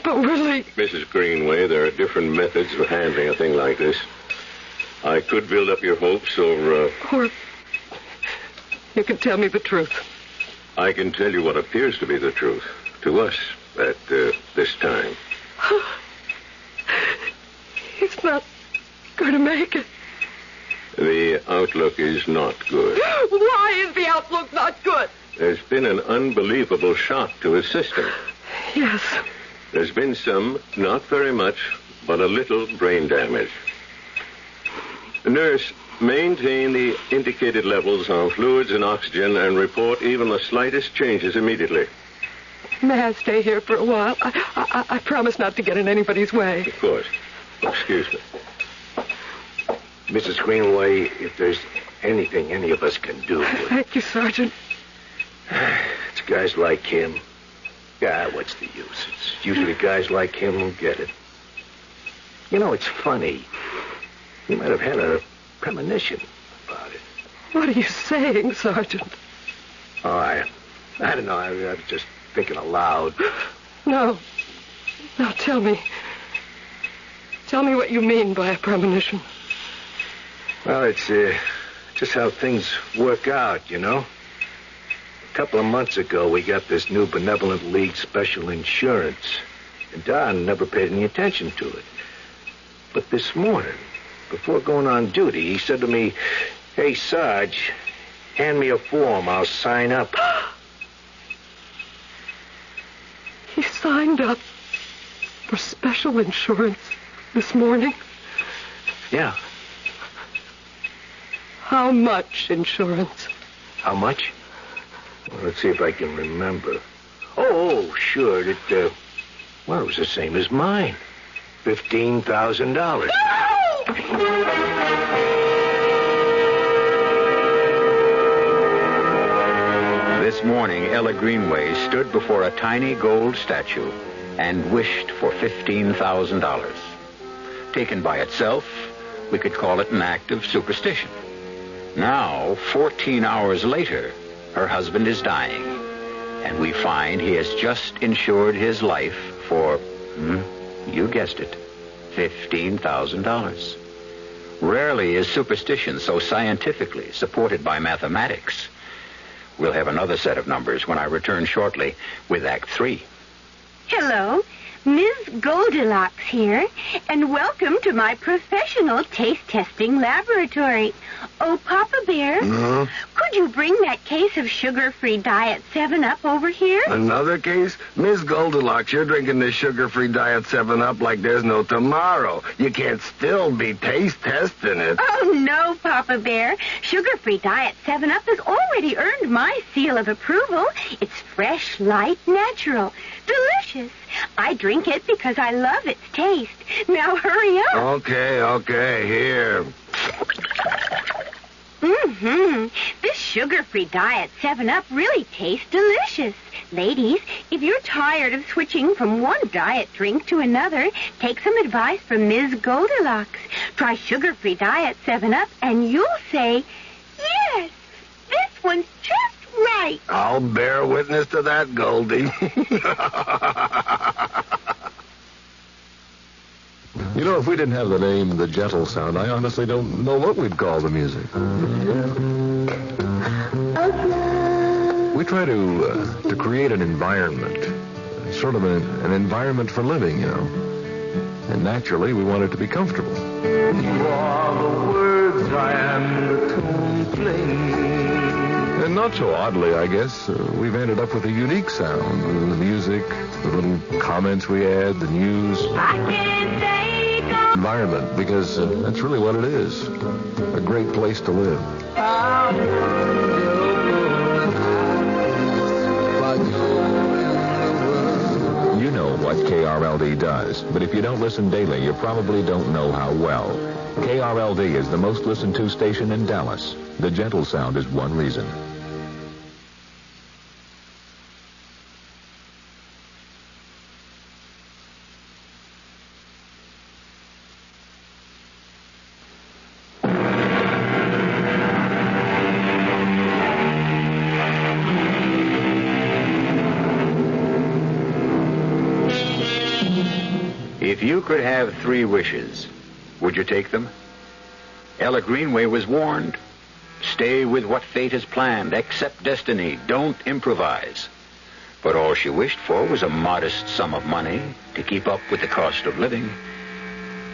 really... Mrs. Greenway, there are different methods of handling a thing like this. I could build up your hopes, or you can tell me the truth. I can tell you what appears to be the truth. To us, at this time. He's not going to make it. The outlook is not good. Why is the outlook not good? There's been an unbelievable shock to his system. Yes. There's been some, not very much, but a little brain damage. Nurse, maintain the indicated levels of fluids and oxygen and report even the slightest changes immediately. May I stay here for a while? I promise not to get in anybody's way. Of course. Excuse me. Mrs. Greenway, if there's anything any of us can do... Thank you, Sergeant. It's guys like him. Yeah, what's the use? It's usually guys like him who get it. You know, it's funny. He might have had a premonition about it. What are you saying, Sergeant? Oh, I don't know. I was just thinking aloud. No, tell me. Tell me what you mean by a premonition. Well, it's just how things work out, you know. A couple of months ago, we got this new Benevolent League special insurance, and Don never paid any attention to it. But this morning, before going on duty, he said to me, "Hey, Sarge, hand me a form. I'll sign up." He signed up for special insurance this morning? Yeah. How much insurance? How much? Well, let's see if I can remember. Oh, sure. It was the same as mine. $15,000. This morning, Ella Greenway stood before a tiny gold statue and wished for $15,000. Taken by itself, we could call it an act of superstition. Now, 14 hours later, her husband is dying, and we find he has just insured his life for, you guessed it, $15,000. Rarely is superstition so scientifically supported by mathematics. We'll have another set of numbers when I return shortly with Act 3. Hello, Ms. Goldilocks here, and welcome to my professional taste testing laboratory. Oh, Papa Bear, could you bring that case of sugar-free Diet 7-Up over here? Another case? Miss Goldilocks, you're drinking this sugar-free Diet 7-Up like there's no tomorrow. You can't still be taste testing it. Oh, no, Papa Bear. Sugar-free Diet 7-Up has already earned my seal of approval. It's fresh, light, natural, delicious. I drink it because I love its taste. Now hurry up. Okay, here. This sugar-free Diet 7-Up really tastes delicious. Ladies, if you're tired of switching from one diet drink to another, take some advice from Ms. Goldilocks. Try sugar-free Diet 7-Up and you'll say, yes, this one's just right. I'll bear witness to that, Goldie. You know, if we didn't have the name The Gentle Sound, I honestly don't know what we'd call the music. We try to create an environment, sort of an environment for living, you know. And naturally, we want it to be comfortable. You are the words I am the tune playing. And not so oddly, I guess, we've ended up with a unique sound. The music, the little comments we add, the news. I can't take environment, because that's really what it is. A great place to live. You know what KRLD does, but if you don't listen daily, you probably don't know how well. KRLD is the most listened to station in Dallas. The Gentle Sound is one reason. If you could have 3 wishes, would you take them? Ella Greenway was warned. Stay with what fate has planned. Accept destiny. Don't improvise. But all she wished for was a modest sum of money to keep up with the cost of living.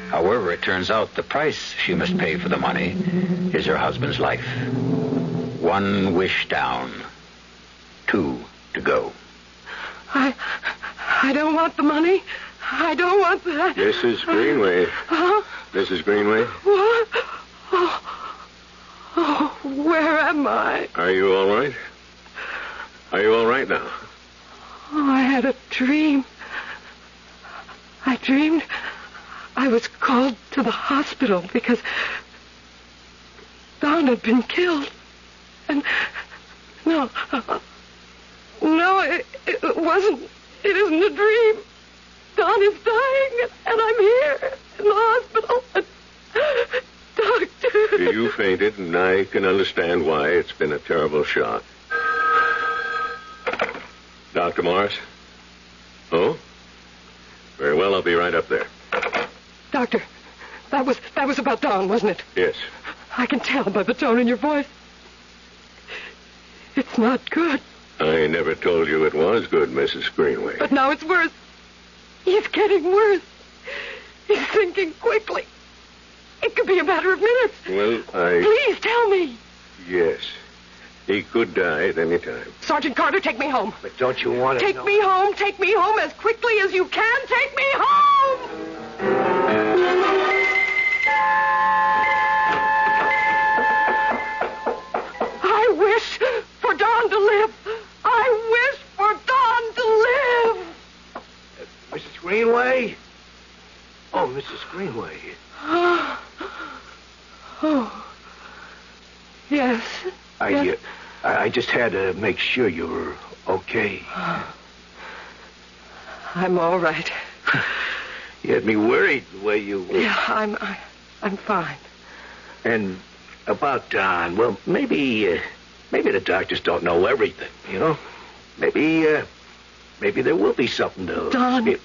However, it turns out the price she must pay for the money is her husband's life. 1 wish down. 2 to go. I don't want the money. I don't want that. Mrs. Greenway. Huh? Mrs. Greenway? What? Oh, where am I? Are you all right? Are you all right now? Oh, I had a dream. I dreamed I was called to the hospital because Don had been killed. And no, it wasn't. It isn't a dream. Don is dying, and I'm here in the hospital. Doctor. You fainted, and I can understand why. It's been a terrible shock. Dr. Morris? Oh? Very well, I'll be right up there. Doctor, that was about Don, wasn't it? Yes. I can tell by the tone in your voice. It's not good. I never told you it was good, Mrs. Greenway. But now it's worse. He's getting worse. He's sinking quickly. It could be a matter of minutes. Well, Please tell me. Yes. He could die at any time. Sergeant Carter, take me home. But don't you want to Take me home. Take me home as quickly as you can. Take me home. I wish for Don to live. I wish for Don to live. Mrs. Greenway? Oh, Mrs. Greenway. Oh. Yes. Yes. I just had to make sure you were okay. I'm all right. You had me worried the way you were. Yeah, I'm fine. And about Don, well, maybe the doctors don't know everything, you know? Maybe there will be something to...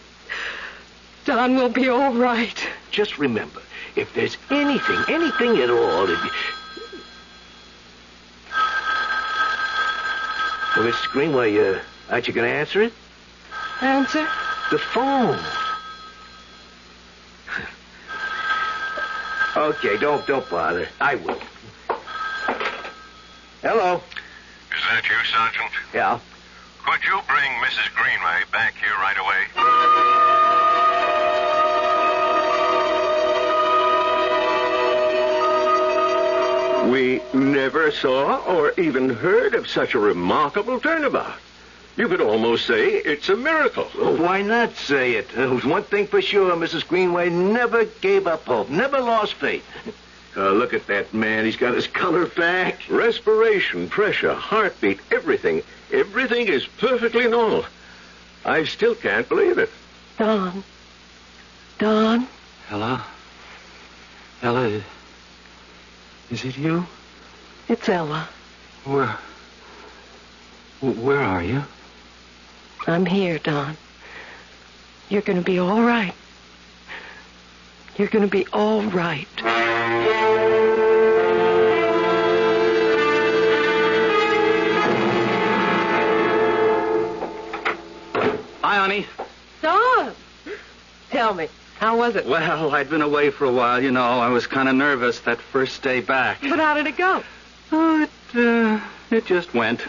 Don will be all right. Just remember, if there's anything at all... Well, Mrs. Greenway, aren't you going to answer it? Answer? The phone. Okay, don't bother. I will. Hello. Is that you, Sergeant? Yeah. Could you bring Mrs. Greenway back here right away? We never saw or even heard of such a remarkable turnabout. You could almost say it's a miracle. Well, why not say it? There was one thing for sure. Mrs. Greenway never gave up hope, never lost faith. Look at that man. He's got his color back. Respiration, pressure, heartbeat, everything. Everything is perfectly normal. I still can't believe it. Don. Ella? Ella, is it you? It's Ella. Where are you? I'm here, Don. You're going to be all right. You're going to be all right. Hi, honey. Don! Tell me, how was it? Well, I'd been away for a while, you know. I was kind of nervous that first day back. But how did it go? Oh, it just went.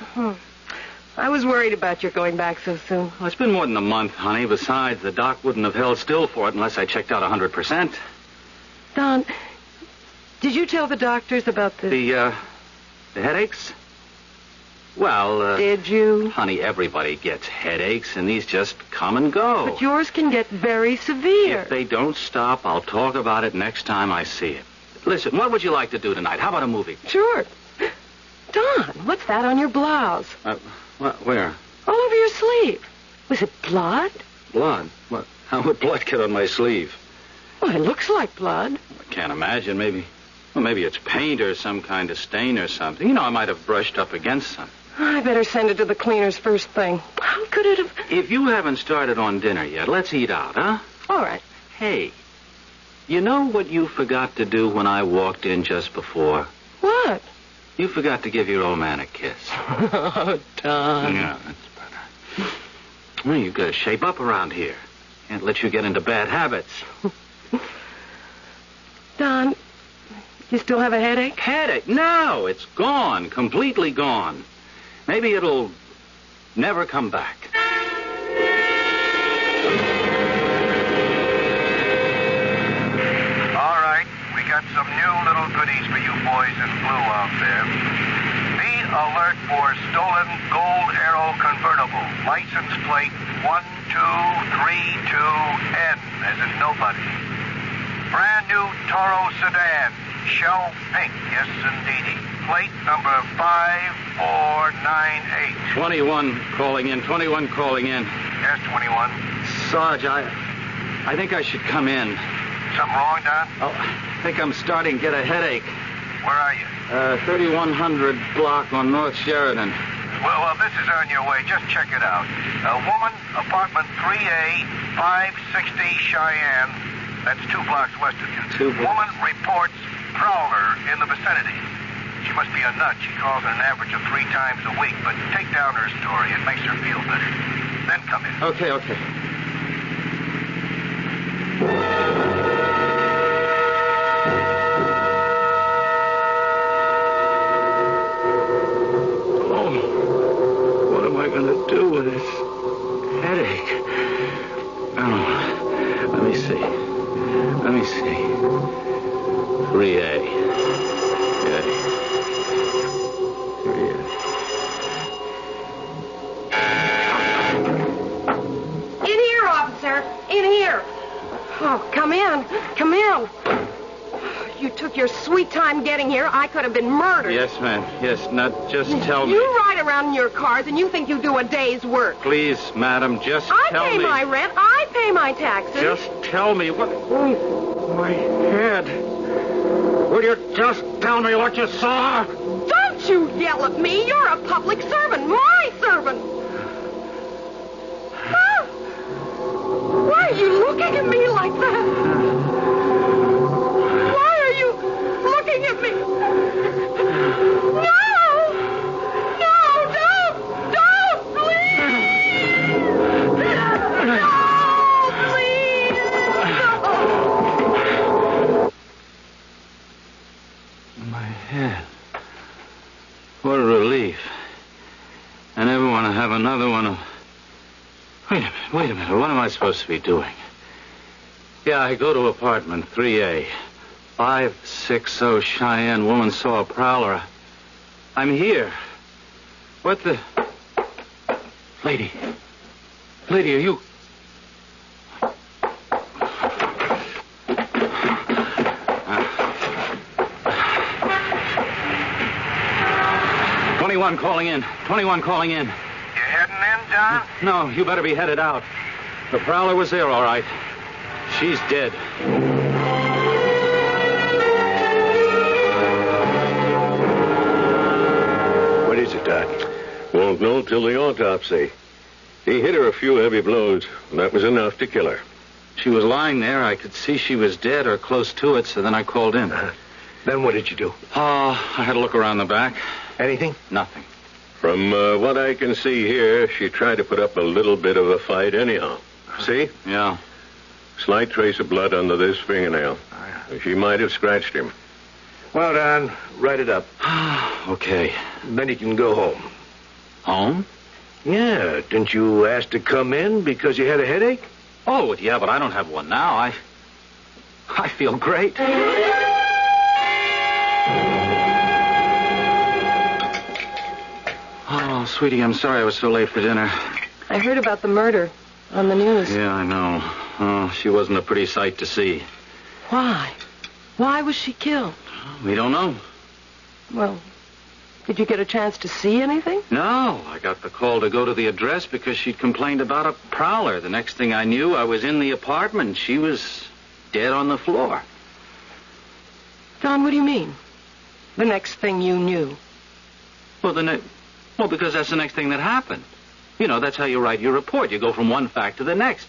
I was worried about your going back so soon. Well, it's been more than a month, honey. Besides, the doc wouldn't have held still for it unless I checked out 100%. Don, did you tell the doctors about The headaches? Well, Did you? Honey, everybody gets headaches, and these just come and go. But yours can get very severe. If they don't stop, I'll talk about it next time I see it. Listen, what would you like to do tonight? How about a movie? Sure. Don, what's that on your blouse? Where? All over your sleeve. Was it blood? Blood? What? How would blood get on my sleeve? Well, it looks like blood. I can't imagine. Maybe it's paint or some kind of stain or something. You know, I might have brushed up against something. I better send it to the cleaners first thing. How could it have... If you haven't started on dinner yet, let's eat out, huh? All right. Hey, you know what you forgot to do when I walked in just before? What? You forgot to give your old man a kiss. Oh, Don. Yeah, that's better. Well, you've got to shape up around here. Can't let you get into bad habits. Don, you still have a headache? Headache? No, it's gone. Completely gone. Maybe it'll never come back. All right, we got some new little goodies for you boys in blue out there. Be alert for stolen Gold Arrow convertible. License plate 1232N, as in nobody. Brand new Toro sedan, shell pink, yes indeedy. Plate number 5498. 21 calling in. 21 calling in. Yes, 21. Sarge, I think I should come in. Something wrong, Don? Oh, I think I'm starting to get a headache. Where are you? 3100 block on North Sheridan. Well, this is on your way. Just check it out. A woman, apartment 3A, 560 Cheyenne. That's 2 blocks west of you. Woman reports prowler in the vicinity. She must be a nut. She calls an average of 3 times a week, but take down her story. It makes her feel better. Then come in. Okay. Oh, what am I going to do with this headache? Oh, let me see. 3A. Yeah. 3A. In here, officer. In here. Oh, come in. You took your sweet time getting here. I could have been murdered. Yes, ma'am. Yes, now just tell me. You ride around in your cars and you think you do a day's work. Please, madam, just tell me. I pay my rent. I pay my taxes. Just tell me what... Oh, my head. Will you just tell me what you saw? Don't you yell at me. You're a public servant. My servant. Huh? Why are you looking at me like that? Why are you looking at me? No! Don't, please! My head. What a relief. I never want to have another one of... Wait a minute. What am I supposed to be doing? Yeah, I go to apartment 3A. 560 Cheyenne. Woman saw a prowler. I'm here. What the... Lady, are you... Twenty-one calling in. You heading in, John? No, you better be headed out. The prowler was there, all right. She's dead. What is it, Doc? Won't know till the autopsy. He hit her a few heavy blows, and that was enough to kill her. She was lying there. I could see she was dead or close to it, so then I called in. Then what did you do? I had a look around the back. Anything? Nothing. From what I can see here, she tried to put up a little bit of a fight anyhow. See? Yeah. Slight trace of blood under this fingernail. She might have scratched him. Well, Don, write it up. Okay. Then you can go home. Home? Yeah. Didn't you ask to come in because you had a headache? Oh, yeah, but I don't have one now. I feel great. Oh, sweetie, I'm sorry I was so late for dinner. I heard about the murder on the news. Yeah, I know. Oh, she wasn't a pretty sight to see. Why? Why was she killed? We don't know. Well, did you get a chance to see anything? No, I got the call to go to the address because she'd complained about a prowler. The next thing I knew, I was in the apartment. She was dead on the floor. Don, what do you mean? The next thing you knew? Well, because that's the next thing that happened. You know, that's how you write your report. You go from one fact to the next.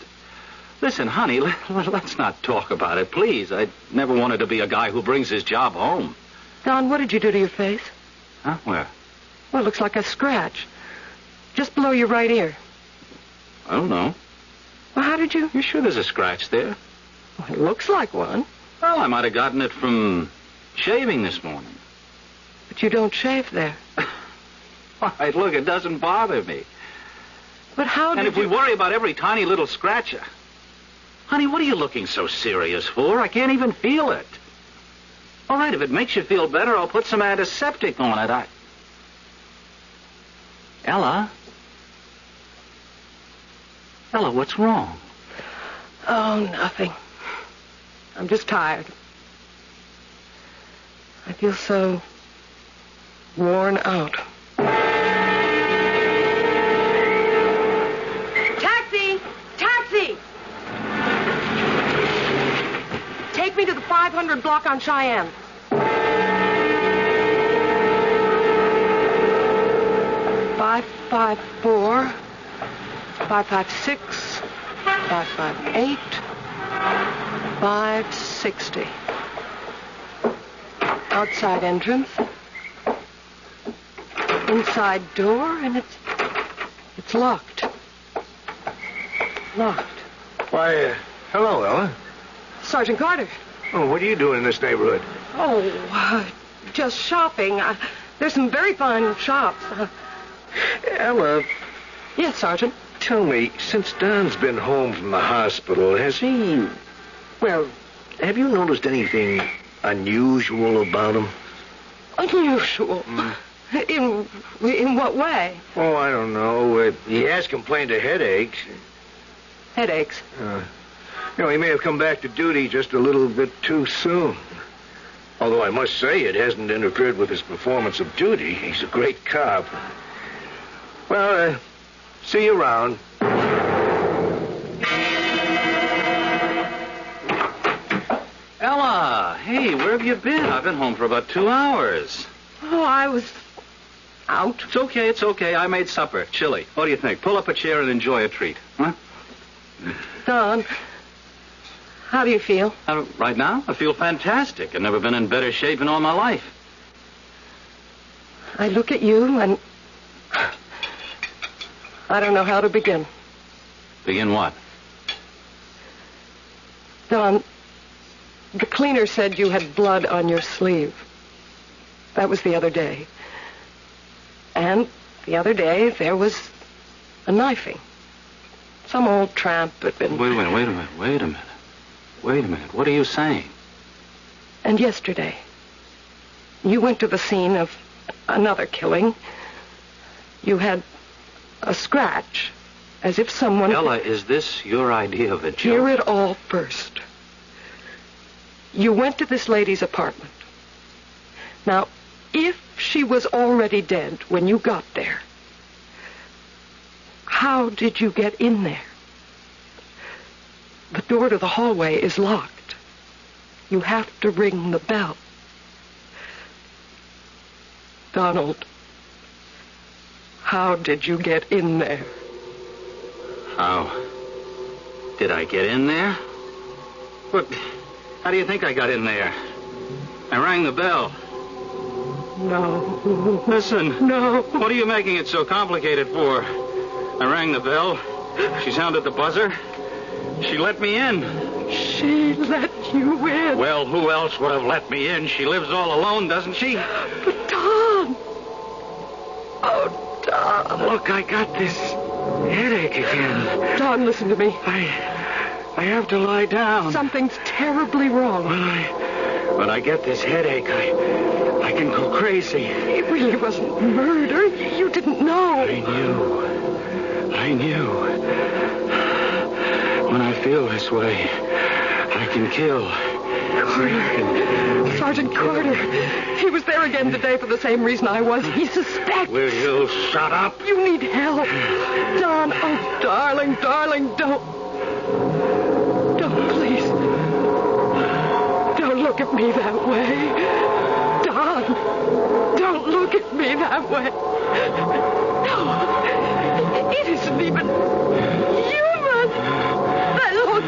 Listen, honey, let's not talk about it, please. I never wanted to be a guy who brings his job home. Don, what did you do to your face? Huh? Where? Well, it looks like a scratch. Just below your right ear. I don't know. Well, how did you... You sure there's a scratch there? Well, it looks like one. Well, I might have gotten it from shaving this morning. But you don't shave there. All right, look, it doesn't bother me. But how did And if we worry about every tiny little scratch... Honey, what are you looking so serious for? I can't even feel it. All right, if it makes you feel better, I'll put some antiseptic on it. Ella? Ella, what's wrong? Oh, nothing. I'm just tired. I feel so worn out. Taxi! Taxi! Take me to the 500 block on Cheyenne. 554, 556, 558, 560. Outside entrance. Inside door, and it's locked. Locked. Why, hello, Ella. Sergeant Carter. Oh, what are you doing in this neighborhood? Oh, just shopping. There's some very fine shops. Ella. Yes, Sergeant. Tell me, since Don's been home from the hospital, has he... Well, have you noticed anything unusual about him? Unusual? In what way? Oh, I don't know. He has complained of headaches. Headaches? He may have come back to duty just a little bit too soon. Although I must say it hasn't interfered with his performance of duty. He's a great cop. Well, see you around. Ella, hey, where have you been? I've been home for about 2 hours. Oh, I was out. It's okay. I made supper. Chili. What do you think? Pull up a chair and enjoy a treat. Huh? Don, how do you feel? Right now, I feel fantastic. I've never been in better shape in all my life. I look at you and I don't know how to begin. Begin what? Don, the cleaner said you had blood on your sleeve. That was the other day. And the other day, there was a knifing. Some old tramp had been... Wait a minute. What are you saying? And yesterday, you went to the scene of another killing. You had a scratch, as if someone... Ella, is this your idea of a joke? Hear it all first. You went to this lady's apartment. Now, if she was already dead when you got there, how did you get in there? The door to the hallway is locked. You have to ring the bell. Donald, how did you get in there? How did I get in there? Look, how do you think I got in there? I rang the bell. No. Listen. No. What are you making it so complicated for? I rang the bell. She sounded the buzzer. She let me in. She let you in? Well, who else would have let me in? She lives all alone, doesn't she? But Don. Oh, Don. Look, I got this headache again. Don, listen to me. I have to lie down. Something's terribly wrong. When I get this headache, I can go crazy. It really wasn't murder. You didn't know. I knew. When I feel this way, I can kill. Carter. Sergeant Carter. He was there again today for the same reason I was. He suspects. Will you shut up? You need help. Don, oh, darling, don't. Don't, please. Don't look at me that way. Don, don't look at me that way. No, it isn't even human. Look.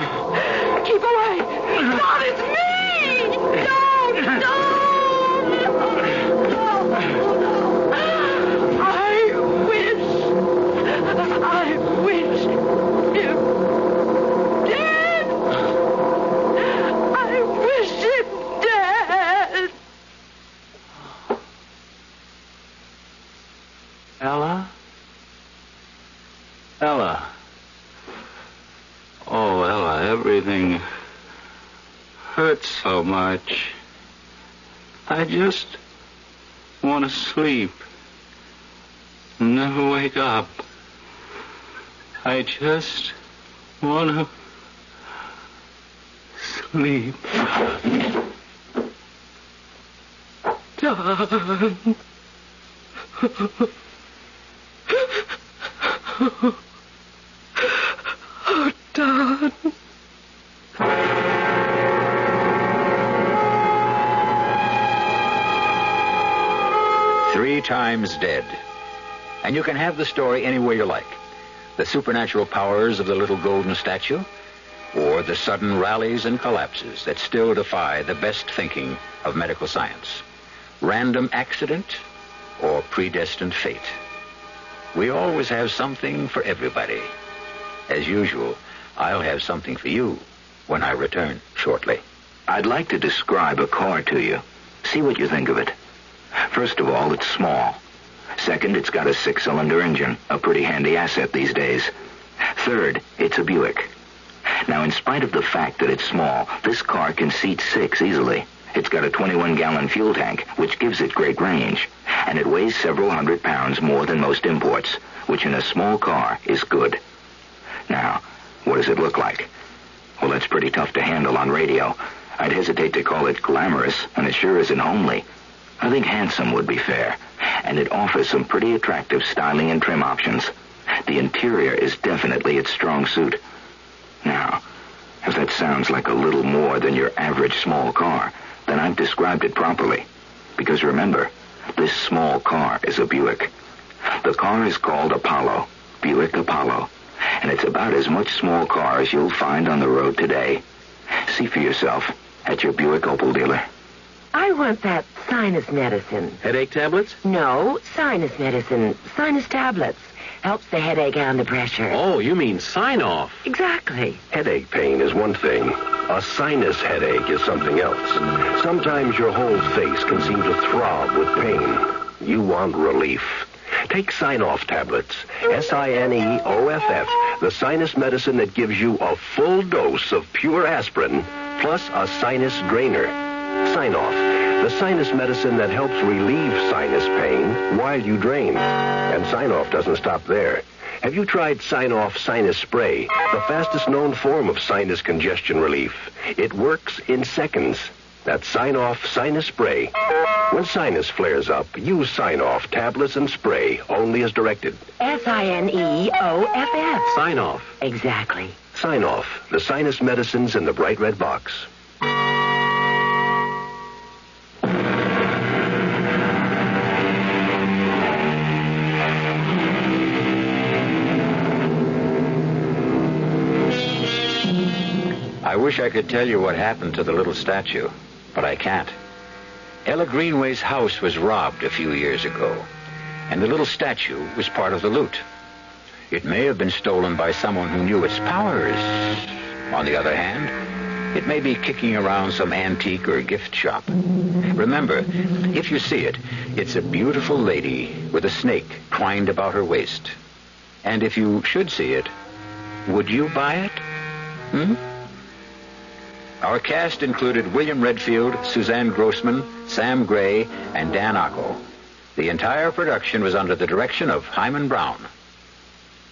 Everything hurts so much. I just want to sleep. Never wake up. I just want to sleep. Don. Oh, Don. 3 times dead. And you can have the story any way you like. The supernatural powers of the little golden statue, or the sudden rallies and collapses that still defy the best thinking of medical science. Random accident or predestined fate. We always have something for everybody. As usual, I'll have something for you when I return shortly. I'd like to describe a car to you. See what you think of it. First of all, it's small. Second, it's got a 6-cylinder engine, a pretty handy asset these days. Third, it's a Buick. Now, in spite of the fact that it's small, this car can seat 6 easily. It's got a 21-gallon fuel tank, which gives it great range. And it weighs several hundred pounds more than most imports, which in a small car is good. Now, what does it look like? Well, that's pretty tough to handle on radio. I'd hesitate to call it glamorous, and it sure isn't homely. I think handsome would be fair, and it offers some pretty attractive styling and trim options. The interior is definitely its strong suit. Now, if that sounds like a little more than your average small car, then I've described it properly. Because remember, this small car is a Buick. The car is called Apollo, Buick Apollo, and it's about as much small car as you'll find on the road today. See for yourself at your Buick Opel dealer. I want that sinus medicine. Headache tablets? No, sinus medicine. Sinus tablets. Helps the headache under pressure. Oh, you mean sign-off. Exactly. Headache pain is one thing. A sinus headache is something else. Sometimes your whole face can seem to throb with pain. You want relief. Take Sign-Off tablets. Sineoff, the sinus medicine that gives you a full dose of pure aspirin, plus a sinus drainer. Sign-Off, the sinus medicine that helps relieve sinus pain while you drain. And Sign-Off doesn't stop there. Have you tried Sign-Off Sinus Spray, the fastest known form of sinus congestion relief? It works in seconds. That's Sign-Off Sinus Spray. When sinus flares up, use Sign-Off tablets and spray only as directed. Sineoff. Sign-Off. Exactly. Sign-Off, the sinus medicines in the bright red box. I wish I could tell you what happened to the little statue, but I can't. Ella Greenway's house was robbed a few years ago, and the little statue was part of the loot. It may have been stolen by someone who knew its powers. On the other hand, it may be kicking around some antique or gift shop. Remember, if you see it, it's a beautiful lady with a snake twined about her waist. And if you should see it, would you buy it? Our cast included William Redfield, Suzanne Grossman, Sam Gray, and Dan Ocko. The entire production was under the direction of Hyman Brown.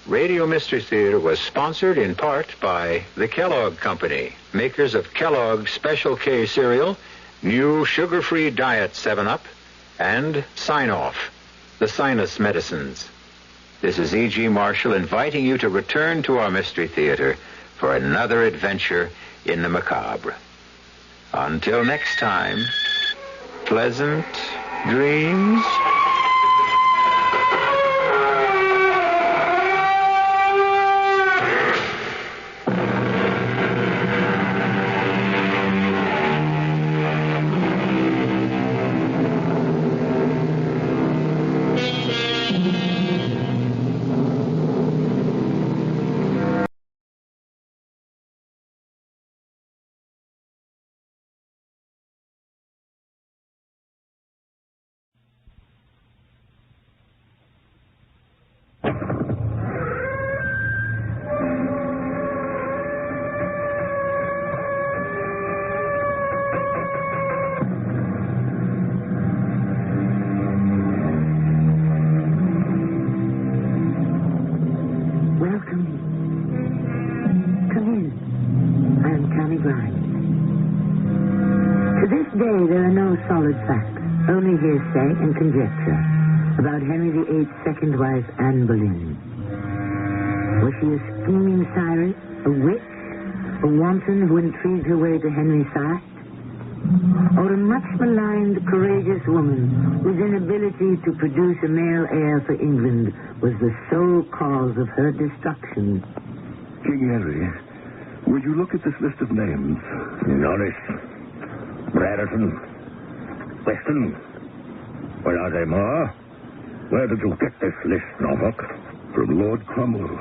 Radio Mystery Theater was sponsored in part by the Kellogg Company, makers of Kellogg's Special K cereal, new sugar-free diet 7-Up, and Sign-Off, the sinus medicines. This is E.G. Marshall inviting you to return to our Mystery Theater for another adventure in the macabre. Until next time, pleasant dreams. in. I am Tammy Grimes. To this day, there are no solid facts, only hearsay and conjecture about Henry VIII's second wife, Anne Boleyn. Was she a scheming siren, a witch, a wanton who intrigued her way to Henry's side? Or a much-maligned, courageous woman whose inability to produce a male heir for England was the sole cause of her destruction? King Henry, would you look at this list of names? Norris, Brereton, Weston. Well, are there more? Where did you get this list, Norfolk? From Lord Cromwell.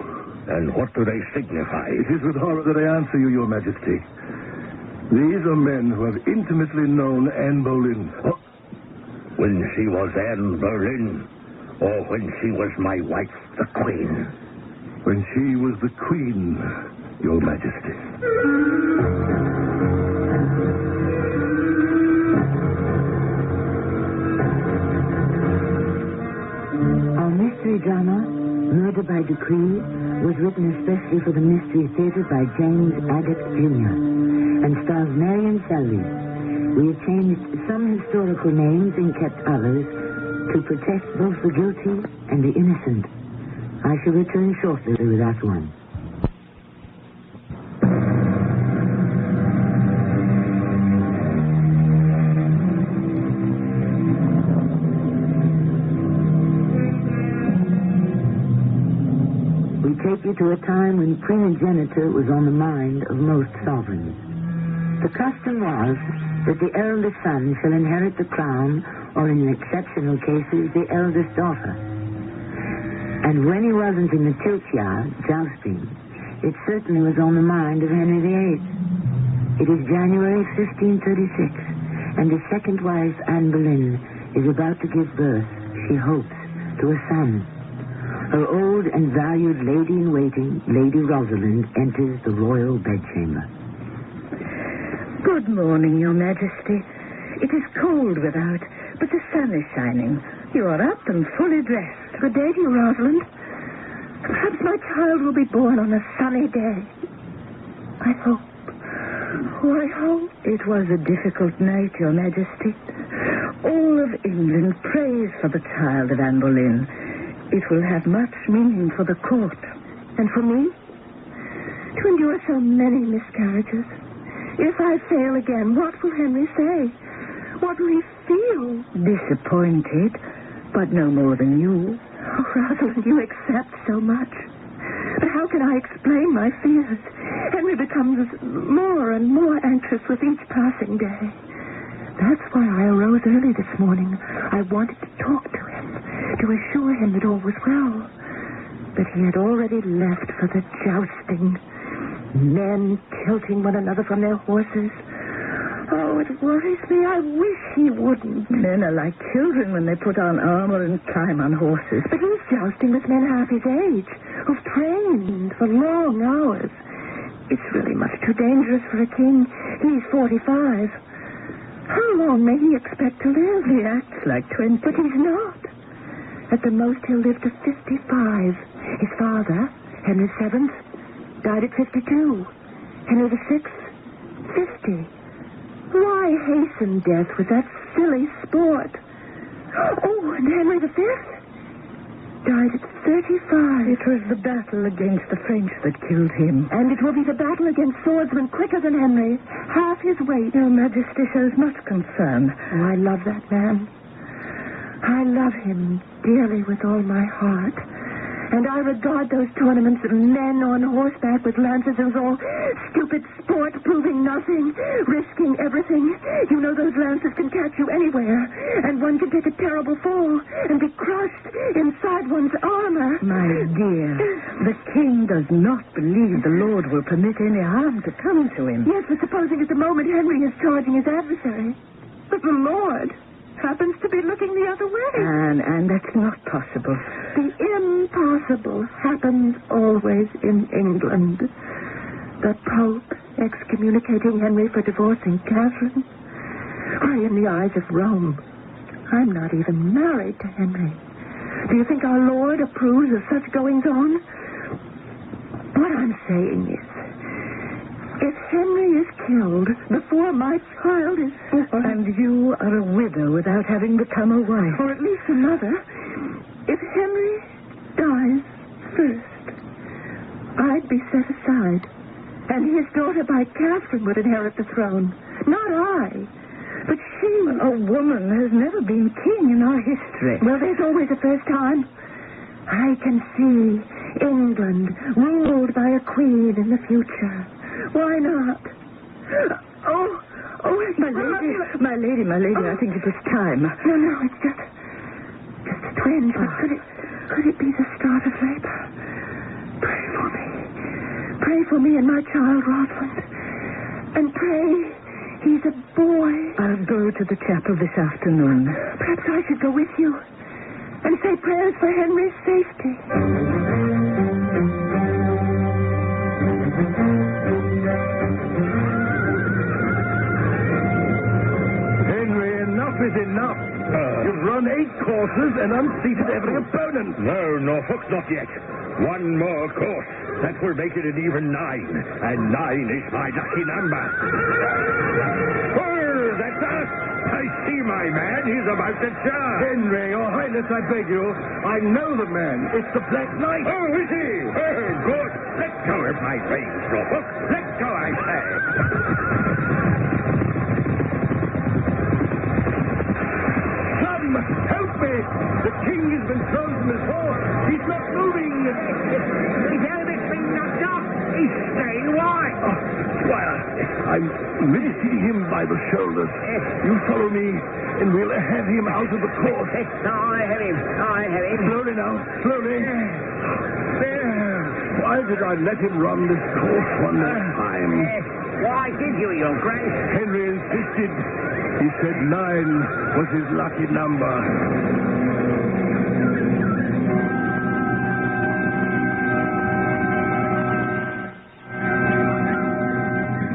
And what do they signify? It is with horror that I answer you, Your Majesty. These are men who have intimately known Anne Boleyn. Oh, when she was Anne Boleyn, or when she was my wife, the Queen? When she was the Queen, Your Majesty. Our mystery drama, Murder by Decree, was written especially for the Mystery Theater by James Agate, Jr. and stars Marion Selby. We have changed some historical names and kept others to protect both the guilty and the innocent. I shall return shortly with Act One. We take you to a time when primogeniture was on the mind of most sovereigns. The custom was that the eldest son shall inherit the crown, or in exceptional cases, the eldest daughter. And when he wasn't in the tilt yard, jousting, it certainly was on the mind of Henry VIII. It is January 1536, and his second wife, Anne Boleyn, is about to give birth, she hopes, to a son. Her old and valued lady-in-waiting, Lady Rosalind, enters the royal bedchamber. Good morning, Your Majesty. It is cold without, but the sun is shining. You are up and fully dressed. Good day to you, Rosalind. Perhaps my child will be born on a sunny day. I hope. Oh, I hope. It was a difficult night, Your Majesty. All of England prays for the child of Anne Boleyn. It will have much meaning for the court. And for me? To endure so many miscarriages. If I fail again, what will Henry say? What will he feel? Disappointed, but no more than you. Oh, Rosalind, you accept so much. But how can I explain my fears? Henry becomes more and more anxious with each passing day. That's why I arose early this morning. I wanted to talk to him, to assure him that all was well. But he had already left for the jousting. Men tilting one another from their horses. Oh, it worries me. I wish he wouldn't. Men are like children when they put on armor and climb on horses. But he's jousting with men half his age, who've trained for long hours. It's really much too dangerous for a king. He's 45. How long may he expect to live? He acts like 20. But he's not. At the most, he'll live to 55. His father, Henry VII, died at 52. Henry VI, 50. Why hasten death with that silly sport? Oh, and Henry V died at 35. It was the battle against the French that killed him. And it will be the battle against swordsmen quicker than Henry. Half his weight. Your Majesty shows much concern. Oh, I love that man. I love him dearly with all my heart. And I regard those tournaments of men on horseback with lances as all stupid sport, proving nothing, risking everything. You know those lances can catch you anywhere, and one can take a terrible fall and be crushed inside one's armor. My dear, the king does not believe the Lord will permit any harm to come to him. Yes, but supposing at the moment Henry is charging his adversary. But the Lord happens to be looking the other way. And that's not possible. The impossible happens always in England. The Pope excommunicating Henry for divorcing Catherine. Why, in the eyes of Rome, I'm not even married to Henry. Do you think our Lord approves of such goings-on? What I'm saying is, killed before my child is born. And you are a widow without having become a wife. Or at least a mother. If Henry dies first, I'd be set aside. And his daughter by Catherine would inherit the throne. Not I. But she, a woman, has never been king in our history. Well, there's always a first time. I can see England ruled by a queen in the future. Why not? Oh, my lady, I think it is time. No, it's just a twinge. But could it be the start of labor? Pray for me. Pray for me and my child, Rosalind. And pray he's a boy. I'll go to the chapel this afternoon. Perhaps I should go with you and say prayers for Henry's safety. Henry, enough is enough. You've run 8 courses and unseated every opponent. No, Norfolk, not yet. One more course. That will make it an even 9. And 9 is my lucky number. Oh, that's us. I see my man. He's about to charge. Henry, your highness, I beg you. I know the man. It's the Black Knight. Oh, is he? Oh, good. Let go of my reins, Norfolk. Let go, I say. Come, help me. The king has been thrown from his horse. He's not moving. His helmet's been knocked off. He's staying wide. Well, I'm really seeing him by the shoulders. You follow me, and we'll have him out of the course. I have him. Slowly now, slowly. There. Why did I let him run this course one more time? Why did you, Your Grace? Henry insisted. He said 9 was his lucky number.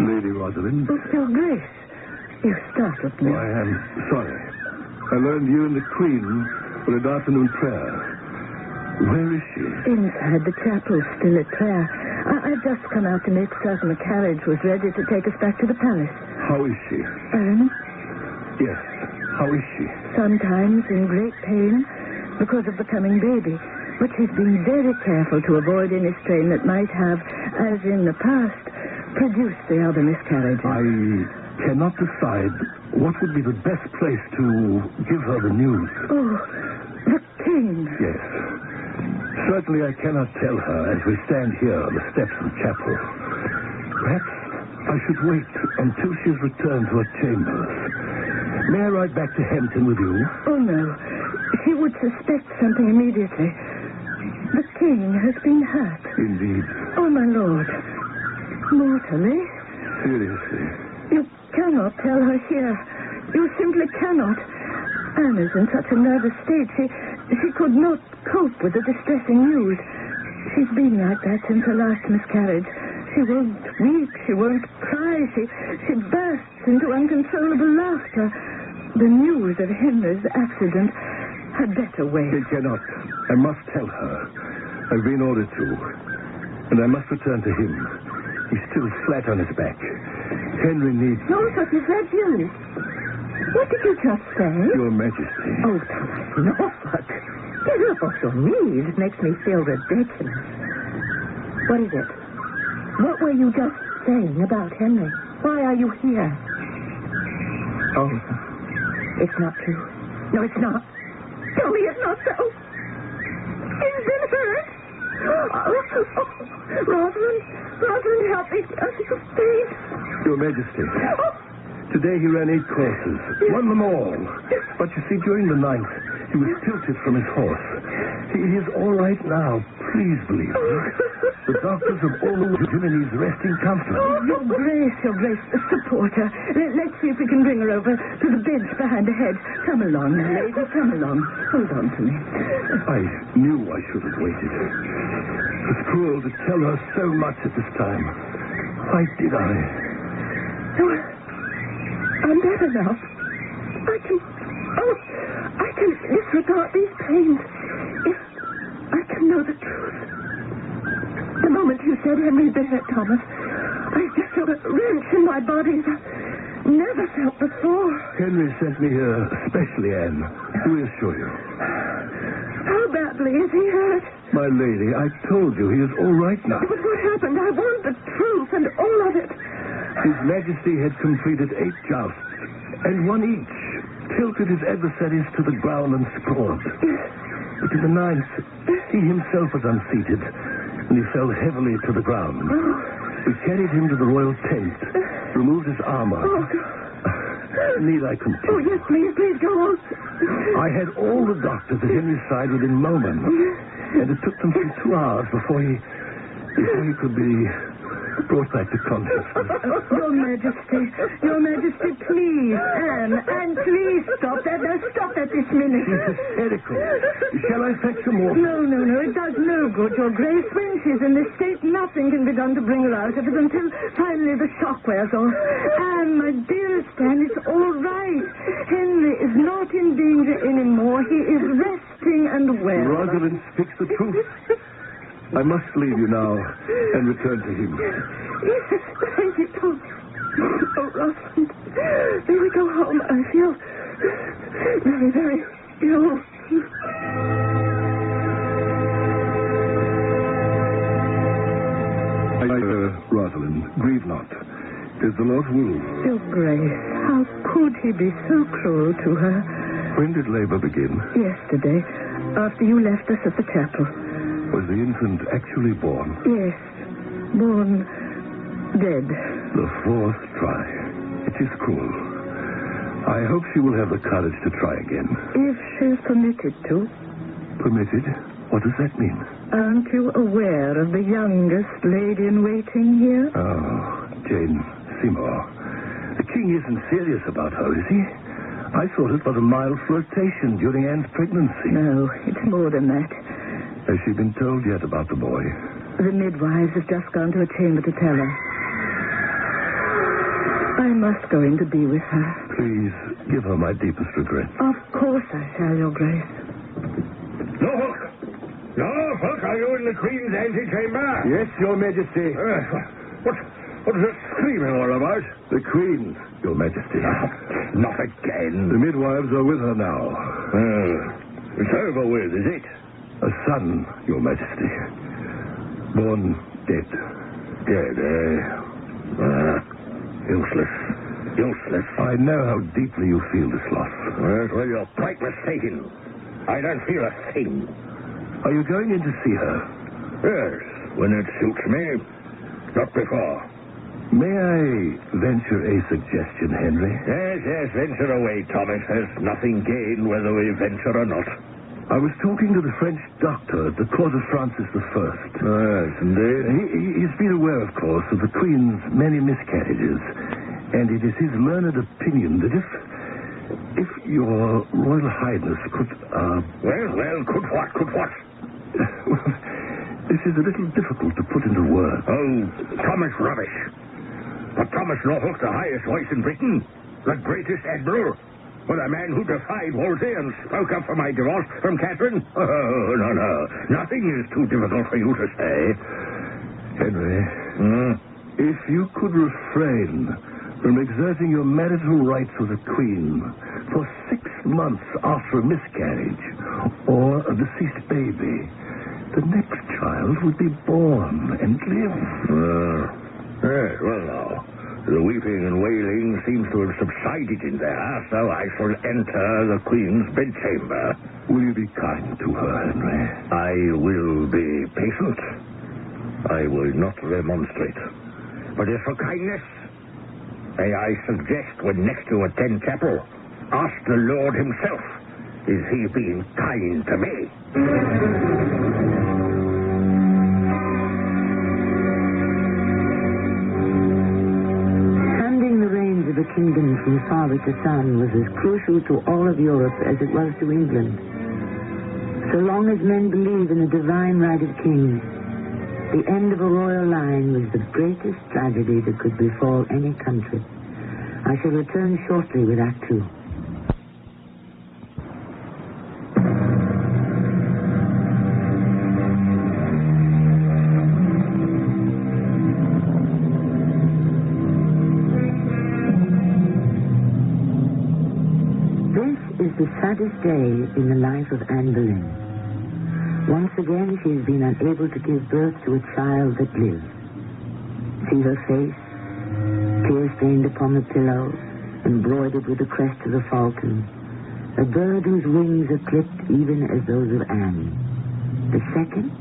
Lady Rosalind. Oh, Your Grace. You startled me. I am sorry. I learned you and the Queen for an afternoon prayer. Where is she? Inside the chapel, still at prayer. I've just come out to make certain the carriage was ready to take us back to the palace. How is she? Yes. How is she? Sometimes in great pain because of the coming baby. But she's been very careful to avoid any strain that might have, as in the past, produced the other miscarriages. I cannot decide what would be the best place to give her the news. Oh, the king. Yes. Certainly I cannot tell her as we stand here on the steps of the chapel. Perhaps I should wait until she has returned to her chambers. May I ride back to Hampton with you? Oh, no. She would suspect something immediately. The king has been hurt. Indeed. Oh, my lord. Mortally? Seriously. You cannot tell her here. You simply cannot. Anne is in such a nervous state. She could not cope with the distressing news. She's been like that since her last miscarriage. She won't weep. She won't cry. She bursts into uncontrollable laughter. The news of Henry's accident had better wait. She cannot. I must tell her. I've been ordered to. And I must return to him. He's still flat on his back. Henry needs... Norfolk, is that you? What did you just say? Your Majesty. Oh, Thomas, Norfolk. Get up off your knees. It makes me feel ridiculous. What is it? What were you just saying about Henry? Why are you here? Oh, it's not true. No, it's not. Tell me it's not so. He's been hurt. Rosalind, help me. Please. Your Majesty. Today he ran 8 courses. Won them all. But you see, during the night, he was tilted from his horse. He is all right now. Please believe me. The doctors have all given him and he's resting comfortably. Oh, Your Grace, support her. Let's see if we can bring her over to the bench behind the hedge. Come along, lady, come along. Hold on to me. I knew I should have waited. It was cruel to tell her so much at this time. Why did I? Oh, I'm better now. I can disregard these pains if I can know the truth. The moment you said Henry'd been hurt, Thomas, I just felt a wrench in my body that I've never felt before. Henry sent me here specially, Anne, to reassure you. How badly is he hurt? My lady, I told you he is all right now. But what happened? I want the truth and all of it. His Majesty had completed 8 jousts, and one each tilted his adversaries to the ground and sprawled. But in the 9th, he himself was unseated, and he fell heavily to the ground. We carried him to the royal tent, removed his armor. Need I continue? Oh, yes, please go on. I had all the doctors at Henry's side within moments, and it took them some 2 hours before he could be brought back to consciousness. Your Majesty, please, Anne, please stop that. Now, stop that this minute. She's hysterical. Shall I fetch some more? No, it does no good, Your Grace. When she's in this state, nothing can be done to bring her out of it until finally the shock wears off. Anne, my dearest Anne, it's all right. Henry is not in danger anymore. He is resting and well. Rosalind speaks the truth. I must leave you now and return to him. Yes, thank you. Oh, Rosalind, may we go home? I feel very, very ill. Rosalind, grieve not. It is the Lord's will. Your Grace, how could he be so cruel to her? When did labor begin? Yesterday, after you left us at the chapel. Was the infant actually born? Yes, born dead. The 4th try. It is cruel. I hope she will have the courage to try again. If she's permitted to. Permitted? What does that mean? Aren't you aware of the youngest lady-in-waiting here? Oh, Jane Seymour. The king isn't serious about her, is he? I thought it was a mild flirtation during Anne's pregnancy. No, it's more than that. Has she been told yet about the boy? The midwives have just gone to a chamber to tell her. I must go in to be with her. Please, give her my deepest regrets. Of course I shall, Your Grace. Norfolk, are you in the Queen's antechamber? Yes, Your Majesty. What is that screaming all about? The Queen, Your Majesty. Not again. The midwives are with her now. It's over with, is it? A son, Your Majesty. Born dead. Dead, eh? Useless. I know how deeply you feel this loss. Well, you're quite mistaken. I don't feel a thing. Are you going in to see her? Yes, when it suits me. Not before. May I venture a suggestion, Henry? Yes, venture away, Thomas. There's nothing gained whether we venture or not. I was talking to the French doctor at the court of Francis I. Yes, indeed. He's been aware, of course, of the Queen's many miscarriages. And it is his learned opinion that if your Royal Highness could, Well, could what? This is a little difficult to put into words. Oh, Thomas rubbish. But Thomas Norfolk, the highest voice in Britain, the greatest admiral, or the man who defied Wolsey and spoke up for my divorce from Catherine? Oh, no. Nothing is too difficult for you to say. Henry, if you could refrain from exerting your marital rights with the Queen for 6 months after a miscarriage or a deceased baby, the next child would be born and live. Yes, well, now, the weeping and wailing seems to have subsided in there, so I shall enter the Queen's bedchamber. Will you be kind to her, Henry? I will be patient. I will not remonstrate. But as for kindness, may I suggest when next you attend chapel, ask the Lord himself, is he being kind to me? Handing the reins of a kingdom from father to son was as crucial to all of Europe as it was to England. So long as men believe in the divine right of kings, the end of a royal line was the greatest tragedy that could befall any country. I shall return shortly with Act 2. the saddest day in the life of Anne Boleyn. Once again, she has been unable to give birth to a child that lives. See her face, tear-stained upon the pillow, embroidered with the crest of the falcon. A bird whose wings are clipped even as those of Anne. The second,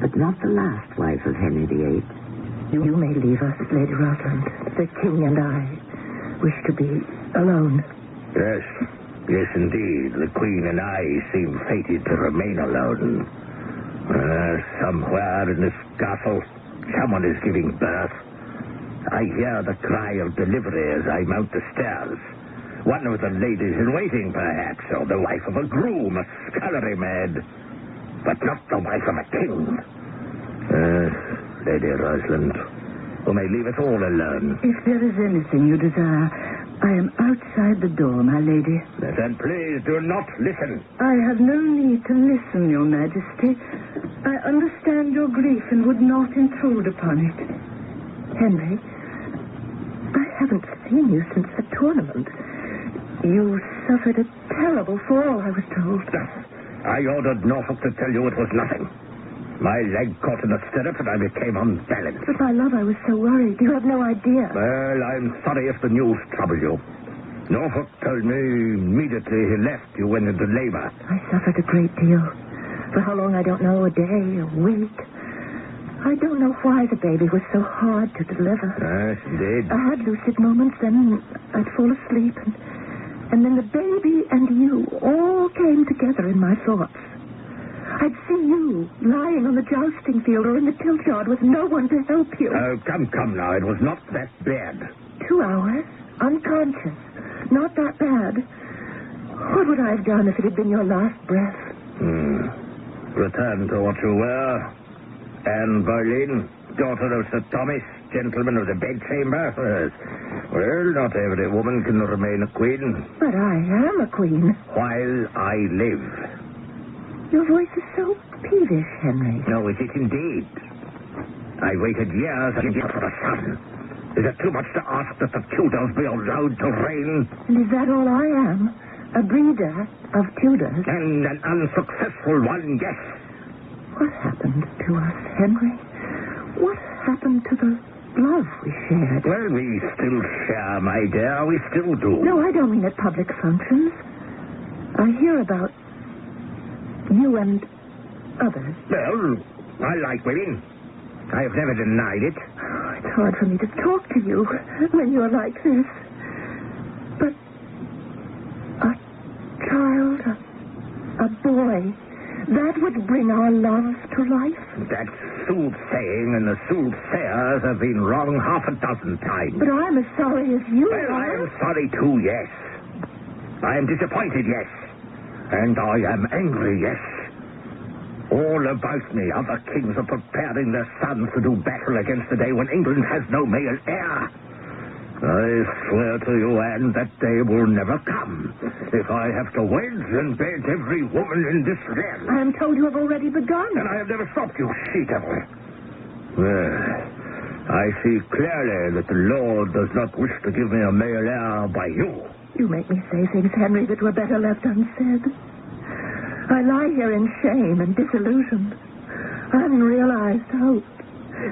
but not the last wife of Henry VIII. You may leave us, Lady Rosalind. The king and I wish to be alone. Yes, indeed. The Queen and I seem fated to remain alone. Somewhere in this castle, someone is giving birth. I hear the cry of delivery as I mount the stairs. One of the ladies in waiting, perhaps, or the wife of a groom, a scullery maid. But not the wife of a king. Lady Rosalind, you may leave us all alone. If there is anything you desire, I am outside the door, my lady. Then please do not listen. I have no need to listen, Your Majesty. I understand your grief and would not intrude upon it. Henry, I haven't seen you since the tournament. You suffered a terrible fall, I was told. I ordered Norfolk to tell you it was nothing. My leg caught in a stirrup and I became unbalanced. But my love, I was so worried. You have no idea. Well, I'm sorry if the news troubled you. Norfolk told me immediately he left you went into labor. I suffered a great deal. For how long, I don't know, a day, a week. I don't know why the baby was so hard to deliver. Yes, indeed. I had lucid moments, then I'd fall asleep, and then the baby and you all came together in my thoughts. I'd see you lying on the jousting field or in the tilt yard with no one to help you. Oh, come now. It was not that bad. 2 hours, unconscious. Not that bad. What would I have done if it had been your last breath? Return to what you were. Anne Boleyn, daughter of Sir Thomas, gentleman of the bedchamber. Well, not every woman can remain a queen. But I am a queen. While I live. Your voice is so peevish, Henry. No, is it indeed? I waited years for a son. Is it too much to ask that the Tudors be allowed to reign? And is that all I am? A breeder of Tudors? And an unsuccessful one, yes. What happened to us, Henry? What happened to the love we shared? Well, we still share, my dear. We still do. No, I don't mean at public functions. I hear about you and others. Well, I like women. I have never denied it. Oh, it's hard for me to talk to you when you're like this. But a child, a boy, that would bring our love to life. That's soothsaying, and the soothsayers have been wrong 6 times. But I'm as sorry as you are. Well, I am sorry, too, yes. I am disappointed, yes. And I am angry, yes. All about me, other kings are preparing their sons to do battle against the day when England has no male heir. I swear to you, Anne, that day will never come. If I have to wed and beg every woman in this land. I am told you have already begun. And I have never stopped you, she-devil. Well, I see clearly that the Lord does not wish to give me a male heir by you. You make me say things, Henry, that were better left unsaid. I lie here in shame and disillusioned, unrealized hope,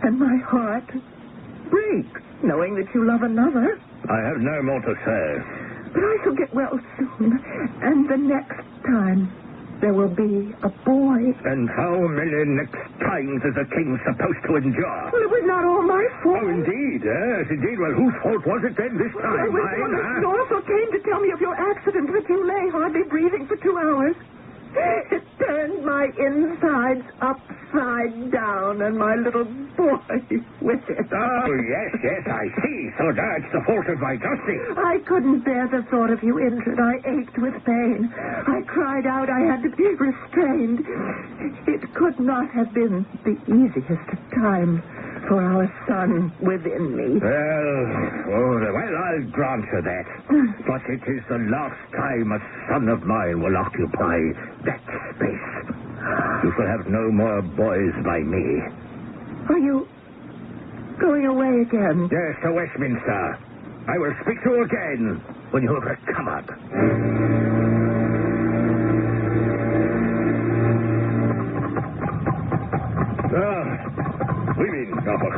and my heart breaks, knowing that you love another. I have no more to say. But I shall get well soon, and the next time there will be a boy. And how many next times is a king supposed to endure? Well, it was not all my fault. Oh, indeed, yes, indeed. Well, whose fault was it then this time? Mine, Norfolk came to tell me of your accident, that you lay hardly breathing for 2 hours. It turned my insides upside down, and my little boy with it. Oh, yes, I see. So that's the fault of my justice. I couldn't bear the thought of you injured. I ached with pain. I cried out. I had to be restrained. It could not have been the easiest time for our son within me. Well, I'll grant you that. But it is the last time a son of mine will occupy that space. You shall have no more boys by me. Are you going away again? Yes, to Westminster. I will speak to you again when you have recovered. women, Norfolk.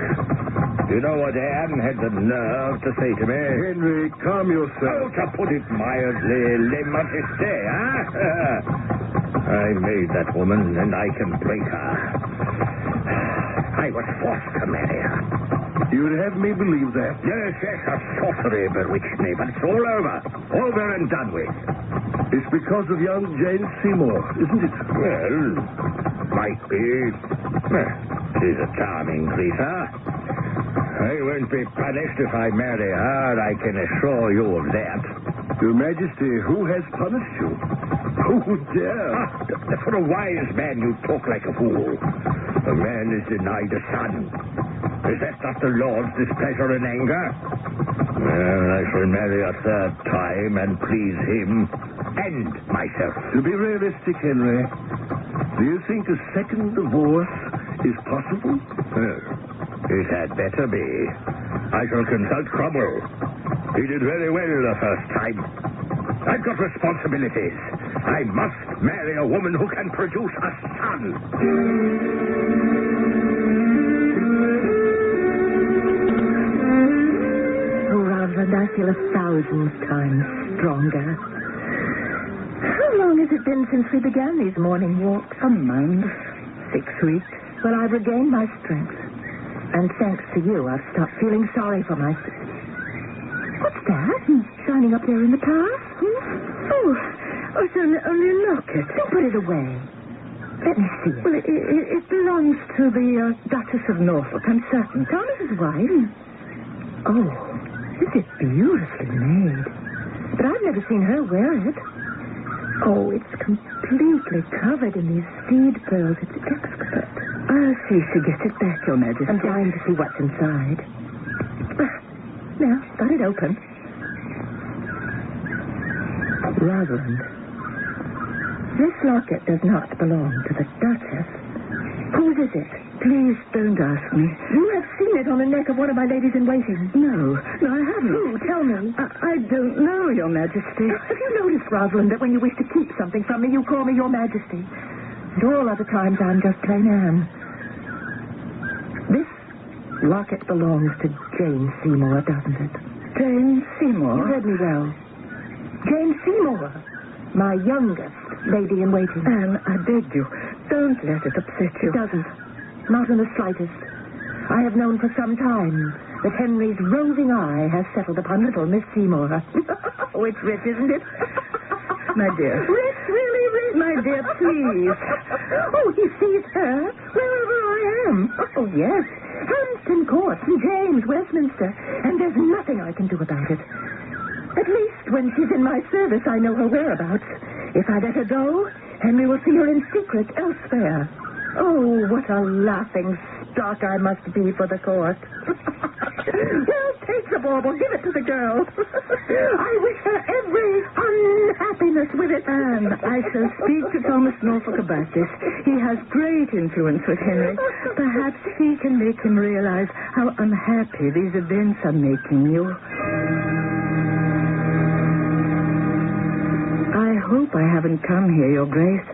You know what Anne had the nerve to say to me? Henry, calm yourself. To put it mildly, les majestés, huh? I made that woman, and I can break her. I was forced to marry her. You'd have me believe that. Yes, her sorcery bewitched me, but it's all over. Over and done with. It's because of young Jane Seymour, isn't it? Well, might be. She's a charming creature. I won't be punished if I marry her, I can assure you of that. Your Majesty, who has punished you? Who would dare? For a wise man, you talk like a fool. A man is denied a son. Is that not the Lord's displeasure and anger? Well, I shall marry a third time and please him and myself. To be realistic, Henry, do you think a second divorce is possible? It had better be. I shall consult Cromwell. He did very well the first time. I've got responsibilities. I must marry a woman who can produce a son. Oh, Rosalind, I feel 1,000 times stronger. How long has it been since we began these morning walks? A month. 6 weeks. Well, I've regained my strength. And thanks to you, I've stopped feeling sorry for myself. What's that? Shining up there in the path? Oh, it's only a locket. Then put it away. Let me see it. Well, it belongs to the Duchess of Norfolk, I'm certain. Thomas's wife. Oh, this is beautifully made. But I've never seen her wear it. Oh, it's completely covered in these seed pearls. It's exquisite. I'll see she gets it back, Your Majesty. I'm dying to see what's inside. Now, got it open. Rosalind, this locket does not belong to the Duchess. Whose is it? Please don't ask me. You have seen it on the neck of one of my ladies-in-waiting. No, I haven't. Who? Tell me. I don't know, Your Majesty. Have you noticed, Rosalind, that when you wish to keep something from me, you call me Your Majesty? And all other times, I'm just plain Anne. This locket belongs to Jane Seymour, doesn't it? Jane Seymour? You heard me well. Jane Seymour, my youngest lady-in-waiting. Anne, I beg you, don't let it upset you. It doesn't. Not in the slightest. I have known for some time that Henry's roving eye has settled upon little Miss Seymour. Oh, it's rich, isn't it? My dear. Rich, really rich? My dear, please. Oh, he sees her wherever I am. Oh, yes. Hampton Court, St. James, Westminster. And there's nothing I can do about it. At least when she's in my service, I know her whereabouts. If I let her go, Henry will see her in secret elsewhere. Oh, what a laughing stock I must be for the court. Well, take the bauble. Give it to the girl. I wish her every unhappiness with it. Anne, I shall speak to Thomas Norfolk about this. He has great influence with Henry. Perhaps he can make him realize how unhappy these events are making you. I hope I haven't come here, Your Grace,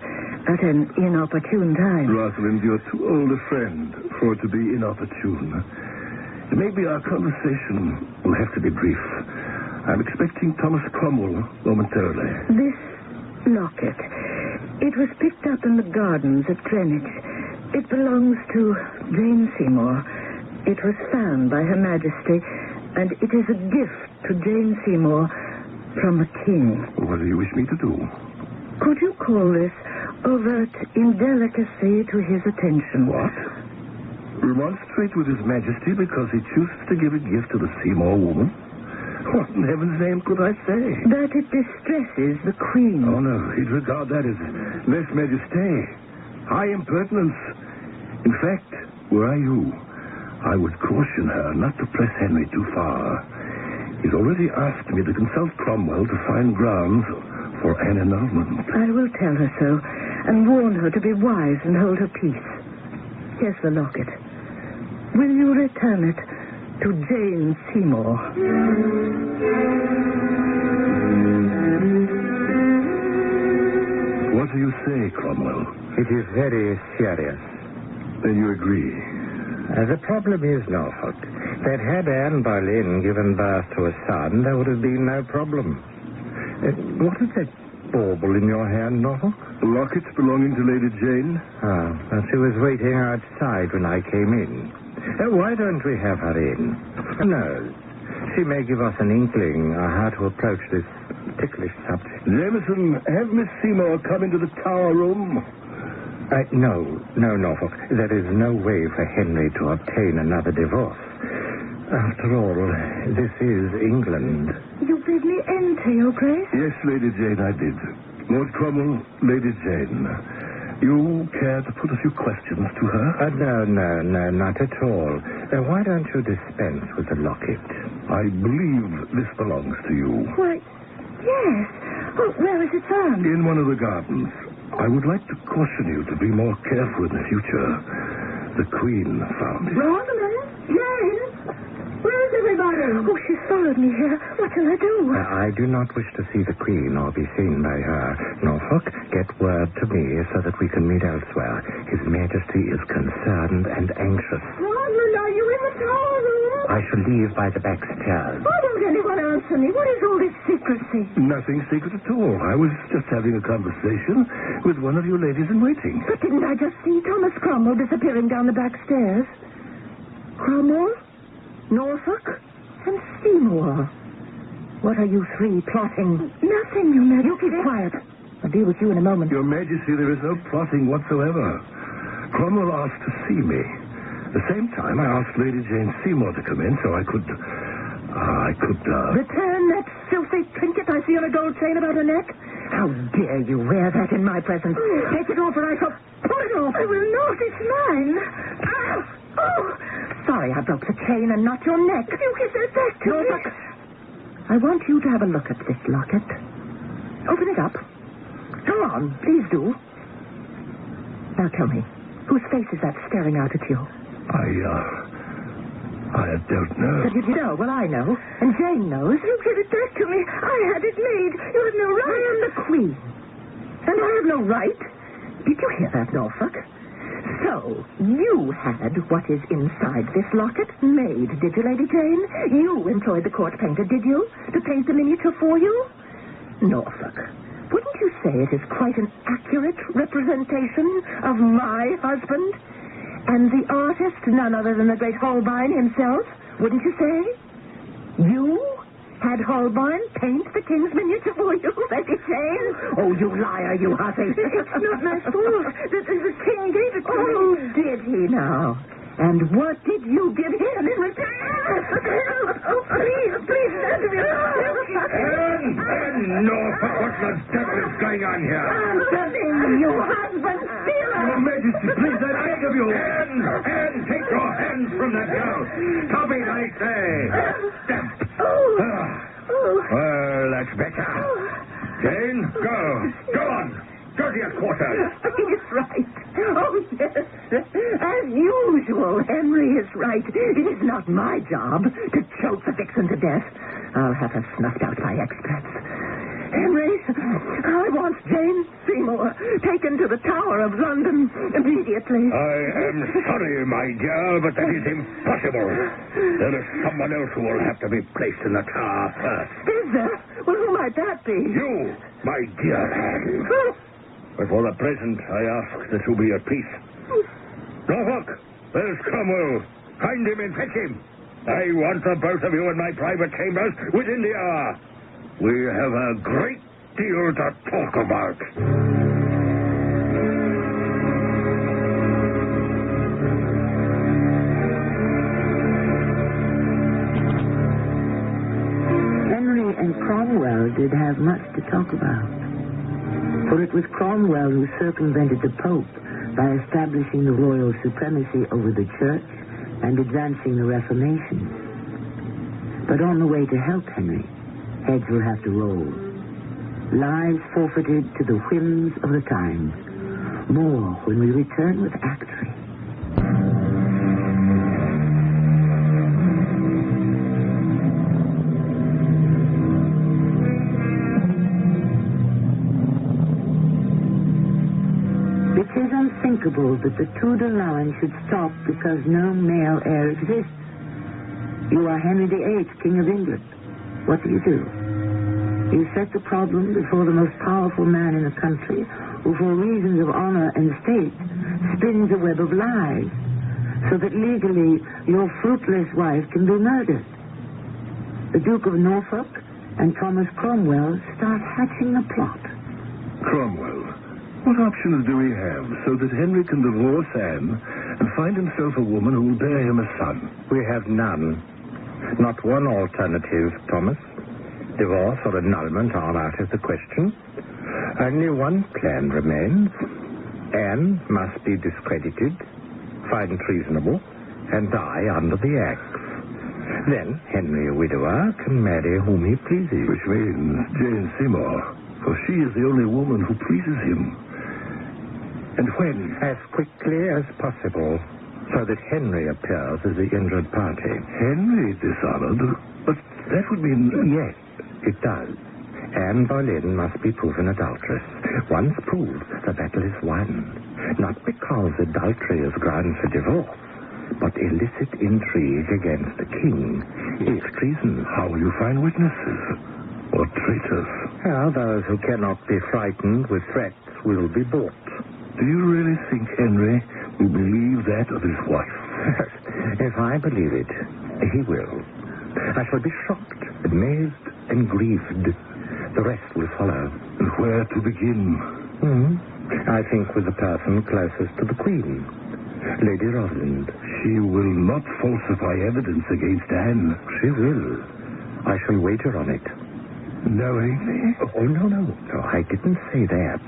at an inopportune time. Rosalind, you're too old a friend for it to be inopportune. Maybe our conversation will have to be brief. I'm expecting Thomas Cromwell momentarily. This locket, it was picked up in the gardens at Greenwich. It belongs to Jane Seymour. It was found by Her Majesty, and it is a gift to Jane Seymour from the King. What do you wish me to do? Could you call this overt indelicacy to his attention? What? Remonstrate with His Majesty because he chooses to give a gift to the Seymour woman? What in heaven's name could I say? That it distresses the Queen. Oh, no. He'd regard that as lèse majesté. High impertinence. In fact, were I you, I would caution her not to press Henry too far. He's already asked me to consult Cromwell to find grounds for an annulment. I will tell her so, and warn her to be wise and hold her peace. Here's the locket. Will you return it to Jane Seymour? What do you say, Cromwell? It is very serious. Then you agree. The problem is, Norfolk, that had Anne Boleyn given birth to a son, there would have been no problem. What is that bauble in your hand, Norfolk? A locket belonging to Lady Jane. She was waiting outside when I came in. Why don't we have her in? No. She may give us an inkling how to approach this ticklish subject. Jameson, have Miss Seymour come into the tower room? No, Norfolk. There is no way for Henry to obtain another divorce. After all, this is England. You bid me enter, Your Grace? Yes, Lady Jane, I did. Lord Cromwell, Lady Jane, you care to put a few questions to her? No, not at all. Why don't you dispense with the locket? I believe this belongs to you. Why, yes. Oh, where is it found? In one of the gardens. I would like to caution you to be more careful in the future. The Queen found it. Rosalind? Jane? Where is everybody? Oh, she's followed me here. What shall I do? I do not wish to see the Queen or be seen by her. Norfolk, get word to me so that we can meet elsewhere. His Majesty is concerned and anxious. Rosalind, are you in the tower room? I shall leave by the back stairs. Why don't anyone answer me? What is all this secrecy? Nothing secret at all. I was just having a conversation with one of your ladies in waiting. But didn't I just see Thomas Cromwell disappearing down the back stairs? Cromwell? Norfolk? And Seymour? What are you three plotting? Nothing, Your Majesty. You keep quiet. I'll deal with you in a moment. Your Majesty, there is no plotting whatsoever. Cromwell asked to see me. At the same time, I asked Lady Jane Seymour to come in so I could... Return that filthy trinket I see on a gold chain about her neck? How dare you wear that in my presence? Take it off or I shall pull it off. I will not. It's mine. Oh! Sorry I broke the chain and not your neck. You give that back to me. I want you to have a look at this locket. Open it up. Go on, please do. Now tell me, whose face is that staring out at you? I don't know. But you know. Well, I know. And Jane knows. You give it back to me. I had it made. You have no right. I am the Queen. And I have no right. Did you hear that, Norfolk? So, you had what is inside this locket made, did you, Lady Jane? You employed the court painter, did you? To paint the miniature for you? Norfolk, wouldn't you say it is quite an accurate representation of my husband? And the artist, none other than the great Holbein himself, wouldn't you say? You had Holbein paint the king's miniature for you, Lady Jane? Oh, you liar, you hussy. It's not my fault. The king gave it to me. Oh, did he now? And what did you give him in return? Oh, please, stand to me. Norfolk, what the devil is going on here? Something, you husband stealer. Your Majesty, please, I beg of you. Anne, take your hands from that girl. Stop it, I say. Well, that's better. Jane, go on. Go to your quarters. He's right. Oh, yes. As usual, Henry is right. It is not my job to choke the vixen to death. I'll have her snuffed out by experts. Henry, I want Jane Seymour taken to the Tower of London immediately. I am sorry, my dear, but that is impossible. There is someone else who will have to be placed in the tower first. Is there? Well, who might that be? You, my dear Anne. But for the present, I ask that you be at peace. Norfolk, where's Cromwell? Find him and fetch him. I want the both of you in my private chambers within the hour. We have a great deal to talk about. Henry and Cromwell did have much to talk about. For it was Cromwell who circumvented the Pope by establishing the royal supremacy over the Church and advancing the Reformation. But on the way to help Henry, heads will have to roll. Lives forfeited to the whims of the times. More when we return with Act 3. It is unthinkable inevitable that the Tudor line should stop because no male heir exists. You are Henry VIII, King of England. What do? You set the problem before the most powerful man in the country, who for reasons of honor and state spins a web of lies, so that legally your fruitless wife can be murdered. The Duke of Norfolk and Thomas Cromwell start hatching a plot. Cromwell, what options do we have so that Henry can divorce Anne and find himself a woman who will bear him a son? We have none. Not one alternative, Thomas. Divorce or annulment are out of the question. Only one plan remains. Anne must be discredited, found treasonable, and die under the axe. Then Henry, a widower, can marry whom he pleases. Which means Jane Seymour, for she is the only woman who pleases him. And when? As quickly as possible, so that Henry appears as the injured party. Henry dishonored? But that would mean... Yes, it does. Anne Boleyn must be proven adulteress. Once proved, the battle is won. Not because adultery is ground for divorce, but illicit intrigue against the king is treason. How will you find witnesses? Or traitors? Well, those who cannot be frightened with threats will be bought. Do you really think Henry will believe that of his wife? If I believe it, he will. I shall be shocked, amazed, and grieved. The rest will follow. And where to begin? I think with the person closest to the Queen, Lady Rosalind. She will not falsify evidence against Anne. She will. I shall wager on it. Knowingly? Oh, no, I didn't say that.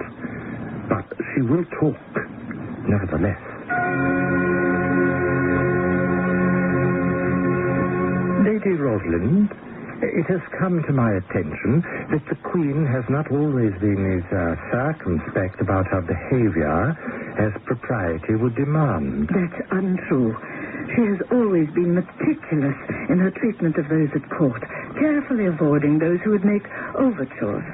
But she will talk, nevertheless. Lady Rosalind, it has come to my attention that the Queen has not always been as circumspect about her behavior as propriety would demand. That's untrue. She has always been meticulous in her treatment of those at court, carefully avoiding those who would make overtures.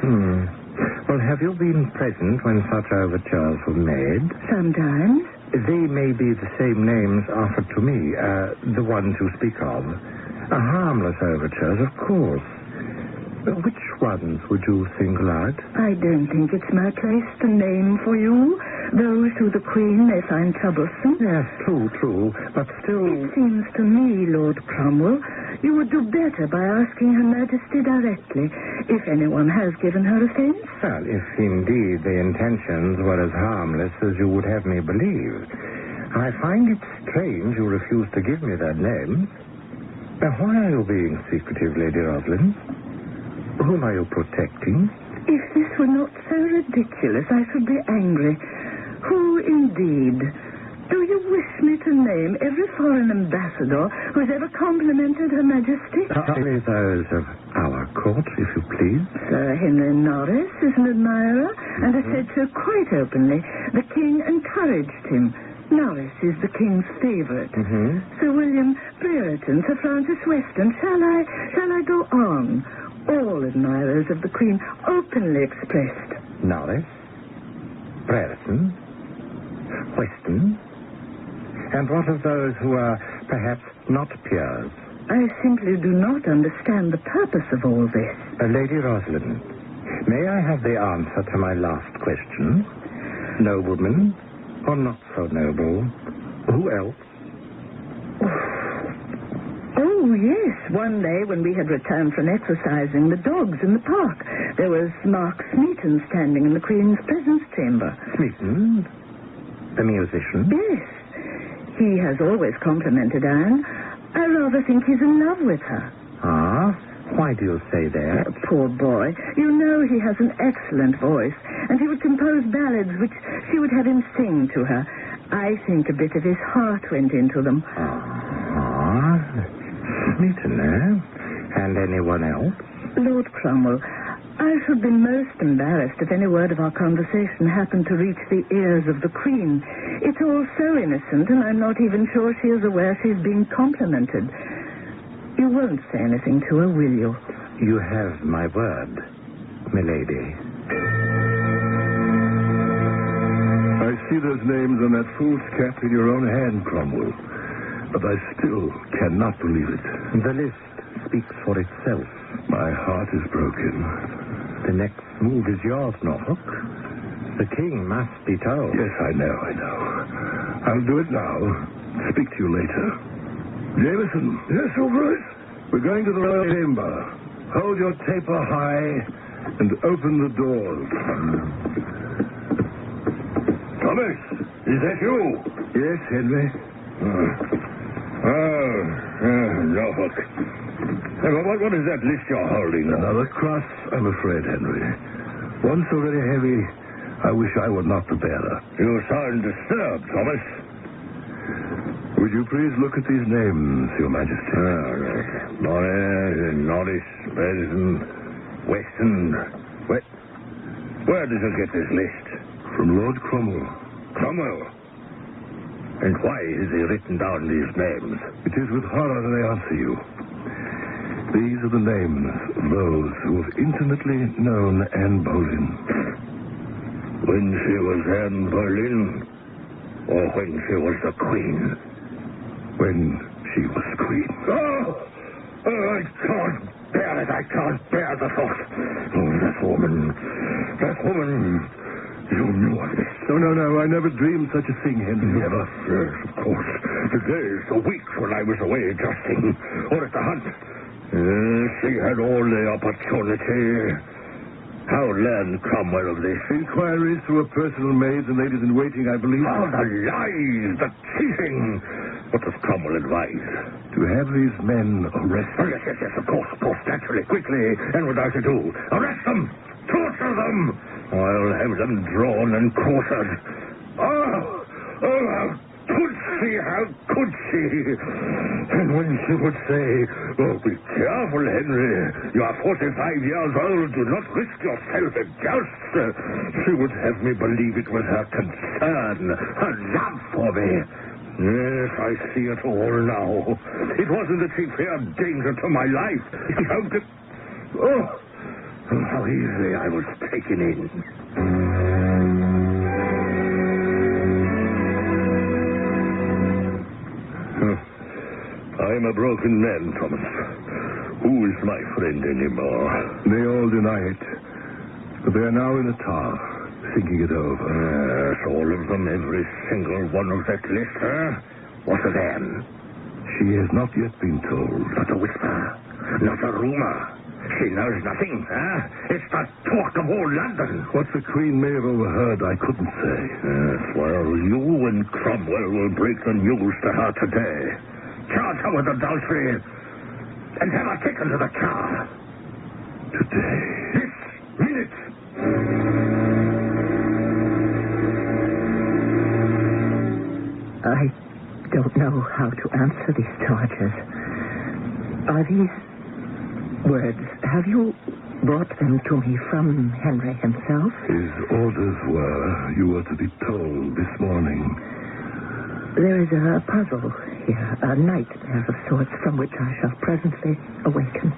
Well, have you been present when such overtures were made? Sometimes. They may be the same names offered to me, the ones you speak of. Harmless overtures, of course. Which ones would you single out? I don't think it's my place to name for you those who the Queen may find troublesome. Yes, true, but still... It seems to me, Lord Cromwell, you would do better by asking Her Majesty directly if anyone has given her offense. Well, if indeed the intentions were as harmless as you would have me believe. I find it strange you refuse to give me their names. Now, why are you being secretive, Lady Rosalind? Whom are you protecting? If this were not so ridiculous, I should be angry. Who, indeed? Do you wish me to name every foreign ambassador who has ever complimented Her Majesty? Only those of our court, if you please. Sir Henry Norris is an admirer, and has said so quite openly. The King encouraged him. Norris is the King's favorite. Sir William Brereton, Sir Francis Weston. Shall I go on? All admirers of the Queen openly expressed. Norris, Brereton, Weston, and what of those who are perhaps not peers? I simply do not understand the purpose of all this. Lady Rosalind, may I have the answer to my last question? Nobleman or not so noble? Who else? Oh, yes. One day when we had returned from exercising the dogs in the park, there was Mark Smeaton standing in the Queen's presence chamber. Smeaton? The musician? Yes. He has always complimented Anne. I rather think he's in love with her. Ah? Why do you say that? Poor boy. You know he has an excellent voice, and he would compose ballads which she would have him sing to her. I think a bit of his heart went into them. Smeaton, eh? And anyone else? Lord Cromwell, I should be most embarrassed if any word of our conversation happened to reach the ears of the Queen. It's all so innocent, and I'm not even sure she is aware she's being complimented. You won't say anything to her, will you? You have my word, milady. I see those names on that fool's cap in your own hand, Cromwell. But I still cannot believe it. The list speaks for itself. My heart is broken. The next move is yours, Norfolk. The king must be told. Yes, I know. I'll do it now. Speak to you later. Jameson. Yes, Your Grace? We're going to the royal chamber. Hold your taper high and open the doors. Thomas, is that you? Yes, Henry. Norfolk. What is that list you're holding? Another cross, I'm afraid, Henry. One so very heavy, I wish I were not the bearer. You sound disturbed, Thomas. Would you please look at these names, Your Majesty? Norris, Benedictine, Weston. Where did you get this list? From Lord Cromwell. Cromwell? And why has he written down these names? It is with horror that I answer you. These are the names of those who have intimately known Anne Boleyn. When she was Anne Boleyn, or when she was the Queen? When she was Queen. I can't bear it. I can't bear the thought. That woman. You knew of this. No. I never dreamed such a thing, Henry. Never. Yes, of course. The days, the weeks when I was away adjusting, or at the hunt. She had all the opportunity. How learned Cromwell of this? Inquiries through a personal maid and ladies in waiting, I believe. The lies, the cheating. What does Cromwell advise? To have these men arrested. Yes, of course, naturally, quickly, and without ado. Arrest them! Torture them! I'll have them drawn and quartered. How could she? And when she would say, be careful, Henry. You are 45 years old. Do not risk yourself in jousts. She would have me believe it was her concern, her love for me. Yes, I see it all now. It wasn't that she feared danger to my life. She hoped it... how easily I was taken in. I'm a broken man, Thomas. Who is my friend anymore? They all deny it. But they are now in the tower, thinking it over. Yes, all of them, every single one of that list, huh? What of Anne? She has not yet been told. Not a whisper, not a rumor. She knows nothing, huh? It's the talk of all London. What the Queen may have overheard, I couldn't say. Yes, well, you and Cromwell will break the news to her today. Charge her with adultery and have her taken to the Tower. Today. This minute. I don't know how to answer these charges. Are these words, have you brought them to me from Henry himself? His orders were you were to be told this morning. There is a puzzle here, a nightmare of sorts from which I shall presently awaken.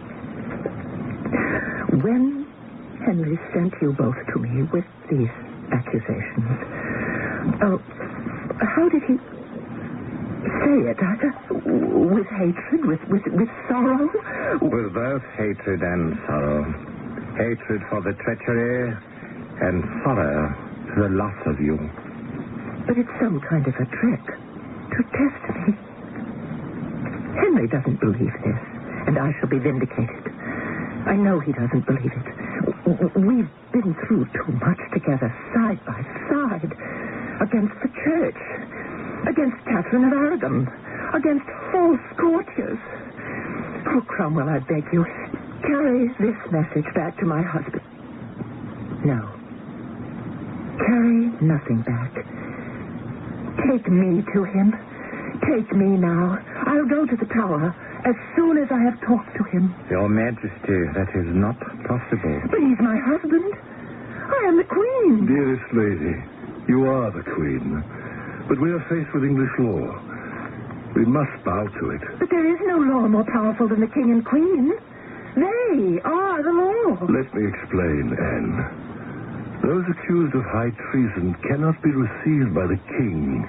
When Henry sent you both to me with these accusations, how did he say it? With hatred? With sorrow? With both hatred and sorrow. Hatred for the treachery and sorrow for the loss of you. But it's some kind of a trick to test me. Henry doesn't believe this, and I shall be vindicated. I know he doesn't believe it. We've been through too much together, side by side, against the church, against Catherine of Aragon, against false courtiers. Oh, Cromwell, I beg you, carry this message back to my husband. No. Carry nothing back. Take me to him. Take me now. I'll go to the Tower as soon as I have talked to him. Your Majesty, that is not possible. But he's my husband. I am the Queen. Dearest lady, you are the Queen. But we are faced with English law. We must bow to it. But there is no law more powerful than the King and Queen. They are the law. Let me explain, Anne. Those accused of high treason cannot be received by the king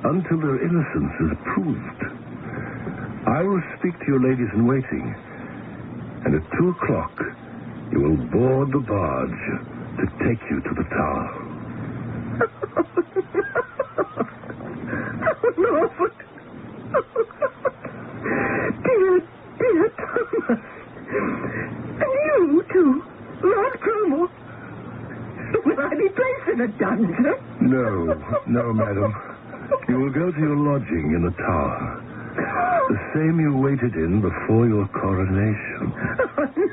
until their innocence is proved. I will speak to your ladies-in-waiting, and at 2 o'clock you will board the barge to take you to the tower. Oh, Lord. Dear Thomas. And you, too, Lord Cromwell. Will I be placed in a dungeon? No, madam. You will go to your lodging in the tower. The same you waited in before your coronation. Oh, no.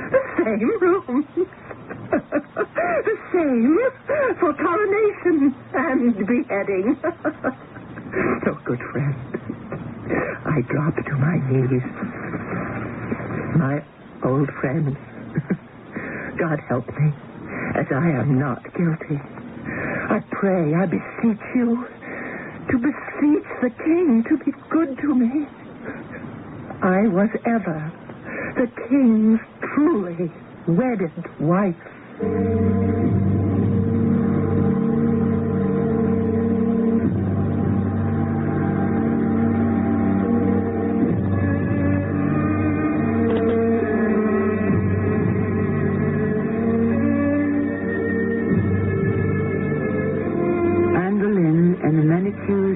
The same room. The same for coronation and beheading. Oh, good friend. I drop to my knees. My old friend. God help me, as I am not guilty. I pray, I beseech you, to beseech the king to be good to me. I was ever the king's truly wedded wife.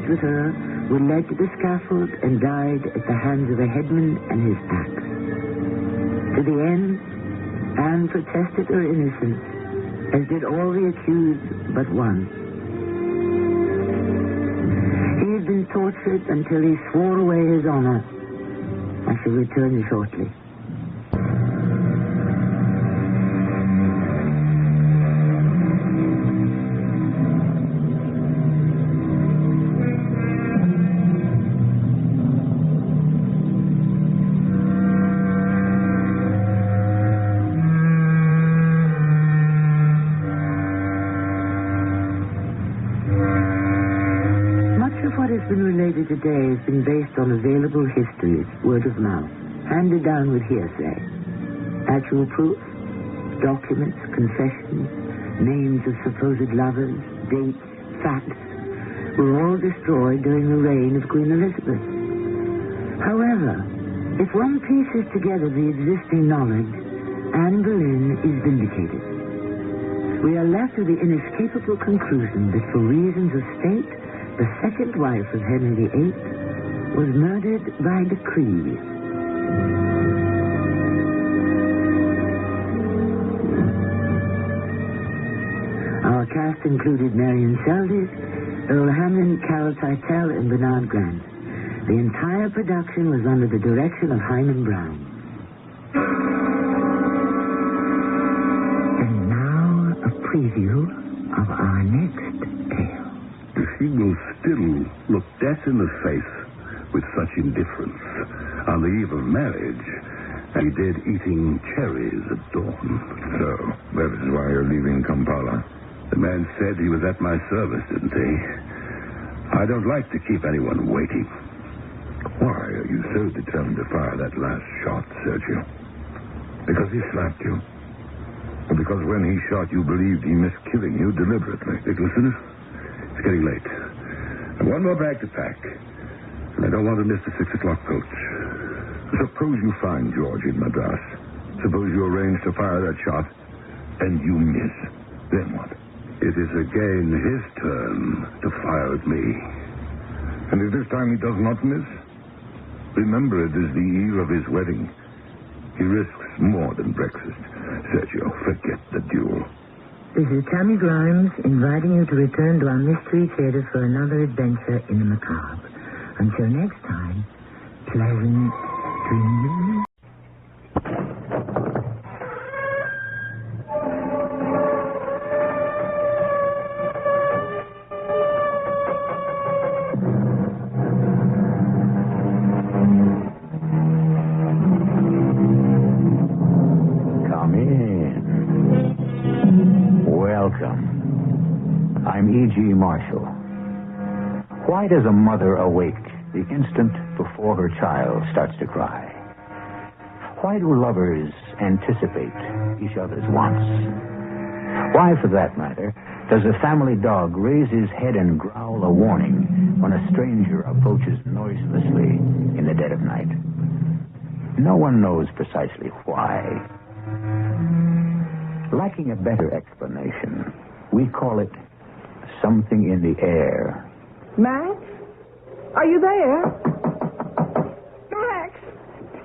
With her were led to the scaffold and died at the hands of a headman and his axe. To the end, Anne protested her innocence, as did all the accused but one. He had been tortured until he swore away his honor. I shall return shortly. Today has been based on available histories, word of mouth, handed down with hearsay. Actual proof, documents, confessions, names of supposed lovers, dates, facts, were all destroyed during the reign of Queen Elizabeth. However, if one pieces together the existing knowledge, Anne Boleyn is vindicated. We are left with the inescapable conclusion that for reasons of state, the second wife of Henry VIII was murdered by decree. Our cast included Marion Seldes, Earl Hamlin, Carol Teitel, and Bernard Grant. The entire production was under the direction of Hyman Brown. And now a preview of our next tale. He will still look death in the face with such indifference on the eve of marriage as he did eating cherries at dawn. So, that is why you're leaving Kampala. The man said he was at my service, didn't he? I don't like to keep anyone waiting. Why are you so determined to fire that last shot, Sergio? Because he slapped you? Or because when he shot you believed he missed killing you deliberately? Nicholson, it's getting late. I've one more bag to pack. And I don't want to miss the 6 o'clock coach. Suppose you find George in Madras. Suppose you arrange to fire that shot, and you miss. Then what? It is again his turn to fire at me. And if this time he does not miss, remember it is the eve of his wedding. He risks more than breakfast. Sergio, forget the duel. This is Tammy Grimes inviting you to return to our Mystery Theater for another adventure in the macabre. Until next time, pleasant dreams. Come in. Welcome. I'm E.G. Marshall. Why does a mother awake the instant before her child starts to cry? Why do lovers anticipate each other's wants? Why, for that matter, does a family dog raise his head and growl a warning when a stranger approaches noiselessly in the dead of night? No one knows precisely why. Lacking a better explanation, we call it something in the air. Max? Are you there? Max!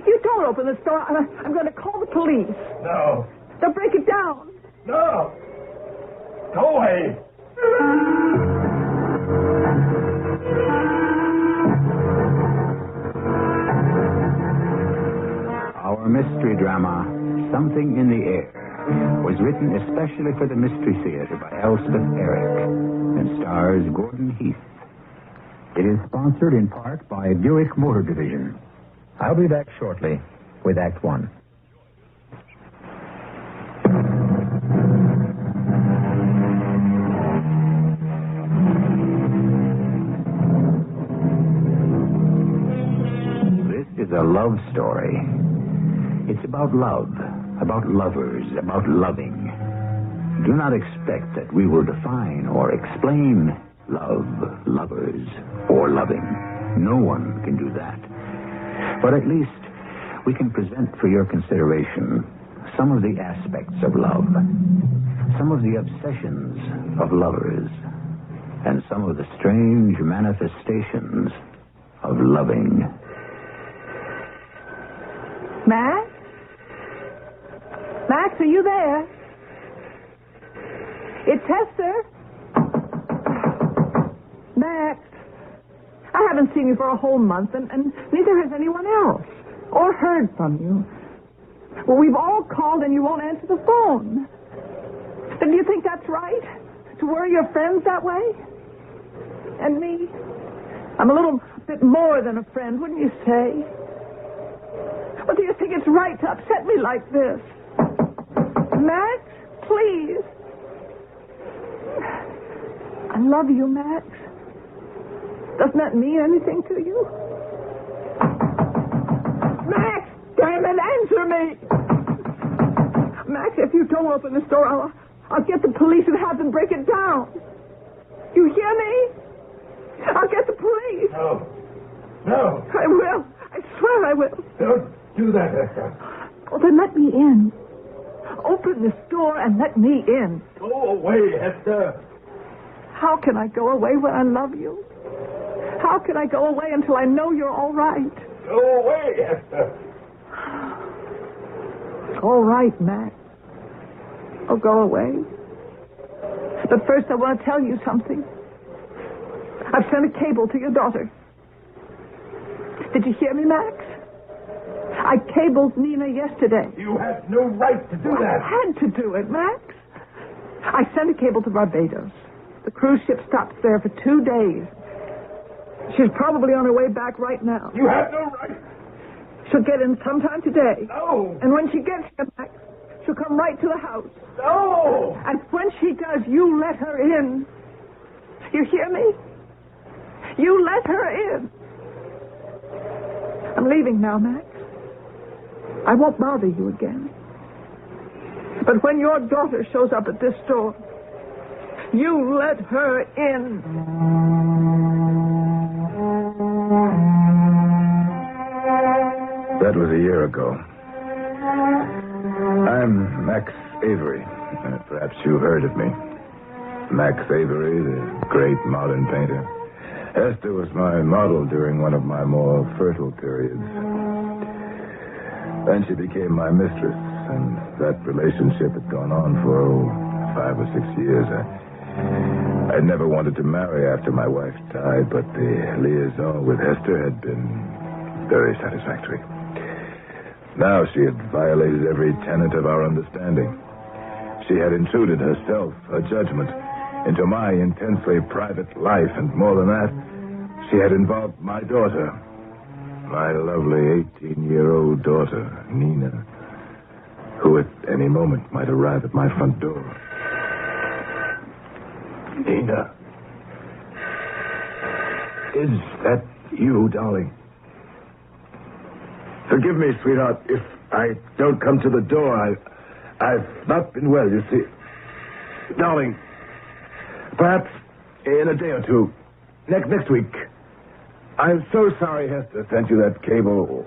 You don't open the store. I'm going to call the police. No. They'll break it down. No. Go away. Our mystery drama, Something in the Air, was written especially for the Mystery Theater by Elspeth Eric and stars Gordon Heath. It is sponsored in part by Buick Motor Division. I'll be back shortly with Act One. This is a love story. It's about love, about lovers, about loving. Do not expect that we will define or explain love, lovers, or loving. No one can do that. But at least we can present for your consideration some of the aspects of love, some of the obsessions of lovers, and some of the strange manifestations of loving. Max? Max, are you there? It's Hester. Max, I haven't seen you for a whole month, and neither has anyone else, or heard from you. Well, we've all called, and you won't answer the phone. Then do you think that's right? To worry your friends that way? And me? I'm a little bit more than a friend, wouldn't you say? Well, do you think it's right to upset me like this? Max, please. I love you, Max. Doesn't that mean anything to you? Max, damn it, answer me. Max, if you don't open the store, I'll get the police and have them break it down. You hear me? I'll get the police. No. No. I will. I swear I will. Don't do that, Hester. Well, then let me in. Open the store and let me in. Go away, Hester. How can I go away when I love you? How can I go away until I know you're all right? Go away, Hester. All right, Max. I'll go away. But first I want to tell you something. I've sent a cable to your daughter. Did you hear me, Max? I cabled Nina yesterday. You had no right to do that. I had to do it, Max. I sent a cable to Barbados. The cruise ship stops there for 2 days. She's probably on her way back right now. You have no right. She'll get in sometime today. No. And when she gets here, Max, she'll come right to the house. No. And when she does, you let her in. You hear me? You let her in. I'm leaving now, Max. I won't bother you again. But when your daughter shows up at this store, you let her in. That was a year ago. I'm Max Avery. Perhaps you've heard of me. Max Avery, the great modern painter. Hester was my model during one of my more fertile periods. Then she became my mistress, and that relationship had gone on for 5 or 6 years. I never wanted to marry after my wife died, but the liaison with Hester had been very satisfactory. Now she had violated every tenet of our understanding. She had intruded herself, her judgment, into my intensely private life, and more than that, she had involved my daughter, my lovely 18-year-old daughter, Nina, who at any moment might arrive at my front door. Nina. Is that you, darling? Forgive me, sweetheart, if I don't come to the door. I've not been well, you see. Darling, perhaps in a day or two. Next week. I'm so sorry Hester sent you that cable.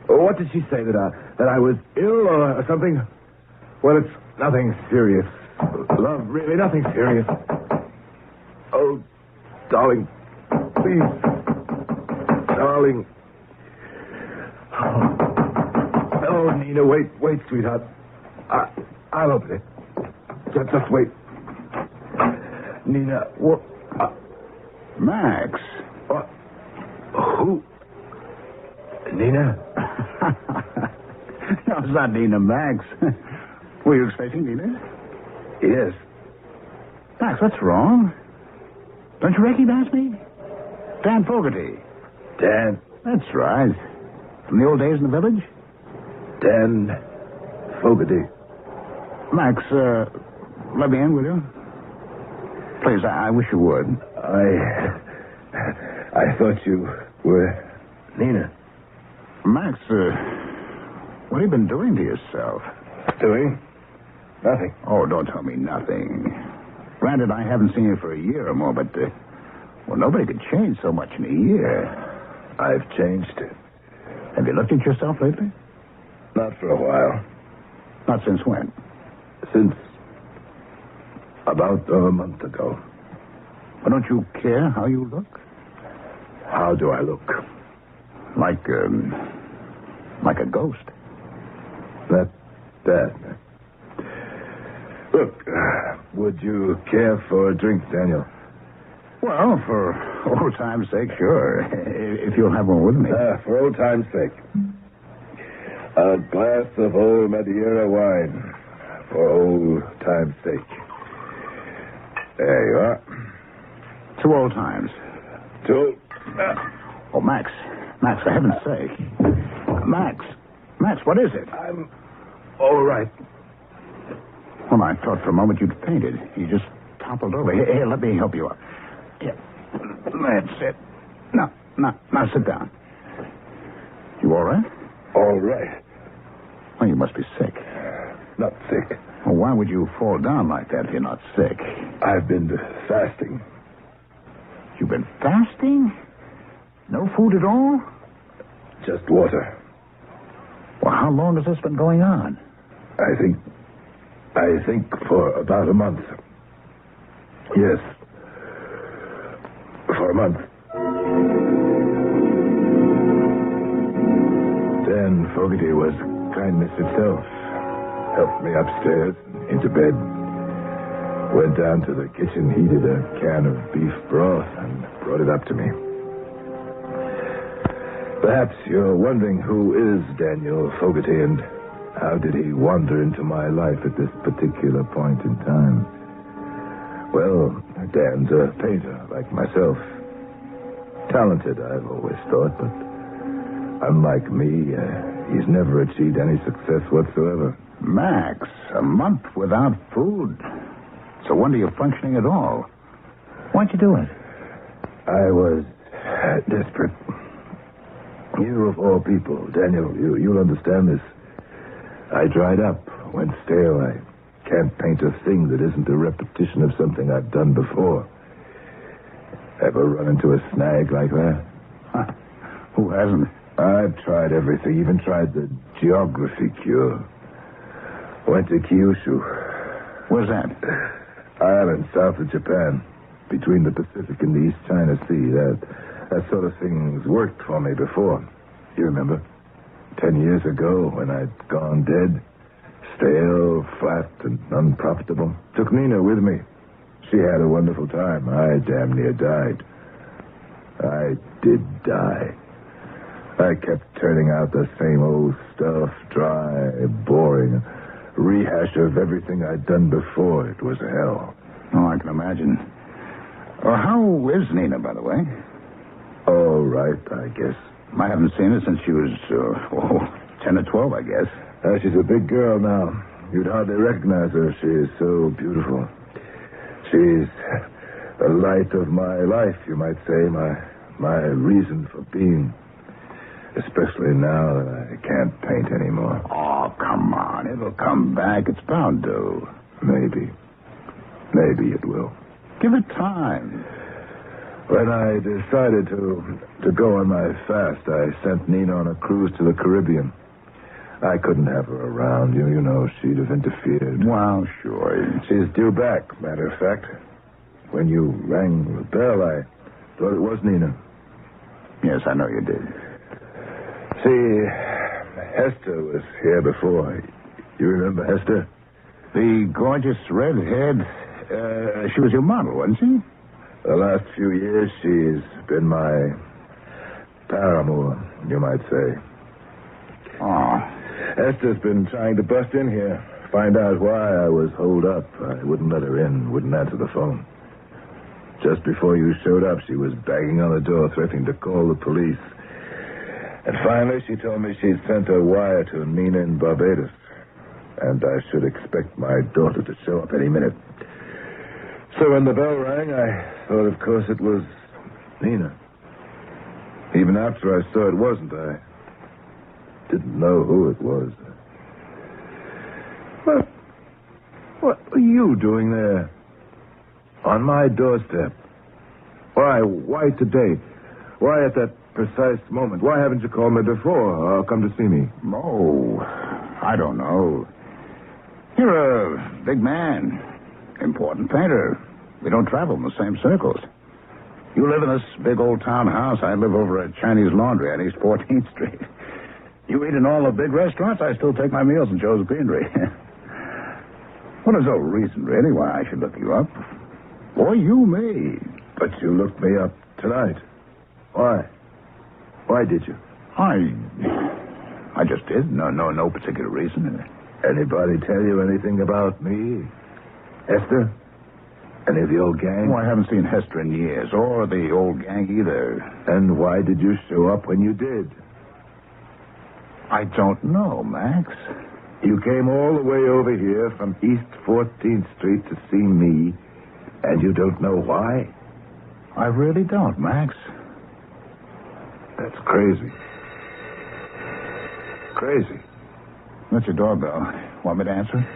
What did she say, that I was ill or something? Well, it's nothing serious. Love, really, nothing serious. Oh, darling, please. Darling. Oh, Nina, wait, sweetheart. I'll open it. Just wait. Nina, what? Max. What? Who? Nina? No, it's not Nina, Max. Were you expecting Nina? Yes. Max, what's wrong? Don't you recognize me? Dan Fogarty. Dan? That's right. From the old days in the village? Dan Fogarty. Max, let me in, will you? Please, I wish you would. I thought you were Nina. Max, what have you been doing to yourself? Doing? Nothing. Oh, don't tell me nothing. Granted, I haven't seen you for a year or more, but, well, nobody could change so much in a year. I've changed. Have you looked at yourself lately? Not for a while. Not since when? Since about a month ago. Well, don't you care how you look? How do I look? Like a ghost. That bad. Look, would you care for a drink, Daniel? Well, for old time's sake, sure. If you'll have one with me. For old time's sake. A glass of old Madeira wine. For old time's sake. There you are. 2 old times. 2. Oh, Max, for heaven's sake. Max, what is it? I'm all right. Well, I thought for a moment you'd fainted. You just toppled over. Here, let me help you up. Here. That's it. Now, sit down. You all right? All right. Well, you must be sick. Not sick. Well, why would you fall down like that if you're not sick? I've been fasting. You've been fasting? No food at all? Just water. Well, how long has this been going on? I think for about a month. Yes. For a month. Dan Fogarty was kindness itself. Helped me upstairs, into bed. Went down to the kitchen, heated a can of beef broth, and brought it up to me. Perhaps you're wondering who is Daniel Fogarty and how did he wander into my life at this particular point in time? Well, Dan's a painter, like myself. Talented, I've always thought, but unlike me, he's never achieved any success whatsoever. Max, a month without food. So wonder you're functioning at all. Why'd you do it? I was desperate. You of all people, Daniel, you'll understand this. I dried up, went stale. I can't paint a thing that isn't a repetition of something I've done before. Ever run into a snag like that? Huh. Who hasn't? I've tried everything, even tried the geography cure. Went to Kyushu. Where's that? Island south of Japan, between the Pacific and the East China Sea. That sort of thing's worked for me before. You remember? 10 years ago, when I'd gone dead, stale, flat, and unprofitable. Took Nina with me. She had a wonderful time. I damn near died. I did die. I kept turning out the same old stuff, dry, boring, rehash of everything I'd done before. It was hell. Oh, I can imagine. How is Nina, by the way? All right, I guess. I haven't seen her since she was, 10 or 12, I guess. She's a big girl now. You'd hardly recognize her. She is so beautiful. She's the light of my life, you might say, my reason for being. Especially now that I can't paint anymore. Oh, come on. It'll come back. It's bound to. Maybe. Maybe it will. Give it time. When I decided to go on my fast, I sent Nina on a cruise to the Caribbean. I couldn't have her around. You know, she'd have interfered. Well, sure. She's due back, matter of fact. When you rang the bell, I thought it was Nina. Yes, I know you did. See, Hester was here before. You remember Hester? The gorgeous redhead. She was your model, wasn't she? The last few years, she's been my paramour, you might say. Oh. Esther's been trying to bust in here, find out why I was holed up. I wouldn't let her in, wouldn't answer the phone. Just before you showed up, she was banging on the door, threatening to call the police. And finally, she told me she'd sent a wire to Nina in Barbados. And I should expect my daughter to show up any minute. So when the bell rang, I thought, of course, it was Nina. Even after I saw it wasn't, I didn't know who it was. What are you doing there? On my doorstep. Why today? Why at that precise moment? Why haven't you called me before or come to see me? Oh, I don't know. You're a big man. Important painter. We don't travel in the same circles. You live in this big old town house. I live over at Chinese Laundry on East 14th Street. You eat in all the big restaurants. I still take my meals in Joe's Beanery. Well, there's no reason, really, why I should look you up. Or you me. But you looked me up tonight. Why? Why did you? I just did. No particular reason. Anybody tell you anything about me? Hester? Any of the old gang? Oh, I haven't seen Hester in years, or the old gang either. And why did you show up when you did? I don't know, Max. You came all the way over here from East 14th Street to see me, and you don't know why? I really don't, Max. That's crazy. Crazy. That's your doorbell. Want me to answer?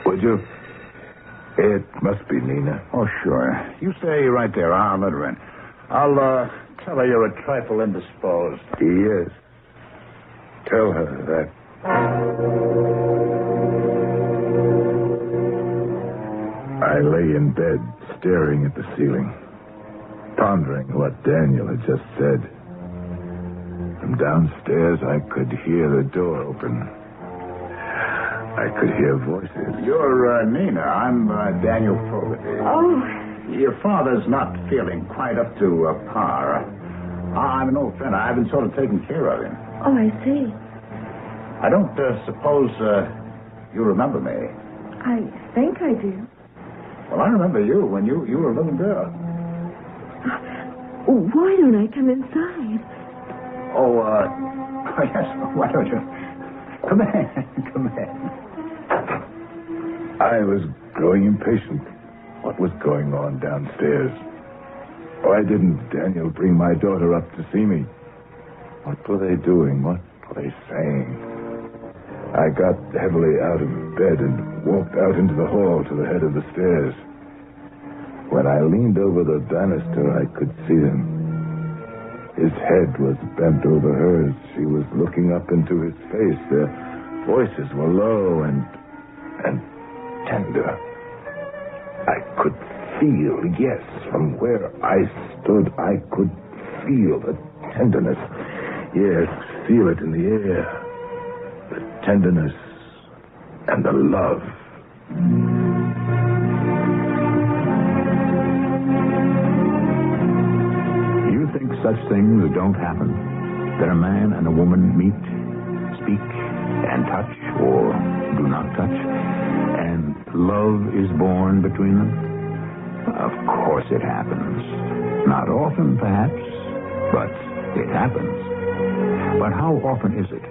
Would you? It must be Nina. Oh, sure. You stay right there. I'll let her in. I'll tell her you're a trifle indisposed. Yes. Tell her that. I lay in bed, staring at the ceiling, pondering what Daniel had just said. From downstairs, I could hear the door open. I could hear voices. You're Nina. I'm Daniel Fogarty. Oh. Your father's not feeling quite up to par. I'm an old friend. I've been sort of taking care of him. Oh, I see. I don't suppose you remember me. I think I do. Well, I remember you when you were a little girl. Why don't I come inside? Oh, yes. Why don't you? Come in. Come in. I was growing impatient. What was going on downstairs? Why didn't Daniel bring my daughter up to see me? What were they doing? What were they saying? I got heavily out of bed and walked out into the hall to the head of the stairs. When I leaned over the banister, I could see him. His head was bent over hers. She was looking up into his face. Their voices were low and tender. I could feel, yes, from where I stood, I could feel the tenderness. Yes, feel it in the air. The tenderness and the love. You think such things don't happen? That a man and a woman meet, speak, and touch, or do not touch, and love is born between them? Of course it happens. Not often, perhaps, but it happens. But how often is it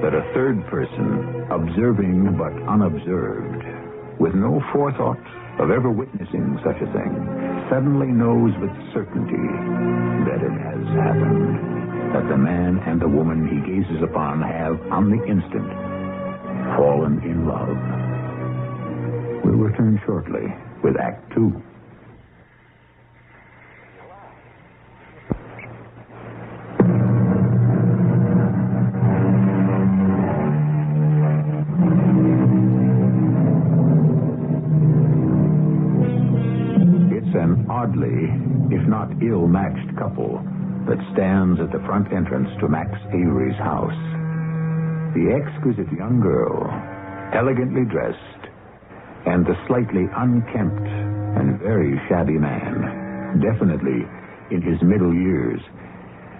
that a third person, observing but unobserved, with no forethought of ever witnessing such a thing, suddenly knows with certainty that it has happened, that the man and the woman he gazes upon have, on the instant, fallen in love? We'll return shortly with Act Two. An oddly, if not ill-matched couple that stands at the front entrance to Max Avery's house. The exquisite young girl, elegantly dressed, and the slightly unkempt and very shabby man, definitely in his middle years.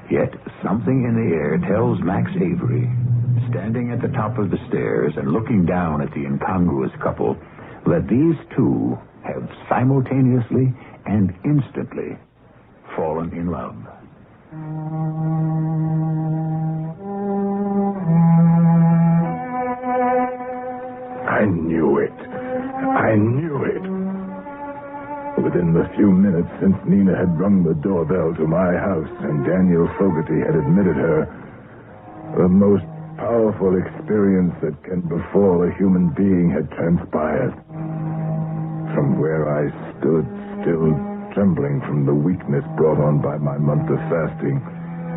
Yet something in the air tells Max Avery, standing at the top of the stairs and looking down at the incongruous couple, that these two have simultaneously and instantly fallen in love. I knew it. I knew it. Within the few minutes since Nina had rung the doorbell to my house and Daniel Fogarty had admitted her, the most powerful experience that can befall a human being had transpired. From where I stood, still trembling from the weakness brought on by my month of fasting,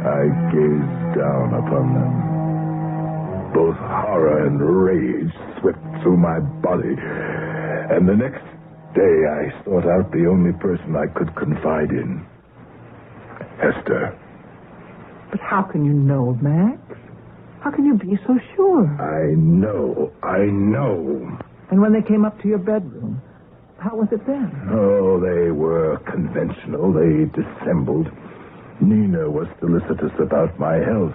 I gazed down upon them. Both horror and rage swept through my body, and the next day I sought out the only person I could confide in. Hester. But how can you know, Max? How can you be so sure? I know. And when they came up to your bedroom, how was it then? Oh, they were conventional. They dissembled. Nina was solicitous about my health.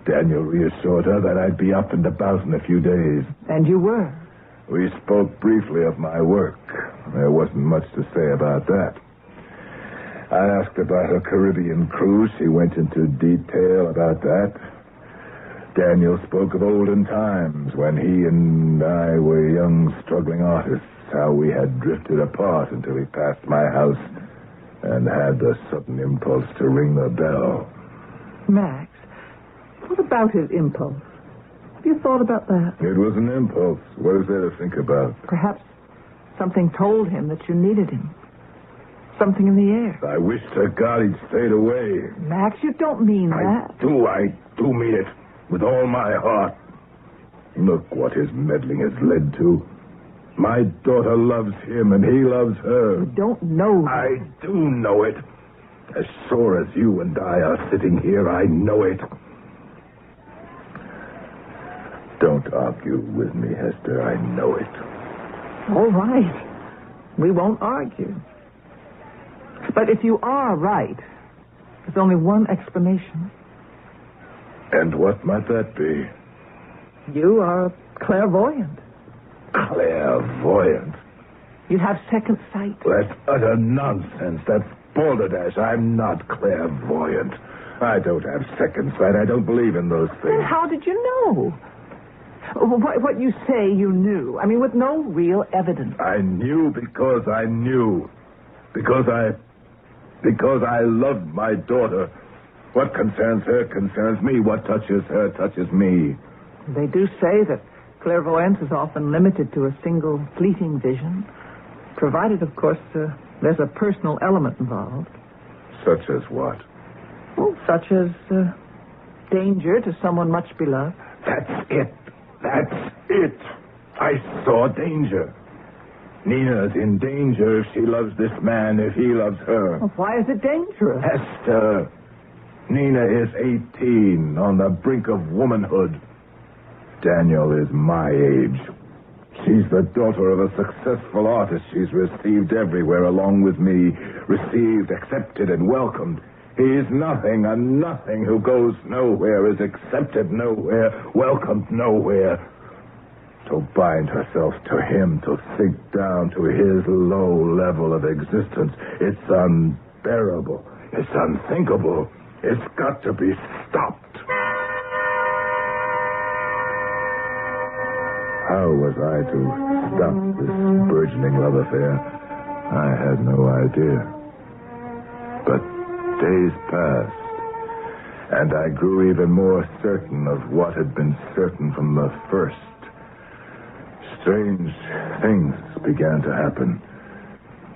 Daniel reassured her that I'd be up and about in a few days. And you were? We spoke briefly of my work. There wasn't much to say about that. I asked about her Caribbean cruise. She went into detail about that. Daniel spoke of olden times when he and I were young, struggling artists, how we had drifted apart until he passed my house and had the sudden impulse to ring the bell. Max, what about his impulse? Have you thought about that? It was an impulse. What is there to think about? Perhaps something told him that you needed him. Something in the air. I wish to God he'd stayed away. Max, you don't mean that. I do mean it. With all my heart. Look what his meddling has led to. My daughter loves him, and he loves her. You don't know. I do know it. As sure as you and I are sitting here, I know it. Don't argue with me, Hester. I know it. All right. We won't argue. But if you are right, there's only one explanation. And what might that be? You are clairvoyant. Clairvoyant? You have second sight. That's utter nonsense. That's balderdash. I'm not clairvoyant. I don't have second sight. I don't believe in those things. Then how did you know? What you say you knew. I mean, with no real evidence. I knew because I knew. Because I loved my daughter. What concerns her concerns me. What touches her touches me. They do say that clairvoyance is often limited to a single fleeting vision, provided, of course, there's a personal element involved. Such as what? Well, such as danger to someone much beloved. That's it. I saw danger. Nina's in danger if she loves this man, if he loves her. Well, why is it dangerous? Hester, Nina is 18, on the brink of womanhood. Daniel is my age. She's the daughter of a successful artist. She's received everywhere along with me. Received, accepted, and welcomed. He's nothing, a nothing who goes nowhere, is accepted nowhere, welcomed nowhere. To bind herself to him, to sink down to his low level of existence, it's unbearable. It's unthinkable. It's got to be stopped. How was I to stop this burgeoning love affair? I had no idea. But days passed, and I grew even more certain of what had been certain from the first. Strange things began to happen,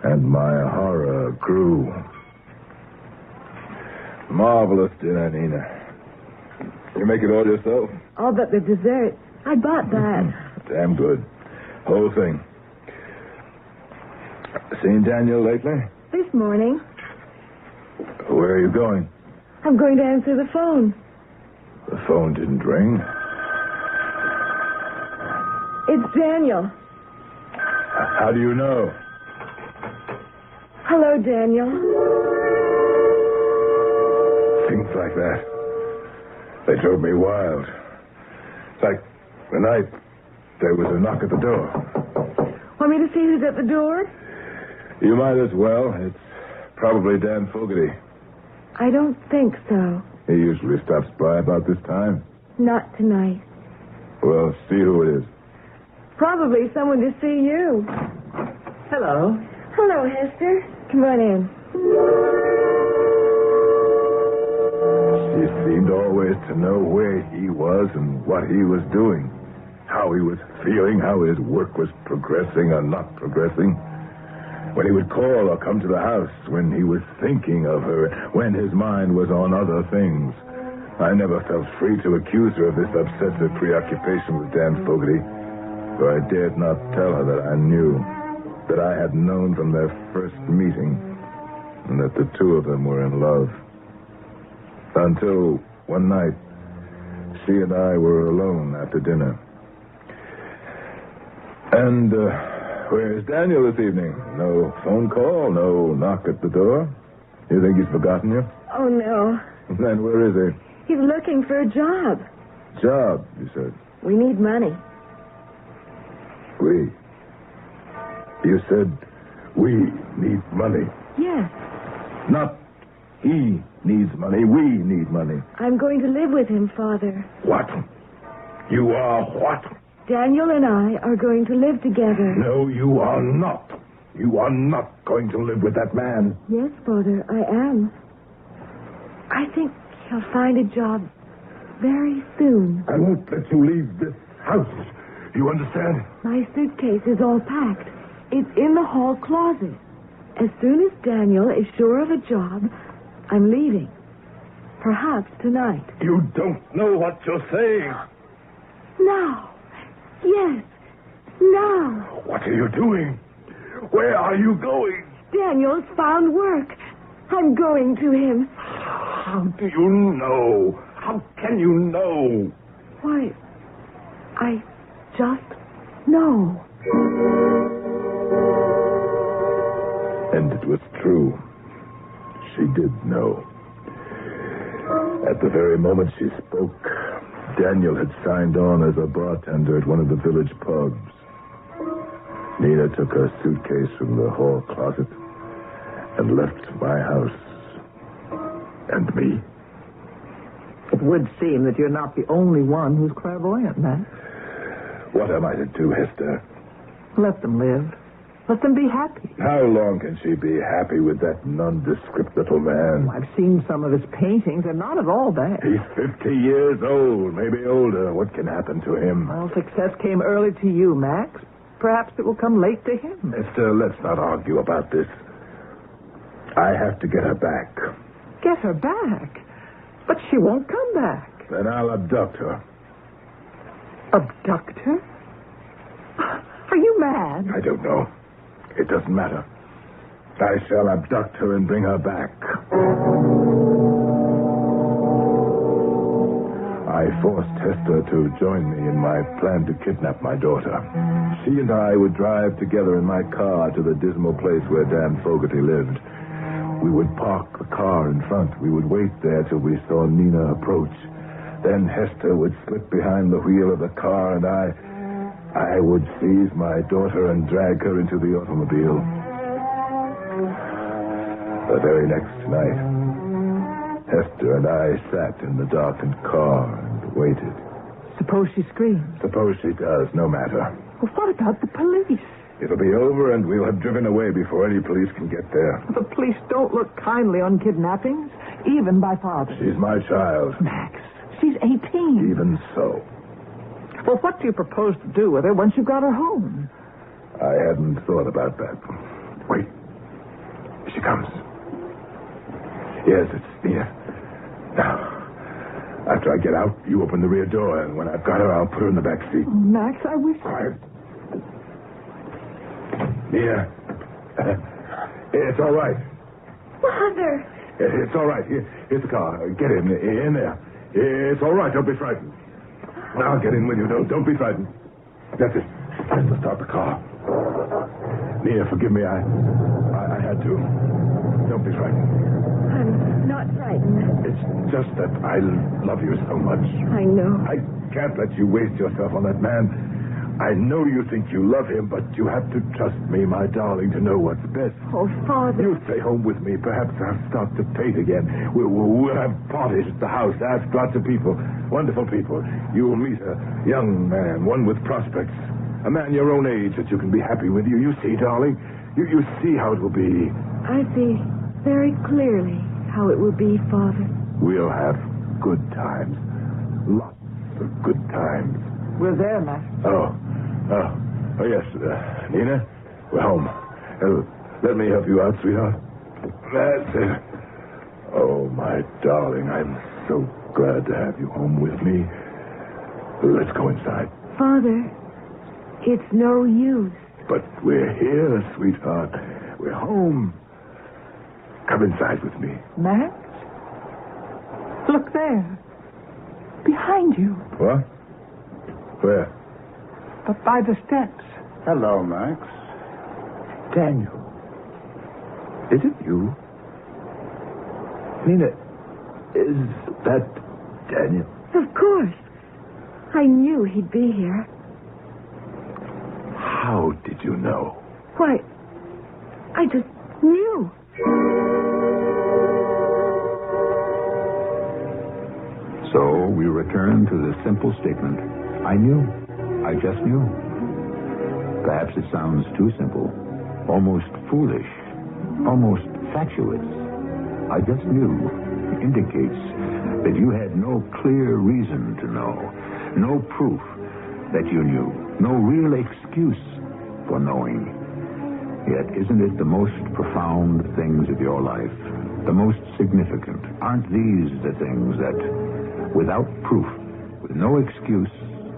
and my horror grew. Marvelous dinner, Nina. You make it all yourself? All but the dessert. I bought that. Damn good. Whole thing. Seen Daniel lately? This morning. Where are you going? I'm going to answer the phone. The phone didn't ring. It's Daniel. How do you know? Hello, Daniel. Things like that. They drove me wild. Like the night there was a knock at the door. Want me to see who's at the door? You might as well. It's probably Dan Fogarty. I don't think so. He usually stops by about this time. Not tonight. Well, see who it is. Probably someone to see you. Hello. Hello, Hester. Come on in. She seemed always to know where he was and what he was doing, how he was feeling, how his work was progressing or not progressing. When he would call or come to the house, when he was thinking of her, when his mind was on other things. I never felt free to accuse her of this obsessive preoccupation with Dan Fogarty, for I dared not tell her that I knew, that I had known from their first meeting, and that the two of them were in love. Until one night, she and I were alone after dinner. And, where's Daniel this evening? No phone call, no knock at the door? You think he's forgotten you? Oh, no. Then where is he? He's looking for a job. Job, you said. We need money. We? You said we need money. Yes. Not he needs money, we need money. I'm going to live with him, Father. What? You are what? Daniel and I are going to live together. No, you are not. You are not going to live with that man. Yes, Father, I am. I think he'll find a job very soon. I won't let you leave this house. You understand? My suitcase is all packed. It's in the hall closet. As soon as Daniel is sure of a job, I'm leaving. Perhaps tonight. You don't know what you're saying. Now. Yes. Now. What are you doing? Where are you going? Daniel's found work. I'm going to him. How do you know? How can you know? Why, I just know. And it was true. She did know. At the very moment she spoke, Daniel had signed on as a bartender at one of the village pubs. Nina took her suitcase from the hall closet and left my house. And me. It would seem that you're not the only one who's clairvoyant, Matt. What am I to do, Hester? Let them live. Let them be happy. How long can she be happy with that nondescript little man? I've seen some of his paintings. They're not at all bad. He's 50 years old, maybe older. What can happen to him? Well, success came early to you, Max. Perhaps it will come late to him. Hester, let's not argue about this. I have to get her back. Get her back? But she won't come back. Then I'll abduct her. Abduct her? Are you mad? I don't know. It doesn't matter. I shall abduct her and bring her back. I forced Hester to join me in my plan to kidnap my daughter. She and I would drive together in my car to the dismal place where Dan Fogarty lived. We would park the car in front. We would wait there till we saw Nina approach. Then Hester would slip behind the wheel of the car, and I would seize my daughter and drag her into the automobile. The very next night, Hester and I sat in the darkened car and waited. Suppose she screams. Suppose she does, no matter. Well, what about the police? It'll be over and we'll have driven away before any police can get there. The police don't look kindly on kidnappings, even by fathers. She's my child. Max, she's 18. Even so. Well, what do you propose to do with her once you've got her home? I hadn't thought about that. Wait. Here she comes. Yes, it's Nina. Now, after I get out, you open the rear door, and when I've got her, I'll put her in the back seat. Max, I wish... Quiet. Nina. It's all right. Father. It's all right. Here's the car. Get in there. It's all right. Don't be frightened. I'll get in with you. Don't be frightened. That's it. Just to start the car. Nina, forgive me. I had to. Don't be frightened. I'm not frightened. It's just that I love you so much. I know. I can't let you waste yourself on that man. I know you think you love him, but you have to trust me, my darling, to know what's best. Oh, Father. You stay home with me. Perhaps I'll start to paint again. We'll have parties at the house. Ask lots of people. Wonderful people. You'll meet a young man, one with prospects. A man your own age that you can be happy with. You see, darling? You see how it will be. I see very clearly how it will be, Father. We'll have good times. Lots of good times. We're there, Max. Oh, yes. Nina, we're home. Let me help you out, sweetheart. That's it. Oh, my darling, I'm so glad to have you home with me. Let's go inside. Father, it's no use. But we're here, sweetheart. We're home. Come inside with me. Max? Look there. Behind you. What? Where? But by the steps. Hello, Max. Daniel. Is it you? Nina, is that Daniel? Of course. I knew he'd be here. How did you know? Why, I just knew. So we return to the simple statement. I knew. I just knew. Perhaps it sounds too simple, almost foolish, almost fatuous. I just knew indicates that you had no clear reason to know, no proof that you knew, no real excuse for knowing. Yet isn't it the most profound things of your life, the most significant? Aren't these the things that, without proof, with no excuse,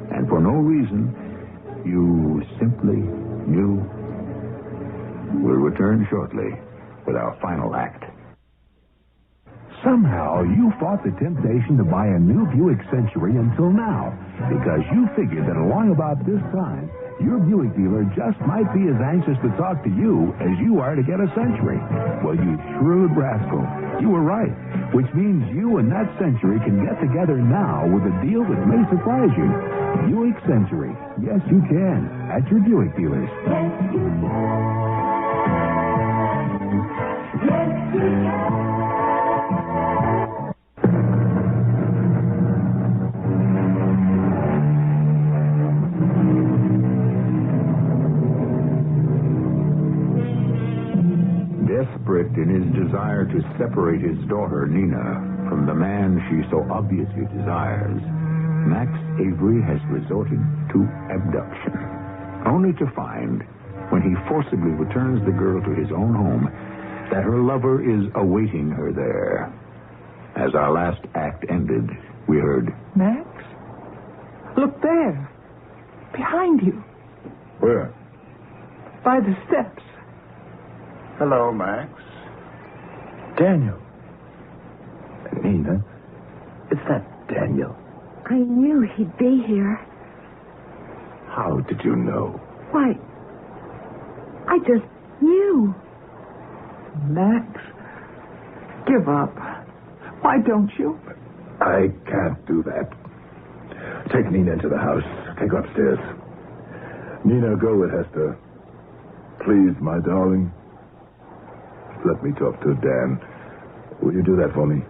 and for no reason, you simply knew? We'll return shortly with our final act. Somehow you fought the temptation to buy a new Buick Century until now, because you figured that along about this time, your Buick dealer just might be as anxious to talk to you as you are to get a Century. Well, you shrewd rascal, you were right, which means you and that Century can get together now with a deal that may surprise you. Buick Century. Yes, you can. At your Buick dealers. Yes, you can. Yes, you can. Desperate in his desire to separate his daughter, Nina, from the man she so obviously desires, Max Avery has resorted to abduction, only to find, when he forcibly returns the girl to his own home, that her lover is awaiting her there. As our last act ended, we heard, Max? Look there. Behind you. Where? By the steps. Hello, Max. Daniel. Nina, it's that Daniel. I knew he'd be here. How did you know? Why, I just knew. Max, give up. Why don't you? I can't do that. Take Nina into the house. Take her upstairs. Nina, go with Hester. Please, my darling. Let me talk to Dan. Will you do that for me?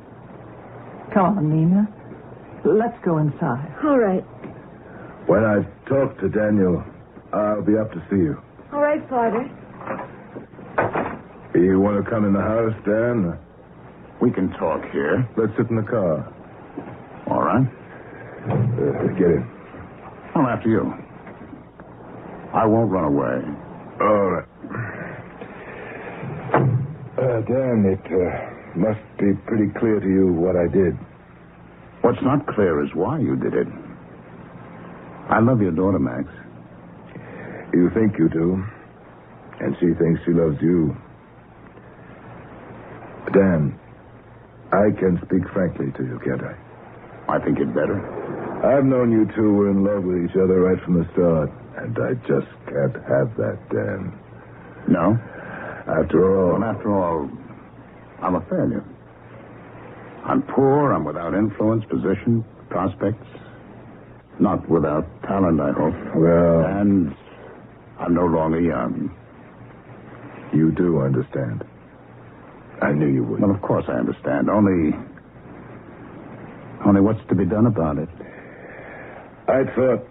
Come on, Nina. Let's go inside. All right. When I've talked to Daniel, I'll be up to see you. All right, Father. You want to come in the house, Dan? We can talk here. Let's sit in the car. All right. Get in. I'm after you. I won't run away. All right. Dan, it must be pretty clear to you what I did. What's not clear is why you did it. I love your daughter, Max. You think you do, and she thinks she loves you. Dan, I can speak frankly to you, can't I? I think you'd better. I've known you two were in love with each other right from the start, and I just can't have that, Dan. No? After all, I'm a failure. I'm poor, I'm without influence, position, prospects. Not without talent, I hope. Well... And I'm no longer young. You do understand. I knew you would. Well, of course I understand. Only what's to be done about it? I thought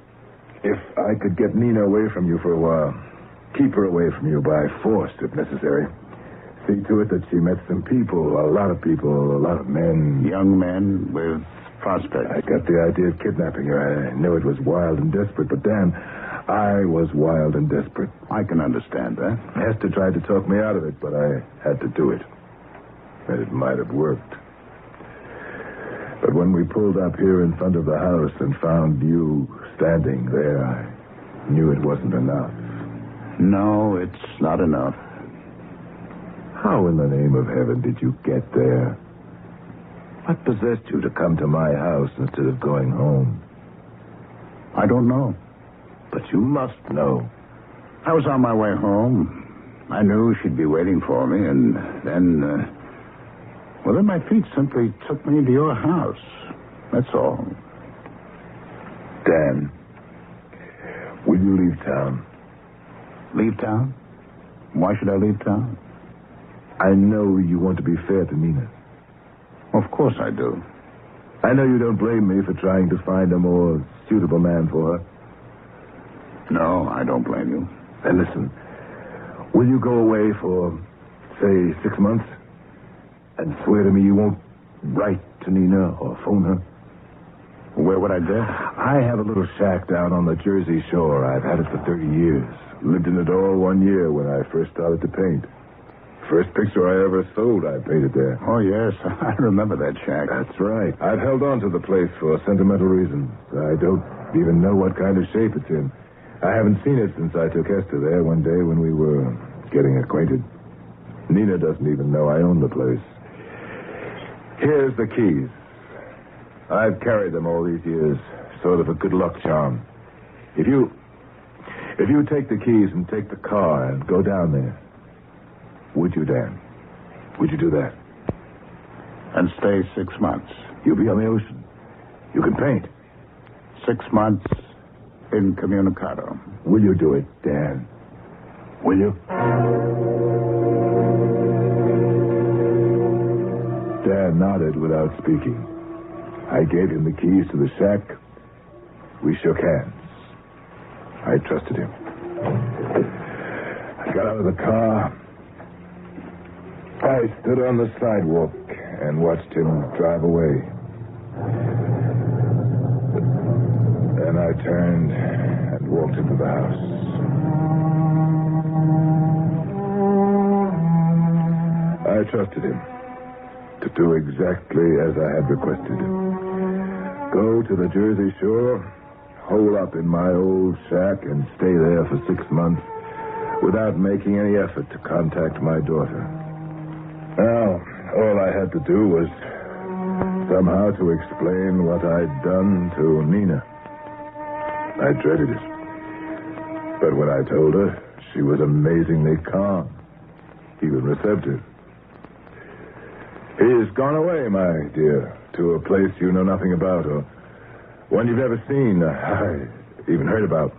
if I could get Nina away from you for a while, keep her away from you by force if necessary, see to it that she met some people, a lot of men. Young men with prospects. I got the idea of kidnapping her. I knew it was wild and desperate, but Dan, I was wild and desperate. I can understand that. Hester tried to talk me out of it, but I had to do it. And it might have worked. But when we pulled up here in front of the house and found you standing there, I knew it wasn't enough. No, it's not enough. How in the name of heaven did you get there? What possessed you to come to my house instead of going home? I don't know. But you must know. I was on my way home. I knew she'd be waiting for me, and then... then my feet simply took me into your house. That's all. Dan, will you leave town? Leave town? Why should I leave town? I know you want to be fair to Nina. Of course I do. I know you don't blame me for trying to find a more suitable man for her. No, I don't blame you. Then listen, will you go away for, say, 6 months? And swear to me you won't write to Nina or phone her? Where would I dare? I have a little shack down on the Jersey Shore. I've had it for 30 years. Lived in it all 1 year when I first started to paint. First picture I ever sold, I painted there. Oh, yes. I remember that shack. That's right. I've held on to the place for sentimental reasons. I don't even know what kind of shape it's in. I haven't seen it since I took Hester there one day when we were getting acquainted. Nina doesn't even know I own the place. Here's the keys. I've carried them all these years, sort of a good luck charm. If you take the keys and take the car and go down there, would you, Dan? Would you do that? And stay 6 months. You'll be on the ocean. You can paint. 6 months incommunicado. Will you do it, Dan? Will you? Dan nodded without speaking. I gave him the keys to the shack. We shook hands. I trusted him. I got out of the car. I stood on the sidewalk and watched him drive away. Then I turned and walked into the house. I trusted him to do exactly as I had requested. Go to the Jersey Shore, hole up in my old shack, and stay there for 6 months without making any effort to contact my daughter. Now, all I had to do was somehow to explain what I'd done to Nina. I dreaded it. But when I told her, she was amazingly calm, even receptive. He's gone away, my dear, to a place you know nothing about, or one you've never seen, even heard about.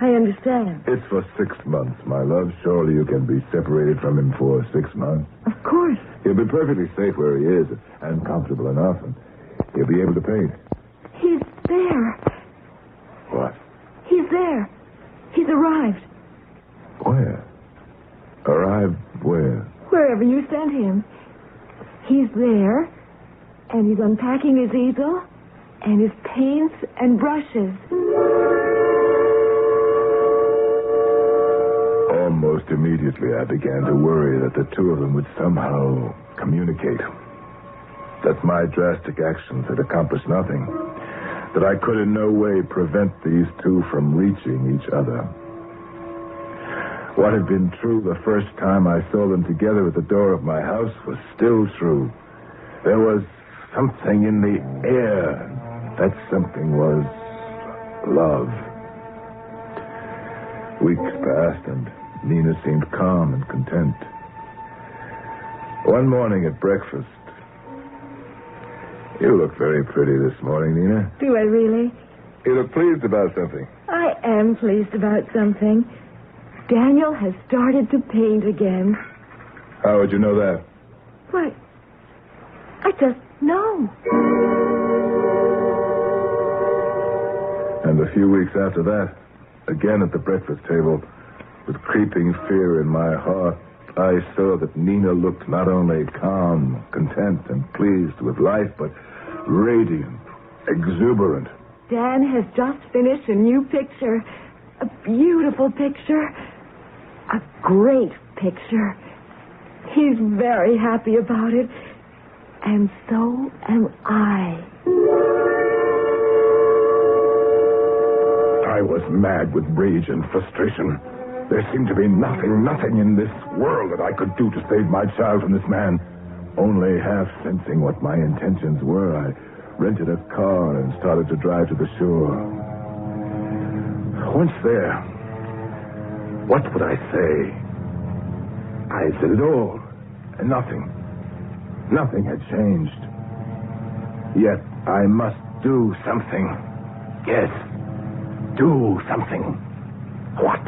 I understand. It's for 6 months, my love. Surely you can be separated from him for 6 months. Of course. He'll be perfectly safe where he is, and comfortable enough, and he'll be able to paint. He's there. What? He's there. He's arrived. Where? Arrived where? Wherever you sent him. He's there, and he's unpacking his easel, and his paints and brushes. Almost immediately, I began to worry that the two of them would somehow communicate. That my drastic actions had accomplished nothing. That I could in no way prevent these two from reaching each other. What had been true the first time I saw them together at the door of my house was still true. There was something in the air. That something was love. Weeks passed, and Nina seemed calm and content. One morning at breakfast... You look very pretty this morning, Nina. Do I really? You look pleased about something. I am pleased about something. Daniel has started to paint again. How would you know that? Why, I just know. And a few weeks after that, again at the breakfast table, with creeping fear in my heart, I saw that Nina looked not only calm, content, and pleased with life, but radiant, exuberant. Dan has just finished a new picture. A beautiful picture. A great picture. He's very happy about it. And so am I. I was mad with rage and frustration. There seemed to be nothing in this world that I could do to save my child from this man. Only half sensing what my intentions were, I rented a car and started to drive to the shore. Once there, what would I say? I said it all, and nothing had changed. Yet I must do something. Yes, do something. What?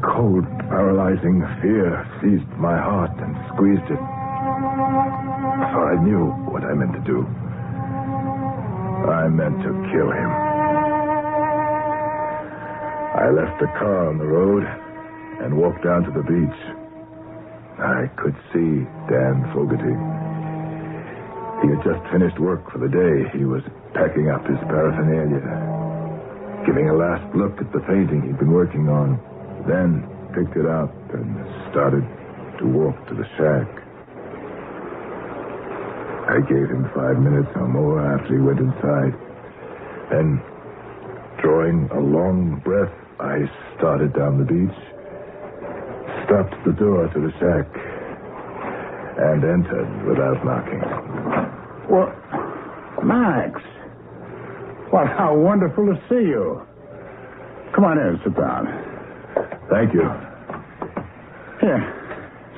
Cold, paralyzing fear seized my heart and squeezed it. For I knew what I meant to do. I meant to kill him. I left the car on the road and walked down to the beach. I could see Dan Fogarty. He had just finished work for the day. He was packing up his paraphernalia, giving a last look at the painting he'd been working on. Then picked it up and started to walk to the shack. I gave him 5 minutes or more after he went inside. Then, drawing a long breath, I started down the beach, stopped at the door to the shack, and entered without knocking. Well, Max. Well, how wonderful to see you. Come on in, sit down. Thank you. Here,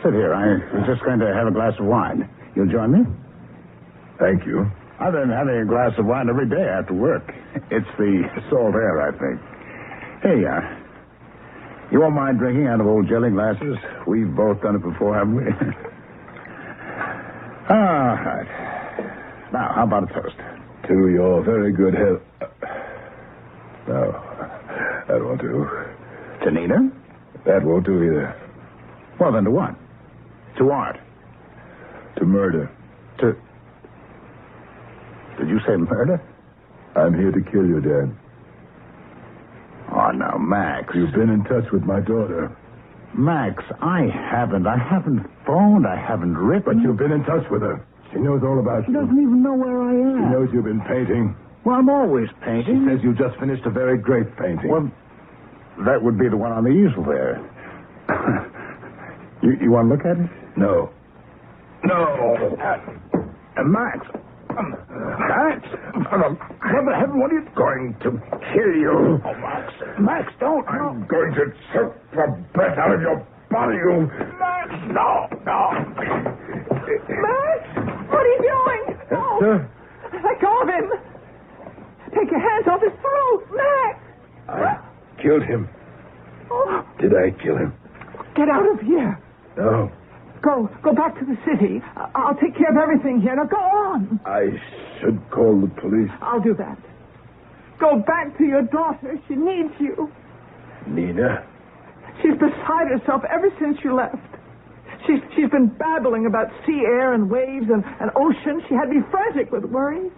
sit here. I was just going to have a glass of wine. You'll join me? Thank you. I've been having a glass of wine every day after work. It's the salt air, I think. Hey, you won't mind drinking out of old jelly glasses? We've both done it before, haven't we? All right. Now, how about a toast? To your very good health. No, that won't do. To Nina? That won't do either. Well, then to what? To art? To murder. To... Did you say murder? I'm here to kill you, Dad. Oh, now, Max. You've been in touch with my daughter. Max, I haven't. I haven't phoned. I haven't written. But you've been in touch with her. She knows all about you. She doesn't even know where I am. She knows you've been painting. Well, I'm always painting. She says you just finished a very great painting. Well, that would be the one on the easel there. You want to look at it? No. No. Max. Max? Mother heaven, what are you going to kill you? Oh, Max. Max, don't. I'm going to choke the breath out of your body, you... Max! No. Max! What are you doing? No. Let go of him. Take your hands off his throat, Max! I killed him. Oh. Did I kill him? Get out of here. No. Go back to the city. I'll take care of everything here. Now go on. I should call the police. I'll do that. Go back to your daughter. She needs you. Nina? She's beside herself ever since you left. She's been babbling about sea air and waves and ocean. She had me frantic with worry.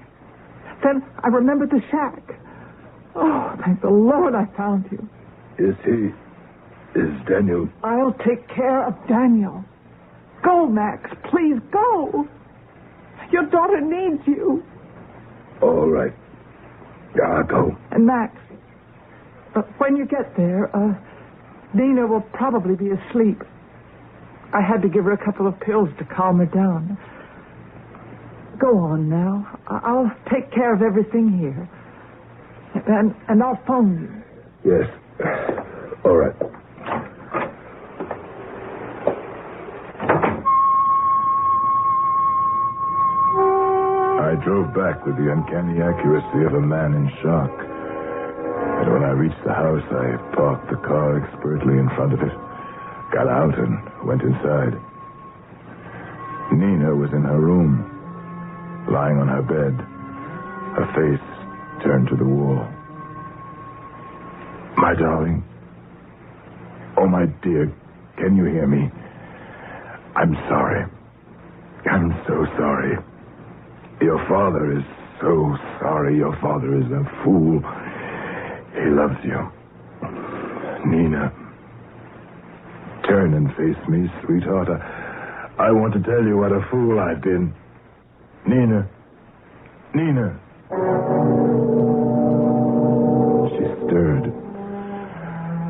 Then I remembered the shack. Oh, thank the Lord I found you. Is Daniel... I'll take care of Daniel. Go, Max. Please, go. Your daughter needs you. All right. I'll go. And Max, when you get there, Nina will probably be asleep. I had to give her a couple of pills to calm her down. Go on now. I'll take care of everything here. And I'll phone you. Yes. All right. I drove back with the uncanny accuracy of a man in shock. And when I reached the house, I parked the car expertly in front of it, got out and went inside. Nina was in her room, lying on her bed, her face turned to the wall. My darling. Oh, my dear, can you hear me? I'm sorry. I'm so sorry. Your father is so sorry. Your father is a fool. He loves you. Nina, turn and face me, sweetheart. I want to tell you what a fool I've been. Nina. Nina. She stirred.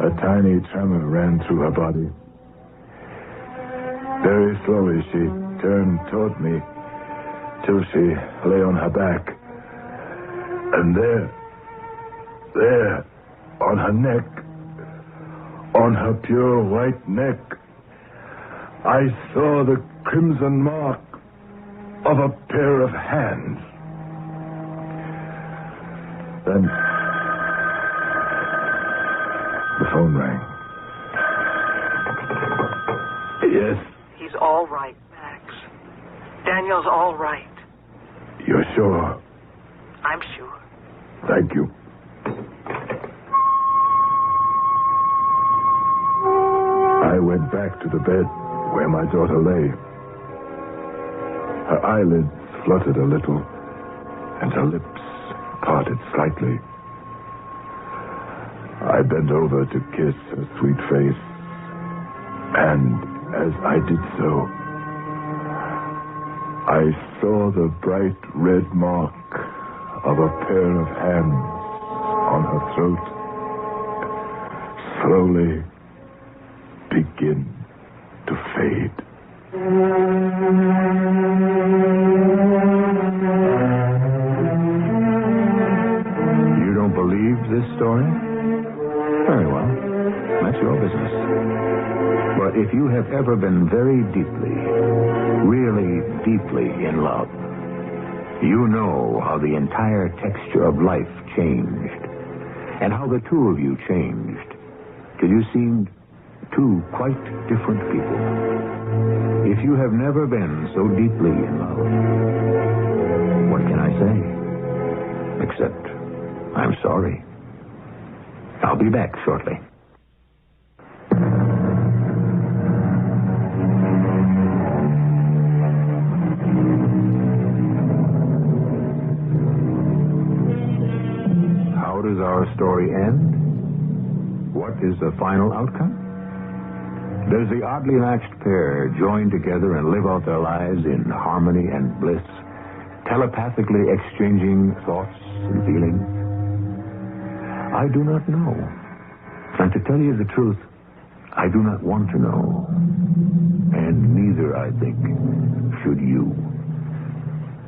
A tiny tremor ran through her body. Very slowly she turned toward me till she lay on her back. And there, on her neck, on her pure white neck, I saw the crimson mark of a pair of hands. Then the phone rang. Yes? He's all right, Max. Daniel's all right. You're sure? I'm sure. Thank you. I went back to the bed where my daughter lay. Her eyelids fluttered a little, and her lips parted slightly. I bent over to kiss her sweet face, and as I did so, I saw the bright red mark of a pair of hands on her throat slowly begin to fade. You don't believe this story? Very well. That's your business. But if you have ever been very deeply, really deeply in love, you know how the entire texture of life changed, and how the two of you changed till you seemed two quite different people. If you have never been so deeply in love, what can I say? Except, I'm sorry. I'll be back shortly. How does our story end? What is the final outcome? Does the oddly matched pair join together and live out their lives in harmony and bliss, telepathically exchanging thoughts and feelings? I do not know. And to tell you the truth, I do not want to know. And neither, I think, should you.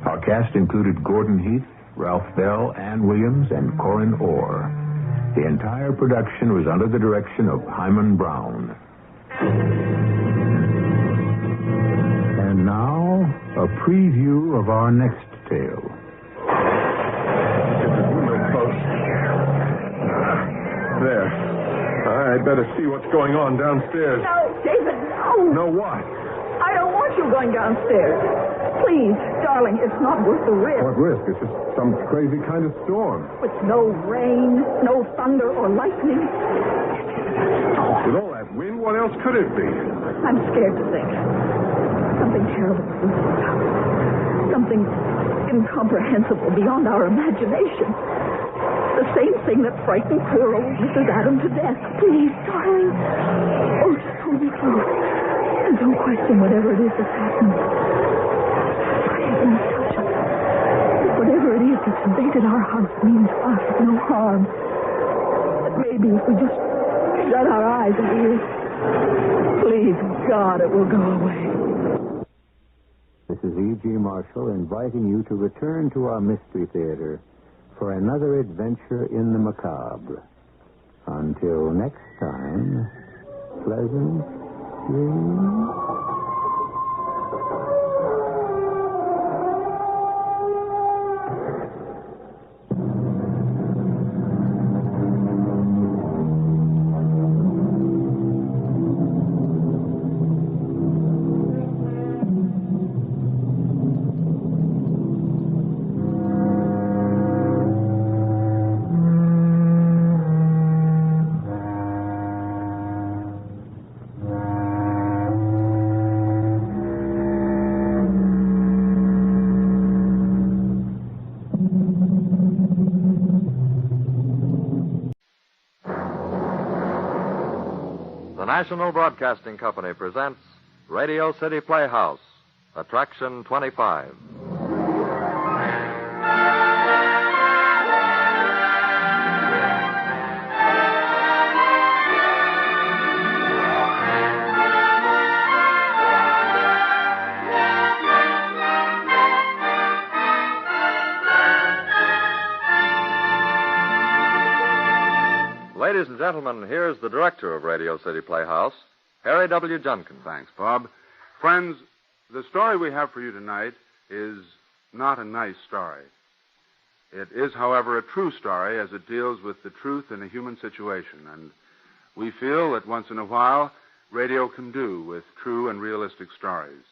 Our cast included Gordon Heath, Ralph Bell, Ann Williams, and Corin Orr. The entire production was under the direction of Hyman Brown. And now, a preview of our next tale. There. I'd better see what's going on downstairs. No, David, no. No what? I don't want you going downstairs. Please, darling, it's not worth the risk. What risk? It's just some crazy kind of storm. With no rain, no thunder or lightning. With all that Wind? What else could it be? I'm scared to think. Something terrible is in store. Something incomprehensible beyond our imagination. The same thing that frightened poor old Mrs. Adam to death. Please, darling. Oh, just hold me close. And don't question whatever it is that's happened. For heaven's touch us. Whatever it is that's invaded our house means us no harm. But maybe if we just shut our eyes and ears, please, God, it will go away. This is E.G. Marshall inviting you to return to our Mystery Theater for another adventure in the macabre. Until next time, pleasant dreams. The National Broadcasting Company presents Radio City Playhouse, Attraction 25. Ladies and gentlemen, here's the director of Radio City Playhouse, Harry W. Junkin. Thanks, Bob. Friends, the story we have for you tonight is not a nice story. It is, however, a true story as it deals with the truth in a human situation, and we feel that once in a while, radio can do with true and realistic stories.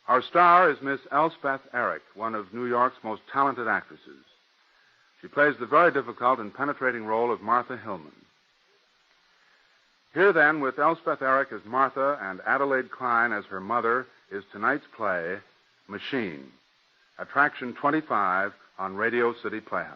Our star is Miss Elspeth Eric, one of New York's most talented actresses. She plays the very difficult and penetrating role of Martha Hillman. Here, then, with Elspeth Eric as Martha and Adelaide Klein as her mother, is tonight's play, Machine, Attraction 25 on Radio City Playhouse.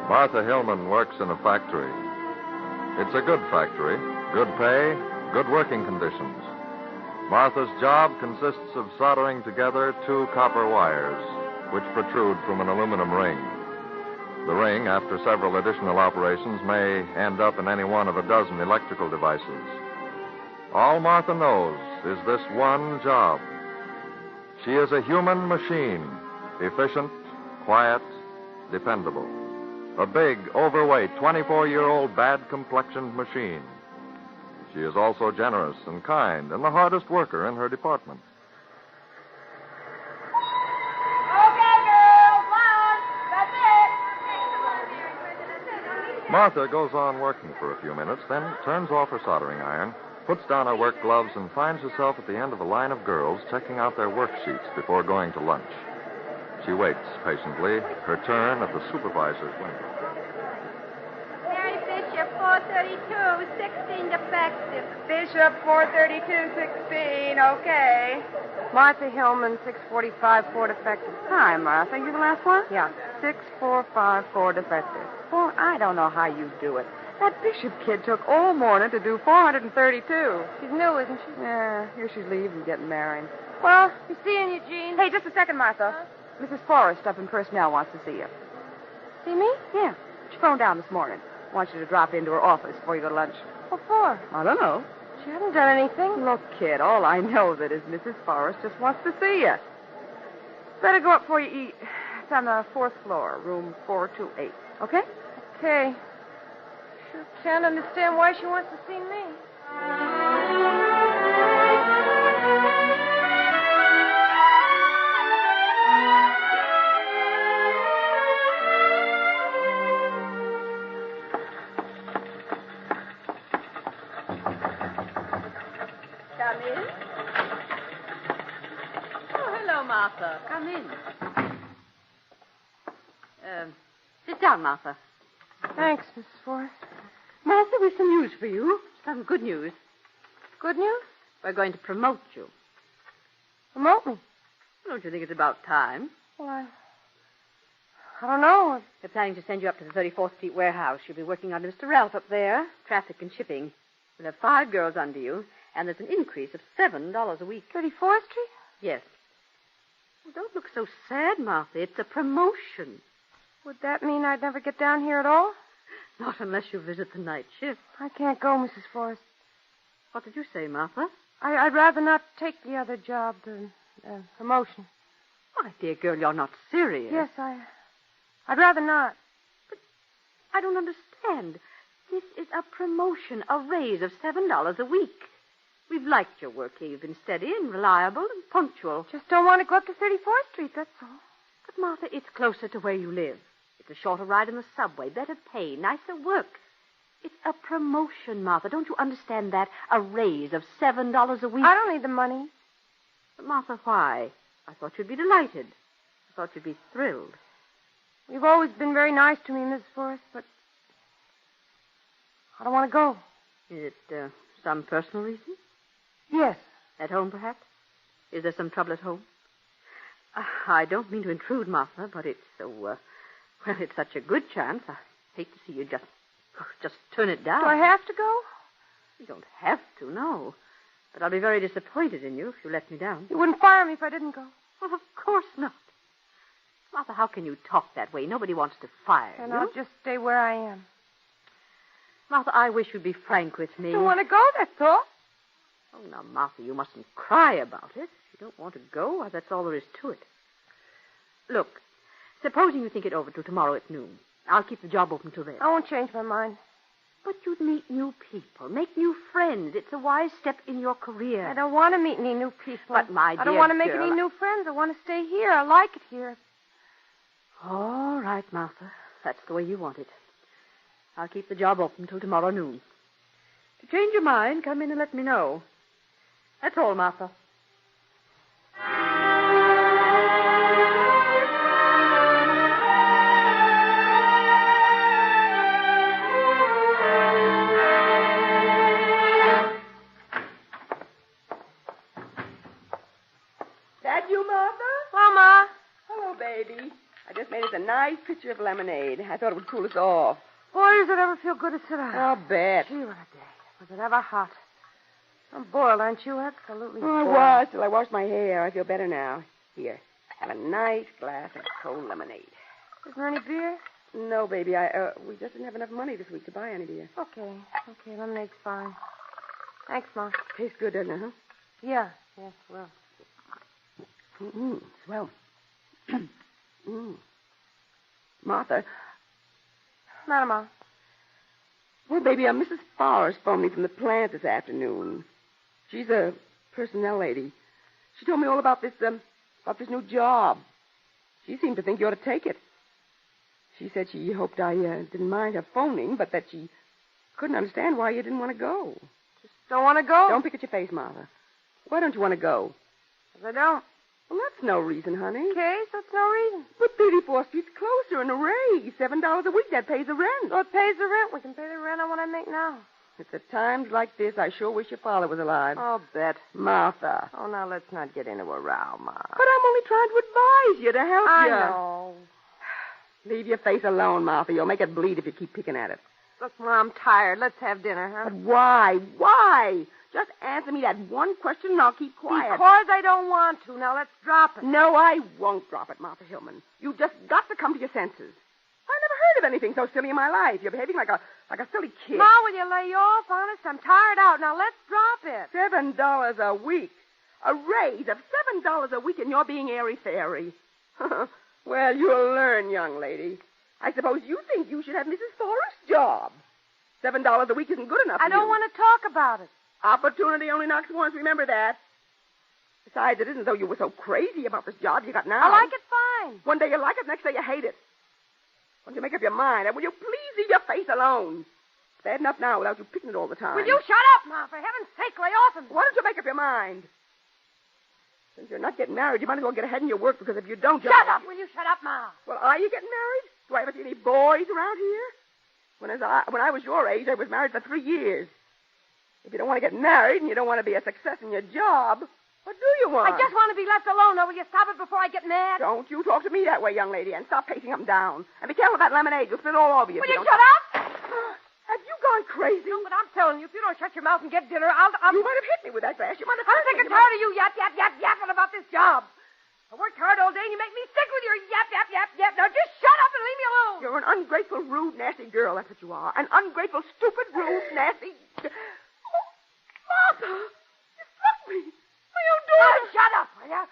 Martha Hillman works in a factory. It's a good factory, good pay, good working conditions. Martha's job consists of soldering together two copper wires, which protrude from an aluminum ring. The ring, after several additional operations, may end up in any one of a dozen electrical devices. All Martha knows is this one job. She is a human machine, efficient, quiet, dependable. A big, overweight, 24-year-old, bad-complexioned machine. She is also generous and kind and the hardest worker in her department. Okay, girls, one. That's it. Martha goes on working for a few minutes, then turns off her soldering iron, puts down her work gloves, and finds herself at the end of a line of girls checking out their worksheets before going to lunch. She waits patiently, her turn at the supervisor's window. Mary Bishop, 432, 16 defective. Bishop, 432, 16, okay. Martha Hillman, 645, 4 defective. Hi, Martha. You the last one? Yeah. 6454 defective. Well, I don't know how you do it. That Bishop kid took all morning to do 432. She's new, isn't she? Yeah, here she's leaving, getting married. Well, you seeing Eugene? Hey, just a second, Martha. Huh? Mrs. Forrest up in personnel wants to see you. See me? Yeah. She phoned down this morning. Wants you to drop into her office before you go to lunch. What for? I don't know. She hasn't done anything. Look, kid, all I know that is Mrs. Forrest just wants to see you. Better go up before you eat. It's on the 4th floor, room 428. Okay? Okay. Sure can't understand why she wants to see me. come in? Oh, hello, Martha. Come in. Sit down, Martha. Thanks, Mrs. Forrest. Martha, we've some news for you. Some good news. Good news? We're going to promote you. Promote me? Don't you think it's about time? Well, I don't know. We're planning to send you up to the 34th Street warehouse. You'll be working under Mr. Ralph up there, traffic and shipping. We'll have 5 girls under you, and there's an increase of $7 a week. 34th Street? Yes. Well, don't look so sad, Martha. It's a promotion. Would that mean I'd never get down here at all? Not unless you visit the night shift. I can't go, Mrs. Forrest. What did you say, Martha? I'd rather not take the other job, the promotion. My dear girl, you're not serious. Yes, I'd rather not. But I don't understand. This is a promotion, a raise of $7 a week. We've liked your work here. You've been steady and reliable and punctual. Just don't want to go up to 34th Street, that's all. But, Martha, it's closer to where you live. It's a shorter ride in the subway, better pay, nicer work. It's a promotion, Martha. Don't you understand that? A raise of $7 a week. I don't need the money. But, Martha, why? I thought you'd be delighted. I thought you'd be thrilled. You've always been very nice to me, Mrs. Forrest, but I don't want to go. Is it some personal reason? Yes. At home, perhaps? Is there some trouble at home? I don't mean to intrude, Martha, but it's so, well, it's such a good chance. I hate to see you just turn it down. Do I have to go? You don't have to, no. But I'll be very disappointed in you if you let me down. You wouldn't fire me if I didn't go. Well, of course not. Martha, how can you talk that way? Nobody wants to fire you. And I'll just stay where I am. Martha, I wish you'd be frank with me. I don't want to go, that's all. Oh, now, Martha, you mustn't cry about it. If you don't want to go, well, that's all there is to it. Look, supposing you think it over till tomorrow at noon. I'll keep the job open till then. I won't change my mind. But you'd meet new people, make new friends. It's a wise step in your career. I don't want to meet any new people. But, my dear I don't want to make girl, any new friends. I want to stay here. I like it here. All right, Martha. That's the way you want it. I'll keep the job open till tomorrow noon. To change your mind, come in and let me know. That's all, Martha. That you, Martha? Mama. Hello, baby. I just made us a nice pitcher of lemonade. I thought it would cool us off. Boy, does it ever feel good to sit down. I'll bet. Gee, what a day. Was it ever hot? I'm boiled, aren't you? Absolutely I boiled. was till I washed my hair. I feel better now. Here, have a nice glass of cold lemonade. Isn't there any beer? No, baby. We just didn't have enough money this week to buy any beer. Okay, lemonade's fine. Thanks, Ma. Tastes good, doesn't it, huh? Yeah, well. Swell. Martha. Matter, Ma. Well, baby, Mrs. Forrest phoned me from the plant this afternoon. She's a personnel lady. She told me all about this new job. She seemed to think you ought to take it. She said she hoped I didn't mind her phoning, but that she couldn't understand why you didn't want to go. Just don't want to go? Don't pick at your face, Martha. Why don't you want to go? 'Cause I don't. Well, that's no reason, honey. Okay, so that's no reason. But 34th Street's closer and a raise. $7 a week, that pays the rent. So it pays the rent. We can pay the rent on what I make now. It's at times like this I sure wish your father was alive. I'll bet. Martha. Oh, now let's not get into a row, Ma. But I'm only trying to advise you to help you. I know. Leave your face alone, Martha. You'll make it bleed if you keep picking at it. Look, Ma, I'm tired. Let's have dinner, huh? But why? Why? Just answer me that one question and I'll keep quiet. Because I don't want to. Now let's drop it. No, I won't drop it, Martha Hillman. You just got to come to your senses. I never heard of anything so silly in my life. You're behaving like a silly kid. Ma, will you lay off? Honest, I'm tired out. Now let's drop it. $7 a week. A raise of $7 a week and you're being airy-fairy. Well, you'll learn, young lady. I suppose you think you should have Mrs. Forrest's job. $7 a week isn't good enough for I don't you. want to talk about it. Opportunity only knocks once. Remember that. Besides, it isn't as though you were so crazy about this job you got now. I like it fine. One day you like it, next day you hate it. Once you make up your mind, will you please leave your face alone? bad enough now without you picking it all the time. Will you shut up, Ma? For heaven's sake, lay off of me. Why don't you make up your mind? Since you're not getting married, you might as well get ahead in your work, because if you don't... Shut up! Will you shut up, Ma? Well, are you getting married? Do I ever see any boys around here? When I was your age, I was married for 3 years. If you don't want to get married and you don't want to be a success in your job, what do you want? I just want to be left alone. Now, will you stop it before I get mad? Don't you talk to me that way, young lady, and stop pacing up and down. And be careful of that lemonade. You'll spill all over you. Will you shut up? Have you gone crazy? No, but I'm telling you, if you don't shut your mouth and get dinner, I'll... You might have hit me with that glass. You might have... I'm sick and tired of you yapping about this job. I worked hard all day, and you make me sick with your yap. Now just shut up and leave me alone. You're an ungrateful, rude, nasty girl. That's what you are. An ungrateful, stupid, rude, nasty... Oh, Martha! You struck me. My own daughter. Shut up, will ya?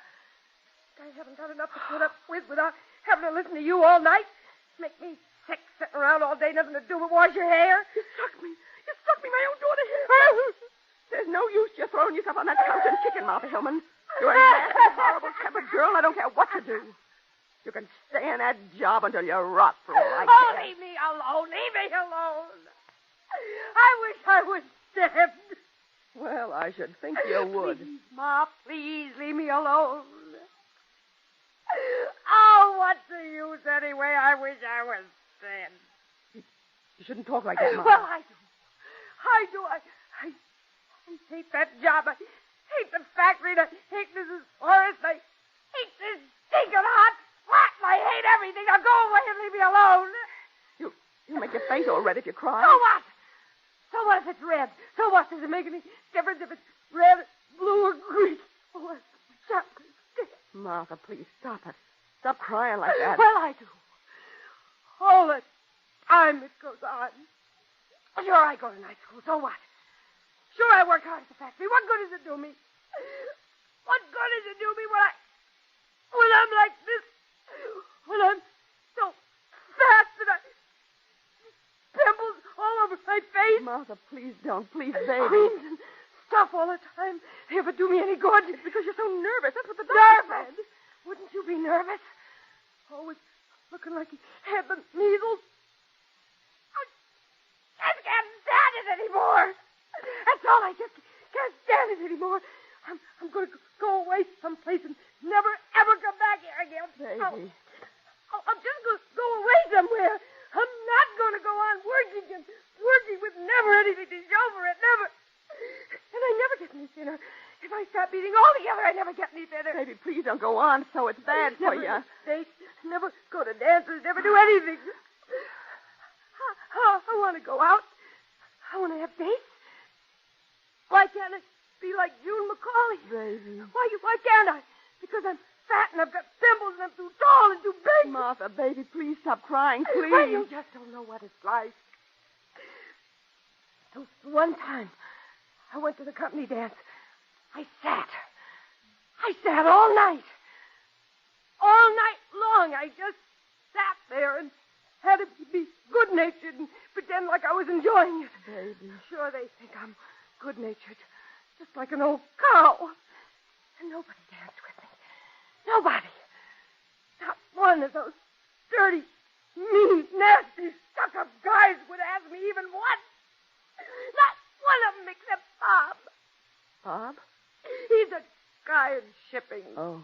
I haven't got enough to put up with without having to listen to you all night. Make me sick sitting around all day, nothing to do but wash your hair. You struck me. My own daughter here. There's no use just throwing yourself on that couch and kicking, Martha Hillman. You're a nasty, horrible-tempered girl. I don't care what you do. You can stay in that job until you rot for all I care. Leave me alone. Leave me alone. I wish I was dead. Well, I should think you would. Please, Ma, please leave me alone. Oh, what's the use anyway? I wish I was dead. You shouldn't talk like that, Ma. Well, I do. I hate that job. I hate the factory. I hate Mrs. Forrest. I hate this stinking hot flat. I hate everything. Now go away and leave me alone. You make your face all red if you cry. So what? So what if it's red? So what? Does it make any difference if it's red, blue, or green? Oh, Martha, please stop it. Stop crying like that. Well, I do. All the time it goes on. Sure, I go to night school. So what? Sure, I work hard at the factory. What good does it do me? What good does it do me when I'm like this? When I'm so fat that I... pimples all over my face. Martha, please don't. Please, baby. Creams and stuff all the time. They ever do me any good? It's because you're so nervous. That's what the doctor said. Wouldn't you be nervous? Always looking like he had the measles. I just can't stand it anymore. That's all. I just can't stand it anymore. I'm going to go away someplace and never, ever come back here again. Baby. I'm just going to go away somewhere. I'm not going to go on working with never anything to show for it. Never. And I never get any thinner. If I stop eating altogether, I never get any thinner. Baby, please don't go on so it's bad for you. Dates, never go to dances, never do anything. I want to go out. I want to have dates. Why can't I be like June McCauley? Baby. Why can't I? Because I'm fat and I've got pimples and I'm too tall and too big. Martha, baby, please stop crying, please. Well, you just don't know what it's like. So one time, I went to the company dance. I sat all night. All night long, I just sat there and had to be good-natured and pretend like I was enjoying it. Baby. Sure, they think I'm good-natured, just like an old cow. And nobody danced with me. Nobody. Not one of those dirty, mean, nasty, stuck-up guys would ask me even once. Not one of them except Bob. Bob? He's a guy in shipping. Oh.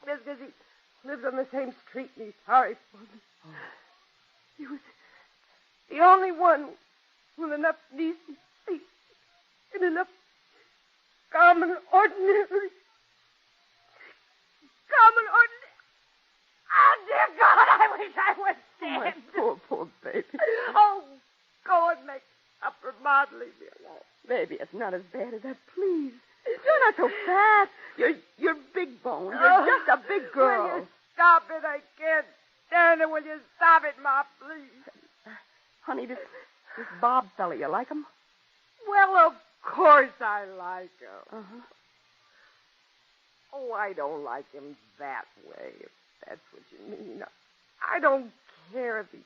Just because he lives on the same street and he's sorry for me. Oh. He was the only one with enough decency and enough common ordinary. Oh, dear God, I wish I was dead. My poor baby. Oh, go and make up for Maud, leave me alone. Baby, it's not as bad as that, please. You're not so fat. You're big boned. You're just a big girl. Will you stop it? I can't stand it. Will you stop it, Ma, please? Honey, this Bob fella, you like him? Well, of course I like him. Uh-huh. Oh, I don't like him that way, if that's what you mean. I don't care if he...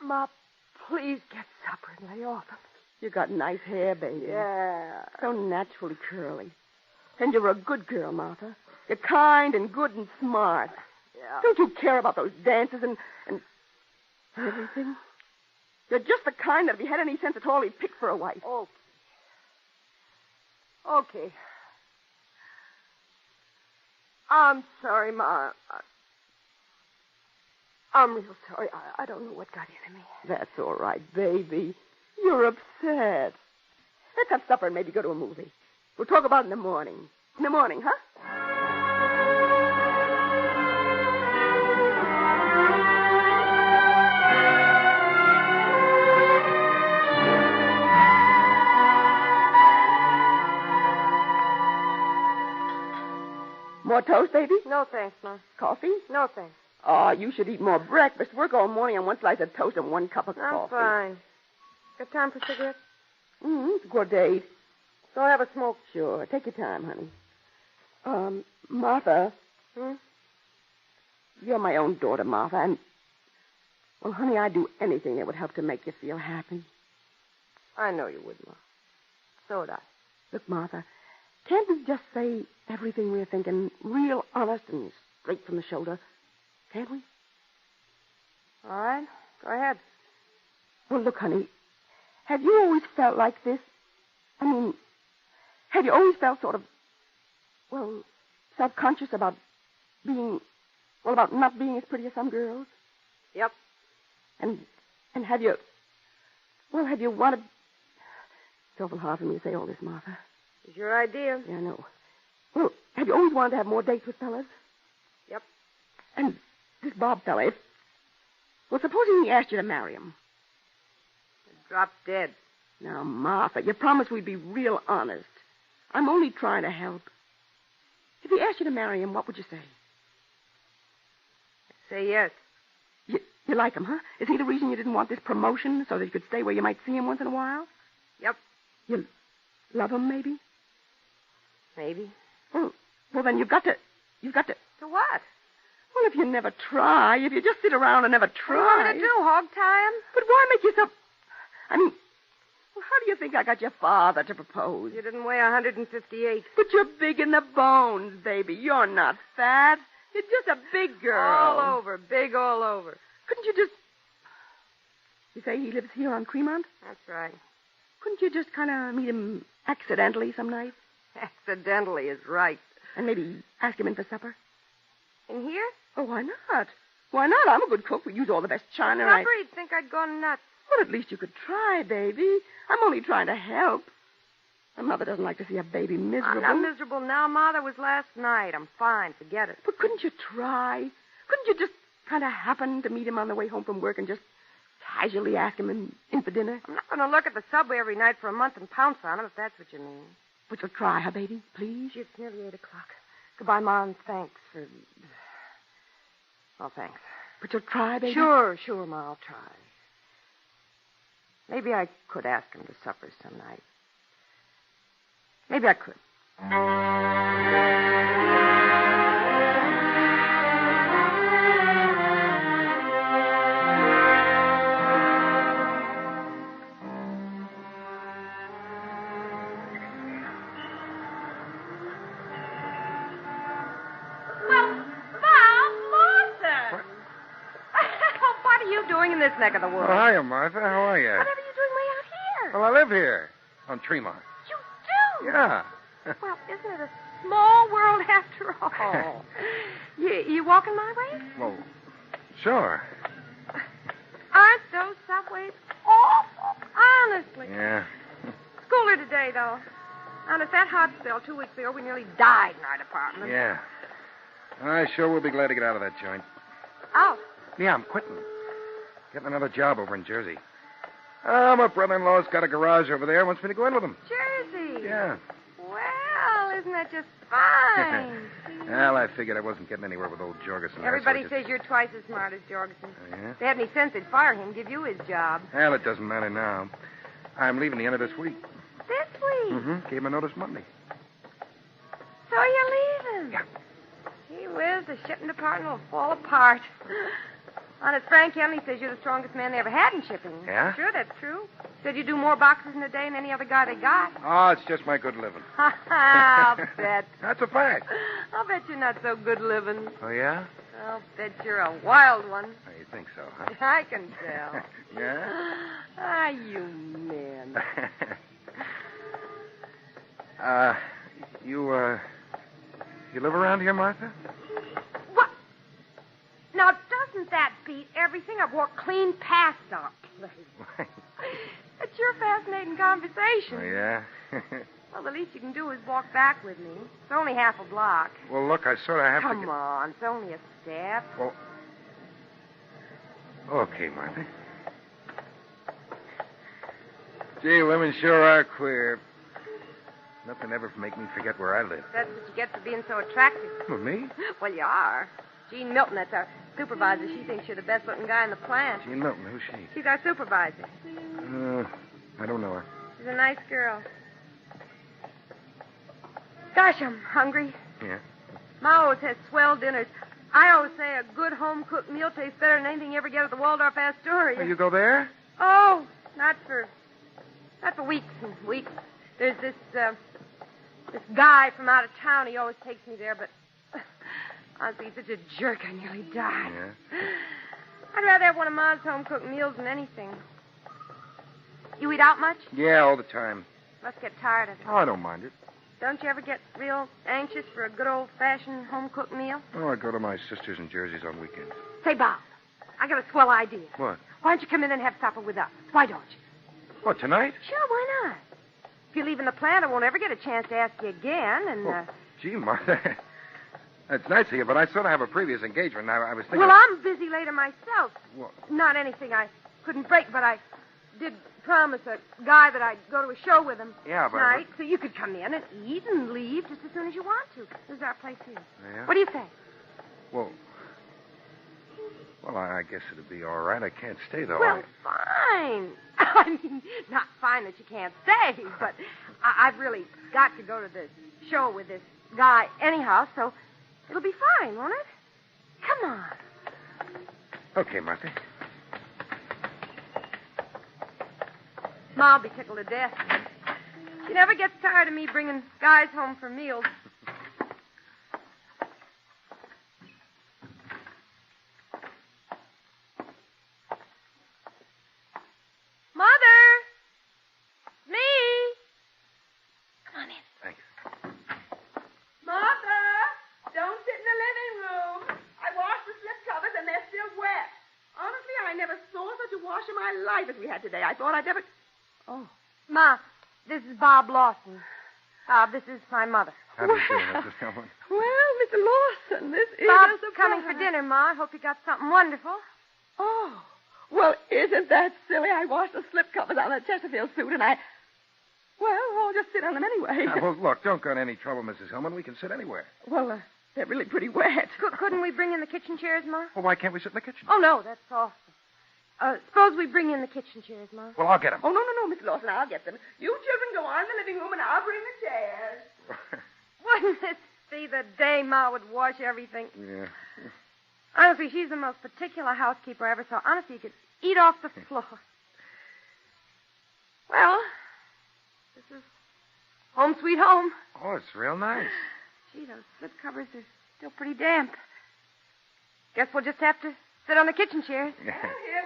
Ma, please get supper and lay off him. You got nice hair, baby. Yeah. So naturally curly. And you're a good girl, Martha. You're kind and good and smart. Yeah. Don't you care about those dances and everything? You're just the kind that if he had any sense at all, he'd pick for a wife. Oh. Okay. I'm sorry, Ma. I'm real sorry. I don't know what got into me. That's all right, baby. You're upset. Let's have supper and maybe go to a movie. We'll talk about it in the morning. In the morning, huh? More toast, baby? No, thanks, Ma. Coffee? No, thanks. Oh, you should eat more breakfast. Work all morning on one slice of toast and one cup of I'm coffee. fine. Got time for cigarettes? It's a good date. So I'll have a smoke. Sure. Take your time, honey. Martha. You're my own daughter, Martha, and... Well, honey, I'd do anything that would help to make you feel happy. I know you would, Ma. So would I. Look, Martha, can't we just say everything we're thinking real honest and straight from the shoulder? Can't we? All right. Go ahead. Well, look, honey, have you always felt like this? I mean, have you always felt sort of, well, self-conscious about being, well, about not being as pretty as some girls? Yep. And have you, well, have you wanted... It's awful hard for me to say all this, Martha. It's your idea. Yeah, I know. Well, have you always wanted to have more dates with fellas? Yep. And this Bob fella, well, supposing he asked you to marry him. Drop dead. Now, Martha, you promised we'd be real honest. I'm only trying to help. If he asked you to marry him, what would you say? Say yes. You like him, huh? Is he the reason you didn't want this promotion, so that you could stay where you might see him once in a while? Yep. You love him, maybe? Maybe. Well, then you've got to... To what? Well, if you never try, if you just sit around and never try... What do you want me to do, hog tie him? But why make yourself... I mean, well, how do you think I got your father to propose? You didn't weigh 158. But you're big in the bones, baby. You're not fat. You're just a big girl. All over. Big all over. Couldn't you just... You say he lives here on Cremont? That's right. Couldn't you just kind of meet him accidentally some night? Accidentally is right. And maybe ask him in for supper? In here? Oh, why not? Why not? I'm a good cook. We use all the best china. Supper, he'd think I'd gone nuts. Well, at least you could try, baby. I'm only trying to help. My mother doesn't like to see a baby miserable. I'm not miserable now, Ma. That was last night. I'm fine. Forget it. But couldn't you try? Couldn't you just kind of happen to meet him on the way home from work and just casually ask him in for dinner? I'm not going to look at the subway every night for a month and pounce on him, if that's what you mean. But you'll try, huh, baby? Please? It's nearly 8 o'clock. Goodbye, Ma, and thanks for... Well, thanks. But you'll try, baby? Sure, Ma, I'll try. Maybe I could ask him to supper some night. Maybe I could. In this neck of the woods. Oh, hiya, Martha. How are you? Whatever are you doing way out here? Well, I live here on Tremont. You do? Yeah. Well, isn't it a small world after all? you walking my way? Well, sure. Aren't those subways awful? Honestly. Yeah. Schooler today, though. Honest, that hot spell 2 weeks ago, we nearly died in our department. Yeah. I sure will be glad to get out of that joint. Out? Yeah, I'm quitting. Getting another job over in Jersey. My brother-in-law's got a garage over there. Wants me to go in with him. Jersey? Yeah. Well, isn't that just fine? Well, I figured I wasn't getting anywhere with old Jorgensen. Everybody says you're twice as smart as Jorgensen. Oh, yeah? If they had any sense, they'd fire him, give you his job. Well, it doesn't matter now. I'm leaving the end of this week. This week? Mm-hmm. Gave my notice Monday. So you're leaving? Yeah. Gee whiz, the shipping department will fall apart. Honest, Frank Henley says you're the strongest man they ever had in shipping. Yeah? Sure, that's true. Said you do more boxes in a day than any other guy they got. Oh, it's just my good living. I'll bet. That's a fact. I'll bet you're not so good living. Oh, yeah? I'll bet you're a wild one. Oh, you think so, huh? I can tell. Yeah? Ah, you men. You live around here, Martha? What? Now, doesn't that beat everything? I've walked clean past our place. It's your fascinating conversation. Oh, yeah? Well, the least you can do is walk back with me. It's only half a block. Well, look, I sort of have Come to... on, it's only a step. Well, okay, Martha. Gee, women sure are queer. Nothing ever make me forget where I live. That's what you get for being so attractive. Well, me? Well, you are. Jean Milton, that's our supervisor. She thinks you're the best-looking guy in the plant. Jean Milton, who's she? She's our supervisor. I don't know her. She's a nice girl. Gosh, I'm hungry. Yeah? Ma always has swell dinners. I always say a good home-cooked meal tastes better than anything you ever get at the Waldorf Astoria. Oh, you go there? Oh, not for weeks and weeks. There's this guy from out of town. He always takes me there, but honestly, he's such a jerk, I nearly died. Yeah? I'd rather have one of Ma's home-cooked meals than anything. You eat out much? Yeah, all the time. Must get tired of it. Oh, I don't mind it. Don't you ever get real anxious for a good old-fashioned home-cooked meal? Oh, I go to my sister's in Jersey's on weekends. Say, Bob, I got a swell idea. What? Why don't you come in and have supper with us? Why don't you? What, tonight? Sure, why not? If you leave in the plant, I won't ever get a chance to ask you again, and, Gee, Martha. That's nice of you, but I sort of have a previous engagement. I was thinking... Well, I'm busy later myself. What? Not anything I couldn't break, but I did promise a guy that I'd go to a show with him Yeah, but... tonight, so you could come in and eat and leave just as soon as you want to. This is our place here. Yeah? What do you say? Well, I guess it'd be all right. I can't stay, though. Well, fine. I mean, not fine that you can't stay, but I've really got to go to the show with this guy anyhow, so it'll be fine, won't it? Come on. Okay, Martha. Ma'll be tickled to death. She never gets tired of me bringing guys home for meals. Mother! Me! Come on in. Thanks. Martha, don't sit in the living room. I washed the slip covers and they're still wet. Honestly, I never saw such a wash in my life as we had today. I thought I'd never... Oh. Ma, this is Bob Lawson. Bob, this is my mother. How do you do, Mrs. Hillman? Well, Mr. Lawson, this is Bob's a surprise. coming for dinner, Ma. I hope you got something wonderful. Oh. Well, isn't that silly? I washed the slip covers on a Chesterfield suit and I... Well, I'll just sit on them anyway. Well, look, don't go into any trouble, Mrs. Hillman. We can sit anywhere. Well, they're really pretty wet. Couldn't we bring in the kitchen chairs, Ma? Well, why can't we sit in the kitchen? Oh, no, that's awesome. Suppose we bring in the kitchen chairs, Ma. Well, I'll get them. Oh, no, Mr. Lawson, I'll get them. You children go on in the living room and I'll bring the chairs. Wouldn't this be the day Ma would wash everything? Yeah. Honestly, she's the most particular housekeeper I ever saw. Honestly, you could eat off the floor. Well, this is home sweet home. Oh, it's real nice. Gee, those slip covers are still pretty damp. Guess we'll just have to sit on the kitchen chairs. Yeah. Here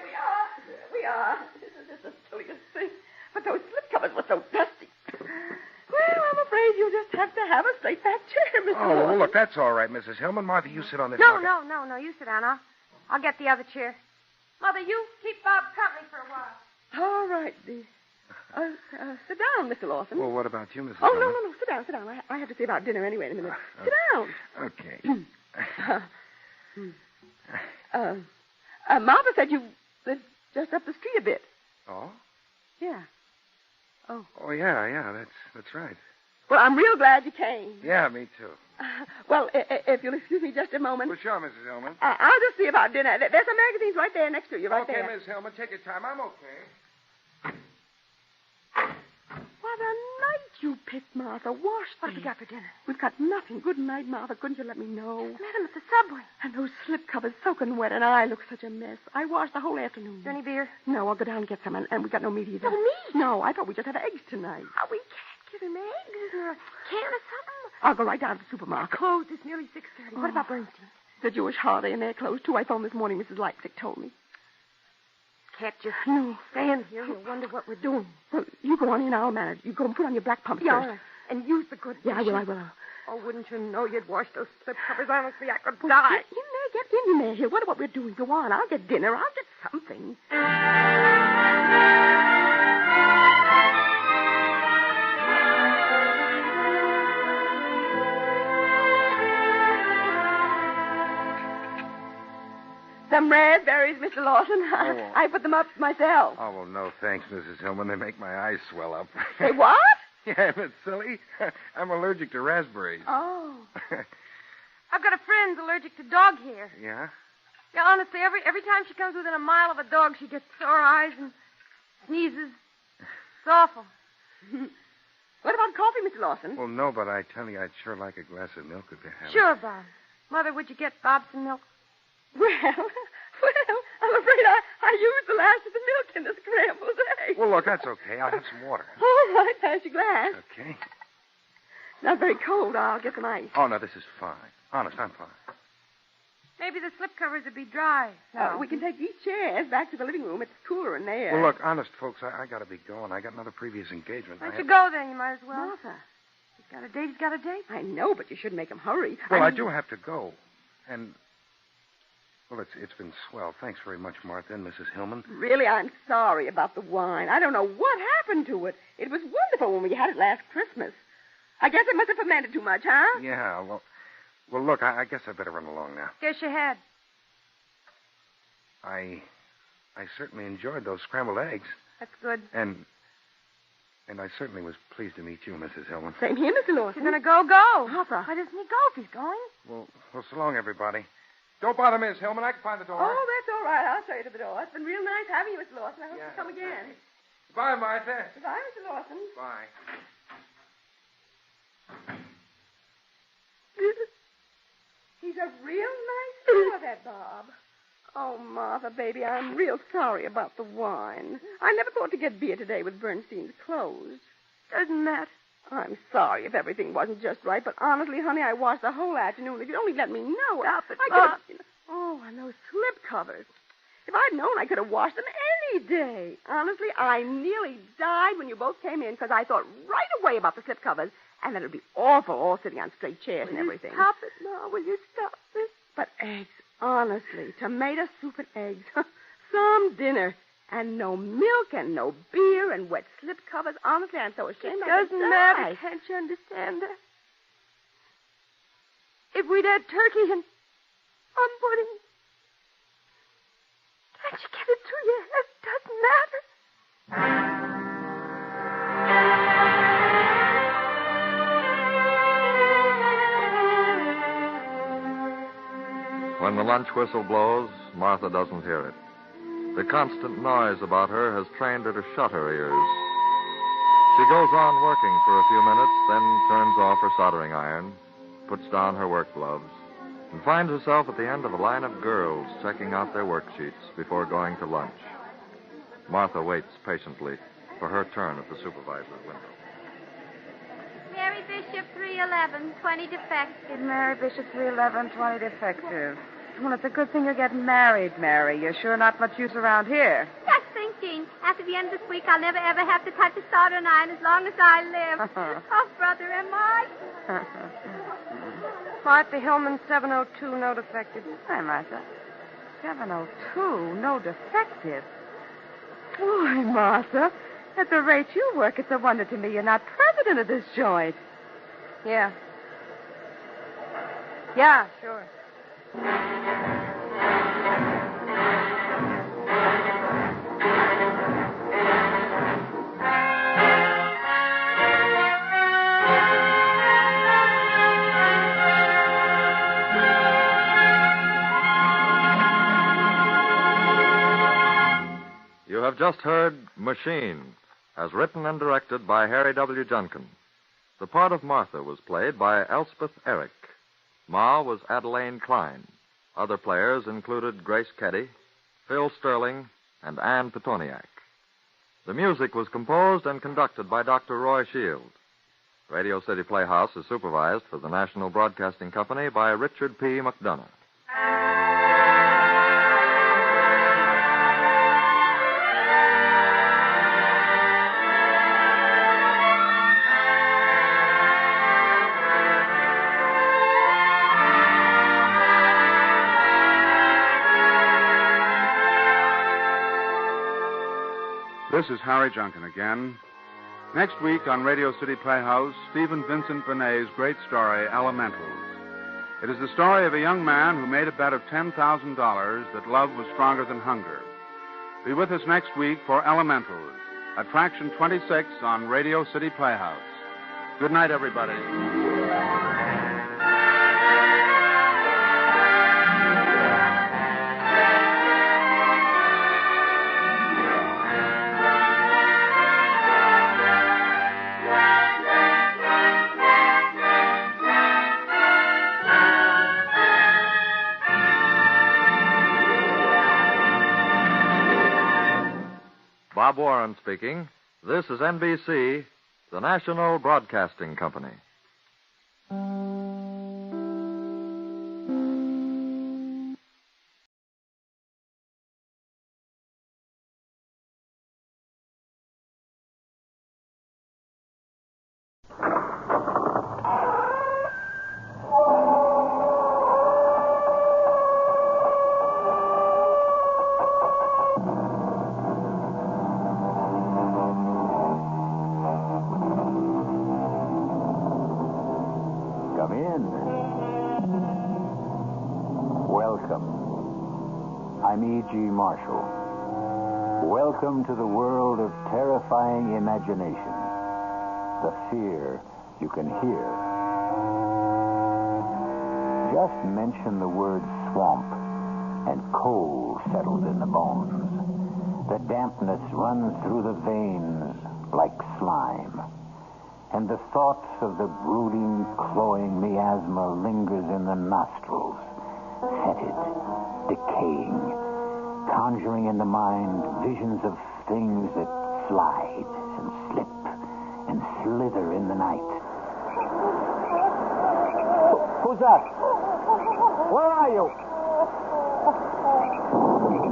we are. This is just the silliest thing. But those slip covers were so dusty. Well, I'm afraid you'll just have to have a straight back chair, Mr. Oh, well, Lawson. look, that's all right, Mrs. Hillman. Martha, you sit on this No, bucket. no. You sit down. I'll get the other chair. Mother, you keep Bob company for a while. All right, dear. Sit down, Mr. Lawson. Well, what about you, Mrs. Oh, Hillman? no. Sit down. I have to see about dinner anyway in a minute. Sit down. Okay. Martha said you lived just up the street a bit. Oh? Yeah. Oh. Oh, yeah, that's right. Well, I'm real glad you came. Yeah, me too. Well, if you'll excuse me just a moment. Well, sure, Mrs. Hillman. I'll just see about dinner. There's some magazines right there next to you, right there. Okay, Miss Hillman, take your time. I'm okay. What a night you picked, Martha. Wash What have we got for dinner? We've got nothing. Good night, Martha. Couldn't you let me know? Met him at the subway. And those slip covers soaking wet, and I look such a mess. I washed the whole afternoon. Is there any beer? No, I'll go down and get some, and we got no meat either. No meat? No, I thought we just had eggs tonight. Oh, we can't give him eggs or a can of something. I'll go right down to the supermarket. Closed. It's nearly 6:30. What about Bernstein? It's a Jewish holiday, and they're closed, too. I phoned this morning. Mrs. Leipzig told me. Can't just stand here and wonder what we're doing. Well, you go on in. I'll manage. You go and put on your black pumps Yeah, first. all right. And use the good Yeah, I will. Oh, wouldn't you know you'd wash those slip covers? Honestly, I could die. Get in there. Here, what we're doing? Go on. I'll get dinner. I'll get something. Some raspberries, Mr. Lawson. Oh. I put them up myself. Oh, well, no thanks, Mrs. Hillman. They make my eyes swell up. Say what? Yeah, isn't it silly? I'm allergic to raspberries. Oh. I've got a friend who's allergic to dog hair. Yeah? Yeah, honestly, every time she comes within a mile of a dog, she gets sore eyes and sneezes. It's awful. What about coffee, Mr. Lawson? Well, no, but I tell you, I'd sure like a glass of milk if you have it. Sure, Bob. Mother, would you get Bob some milk? Well, I'm afraid I used the last of the milk in the scrambled eggs. Well, look, that's okay. I'll have some water. All right, pass your glass. Okay. Not very cold. I'll get some ice. Oh, no, this is fine. Honest, I'm fine. Maybe the slip covers would be dry. No. We can take these chairs back to the living room. It's cooler in there. Well, look, honest, folks, I got to be going. I got another previous engagement. Why don't you go then? You might as well. Martha. He's got a date. He's got a date. I know, but you shouldn't make him hurry. Well, I do have to go. And, well, it's been swell. Thanks very much, Martha and Mrs. Hillman. Really, I'm sorry about the wine. I don't know what happened to it. It was wonderful when we had it last Christmas. I guess I must have fermented too much, huh? Yeah, well, look, I guess I better run along now. Guess you had. I certainly enjoyed those scrambled eggs. That's good. And I certainly was pleased to meet you, Mrs. Hillman. Same here, Mr. Lawson. He's going to go. Papa. Why doesn't he go if he's going? Well, so long, everybody. Don't bother Miss Hillman. I can find the door. Oh, that's all right. I'll show you to the door. It's been real nice having you, Mr. Lawson. I hope you'll come again. Bye, Martha. Goodbye, Mr. Lawson. Bye. He's a real nice fellow, that Bob. Oh, Martha, baby, I'm real sorry about the wine. I never thought to get beer today with Bernstein's closed. Doesn't matter. I'm sorry if everything wasn't just right, but honestly, honey, I washed the whole afternoon. If you'd only let me know. Stop it, I Bob. could... Oh, and those slip covers. If I'd known, I could have washed them any day. Honestly, I nearly died when you both came in because I thought right away about the slip covers and that it would be awful all sitting on straight chairs and everything. Stop it, Ma. Will you stop this? But eggs, honestly, tomato soup and eggs. Some dinner. And no milk and no beer and wet slip covers. Honestly, I'm so ashamed. It doesn't matter. Can't you understand that? If we'd had turkey and pudding, can't you get it through your head? It doesn't matter. When the lunch whistle blows, Martha doesn't hear it. The constant noise about her has trained her to shut her ears. She goes on working for a few minutes, then turns off her soldering iron, puts down her work gloves, and finds herself at the end of a line of girls checking out their worksheets before going to lunch. Martha waits patiently for her turn at the supervisor's window. Mary Bishop, 311, 20 defective. Mary Bishop, 311, 20 defective. Well, it's a good thing you're getting married, Mary. You're sure not much use around here. Just thinking, after the end of this week, I'll never, ever have to touch a soldering iron as long as I live. Oh, brother, am I? Martha Hillman, 702, no defective. Hi, Martha. 702, no defective. Boy, Martha, at the rate you work, it's a wonder to me you're not president of this joint. Yeah. Yeah, sure. You have just heard Machine, as written and directed by Harry W. Junkin. The part of Martha was played by Elspeth Eric. Ma was Adelaine Klein. Other players included Grace Keddy, Phil Sterling, and Ann Petoniak. The music was composed and conducted by Dr. Roy Shield. Radio City Playhouse is supervised for the National Broadcasting Company by Richard P. McDonough. This is Harry Junkin again. Next week on Radio City Playhouse, Stephen Vincent Benet's great story, Elementals. It is the story of a young man who made a bet of $10,000 that love was stronger than hunger. Be with us next week for Elementals, Attraction 26 on Radio City Playhouse. Good night, everybody. Bob Warren speaking. This is NBC, the National Broadcasting Company. Welcome to the world of terrifying imagination. The fear you can hear. Just mention the word swamp, and cold settles in the bones. The dampness runs through the veins like slime. And the thoughts of the brooding, cloying miasma lingers in the nostrils, fetid, decaying, conjuring in the mind visions of things that slide and slip and slither in the night. Who's that? Where are you?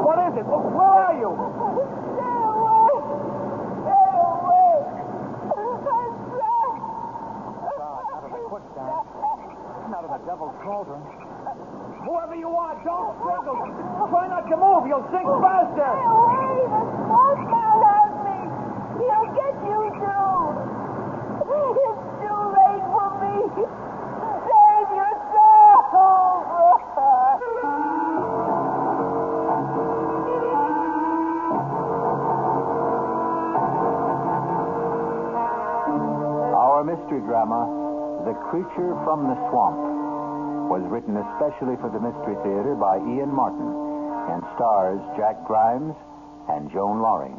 What is it? Where are you? Stay away! Stay away! I'm trapped! Out of the quicksand. Out of the devil's cauldron. Whoever you are, don't struggle. Try not to move. You'll sink faster. Stay away. The smoke man has me. He'll get you too. It's too late for me. Save yourself. Our mystery drama, The Creature from the Swamp, was written especially for the Mystery Theater by Ian Martin and stars Jack Grimes and Joan Loring.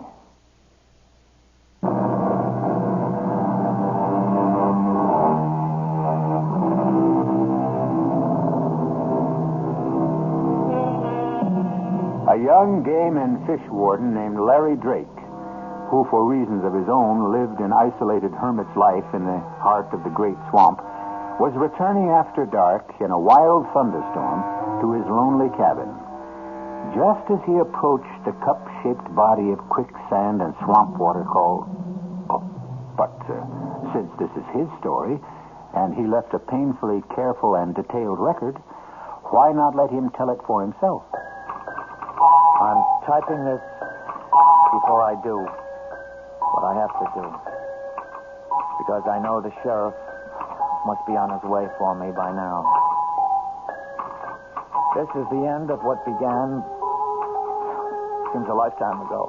A young game and fish warden named Larry Drake, who for reasons of his own lived an isolated hermit's life in the heart of the great swamp, was returning after dark in a wild thunderstorm to his lonely cabin. Just as he approached the cup-shaped body of quicksand and swamp water called... since this is his story, and he left a painfully careful and detailed record, why not let him tell it for himself? I'm typing this before I do what I have to do, because I know the sheriff must be on his way for me by now. This is the end of what began, seems a lifetime ago,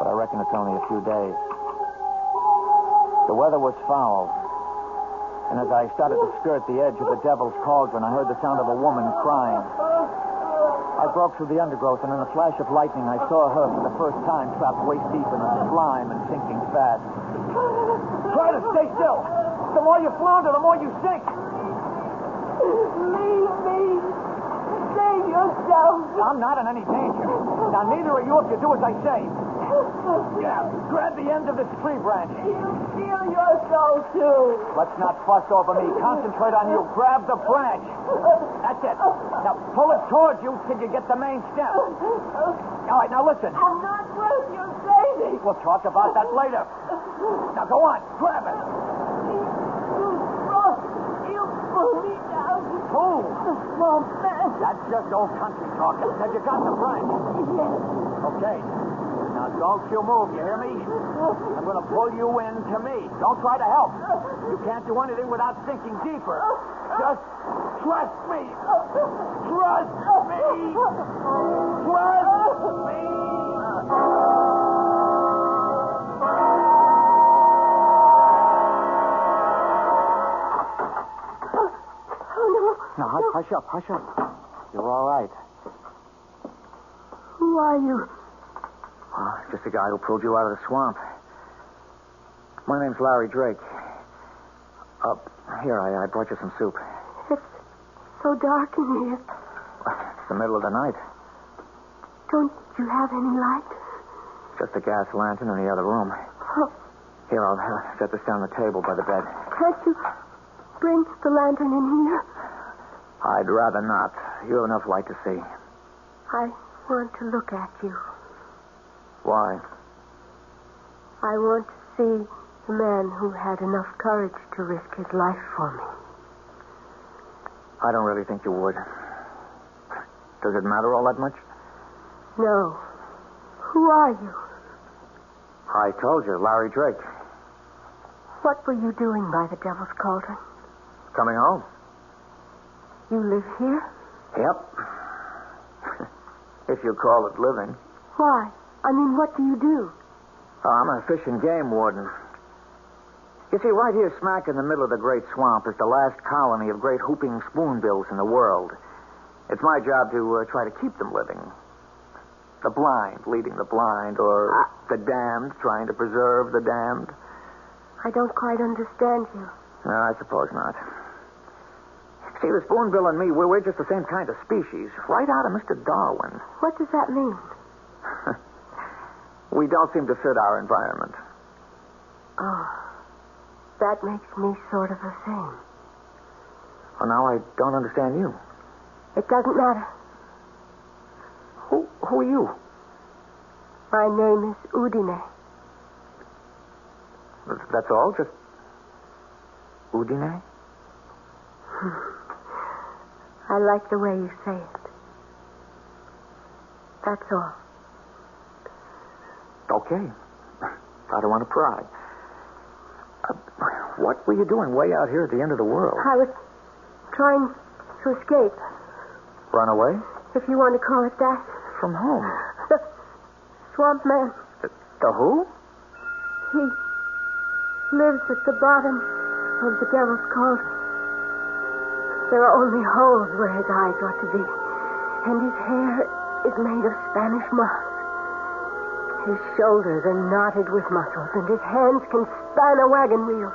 but I reckon it's only a few days. The weather was foul, and as I started to skirt the edge of the Devil's Cauldron, I heard the sound of a woman crying. I broke through the undergrowth, and in a flash of lightning, I saw her for the first time trapped waist deep in the slime and sinking fast. Try to stay still. The more you flounder, the more you sink. Leave me. Save yourself. I'm not in any danger. Now, neither are you if you do as I say. Yeah, grab the end of this tree branch. You feel your soul, too. Let's not fuss over me. Concentrate on you. Grab the branch. That's it. Now, pull it towards you till you get the main stem. All right, now listen. I'm not worth your saving. We'll talk about that later. Now, go on. Grab it. You pull me down. Who? The swamp man. That's just old country talk. Have you got the branch? Yes. Okay. Now, don't you move, you hear me? I'm going to pull you in to me. Don't try to help. You can't do anything without sinking deeper. Just trust me. Trust me. Trust me. Now, hush up, hush up. You're all right. Who are you? Oh, just the guy who pulled you out of the swamp. My name's Larry Drake. Here, I brought you some soup. It's so dark in here. It's the middle of the night. Don't you have any light? Just a gas lantern in the other room. Oh, Here, I'll set this down the table by the bed. can't you bring the lantern in here? I'd rather not. You have enough light to see. I want to look at you. Why? I want to see the man who had enough courage to risk his life for me. I don't really think you would. Does it matter all that much? No. Who are you? I told you, Larry Drake. What were you doing by the Devil's Cauldron? Coming home? You live here? Yep. If you call it living. Why? I mean, what do you do? Oh, I'm a fish and game warden. You see, right here smack in the middle of the great swamp is the last colony of great whooping spoonbills in the world. It's my job to try to keep them living. The blind leading the blind, or the damned trying to preserve the damned. I don't quite understand you. No, I suppose not. See, the spoonbill and me, we're just the same kind of species, right out of Mr. Darwin. What does that mean? We don't seem to fit our environment. Oh, that makes me sort of the same. Well, now I don't understand you. It doesn't matter. Who are you? My name is Udine. That's all? Just Udine? I like the way you say it. That's all. Okay. I don't want to pry. What were you doing way out here at the end of the world? I was trying to escape. Run away? If you want to call it that. From whom? The swamp man. The who? He lives at the bottom of the Devil's Cauldron. There are only holes where his eyes ought to be. And his hair is made of Spanish moss. His shoulders are knotted with muscles, and his hands can span a wagon wheel.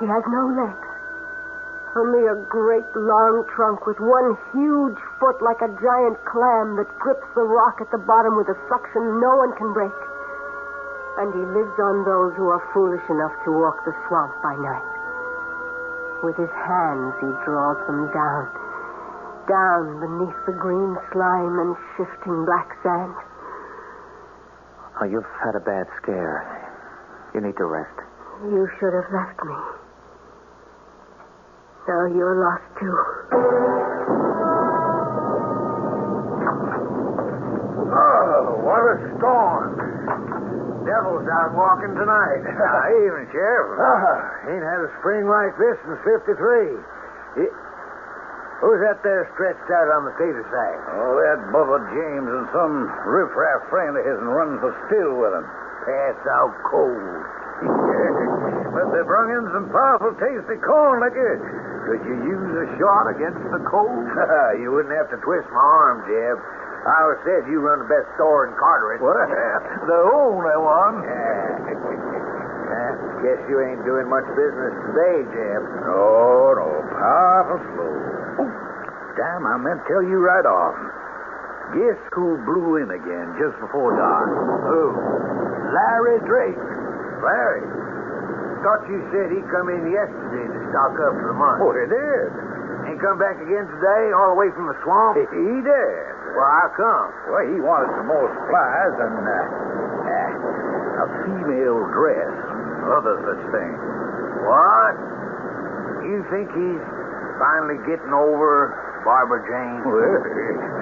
He has no legs. Only a great long trunk with one huge foot like a giant clam that grips the rock at the bottom with a suction no one can break. And he lives on those who are foolish enough to walk the swamp by night. With his hands he draws them down, down beneath the green slime and shifting black sand. Oh, you've had a bad scare. You need to rest. You should have left me. Now you're lost, too. Oh, what a storm. Devil's out walking tonight. Evening, Sheriff. Ain't had a spring like this since 53. Who's that there stretched out on the cedar side? Oh, that Bubba James and some riffraff friend of his running for still with him. Pass out cold. But they brung in some powerful tasty corn liquor. Could you use a shot against the cold? You wouldn't have to twist my arm, Jeb. I always said you run the best store in Carteret. Well, the only one. Guess you ain't doing much business today, Jeb. No, powerful slow. Oh, damn, I meant to tell you right off. Guess who blew in again just before dark? Who? Larry Drake. Larry? Thought you said he come in yesterday to stock up for the month. Oh, he did. Ain't come back again today, all the way from the swamp? He did. Well, how come? Well, he wanted some more supplies and a female dress, other such things. What? You think he's finally getting over Barbara Jane? Well,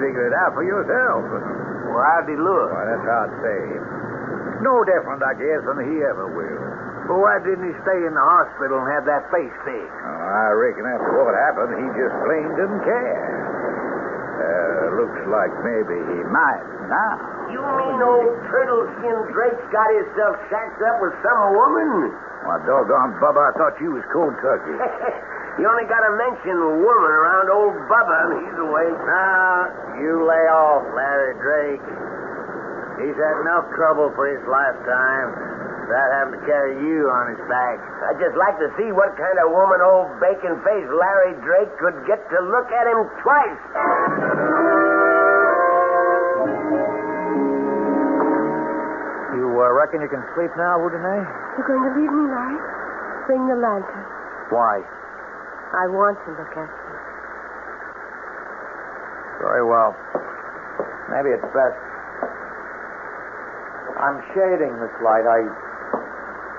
figure it out for yourself. Well, how'd he look? Well, that's hard to say. No different, I guess, than he ever will. But why didn't he stay in the hospital and have that face fixed? Oh, I reckon after what happened, he just plain didn't care. Looks like maybe he might now. You mean old turtle-skin Drake's got himself shacked up with some woman? Why, doggone, Bubba, I thought you was cold turkey. You only got to mention woman around old Bubba, and he's away. Now, you lay off, Larry Drake. He's had enough trouble for his lifetime without having to carry you on his back. I'd just like to see what kind of woman old bacon-faced Larry Drake could get to look at him twice. You reckon you can sleep now, Udine? You're going to leave me, Larry? Bring the lantern. Why? I want to look at you. Very well. Maybe it's best. I'm shading this light. I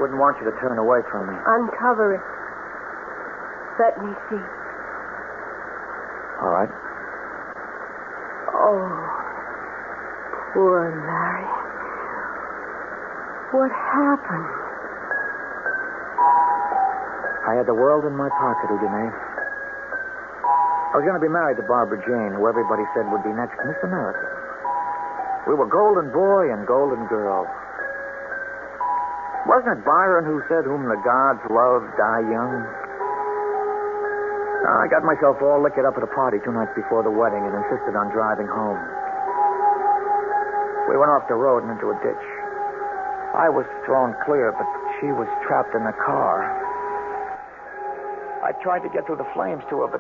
wouldn't want you to turn away from me. Uncover it. Let me see. All right. Oh, poor Larry. What happened? I had the world in my pocket, Udine. I was going to be married to Barbara Jane, who everybody said would be next Miss America. We were golden boy and golden girl. Wasn't it Byron who said, "Whom the gods love, die young"? I got myself all liquored up at a party 2 nights before the wedding and insisted on driving home. We went off the road and into a ditch. I was thrown clear, but she was trapped in the car. I tried to get through the flames to her, but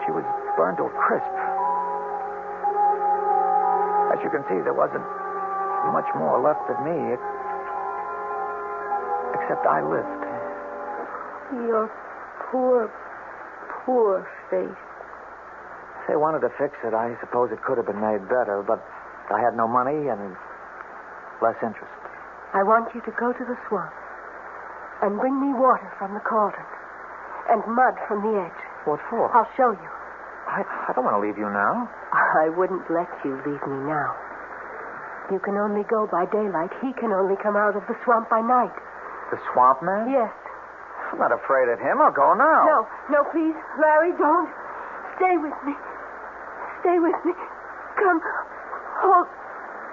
she was burned to a crisp. As you can see, there wasn't much more left of me, except I lived. Your poor, poor face. If they wanted to fix it, I suppose it could have been made better, but I had no money and less interest. I want you to go to the swamp and bring me water from the cauldron and mud from the edge. What for? I'll show you. I don't want to leave you now. I wouldn't let you leave me now. You can only go by daylight. He can only come out of the swamp by night. The swamp man? Yes. I'm not afraid of him. I'll go now. No, please. Larry, don't. Stay with me. Stay with me. Come. Hold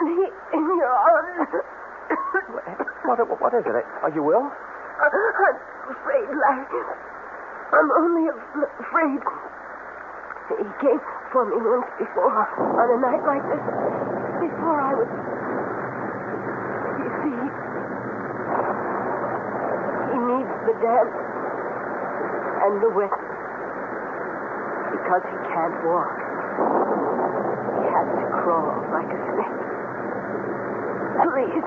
me in your arms. What is it? Are you ill? I'm afraid, Larry. I'm only afraid. He came for me once before on a night like this. Before I was... You see, he needs the dance and the wet because he can't walk. He has to crawl like a snake. Please.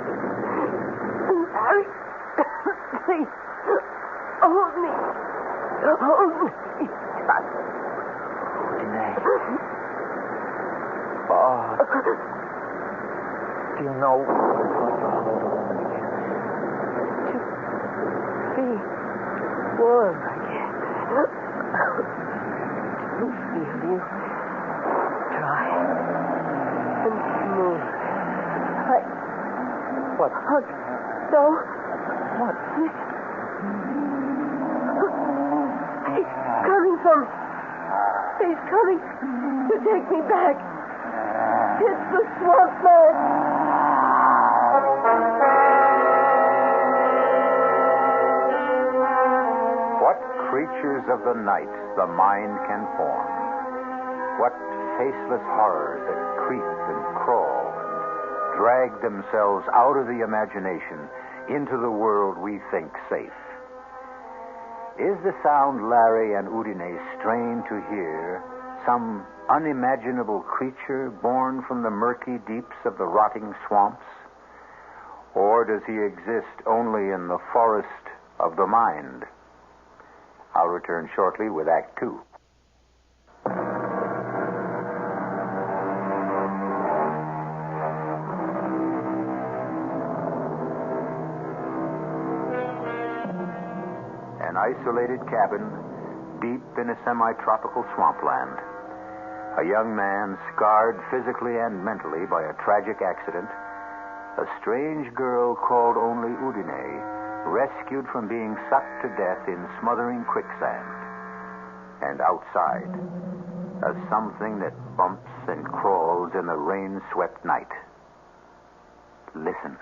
Larry, please, hold me. Hold me. Oh. Do you know what it's like to hold a woman again? To be warm again. To feel you dry and smooth. What? Oh, no. What? He's coming for me. He's coming to take me back. It's the swamp man. What creatures of the night the mind can form. What faceless horrors that creep and crawl and drag themselves out of the imagination into the world we think safe. Is the sound Larry and Udine strain to hear some unimaginable creature born from the murky deeps of the rotting swamps? Or does he exist only in the forest of the mind? I'll return shortly with Act 2. An isolated cabin deep in a semi-tropical swampland. A young man scarred physically and mentally by a tragic accident. A strange girl called only Udine, rescued from being sucked to death in smothering quicksand. And outside, a something that bumps and crawls in the rain-swept night. Listen.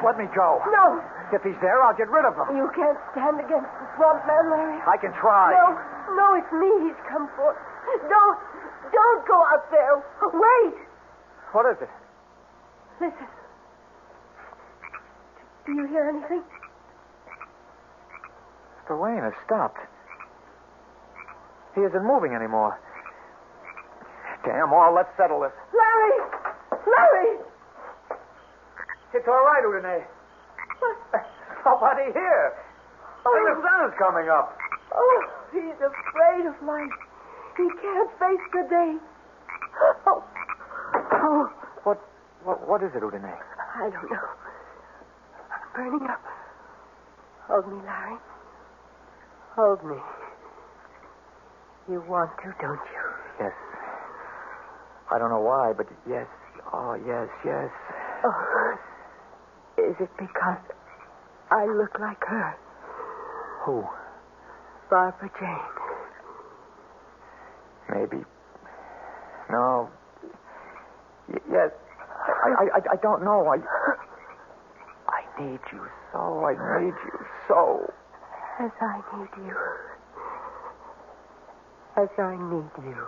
Let me go. No. If he's there, I'll get rid of him. You can't stand against the swamp man, Larry. I can try. No, it's me he's come for. Don't go out there. Wait. What is it? Listen. Do you hear anything? The rain has stopped. He isn't moving anymore. Damn all, let's settle this. Larry! It's all right, Udine. Nobody here. And the sun is coming up. Oh, he's afraid of life. He can't face the day. Oh. What is it, Udine? I don't know. I'm burning up. Hold me, Larry. Hold me. You want to, don't you? Yes. I don't know why, but yes. Oh, yes. Oh. Is it because I look like her? Who? Barbara Jane. Maybe. No. Yes. I don't know. I need you so. I need you so. As I need you. As I need you.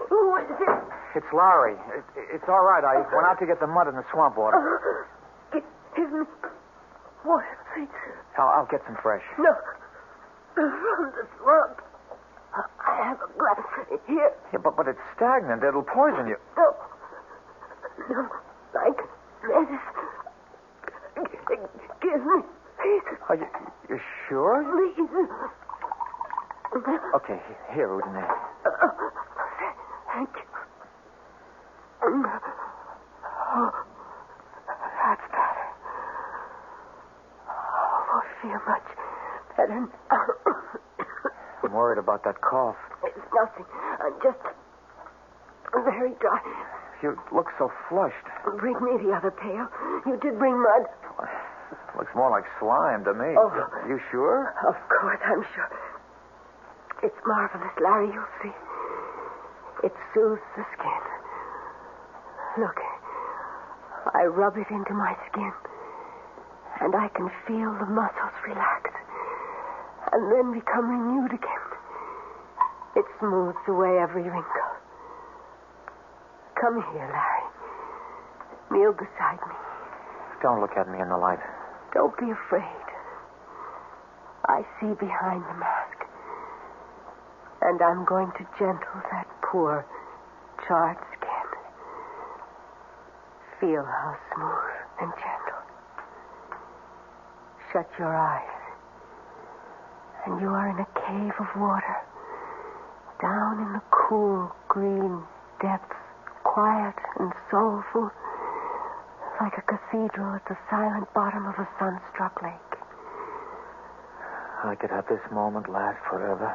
Who is it? It's Larry. It's all right. I went out to get the mud in the swamp water. Give me water, please. I'll get some fresh. No. From the swamp. I have a glass here. Yeah, but it's stagnant. It'll poison you. No, like medicine. Give me, please. Are you sure? Please. Okay, here, Udine. Thank you. Oh, that's better. Oh, I feel much better now. I'm worried about that cough. It's nothing. I'm just very dry. You look so flushed. Bring me the other pail. You did bring mud. Looks more like slime to me. Oh. You sure? Of course, I'm sure. It's marvelous, Larry. You'll see. It soothes the skin. Look, I rub it into my skin, and I can feel the muscles relax, and then become renewed again. It smooths away every wrinkle. Come here, Larry. Kneel beside me. Don't look at me in the light. Don't be afraid. I see behind the mask. And I'm going to gentle that poor, charred skin. Feel how smooth and gentle. Shut your eyes. And you are in a cave of water. Down in the cool, green depths, quiet and soulful, like a cathedral at the silent bottom of a sun-struck lake. I could have this moment last forever,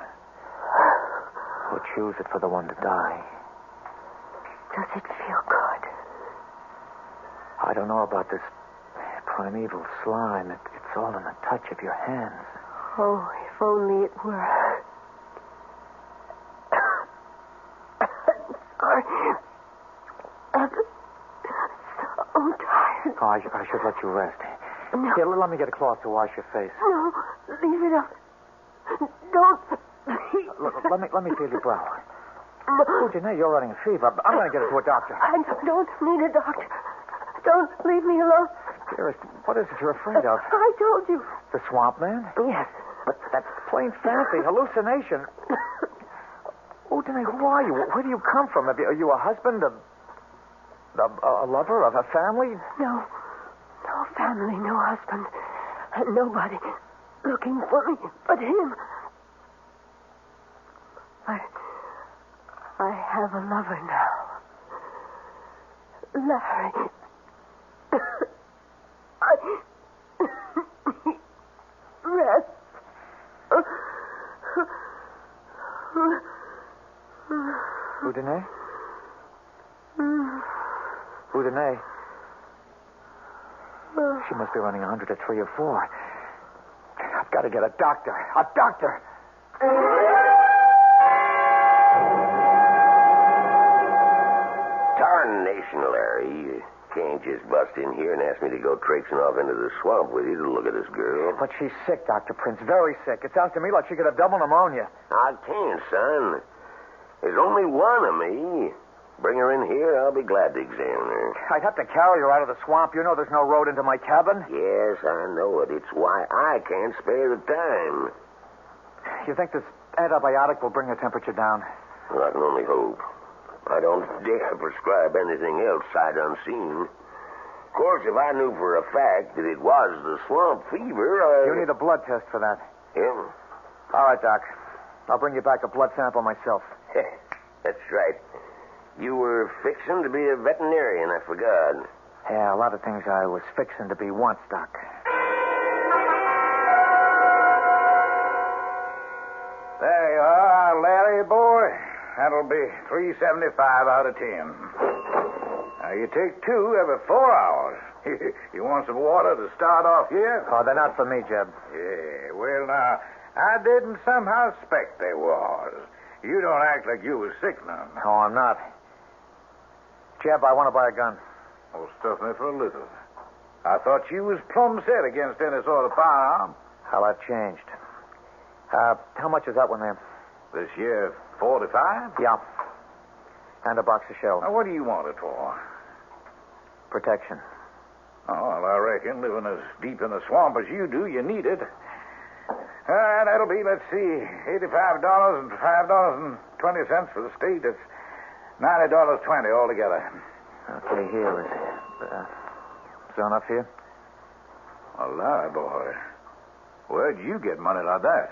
or choose it for the one to die. Does it feel good? I don't know about this primeval slime. It's all in the touch of your hands. Oh, if only it were. I'm sorry. I'm so tired. Oh, I should let you rest. No. Here, let me get a cloth to wash your face. No, leave it up. Don't. Let me feel your brow. No. Oh, Janae, you're running a fever. I'm going to get it to a doctor. I don't need a doctor. Don't leave me alone. Dearest, what is it you're afraid of? I told you. The swamp man? Yes. But that's plain fancy, hallucination. Oh, Janae, who are you? Where do you come from? Are you a husband, a lover, of a family? No family, no husband, and nobody looking for me but him. But I have a lover now. Larry. Rest. Udine? Udine? She must be running 100 at 3 or 4. I've got to get a doctor. A doctor! Tarnation, Larry. You can't just bust in here and ask me to go traipsing off into the swamp with you to look at this girl. But she's sick, Dr. Prince. Very sick. It sounds to me like she could have double pneumonia. I can't, son. There's only one of me. Bring her in here. I'll be glad to examine her. I'd have to carry her out of the swamp. You know there's no road into my cabin. Yes, I know it. It's why I can't spare the time. You think this antibiotic will bring her temperature down? Well, I can only hope. I don't dare prescribe anything else sight unseen. Of course, if I knew for a fact that it was the swamp fever, You need a blood test for that. Yeah? All right, Doc. I'll bring you back a blood sample myself. That's right. You were fixing to be a veterinarian, I forgot. Yeah, a lot of things I was fixing to be once, Doc. There you are, Larry, boy. That'll be $3.75 out of 10. Now, you take 2 every 4 hours. You want some water to start off here? Oh, they're not for me, Jeb. Yeah, well, now, I didn't somehow suspect they was. You don't act like you was sick none. Oh, I'm not. Jeb, I want to buy a gun. Oh, stuff me for a little. I thought you was plumb set against any sort of firearm. Well, I've changed. How much is that one there? This year, 45? Yeah. And a box of shells. Now, what do you want it for? Protection. Oh, well, I reckon, living as deep in the swamp as you do, you need it. All right, that'll be, let's see, $85 and $5.20 for the state. That's $90.20 altogether. Okay, here. Is there enough here? A lie, boy. Where'd you get money like that?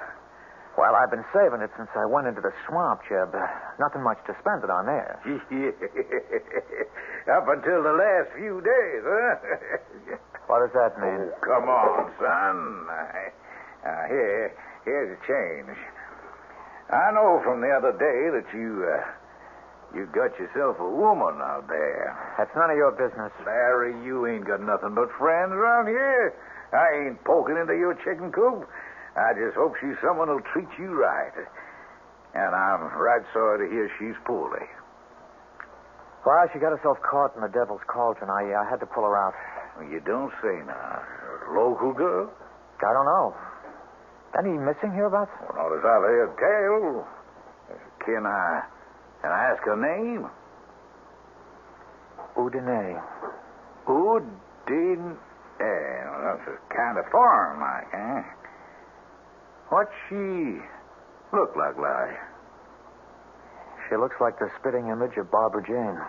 Well, I've been saving it since I went into the swamp, Jeb. Nothing much to spend it on there. Up until the last few days, huh? What does that mean? Oh, come on, son. Here's a change. I know from the other day that you got yourself a woman out there. That's none of your business. Larry, you ain't got nothing but friends around here. I ain't poking into your chicken coop. I just hope she's someone who'll treat you right. And I'm right sorry to hear she's poorly. Well, she got herself caught in the devil's cauldron. I had to pull her out. You don't say now. Local girl? I don't know. Any missing hereabouts? Well, not as I've heard tell. Can I ask her name? Udine. Udine. Well, that's kind of foreign like, eh? What's she look like, Larry? She looks like the spitting image of Barbara Jane.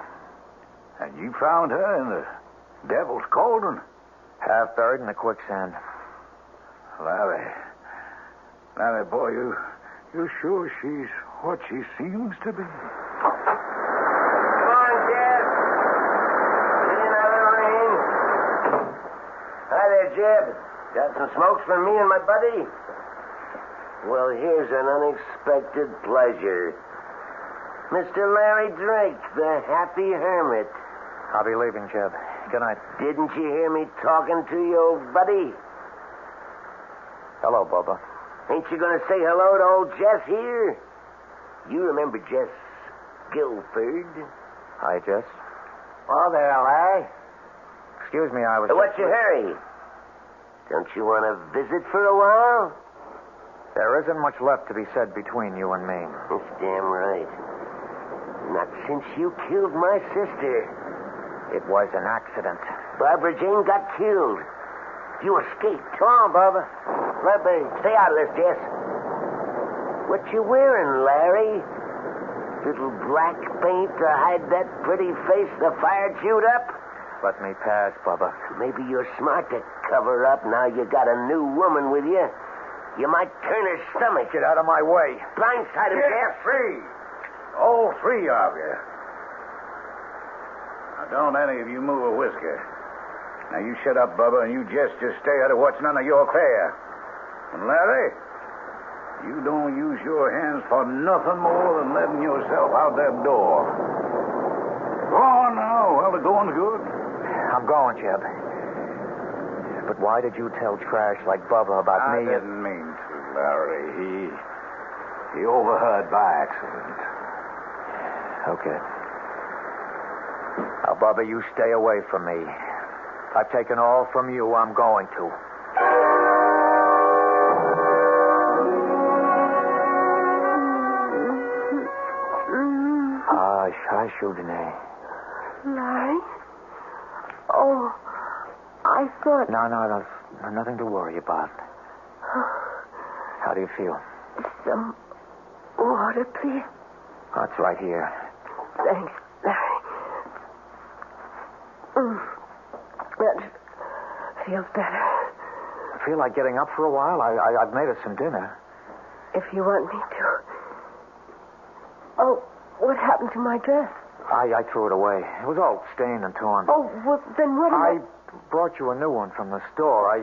And you found her in the devil's cauldron? Half buried in the quicksand. Larry, boy, you sure she's what she seems to be? Come on, Jeb. Get in out of the rain. Hi there, Jeb. Got some smokes for me and my buddy? Well, here's an unexpected pleasure. Mr. Larry Drake, the happy hermit. I'll be leaving, Jeb. Good night. Didn't you hear me talking to you, old buddy? Hello, Bubba. Ain't you going to say hello to old Jess here? You remember Jess Guilford? Hi, Jess. Oh, there, Larry. Excuse me, I was... What's your hurry? Don't you want to visit for a while? There isn't much left to be said between you and me. That's damn right. Not since you killed my sister. It was an accident. Barbara Jane got killed. You escaped. Come on, Barbara. Stay out of this, Jess. What you wearing, Larry? Little black paint to hide that pretty face the fire chewed up? Let me pass, Bubba. Maybe you're smart to cover up now you got a new woman with you. You might turn her stomach. Get out of my way. Blindside him, Get Jeff. free. All 3 of you. Now Don't any of you move a whisker. Now, you shut up, Bubba, and you just stay out of what's none of your affair. And Larry, you don't use your hands for nothing more than letting yourself out that door. Go on now. Well, the going's good. I'm going, Jeb. But why did you tell Trash like Bubba about me? I didn't mean to, Larry. He overheard by accident. Okay. Now, Bubba, you stay away from me. I've taken all from you. I'm going to. Hush, Udine. Larry? Oh, I thought... No, nothing to worry about. How do you feel? Some water, please. Oh, it's right here. Thanks, Larry. That feels better. I feel like getting up for a while. I've made us some dinner. If you want me to. Oh, what happened to my dress? I threw it away. It was all stained and torn. Oh, well, then what am I brought you a new one from the store. I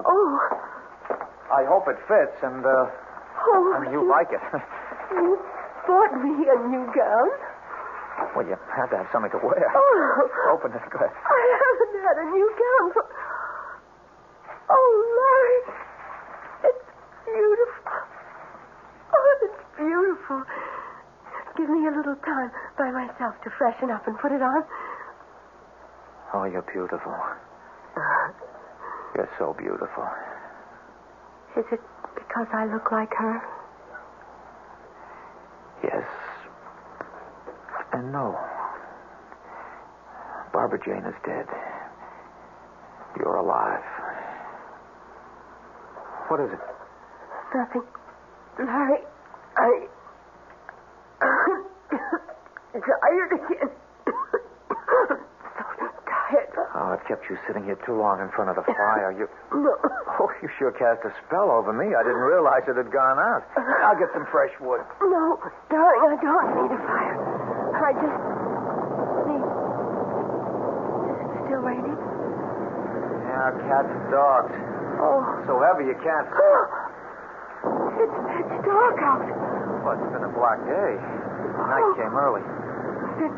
hope it fits, and, I mean, you like it. You bought me a new gown? Well, you had to have something to wear. Oh. Open this glass. I haven't had a new gown for... Oh, Larry. It's beautiful. Oh, it's beautiful. Give me a little time by myself to freshen up and put it on. Oh, you're beautiful. You're so beautiful. Is it because I look like her? Yes. And no. Barbara Jane is dead. You're alive. What is it? Nothing. Larry, tired again. So tired. Oh, I've kept you sitting here too long in front of the fire. No. Oh, you sure cast a spell over me. I didn't realize it had gone out. I'll get some fresh wood. No, darling, I don't need a fire. I just need... Is it still raining? Yeah, cats and dogs. Oh. So heavy you can't see. It's pitch dark out. Well, it's been a black day. Night came early. Then,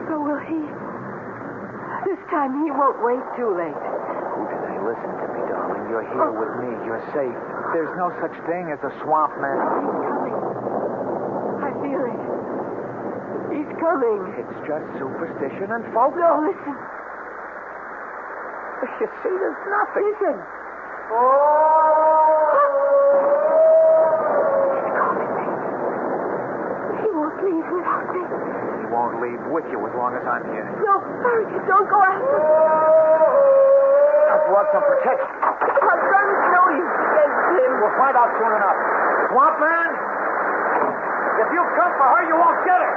so will he. This time he won't wait too late. Udine, listen to me, darling. You're here with me. You're safe. There's no such thing as a swamp man. He's coming. I feel it. He's coming. It's just superstition and folk. No, listen. You see, there's nothing. Listen. He won't leave without me. He won't leave with you as long as I'm here. No, hurry. Don't go after him. I've brought some protection. My son's no use against him. We'll find out soon enough. Swamp man, if you come for her, you won't get it.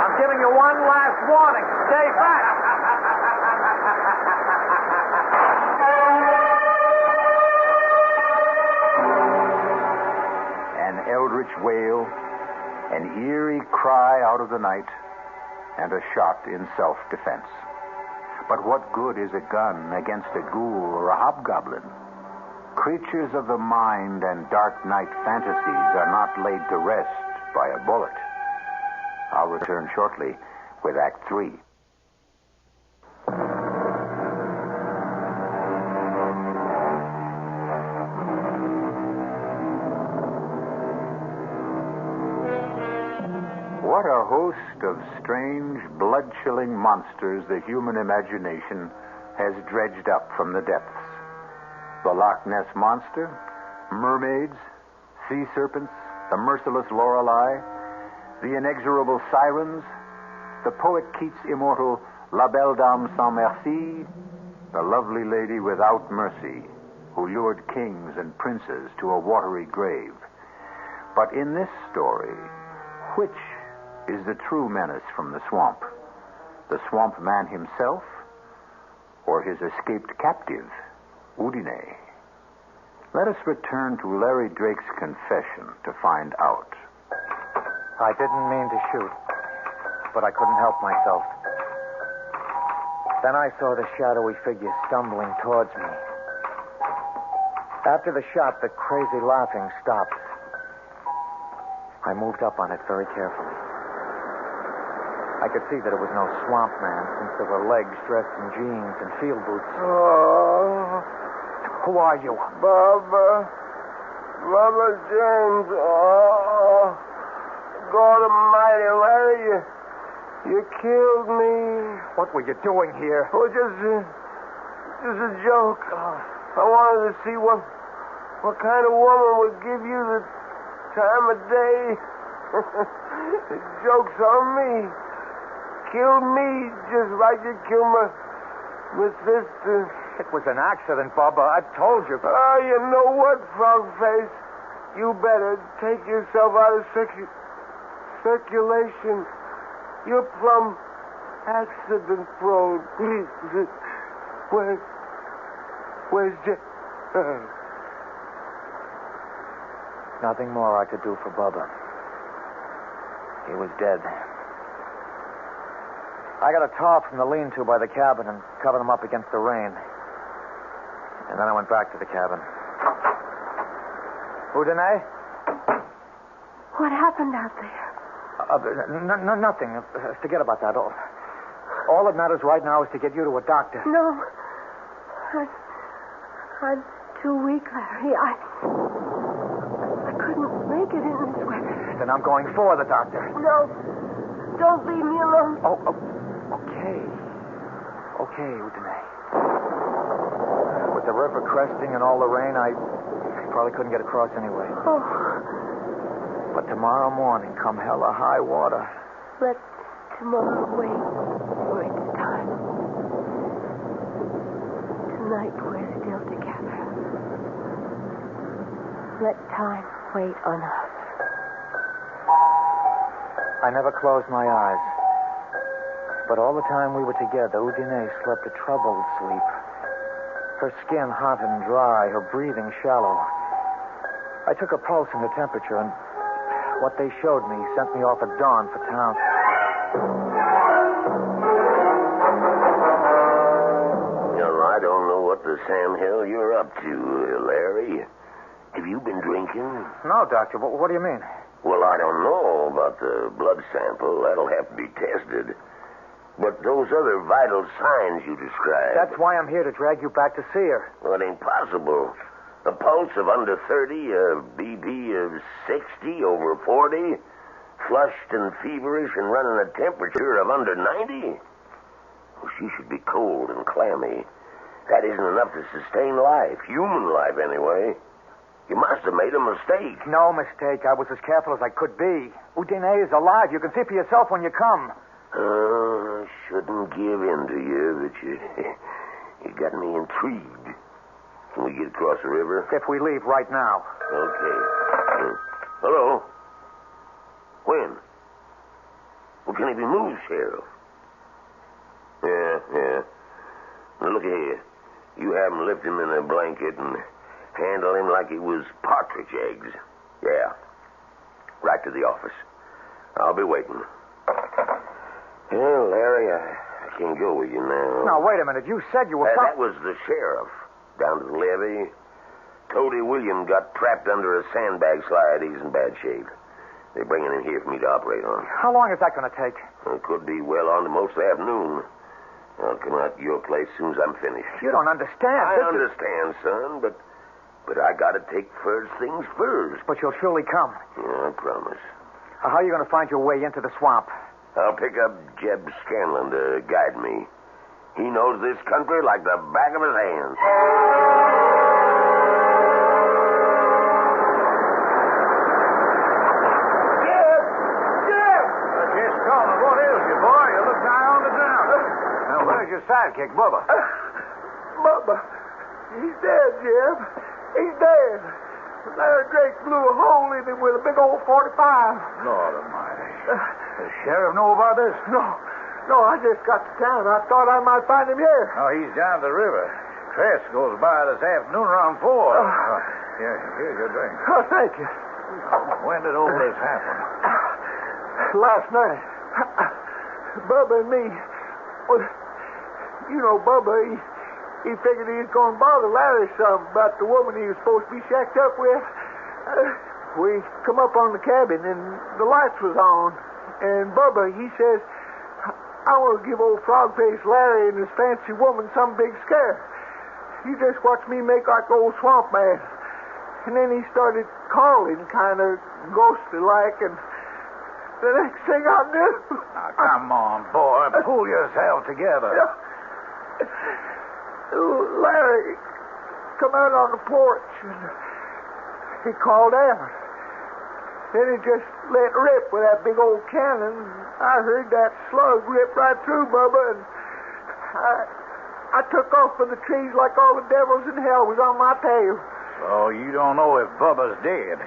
I'm giving you one last warning. Stay back. An eldritch wail, an eerie cry out of the night, and a shot in self-defense. But what good is a gun against a ghoul or a hobgoblin? Creatures of the mind and dark night fantasies are not laid to rest by a bullet. I'll return shortly with Act 3. What a host of strange, blood-chilling monsters the human imagination has dredged up from the depths. The Loch Ness Monster, mermaids, sea serpents, the merciless Lorelei, the inexorable sirens, the poet Keats' immortal La Belle Dame Sans Merci, the lovely lady without mercy who lured kings and princes to a watery grave. But in this story, which is the true menace from the swamp? The swamp man himself, or his escaped captive, Udine? Let us return to Larry Drake's confession to find out. I didn't mean to shoot, but I couldn't help myself. Then I saw the shadowy figure stumbling towards me. After the shot, the crazy laughing stopped. I moved up on it very carefully. I could see that it was no swamp man, since there were legs dressed in jeans and field boots. Oh. Who are you? Bubba James. Oh. God almighty, Larry, you killed me. What were you doing here? Oh, just a joke. I wanted to see what kind of woman would give you the time of day. The joke's on me. Kill me just like you killed my sister. It was an accident, Bubba. I told you. Oh, you know what, Frogface? You better take yourself out of circulation. You're plumb accident prone. Where's Jeff? Nothing more I could do for Bubba. He was dead. I got a tarp from the lean-to by the cabin and covered him up against the rain. And then I went back to the cabin. Udine? What happened out there? Nothing. Forget about that. All that matters right now is to get you to a doctor. No. I'm too weak, Larry. I couldn't make it in this weather. Then I'm going for the doctor. No. Don't leave me alone. Okay, Udine. With the river cresting and all the rain, I probably couldn't get across anyway. Oh. But tomorrow morning, come hell or high water. Let tomorrow wait for its time. Tonight we're still together. Let time wait on us. I never closed my eyes. But all the time we were together, Udine slept a troubled sleep. Her skin hot and dry, her breathing shallow. I took her pulse and her temperature, and what they showed me sent me off at dawn for town. I don't know what the Sam Hill you're up to, Larry. Have you been drinking? No, Doctor. What do you mean? Well, I don't know about the blood sample. That'll have to be tested. But those other vital signs you described... That's why I'm here, to drag you back to see her. Well, it ain't possible. A pulse of under 30, a BP of 60 over 40, flushed and feverish and running a temperature of under 90? Well, she should be cold and clammy. That isn't enough to sustain life, human life anyway. You must have made a mistake. No mistake. I was as careful as I could be. Udine is alive. You can see for yourself when you come. I shouldn't give in to you, but you got me intrigued. Can we get across the river? If we leave right now. Okay. Hello? When? Well, can he be moved, Sheriff? Yeah. Now, look here. You have him lift him in a blanket and handle him like he was partridge eggs. Yeah. Right to the office. I'll be waiting. Well, Larry, I can't go with you now. Now, wait a minute. You said you were... That was the sheriff down to the levee. Toady William got trapped under a sandbag slide. He's in bad shape. They're bringing him here for me to operate on. How long is that going to take? It could be well on to most of the afternoon. I'll come out to your place as soon as I'm finished. You don't understand. I understand, son, but I got to take first things first. But you'll surely come. Yeah, I promise. How are you going to find your way into the swamp? I'll pick up Jeb Scanlon to guide me. He knows this country like the back of his hand. Jeb! Just calling. What is you, boy? You look nigh on the ground. Now, where's your sidekick, Bubba? Bubba, he's dead, Jeb. He's dead. Larry Drake blew a hole in him with a big old 45. Lord almighty. Does Sheriff know about this? No, I just got to town. I thought I might find him here. Oh, he's down the river. Cress goes by this afternoon around 4. Here's your drink. Oh, thank you. When did all this happen? Last night. Bubba and me, You know, Bubba, he figured he was going to bother Larry some about the woman he was supposed to be shacked up with. We come up on the cabin, and the lights was on. And Bubba, he says, I want to give old frog-faced Larry and his fancy woman some big scare. He just watched me make like old swamp man. And then he started calling kind of ghostly-like, and the next thing I knew... Now, come on, boy. Pull yourself together. Larry come out on the porch, and he called out. Then he just let rip with that big old cannon. I heard that slug rip right through Bubba, and I took off for the trees like all the devils in hell was on my tail. So you don't know if Bubba's dead?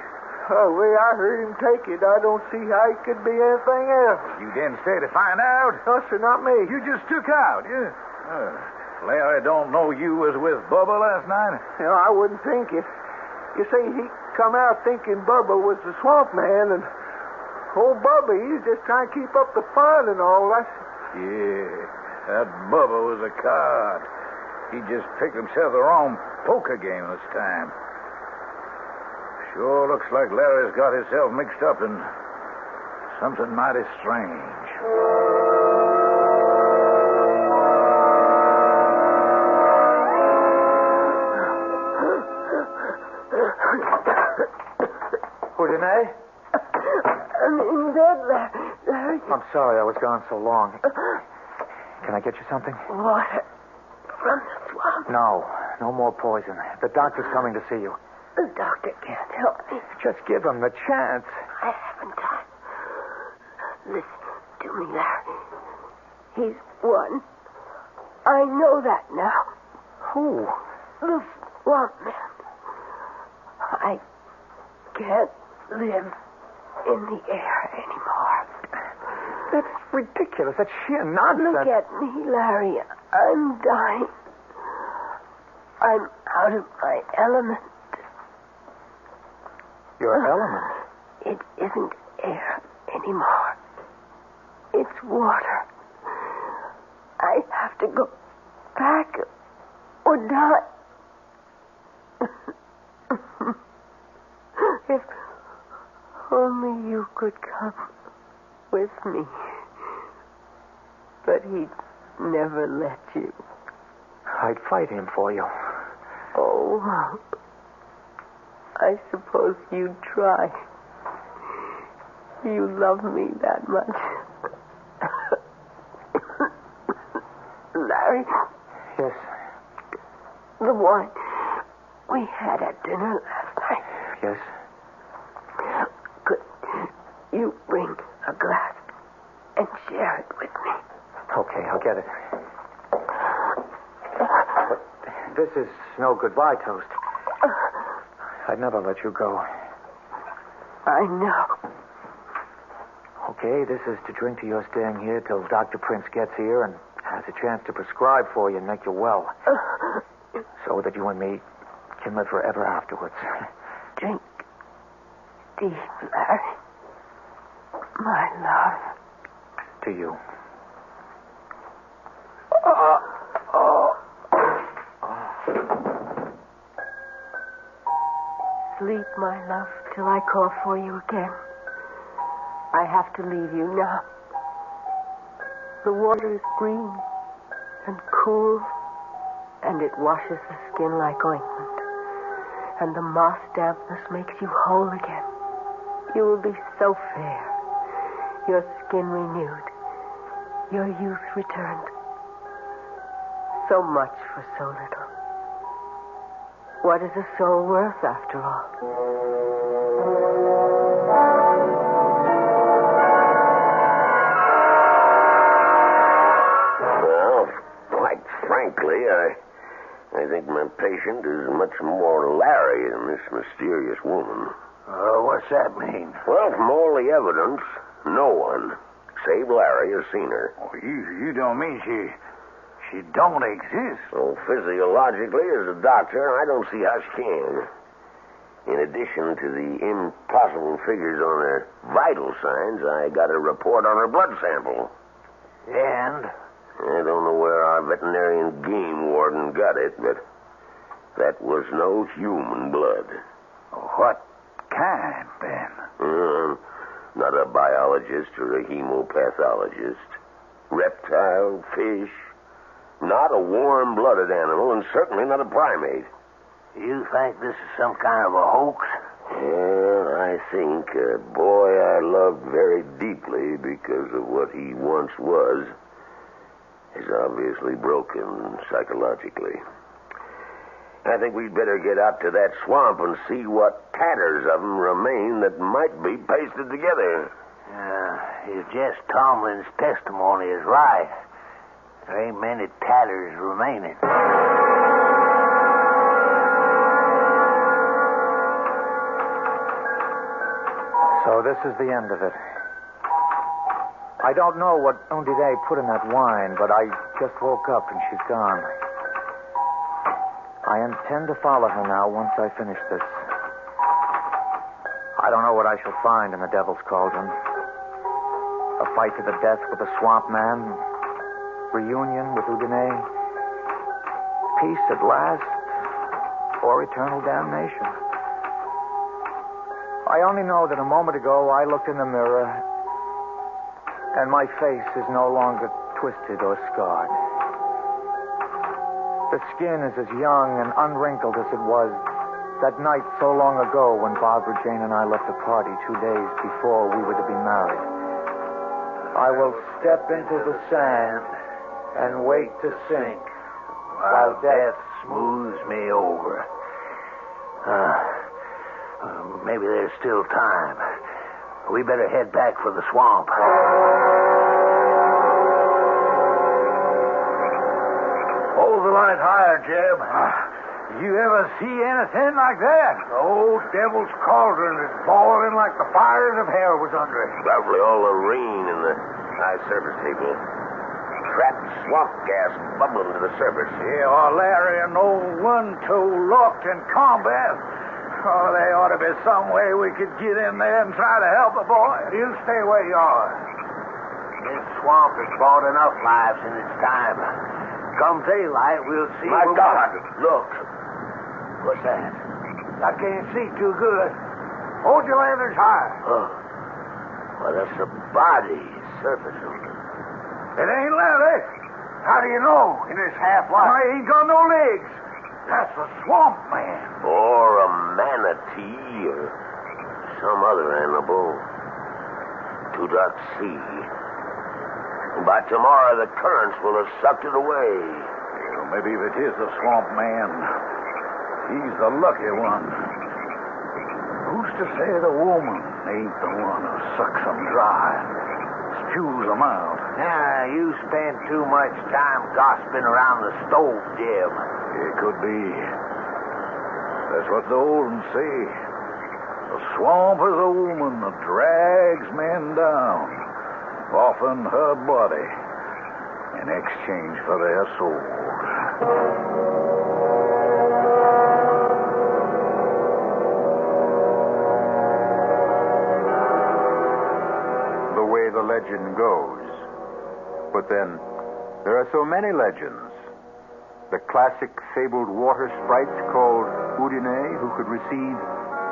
Oh, the way I heard him take it, I don't see how he could be anything else. You didn't stay to find out? No, sir, not me. You just took out, yeah? Larry don't know you was with Bubba last night? You know, I wouldn't think it. You see, he come out thinking Bubba was the swamp man, and old Bubba, he's just trying to keep up the fun and all that. Yeah, that Bubba was a card. He just picked himself the wrong poker game this time. Sure looks like Larry's got himself mixed up in something mighty strange. Udine? I'm in bed, Larry. I'm sorry I was gone so long. Can I get you something? Water from the swamp. No more poison. The doctor's coming to see you. The doctor can't help me. Just give him the chance. I haven't time. Listen to me, Larry. He's won. I know that now. Who? The swamp man. I can't live in the air anymore. That's ridiculous. That's sheer nonsense. Look at me, Larry. I'm dying. I'm out of my element. Your element? It isn't air anymore. It's water. I have to go back or die. If only you could come with me. But he'd never let you. I'd fight him for you. Oh, I suppose you'd try. You love me that much. Larry? Yes? The wine we had at dinner last night. Yes? Could you bring a glass and share it with me? Okay, I'll get it. But this is no goodbye toast. I'd never let you go. I know. Okay, this is to drink to your staying here till Dr. Prince gets here and has a chance to prescribe for you and make you well. So that you and me can live forever afterwards. Drink deep, Larry. My love. To you. Sleep, my love, till I call for you again. I have to leave you now. The water is green and cool, and it washes the skin like ointment. And the moss dampness makes you whole again. You will be so fair, your skin renewed, your youth returned. So much for so little. What is a soul worth, after all? Well, quite frankly, I think my patient is much more Larry than this mysterious woman. What's that mean? Well, from all the evidence, no one, save Larry, has seen her. Oh, you don't mean she don't exist? So physiologically, as a doctor, I don't see how she can. In addition to the impossible figures on her vital signs, I got a report on her blood sample. And? I don't know where our veterinarian game warden got it, but that was no human blood. What kind, Ben? Not a biologist or a hemopathologist. Reptile, fish. Not a warm-blooded animal, and certainly not a primate. You think this is some kind of a hoax? Well, I think a boy I loved very deeply because of what he once was is obviously broken psychologically. I think we'd better get out to that swamp and see what tatters of them remain that might be pasted together. If Jess Tomlin's testimony is right, there ain't many tatters remaining. So this is the end of it. I don't know what Undine put in that wine, but I just woke up and she's gone. I intend to follow her now once I finish this. I don't know what I shall find in the Devil's Cauldron. A fight to the death with the Swamp Man. Reunion with Undine. Peace at last. Or eternal damnation. I only know that a moment ago I looked in the mirror and my face is no longer twisted or scarred. The skin is as young and unwrinkled as it was that night so long ago when Barbara Jane and I left the party 2 days before we were to be married. I will step into the sand and wait to sink while death smooths me over. Maybe there's still time. We better head back for the swamp. Hold the light higher, Jeb. You ever see anything like that? The old Devil's Cauldron is boiling like the fires of hell was under it. Probably all the rain in the high surface table. Trapped swamp gas bubbling to the surface. Yeah, Larry and old One-Toe locked in combat. Oh, there ought to be some way we could get in there and try to help the boy. You stay where you are. This swamp has brought enough lives in its time. Come daylight, we'll see. My God, look. What's that? I can't see too good. Hold your lanterns high. Oh. Well, that's a body surfacing. It ain't Larry. How do you know in this half-light? I ain't got no legs. That's a swamp man. Or a manatee or some other animal. To that sea. By tomorrow, the currents will have sucked it away. Well, maybe if it is the swamp man, he's the lucky one. Who's to say the woman ain't the one who sucks them dry, spews them out? You spend too much time gossiping around the stove, Jim. It could be. That's what the old ones say. The swamp is a woman that drags men down, often her body, in exchange for their souls. The way the legend goes. But then, there are so many legends. The classic fabled water sprites called Undine, who could receive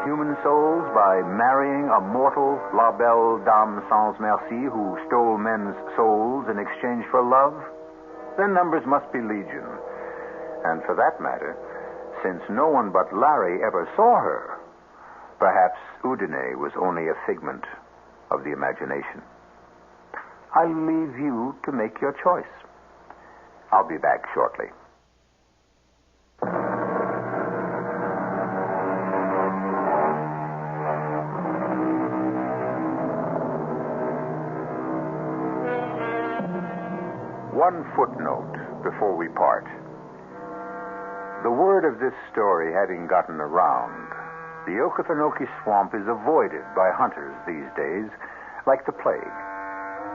human souls by marrying a mortal La Belle Dame Sans Merci who stole men's souls in exchange for love. Their numbers must be legion. And for that matter, since no one but Larry ever saw her, perhaps Undine was only a figment of the imagination. I'll leave you to make your choice. I'll be back shortly. One footnote before we part. The word of this story having gotten around, the Okefenokee Swamp is avoided by hunters these days like the plague.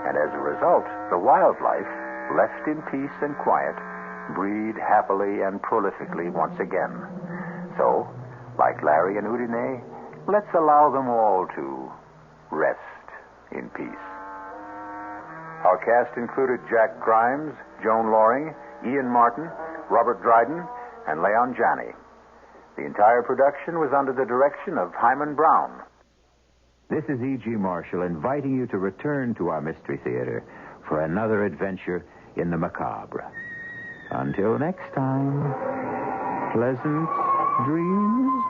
And as a result, the wildlife, left in peace and quiet, breed happily and prolifically once again. So, like Larry and Undine, let's allow them all to rest in peace. Our cast included Jack Grimes, Joan Loring, Ian Martin, Robert Dryden, and Leon Janney. The entire production was under the direction of Hyman Brown. This is E.G. Marshall inviting you to return to our Mystery Theater for another adventure in the macabre. Until next time, pleasant dreams.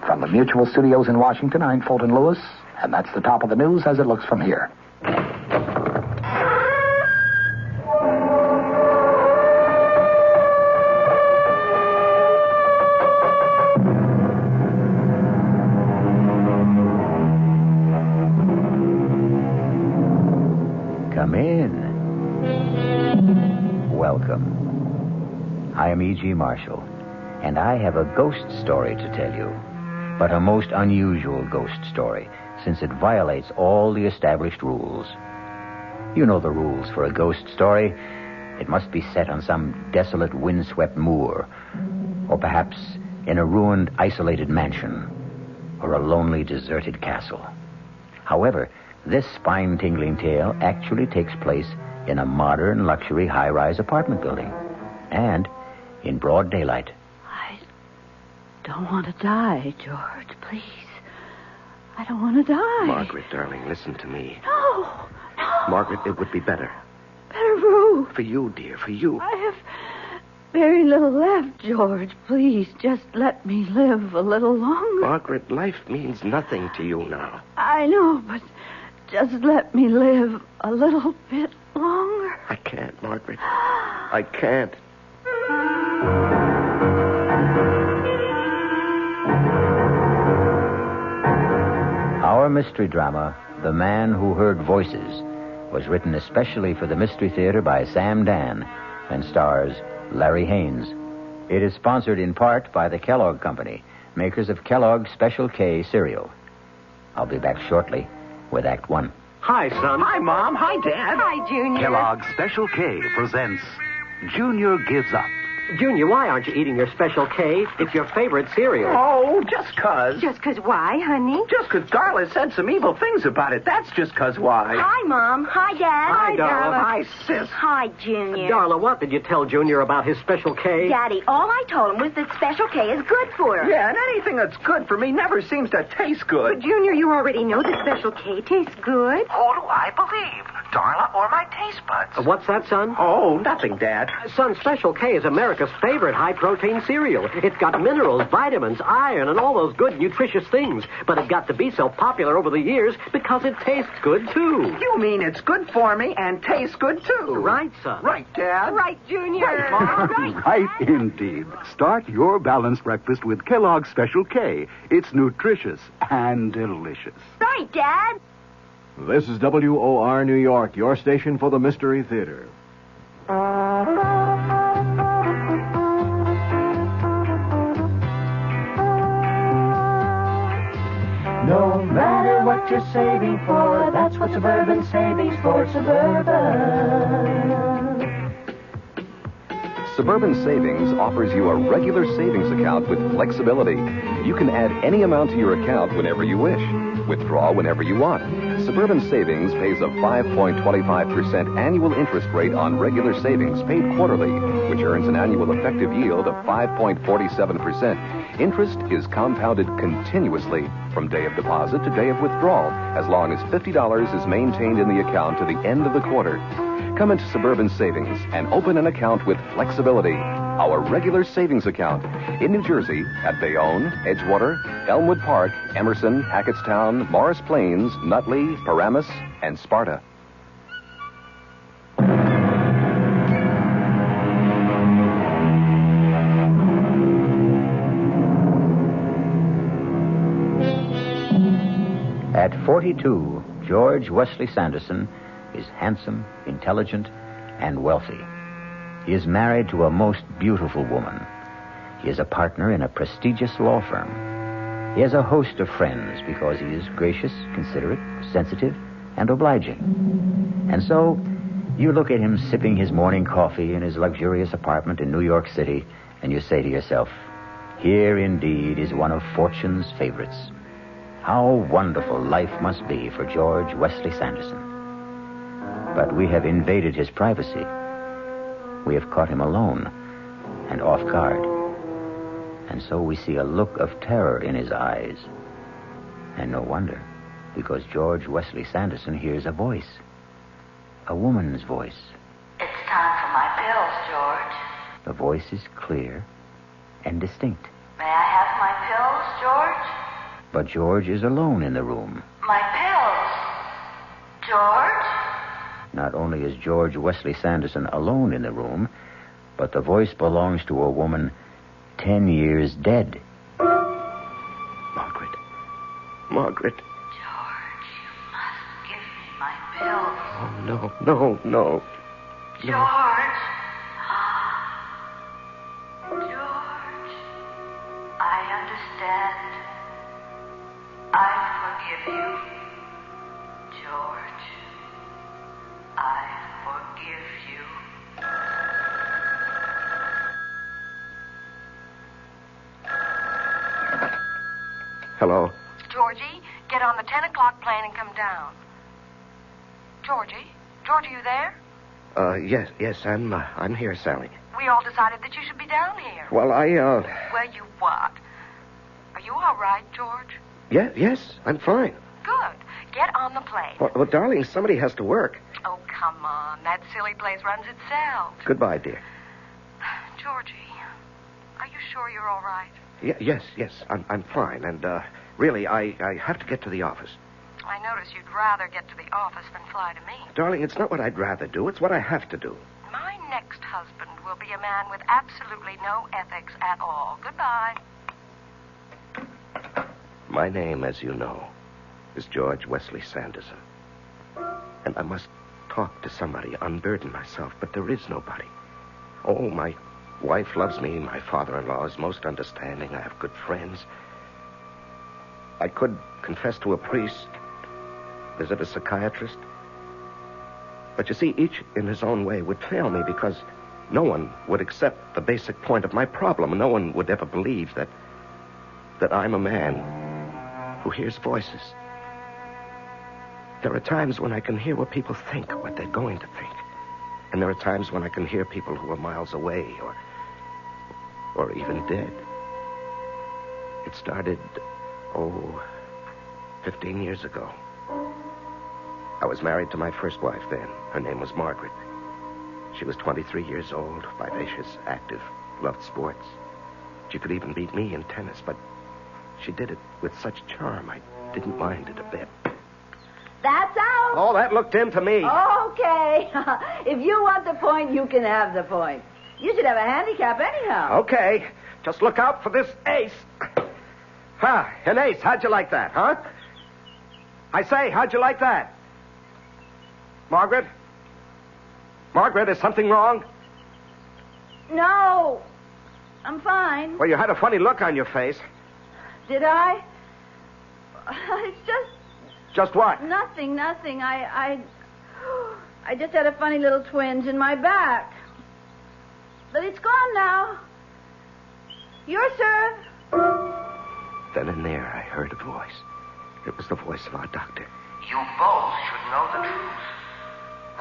From the Mutual Studios in Washington, I'm Fulton Lewis, and that's the top of the news as it looks from here. Come in. Welcome. I am E.G. Marshall, and I have a ghost story to tell you. But a most unusual ghost story, since it violates all the established rules. You know the rules for a ghost story. It must be set on some desolate, windswept moor, or perhaps in a ruined, isolated mansion, or a lonely, deserted castle. However, this spine-tingling tale actually takes place in a modern, luxury, high-rise apartment building, and in broad daylight. Don't want to die, George, please. I don't want to die. Margaret, darling, listen to me. No. Margaret, it would be better. Better for who? For you, dear, for you. I have very little left, George. Please, just let me live a little longer. Margaret, life means nothing to you now. I know, but just let me live a little bit longer. I can't, Margaret. I can't. Our mystery drama, The Man Who Heard Voices, was written especially for the Mystery Theater by Sam Dan and stars Larry Haynes. It is sponsored in part by the Kellogg Company, makers of Kellogg's Special K cereal. I'll be back shortly with Act One. Hi, son. Hi, Mom. Hi, Dad. Hi, Junior. Kellogg's Special K presents Junior Gives Up. Junior, why aren't you eating your Special K? It's your favorite cereal. Oh, just 'cause. Just 'cause why, honey? Just 'cause Darla said some evil things about it. That's just 'cause why. Hi, Mom. Hi, Dad. Hi, Darla. Hi, Sis. Hi, Junior. Darla, what did you tell Junior about his Special K? Daddy, all I told him was that Special K is good for him. Yeah, and anything that's good for me never seems to taste good. But, Junior, you already know that Special K tastes good. Who do I believe? Darla or my taste buds? What's that, son? Oh, nothing, Dad. Son, Special K is America's favorite high-protein cereal. It's got minerals, vitamins, iron, and all those good, nutritious things. But it got to be so popular over the years because it tastes good, too. You mean it's good for me and tastes good, too? Right, son. Right, Dad. Right, Junior. Right, Mom. Right, indeed. Start your balanced breakfast with Kellogg's Special K. It's nutritious and delicious. Right, Dad. This is WOR New York, your station for the Mystery Theater. No matter what you're saving for, that's what Suburban Savings for Suburban. Suburban Savings offers you a regular savings account with flexibility. You can add any amount to your account whenever you wish. Withdraw whenever you want. Suburban Savings pays a 5.25% annual interest rate on regular savings paid quarterly, which earns an annual effective yield of 5.47%. Interest is compounded continuously from day of deposit to day of withdrawal, as long as $50 is maintained in the account to the end of the quarter. Come into Suburban Savings and open an account with flexibility. our regular savings account. In New Jersey, at Bayonne, Edgewater, Elmwood Park, Emerson, Hackettstown, Morris Plains, Nutley, Paramus, and Sparta. At 42, George Wesley Sanderson is handsome, intelligent, and wealthy. He is married to a most beautiful woman. He is a partner in a prestigious law firm. He has a host of friends because he is gracious, considerate, sensitive, and obliging. And so, you look at him sipping his morning coffee in his luxurious apartment in New York City, and you say to yourself, here indeed is one of fortune's favorites. How wonderful life must be for George Wesley Sanderson. But we have invaded his privacy. We have caught him alone and off guard. And so we see a look of terror in his eyes. And no wonder, because George Wesley Sanderson hears a voice. A woman's voice. It's time for my pills, George. The voice is clear and distinct. May I have my pills, George? But George is alone in the room. My pills. George? Not only is George Wesley Sanderson alone in the room, but the voice belongs to a woman 10 years dead. Margaret. Margaret. George, you must give me my pills. Oh, no. George. George. I understand. I forgive you, George. I forgive you. Hello? Georgie, get on the 10 o'clock plane and come down. Georgie, are you there? Yes, I'm here, Sally. We all decided that you should be down here. Well, Well, you what? Are you all right, George? Yes, I'm fine. Good. Get on the plane. Well, darling, somebody has to work. Oh, come on. That silly place runs itself. Goodbye, dear. Georgie, are you sure you're all right? Yes, I'm fine. And, really, I have to get to the office. I notice you'd rather get to the office than fly to me. Darling, it's not what I'd rather do. It's what I have to do. My next husband will be a man with absolutely no ethics at all. Goodbye. My name, as you know, is George Wesley Sanderson. And I must talk to somebody, unburden myself, but there is nobody. Oh, my wife loves me. My father-in-law is most understanding. I have good friends. I could confess to a priest, visit a psychiatrist. But you see, each in his own way would fail me because no one would accept the basic point of my problem. No one would ever believe that I'm a man who hears voices. There are times when I can hear what people think, what they're going to think. And there are times when I can hear people who are miles away or even dead. It started, 15 years ago. I was married to my first wife then. Her name was Margaret. She was 23 years old, vivacious, active, loved sports. She could even beat me in tennis, but she did it with such charm, I didn't mind it a bit. That's out. Oh, that looked into me. Okay. If you want the point, you can have the point. You should have a handicap anyhow. Okay. Just look out for this ace. An ace. How'd you like that, huh? I say, how'd you like that? Margaret? Margaret, is something wrong? No. I'm fine. Well, you had a funny look on your face. Did I? It's just... Just what? Nothing. I just had a funny little twinge in my back. But it's gone now. Your serve. Then and there, I heard a voice. It was the voice of our doctor. You both should know the truth.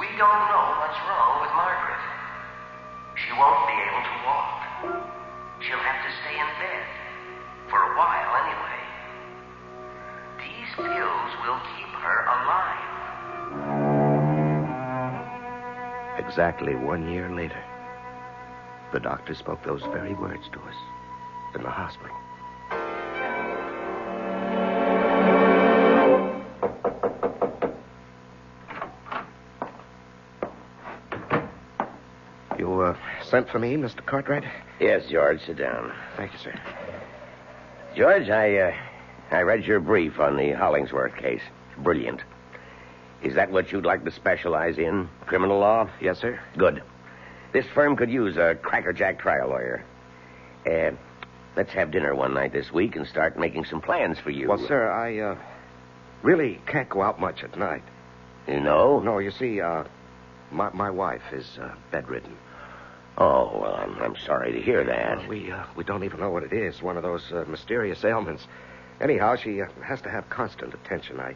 We don't know what's wrong with Margaret. She won't be able to walk. She'll have to stay in bed. For a while, anyway. These pills will keep her alive. Exactly 1 year later, The doctor spoke those very words to us in the hospital. You sent for me, Mr. Cartwright? Yes, George, sit down. Thank you, sir. George, I read your brief on the Hollingsworth case. Brilliant. Is that what you'd like to specialize in? Criminal law? Yes, sir. Good. This firm could use a crackerjack trial lawyer. Let's have dinner one night this week and start making some plans for you. Well, sir, I really can't go out much at night. You know? No, you see, my wife is bedridden. Oh, well, I'm sorry to hear that. We don't even know what it is. One of those mysterious ailments. Anyhow, she has to have constant attention. I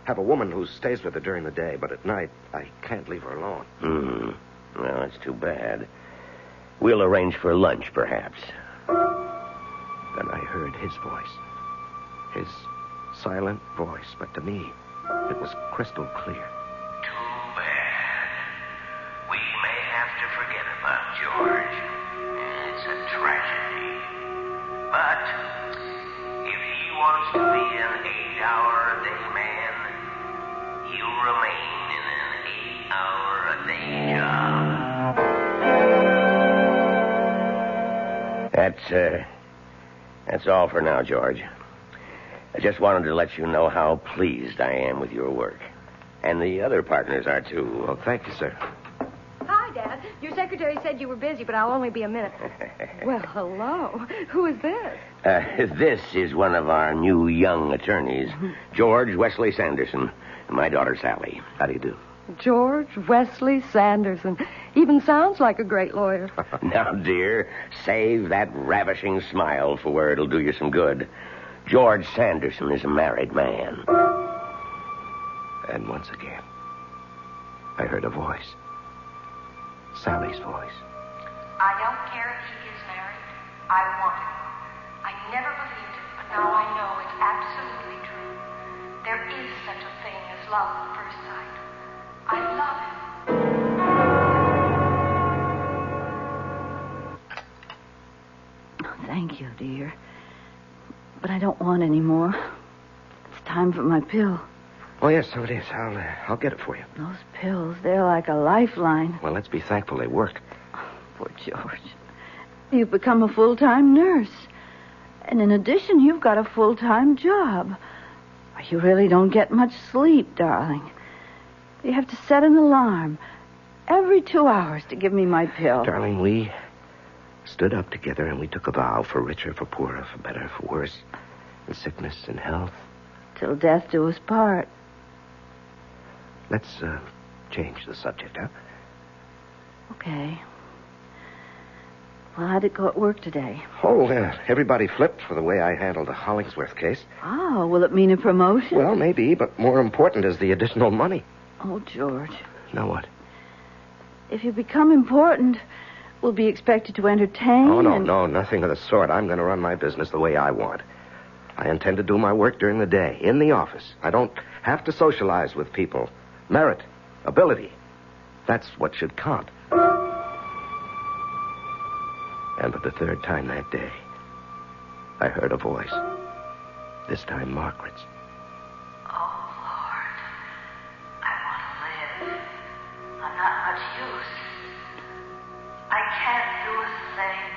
have a woman who stays with her during the day, but at night I can't leave her alone. Well, that's too bad. We'll arrange for lunch, perhaps. Then I heard his voice. His silent voice, but to me, it was crystal clear. Too bad. We may have to forget about George. It's a tragedy. But if he wants to be an 8-hour-a-day man, he'll remain in an 8-hour-a-day job. That's all for now, George. I just wanted to let you know how pleased I am with your work. And the other partners are, too. Well, thank you, sir. Hi, Dad. Your secretary said you were busy, but I'll only be a minute. Well, hello. Who is this? This is one of our new young attorneys, George Wesley Sanderson, and my daughter, Sally. How do you do? George Wesley Sanderson. Even sounds like a great lawyer. Now, dear, save that ravishing smile for where it'll do you some good. George Sanderson is a married man. And once again, I heard a voice. Sally's voice. I don't care if he is married. I want him. I never believed it, but now I know it's absolutely true. There is such a thing as love at first sight. I love him. Thank you, dear. But I don't want any more. It's time for my pill. Oh, yes, so it is. I'll get it for you. Those pills, they're like a lifeline. Well, let's be thankful they work. Poor George. You've become a full-time nurse. And in addition, you've got a full-time job. You really don't get much sleep, darling. You have to set an alarm every 2 hours to give me my pill. Darling, we stood up together and we took a vow for richer, for poorer, for better, for worse, in sickness and health. Till death do us part. Let's change the subject, huh? Okay. Well, how'd it go at work today? Oh, everybody flipped for the way I handled the Hollingsworth case. Oh, will it mean a promotion? Well, maybe, but more important is the additional money. Oh, George. Now what? If you become important, we'll be expected to entertain. Oh, no, nothing of the sort. I'm going to run my business the way I want. I intend to do my work during the day, in the office. I don't have to socialize with people. Merit, ability, that's what should count. And for the third time that day, I heard a voice. This time Margaret's. Oh, Lord. I want to live. I'm not much use. I can't do a thing.